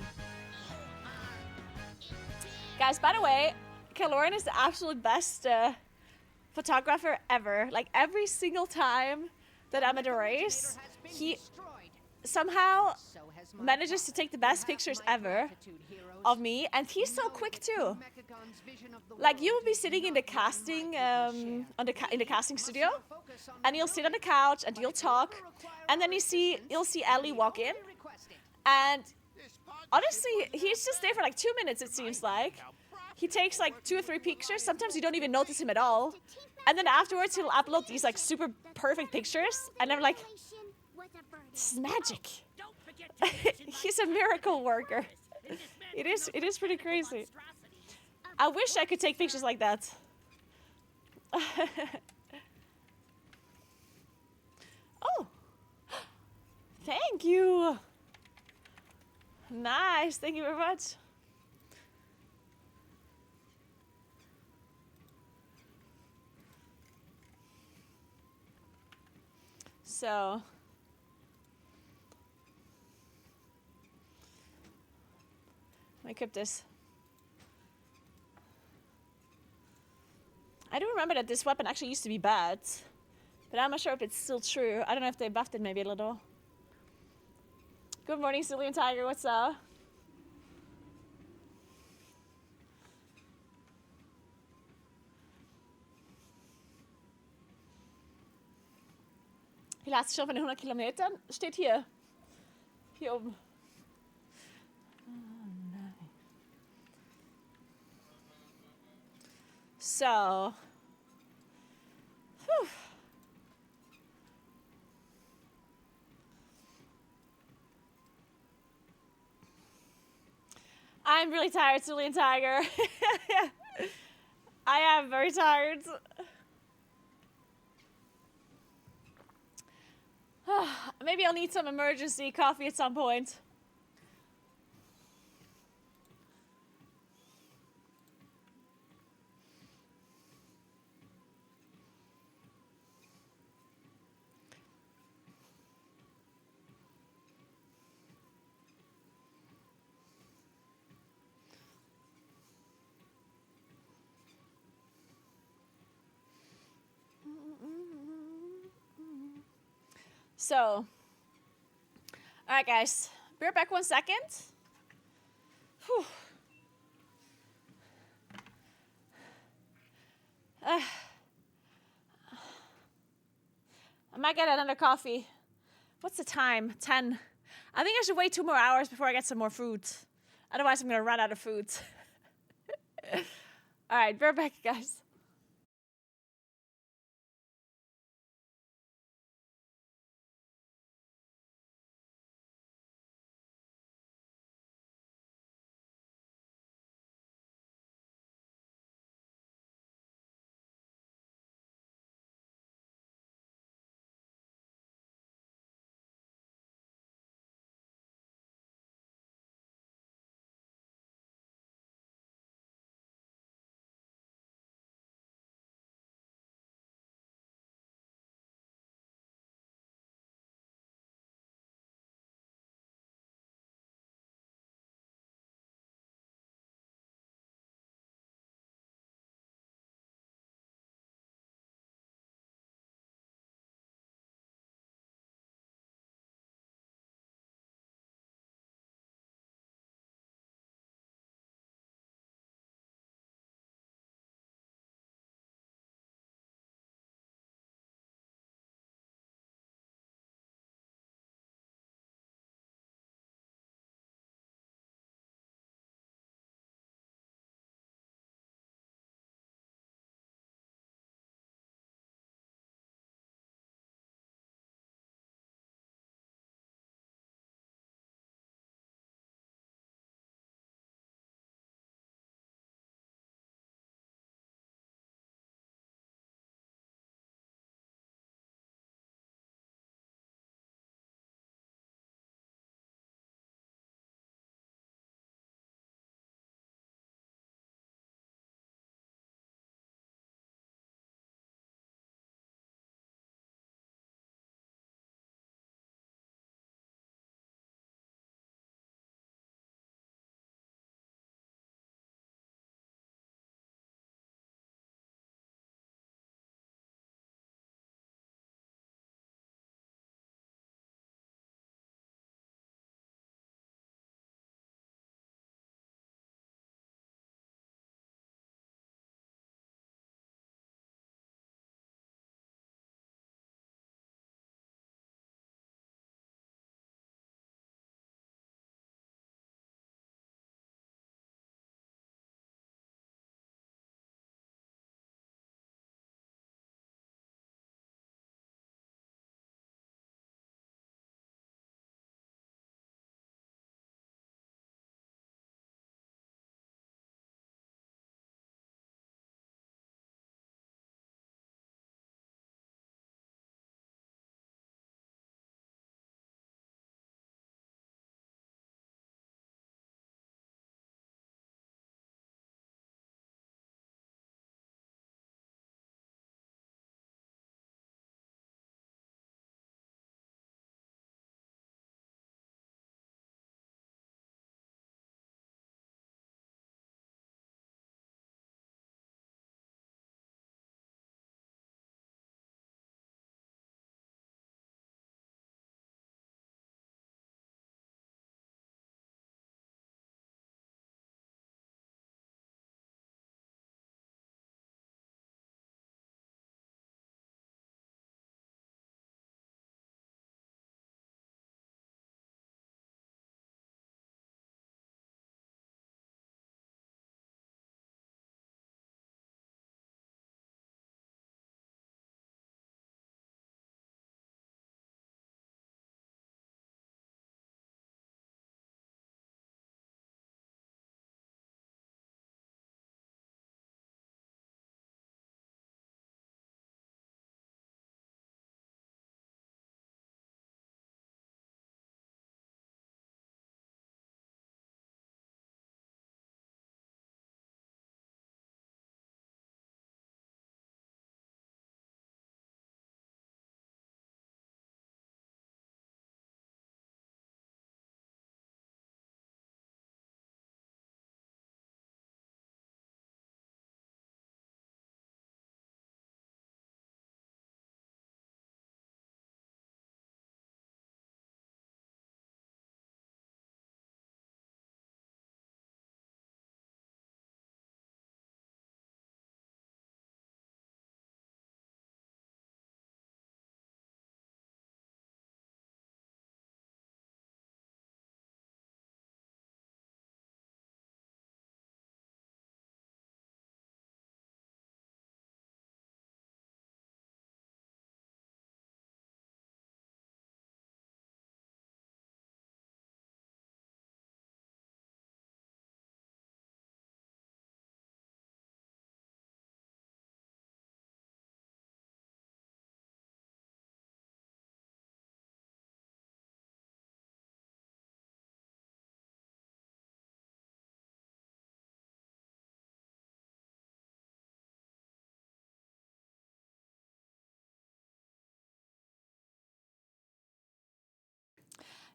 Guys, by the way, Kaloran is the absolute best photographer ever. Like, every single time that I'm at a race, he somehow manages to take the best pictures ever of me, and he's so quick too. Like, you will be sitting in the casting in the casting studio, and you'll sit on the couch and you'll talk, and then you'll see Ellie walk in, and honestly, he's just there for like 2 minutes, it seems like. He takes like 2 or 3 pictures. Sometimes you don't even notice him at all, and then afterwards he'll upload these like super perfect pictures, and I'm like, this is magic. He's a miracle worker. It is pretty crazy. I wish I could take pictures like that. Oh, thank you. Nice, thank you very much. So, let me equip this. I do remember that this weapon actually used to be bad, but I'm not sure if it's still true. I don't know if they buffed it maybe a little. Good morning, Cillian Tiger, what's up? Die letzte Show von den 100 Kilometern steht hier. Hier oben. So. Whew. I'm really tired, Cillian Tiger. I am very tired. Maybe I'll need some emergency coffee at some point. So, all right, guys, be right back 1 second. Whew. I might get another coffee. What's the time? 10. I think I should wait 2 more hours before I get some more food. Otherwise, I'm going to run out of food. All right, be right back, guys.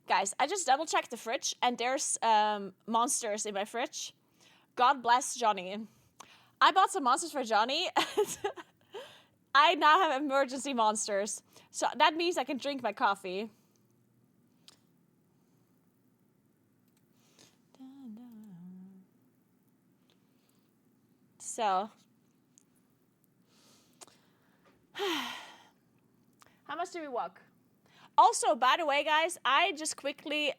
Guys, I just double checked the fridge and there's monsters in my fridge. God bless Johnny. I bought some monsters for Johnny. I now have emergency monsters. So that means I can drink my coffee. So. How much do we walk? Also, by the way, guys, I just quickly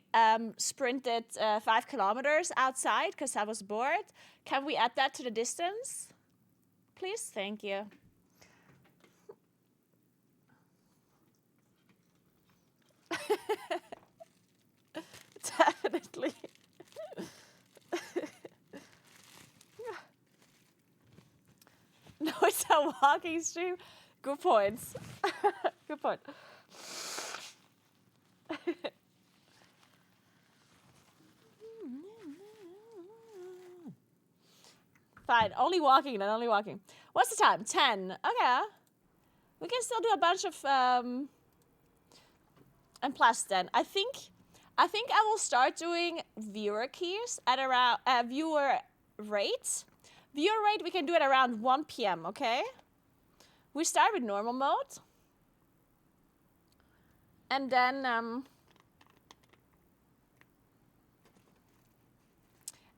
sprinted 5 kilometers outside because I was bored. Can we add that to the distance? Please? Thank you. Definitely. No, it's a walking stream. Good points. Good point. Fine, only walking then, only walking. What's the time? 10. Okay. We can still do a bunch of and plus then. I think I will start doing viewer keys at around viewer rate. Viewer rate we can do it around 1 p.m., okay? We start with normal mode. And then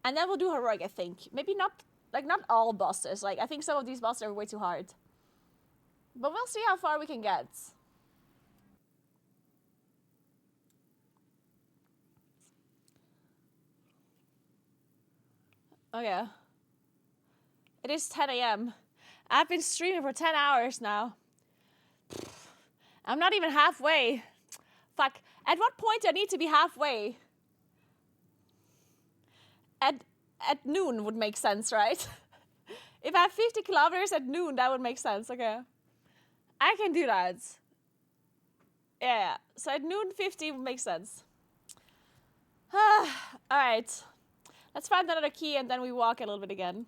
we'll do heroic, I think. Maybe not all bosses. Like I think some of these bosses are way too hard. But we'll see how far we can get. Okay. It is 10 a.m. I've been streaming for 10 hours now. I'm not even halfway. Fuck. At what point do I need to be halfway? At noon would make sense, right? If I have 50 kilometers at noon, that would make sense. Okay. I can do that. Yeah. So at noon 50 would make sense. Alright. Let's find another key and then we walk a little bit again.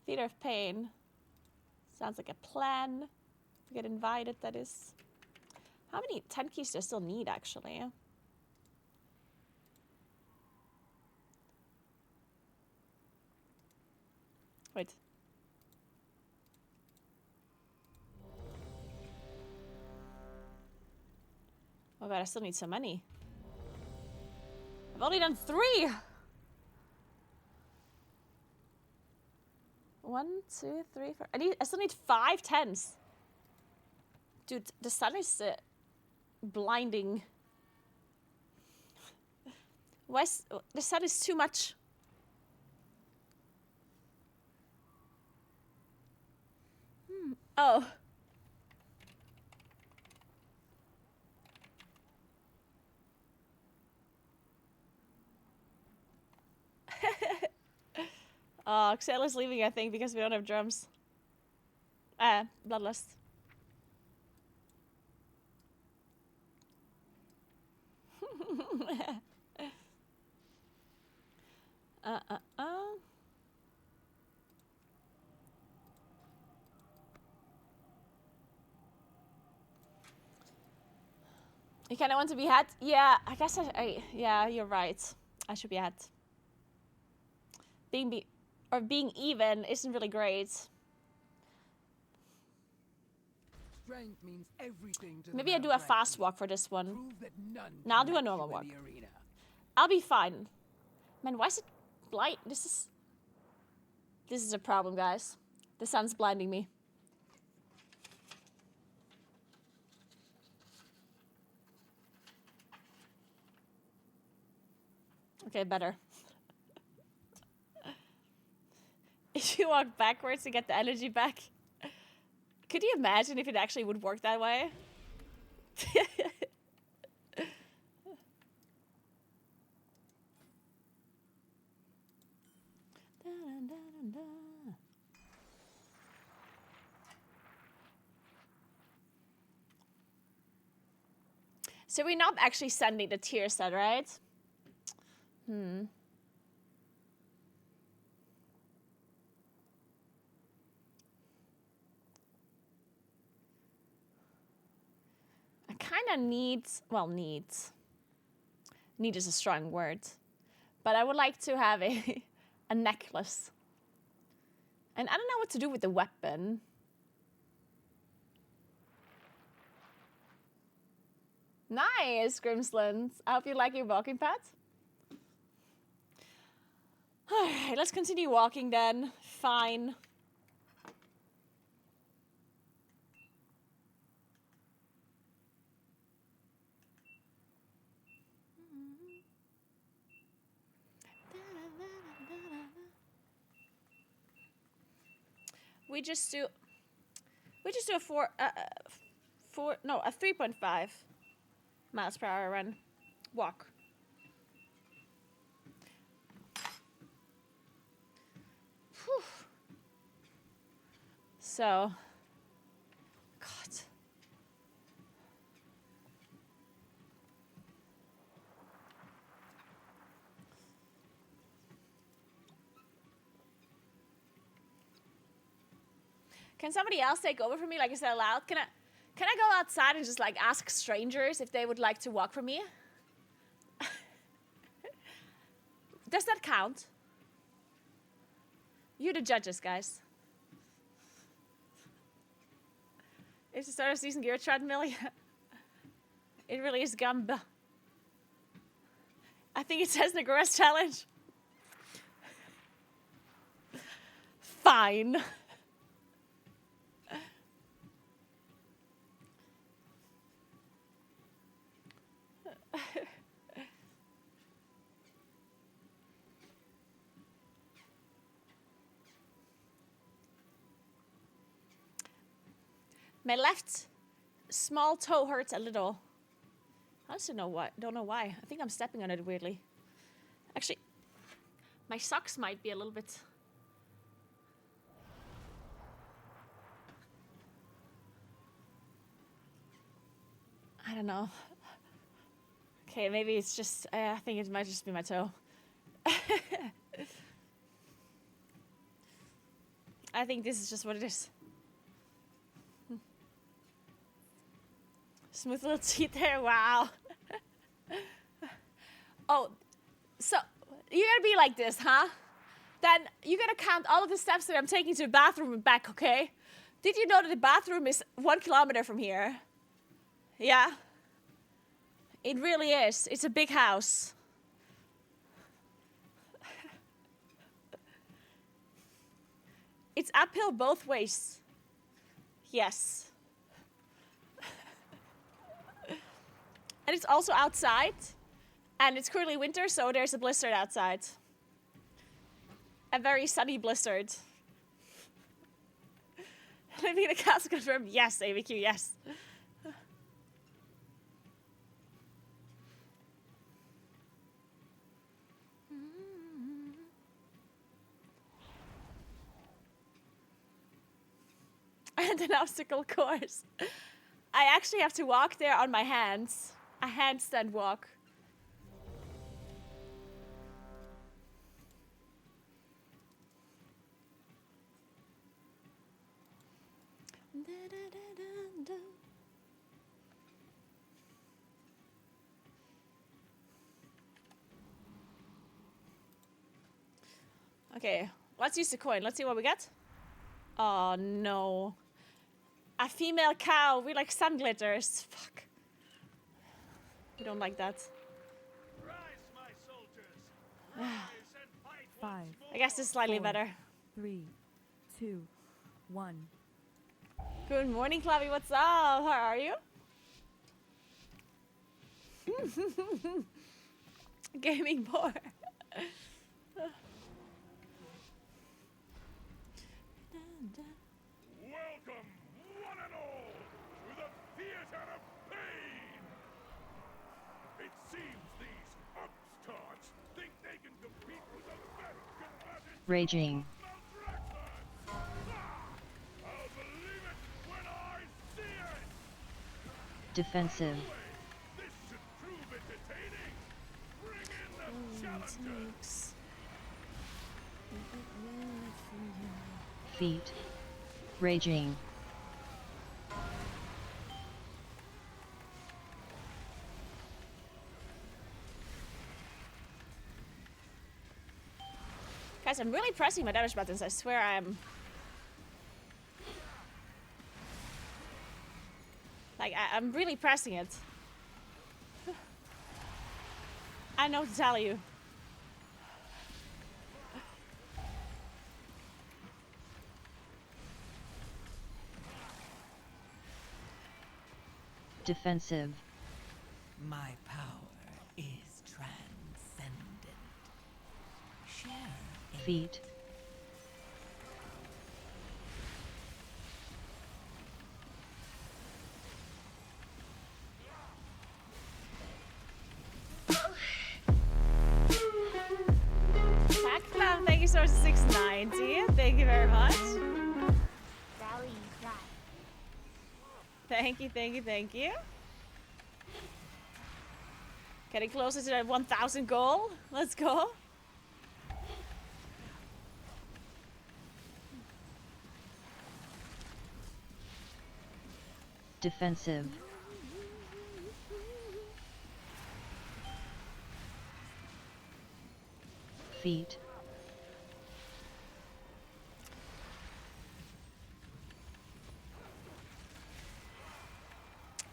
Theater of Pain. Sounds like a plan. To get invited, that is. How many 10 keys do I still need, actually? Wait. Oh god, I still need so many. I've only done 3! 1, 2, 3, 4. I still need 5 10s. Dude, the sun is blinding. The sun is too much. Oh. Oh, Xela's leaving, I think, because we don't have drums. Bloodlust. You kind of want to be hat? Yeah, I guess yeah, you're right. I should be hat. Being even isn't really great. Strength means everything to Maybe I do a fast walk for this one. Now I'll do a normal walk. arena. I'll be fine. Man, why is it blind? This is a problem, guys. The sun's blinding me. Okay, better. If you walk backwards to get the energy back. Could you imagine if it actually would work that way? So we're not actually sending the tier set, right? I kind of needs. Need is a strong word. But I would like to have a necklace. And I don't know what to do with the weapon. Nice, Grimslands. I hope you like your walking path. Alright, let's continue walking then. Fine. We just do a 3.5 miles per hour run. Walk. Whew. So, God. Can somebody else take over for me? Like, is that allowed? Can I go outside and just like ask strangers if they would like to walk for me? Does that count? You're the judges, guys. It's the start of season gear treadmill. It really is gamba. I think it says Naguura's challenge. Fine. My left small toe hurts a little. I also don't know why. I think I'm stepping on it weirdly. Actually, my socks might be a little bit. I don't know. Okay, maybe it's just, I think it might just be my toe. I think this is just what it is. Smooth little teeth there, wow. Oh, so you're gonna be like this, huh? Then you're gonna count all of the steps that I'm taking to the bathroom and back, okay? Did you know that the bathroom is 1 kilometer from here? Yeah? It really is. It's a big house. It's uphill both ways. Yes. And it's also outside. And it's currently winter, so there's a blizzard outside. A very sunny blizzard. Living in a castle confirmed. Yes, ABQ, yes. And an obstacle course. I actually have to walk there on my hands. A handstand walk. Okay, let's use the coin. Let's see what we get. Oh no. A female cow with like sun glitters. Fuck. We don't like that. Rise, my soldiers. Rise and fight 5. I guess it's slightly 4, better. 3, 2, 1. Good morning, Clavi. What's up? How are you? Gaming board. Welcome, one and all, to the theater of pain. It seems these upstarts think they can compete with the best combatants. Raging. I'll believe it when I see it. Defensive. This should prove entertaining. Bring in the challengers. Feet. Raging. Guys, I'm really pressing my damage buttons. I swear I'm... Like, I'm really pressing it. I know to tell you. Defensive. My power is transcendent. Share in Feet. Pac-Man, thank you so much for 690. Thank you very much. Rally cry. Thank you, thank you, thank you. Getting closer to that 1,000 goal. Let's go. Defensive. Feet.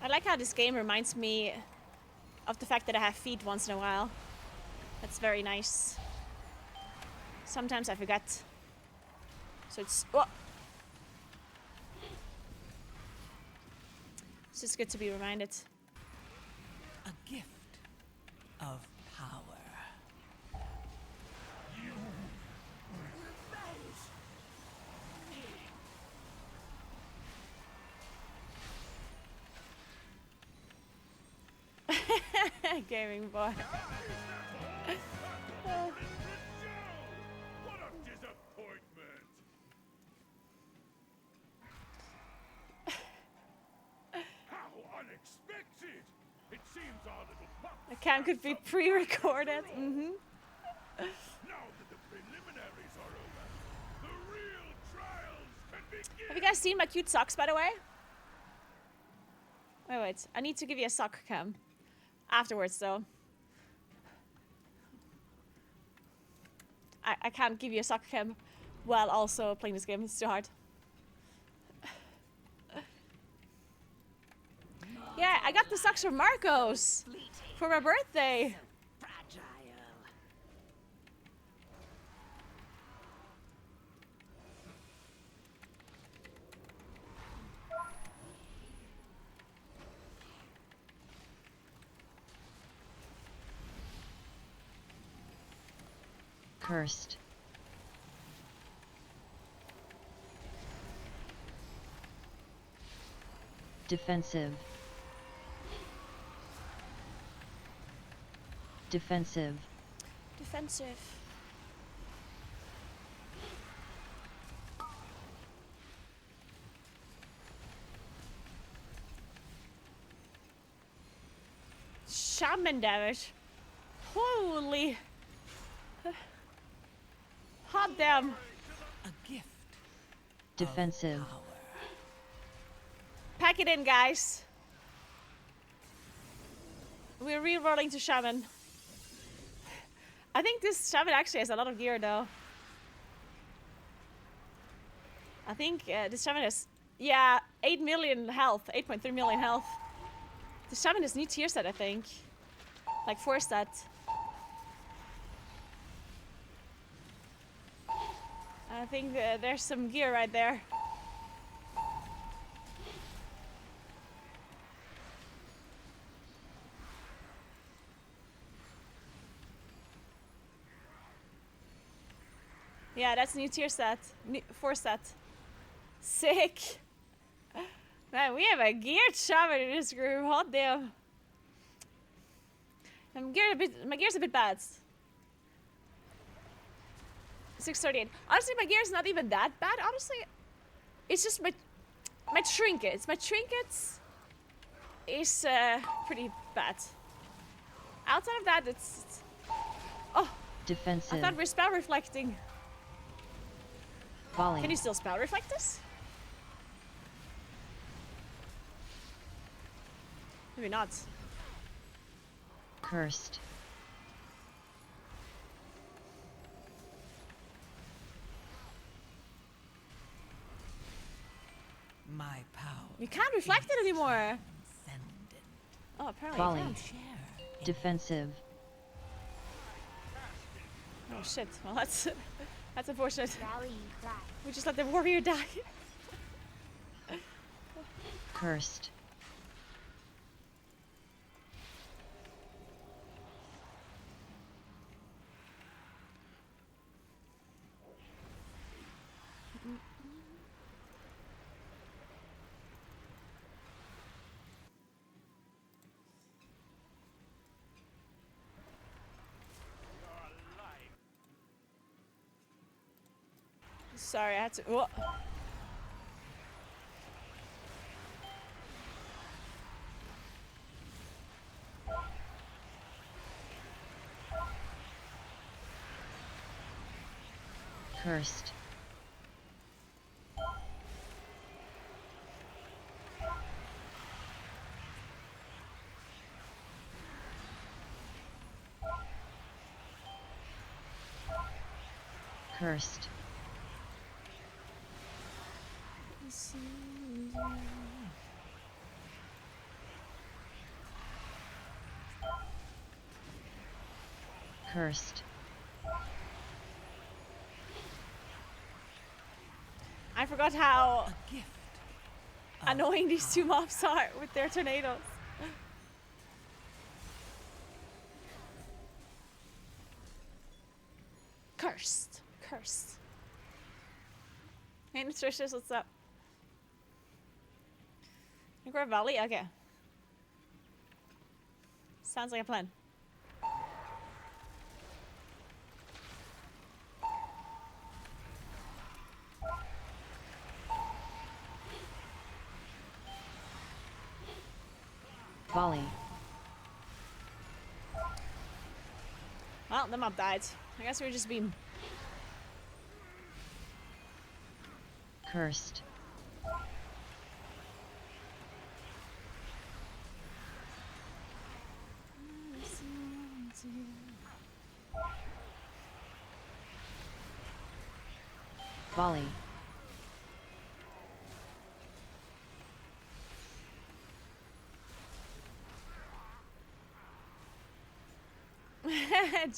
I like how this game reminds me of the fact that I have feet once in a while. That's very nice. Sometimes I forget. So it's... Oh. It's just good to be reminded. a gift of power. Gaming boy. What a disappointment! How unexpected! It seems our little pup. The cam could be pre-recorded. Now that the preliminaries are over, the real trials can begin. Have you guys seen my cute socks, by the way? Wait. I need to give you a sock cam. Afterwards, though. I can't give you a sock cam while also playing this game. It's too hard. Yeah, I got the socks from Marcos for my birthday. Cursed. Defensive. Defensive. Defensive. Shaman damage. Holy. Hot damn. A gift. Defensive. Pack it in, guys. We're re-rolling to Shaman. I think this Shaman actually has a lot of gear, though. I think this Shaman has, yeah, 8 million health, 8.3 million health. The Shaman is new tier set, I think. Like 4 stat. I think there's some gear right there. Yeah, that's new tier set. 4 stat. Sick. Man, we have a geared shaman in this group. Hot damn. My gear's a bit bad. 638. Honestly, my gear's not even that bad. Honestly, it's just my trinkets. My trinkets is pretty bad. Outside of that, it's oh. Defensive. I thought we're spell reflecting. Volley. Can you still spell reflect this? Maybe not. Cursed. My power. You can't reflect it anymore. Oh, apparently Volley. you can. Defensive. Oh shit. Well, that's unfortunate. We just let the warrior die. Cursed. Sorry, I had to. Whoa. Cursed. Cursed. Cursed. I forgot how annoying these two mobs are with their tornadoes. Cursed. Cursed. Hey, Nutritious, what's up? Naguura Valley? Okay. Sounds like a plan. Volley. Well, the mob died. I guess we were just being... Cursed. Volley.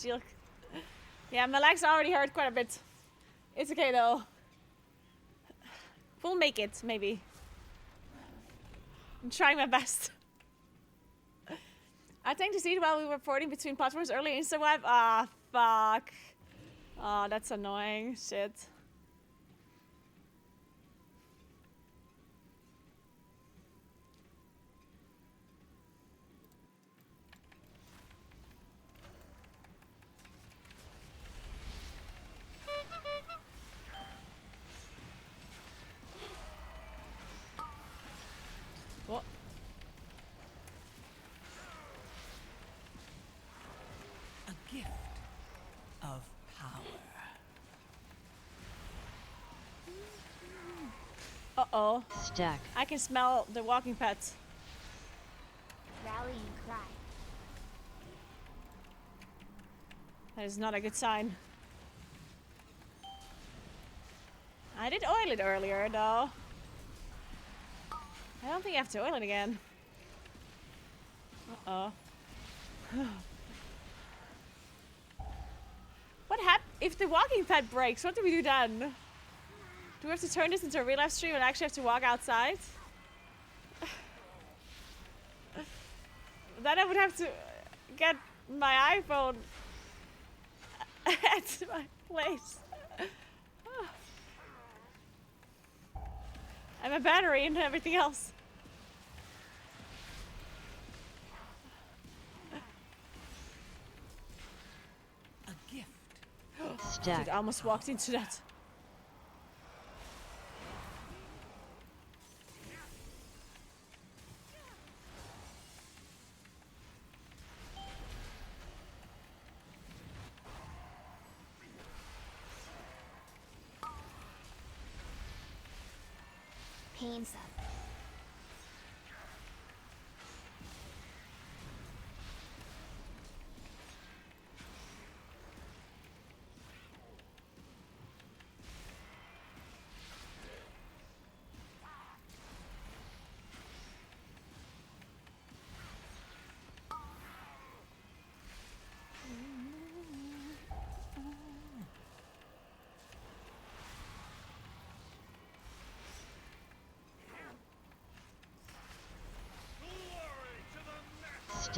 Jill. Yeah, my legs already hurt quite a bit. It's okay though. We'll make it, maybe. I'm trying my best. I think to see it while we were porting between platforms earlier in Survive. Ah, fuck. Oh, that's annoying. Shit. What? A gift of power. Uh-oh. Stack. I can smell the walking pets. Rallying cry. That is not a good sign. I did oil it earlier, though. I don't think I have to oil it again. Uh-oh. What happens if the walking pet breaks? What do we do then? Do we have to turn this into a real life stream and actually have to walk outside? Then I would have to get my iPhone at my place. And my battery and everything else. A gift. Stack. Dude, I almost walked into that. Pains up.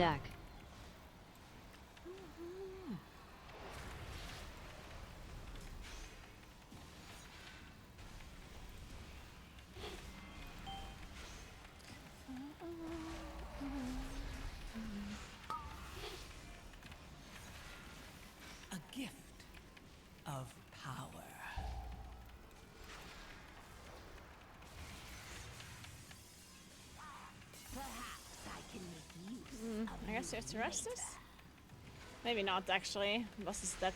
Stack. A gift of power. I guess you have to rest this? Maybe not, actually. Boss is dead.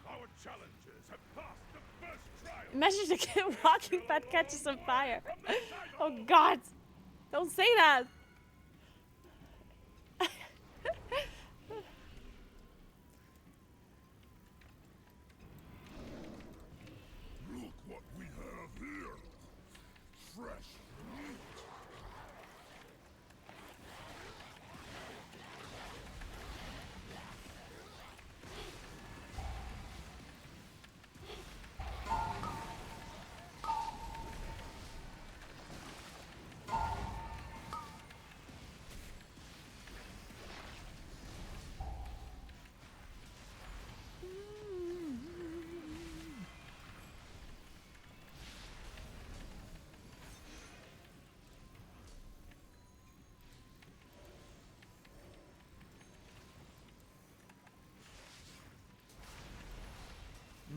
Our challengers have passed the first trial. Imagine the kid walking pad catches on fire. Oh god! Don't say that! Look what we have here. Fresh meat.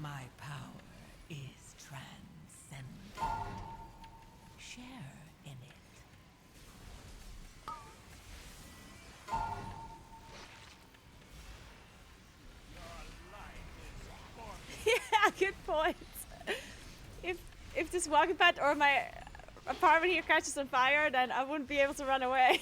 My power is transcendent. Share in it. Yeah, good point. If this walking pad or my apartment here catches on fire, then I wouldn't be able to run away.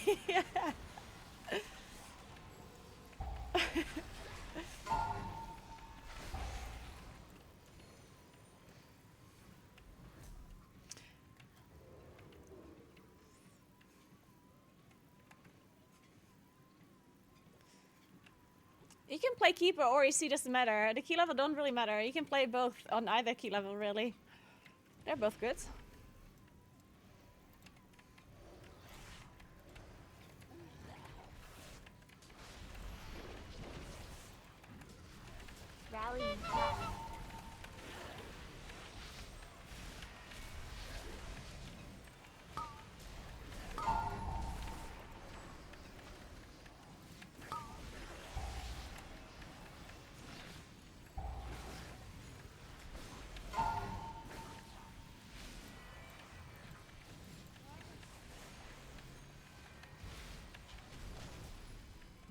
You can play keeper or EC, doesn't matter. The key level don't really matter. You can play both on either key level, really. They're both good. Rally.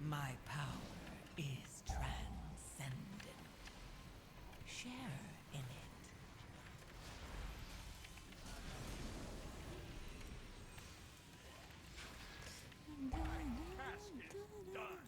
My power is transcendent. Share in it. Task is done.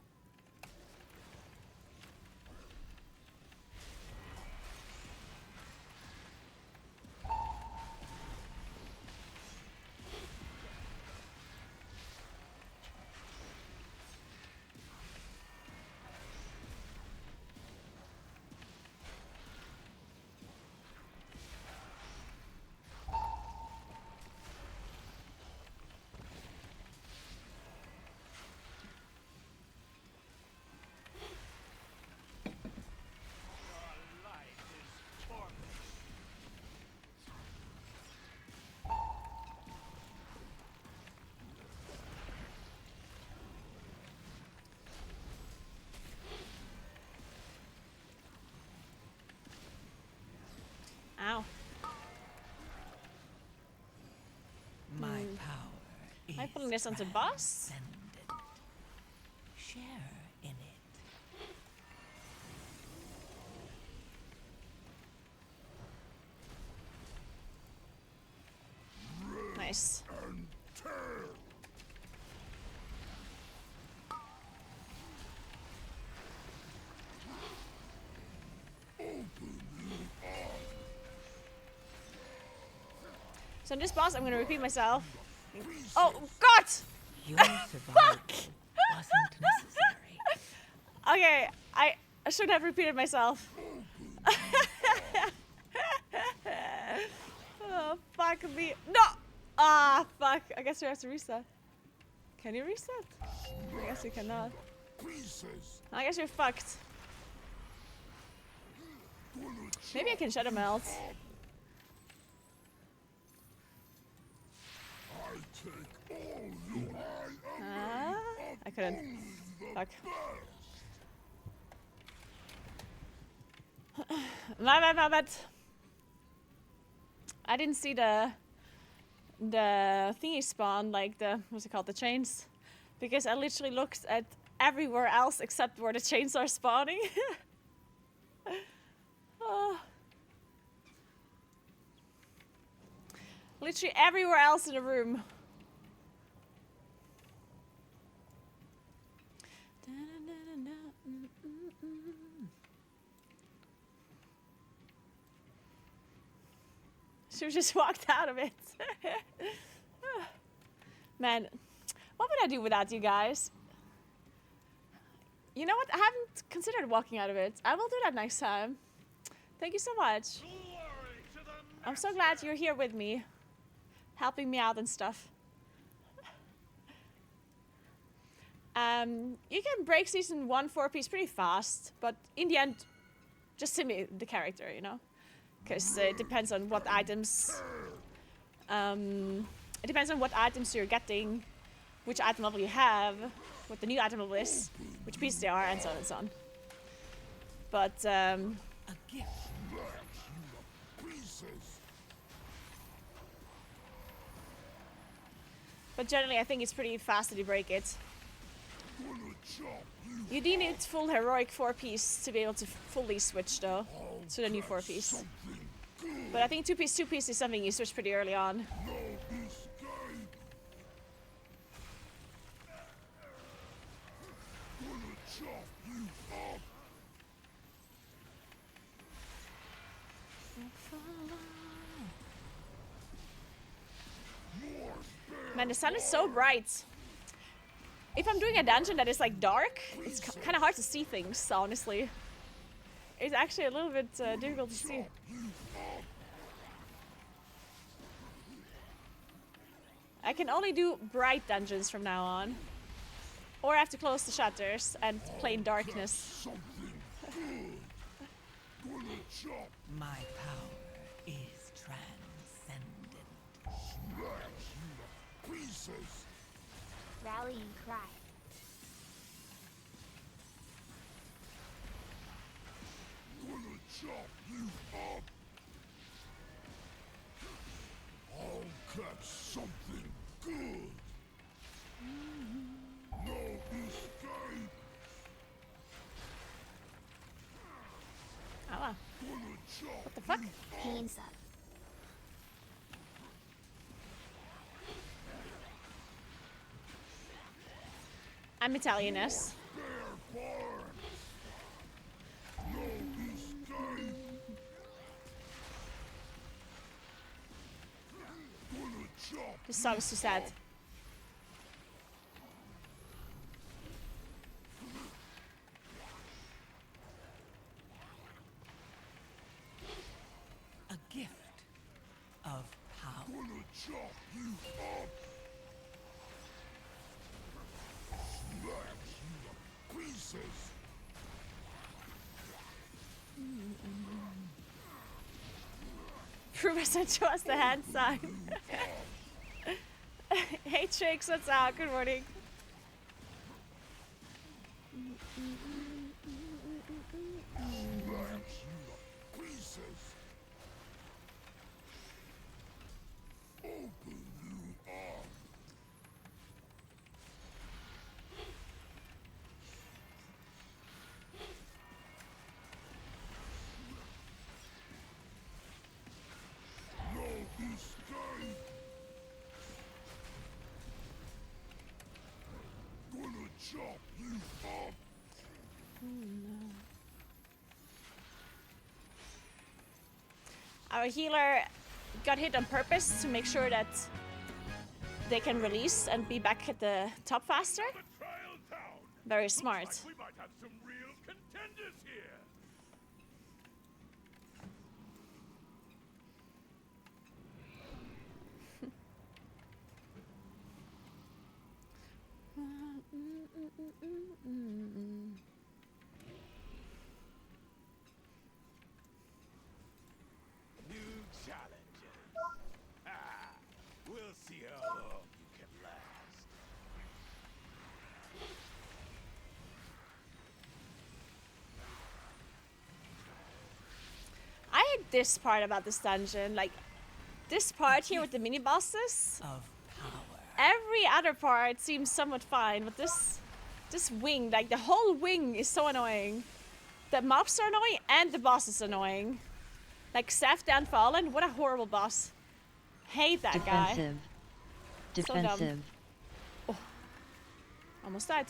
Your life is torment. Ow. My power is Am I putting this onto boss? transcendent. Share in it. Nice. And tear. So in this boss, I'm gonna repeat myself. Oh god! Your survival wasn't necessary. Okay, I should have repeated myself. Oh, fuck me. No! Ah, fuck. I guess we have to reset. Can you reset? I guess we cannot. I guess you're fucked. Maybe I can shadow melt. I couldn't. Fuck. My bad. I didn't see the thingy spawn, like what's it called, the chains, because I literally looked at everywhere else except where the chains are spawning. Oh. Literally everywhere else in the room. She just walked out of it. Man, what would I do without you guys? You know what? I haven't considered walking out of it. I will do that next time. Thank you so much. I'm so glad you're here with me, helping me out and stuff. You can break season 1 4-piece pretty fast, but in the end, just simulate the character, you know? Because it depends on what items. It depends on what items you're getting, which item level you have, what the new item level is, which pieces they are, and so on and so on. But but generally, I think it's pretty fast that you break it. You do need full heroic 4-piece to be able to fully switch though to the new 4-piece. But I think 2-piece is something you switch pretty early on. Man, the sun is so bright. If I'm doing a dungeon that is like dark, it's kind of hard to see things, honestly. It's actually a little bit difficult to see. I can only do bright dungeons from now on. Or I have to close the shutters and play in darkness. My power is transcendent. Rallying cry. Chop you up. I'll catch something good. No escape. Oh, what the fuck? Hands up. I'm Italianess. This song is too sad. A gift of power. Gonna chop you up. Smash you to pieces. Prove us and show us the hand sign. Hey Trix, what's up? Good morning. Chop you up. Our healer got hit on purpose to make sure that they can release and be back at the top faster. Very smart. We might have some real contenders here. this part about this dungeon. Like, this part here with the mini bosses. Every other part seems somewhat fine, but this wing, like the whole wing is so annoying. The mobs are annoying and the boss is annoying. Like Seth Dan Fallen, what a horrible boss. Hate that guy. So dumb. Defensive. Oh, almost died.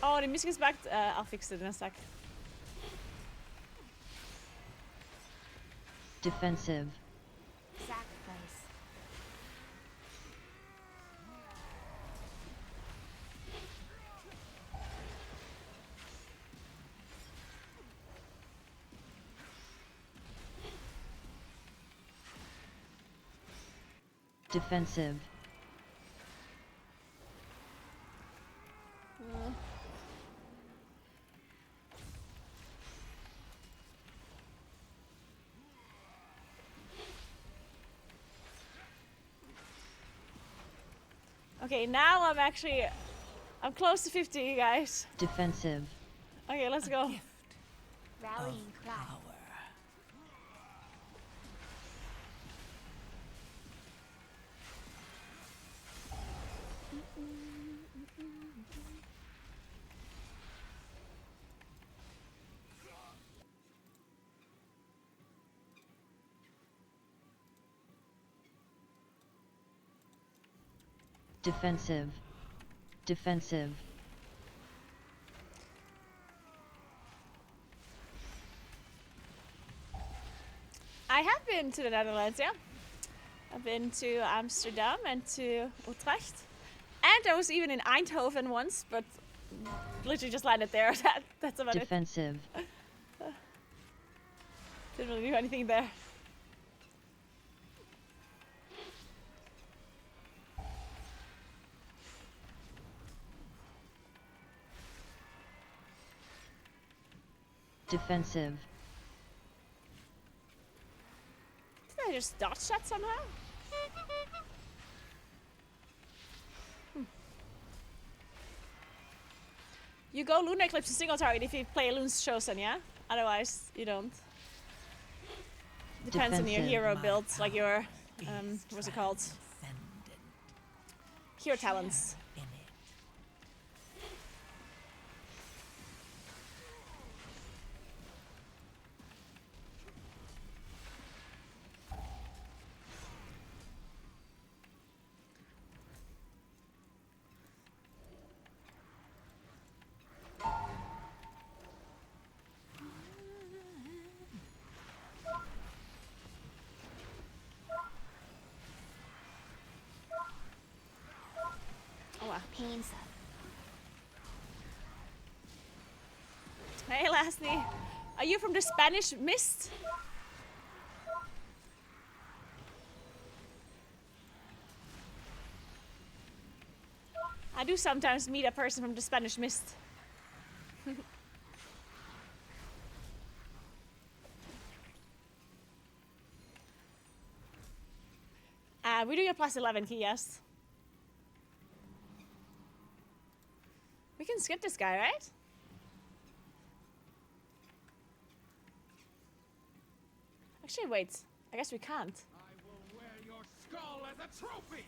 Oh, the music is back. I'll fix it in a sec. Defensive. Sacrifice. Defensive. Okay, now I'm close to 50, you guys. Defensive. Okay, let's go. Rallying cry. Defensive. Defensive. I have been to the Netherlands, yeah. I've been to Amsterdam and to Utrecht. And I was even in Eindhoven once, but literally just landed there. That's about Defensive. it. Didn't really do anything there. Defensive. Did I just dodge that somehow? You go Lunar Eclipse to single target if you play Loon's Chosen, yeah? Otherwise, you don't. Depends on your hero builds, like your, what's it called? Hero talents. Oh wow. Pains. Hey Lasny, are you from the Spanish Mist? I do sometimes meet a person from the Spanish Mist. We're doing a plus 11 key, yes. We can skip this guy, right? Actually, wait. I guess we can't. I will wear your skull as a trophy!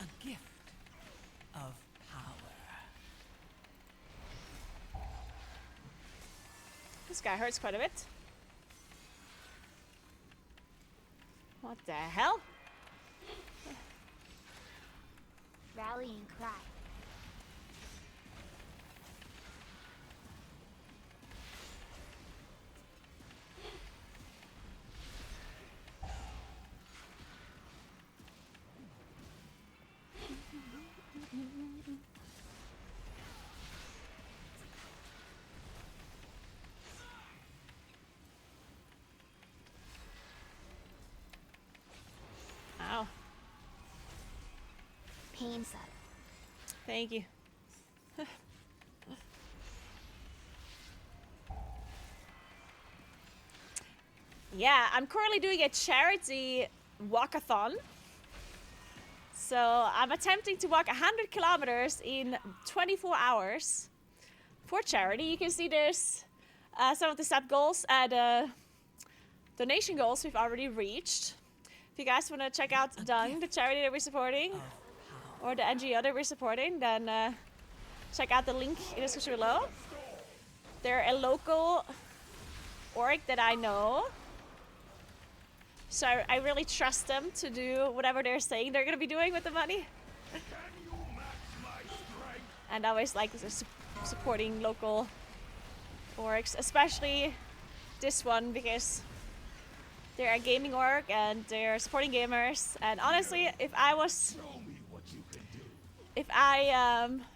A gift of power. This guy hurts quite a bit. What the hell? Rallying cry. Ow. Thank you. Yeah, I'm currently doing a charity walkathon. So I'm attempting to walk 100 kilometers in 24 hours for charity. You can see there's some of the sub goals and donation goals we've already reached. If you guys want to check out Dung, the charity that we're supporting, or the NGO that we're supporting, then check out the link in the description below. They're a local org that I know. So I really trust them to do whatever they're saying they're going to be doing with the money. And I always like supporting local orgs, especially this one because they're a gaming org and they're supporting gamers. And honestly, if I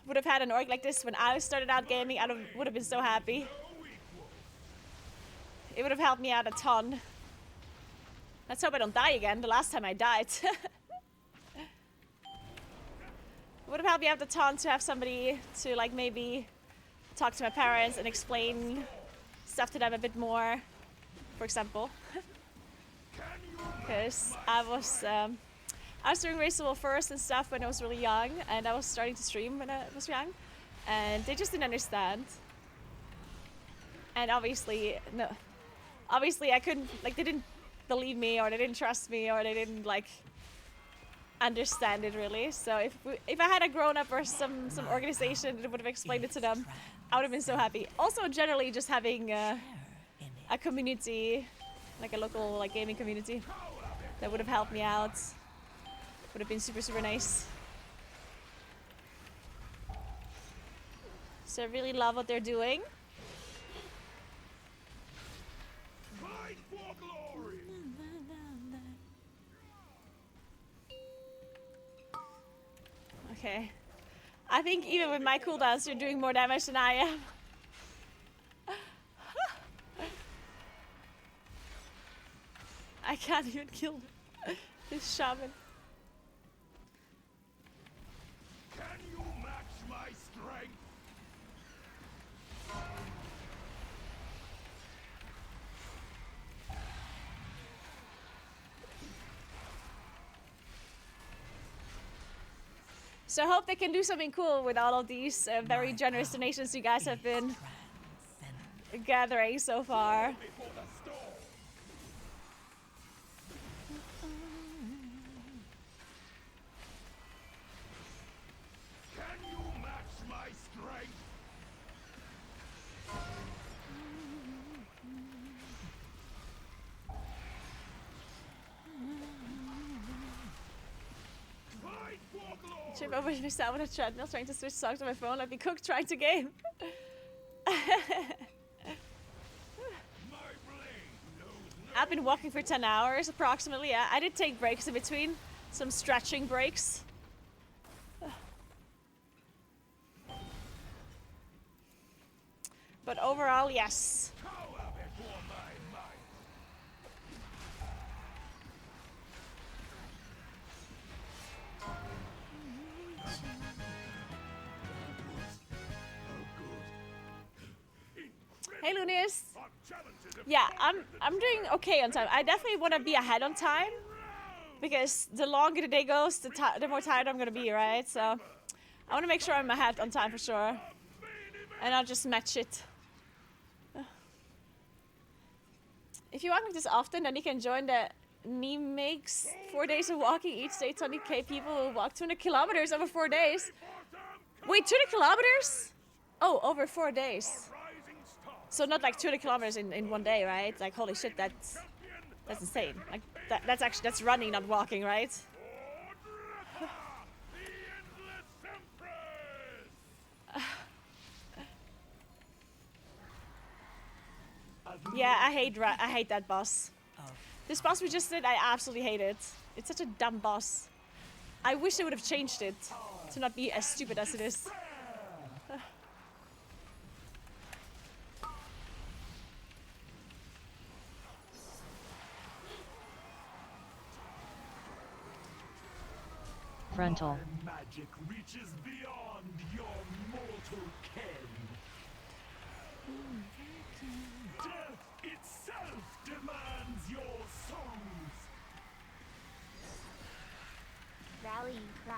would have had an org like this when I started out gaming, I would have been so happy. It would have helped me out a ton. Let's hope I don't die again. The last time I died. It would have helped me out a ton to have somebody to like maybe talk to my parents and explain stuff to them a bit more, for example. Because I was doing Raceable first and stuff when I was really young, and I was starting to stream when I was young, and they just didn't understand. And obviously I couldn't, like, they didn't believe me, or they didn't trust me, or they didn't like understand it really. So if I had a grown up or some organization that would have explained it to them, I would have been so happy. Also, generally, just having a community, like a local like gaming community, that would have helped me out. Would have been super nice. So I really love what they're doing. Okay. I think even with my cooldowns, you're doing more damage than I am. I can't even kill this shaman. Can you match my strength? So I hope they can do something cool with all of these very generous donations you guys have been gathering so far. Can you match my strength? Trip over myself on a treadmill trying to switch songs on my phone. Let me cook trying to game. I've been walking for 10 hours approximately. I did take breaks in between, some stretching breaks. But overall, yes. Hey, Lunis. Yeah, I'm doing okay on time. I definitely want to be ahead on time because the longer the day goes, the more tired I'm gonna be, right? So I want to make sure I'm ahead on time for sure, and I'll just match it. If you walk like this often, then you can join the Makes 4 days of walking each day. 20k people will walk 200 kilometers over 4 days. Wait, 200 kilometers? Oh, over 4 days. So not like 200 kilometers in 1 day, right? Like, holy shit, that's insane. Like, that's running, not walking, right? Yeah, I hate that boss. This boss we just did, I absolutely hate it. It's such a dumb boss. I wish they would have changed it to not be as stupid as it is. Frontal. Magic reaches beyond your mortal ken. Death itself demands your souls. Rallying cry.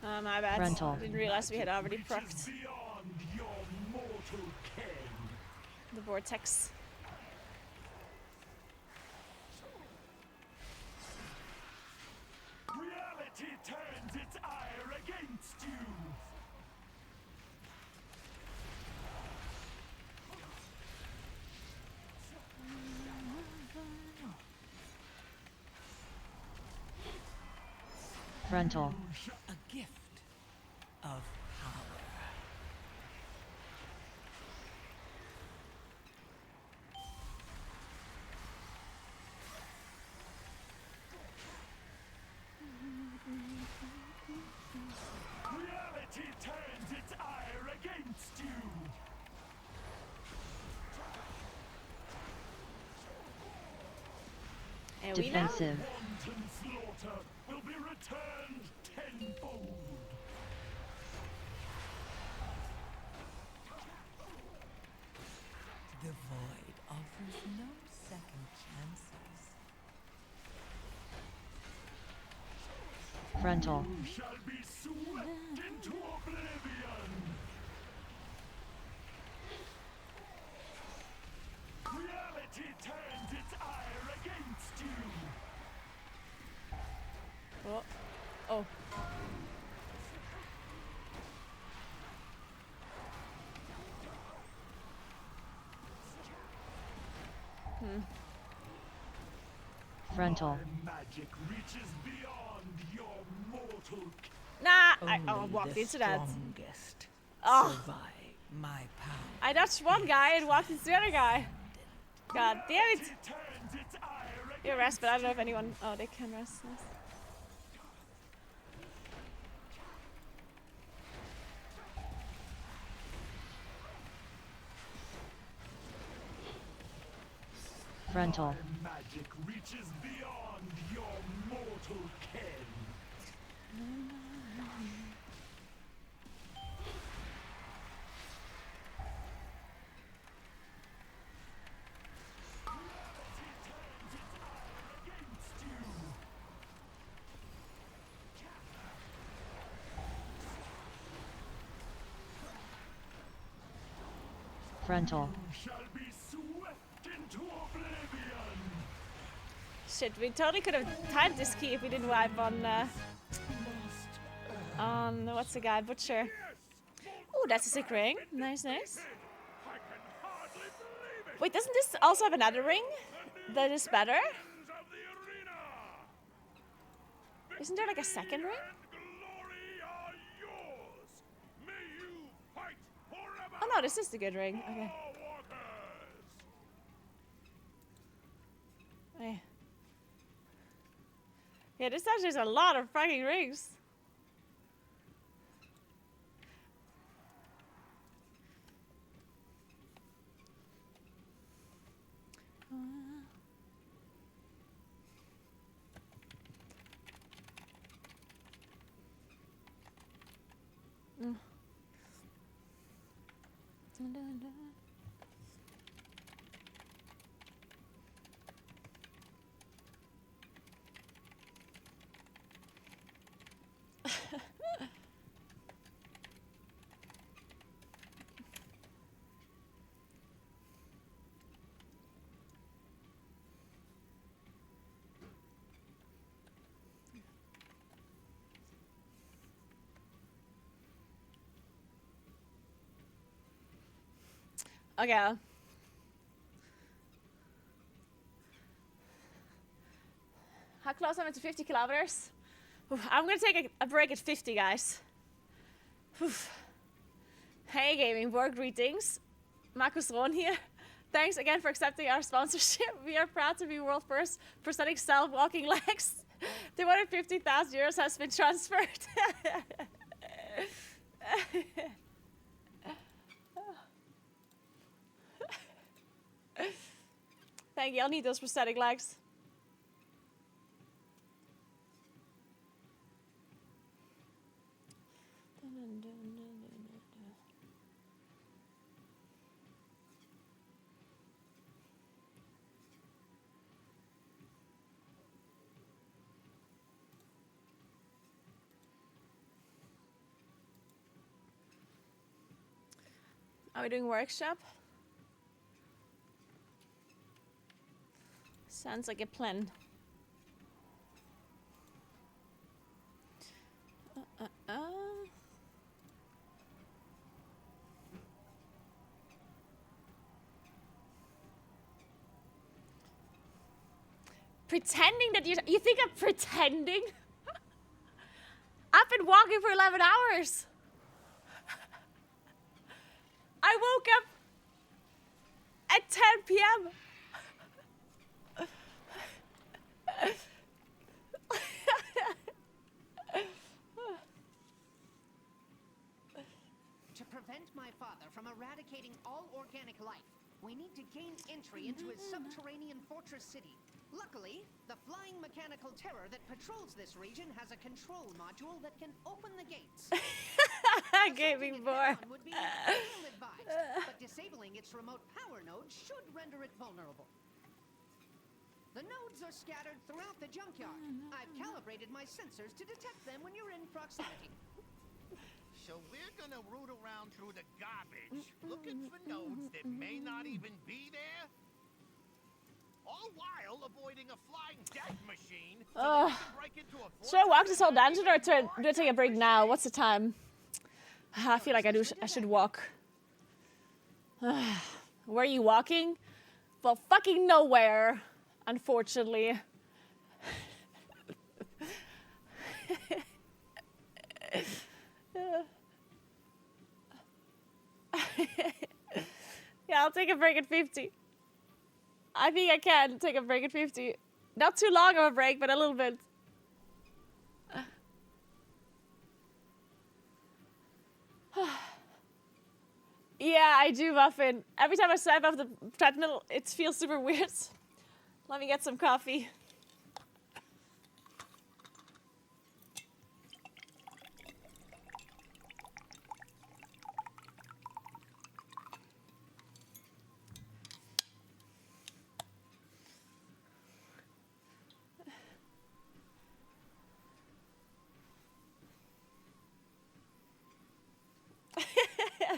Oh, my bad. Frontal. I didn't realize we had already procced Beyond your mortal ken. the vortex. Reality turns its ire against you. Frontal. A gift of power. Reality turns its ire against you. And we now? Defensive. Wanton slaughter will be returned tenfold. The void offers no second chances. Frontal. You shall be swept into oblivion. Reality turns its ire against you. Oh. Oh. Frontal. Magic reaches beyond your mortal. Nah, I Only walked the into that. strongest Oh. survive my power. I dodged one guy and walked into the other guy. God damn it. Turns its ire You're rest, but I don't know if anyone. Oh, they can rest. Nice. Frontal. Magic reaches beyond your mortal ken. Frontal. Shall be swept into oblivion. Shit, we totally could have timed this key if we didn't wipe on what's the guy? Butcher. Oh, that's a sick ring. Nice, nice. Wait, doesn't this also have another ring that is better? Isn't there like a second ring? Oh no, this is the good ring. Okay. Yeah. Yeah, this actually is a lot of fucking rings. Mm. Dun, dun, dun. Okay. How close am I to 50 kilometers? Oof, I'm gonna take a break at 50, guys. Oof. Hey gaming, board greetings. Marcus Ron here. Thanks again for accepting our sponsorship. We are proud to be world first prosthetic self-walking legs. 250,000 euros has been transferred. Thank you, I'll need those prosthetic legs. Are we doing workshop? Sounds like a plan. Pretending that you think I'm pretending? I've been walking for 11 hours. I woke up at 10 p.m. To prevent my father from eradicating all organic life, we need to gain entry into his subterranean fortress city. Luckily, the flying mechanical terror that patrols this region has a control module that can open the gates. Gaming boy. Would be ill-advised, but disabling its remote power node should render it vulnerable. The nodes are scattered throughout the junkyard. I've calibrated my sensors to detect them when you're in proximity. So we're gonna root around through the garbage, looking for nodes that may not even be there? All while avoiding a flying death machine so that we can break into a should I walk this whole dungeon or do I take a break now? What's the time? I feel like I should walk. Where are you walking? Well, fucking nowhere, unfortunately. Yeah, I'll take a break at 50. I think I can take a break at 50. Not too long of a break, but a little bit. Yeah, I do, Muffin. Every time I swipe off the treadmill, it feels super weird. Let me get some coffee.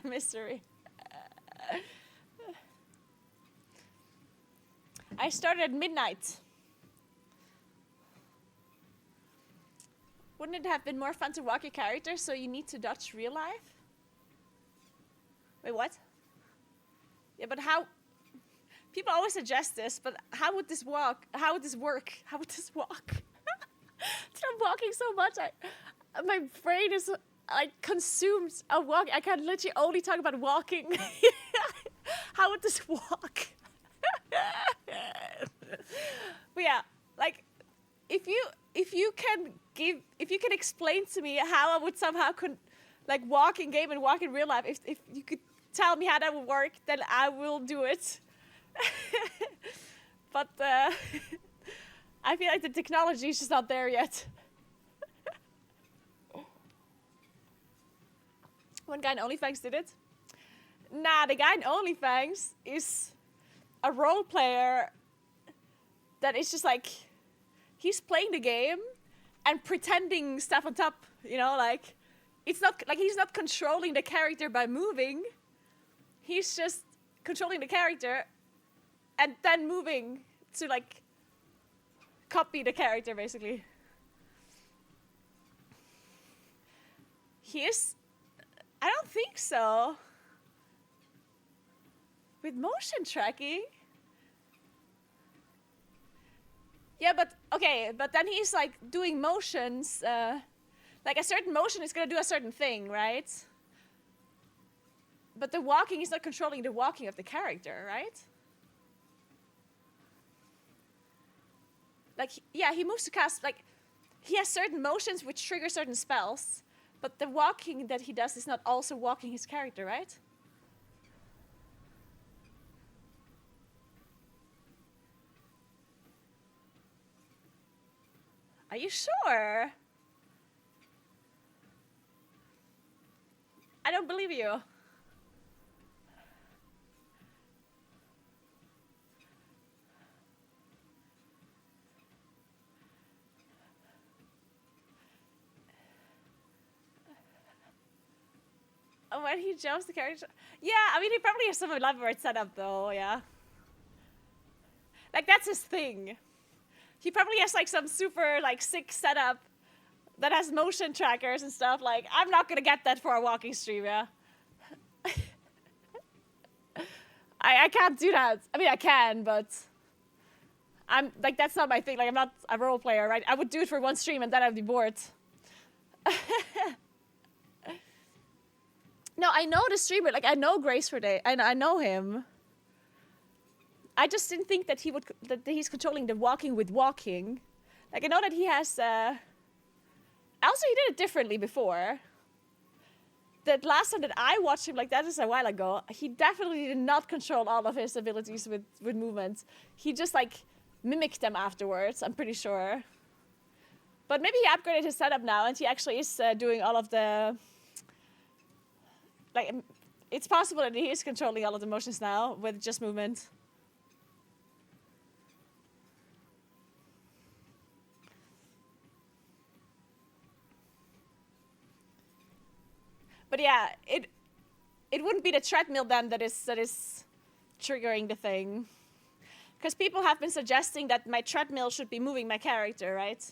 Mystery. I started at midnight. Wouldn't it have been more fun to walk your character so you need to dodge real life? Wait, what? Yeah, but how? People always suggest this, but how would this walk? How would this work? How would this walk? I'm walking so much, my brain is like consumed of walking. I can literally only talk about walking. How would this walk? But yeah, like if you can explain to me how I would somehow like walk in game and walk in real life, if you could tell me how that would work, then I will do it. But I feel like the technology is just not there yet. One guy in OnlyFans did it. Nah, the guy in OnlyFans is a role player that is just like, he's playing the game and pretending stuff on top, you know, like, it's not, like, he's not controlling the character by moving. He's just controlling the character and then moving to, like, copy the character, basically. He is... I don't think so. With motion tracking? Yeah, but, okay, but then he's, like, doing motions, like, a certain motion is gonna do a certain thing, right? But the walking is not controlling the walking of the character, right? Like, yeah, he moves to cast, like, he has certain motions which trigger certain spells, but the walking that he does is not also walking his character, right? Are you sure? I don't believe you. Oh, when he jumps the character. Yeah, I mean, he probably has some elaborate setup though, yeah. Like, that's his thing. He probably has like some super like sick setup that has motion trackers and stuff. Like, I'm not gonna get that for a walking stream, yeah. I can't do that. I mean, I can, but I'm like, that's not my thing. Like, I'm not a role player, right? I would do it for one stream and then I'd be bored. No, I know the streamer. Like, I know Grace for Day, and I know him. I just didn't think that he's controlling the walking with walking. Like, I know that he has. Also, he did it differently before. The last time that I watched him, like, that is a while ago, he definitely did not control all of his abilities with movement. He just, like, mimicked them afterwards, I'm pretty sure. But maybe he upgraded his setup now, and he actually is doing all of the... Like, it's possible that he is controlling all of the motions now with just movement. But yeah, it wouldn't be the treadmill then that is triggering the thing. Because people have been suggesting that my treadmill should be moving my character, right?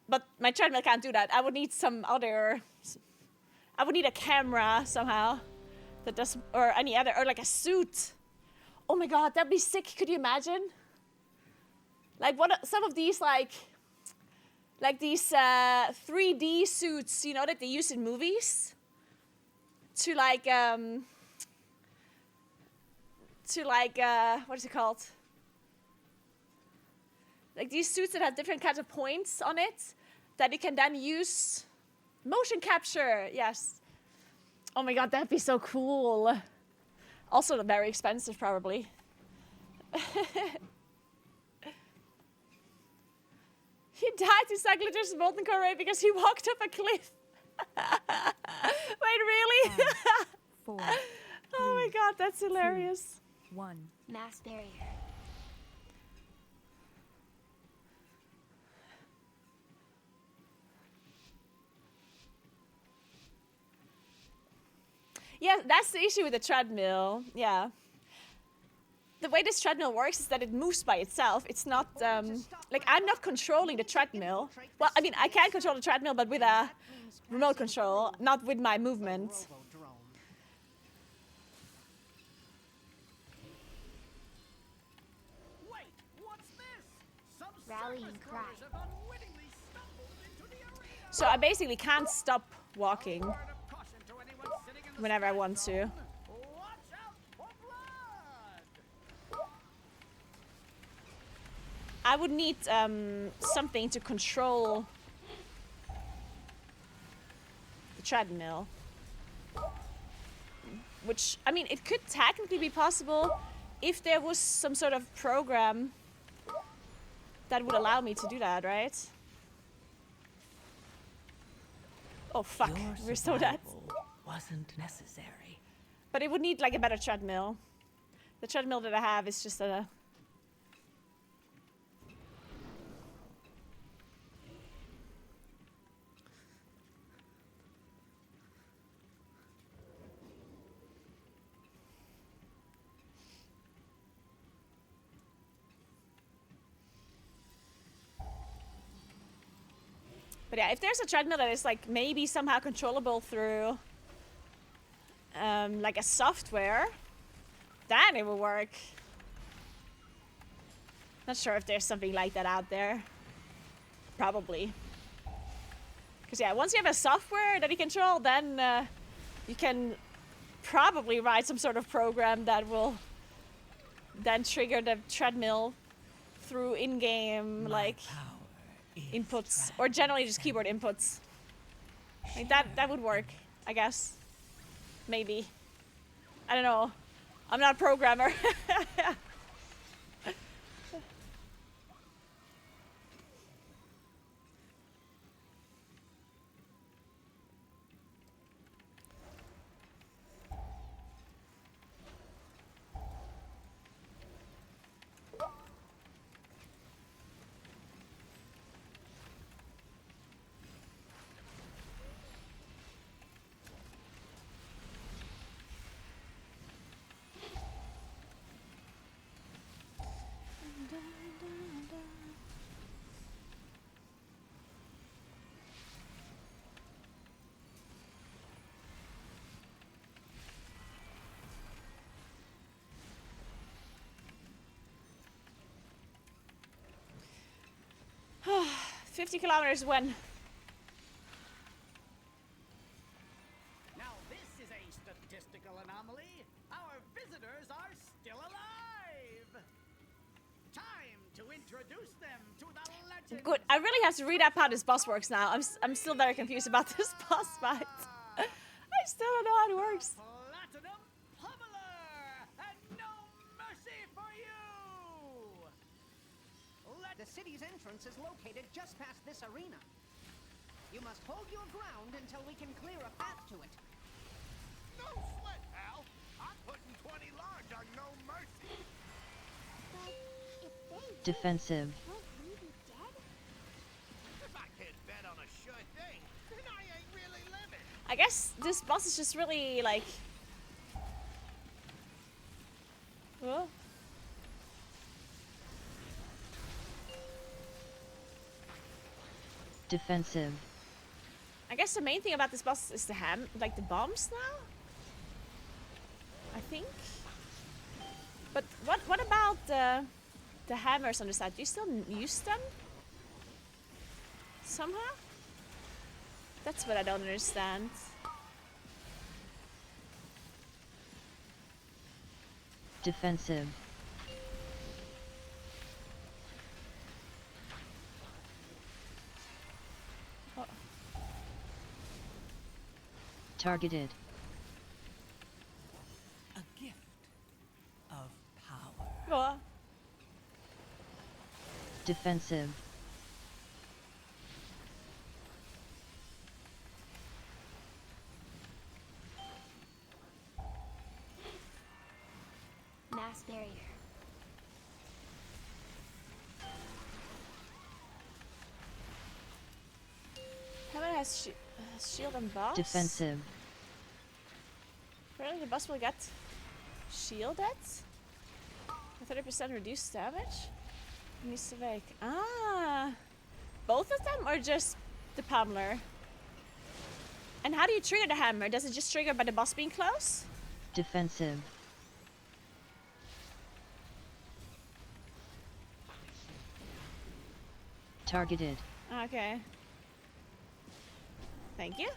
But my treadmill can't do that. I would need some other... I would need a camera somehow that does, or any other, or like a suit. Oh my god, that'd be sick. Could you imagine? Like some of these like these 3D suits, you know, that they use in movies to like what is it called? Like these suits that have different kinds of points on it that you can then use. Motion capture, yes. Oh my god, that'd be so cool. Also very expensive, probably. He died in Saglitter's molten core ray because he walked up a cliff. Wait, really? 5, 4, oh my god, that's hilarious. 2, 1. Mass barrier. Yeah, that's the issue with the treadmill. Yeah. The way this treadmill works is that it moves by itself. It's not, like, I'm not controlling the treadmill. Well, I mean, I can control the treadmill, but with a remote control, not with my movement. Wait, what's this? Some Rallying circus cry. cars have unwittingly stumbled into the arena. So I basically can't stop walking whenever I want to. Watch out for blood! I would need something to control the treadmill. Which, I mean, it could technically be possible if there was some sort of program that would allow me to do that, right? Oh fuck, we're so dead. Wasn't necessary. But it would need like a better treadmill. The treadmill that I have is just a... But yeah, if there's a treadmill that is like maybe somehow controllable through like a software, then it will work. Not sure if there's something like that out there. Probably. Because yeah, once you have a software that you control, then you can probably write some sort of program that will then trigger the treadmill through in-game like inputs, or generally just keyboard inputs. Like that would work, I guess. Maybe. I don't know. I'm not a programmer. 50 kilometers when? Now this is a statistical anomaly. Our visitors are still alive. Time to introduce them to the legend. Good. I really have to read up how this boss works now. I'm still very confused about this boss fight. I still don't know how it works. Platinum Pummeler, and no mercy for you. The city's entrance is located just past this arena. You must hold your ground until we can clear a path to it. No sweat, pal. I'm putting 20 large on no mercy. Defensive. If I can't bet on a sure thing, then I ain't really living. I guess this boss is just really like. Oh. Defensive. I guess the main thing about this boss is the like the bombs now. I think. But what about the hammers on the side? Do you still use them? Somehow? That's what I don't understand. Defensive. Oh. Targeted. A gift of power. Oh. Defensive. Mass barrier. Hammer has shield and boss. Defensive. Apparently the boss will get shielded. 30% reduced damage. Needs to make. Ah! Both of them or just the pummeler? And how do you trigger the hammer? Does it just trigger by the boss being close? Defensive. Targeted. Okay. Thank you.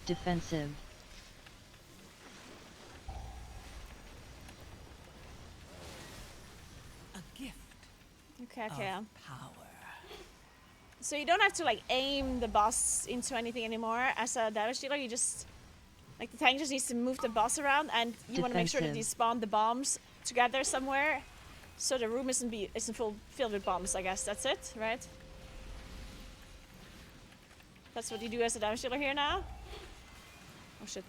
Defensive. A gift Okay, okay. of power. So you don't have to like aim the boss into anything anymore as a damage dealer. You just like the tank just needs to move the boss around, and you want to make sure that you spawn the bombs together somewhere, so the room isn't filled with bombs. I guess that's it, right? That's what you do as a damage dealer here now. Oh shit!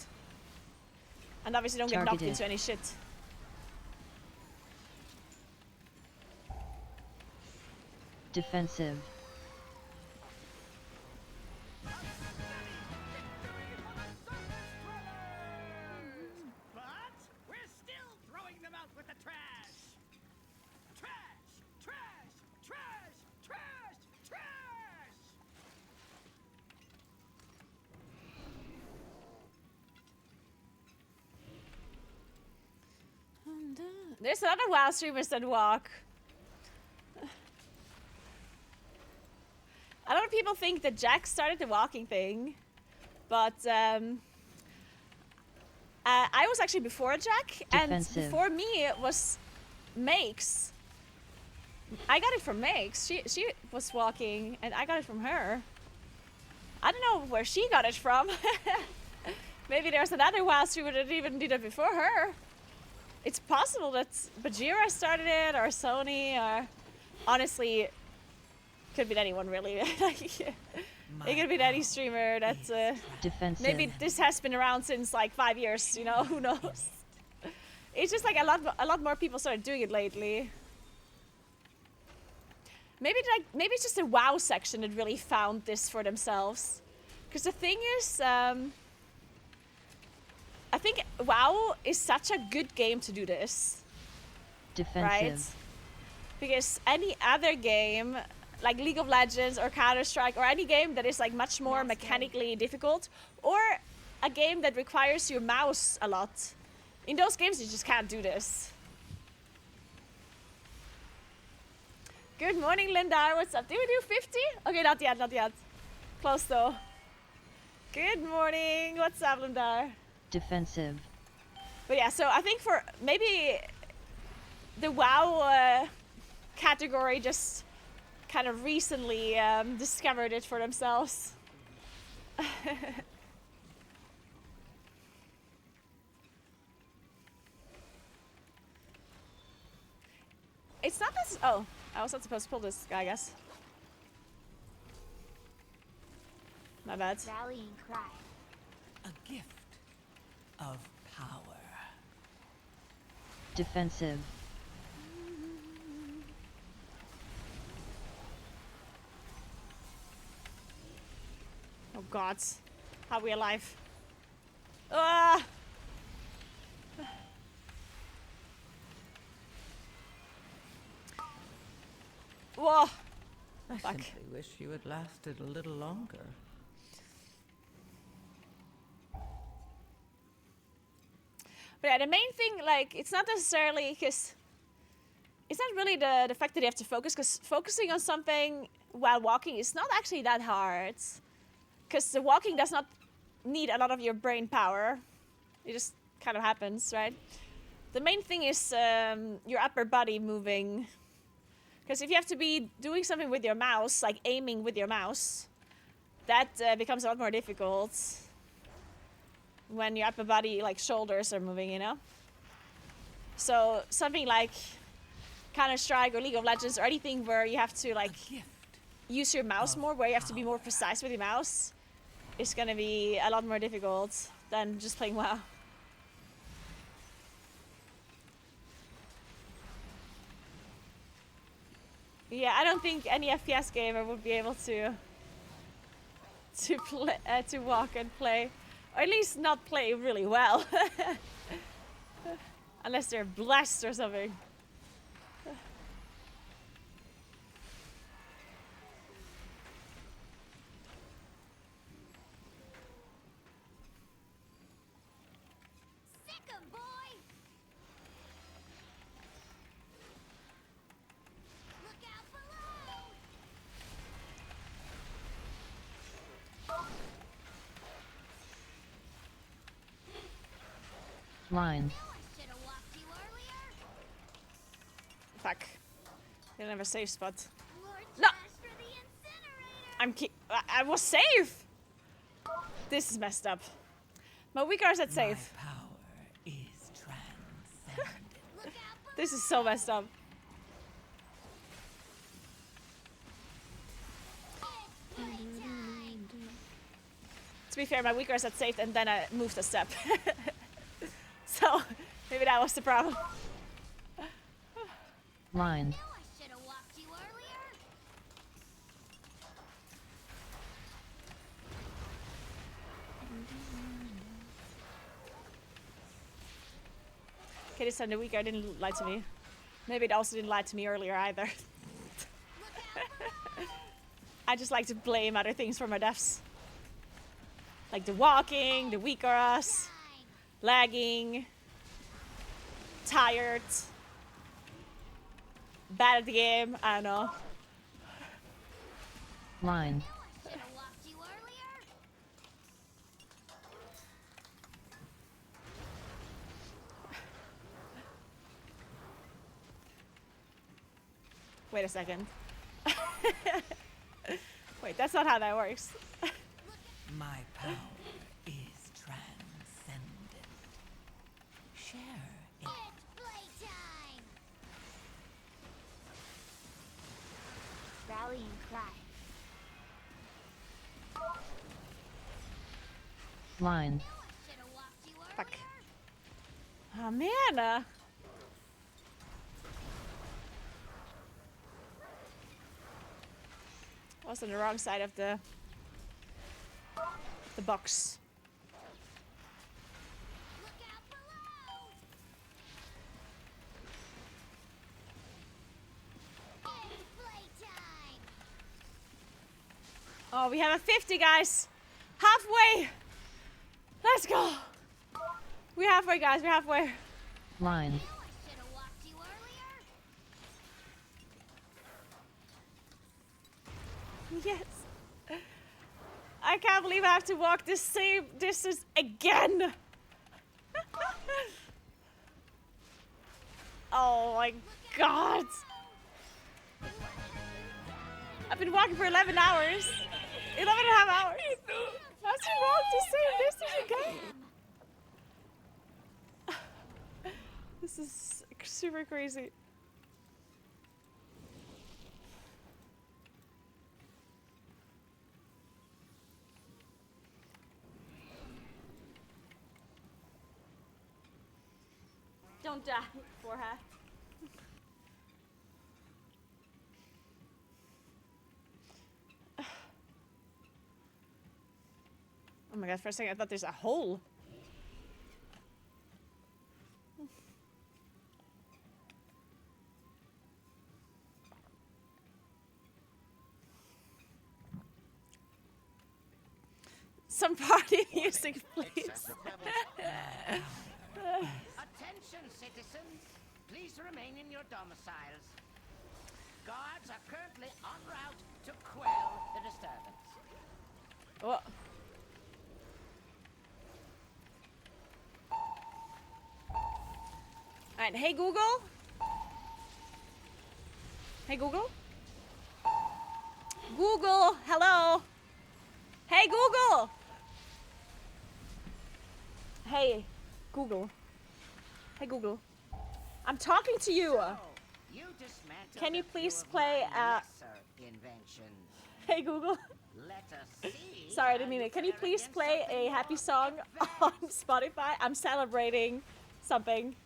And obviously don't get knocked into any shit. Defensive. But we're still throwing them out with the trash. Trash, trash, trash, trash, trash. There's a lot of WoW streamers that walk. A lot of people think that Jack started the walking thing, but I was actually before Jack, and before me it was Makes. I got it from Makes. She was walking, and I got it from her. I don't know where she got it from. Maybe there's another WoW streamer that even did it before her. It's possible that Bajira started it, or Sony, or honestly, could be anyone really. It could be any streamer that's maybe this has been around since like 5 years. You know, who knows? It's just like a lot more people started doing it lately. Maybe it's just a WoW section that really found this for themselves. Because the thing is, I think WoW is such a good game to do this. Defensive. Right? Because any other game, like League of Legends or Counter-Strike or any game that is like much more mechanically difficult, or a game that requires your mouse a lot. In those games, you just can't do this. Good morning, Linda. What's up? Did we do 50? Okay, not yet, not yet. Close though. Good morning. What's up, Linda? Defensive. But yeah, so I think for maybe the WoW category just kind of recently discovered it for themselves. It's not this. Oh, I was not supposed to pull this guy, I guess. My bad. Rallying cry. A gift of power. Defensive. Oh God, how are we alive? Ah! Whoa! I Fuck. simply wish you had lasted a little longer. But yeah, the main thing, like, it's not necessarily because it's not really the fact that you have to focus, because focusing on something while walking is not actually that hard. Because the walking does not need a lot of your brain power. It just kind of happens, right? The main thing is your upper body moving. Because if you have to be doing something with your mouse, like aiming with your mouse, that becomes a lot more difficult when your upper body, like shoulders are moving, you know? So something like Counter-Strike or League of Legends or anything where you have to like use your mouse more, where you have to be more precise with your mouse, is gonna be a lot more difficult than just playing WoW. Yeah, I don't think any FPS gamer would be able to play, to walk and play, or at least not play really well, unless they're blessed or something. Sick 'em, boy! Look out below! Line. Should have walked you earlier. Fuck. You'll never save spot. More No! trash for the incinerator. I was safe! This is messed up. My weak arms at safe. Power is transcendent. This is so messed up. To be fair, my weak arms had saved and then I moved a step. So, maybe that was the problem. Line. I should have walked you earlier. Okay, this time the weak arm didn't lie to me. Maybe it also didn't lie to me earlier either. I just like to blame other things for my deaths. Like the walking, the weak arms, lagging, tired, bad at the game, I don't know. Line. Should have walked you earlier. Wait a second. Wait, that's not how that works. My power is transcendent. Share it. It's playtime. Rallying cry. Line. Should have walked you earlier. Fuck. Oh man. I was on the wrong side of the box. Look out below. It's playtime. Oh, we have a 50, guys. Halfway. Let's go. We're halfway, guys. We're halfway. Line. Yes. I can't believe I have to walk the same distance again. Oh my god. I've been walking for 11 hours. 11 and a half hours. I have to walk the same distance again. This is super crazy. Don't die, forehead. Oh my god, for a second I thought there's a hole. Some party music, please. Attention, citizens. Please remain in your domiciles. Guards are currently en route to quell the disturbance. What? Alright, hey Google. Hey Google. Google, hello. Hey Google. Hey Google. Hey Google. I'm talking to you. So, you dismantled Can you a few please of play my lesser inventions. Hey Google. Let us see. Sorry, I didn't mean it. Can you please play a happy song on Spotify? I'm celebrating something.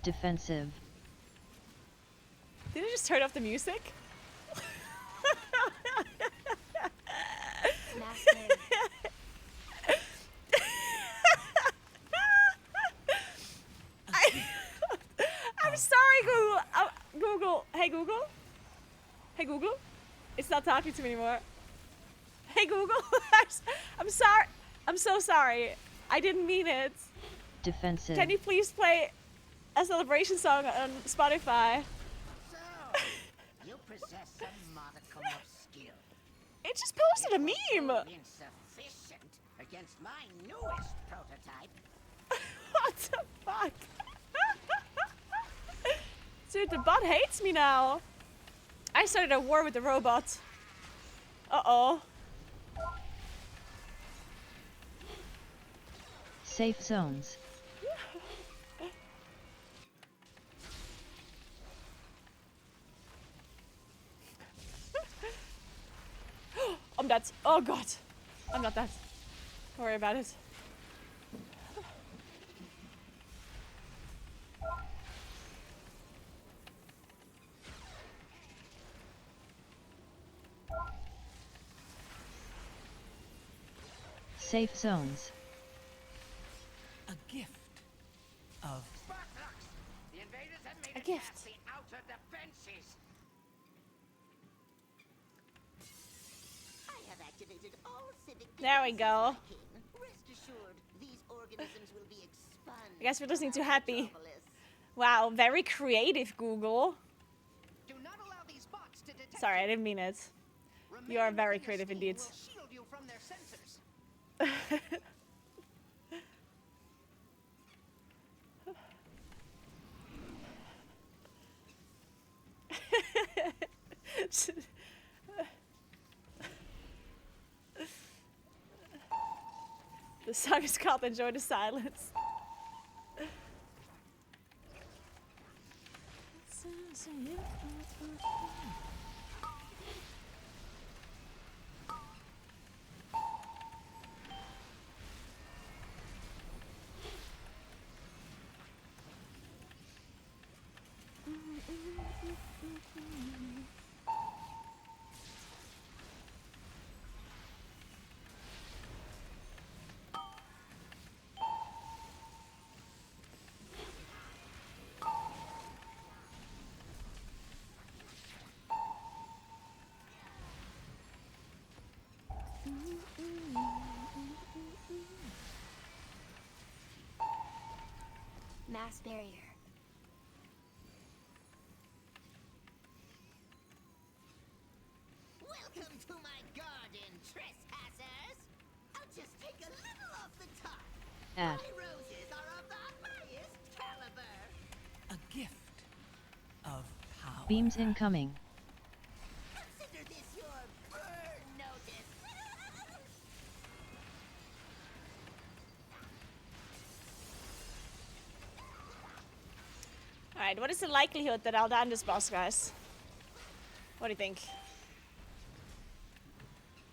Defensive. Did I just turn off the music? I'm sorry, Google. Google. Hey, Google. Hey, Google. It's not talking to me anymore. Hey, Google. I'm sorry. I'm so sorry. I didn't mean it. Defensive. Can you please play a celebration song on Spotify? So, you possess a modicum of skill. It just posted a meme. Insufficient against my newest prototype. What the fuck? Dude, the bot hates me now. I started a war with the robot. Uh-oh. Safe zones. I'm dead. Oh god. I'm not dead. Don't worry about it. Safe zones. A gift of Sparklux! The invaders have made A it gift. past the outer defenses. I have activated all civic There we go. Rest assured, these organisms will be expunged. I guess we're listening to from Happy. Metropolis. Wow, very creative, Google. Do not allow these bots to detect Sorry, I didn't mean it. You are very creative indeed. will shield you from their sensors. The song is called Enjoy the Silence. Mass barrier. Welcome to my garden, trespassers. I'll just take a little off the top. Add. My roses are of the highest caliber. A gift of power. Beams incoming. Consider this your burn notice. Alright, what is the likelihood that I'll down this boss, guys? What do you think?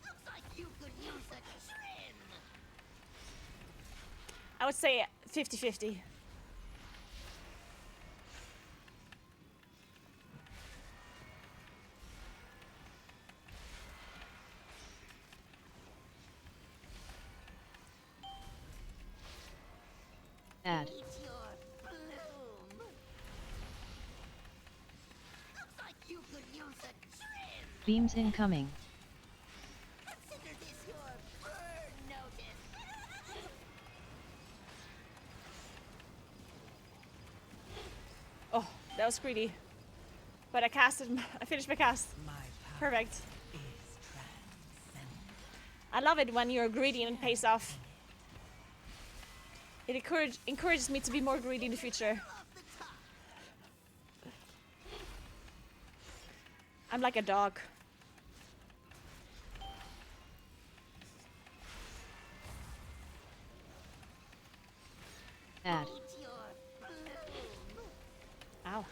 Looks like you could use a trim. I would say 50-50. Add. Eat your bloom. Looks like you could use a trim. Beams incoming. Consider this your burn notice. Oh, that was greedy. But I finished my cast. Perfect. I love it when you're greedy and it pays off. It encourages me to be more greedy in the future. I'm like a dog. Add. Eat your bloom. Ow.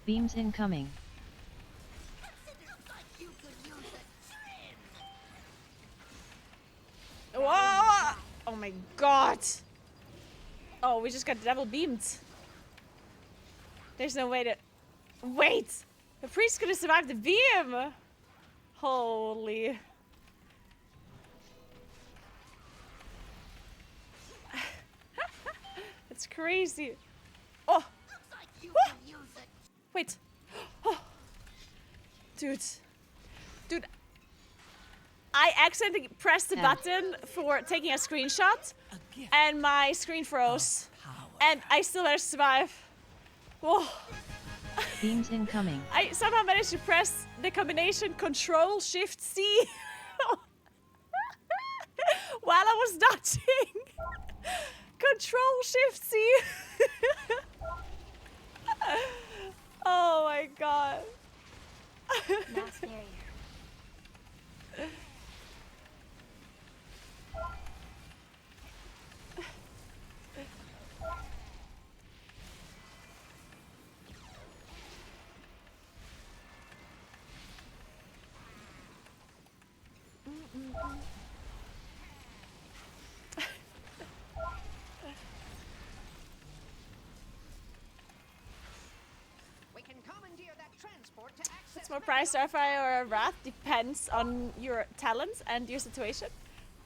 Beams incoming. Looks like you could use a trim. Whoa! Oh my god. Oh, we just got double beamed. There's no way to... Wait! The priest could have survived the beam! Holy... That's crazy. Oh! Wait. Oh. Dude. Dude. I accidentally pressed the button for taking a screenshot and my screen froze. And I still managed to survive. Whoa. Beams incoming. I somehow managed to press the combination Control-Shift-C while I was dodging. Control-Shift-C. Oh my god. Mass barrier. We can commandeer that transport to access. It's more price Starfire or Wrath, depends on your talents and your situation.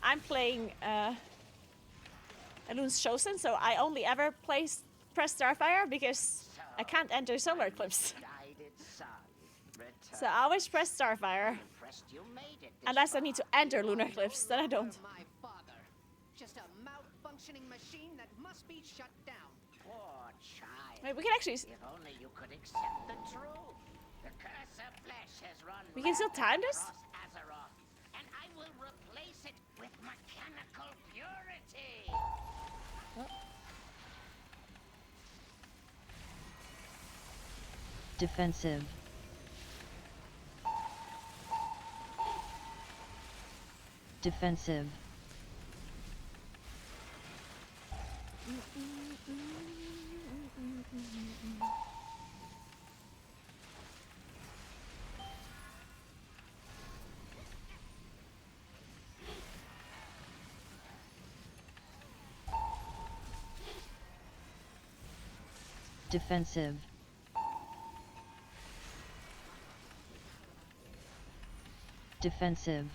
I'm playing Elune's Chosen, so I only ever press Starfire because I can't enter Solar Eclipse. So I always press Starfire. Unless I need to enter Lunar Eclipse, then I don't. My father. Just a malfunctioning machine that must be shut down. Poor child. Wait, we can actually... If only you could accept the truth. The curse of flesh has run We can still time this? across Azeroth, and I will replace it with mechanical purity. Defensive. Defensive. Defensive. Defensive.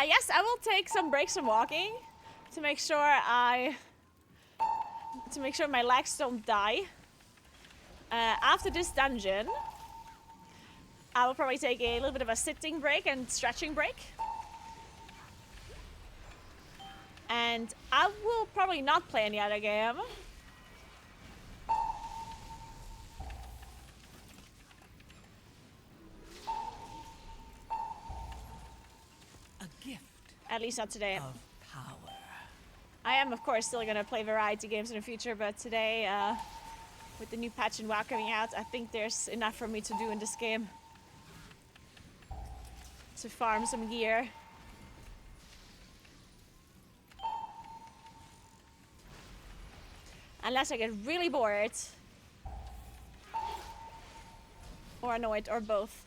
Yes, I will take some breaks from walking to make sure my legs don't die. After this dungeon, I will probably take a little bit of a sitting break and stretching break. And I will probably not play any other game. A gift At least not today. of power. I am, of course, still gonna play variety games in the future, but today, with the new patch in WoW coming out, I think there's enough for me to do in this game. To farm some gear. Unless I get really bored. Or annoyed, or both.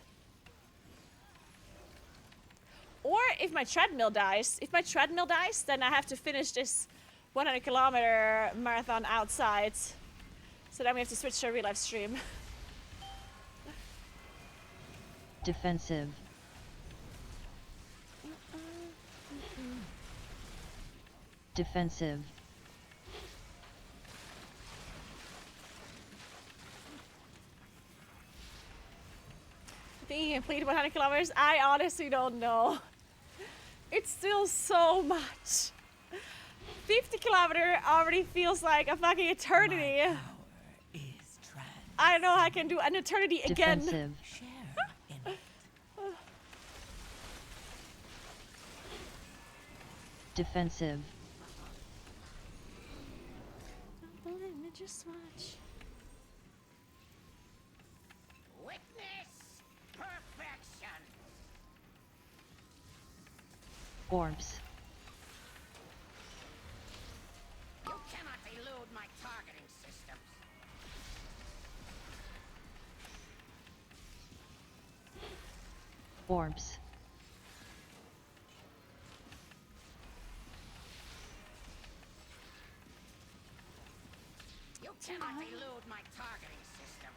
Or if my treadmill dies. If my treadmill dies, then I have to finish this 100-kilometer marathon outside. So then we have to switch to a real life stream. Defensive. Defensive. Being complete 100 kilometers, I honestly don't know. It's still so much. 50 kilometer already feels like a fucking eternity. I don't know how I can do an eternity again. Defensive. Defensive. Just watch. Witness perfection. Orbs. You cannot elude my targeting systems. Orbs. You cannot elude my targeting systems.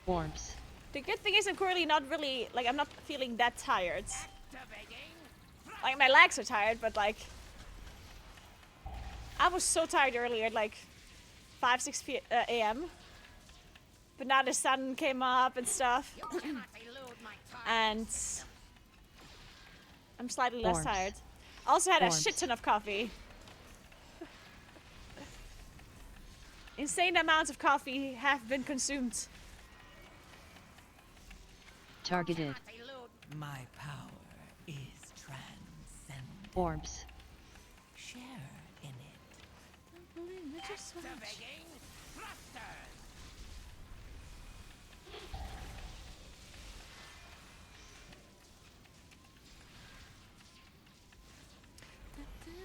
Orbs. The good thing is I'm currently not really, like, I'm not feeling that tired. Like, my legs are tired, but like, I was so tired earlier at like 5, 6 a.m. But now the sun came up and stuff. And I'm slightly less Orbs. tired. Also had a Orbs. shit ton of coffee. Insane amounts of coffee have been consumed. Targeted. My power is transcendent. Orbs. Share in it. Activating thrusters.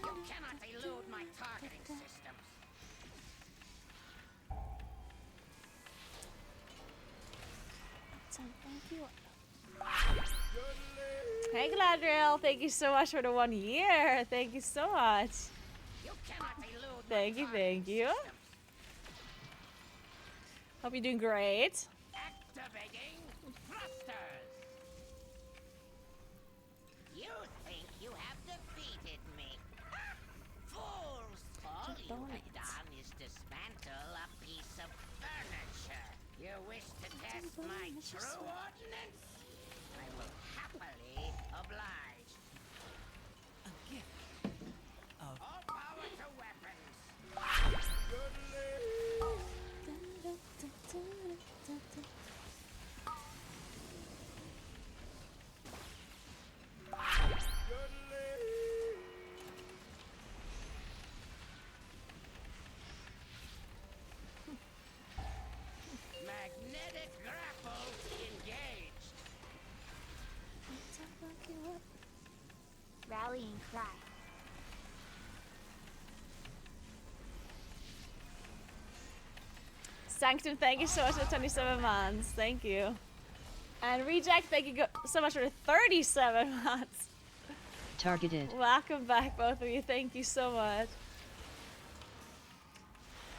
You cannot elude my targeting systems. Hey Gladriel, thank you so much for the 1 year. Thank you so much. You cannot elude Thank you, thank you. Hope you're doing great. activating thrusters. You think you have defeated me? Fools! All you have done is dismantle a piece of furniture. You wish to test my true ordnance? I will happily oblige. A gift of All power to weapons. Magnetic grapple engaged. Rallying cry. Sanctum, thank you so much for the 27 months. Thank you. And Reject, thank you so much for the 37 months. Targeted. Welcome back, both of you. Thank you so much.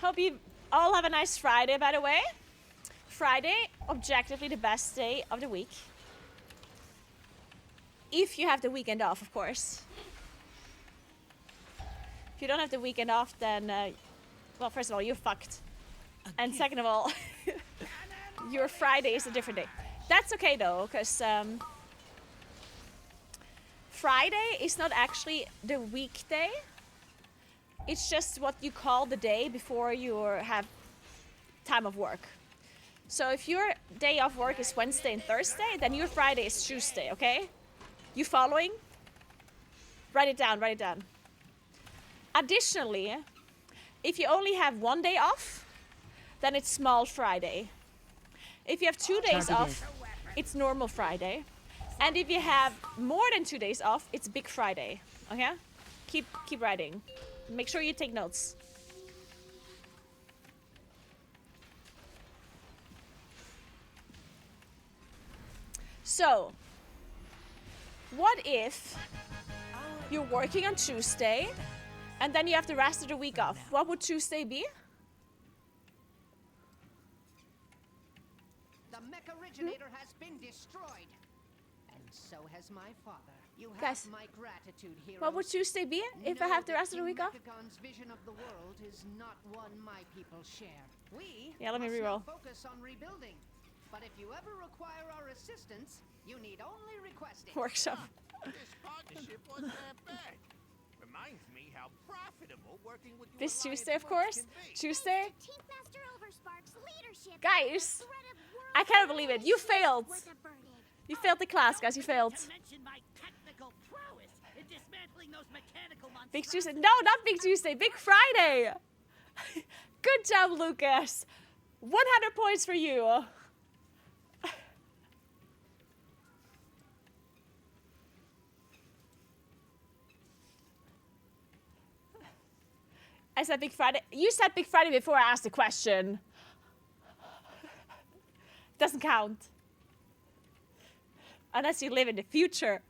Hope you all have a nice Friday, by the way. Friday, objectively the best day of the week. If you have the weekend off, of course. If you don't have the weekend off, then, well, first of all, you're fucked. And second of all, your Friday is a different day. That's okay though, because Friday is not actually the weekday. It's just what you call the day before you have time of work. So if your day of work is Wednesday and Thursday, then your Friday is Tuesday, okay? You following? Write it down, write it down. Additionally, if you only have one day off, then it's small Friday. If you have 2 days off, it's normal Friday. And if you have more than 2 days off, it's big Friday, okay? Keep writing. Make sure you take notes. So, what if you're working on Tuesday and then you have the rest of the week off? What would Tuesday be? The mech originator has been destroyed. And so has my father. You have Guys, my gratitude, heroes. what would Tuesday be if I have the rest of the week off? Mechagon's vision of the world is not one my people share. We Yeah, let me must reroll. now focus on rebuilding. But if you ever require our assistance, you need only request it. Workshop. This partnership wasn't that bad. Reminds me how profitable working with you This Alliance Tuesday, of works course. can be. Tuesday. Team Master Overspark's leadership. Guys, I can't believe it. You failed. You failed the class, guys. You failed. To mention my technical prowess in dismantling those mechanical Big Tuesday. No, not Big Tuesday. Big Friday. Good job, Lucas. 100 points for you. I said Big Friday. You said Big Friday before I asked the question. Doesn't count. Unless you live in the future.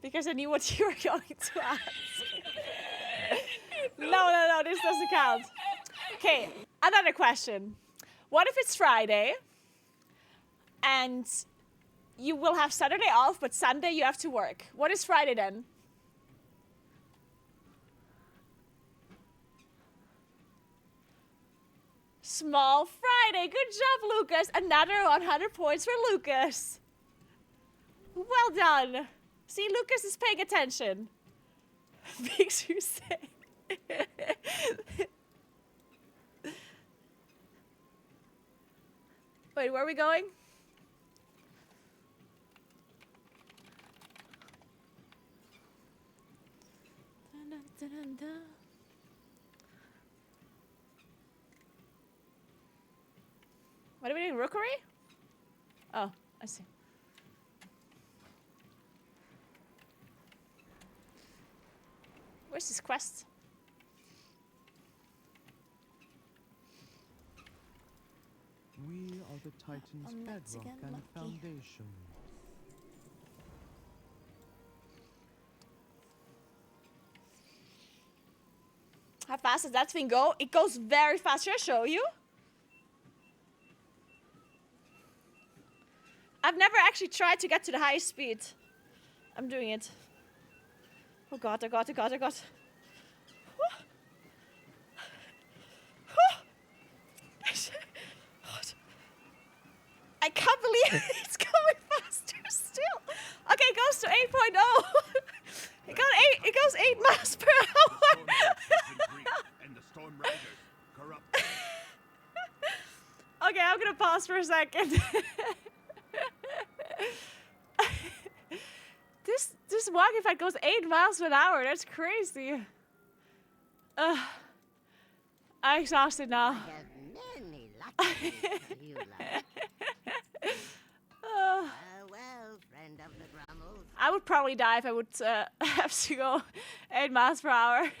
Because I knew what you were going to ask. No, this doesn't count. Okay, another question. What if it's Friday and you will have Saturday off, but Sunday you have to work? What is Friday then? Small Friday. Good job, Lucas. Another 100 points for Lucas. Well done. See, Lucas is paying attention. Big Tuesday. Wait, where are we going? What are we doing? Rookery? Oh, I see. Where's this quest? We are the Titan's bedrock and foundation. How fast does that thing go? It goes very fast. Should I show you? I've never actually tried to get to the highest speed. I'm doing it. Oh god, oh god, oh god, oh god. I can't believe it's going faster still. Okay, it goes to 8.0. It goes 8 miles per hour. And the Storm Riders corrupt. Okay, I'm gonna pause for a second. This walking fight goes 8 miles per hour. That's crazy. I'm exhausted now. I have many lucky things you like. Well, friend of the Grummels. I would probably die if I would have to go 8 miles per hour.